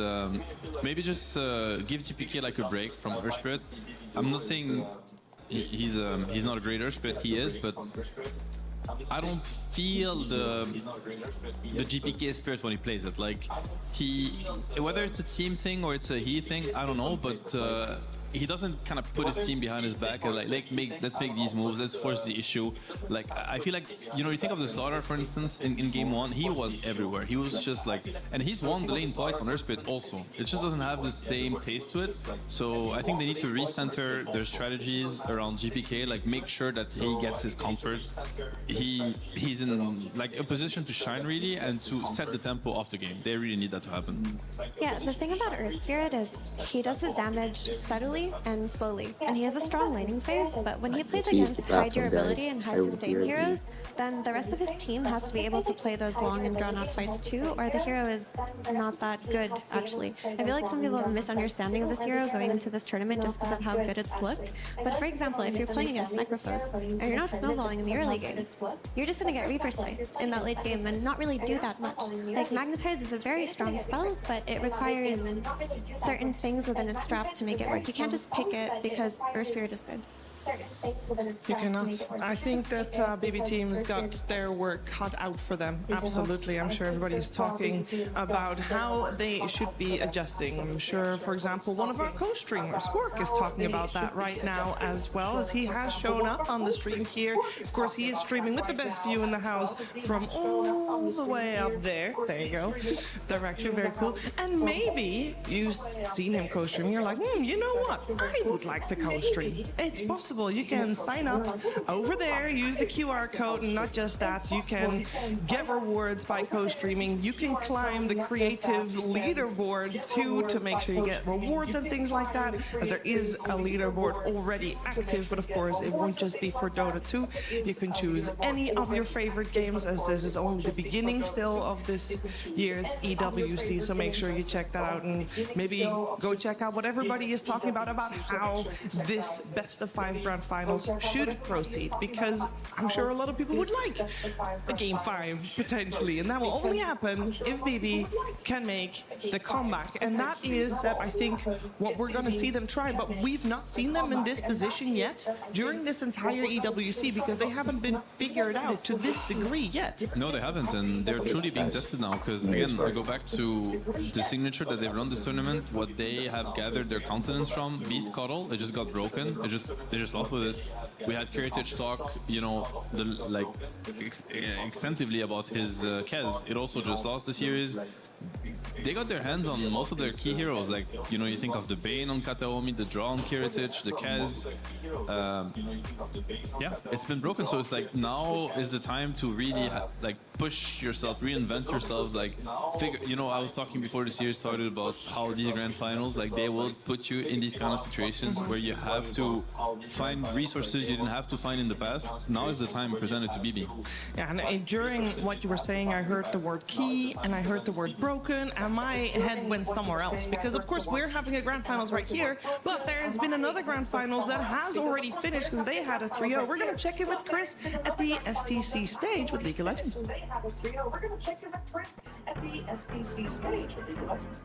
maybe just give GPK like a break from Earth Spirit. I'm not saying he's not a great Earth Spirit, he is, but I don't feel the GPK spirit when he plays it. Like, whether it's a team thing or it's a he thing, I don't know, but he doesn't kind of put his team behind his back and let's make these moves, let's force the issue. Like, I feel like, you know, you think of the Slaughter, for instance, in game 1, he was everywhere. He was just like, and he's won the lane twice on Earthspit also. It just doesn't have the same taste to it. So I think they need to recenter their strategies around GPK, like make sure that he gets his comfort. He's in like a position to shine really and to set the tempo of the game. They really need that to happen. Yeah, the thing about Earth Spirit is he does his damage steadily and slowly, and he has a strong laning phase, but when he plays against high durability and high sustain heroes, then the rest of his team has to be able to play those long and drawn out fights too, or the hero is not that good, actually. I feel like some people have a misunderstanding of this hero going into this tournament just because of how good it's looked, but for example, if you're playing against Necrophos and you're not snowballing in the early game, you're just going to get Reaper Sight in that late game and not really do that much. Like, Magnetize is a very strong spell, but it requires certain things within its draft to make it work. You can't just pick it because Earth Spirit is good. You cannot. I think that BB teams got their work cut out for them. Absolutely. I'm sure everybody's talking about how they should be adjusting. I'm sure, for example, one of our co-streamers, Squark, is talking about that right now as well, as he has shown up on the stream here. Of course, he is streaming with the best view in the house from all the way up there. There you go. Direction, very cool. And maybe you've seen him co-stream. You're like, you know what? I would like to co-stream. It's possible. You can sign up over there, use the QR code, and not just that, you can get rewards by co-streaming. You can climb the creative leaderboard too to make sure you get rewards and things like that, as there is a leaderboard already active, but of course it won't just be for Dota 2. You can choose any of your favorite games, as this is only the beginning still of this year's EWC, so make sure you check that out and maybe go check out what everybody is talking about how this best of 5 Grand Finals should proceed, because I'm sure a lot of people would like a Game 5 potentially, and that will only happen if BB can make the comeback. And that is, I think, what we're going to see them try, but we've not seen them in this position yet during this entire EWC, because they haven't been figured out to this degree yet. No, they haven't, and they're truly being tested now, because again, I go back to the signature that they've run this tournament, what they have gathered their confidence from. Beast Cuddle, it just got broken. They just lost with it. We had Kiritich talk, you know, extensively about his Kez. It also just lost the series. They got their hands on most of their key heroes, like, you know, you think of the Bane on Kataomi, the draw on Kiritich, the Kez. Yeah, it's been broken, so it's like now is the time to really like push yourself, reinvent yourselves, like figure, you know, I was talking before the series started about how these grand finals, like they will put you in these kind of situations where you have to find resources you didn't have to find in the past. Now is the time presented to BB. Yeah, and during what you were saying, I heard the word key and I heard the word broken, and my head went somewhere else, because of course we're having a grand finals right here, but there's been another grand finals that has already finished because they had a 3-0. We're going to check in with Chris at the STC stage with League of Legends. We're going to check in with Chris at the STC stage with League of Legends.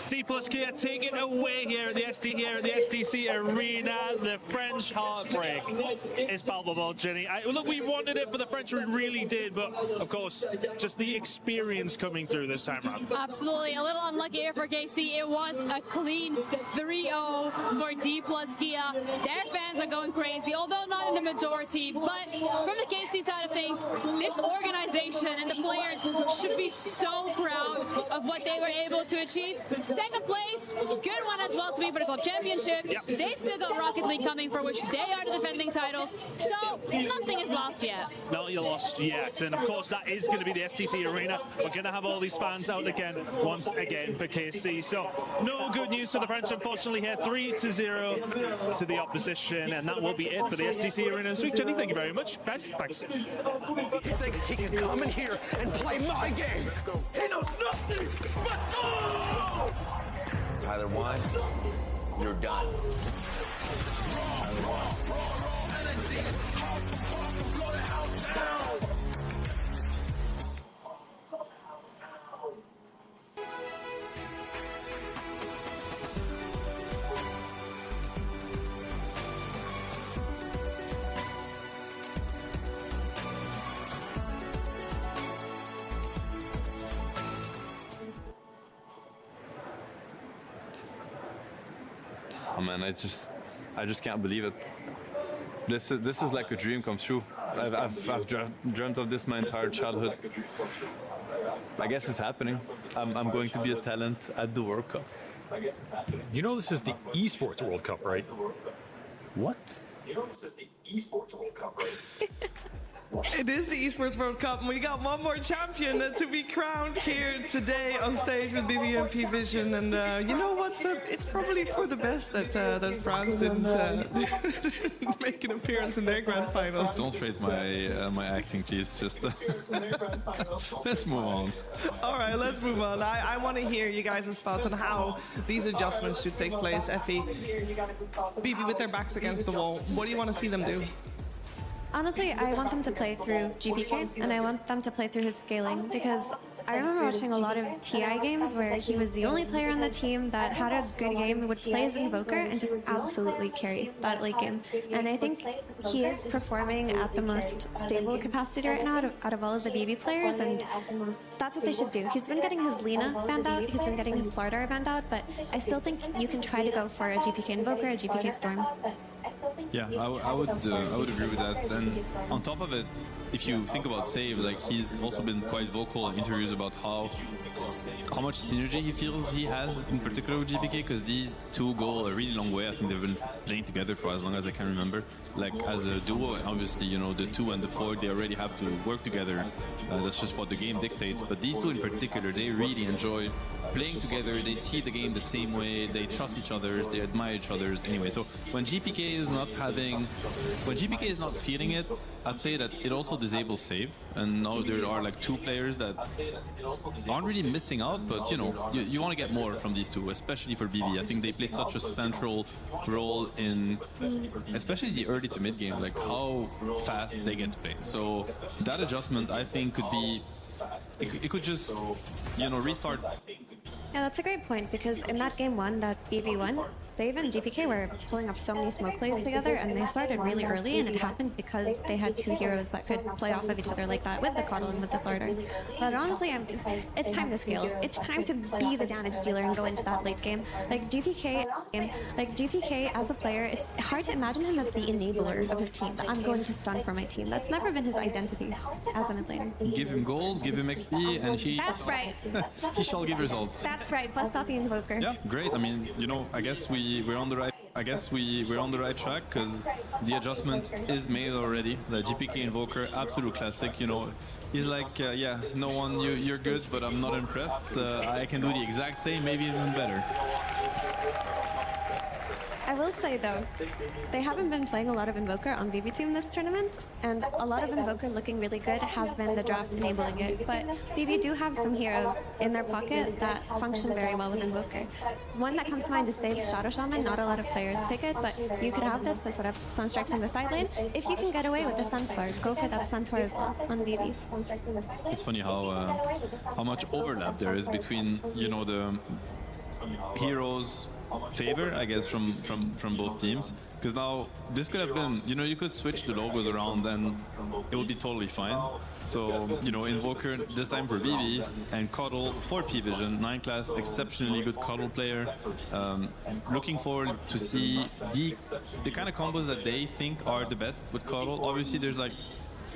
D+K take it away here at the STC Arena. The French heartbreak is palpable, Jenny. Look, we wanted it for the French, we really did, but of course, just the experience coming through this time around. Absolutely, a little unlucky here for KC. It was a clean 3-0 for D+K. Their fans are going crazy, although not in the majority. But from the KC side of things, this organization and the players should be so proud of what they were able to achieve. Second place, good one as well to be for the club championship. Yep. They still got Rocket League coming, for which they are the defending titles. So nothing is lost yet. Not lost yet. And of course, that is going to be the STC Arena. We're going to have all these fans out again, once again for KC. So no good news for the French, unfortunately, here. 3-0 to the opposition. And that will be it for the STC Arena this week. Jenny, thank you very much. Guys, thanks. He thinks he can come in here and play my game. He knows nothing. Let's go! Tyler 1, you're done. Oh man, I just can't believe it. This is like a dream come true. I've dreamt of this my entire childhood. I guess it's happening. I'm going to be a talent at the World Cup. You know this is the Esports World Cup, right? What? You know this is the Esports World Cup, right? It is the Esports World Cup, and we got one more champion to be crowned here today on stage with BBMP Vision. And you know what's up? It's probably for the best that France didn't make an appearance in their grand final. Don't rate my acting, please. Just let's move on. All right, let's move on. I want to hear you guys' thoughts on how these adjustments should take place. Effie, BB with their backs against the wall. What do you want to see them do? Honestly, I want them to play through GPK, and I want them to play through his scaling, because I remember watching a lot of TI games where he was the only player on the team that had a good game, would play as Invoker, and just absolutely carry that late game. And I think he is performing at the most stable capacity right now out of all of the BB players, and that's what they should do. He's been getting his Lina banned out, he's been getting his Slardar banned out, but I still think you can try to go for a GPK Invoker, a GPK Storm. Yeah, I would agree with that. And on top of it, if you think about Save, like he's also been quite vocal in interviews about how much synergy he feels he has, in particular with GPK, because these two go a really long way. I think they've been playing together for as long as I can remember, like as a duo. And obviously, you know, the 2 and the 4, they already have to work together. That's just what the game dictates. But these two in particular, they really enjoy playing together, they see the game the same way, they trust each other, they admire each other anyway. So when GPK is not feeling it, I'd say that it also disables save. And now there are like two players that aren't really missing out, but you know, you want to get more from these two, especially for BB. I think they play such a central role in especially the early to mid game, like how fast they get to play. So that adjustment, I think, could be, it could just, you know, restart. Yeah, that's a great point, because in that game one, that EV1, Save and GPK were pulling off so many smoke plays together, and they started really early, and it happened because they had two heroes that could play off of each other like that with the Coddle and with the Slardar. But honestly, it's time to scale. It's time to be the damage dealer and go into that late game. Like GPK as a player, it's hard to imagine him as the enabler of his team, that I'm going to stun for my team. That's never been his identity as a mid laner. Give him gold, give him XP, and he... That's right. He shall give results. That's right, bust out the Invoker. Yeah, great. I mean, you know, I guess we're on the right track, because the adjustment is made already. The GPK Invoker, absolute classic. You know, he's like, yeah, no one, you're good, but I'm not impressed. I can do the exact same, maybe even better. I will say though, they haven't been playing a lot of Invoker on BB Team this tournament, and a lot of Invoker looking really good has been the draft enabling it, but BB do have some heroes in their pocket that function very well with Invoker. One that comes to mind is Save's Shadow Shaman. Not a lot of players pick it, but you could have this to set up Sunstrikes in the side lane. If you can get away with the Centaur, go for that Centaur as well on BB. It's funny how much overlap there is between, you know, the heroes favor, I guess, from both teams, because now this could have been, you know, you could switch the logos around and it would be totally fine. So, you know, Invoker this time for BB and Coddle for P-Vision. 9 class, exceptionally good Coddle player. Looking forward to see the kind of combos that they think are the best with Coddle. Obviously there's like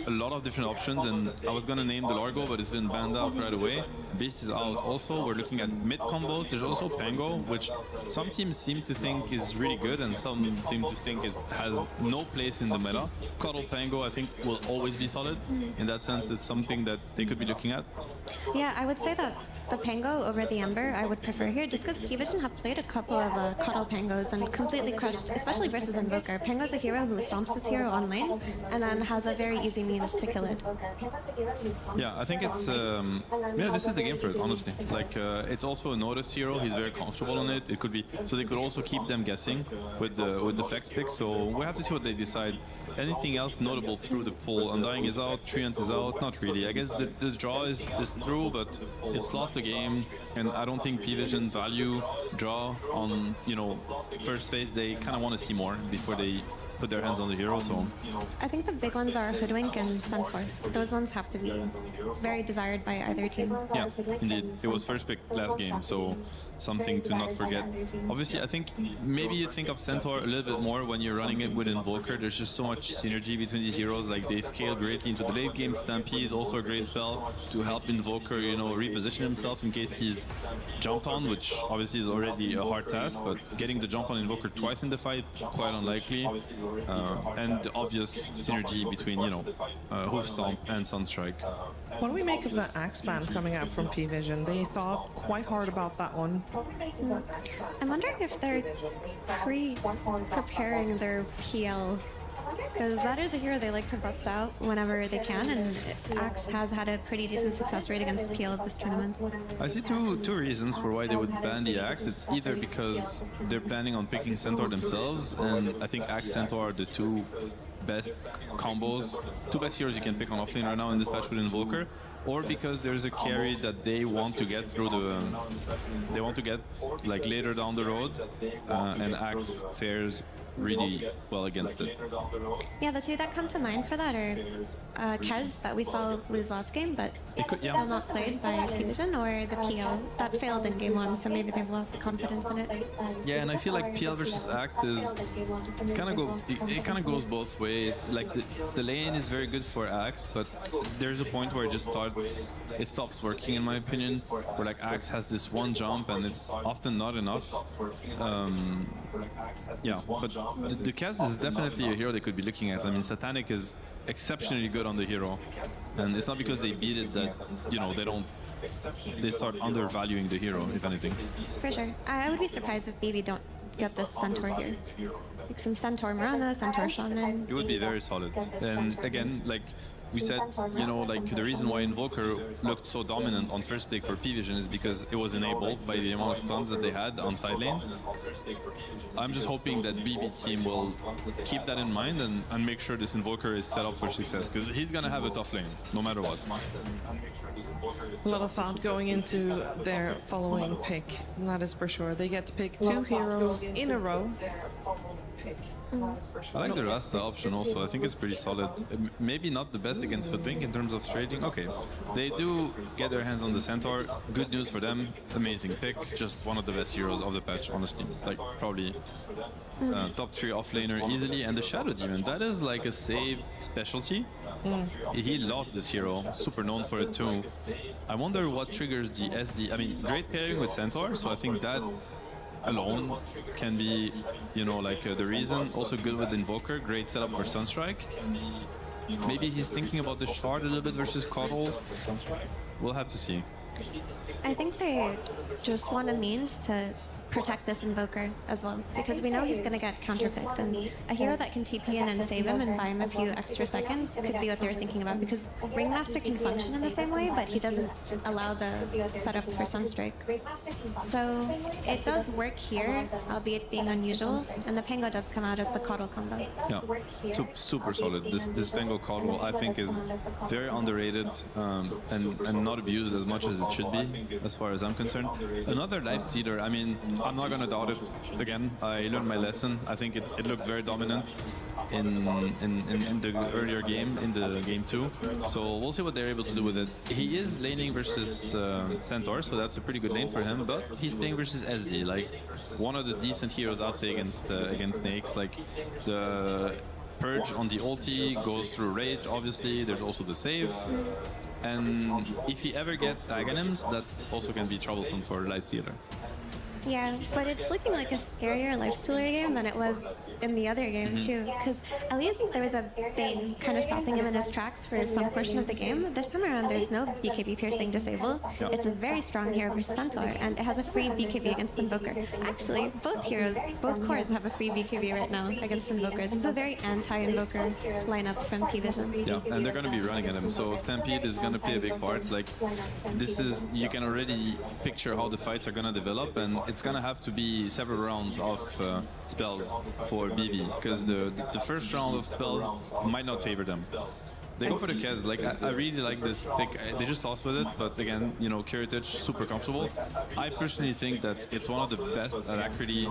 a lot of different options, and I was gonna name the Largo, but it's been banned out right away. Beast is out also. We're looking at mid combos. There's also Pango, which some teams seem to think is really good, and some seem to think it has no place in the meta. Coddle Pango, I think, will always be solid. In that sense, it's something that they could be looking at. Yeah, I would say that the Pango over the Ember I would prefer here, just because P-Vision have played a couple of Coddle Pangos and completely crushed, especially versus Invoker. Pango's a hero who stomps his hero on lane and then has a very easy means to kill it. Yeah, I think it's yeah, this is the game for it, honestly. Like it's also a noticed hero. He's very comfortable on it. It could be, so they could also keep them guessing with the flex pick. So we have to see what they decide. Anything else notable through the pool? Undying is out, Treant is out. Not really. I guess the draw is through, but it's lost the game, and I don't think P-Vision value draw on, you know, first phase. They kind of want to see more before they put their hands on the hero. So I think the big ones are Hoodwink and Centaur. Those ones have to be very desired by either team. Yeah, indeed. It was first pick last game, so something to not forget. Obviously, I think maybe you think of Centaur a little bit more when you're running it with Invoker. There's just so much synergy between these heroes. Like, they scale greatly into the late game. Stampede, also a great spell to help Invoker, you know, reposition himself in case he's jumped on, which obviously is already a hard task, but getting the jump on Invoker twice in the fight, quite unlikely. And the obvious synergy between, you know, Hoof Stomp and Sunstrike. What do we make of that Axe ban coming out from P-Vision? They thought quite hard about that one. I'm wondering if they're preparing their PL, because that is a hero they like to bust out whenever they can, and Axe has had a pretty decent success rate against PL at this tournament. I see two reasons for why they would ban the Axe. It's either because they're planning on picking Centaur themselves, and I think Axe Centaur are the two best combos, two best heroes you can pick on offlane right now in this patch with Invoker, or because there's a carry that they want to get through the, they want to get like later down the road, and Axe fares really well against it. Yeah, the two that come to mind for that are Kez, that we saw lose last game, but still not played by P-Vision, or the PL that failed in game one, so maybe they've lost the confidence in it. Yeah, and I feel like PL versus Axe is kind of goes both ways. Like the lane is very good for Axe, but there's a point where it stops working, in my opinion, where like Axe has this one jump and it's often not enough. Yeah, but the Kaz is definitely a hero they could be looking at. I mean, Satanic is exceptionally good on the hero, and it's not because they beat it that, you know, they don't they start undervaluing the hero, if anything. For sure. I would be surprised if BB don't get this Centaur here. Like some Centaur Mirana, Centaur Shaman. It would be very solid. And again, like we said, you know, like the reason why Invoker looked so dominant on first pick for P-Vision is because it was enabled by the amount of stuns that they had on side lanes. I'm just hoping that BB team will keep that in mind and make sure this Invoker is set up for success, because he's gonna have a tough lane, no matter what. A lot of thought going into their following pick, that is for sure. They get to pick 2 heroes in a row. I like the Rasta option also. I think it's pretty solid. Maybe not the best against Hoodwink in terms of trading. Okay, they do get their hands on the Centaur. Good news for them. Amazing pick. Just one of the best heroes of the patch, honestly. Like probably top 3 offlaner easily. And the Shadow Demon, that is like a save specialty. He loves this hero, super known for it too. I wonder what triggers the SD. I mean, great pairing with Centaur, so I think that alone can be, you know, like the reason. Also good with Invoker, great setup for Sunstrike. Maybe he's thinking about the shard a little bit versus Coddle. We'll have to see. I think they just want a means to protect this Invoker as well, because we know he's going to get counterpicked, and a hero that can TP in and save him and buy him a few extra seconds could be what they were thinking about, because Ringmaster can function in the same way, but he doesn't allow the setup for Sunstrike. So it does work here, albeit being unusual, and the Pango does come out as the Coddle combo. Yeah, super solid. This Pango Coddle, I think, is very underrated and not abused as much as it should be, as far as I'm concerned. Another life stealer, I mean, I'm not gonna doubt it. Again, I learned my lesson. I think it looked very dominant in the earlier game, in the game 2. So we'll see what they're able to do with it. He is laning versus Centaur, so that's a pretty good lane for him. But he's playing versus SD, like one of the decent heroes, I'd say, against Snakes. Like the Purge on the ulti goes through Rage. Obviously, there's also the save. And if he ever gets Aghanims, that also can be troublesome for Lifestealer. Yeah, but it's looking like a scarier Lifestealer game than it was in the other game too, because at least there was a Bane kind of stopping him in his tracks for some portion of the game. This time around there's no BKB piercing disable. It's a very strong hero versus Centaur, and it has a free BKB against Invoker. Actually, both heroes, both cores have a free BKB right now against Invoker. This is a very anti-Invoker lineup from P-Vision. Yeah, and they're going to be running at him, so Stampede is going to play a big part. Like, this is, you can already picture how the fights are going to develop, and it's gonna have to be several rounds of spells for BB, because the first round of spells might not favor them. They go for the Kez. Like, I really like this pick. They just lost with it, but again, you know, Kiritich, super comfortable. I personally think that it's one of the best alacrity,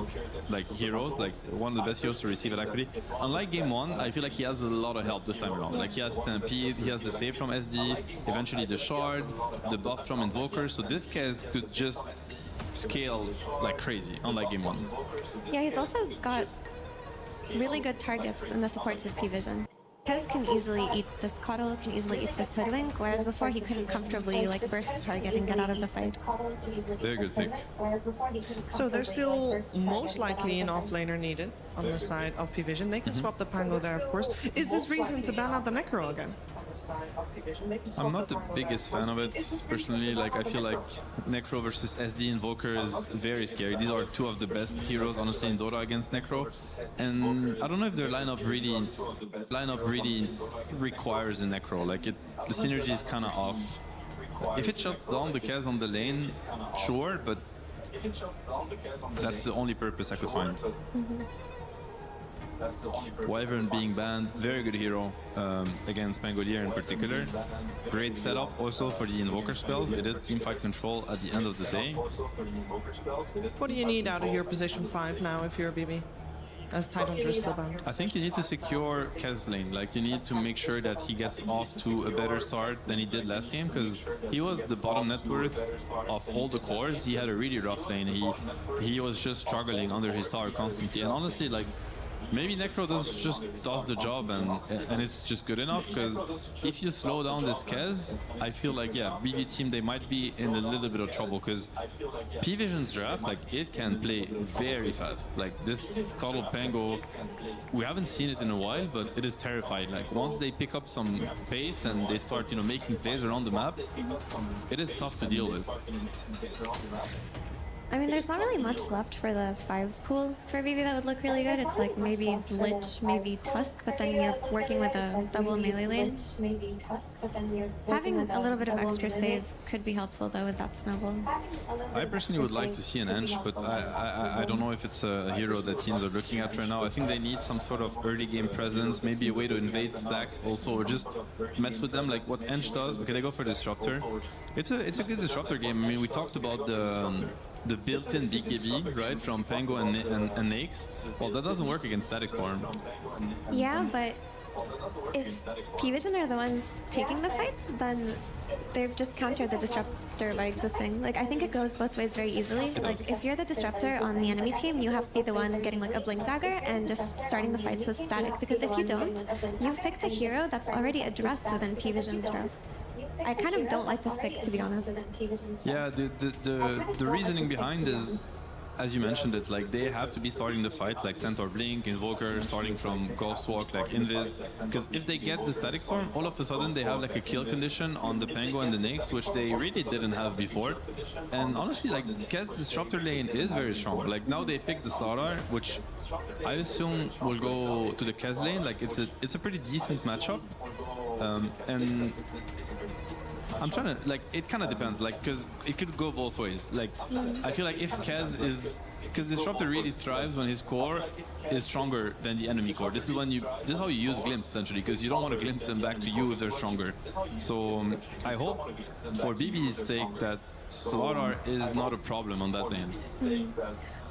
like, heroes, like one of the best heroes to receive alacrity. Unlike game 1, I feel like he has a lot of help this time around. Like, he has Stampede, he has the save from SD, eventually the Shard, the buff from Invoker, so this Kez could just scale like crazy, unlike game 1. Yeah, he's also got really good targets in the supports of P-Vision. Kez can easily eat this Coddle, can easily eat this Hoodwink, whereas before he couldn't comfortably like burst target and get out of the fight. Very good pick. So there's still most likely an offlaner needed on the side of P-Vision. They can swap the Pango there, of course. Is this reason to ban out the Necro again? I'm not the biggest fan of it, personally. Like, I feel like Necro versus SD Invoker is very scary. These are two of the best heroes, honestly, in Dota against Necro. And I don't know if their lineup really requires a Necro. Like, the synergy is kind of off. If it shuts down the Kaz on the lane, sure, but that's the only purpose I could find. Wyvern being banned, very good hero against Pangolier in particular. Great setup also for the Invoker spells. It is teamfight control at the end of the day. What do you need out of your position 5 now if you're a BB? As Tidehunter is still banned. I think you need to secure Kez lane. Like, you need to make sure that he gets off to a better start than he did last game, because he was the bottom net worth of all the cores. He had a really rough lane. He was just struggling under his tower constantly. And honestly, like, maybe Necro does the job and it's just good enough, because if you slow down this Kez, I feel like, yeah, BB team, they might be in a little bit of trouble, because P-Vision's draft, like, it can play very fast. Like, this Scuttle Pango, we haven't seen it in a while, but it is terrifying. Like, once they pick up some pace and they start, you know, making plays around the map, it is tough to deal with. I mean, there's not really much left for the 5 pool for BB that would look really good. It's like maybe Lich, maybe Tusk, but then you're working with a double melee lane. Having a little bit of extra save could be helpful though with that snowball. I personally would like to see an Ench, but I don't know if it's a hero that teams are looking at right now. I think they need some sort of early game presence, maybe a way to invade stacks also, or just mess with them like what Ench does. Okay, they go for Disruptor. It's a good Disruptor game. I mean, we talked about the built-in BKB, right, from Pango and Nakes. Well, that doesn't work against Static Storm. Yeah, but if P-Vision are the ones taking the fight, then they've just countered the Disruptor by existing. Like, I think it goes both ways very easily. Like, if you're the Disruptor on the enemy team, you have to be the one getting like a Blink Dagger and just starting the fights with Static, because if you don't, you've picked a hero that's already addressed within P-Vision's draft. I kind of don't like this pick, to be honest. Yeah, the reasoning behind is, as you mentioned it, like they have to be starting the fight like Centaur Blink, Invoker, starting from Ghost Walk, like Invis, because if they get the Static Storm, all of a sudden they have like a kill condition on the Pango and the Nakes, which they really didn't have before. And honestly, like Kez Disruptor lane is very strong. Like now they picked the Slardar, which I assume will go to the Kez lane. Like it's a pretty decent matchup. And I'm trying to, like, it kind of depends, like, because it could go both ways. Like, I feel like if Kez is, because Disruptor really thrives when his core is stronger than the enemy core. This is how you use Glimpse, essentially, because you don't want to glimpse them back to you if they're stronger. So I hope, for BB's sake, that Slardar is not a problem on that lane.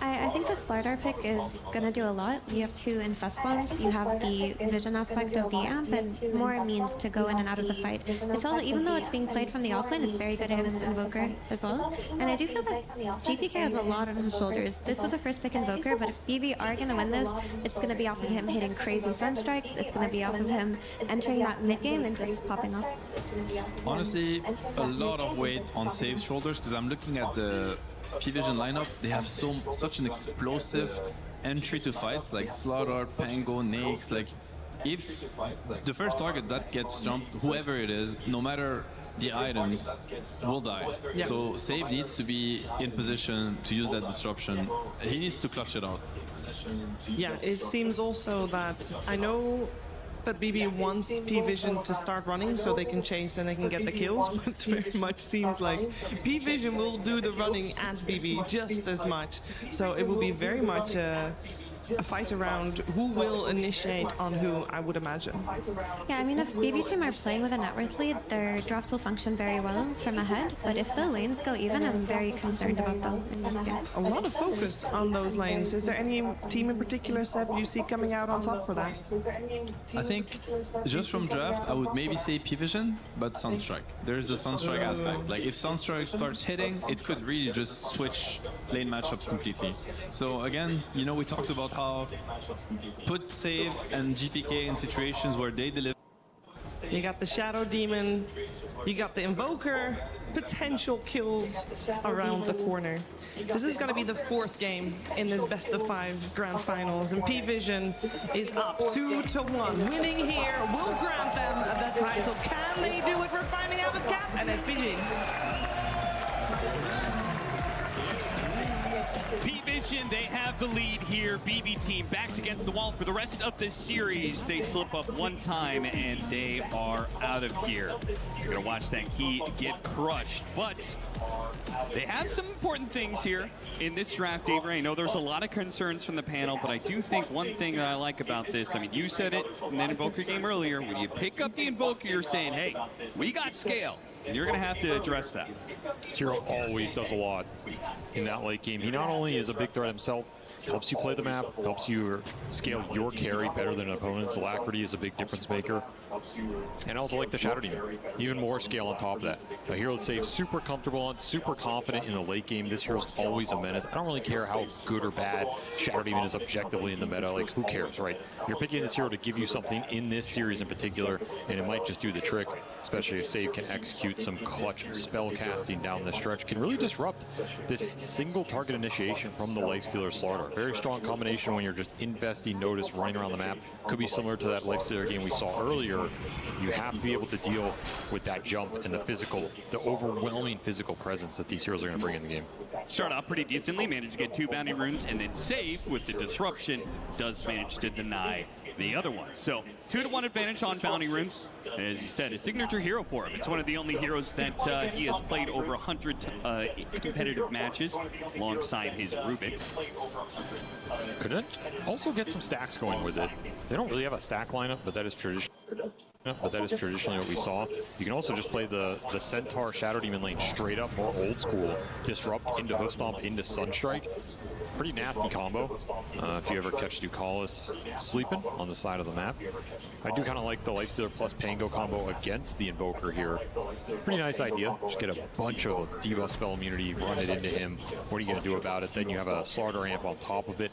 I think the Slardar pick is going to do a lot. You have 2 Infest bombs, you have the vision aspect of the amp, and more means to go in and out of the fight. It's also, even though it's being played from the offlane, it's very good against Invoker as well. And I do feel that GPK has a lot on his shoulders. This was a first pick Invoker, but if BB are going to win this, it's going to be off of him hitting crazy Sunstrikes, it's going to be off of him entering that mid-game and just popping off. Honestly, a lot of weight on Save's shoulders, because I'm looking at the P-Vision lineup. They have such an explosive entry to fights, like Slardar, Pango, Nakes. Like, if the first target that gets jumped, whoever it is, no matter the items, will die. Yeah. So Save needs to be in position to use that disruption. He needs to clutch it out. Yeah, it seems also that, I know that BB wants P-Vision to start running so they can chase and they can get the kills, but it very much seems like P-Vision will do the running at BB just as much. So it will be very much a fight around who will initiate on who, I would imagine. Yeah, I mean, if BB team are playing with a net worth lead, their draft will function very well from ahead, but if the lanes go even, I'm very concerned about them in this game. A lot of focus on those lanes. Is there any team in particular, Seb, you see coming out on top for that? I think, just from draft, I would maybe say P-Vision, but Sunstrike. There's the Sunstrike aspect. Like, if Sunstrike starts hitting, it could really just switch lane matchups completely. So again, you know, we talked about how put Save and GPK in situations where they deliver. You got the Shadow Demon, you got the Invoker, potential kills around the corner. This is going to be the 4th game in this best-of-5 grand finals, and P-Vision is up 2-1. Winning here will grant them the title. Can they do it? We're finding out with Cap and SPG. P-Vision, they have the lead here. BB team backs against the wall for the rest of this series. They slip up one time and they are out of here. You're gonna watch that Heat get crushed, but they have some important things here in this draft, Avery. I know there's a lot of concerns from the panel, but I do think one thing that I like about this, I mean, you said it in that Invoker game earlier, when you pick up the Invoker, you're saying, hey, we got scale. And you're going to have to address that. Zero always does a lot in that late game. He not only is a big threat himself, helps you play the map, helps you scale your carry better than an opponent's. Alacrity is a big difference maker. And I also like the Shadow Demon. Even more scale on top of that. A hero that's safe, super comfortable on, super confident in the late game. This hero's always a menace. I don't really care how good or bad Shadow Demon is objectively in the meta. Like, who cares, right? You're picking this hero to give you something in this series in particular, and it might just do the trick, especially if Save can execute some clutch spell casting down the stretch. Can really disrupt this single target initiation from the Lifestealer Slaughter. Very strong combination when you're just investing Notice running around the map. Could be similar to that Lifestealer game we saw earlier. You have to be able to deal with that jump and the physical, the overwhelming physical presence that these heroes are going to bring in the game. Start off pretty decently, managed to get 2 bounty runes, and then Save with the disruption does manage to deny the other one. So 2-to-1 advantage on bounty runes. As you said, a signature hero for him. It's one of the only heroes that he has played over 100 competitive matches alongside his Rubik. Could it also get some stacks going with it? They don't really have a stack lineup, but that is traditional. But that is traditionally what we saw. You can also just play the Centaur Shadow Demon lane straight up, more old school. Disrupt into Hoof Stomp into Sunstrike. Pretty nasty combo. If you ever catch Ducalis sleeping on the side of the map. I do kind of like the Lifestealer plus Pango combo against the Invoker here. Pretty nice idea. Just get a bunch of debuff spell immunity, run it into him. What are you going to do about it? Then you have a Slaughter Amp on top of it.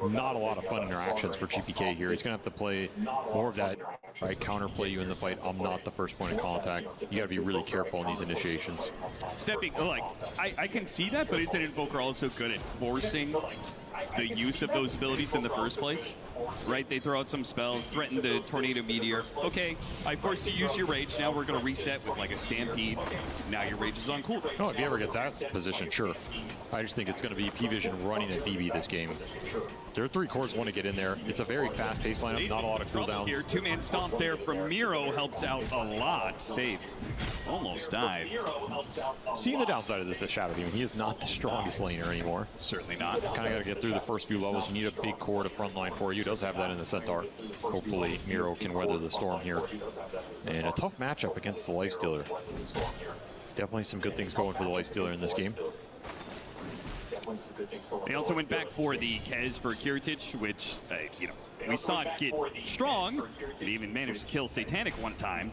Not a lot of fun interactions for GPK here. He's going to have to play more of that. I counterplay you in the fight. I'm not the first point of contact. You got to be really careful in these initiations. That being, like, I can see that, but is an Invoker also good at forcing the use of those abilities in the first place? Right, they throw out some spells, threaten the Tornado Meteor. Okay, I forced you to use your Rage, now we're going to reset with like a Stampede. Now your Rage is on cooldown. Oh, if he ever gets that position, sure. I just think it's going to be P-Vision running at BB this game. Their 3 cores want to get in there. It's a very fast-paced lineup, not a lot of cooldowns. Here, 2-man stomp there from Miro helps out a lot. Save. Almost died. Seeing the downside of this is Shadow Demon. He is not the strongest laner anymore. Certainly not. Kind of got to get through the first few levels. You need a big core to frontline for you. He does have that in the Centaur. Hopefully Miro can weather the storm here. And a tough matchup against the Lifestealer. Definitely some good things going for the Lifestealer in this game. They also went back for the Kez for Kiritich, which, you know, we saw it get strong. It even managed to kill Satanic one time.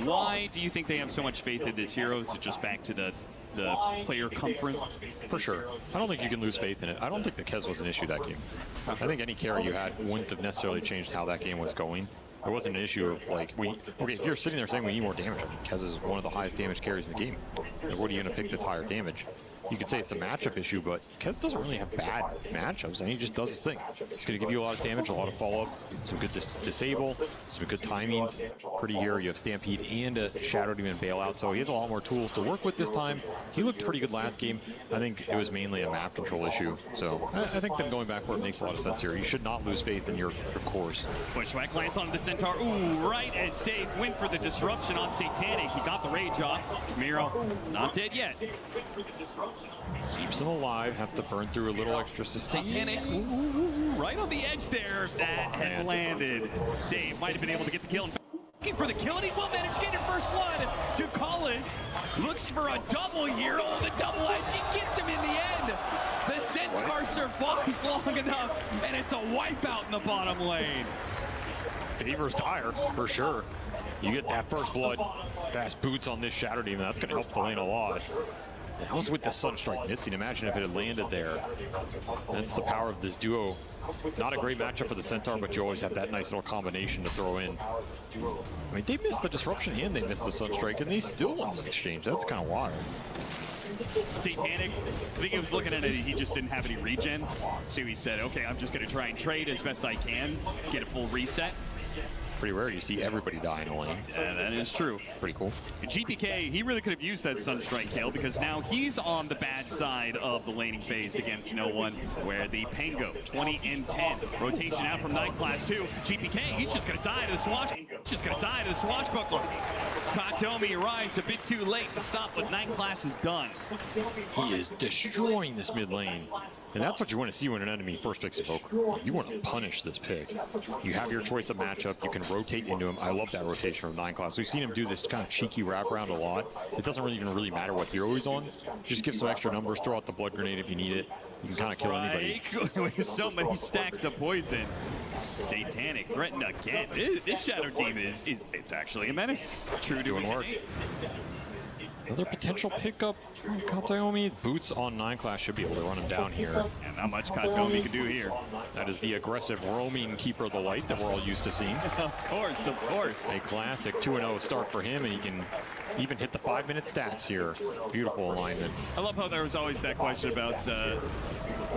Why do you think they have so much faith in this hero? Is it just back to the player comfort? For sure. I don't think you can lose faith in it. I don't think the Kez was an issue that game. I think any carry you had wouldn't have necessarily changed how that game was going. It wasn't an issue of like, okay, if you're sitting there saying we need more damage, I mean, Kez is one of the highest damage carries in the game. Like, what are you going to pick that's higher damage? You could say it's a matchup issue, but Kez doesn't really have bad matchups. I mean, he just does his thing. He's going to give you a lot of damage, a lot of follow-up, some good disable, some good timings. Pretty here, you have Stampede and a Shadow Demon bailout, so he has a lot more tools to work with this time. He looked pretty good last game. I think it was mainly a map control issue, so I think them going back for it makes a lot of sense here. You should not lose faith in your cores. Pushback lands on the Centaur. Ooh, right as Save went for the disruption on Satanic. He got the rage off. Miro, not dead yet. Keeps him alive, have to burn through a little extra sustain. Satanic, right on the edge there. If that had landed, Save might have been able to get the kill. Looking for the kill, and he will manage to get your first blood. Ducalis looks for a double here. Oh, the double edge, he gets him in the end. The Centaur survives long enough, and it's a wipeout in the bottom lane. Favors Dire, for sure. You get that first blood, fast boots on this Shadow Demon. That's going to help the lane a lot. That was with the Sunstrike missing. Imagine if it had landed there. That's the power of this duo. Not a great matchup for the Centaur, but you always have that nice little combination to throw in. I mean, they missed the disruption and they missed the Sunstrike, and they still won the exchange. That's kind of wild. Satanic, I think he was looking at it, he just didn't have any regen. So he said, okay, I'm just going to try and trade as best I can to get a full reset. Pretty rare you see everybody die in a lane. Yeah, that is true. Pretty cool. GPK, he really could have used that Sunstrike kill because now he's on the bad side of the laning phase against no one, where the Pango, 20 and 10. Rotation out from 9 class 2. GPK, he's just going to die to the swashbuckler. Katomi arrives a bit too late to stop what 9 class is done. He is destroying this mid lane. And that's what you want to see when an enemy first picks Invoker. You want to punish this pick. You have your choice of matchup. You can rotate into him. I love that rotation from 9 class. We've seen him do this kind of cheeky wraparound a lot. It doesn't really even matter what hero he's on. Just give some extra numbers, throw out the blood grenade if you need it. You can kind of kill anybody. With so many stacks of poison. Satanic threatened again. This Shadow team is it's actually a menace. True to his name. Another potential pickup from Kataomi. Boots on 9 class should be able to run him down here. And not much Kataomi can do here. That is the aggressive roaming Keeper of the Light that we're all used to seeing. Of course, of course. A classic 2-0 start for him, and he can even hit the 5-minute stats here. Beautiful alignment. I love how there was always that question about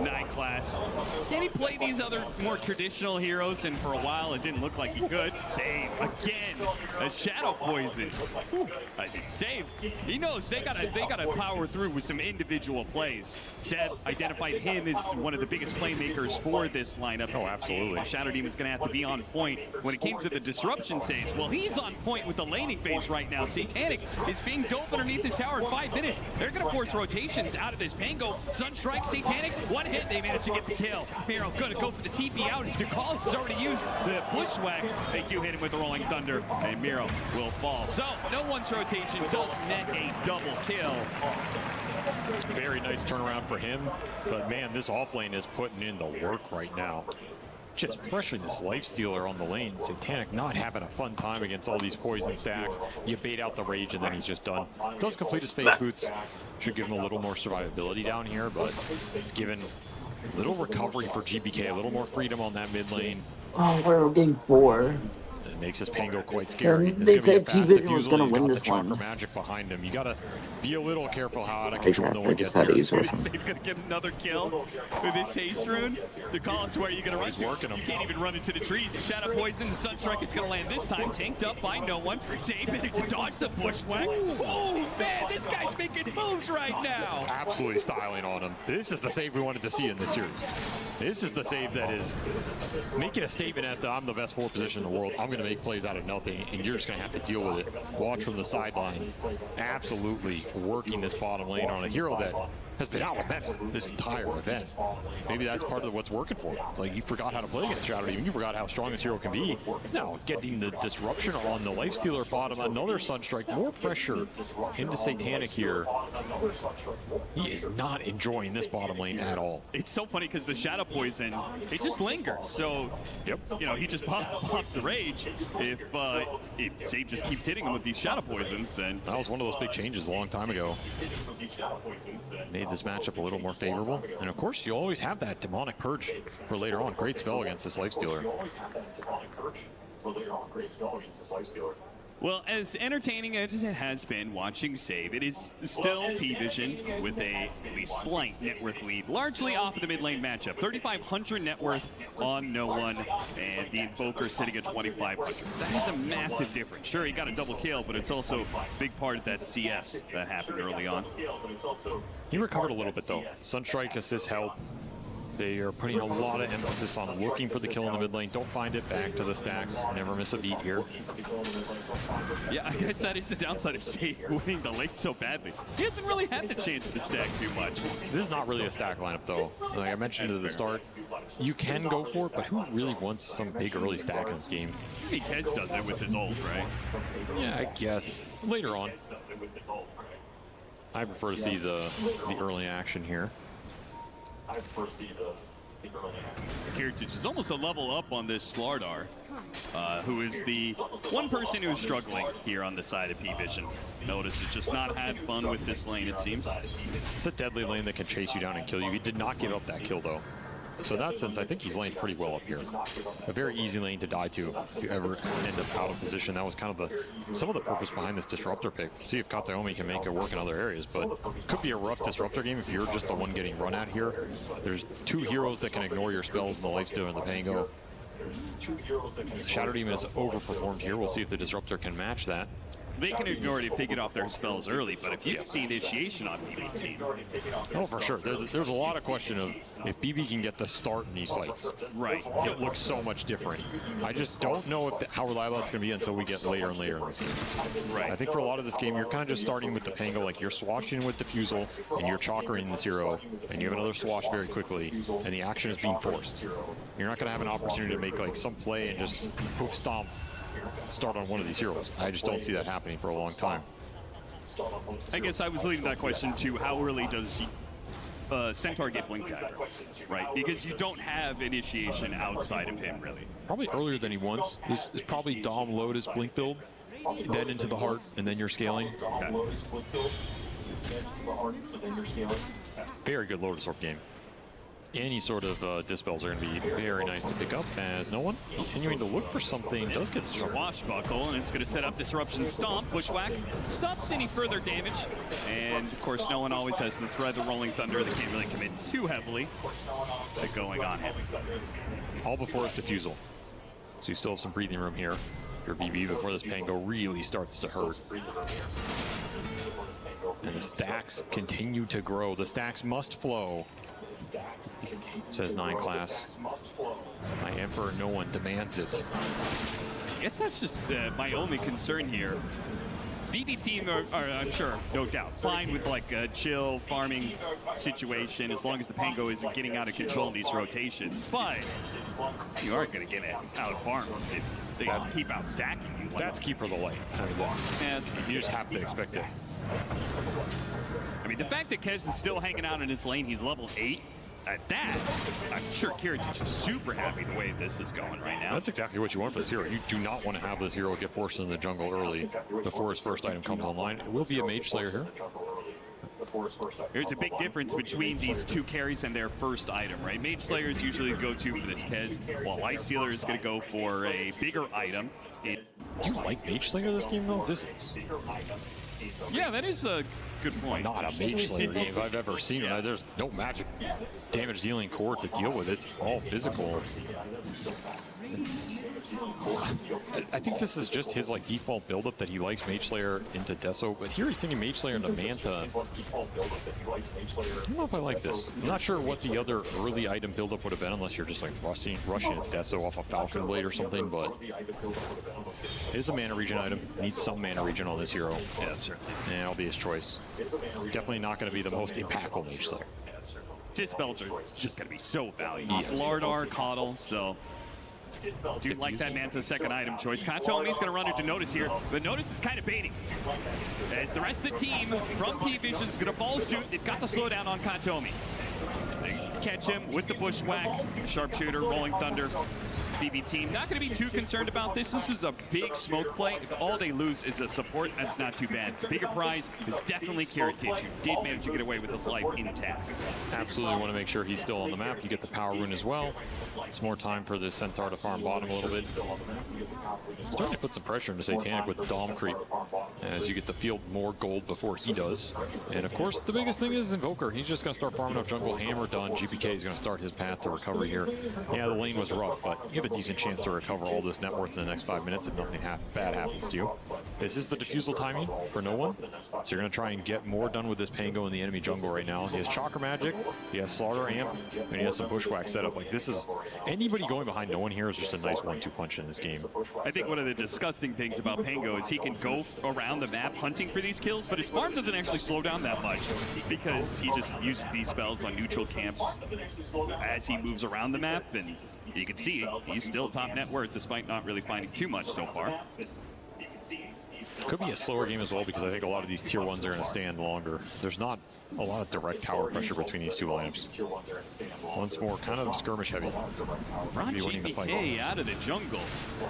9 class. Can he play these other more traditional heroes? And for a while, it didn't look like he could. Save again. A Shadow Poison. Save. He knows they gotta power through with some individual plays. Seb identified him as one of the biggest playmakers for this lineup. Oh, absolutely. Shadow Demon's gonna have to be on point when it came to the disruption saves. Well, he's on point with the laning phase right now. Satanic is being doped underneath his tower in 5 minutes. They're gonna force rotations out of this Pango. Sunstrike, Satanic, one hit, they managed to get the kill. Miro gonna go for the TP out as Ducalis has already used the bushwhack. They do hit him with the Rolling Thunder, and Miro will fall. So, no one's rotation does net a double kill. Very nice turnaround for him, but man, this offlane is putting in the work right now. Just pressuring this Lifestealer on the lane. Satanic not having a fun time against all these poison stacks. You bait out the rage and then he's just done. Does complete his phase boots. Should give him a little more survivability down here, but it's given a little recovery for GBK, a little more freedom on that mid lane. Oh, we're game 4. It makes his Pango quite scary. They said P-Vision was going to win this one. Magic behind him. You got to be a little careful how out of control no one gets here. He's going to get another kill with his haste rune. Ducalis, where are you going to run to? Working him. You can't even run into the trees. The Shadow Poison, the Sunstrike is going to land this time. Tanked up by no one. Save managed to dodge the bushwhack. Oh, man, this guy's making moves right now. Absolutely styling on him. This is the save we wanted to see in this series. This is the save that is making a statement as to I'm the best 4 position in the world. I'm going to make plays out of nothing, and you're just going to have to deal with it. Watch from the sideline. Absolutely working this bottom lane on a hero that has been out of event this entire event. Maybe that's part of what's working for him. Like, you forgot how to play against Shadow Demon. You forgot how strong this hero can be. Now, getting the disruption on the Lifestealer bottom, another Sunstrike, more pressure into Satanic here. He is not enjoying this bottom lane at all. It's so funny because the Shadow Poison, it just lingers. So, you know, he just pops the rage. If Save just keeps hitting him with these Shadow Poisons, then... That was one of those big changes a long time ago. Made this matchup a little more favorable. And of course, you always have that Demonic Purge for later on. Great spell against this Lifestealer. Well, as entertaining as it has been watching Save, it is still P-Vision with a slight net worth lead, largely off of the mid lane matchup. 3,500 net worth on no one, and the Invoker sitting at 2,500. That is a massive difference. Sure, he got a double kill, but it's also a big part of that CS that happened early on. He recovered a little bit, though. Sunstrike assists help. They are putting a lot of emphasis on looking for the kill in the mid lane. Don't find it, back to the stacks. Never miss a beat here. Yeah, I guess that is the downside of Save winning the lane so badly. He hasn't really had the chance to stack too much. This is not really a stack lineup, though. Like I mentioned at the start, you can go for it, but who really wants some big early stack in this game? I think Keds does it with his ult, right? Yeah, I guess. Later on. I prefer to see the early action here. I prefer to see the early action. Heritage is almost a level up on this Slardar, who is the one person who's struggling here on the side of P-Vision. Notice has just not had fun with this lane, it seems. It's a deadly lane that can chase you down and kill you. He did not give up that kill, though. So in that sense, I think he's laning pretty well up here. A very easy lane to die to if you ever end up out of position. That was kind of some of the purpose behind this disruptor pick. See if Kataomi can make it work in other areas, but it could be a rough disruptor game if you're just the one getting run at here. There's 2 heroes that can ignore your spells in the Lifestealer and the Pango. Shadow Demon has overperformed here. We'll see if the disruptor can match that. They can ignore it if they get off their spells early, but if you get the initiation on BB team. Oh, for sure. There's a lot of question of if BB can get the start in these fights. Right. It looks so much different. I just don't know how reliable it's going to be until we get later and later in this game. Right. I think for a lot of this game, you're kind of just starting with the Pango, like you're swashing with Diffusal, and you're chockering this hero, and you have another swash very quickly, and the action is being forced. You're not going to have an opportunity to make like some play and just poof stomp start on one of these heroes. I just don't see that happening for a long time. I guess I was leading that question to how early does Centaur get Blink Dagger, right? Because you don't have initiation outside of him, really. Probably earlier than he wants. This is probably Dom Lotus Blink build, then into the heart, and then you're scaling. Very good Lotus Orb game. Any sort of dispels are going to be very nice to pick up, as no one continuing to look for something does get Swashbuckle, and it's going to set up Disruption Stomp. Bushwhack stops any further damage, and of course no one always has the threat of Rolling Thunder. They can't really commit too heavily to going on him. All before its Diffusal. So you still have some breathing room here for BB before this Pango really starts to hurt. And the stacks continue to grow. The stacks must flow, says 9 class. My Emperor, no one demands it. I guess that's just my only concern here. BB team are, I'm sure, no doubt, fine with like a chill farming situation as long as the Pango isn't getting out of control in these rotations. But you aren't going to get out of farm if they keep out stacking you. That's key for the lane. Yeah, you just have to expect it. I mean, the fact that Kez is still hanging out in his lane, he's level 8. At that, I'm sure Kiritich is super happy the way this is going right now. That's exactly what you want for this hero. You do not want to have this hero get forced in the jungle early before his first item comes online. It will be a Mage Slayer here. There's a big difference between these two carries and their first item, right? Mage Slayer is usually the go-to for this Kez, while Lifestealer is going to go for a bigger item. Do you like Mage Slayer this game, though? This is... Yeah, that is a good point. Not a Mage Slayer game I've ever seen. There's no magic damage dealing core to deal with. It's all physical. I think this is just his like default buildup that he likes Mage Slayer into Deso, but here he's thinking Mage Slayer into Manta. I don't know if I like this. I'm not sure what the other early item buildup would have been unless you're just like rushing Deso off a Falcon Blade or something, but it is a mana regen item. Needs some mana regen on this hero. Yeah, certainly. And it'll be his choice. Definitely not going to be the most impactful Mage Slayer. Dispels are just going to be so valuable. Yes. Slardar, Coddle, so... Do you like that Manta's second item choice? Kantomi's going to run into Notice here, but Notice is kind of baiting. As the rest of the team from P-Vision is going to follow suit, they've got the slowdown on Kantomi. They catch him with the Bushwhack, Sharpshooter, Rolling Thunder. BB team not going to be too concerned about this. This is a big smoke play. If all they lose is a support, that's not too bad. The bigger prize is definitely Kiritich, who did manage to get away with his life intact. Absolutely want to make sure he's still on the map. You get the power rune as well. It's more time for this Centaur to farm bottom a little bit. Starting to put some pressure into Satanic with the Dom creep as you get to field more gold before he does. And of course, the biggest thing is Invoker. He's just going to start farming up jungle. Hammer done. GPK is going to start his path to recovery here. Yeah, the lane was rough, but you have a decent chance to recover all this net worth in the next 5 minutes if nothing bad happens to you. This is the diffusal timing for no one. So you're going to try and get more done with this Pango in the enemy jungle right now. He has Chakra Magic, he has Slaughter Amp, and he has some Bushwhack set up. Like, this is... Anybody going behind no one here is just a nice 1-2 punch in this game. I think one of the disgusting things about Pango is he can go around the map hunting for these kills, but his farm doesn't actually slow down that much because he just uses these spells on neutral camps as he moves around the map, and you can see he's still top net worth despite not really finding too much so far. Could be a slower game as well because I think a lot of these tier 1s are going to stand longer. There's not a lot of direct tower pressure between these two lineups. Once more, kind of skirmish heavy. Run GPK out of the jungle.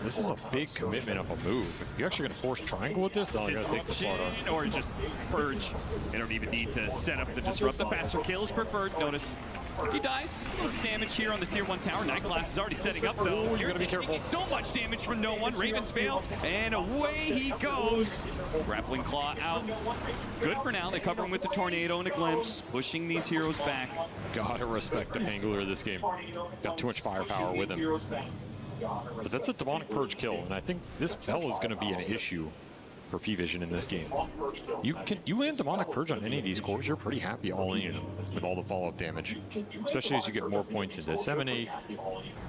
This is a big commitment of a move. If you're actually going to force triangle with this, then you're going to take the slaughter. Or just purge. They don't even need to set up the disrupt. The faster kill is preferred. Notice he dies. A little damage here on the tier 1 tower. Night Class is already setting up though. You're going to be careful. So much damage from no one. Ravens fail, and away he goes. Grappling Claw out. Good for now. They cover him with the Tornado and a Glimpse, pushing these heroes back. Gotta respect the Pangolin this game. Got too much firepower with him. But that's a Demonic Purge kill, and I think this Bell is going to be an issue for P-Vision in this game. You land Demonic Purge on any of these cores, you're pretty happy all in with all the follow-up damage. Especially as you get more points into Disseminate.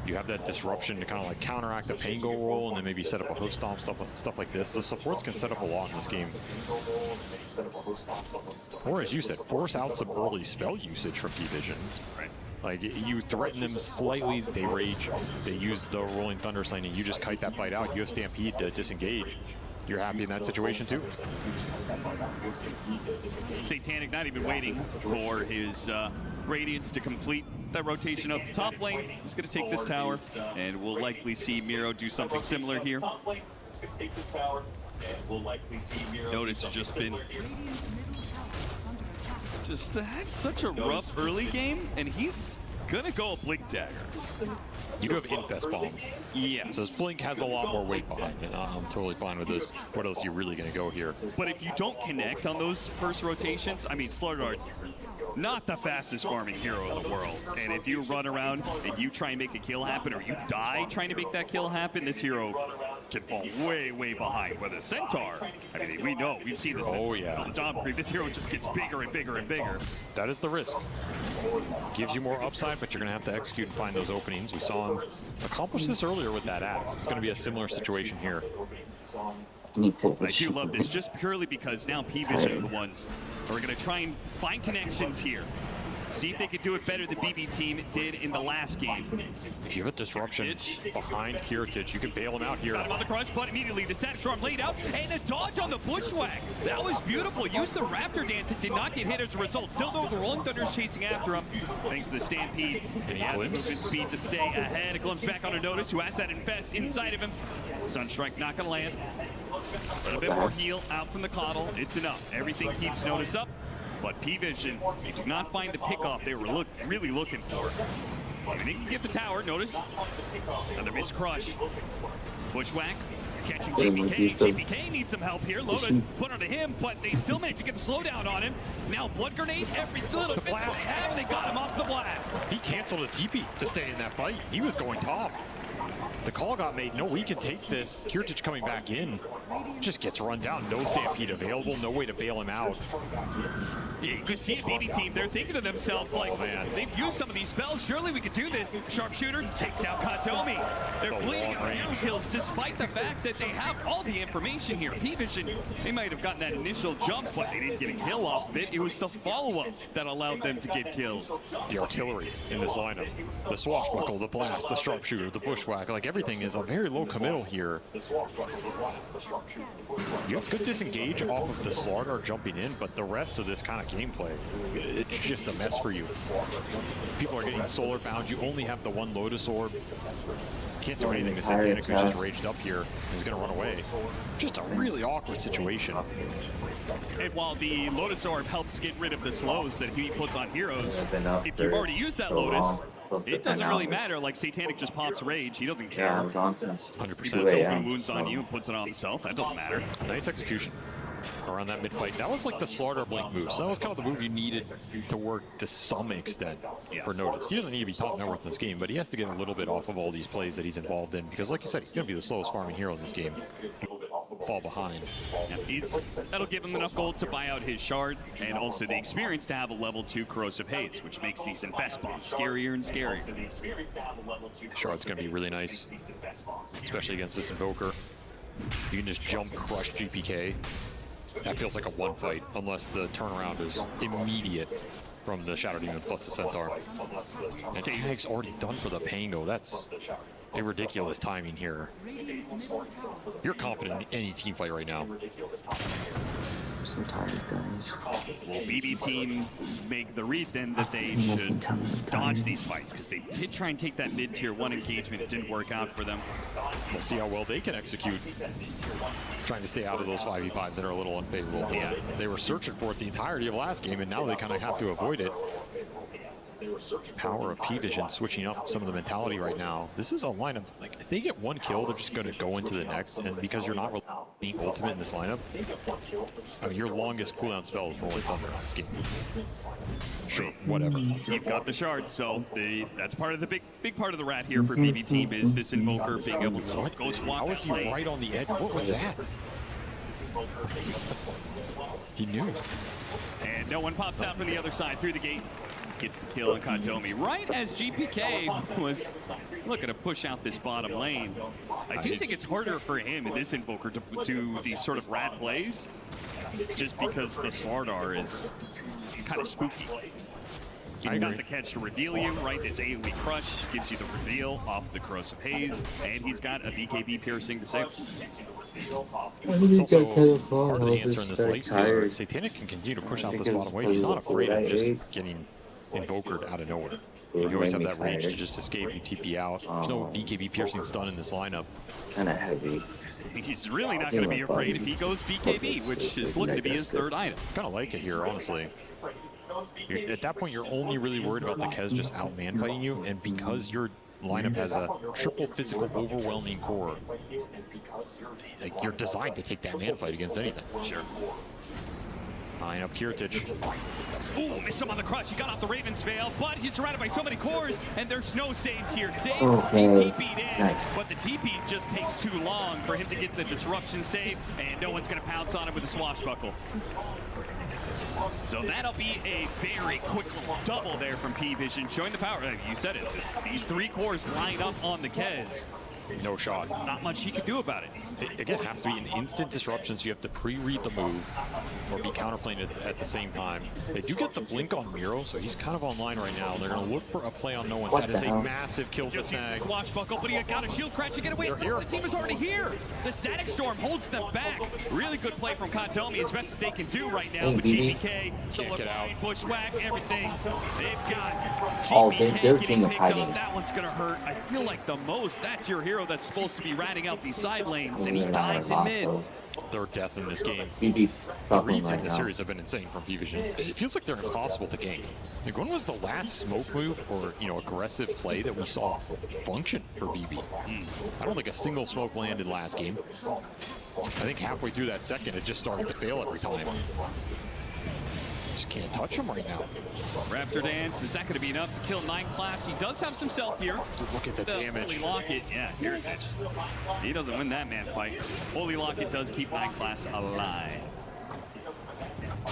You have that disruption to kind of like counteract the Pango roll and then maybe set up a hook stomp, stuff like this. The supports can set up a lot in this game. Or as you said, force out some early spell usage from P-Vision. Like, you threaten them slightly, they rage, they use the Rolling Thunder sign, and you just kite that fight out. You have Stampede to disengage. you're happy in that situation too. Satanic not even waiting for his Radiance to complete that rotation up the top lane. He's going to take this tower, and we'll likely see Miro do something similar here. Notice has just been had such a rough early game, and he's gonna go Blink Dagger. You do have Infest Bomb. Yes. So this Blink has a lot more weight behind it. I'm totally fine with this. What else are you really gonna go here? But if you don't connect on those first rotations, I mean, Slardar, not the fastest farming hero in the world. And if you run around and you try and make a kill happen, or you die trying to make that kill happen, this hero can fall way, way behind. Whether Centaur, I mean, we know, we've seen this. Oh, yeah. Dom Creep, this hero just gets bigger and bigger and bigger. That is the risk. Gives you more upside, but you're going to have to execute and find those openings. We saw him accomplish this earlier with that axe. It's going to be a similar situation here. I do love this just purely because now P-Vision are the ones who are going to try and find connections here. See if they can do it better than BB Team did in the last game. If you have a disruption behind Kiritich, you can bail him out here. Got him on the crunch, but immediately the static storm laid out, and a dodge on the bushwhack. That was beautiful. Used the Raptor dance. It did not get hit as a result. Still though, the Rolling Thunder's chasing after him. Thanks to the Stampede. And he had the movement speed to stay ahead. A glimpse back onto Notice, who has that Infest inside of him. Sunstrike not gonna land. A little bit more heal out from the Coddle. It's enough. Everything keeps Notice up. But P-Vision, they do not find the pickoff they were really looking for. And they can get the tower, Notice. Another missed crush. Bushwhack, catching GPK. GPK needs some help here. Lotus put onto him, but they still managed to get the slowdown on him. Now Blood Grenade, every little bit they have, and they got him off the blast. He canceled his TP to stay in that fight. He was going top. The call got made. No, we can take this. Kiritich coming back in. Just gets run down. No Stampede available. No way to bail him out. Yeah, you could see it, BB Team. They're thinking to themselves, like, oh, man, they've used some of these spells. Surely we could do this. Sharpshooter takes out Katomi. They're bleeding on arrow kills despite the fact that they have all the information here. P-Vision, they might have gotten that initial jump, but they didn't get a kill off of it. It was the follow-up that allowed them to get kills. The artillery in this lineup. The Swashbuckle, the Blast, the Sharpshooter, the Bushwhack. Like, everything is a very low committal here. You have good disengage off of the Slardar jumping in, but the rest of this kind of gameplay, it's just a mess for you. People are getting solar bound. You only have the one Lotus Orb. Can't do anything to Satanic, who's just raged up here. He's going to run away. Just a really awkward situation. And while the Lotus Orb helps get rid of the slows that he puts on heroes, if you've already used that Lotus, it doesn't really matter. Like, Satanic just pops Rage. He doesn't care. 100%. He puts open wounds on you and puts it on himself. That doesn't matter. Nice execution around that mid-fight. That was like the Slardar Blink move. So that was kind of the move you needed to work to some extent for Notice. He doesn't need to be top net worth in this game, but he has to get a little bit off of all these plays that he's involved in, because like you said, he's going to be the slowest farming hero in this game. Fall behind. Yeah, that'll give him enough gold to buy out his shard, and also the experience to have a level 2 corrosive haze, which makes these Infest Bombs scarier and scarier. Shard's going to be really nice, especially against this Invoker. You can just jump crush GPK. That feels like a one fight, unless the turnaround is immediate from the Shadow Demon plus the Centaur. And Tag's already done for the Pango. That's a ridiculous timing here. You're confident in any team fight right now. I'm so tired, guys. Will BB Team make the read then that they should dodge these fights? Because they did try and take that mid-tier 1 engagement. It didn't work out for them. We'll see how well they can execute. Trying to stay out of those 5v5s that are a little unfavorable for them. They were searching for it the entirety of last game, and now they kind of have to avoid it. Power of P-Vision switching up some of the mentality right now. This is a lineup, like, if they get one kill, they're just going to go into the next, and because you're not really being ultimate in this lineup, I mean, your longest cooldown spell is Rolling Thunder in this game. Sure, whatever. You've got the shard, so that's part of the big part of the rat here for BB Team is this Invoker being able to ghost walk. How was he right on the edge? What was that? He knew. And no one pops out from the other side through the gate. Gets the kill on Katomi right as GPK was looking to push out this bottom lane. I do think it's harder for him in this Invoker to do these sort of rat plays, just because the Slardar is kind of spooky. You've got the catch to reveal you, right? This AoE crush gives you the reveal off the Corrosive Haze, and he's got a BKB piercing to save. It's also part of the answer in this late game. Satanic can continue to push out this bottom wave. He's not afraid of just getting invokered out of nowhere. You always have that range to just escape. You TP out. There's no BKB piercing stun in this lineup. It's kind of heavy. He's really not going to be afraid if he goes BKB, which is looking to be his third item. Kind of like it here, honestly. At that point, you're only really worried about the Kez just out-man fighting you, and because your lineup has a triple physical overwhelming core, like, you're designed to take that man fight against anything. Sure. Line up Kiritich. Ooh, missed him on the crush. He got off the Raven's Veil, but he's surrounded by so many cores, and there's no saves here. Save, he TP'd in, but the TP just takes too long for him to get the disruption save, and no one's going to pounce on him with a swashbuckle. So that'll be a very quick double there from P-Vision, showing the power. You said it. These three cores line up on the Kez. No shot. Not much he can do about it. Again, it has to be an instant disruption, so you have to pre-read the move or be counterplaying it at the same time. They do get the blink on Miro, so he's kind of online right now. They're going to look for a play on no one. That is a massive kill to snag. Swashbuckle, but he got a shield crash to get away. The team is already here. The Static Storm holds them back. Really good play from Katomi, as best as they can do right now. But GBK, can't get out. Bushwhack, everything. They've got GBK they're king of hiding. That one's going to hurt, I feel like, the most. That's your hero that's supposed to be ratting out these side lanes, and he dies in mid. Their death in this game. The reads in the series have been insane from P-Vision. It feels like they're impossible to gank. Like, when was the last smoke move or, you know, aggressive play that we saw function for BB? I don't think a single smoke landed last game. I think halfway through that second, it just started to fail every time. Just can't touch him right now. Raptor Dance, is that going to be enough to kill 9 class? He does have some self here. Look at the damage. Holy Locket, yeah, Heritage. He doesn't win that man fight. Holy Locket does keep 9 class alive.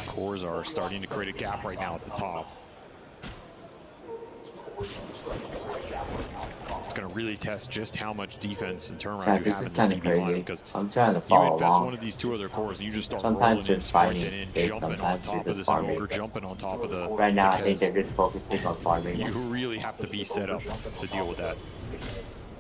Cores are starting to create a gap right now at the top. It's going to really test just how much defense and turnaround you have in this BB lineup, because I'm trying to you invest one of these two other cores and you just start rolling in, sprinting in, jumping on top of this invoker, jumping on top of the right now, I think they're just focusing on farming. You really have to be set up to deal with that.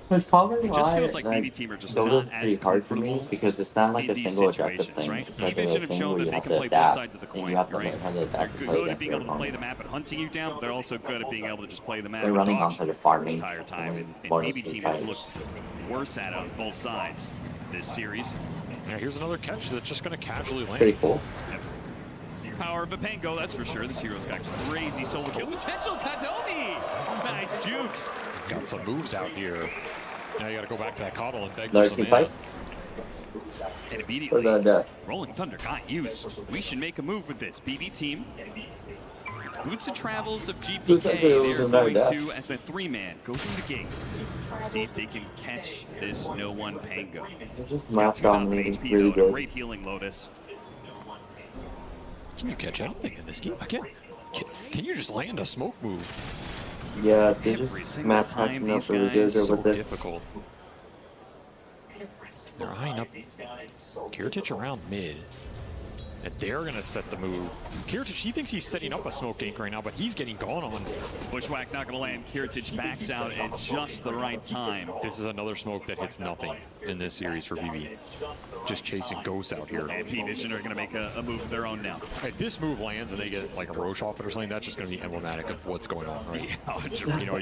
But probably it just feels like BB team are just not as hard for me because it's not like a single objective thing. Right? It's like P-Vision have shown that they can play both sides of the coin, right? They're good at being able to play the map and hunting you down, but they're also good at being able to just play the map and dodge the entire time. And BB team has looked worse at it on both sides this series. Yeah, here's another catch that's just going to casually land. Pretty cool. Power of a Pango, that's for sure. This hero's got crazy solo kill potential. Katomi! Nice jukes. Got some moves out here. Now you got to go back to that coddle and beg for some mana. And immediately, Rolling Thunder got used. We should make a move with this. BB team. Boots and Travels of GPK, they're going to, as a 3-man, go through the gate. See if they can catch this No One Pango. It's got 2,000 HP though, great healing Lotus. Can you catch anything in this game? Can you just land a smoke move? Yeah, they just map patching up really good over this. Difficult. They're eyeing up Kiritich around mid. And they're going to set the move. Kiritich, he thinks he's setting up a smoke gank right now, but he's getting gone on. Bushwhack not going to land. Kiritich backs out at just the right time. This is another smoke that hits nothing in this series for BB. Just chasing ghosts out here. And P-Vision are going to make a move of their own now. If this move lands and they get like a Roche off it or something, that's just going to be emblematic of what's going on, right? Yeah, you know,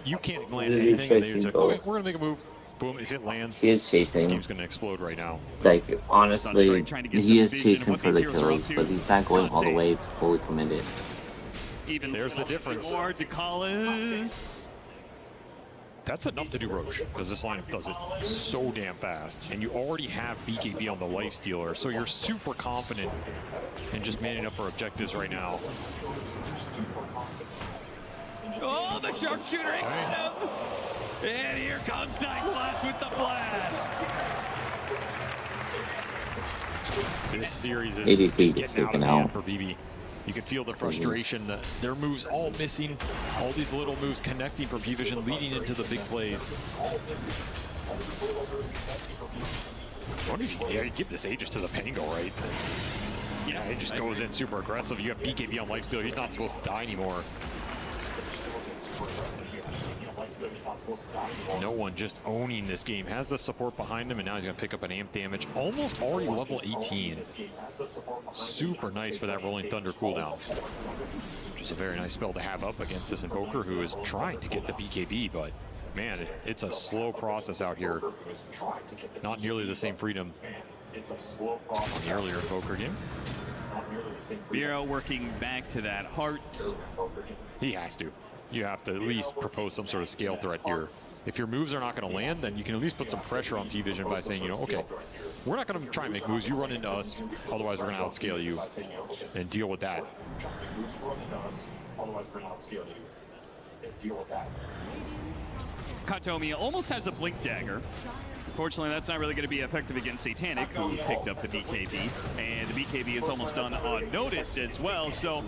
you can't land anything, and they're like, okay, we're going to make a move. Boom, if it lands, he is chasing. This game's going to explode right now. Like, honestly, he is chasing for the kills, but he's not going all the way to fully committed. Even there's the difference. Or Decalis. That's enough to do Roche, because this lineup does it so damn fast. And you already have BKB on the lifestealer, so you're super confident in just manning up for objectives right now. Oh, the sharpshooter! And here comes 9 class with the blast. This series is EWC getting out of hand for BB. You can feel the frustration, their moves all missing, all these little moves connecting for P-Vision, leading into the big plays. I wonder if you give this Aegis to the Pango, right? Yeah, it just goes in super aggressive. You have BKB on lifesteal. He's not supposed to die anymore. No one just owning this game. Has the support behind him, and now he's going to pick up an amp damage. Almost already level 18. Super nice for that Rolling Thunder cooldown. Just a very nice spell to have up against this Invoker, who is trying to get the BKB, but man, it's a slow process out here. Not nearly the same freedom on the earlier Invoker game. Miro working back to that heart. He has to. You have to at least propose some sort of scale threat here. If your moves are not going to land, then you can at least put some pressure on P-Vision by saying, you know, okay, we're not going to try and make moves. You run into us, otherwise we're going to outscale you, and deal with that. Katomi almost has a Blink Dagger. Unfortunately, that's not really going to be effective against Satanic, who picked up the BKB. And the BKB is almost done unnoticed as well. So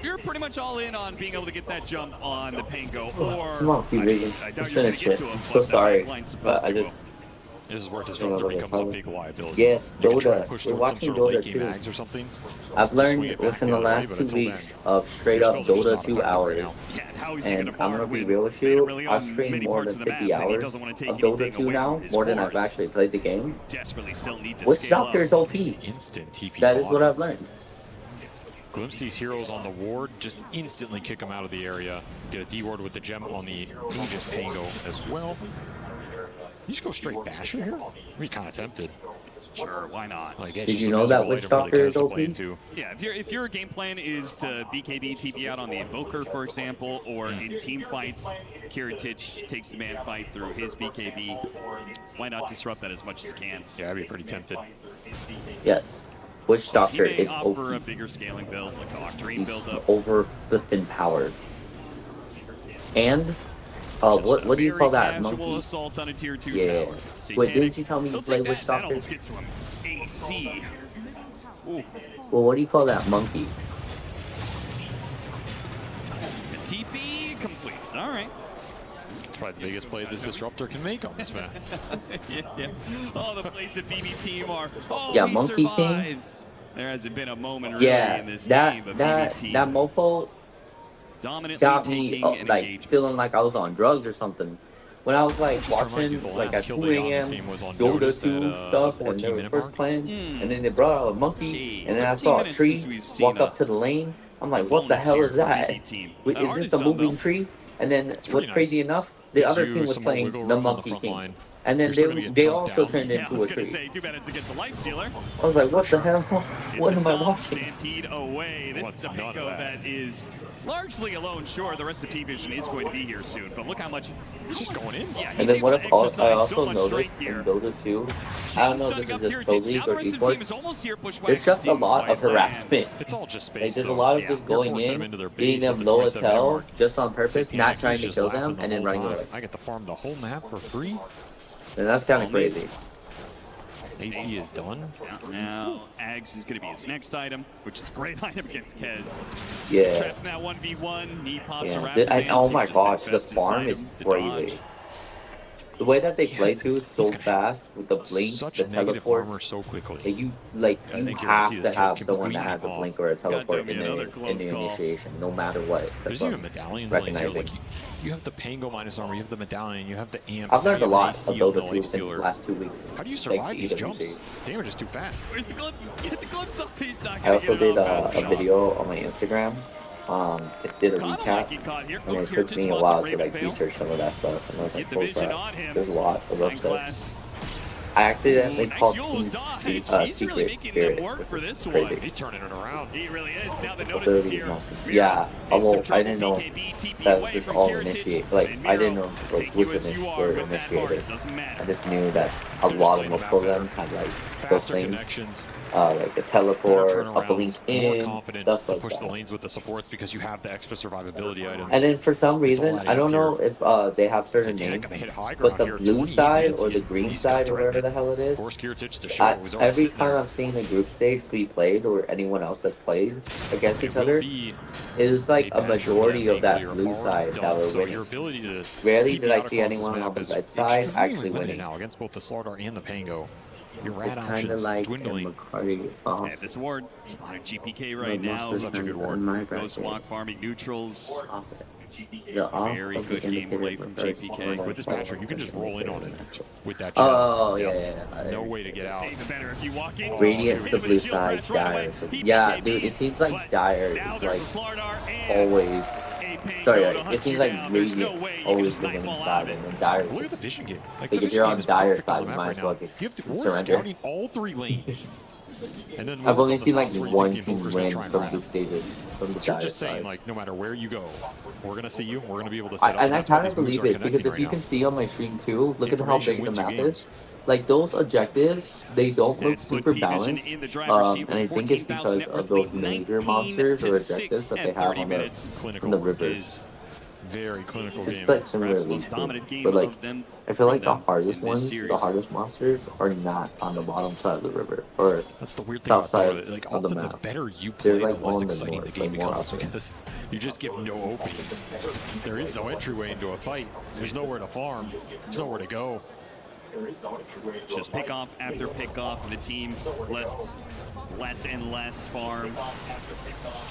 you're pretty much all in on being able to get that jump on the Pango. Or Come on, P-Vision. Just finish it. I'm so sorry, but I just... This is where Disruptor becomes a big liability. Yes, DOTA. We're watching DOTA too. Or something. I've learned within the last 2 weeks of straight up DOTA 2 hours. And I'm going to be real with you, I've streamed more than 50 hours of DOTA 2 now, more than I've actually played the game. Witch Doctor is OP. Instant TP. That is what I've learned. Glimpse these heroes on the ward, just instantly kick them out of the area. Get a D-ward with the gem on the Aegis Pango as well. You just go straight Basher here? I'd be kind of tempted. Sure, why not? Like, did you know that Witch Doctor is OP? Yeah, if your game plan is to BKB TP out on the Invoker, for example, or in team fights, Kiritich takes the man fight through his BKB, why not disrupt that as much as you can? Yeah, I'd be pretty tempted. Yes. Witch Doctor he may is offer OP. a bigger scaling build, like the Octarine He's build-up. over flippin' powered. And what do you call that? Monkey? Assault on a tier 2 yeah. tower. Wait, didn't you tell me you play Witch That Doctor? almost gets to him. AC. Ooh. Well, what do you call that? Monkey? The TP completes. All right. It's probably the biggest play this Disruptor can make on this map. yeah. Oh, the plays that BB team are. Oh, Yeah, he Monkey survives. There hasn't been a moment really in this that game, but that BB team that mofo dominantly got me taking an like engagement. feeling like I was on drugs or something. When I was like watching like at 2 a.m. Dota 2 stuff and they were first playing, and then they brought out a monkey, and then I saw a tree walk up to the lane. I'm like, what the hell is that? Wait, is this a moving tree? And then what's crazy enough, the other team was playing the Monkey King. And then they also turned into a tree. Too bad it's against a life stealer. I was like, what the hell? What am I watching? Stampede away. This is a Pango that is largely alone. Sure, the rest of P-Vision is going to be here soon, but look how much he's just going in. Yeah, and then what if I also noticed in Dota 2, I don't know if this is just Pro League or Esports, there's just a lot of harassment. It's all just space. Like, there's a lot of just going in, getting them low as hell, just on purpose, not trying to kill them, and then running away. I get to farm the whole map for free. And that's kind of crazy. AC is done. Now, Ags is going to be his next item, which is a great item against Kez. Yeah. Trapped in that 1v1, knee pops around. Oh my gosh, the farm is crazy. The way that they play too is so fast with the blink, the teleport. So quickly. You have to have someone that has a blink or a teleport in the initiation, no matter what. There's even medallions. Recognizing. You have the Pango minus armor, you have the medallion, you have the amp. I've learned a lot of Dota 2 in the last 2 weeks. How do you survive these jumps? Damage is too fast. Where's the glimpse? Get the glimpse up. He's not I also did a video on my Instagram. It did a recap, and it took me a while to like research some of that stuff, and I was like, oh crap, there's a lot of upsets. I accidentally called Secret Spirit, which is crazy. He's turning it around. He really is. Now the notice is here. Yeah, well, I didn't know that was just all initiate. Like, I didn't know like, which were initiators. I just knew that a lot of them had like those things, like a teleport, a blink in, stuff like push that. the lanes with the supports because you have the extra survivability items. And then for some reason, I don't know if they have certain names, but the blue side or the green side or whatever the hell it is, every time I've seen a group stage be played or anyone else that's played against each other, it is like a majority of that blue side that were winning. Rarely did I see anyone on the red side actually winning. Now against both the Slardar and the Pango. Your It's kind of like dwindling. Yeah, this ward spotted GPK right now. Such a good ward. Ghost walk farming neutrals. Very good game play from GPK. With this patcher, you can just roll in on it with that. Oh, yeah. No way to get out. Radiance the blue side, Dire. Yeah, dude, it seems like Dire is like always. Sorry, it seems like Radiance always the winning side, and then Dire. Look at the vision game. Like if you're on Dire side, you might as well just surrender. Scouting all 3 lanes. And then I've only seen like one team win from group stages from the You're Dire just saying, side. like, no matter where you go, we're gonna see you. We're gonna be able to set up. And I that's why kind of these moves believe are it because if connecting you right can now. see on my stream too, look at how Information big the wins you map games. is. Like those objectives, they don't look super balanced. And I think it's because of those major monsters or objectives that they have on the rivers. Very clinical It's game. like similar to these two. But like, I feel like the hardest ones, the hardest monsters, are not on the bottom side of the river or That's the weird thing south about side Dota. Like, of the often the map. better you They're play, like the less on the exciting north, the game like more becomes upper. because you just give no openings. There is no entryway into a fight. There's nowhere to farm. There's nowhere to go. Just pick off after pick off, and the team left less and less farm.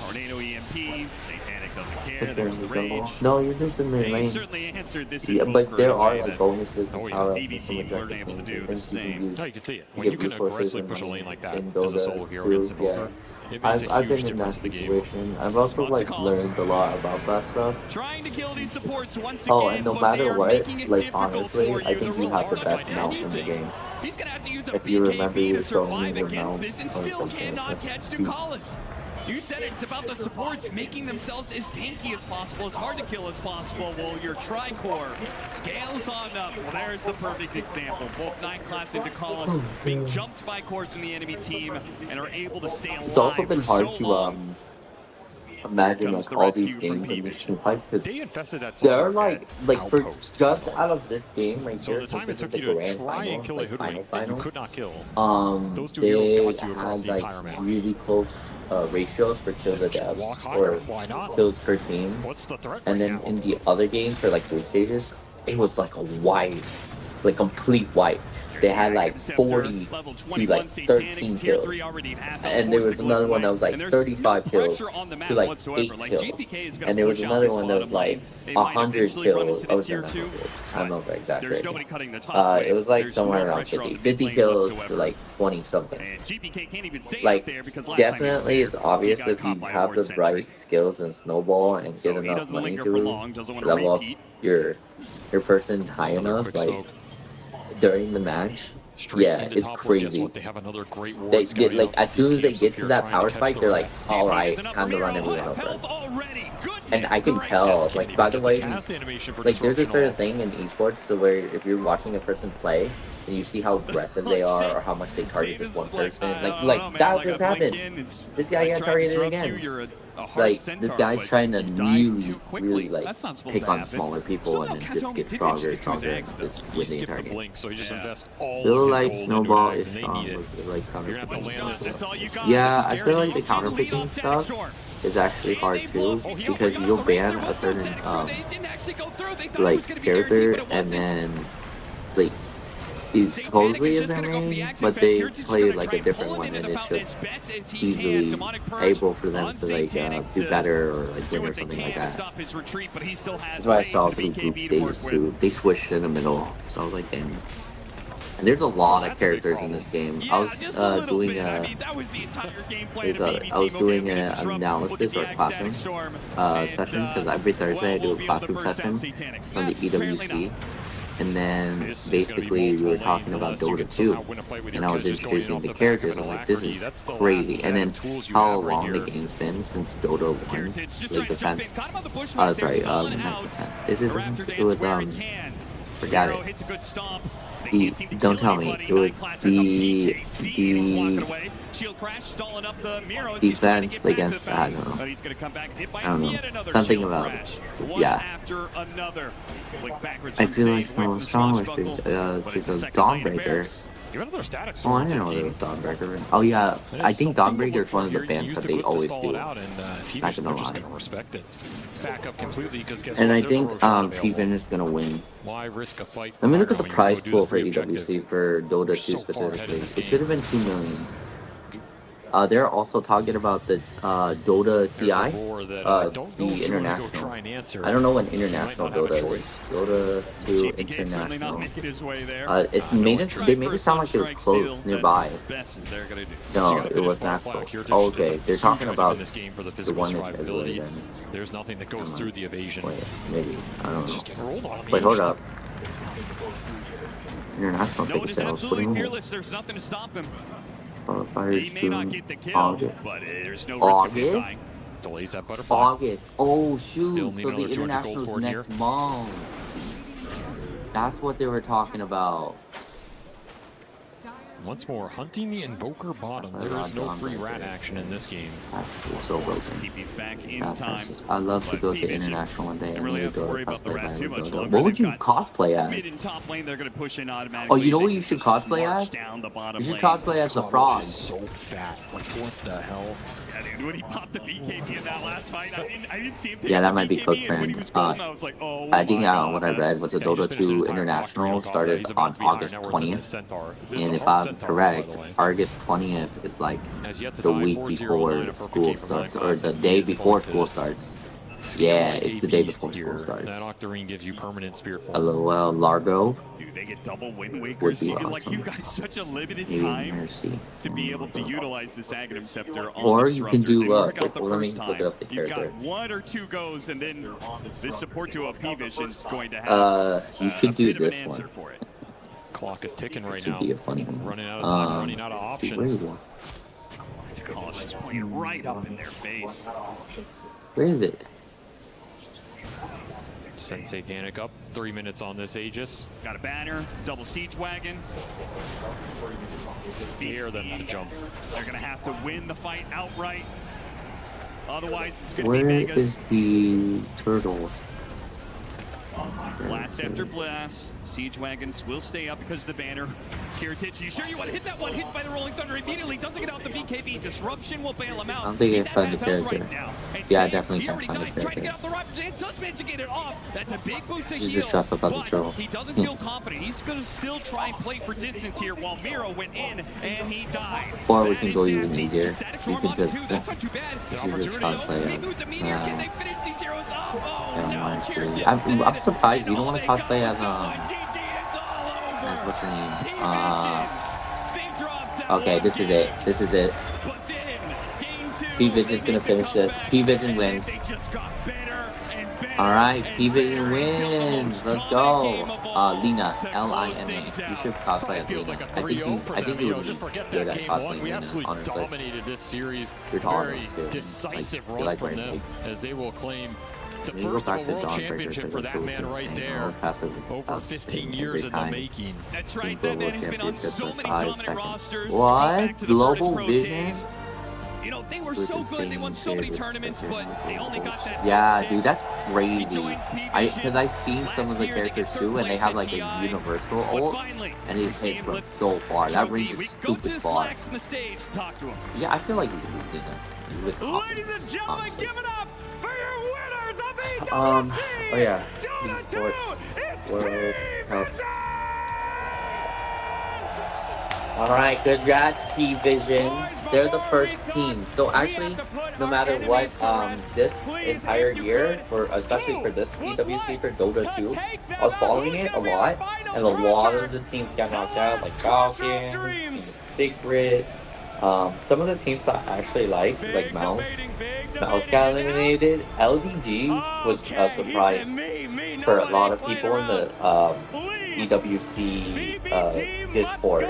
Tornado EMP, Satanic doesn't care. There's the rage. No, you're just in the He lane. certainly answered this Yeah, invoker but there in a are way like that bonuses and power ups and EVC some weren't objective able to things do and the things you same. can use. No, you can see it. to When you get can resources aggressively and push a money lane like that in as a Dota solo hero too, against an yeah. Invoker, it makes a I've huge been in that difference to the game. situation. I've also like learned a lot about that stuff. Trying to kill these supports once Oh, again, and no but they matter are what, making it like difficult honestly, for I you. think The you have the reward best of mount in the anything. game. He's gonna have to use a If you remember BKB to your showing survive me the against mount this and or still something, cannot that's catch huge. Ducalis. You said it, it's about the supports making themselves as tanky as possible, as hard to kill as possible, while your Tricore scales on up. Well, there's the perfect example. Both 9 class and Ducalis being jumped by cores from the enemy team and are able to stay alive. It's also been for hard so to long. imagine Comes like the all rescue these from games and Peevish. mission fights because They infested that they're side like for outpost. just out of this game right So here, the time since it this took is you the to grand try final, and kill a like final hoodwink that you final. could not kill, those two They heroes got you across had the like entire map. really close ratios for kills of deaths Walk higher, or why not? kills per team. What's the threat And right then now? in the other games for like group stages, it was like a wide, like complete wipe. They had like 40 to like 13 kills. And there was another one that was like 35 kills to like 8 kills. And there was another one that was like 100 kills. Oh, no, not 100. I don't know the exact There's rating. nobody cutting the top It was like somewhere around 50. 50 kills to like 20 something. GPK can't even say Like, it there because last time he was definitely there, it's obvious he got if you caught by a have Horde the Sentry. right skills and snowball and So get he enough doesn't money linger to for long, doesn't want to level up repeat. your person high enough, like during the match. Yeah, it's crazy. They have another great ward They scouting get like up as with soon these as they camps get up to here that trying power catch spike, the they're like, lanes. all right, time to run everyone over. And I can tell, like by the way, like there's a certain thing in esports to where if you're watching a person play and you see how aggressive they are or how much they target this one person, like that just happened. This guy got targeted again. Like this guy's trying to really like pick on smaller people and then just get stronger and stronger and just win the entire game. So you just invest all Feel of his like gold snowball into is it, and they strong need it. with the, like counter You're gonna have to land this. Yeah, I feel like the counter picking stuff is actually hard too because you'll ban a certain like character and then like he's supposedly is their main, but they play like a different one and it's just easily able for them to like do better or like win or something like that. That's why I saw through group stages too. They switched in the middle, so I was like, damn. And there's a lot of characters in this game. I was doing an analysis or classroom session because every Thursday I do a classroom session on the EWC. And then basically we were talking about Dota 2, and I was introducing the characters. I was like, this is crazy. And then how long the game's been since Dota 1, like defense. Sorry, not defense. Is it defense? It was forgot it. Don't tell me. It was the defense against, I don't know. Something about it. Yeah. I feel like someone strong with she's a Dawnbreaker. Oh, I didn't know there was Dawnbreaker. Oh yeah, I think Dawnbreaker is one of the bans that they always do. Not gonna lie. And I think P-Vin is gonna win. Let me look at the prize pool for EWC for Dota 2 specifically. It should have been 2 million. They're also talking about the Dota TI, the international. I don't know when international Dota is. Dota 2 international. They made it sound like it was close nearby. No, it was not close. Oh, okay, they're talking about the one in February then. There's nothing that goes through the evasion. Wait, maybe. I don't know. Wait, hold up. International ticket sales. What do you mean? There's nothing to stop him. Qualifiers He may not get the kill, August. but there's no risk of him dying. Delays that butterfly. August. Oh shoot! Still So need the another 200 gold international's for it next here. month. That's what they were talking about. Once more, hunting the Invoker bottom. There is no free rat action in this game. That's so broken. TP's back in That's time. awesome. I'd love to go to P-Vision international one day. don't I really need have to to go worry about the cosplay rat by too much Dota. longer. What would They've you got cosplay Mid as? and top lane, they're going to push in automatically. Oh, you know They what can you should just cosplay march as? down the bottom You should lane. cosplay as the frog. So fat. Like, what the hell? Yeah, dude, when he popped the BKB in that last fight, I didn't see him pick Yeah, up that the might be BKB, code and when he friend. was golden, I was like, oh I think my God, what I read was the Dota 2 International started on August 20th. And if I'm correct, August 20th is like the week before school starts, or the day before school starts. Yeah, it's the day before school starts. That Octarine gives you permanent spirit form. LOL, Largo. Dude, they get double Wind Would Wakers. be Like, you awesome. got such a limited Maybe time Mercy. to be able to utilize this Aghanim Scepter on Or the you can Disruptor. do, Didn't work out the let me first look time. it up the You've character. got 1 or 2 goes, and then this support to a P-Vision is going to have You should do a bit of an this answer one. for it. Clock is ticking right Should now. be a funny one. Running out of time, running out of Dude, where is options. it? Takala's just pointing right up in their face. Where is it? Send Satanic up. 3 minutes on this Aegis. Got a banner, double siege wagon. Dare them to jump. They're going to have to win the fight outright. Otherwise, it's going to Where be Megas. is the turtle? Blast after blast. Siege wagons will stay up because of the banner. Kiritich, you sure you want to hit that one? Hit by the Rolling Thunder immediately. Doesn't get out the BKB. Disruption will bail him out. I don't think I He's can find at the half health character. right now. And Yeah, I Sam, definitely he can't already find the died trying to get character. out the Rocket Jam. Does manage to get it off. That's a big boost to He's heal. just dressed up as a But troll. he doesn't feel confident. He's going to still try and play for distance here while Miro went in and he died. Or we can go even easier. We can just That's not too bad. you just cosplay Maybe with the meteor, can they finish these heroes off? Oh, no. I'm surprised you don't want to cosplay as what's her name? Okay, this is it. This is it. P-Vision's gonna finish this. P-Vision wins. Alright, P-Vision wins. Let's go. Lina, L-I-N-A. You should cosplay as Lina. I think you would be good at cosplaying We Lina, absolutely honestly. dominated this series. You're tall, Very too. decisive They run like from wearing them wigs. as they will claim the Maybe go first back ever to world Dawn Breaker championship so for the that tools man and right saying, there. oh, passive Over passive 15 thing years every in the time. making. That's right. Global That man has been on Championship so for many 5 dominant seconds. rosters. What? Back to the Global Virtus Pro Vision? days. You know, they were so good. They won so many tournaments, but they only got that. Yeah, 6. dude, that's crazy. Because I've seen some of the characters too, and they have like a universal ult, and it hits from so far. That range is stupid far. On the stage, talk to him. Yeah, I feel like you can do that. With Ladies and gentlemen, give it up for your winners of EWC. Oh yeah, Esports World Cup. Alright, congrats P-Vision. They're the first team. So actually, no matter what, this entire year, especially for this EWC for Dota 2, I was following it a lot, and a lot of the teams got knocked out, like Falcon, Secret. Some of the teams that I actually liked, like Mouse got eliminated. LDG was a surprise for a lot of people in the EWC Discord.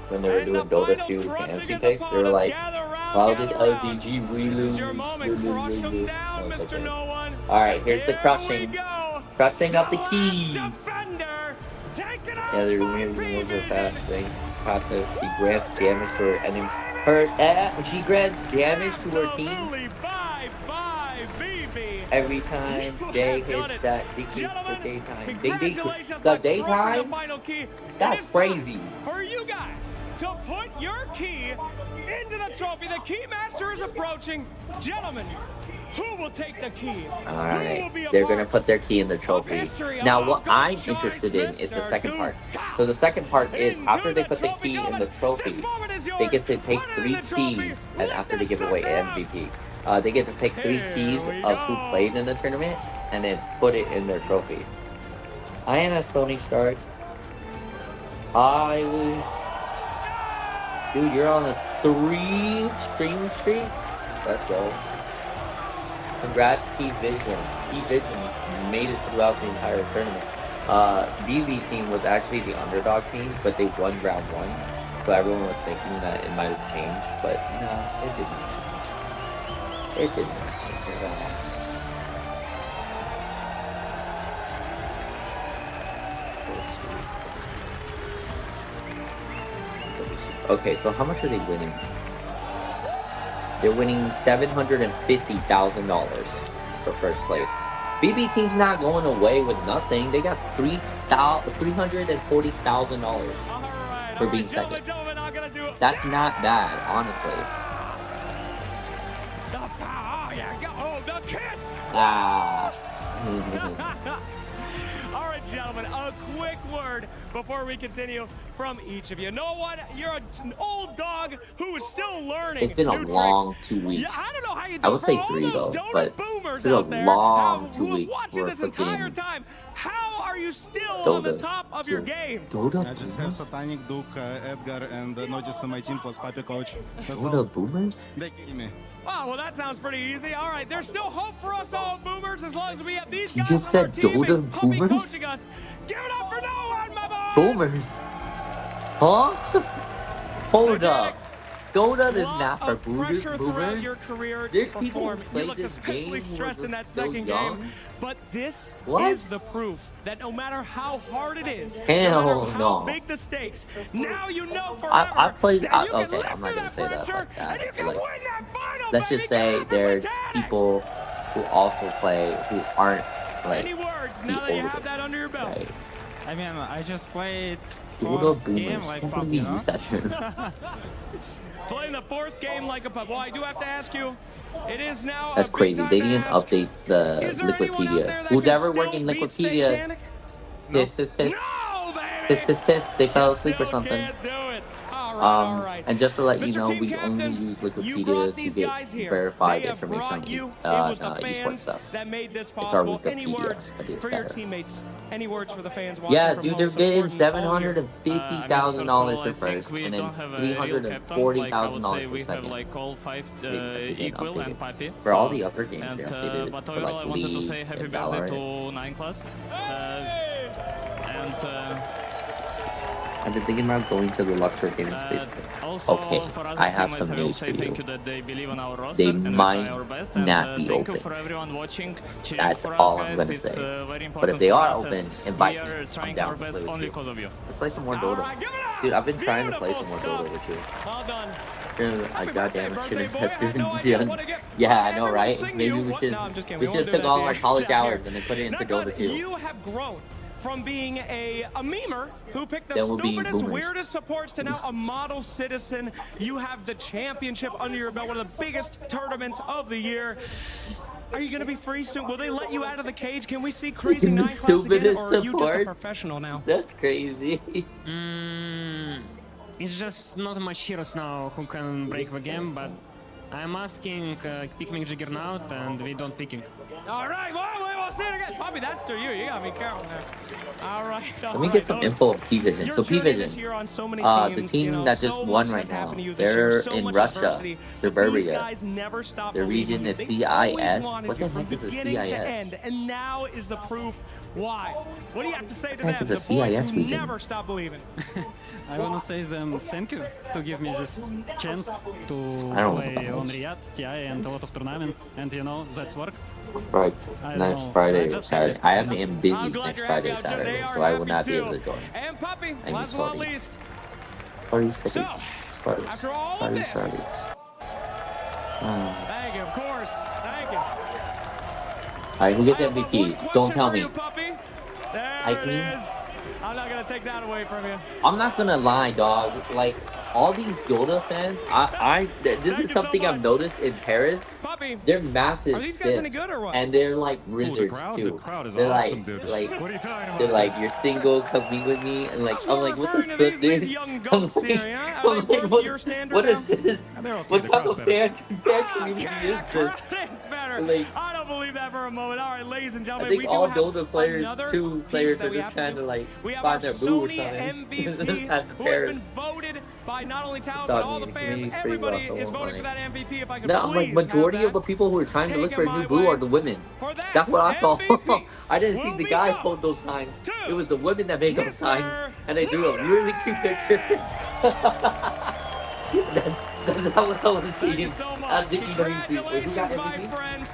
When they were doing Dota 2 fantasy picks, they were like, how did LDG lose? Alright, here's the crushing. Crushing up the key. Yeah, they're removing her fast. Passive. She grants damage to her enemy. She grants damage to her team every time they hit that decrease the daytime. The daytime? That's crazy. For you guys to put your key into the trophy. The key master is approaching. Gentlemen, Who will take the key? Alright, they're gonna put their key in the trophy. Now what I'm interested in is the second part. So the second part is after they put the key in the trophy, they get to take 3 keys, and after they give away MVP, they get to take 3 keys of who played in the tournament and then put it in their trophy. I am a Stony Stark. Dude, you're on a 3-stream streak? Let's go. Congrats, P-Vision. P-Vision made it throughout the entire tournament. BB team was actually the underdog team, but they won round 1. So everyone was thinking that it might have changed, but no, it did not change. It did not change at all. Okay, so how much are they winning? They're winning $750,000 for first place. BB team's not going away with nothing. They got $340,000 for being second. That's not bad, honestly. The kiss! All right, gentlemen, a quick word before we continue from each of you. No one, you're an old dog who is still learning. It's been a long 2 weeks. Yeah, I don't know how you do I would say 3 though, but it's been a long 2 weeks for this entire time. How are you still Dota on the top of your game? Dota? I just have Satanic, Duke, Edgar, and Notice to my team plus Papi Coach. That's Dota all. Boomers? They kill me. Oh, well, that sounds pretty easy. All right, there's still hope for us all boomers as long as we have these guys just on said our team Dota and Puppy boomers? coaching us. Give it up for no one, my boy! Boomers? Huh? Hold up. Dota is not for boomers. Throughout your career There's to people who perform. play You looked this especially game who are stressed in just that so second young. game. But this What? is the proof that no matter how hard it is, Hell no matter how no. big the stakes, now you know forever. I played. that you can Okay, live I'm not through gonna say that pressure like that. and you but can like, win that final, let's just baby. say there's people who also play who aren't like Any words the now that you older, have that under your belt? right? I mean, I just played Dota first game boomers. like Can't pup, believe you you know? used that term. Playing the 4th game like a pup. Well, I do have to ask you, it is now That's a big crazy. time They to didn't ask, update the is there anyone out there Liquipedia. that Who's can ever still working beat Liquipedia? Satanic? Tisk. They fell asleep or something. And just to let you know, we only use Liquipedia to get verified information on esports stuff. That made this It's our possible. Any Wikipedia. words I did for your better. teammates? Any words for the fans watching Yeah, from dude, home they're getting supporting all year? $750,000 for first, and then $340,000 for We have second. like all 5 They equal updated. and Papi. For all the upper games, they And, updated it. but For overall, like I wanted to League say happy and birthday Valorant. to 9 class. I've been thinking about going to the Luxor Gaming Space. Also, Okay, for us I have teammates, some I will news say for thank you. you that they believe in our roster They and we might try our best. not And be thank open. you for everyone watching, cheering That's for all us, I'm guys. gonna It's say. very But important if they for are us, open, and invite we me. are I'm trying down our to play best with only you. because of you. Let's play some more Dota. Dude, I've been trying to play some more Dota with you. Well done. Dude, I goddamn shouldn't have done. Yeah, I know, right? Maybe we should. We should have took all our college hours and then put it into Dota 2. You have grown from being a memer who picked the Then we'll be stupidest, boomers. weirdest supports to now a model citizen. You have the championship under your belt, one of the biggest tournaments of the year. Are you going to be free soon? Will they let you out of the cage? Can we see Crazy 9 class again, or are you just a professional now? That's crazy. It's just not much heroes now who can break the game, but I'm asking pick me Juggernaut and we don't picking. All right, we'll see it again. Poppy, that's to you. You got to be careful there. All right. Let me get some info of P-Vision. So P-Vision, the team that just won right now, they're in Russia, Suburbia. The region is CIS. What the heck is a CIS? And now is the proof why. What do you have to say to Heck them? is a The boys CIS who region. never stop believing. I want to say them thank you to give me this chance to I don't know play about on this. Riyadh, TI, and a lot of tournaments, and you know, that's work. Right, I next know. Friday I or just Saturday. had I am busy next Friday or Saturday, so I will not be able to join. And Puppy, I last need but not sorties. least. Sorties. After all of this. Alright, Thank you, of course. Thank you. who gets MVP? Don't tell me. There Hype it me? is. I'm not going to take that away from you. I'm not gonna lie, dog. Like, all these Dota fans, this is something I've noticed in Paris. They're massive simps, and they're like wizards too. They're awesome, like they're like, you're single, come meet with me, and like I'm like, what the fuck, dude? I'm like, what is this? What type of fan community is this? Like, I don't believe that for a moment. All right, ladies and I gentlemen, think all Dota players, two players are just trying to like find their boo or something. MVP, who has been voted by not only talent but all the fans. Everybody is voting for that MVP. If I could no, like majority of the people who are trying to look for a new boo are the women. That's what I saw. I didn't see the guys hold those signs. It was the women that made those signs, and they drew a really cute picture. That's not what I was seeing. At the EWC. Wait, who got MVP?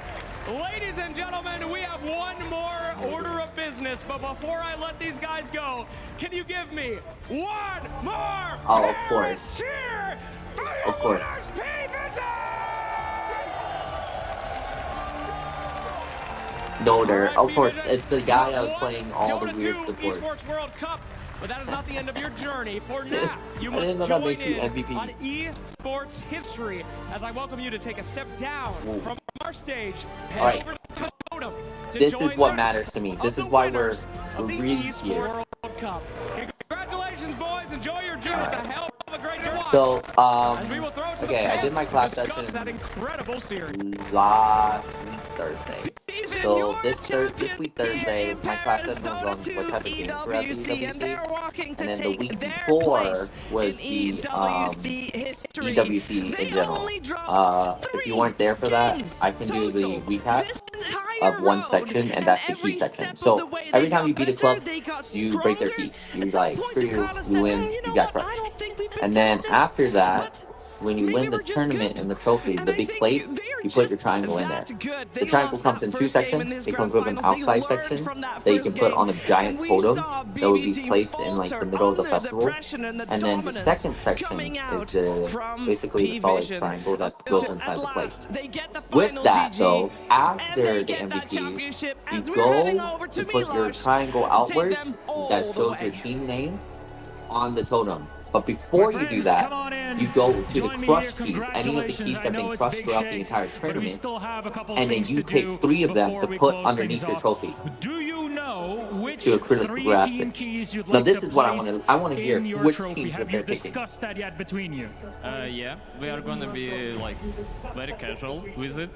Ladies and gentlemen, we have one more order of business, but before I let these guys go, can you give me one more of course. cheer for the of course. Noder, of course, it's the guy that was playing all the weird supports. Esports World Cup. But that is not the end of your journey. For now, you must join in on esports history as I welcome you to take a step down from our stage. Head over to Totem to this join is what matters to me. This is why we're really here. World Cup. Congratulations, boys. Enjoy your journey. It's a hell of a great journey. So, as we will throw it to okay, the I did my class to discuss session that incredible series. last week Thursday. So this week Thursday, my class session was on what type of games were at the EWC, and then the week before was the EWC in general. If you weren't there for that, I can do the recap of one section, and that's the key section. So every time you beat a club, you break their key. You like, screw you, you win, you got crushed. And then after that, when you win the tournament and the trophy, the big plate, you put your triangle in there. The triangle comes in two sections. It comes with an outside section that you can put on a giant totem that would be placed in like the middle of the festival. And then the second section is basically the solid triangle that goes inside the plate. With that though, after the MVPs, you go to put your triangle outwards that shows your team name on the totem. But before you do that, you go to the crush keys, any of the keys that have been crushed throughout the entire tournament, and then you take 3 of them to put underneath your trophy. Do you know which to acrylic graphic. Now this is what I want to hear which teams that they're picking. Discussed that yet between you? Yeah, we are gonna be like very casual with it.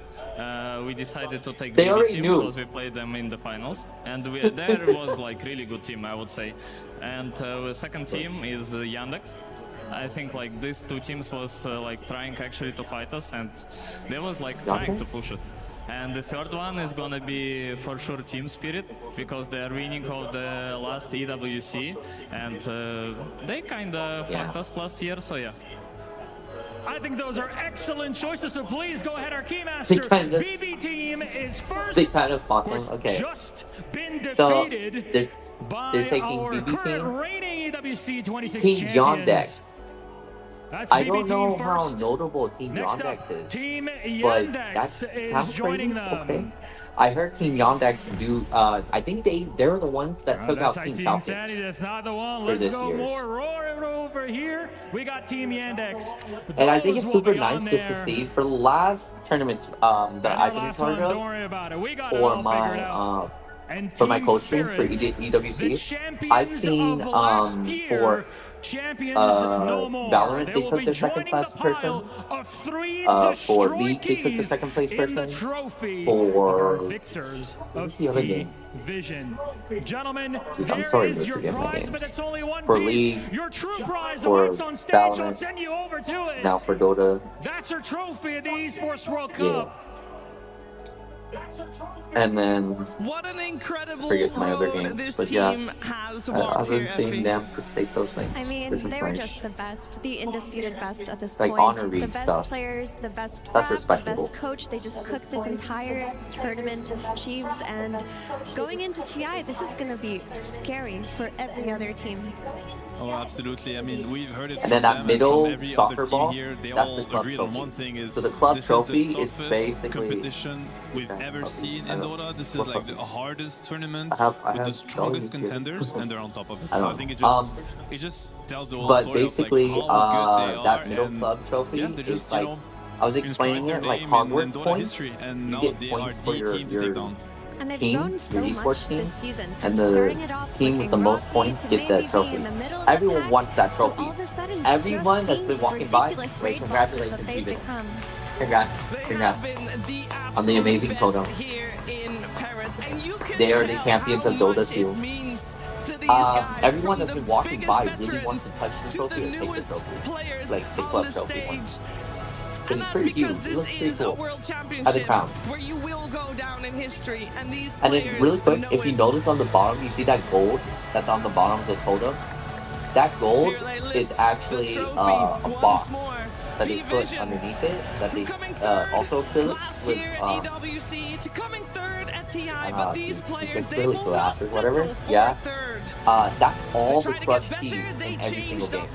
We decided to take they the team knew. because we played them in the finals, and there was like really good team, I would say. And the second team is Yandex. I think like these two teams was like trying actually to fight us, and they was like trying to push us. And the third one is gonna be for sure Team Spirit, because they are winning all the last EWC, and they kinda fucked us last year, so yeah. I think those are excellent choices, so please go ahead, our keymaster. BB team is first. They kind of fought them, okay. Just been So defeated they're taking our BB current reigning EWC 26 Team champions. Yandex. That's I BB don't know team how first. notable Team Next Yandex up, is, Team but Yandex that's kind is of joining crazy. them. Okay. I heard Team Yandex do. I think they were the ones that took out That's Team IC Falcons. Insanity. That's not the one. for Let's this go year's. more. Roar over here. We got Team Yandex. And I think Those it's will super be on nice just to there. see for the last tournaments that I've been in charge Don't of worry about it. We got it for all figured out. my And for my Team coach streams for Spirit, EWC. I've seen of last year, for champions no more. Valorant, They they will took be the second joining place the person. pile of 3 For destroyed League, they took the keys second place in person. the trophy For of our victors what's of the other game? Vision. Gentlemen, Dude, I'm there sorry is to your forget my prize, names. but it's only one For piece. League, Your true prize for awaits on stage. I'll Valorant, send you over to it. now for Dota. That's your trophy at the Esports World Yeah. Cup. And then What an incredible forget my other road games, this but team yeah, has I've walked been here, seeing Effie. them to state those things. I mean, which is they were nice. just the best, the undisputed best at this Like point. honorary The best stuff. players, the best That's FAP, the respectable. best coach. They just cooked this entire tournament, Chiefs, and going into TI, this is going to be scary for every other team. Oh, absolutely. I mean, we've heard it And from then them that and middle from every soccer other team ball, here. They that's all the club agreed trophy. on one thing: is So the club this trophy is the is toughest basically competition we've ever seen in Dota. This is like the hardest tournament with the strongest contenders, and they're on top of it. So I think it just tells the whole but story basically, of like how good they are. that middle And club trophy yeah, they is just, like, you know, I was explaining inscribed it their like name Hogwarts in Dota points. history, and You now get they points are for the team to take down. And they've Team, grown so your much esports team, this season. and From the starting it off team with the looking most rocky points to get maybe that being trophy. in the middle of the Everyone pack, wants that to trophy. all of a sudden Everyone just that's being been the walking by, ridiculous wait, raid bosses congratulations, that they've Steven. become. Congrats, congrats on the amazing photo. They are the champions of Dota too. Everyone that's been walking by really wants to touch the trophy or take the trophy, like the club trophy one. It's pretty huge. It looks pretty cool. As a crown. Where you will go down in history, and these And then really quick, if you notice on the bottom, you see that gold that's on the bottom of the totem? That gold is actually a box that they put underneath it, that they also acrylic with EWC to coming third at TI, but these players, they acrylic will glass not or whatever. settle for Yeah. third. That's all the crush keys in every single game.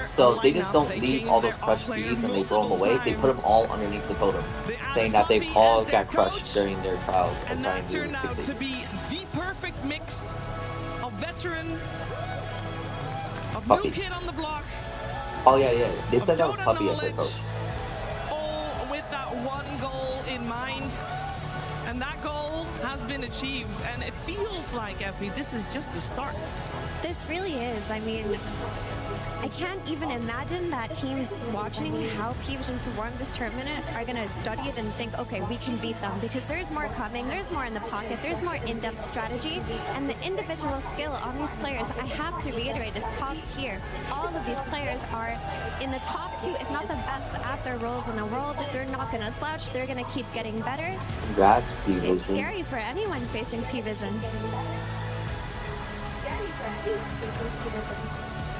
So they just don't leave all those crush keys and they throw them away. They put them all underneath the totem, saying that they've all got crushed during their trials and trying to Turned out to succeed. be the perfect mix of veteran, of Puppy. new kid on the block, Oh yeah, yeah. They said that was Puppy as their coach. all with that one goal in mind. And that goal has been achieved, and it feels like, Effie, this is just the start. This really is. I mean, I can't even imagine that teams watching how P-Vision perform this tournament are going to study it and think, okay, we can beat them, because there's more coming, there's more in the pocket, there's more in-depth strategy, and the individual skill on these players, I have to reiterate, is top tier. All of these players are in the top two, if not the best at their roles in the world. They're not going to slouch, they're going to keep getting better. Congrats, P-Vision. It's scary for anyone facing P-Vision.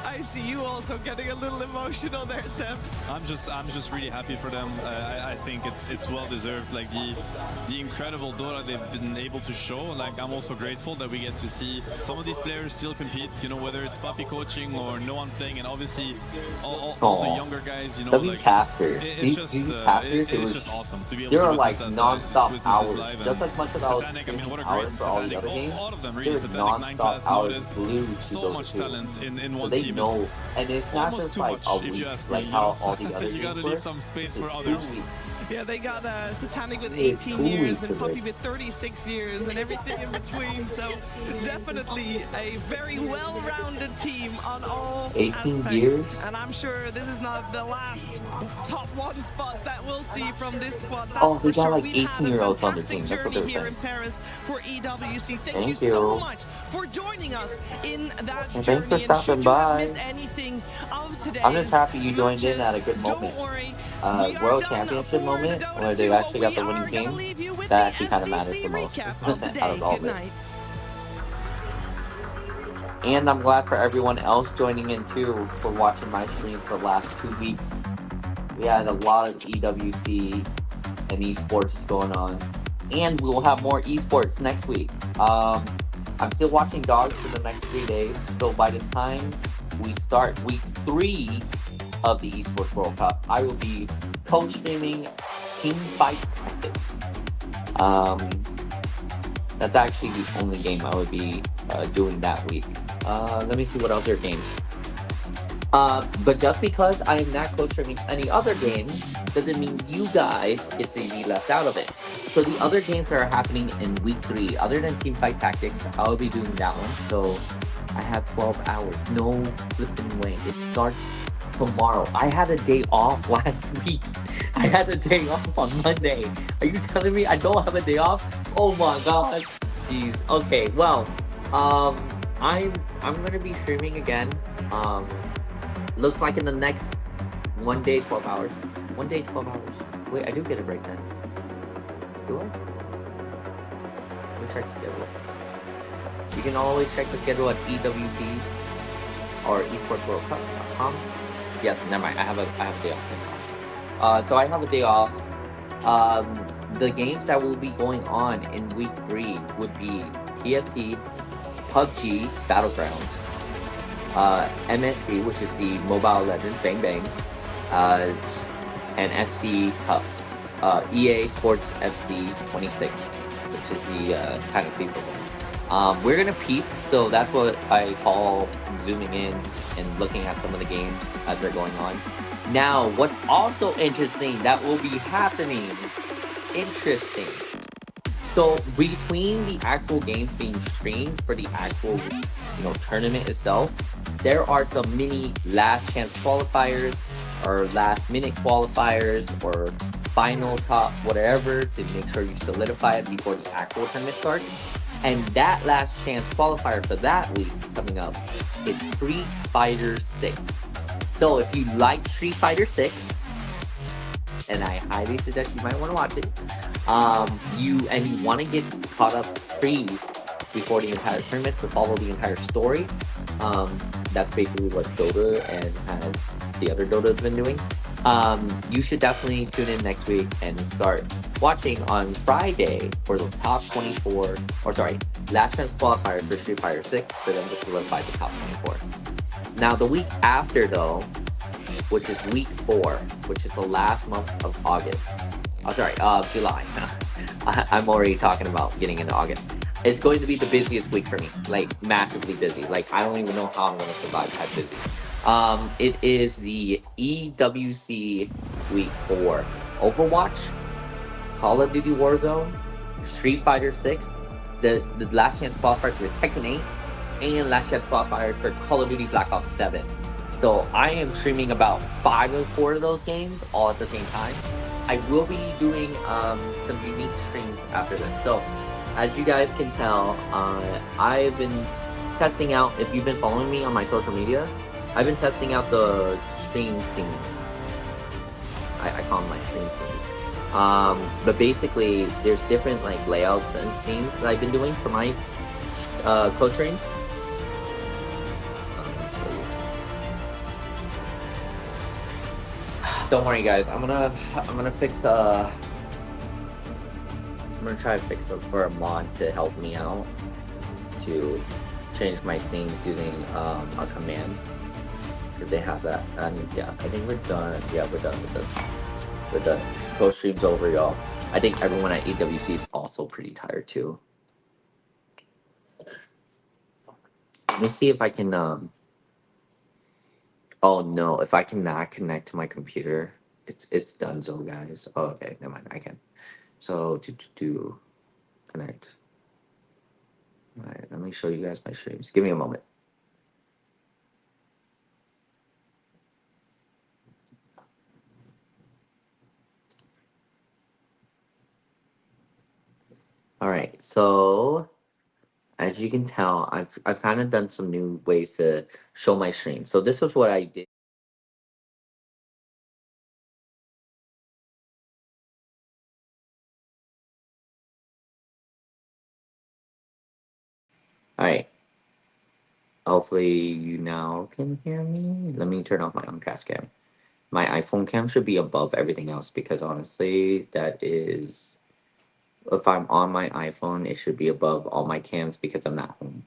I see you also getting a little emotional there, Seb. I'm just really happy for them. I think it's well deserved. Like the incredible Dota they've been able to show. Like I'm also grateful that we get to see some of these players still compete. You know, whether it's Puppy coaching or no one playing, and obviously all the younger guys. You know, W like casters. it's just It's just awesome to be able there to are like witness non-stop this hours, live. just as much as I was Satanic, I mean, what a hours great for all the Satanic. other games. All of them really. There's Satanic, 9 non-stop Class, hours Notice. glued to So those much two. talent in So one they team. know, Is and it's not almost just too like much, a if you week, ask like me, how you know? all the other You gotta games leave were. some space It's for 2 others. weeks. Yeah, they got Satanic with Yeah, 18 2 years weeks and of Puppy this. with 36 years and everything in between. So definitely a very well-rounded team on all 18 aspects. years? And I'm sure this is not the last top 1 spot that we'll see from this squad. That's Oh, they for got sure. like We've had a 18-year-olds on the fantastic team. That's what journey they're here saying. in Paris for EWC. Thank Thank you so you. much for joining us in that And journey. thanks for And stopping should you have by. missed anything of today's I'm just happy you joined in at a good moment. World Championship moment where they actually got the winning team. That actually kind of matters the most out of all of it. And I'm glad for everyone else joining in too for watching my streams for the last 2 weeks. We had a lot of EWC and esports going on. And we'll have more esports next week. I'm still watching dogs for the next 3 days. So by the time we start week 3 of the Esports World Cup, I will be co-streaming Team Fight Tactics. That's actually the only game I would be doing that week. Let me see what other games. But just because I am not co-streaming any other games doesn't mean you guys get to be left out of it. So the other games that are happening in week 3, other than Team Fight Tactics, I'll be doing that one. So I have 12 hours. No flipping way. It starts tomorrow. I had a day off last week. I had a day off on Monday. Are you telling me I don't have a day off? Oh my gosh. Jeez. Okay, well, I'm gonna be streaming again. Looks like in the next 1 day, 12 hours. 1 day, 12 hours. Wait, I do get a break then. Do I? Let me check the schedule. You can always check the schedule at EWC or esportsworldcup.com. Yes, never mind. I have a day off. So I have a day off. The games that will be going on in week 3 would be TFT, PUBG Battlegrounds, MSC, which is the Mobile Legends Bang Bang, and FC Cups. EA Sports FC 26, which is the kind of FIFA one. We're gonna peep, so that's what I call zooming in and looking at some of the games as they're going on. Now, what's also interesting that will be happening, interesting. So between the actual games being streamed for the actual, tournament itself, there are some mini last chance qualifiers or last minute qualifiers or final top whatever to make sure you solidify it before the actual tournament starts. And that last chance qualifier for that week coming up is Street Fighter 6. So if you like Street Fighter 6, and I highly suggest you might want to watch it, you want to get caught up before the entire tournament to follow the entire story. That's basically what Dota and the other Dota has been doing. You should definitely tune in next week and start watching on Friday for the top 24, last chance qualifiers for Street Fighter 6 for them to solidify the top 24. Now the week after though, which is week 4, which is the last month of August. July. I'm already talking about getting into August. It's going to be the busiest week for me, like massively busy. Like I don't even know how I'm going to survive that busy. It is the EWC week 4. Overwatch, Call of Duty Warzone, Street Fighter 6, the last chance qualifiers for Tekken 8, and last chance qualifiers for Call of Duty Black Ops 7. So I am streaming about 5 or 4 of those games all at the same time. I will be doing some unique streams after this. So as you guys can tell, I've been testing out, if you've been following me on my social media, I've been testing out the stream scenes. I call them my stream scenes. But basically, there's different like layouts and scenes that I've been doing for my co-streams. Don't worry, guys. I'm gonna fix I'm gonna try to fix it for a mod to help me out to change my scenes using a command. If they have that, and yeah, I think we're done. Yeah, we're done with this. We're done. Co-stream's over, y'all. I think everyone at EWC is also pretty tired too. Let me see if I can oh no, if I cannot connect to my computer, it's done, so guys. Oh, okay, never mind, I can. So to connect. All right, let me show you guys my streams. Give me a moment. All right, so as you can tell, I've kind of done some new ways to show my stream. So this was what I did. All right. Hopefully you now can hear me. Let me turn off my on-cast cam. My iPhone cam should be above everything else because honestly, that is, if I'm on my iPhone, it should be above all my cams because I'm not home.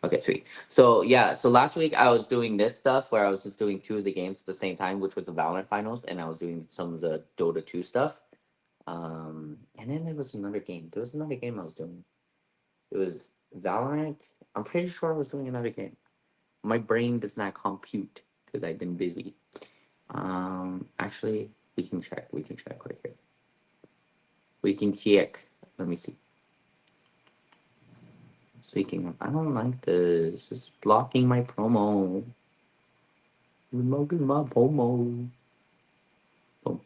Okay, sweet. So yeah, so last week I was doing this stuff where I was just doing 2 of the games at the same time, which was the Valorant finals, and I was doing some of the Dota 2 stuff. And then there was another game. There was another game I was doing. It was Valorant. I'm pretty sure I was doing another game. My brain does not compute because I've been busy. Actually, we can check. We can check right here. We can check. Let me see. Speaking of, I don't like this. It's blocking my promo. Removing my promo. Oh.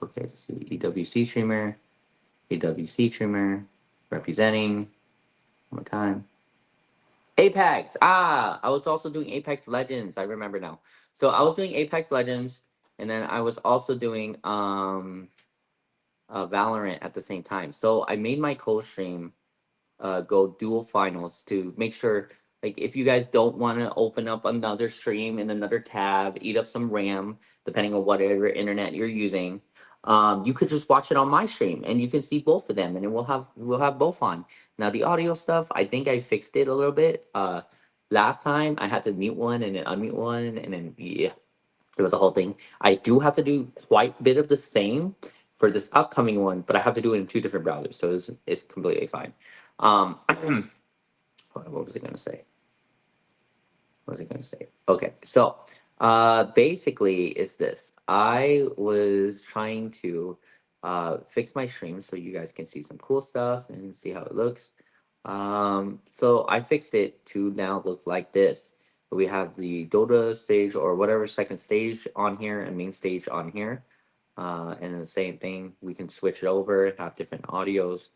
Okay, so EWC streamer. EWC streamer. Representing. One more time. Apex. I was also doing Apex Legends. I remember now. So I was doing Apex Legends, and then I was also doing Valorant at the same time. So I made my co-stream go dual finals to make sure, like, if you guys don't want to open up another stream in another tab, eat up some RAM, depending on whatever internet you're using, You could just watch it on my stream and you can see both of them and then we'll have both on. Now the audio stuff, I think I fixed it a little bit. Last time I had to mute one and then unmute one and then yeah, it was a whole thing. I do have to do quite a bit of the same for this upcoming one, but I have to do it in 2 different browsers, so it's completely fine. What was I gonna say? Okay, so basically it's this. I was trying to fix my stream so you guys can see some cool stuff and see how it looks. So I fixed it to now look like this. We have the Dota stage or whatever second stage on here and main stage on here. And the same thing, we can switch it over, have different audios.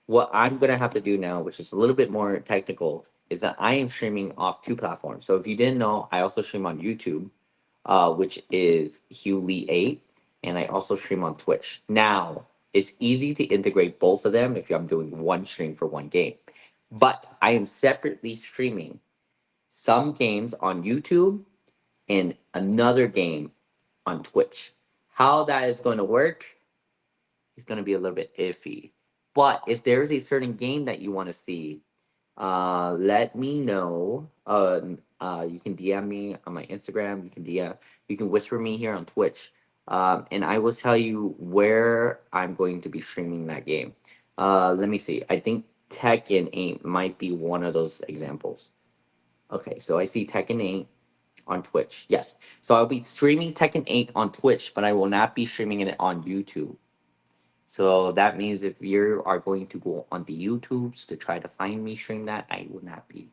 What I'm gonna have to do now, which is a little bit more technical, is that I am streaming off 2 platforms. So if you didn't know, I also stream on YouTube, which is Hugh Lee 8, and I also stream on Twitch. Now, it's easy to integrate both of them if I'm doing one stream for one game. But I am separately streaming some games on YouTube and another game on Twitch. How that is going to work is going to be a little bit iffy. But if there's a certain game that you want to see, let me know. You can DM me on my Instagram. You can whisper me here on Twitch, and I will tell you where I'm going to be streaming that game. Let me see. I think Tekken 8 might be one of those examples. Okay, so I see Tekken 8 on Twitch. Yes, so I'll be streaming Tekken 8 on Twitch, but I will not be streaming it on YouTube. So that means if you are going to go on the YouTubes to try to find me stream that, I will not be.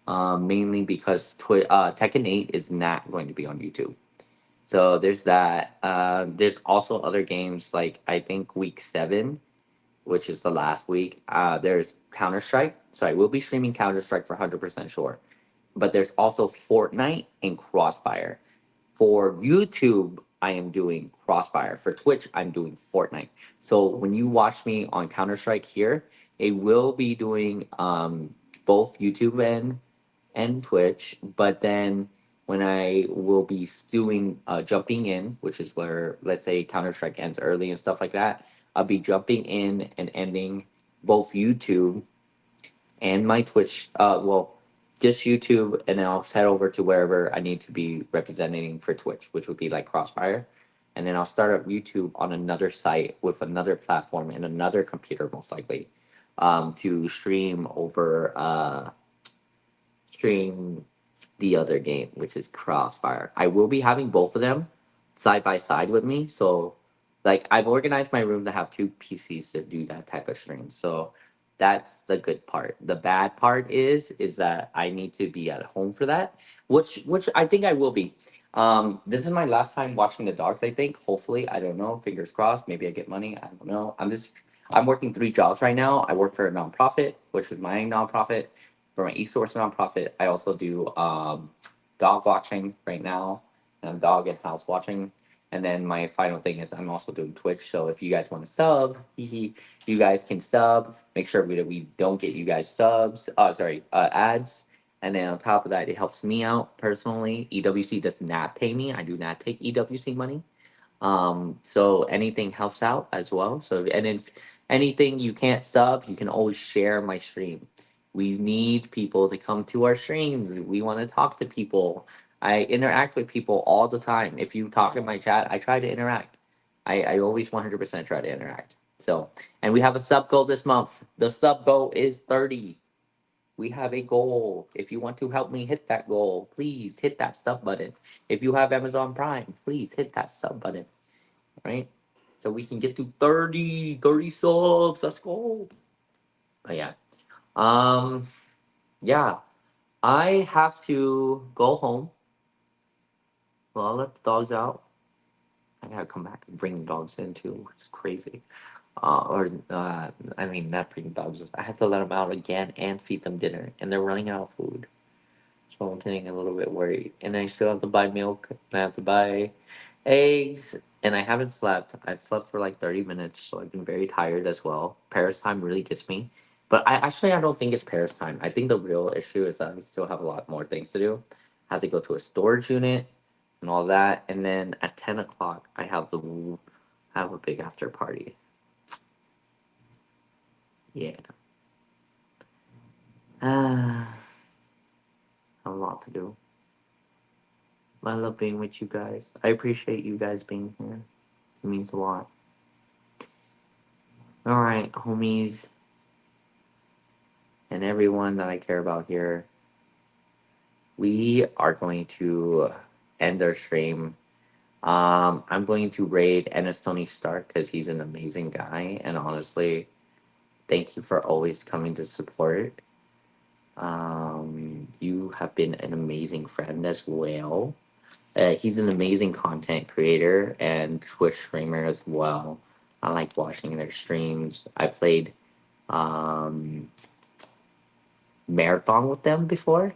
Mainly because Tekken 8 is not going to be on YouTube. So there's that. There's also other games like I think week 7, which is the last week. There's Counter-Strike. So I will be streaming Counter-Strike for 100% sure. But there's also Fortnite and Crossfire. For YouTube, I am doing Crossfire. For Twitch, I'm doing Fortnite. So when you watch me on Counter-Strike here, it will be doing both YouTube and Twitch. But then when I will be doing jumping in, which is where, let's say, Counter-Strike ends early and stuff like that, I'll be jumping in and ending both YouTube and my Twitch. Just YouTube, and then I'll head over to wherever I need to be representing for Twitch, which would be like Crossfire. And then I'll start up YouTube on another site with another platform and another computer, most likely, to stream the other game, which is Crossfire. I will be having both of them side by side with me. So, like, I've organized my room to have 2 PCs to do that type of stream. So that's the good part. The bad part is that I need to be at home for that, which I think I will be. This is my last time watching the dogs, I think. Hopefully, I don't know. Fingers crossed. Maybe I get money. I don't know. I'm working 3 jobs right now. I work for a nonprofit, which is my nonprofit. For my Esports nonprofit, I also do dog watching right now. And dog and house watching. And then my final thing is I'm also doing Twitch. So if you guys want to sub, you guys can sub. Make sure we don't get you guys ads. And then on top of that, it helps me out personally. EWC does not pay me. I do not take EWC money. So anything helps out as well. So, and if anything you can't sub, you can always share my stream. We need people to come to our streams. We want to talk to people. I interact with people all the time. If you talk in my chat, I try to interact. I always 100% try to interact. So, and we have a sub goal this month. The sub goal is 30. We have a goal. If you want to help me hit that goal, please hit that sub button. If you have Amazon Prime, please hit that sub button. Right? So we can get to 30 subs. Let's go. But yeah. Yeah. I have to go home. Well, I'll let the dogs out. I gotta come back and bring the dogs in too. It's crazy. I mean, not bring dogs. I have to let them out again and feed them dinner, and they're running out of food. So I'm getting a little bit worried. And I still have to buy milk. I have to buy eggs, and I haven't slept. I've slept for like 30 minutes, so I've been very tired as well. Paris time really gets me. But I don't think it's Paris time. I think the real issue is that I still have a lot more things to do. I have to go to a storage unit and all that. And then at 10 o'clock, I have have a big after party. Yeah. Have a lot to do. I love being with you guys. I appreciate you guys being here. It means a lot. All right, homies, and everyone that I care about here. We are going to end our stream. I'm going to raid Ennis Tony Stark because he's an amazing guy, and honestly, thank you for always coming to support. You have been an amazing friend as well. He's an amazing content creator and Twitch streamer as well. I like watching their streams. I played Marathon with them before,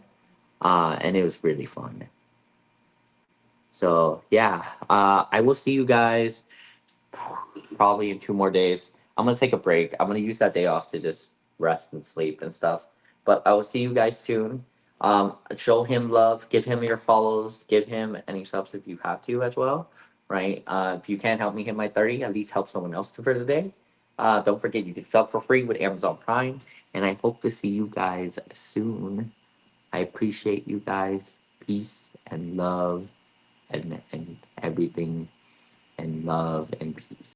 and it was really fun. So yeah, I will see you guys probably in 2 more days. I'm gonna take a break. I'm gonna use that day off to just rest and sleep and stuff. But I will see you guys soon. Show him love, give him your follows, give him any subs if you have to as well, right? If you can't help me hit my 30, at least help someone else for the day. Don't forget you can sub for free with Amazon Prime, and I hope to see you guys soon. I appreciate you guys. Peace and love and everything, and love and peace.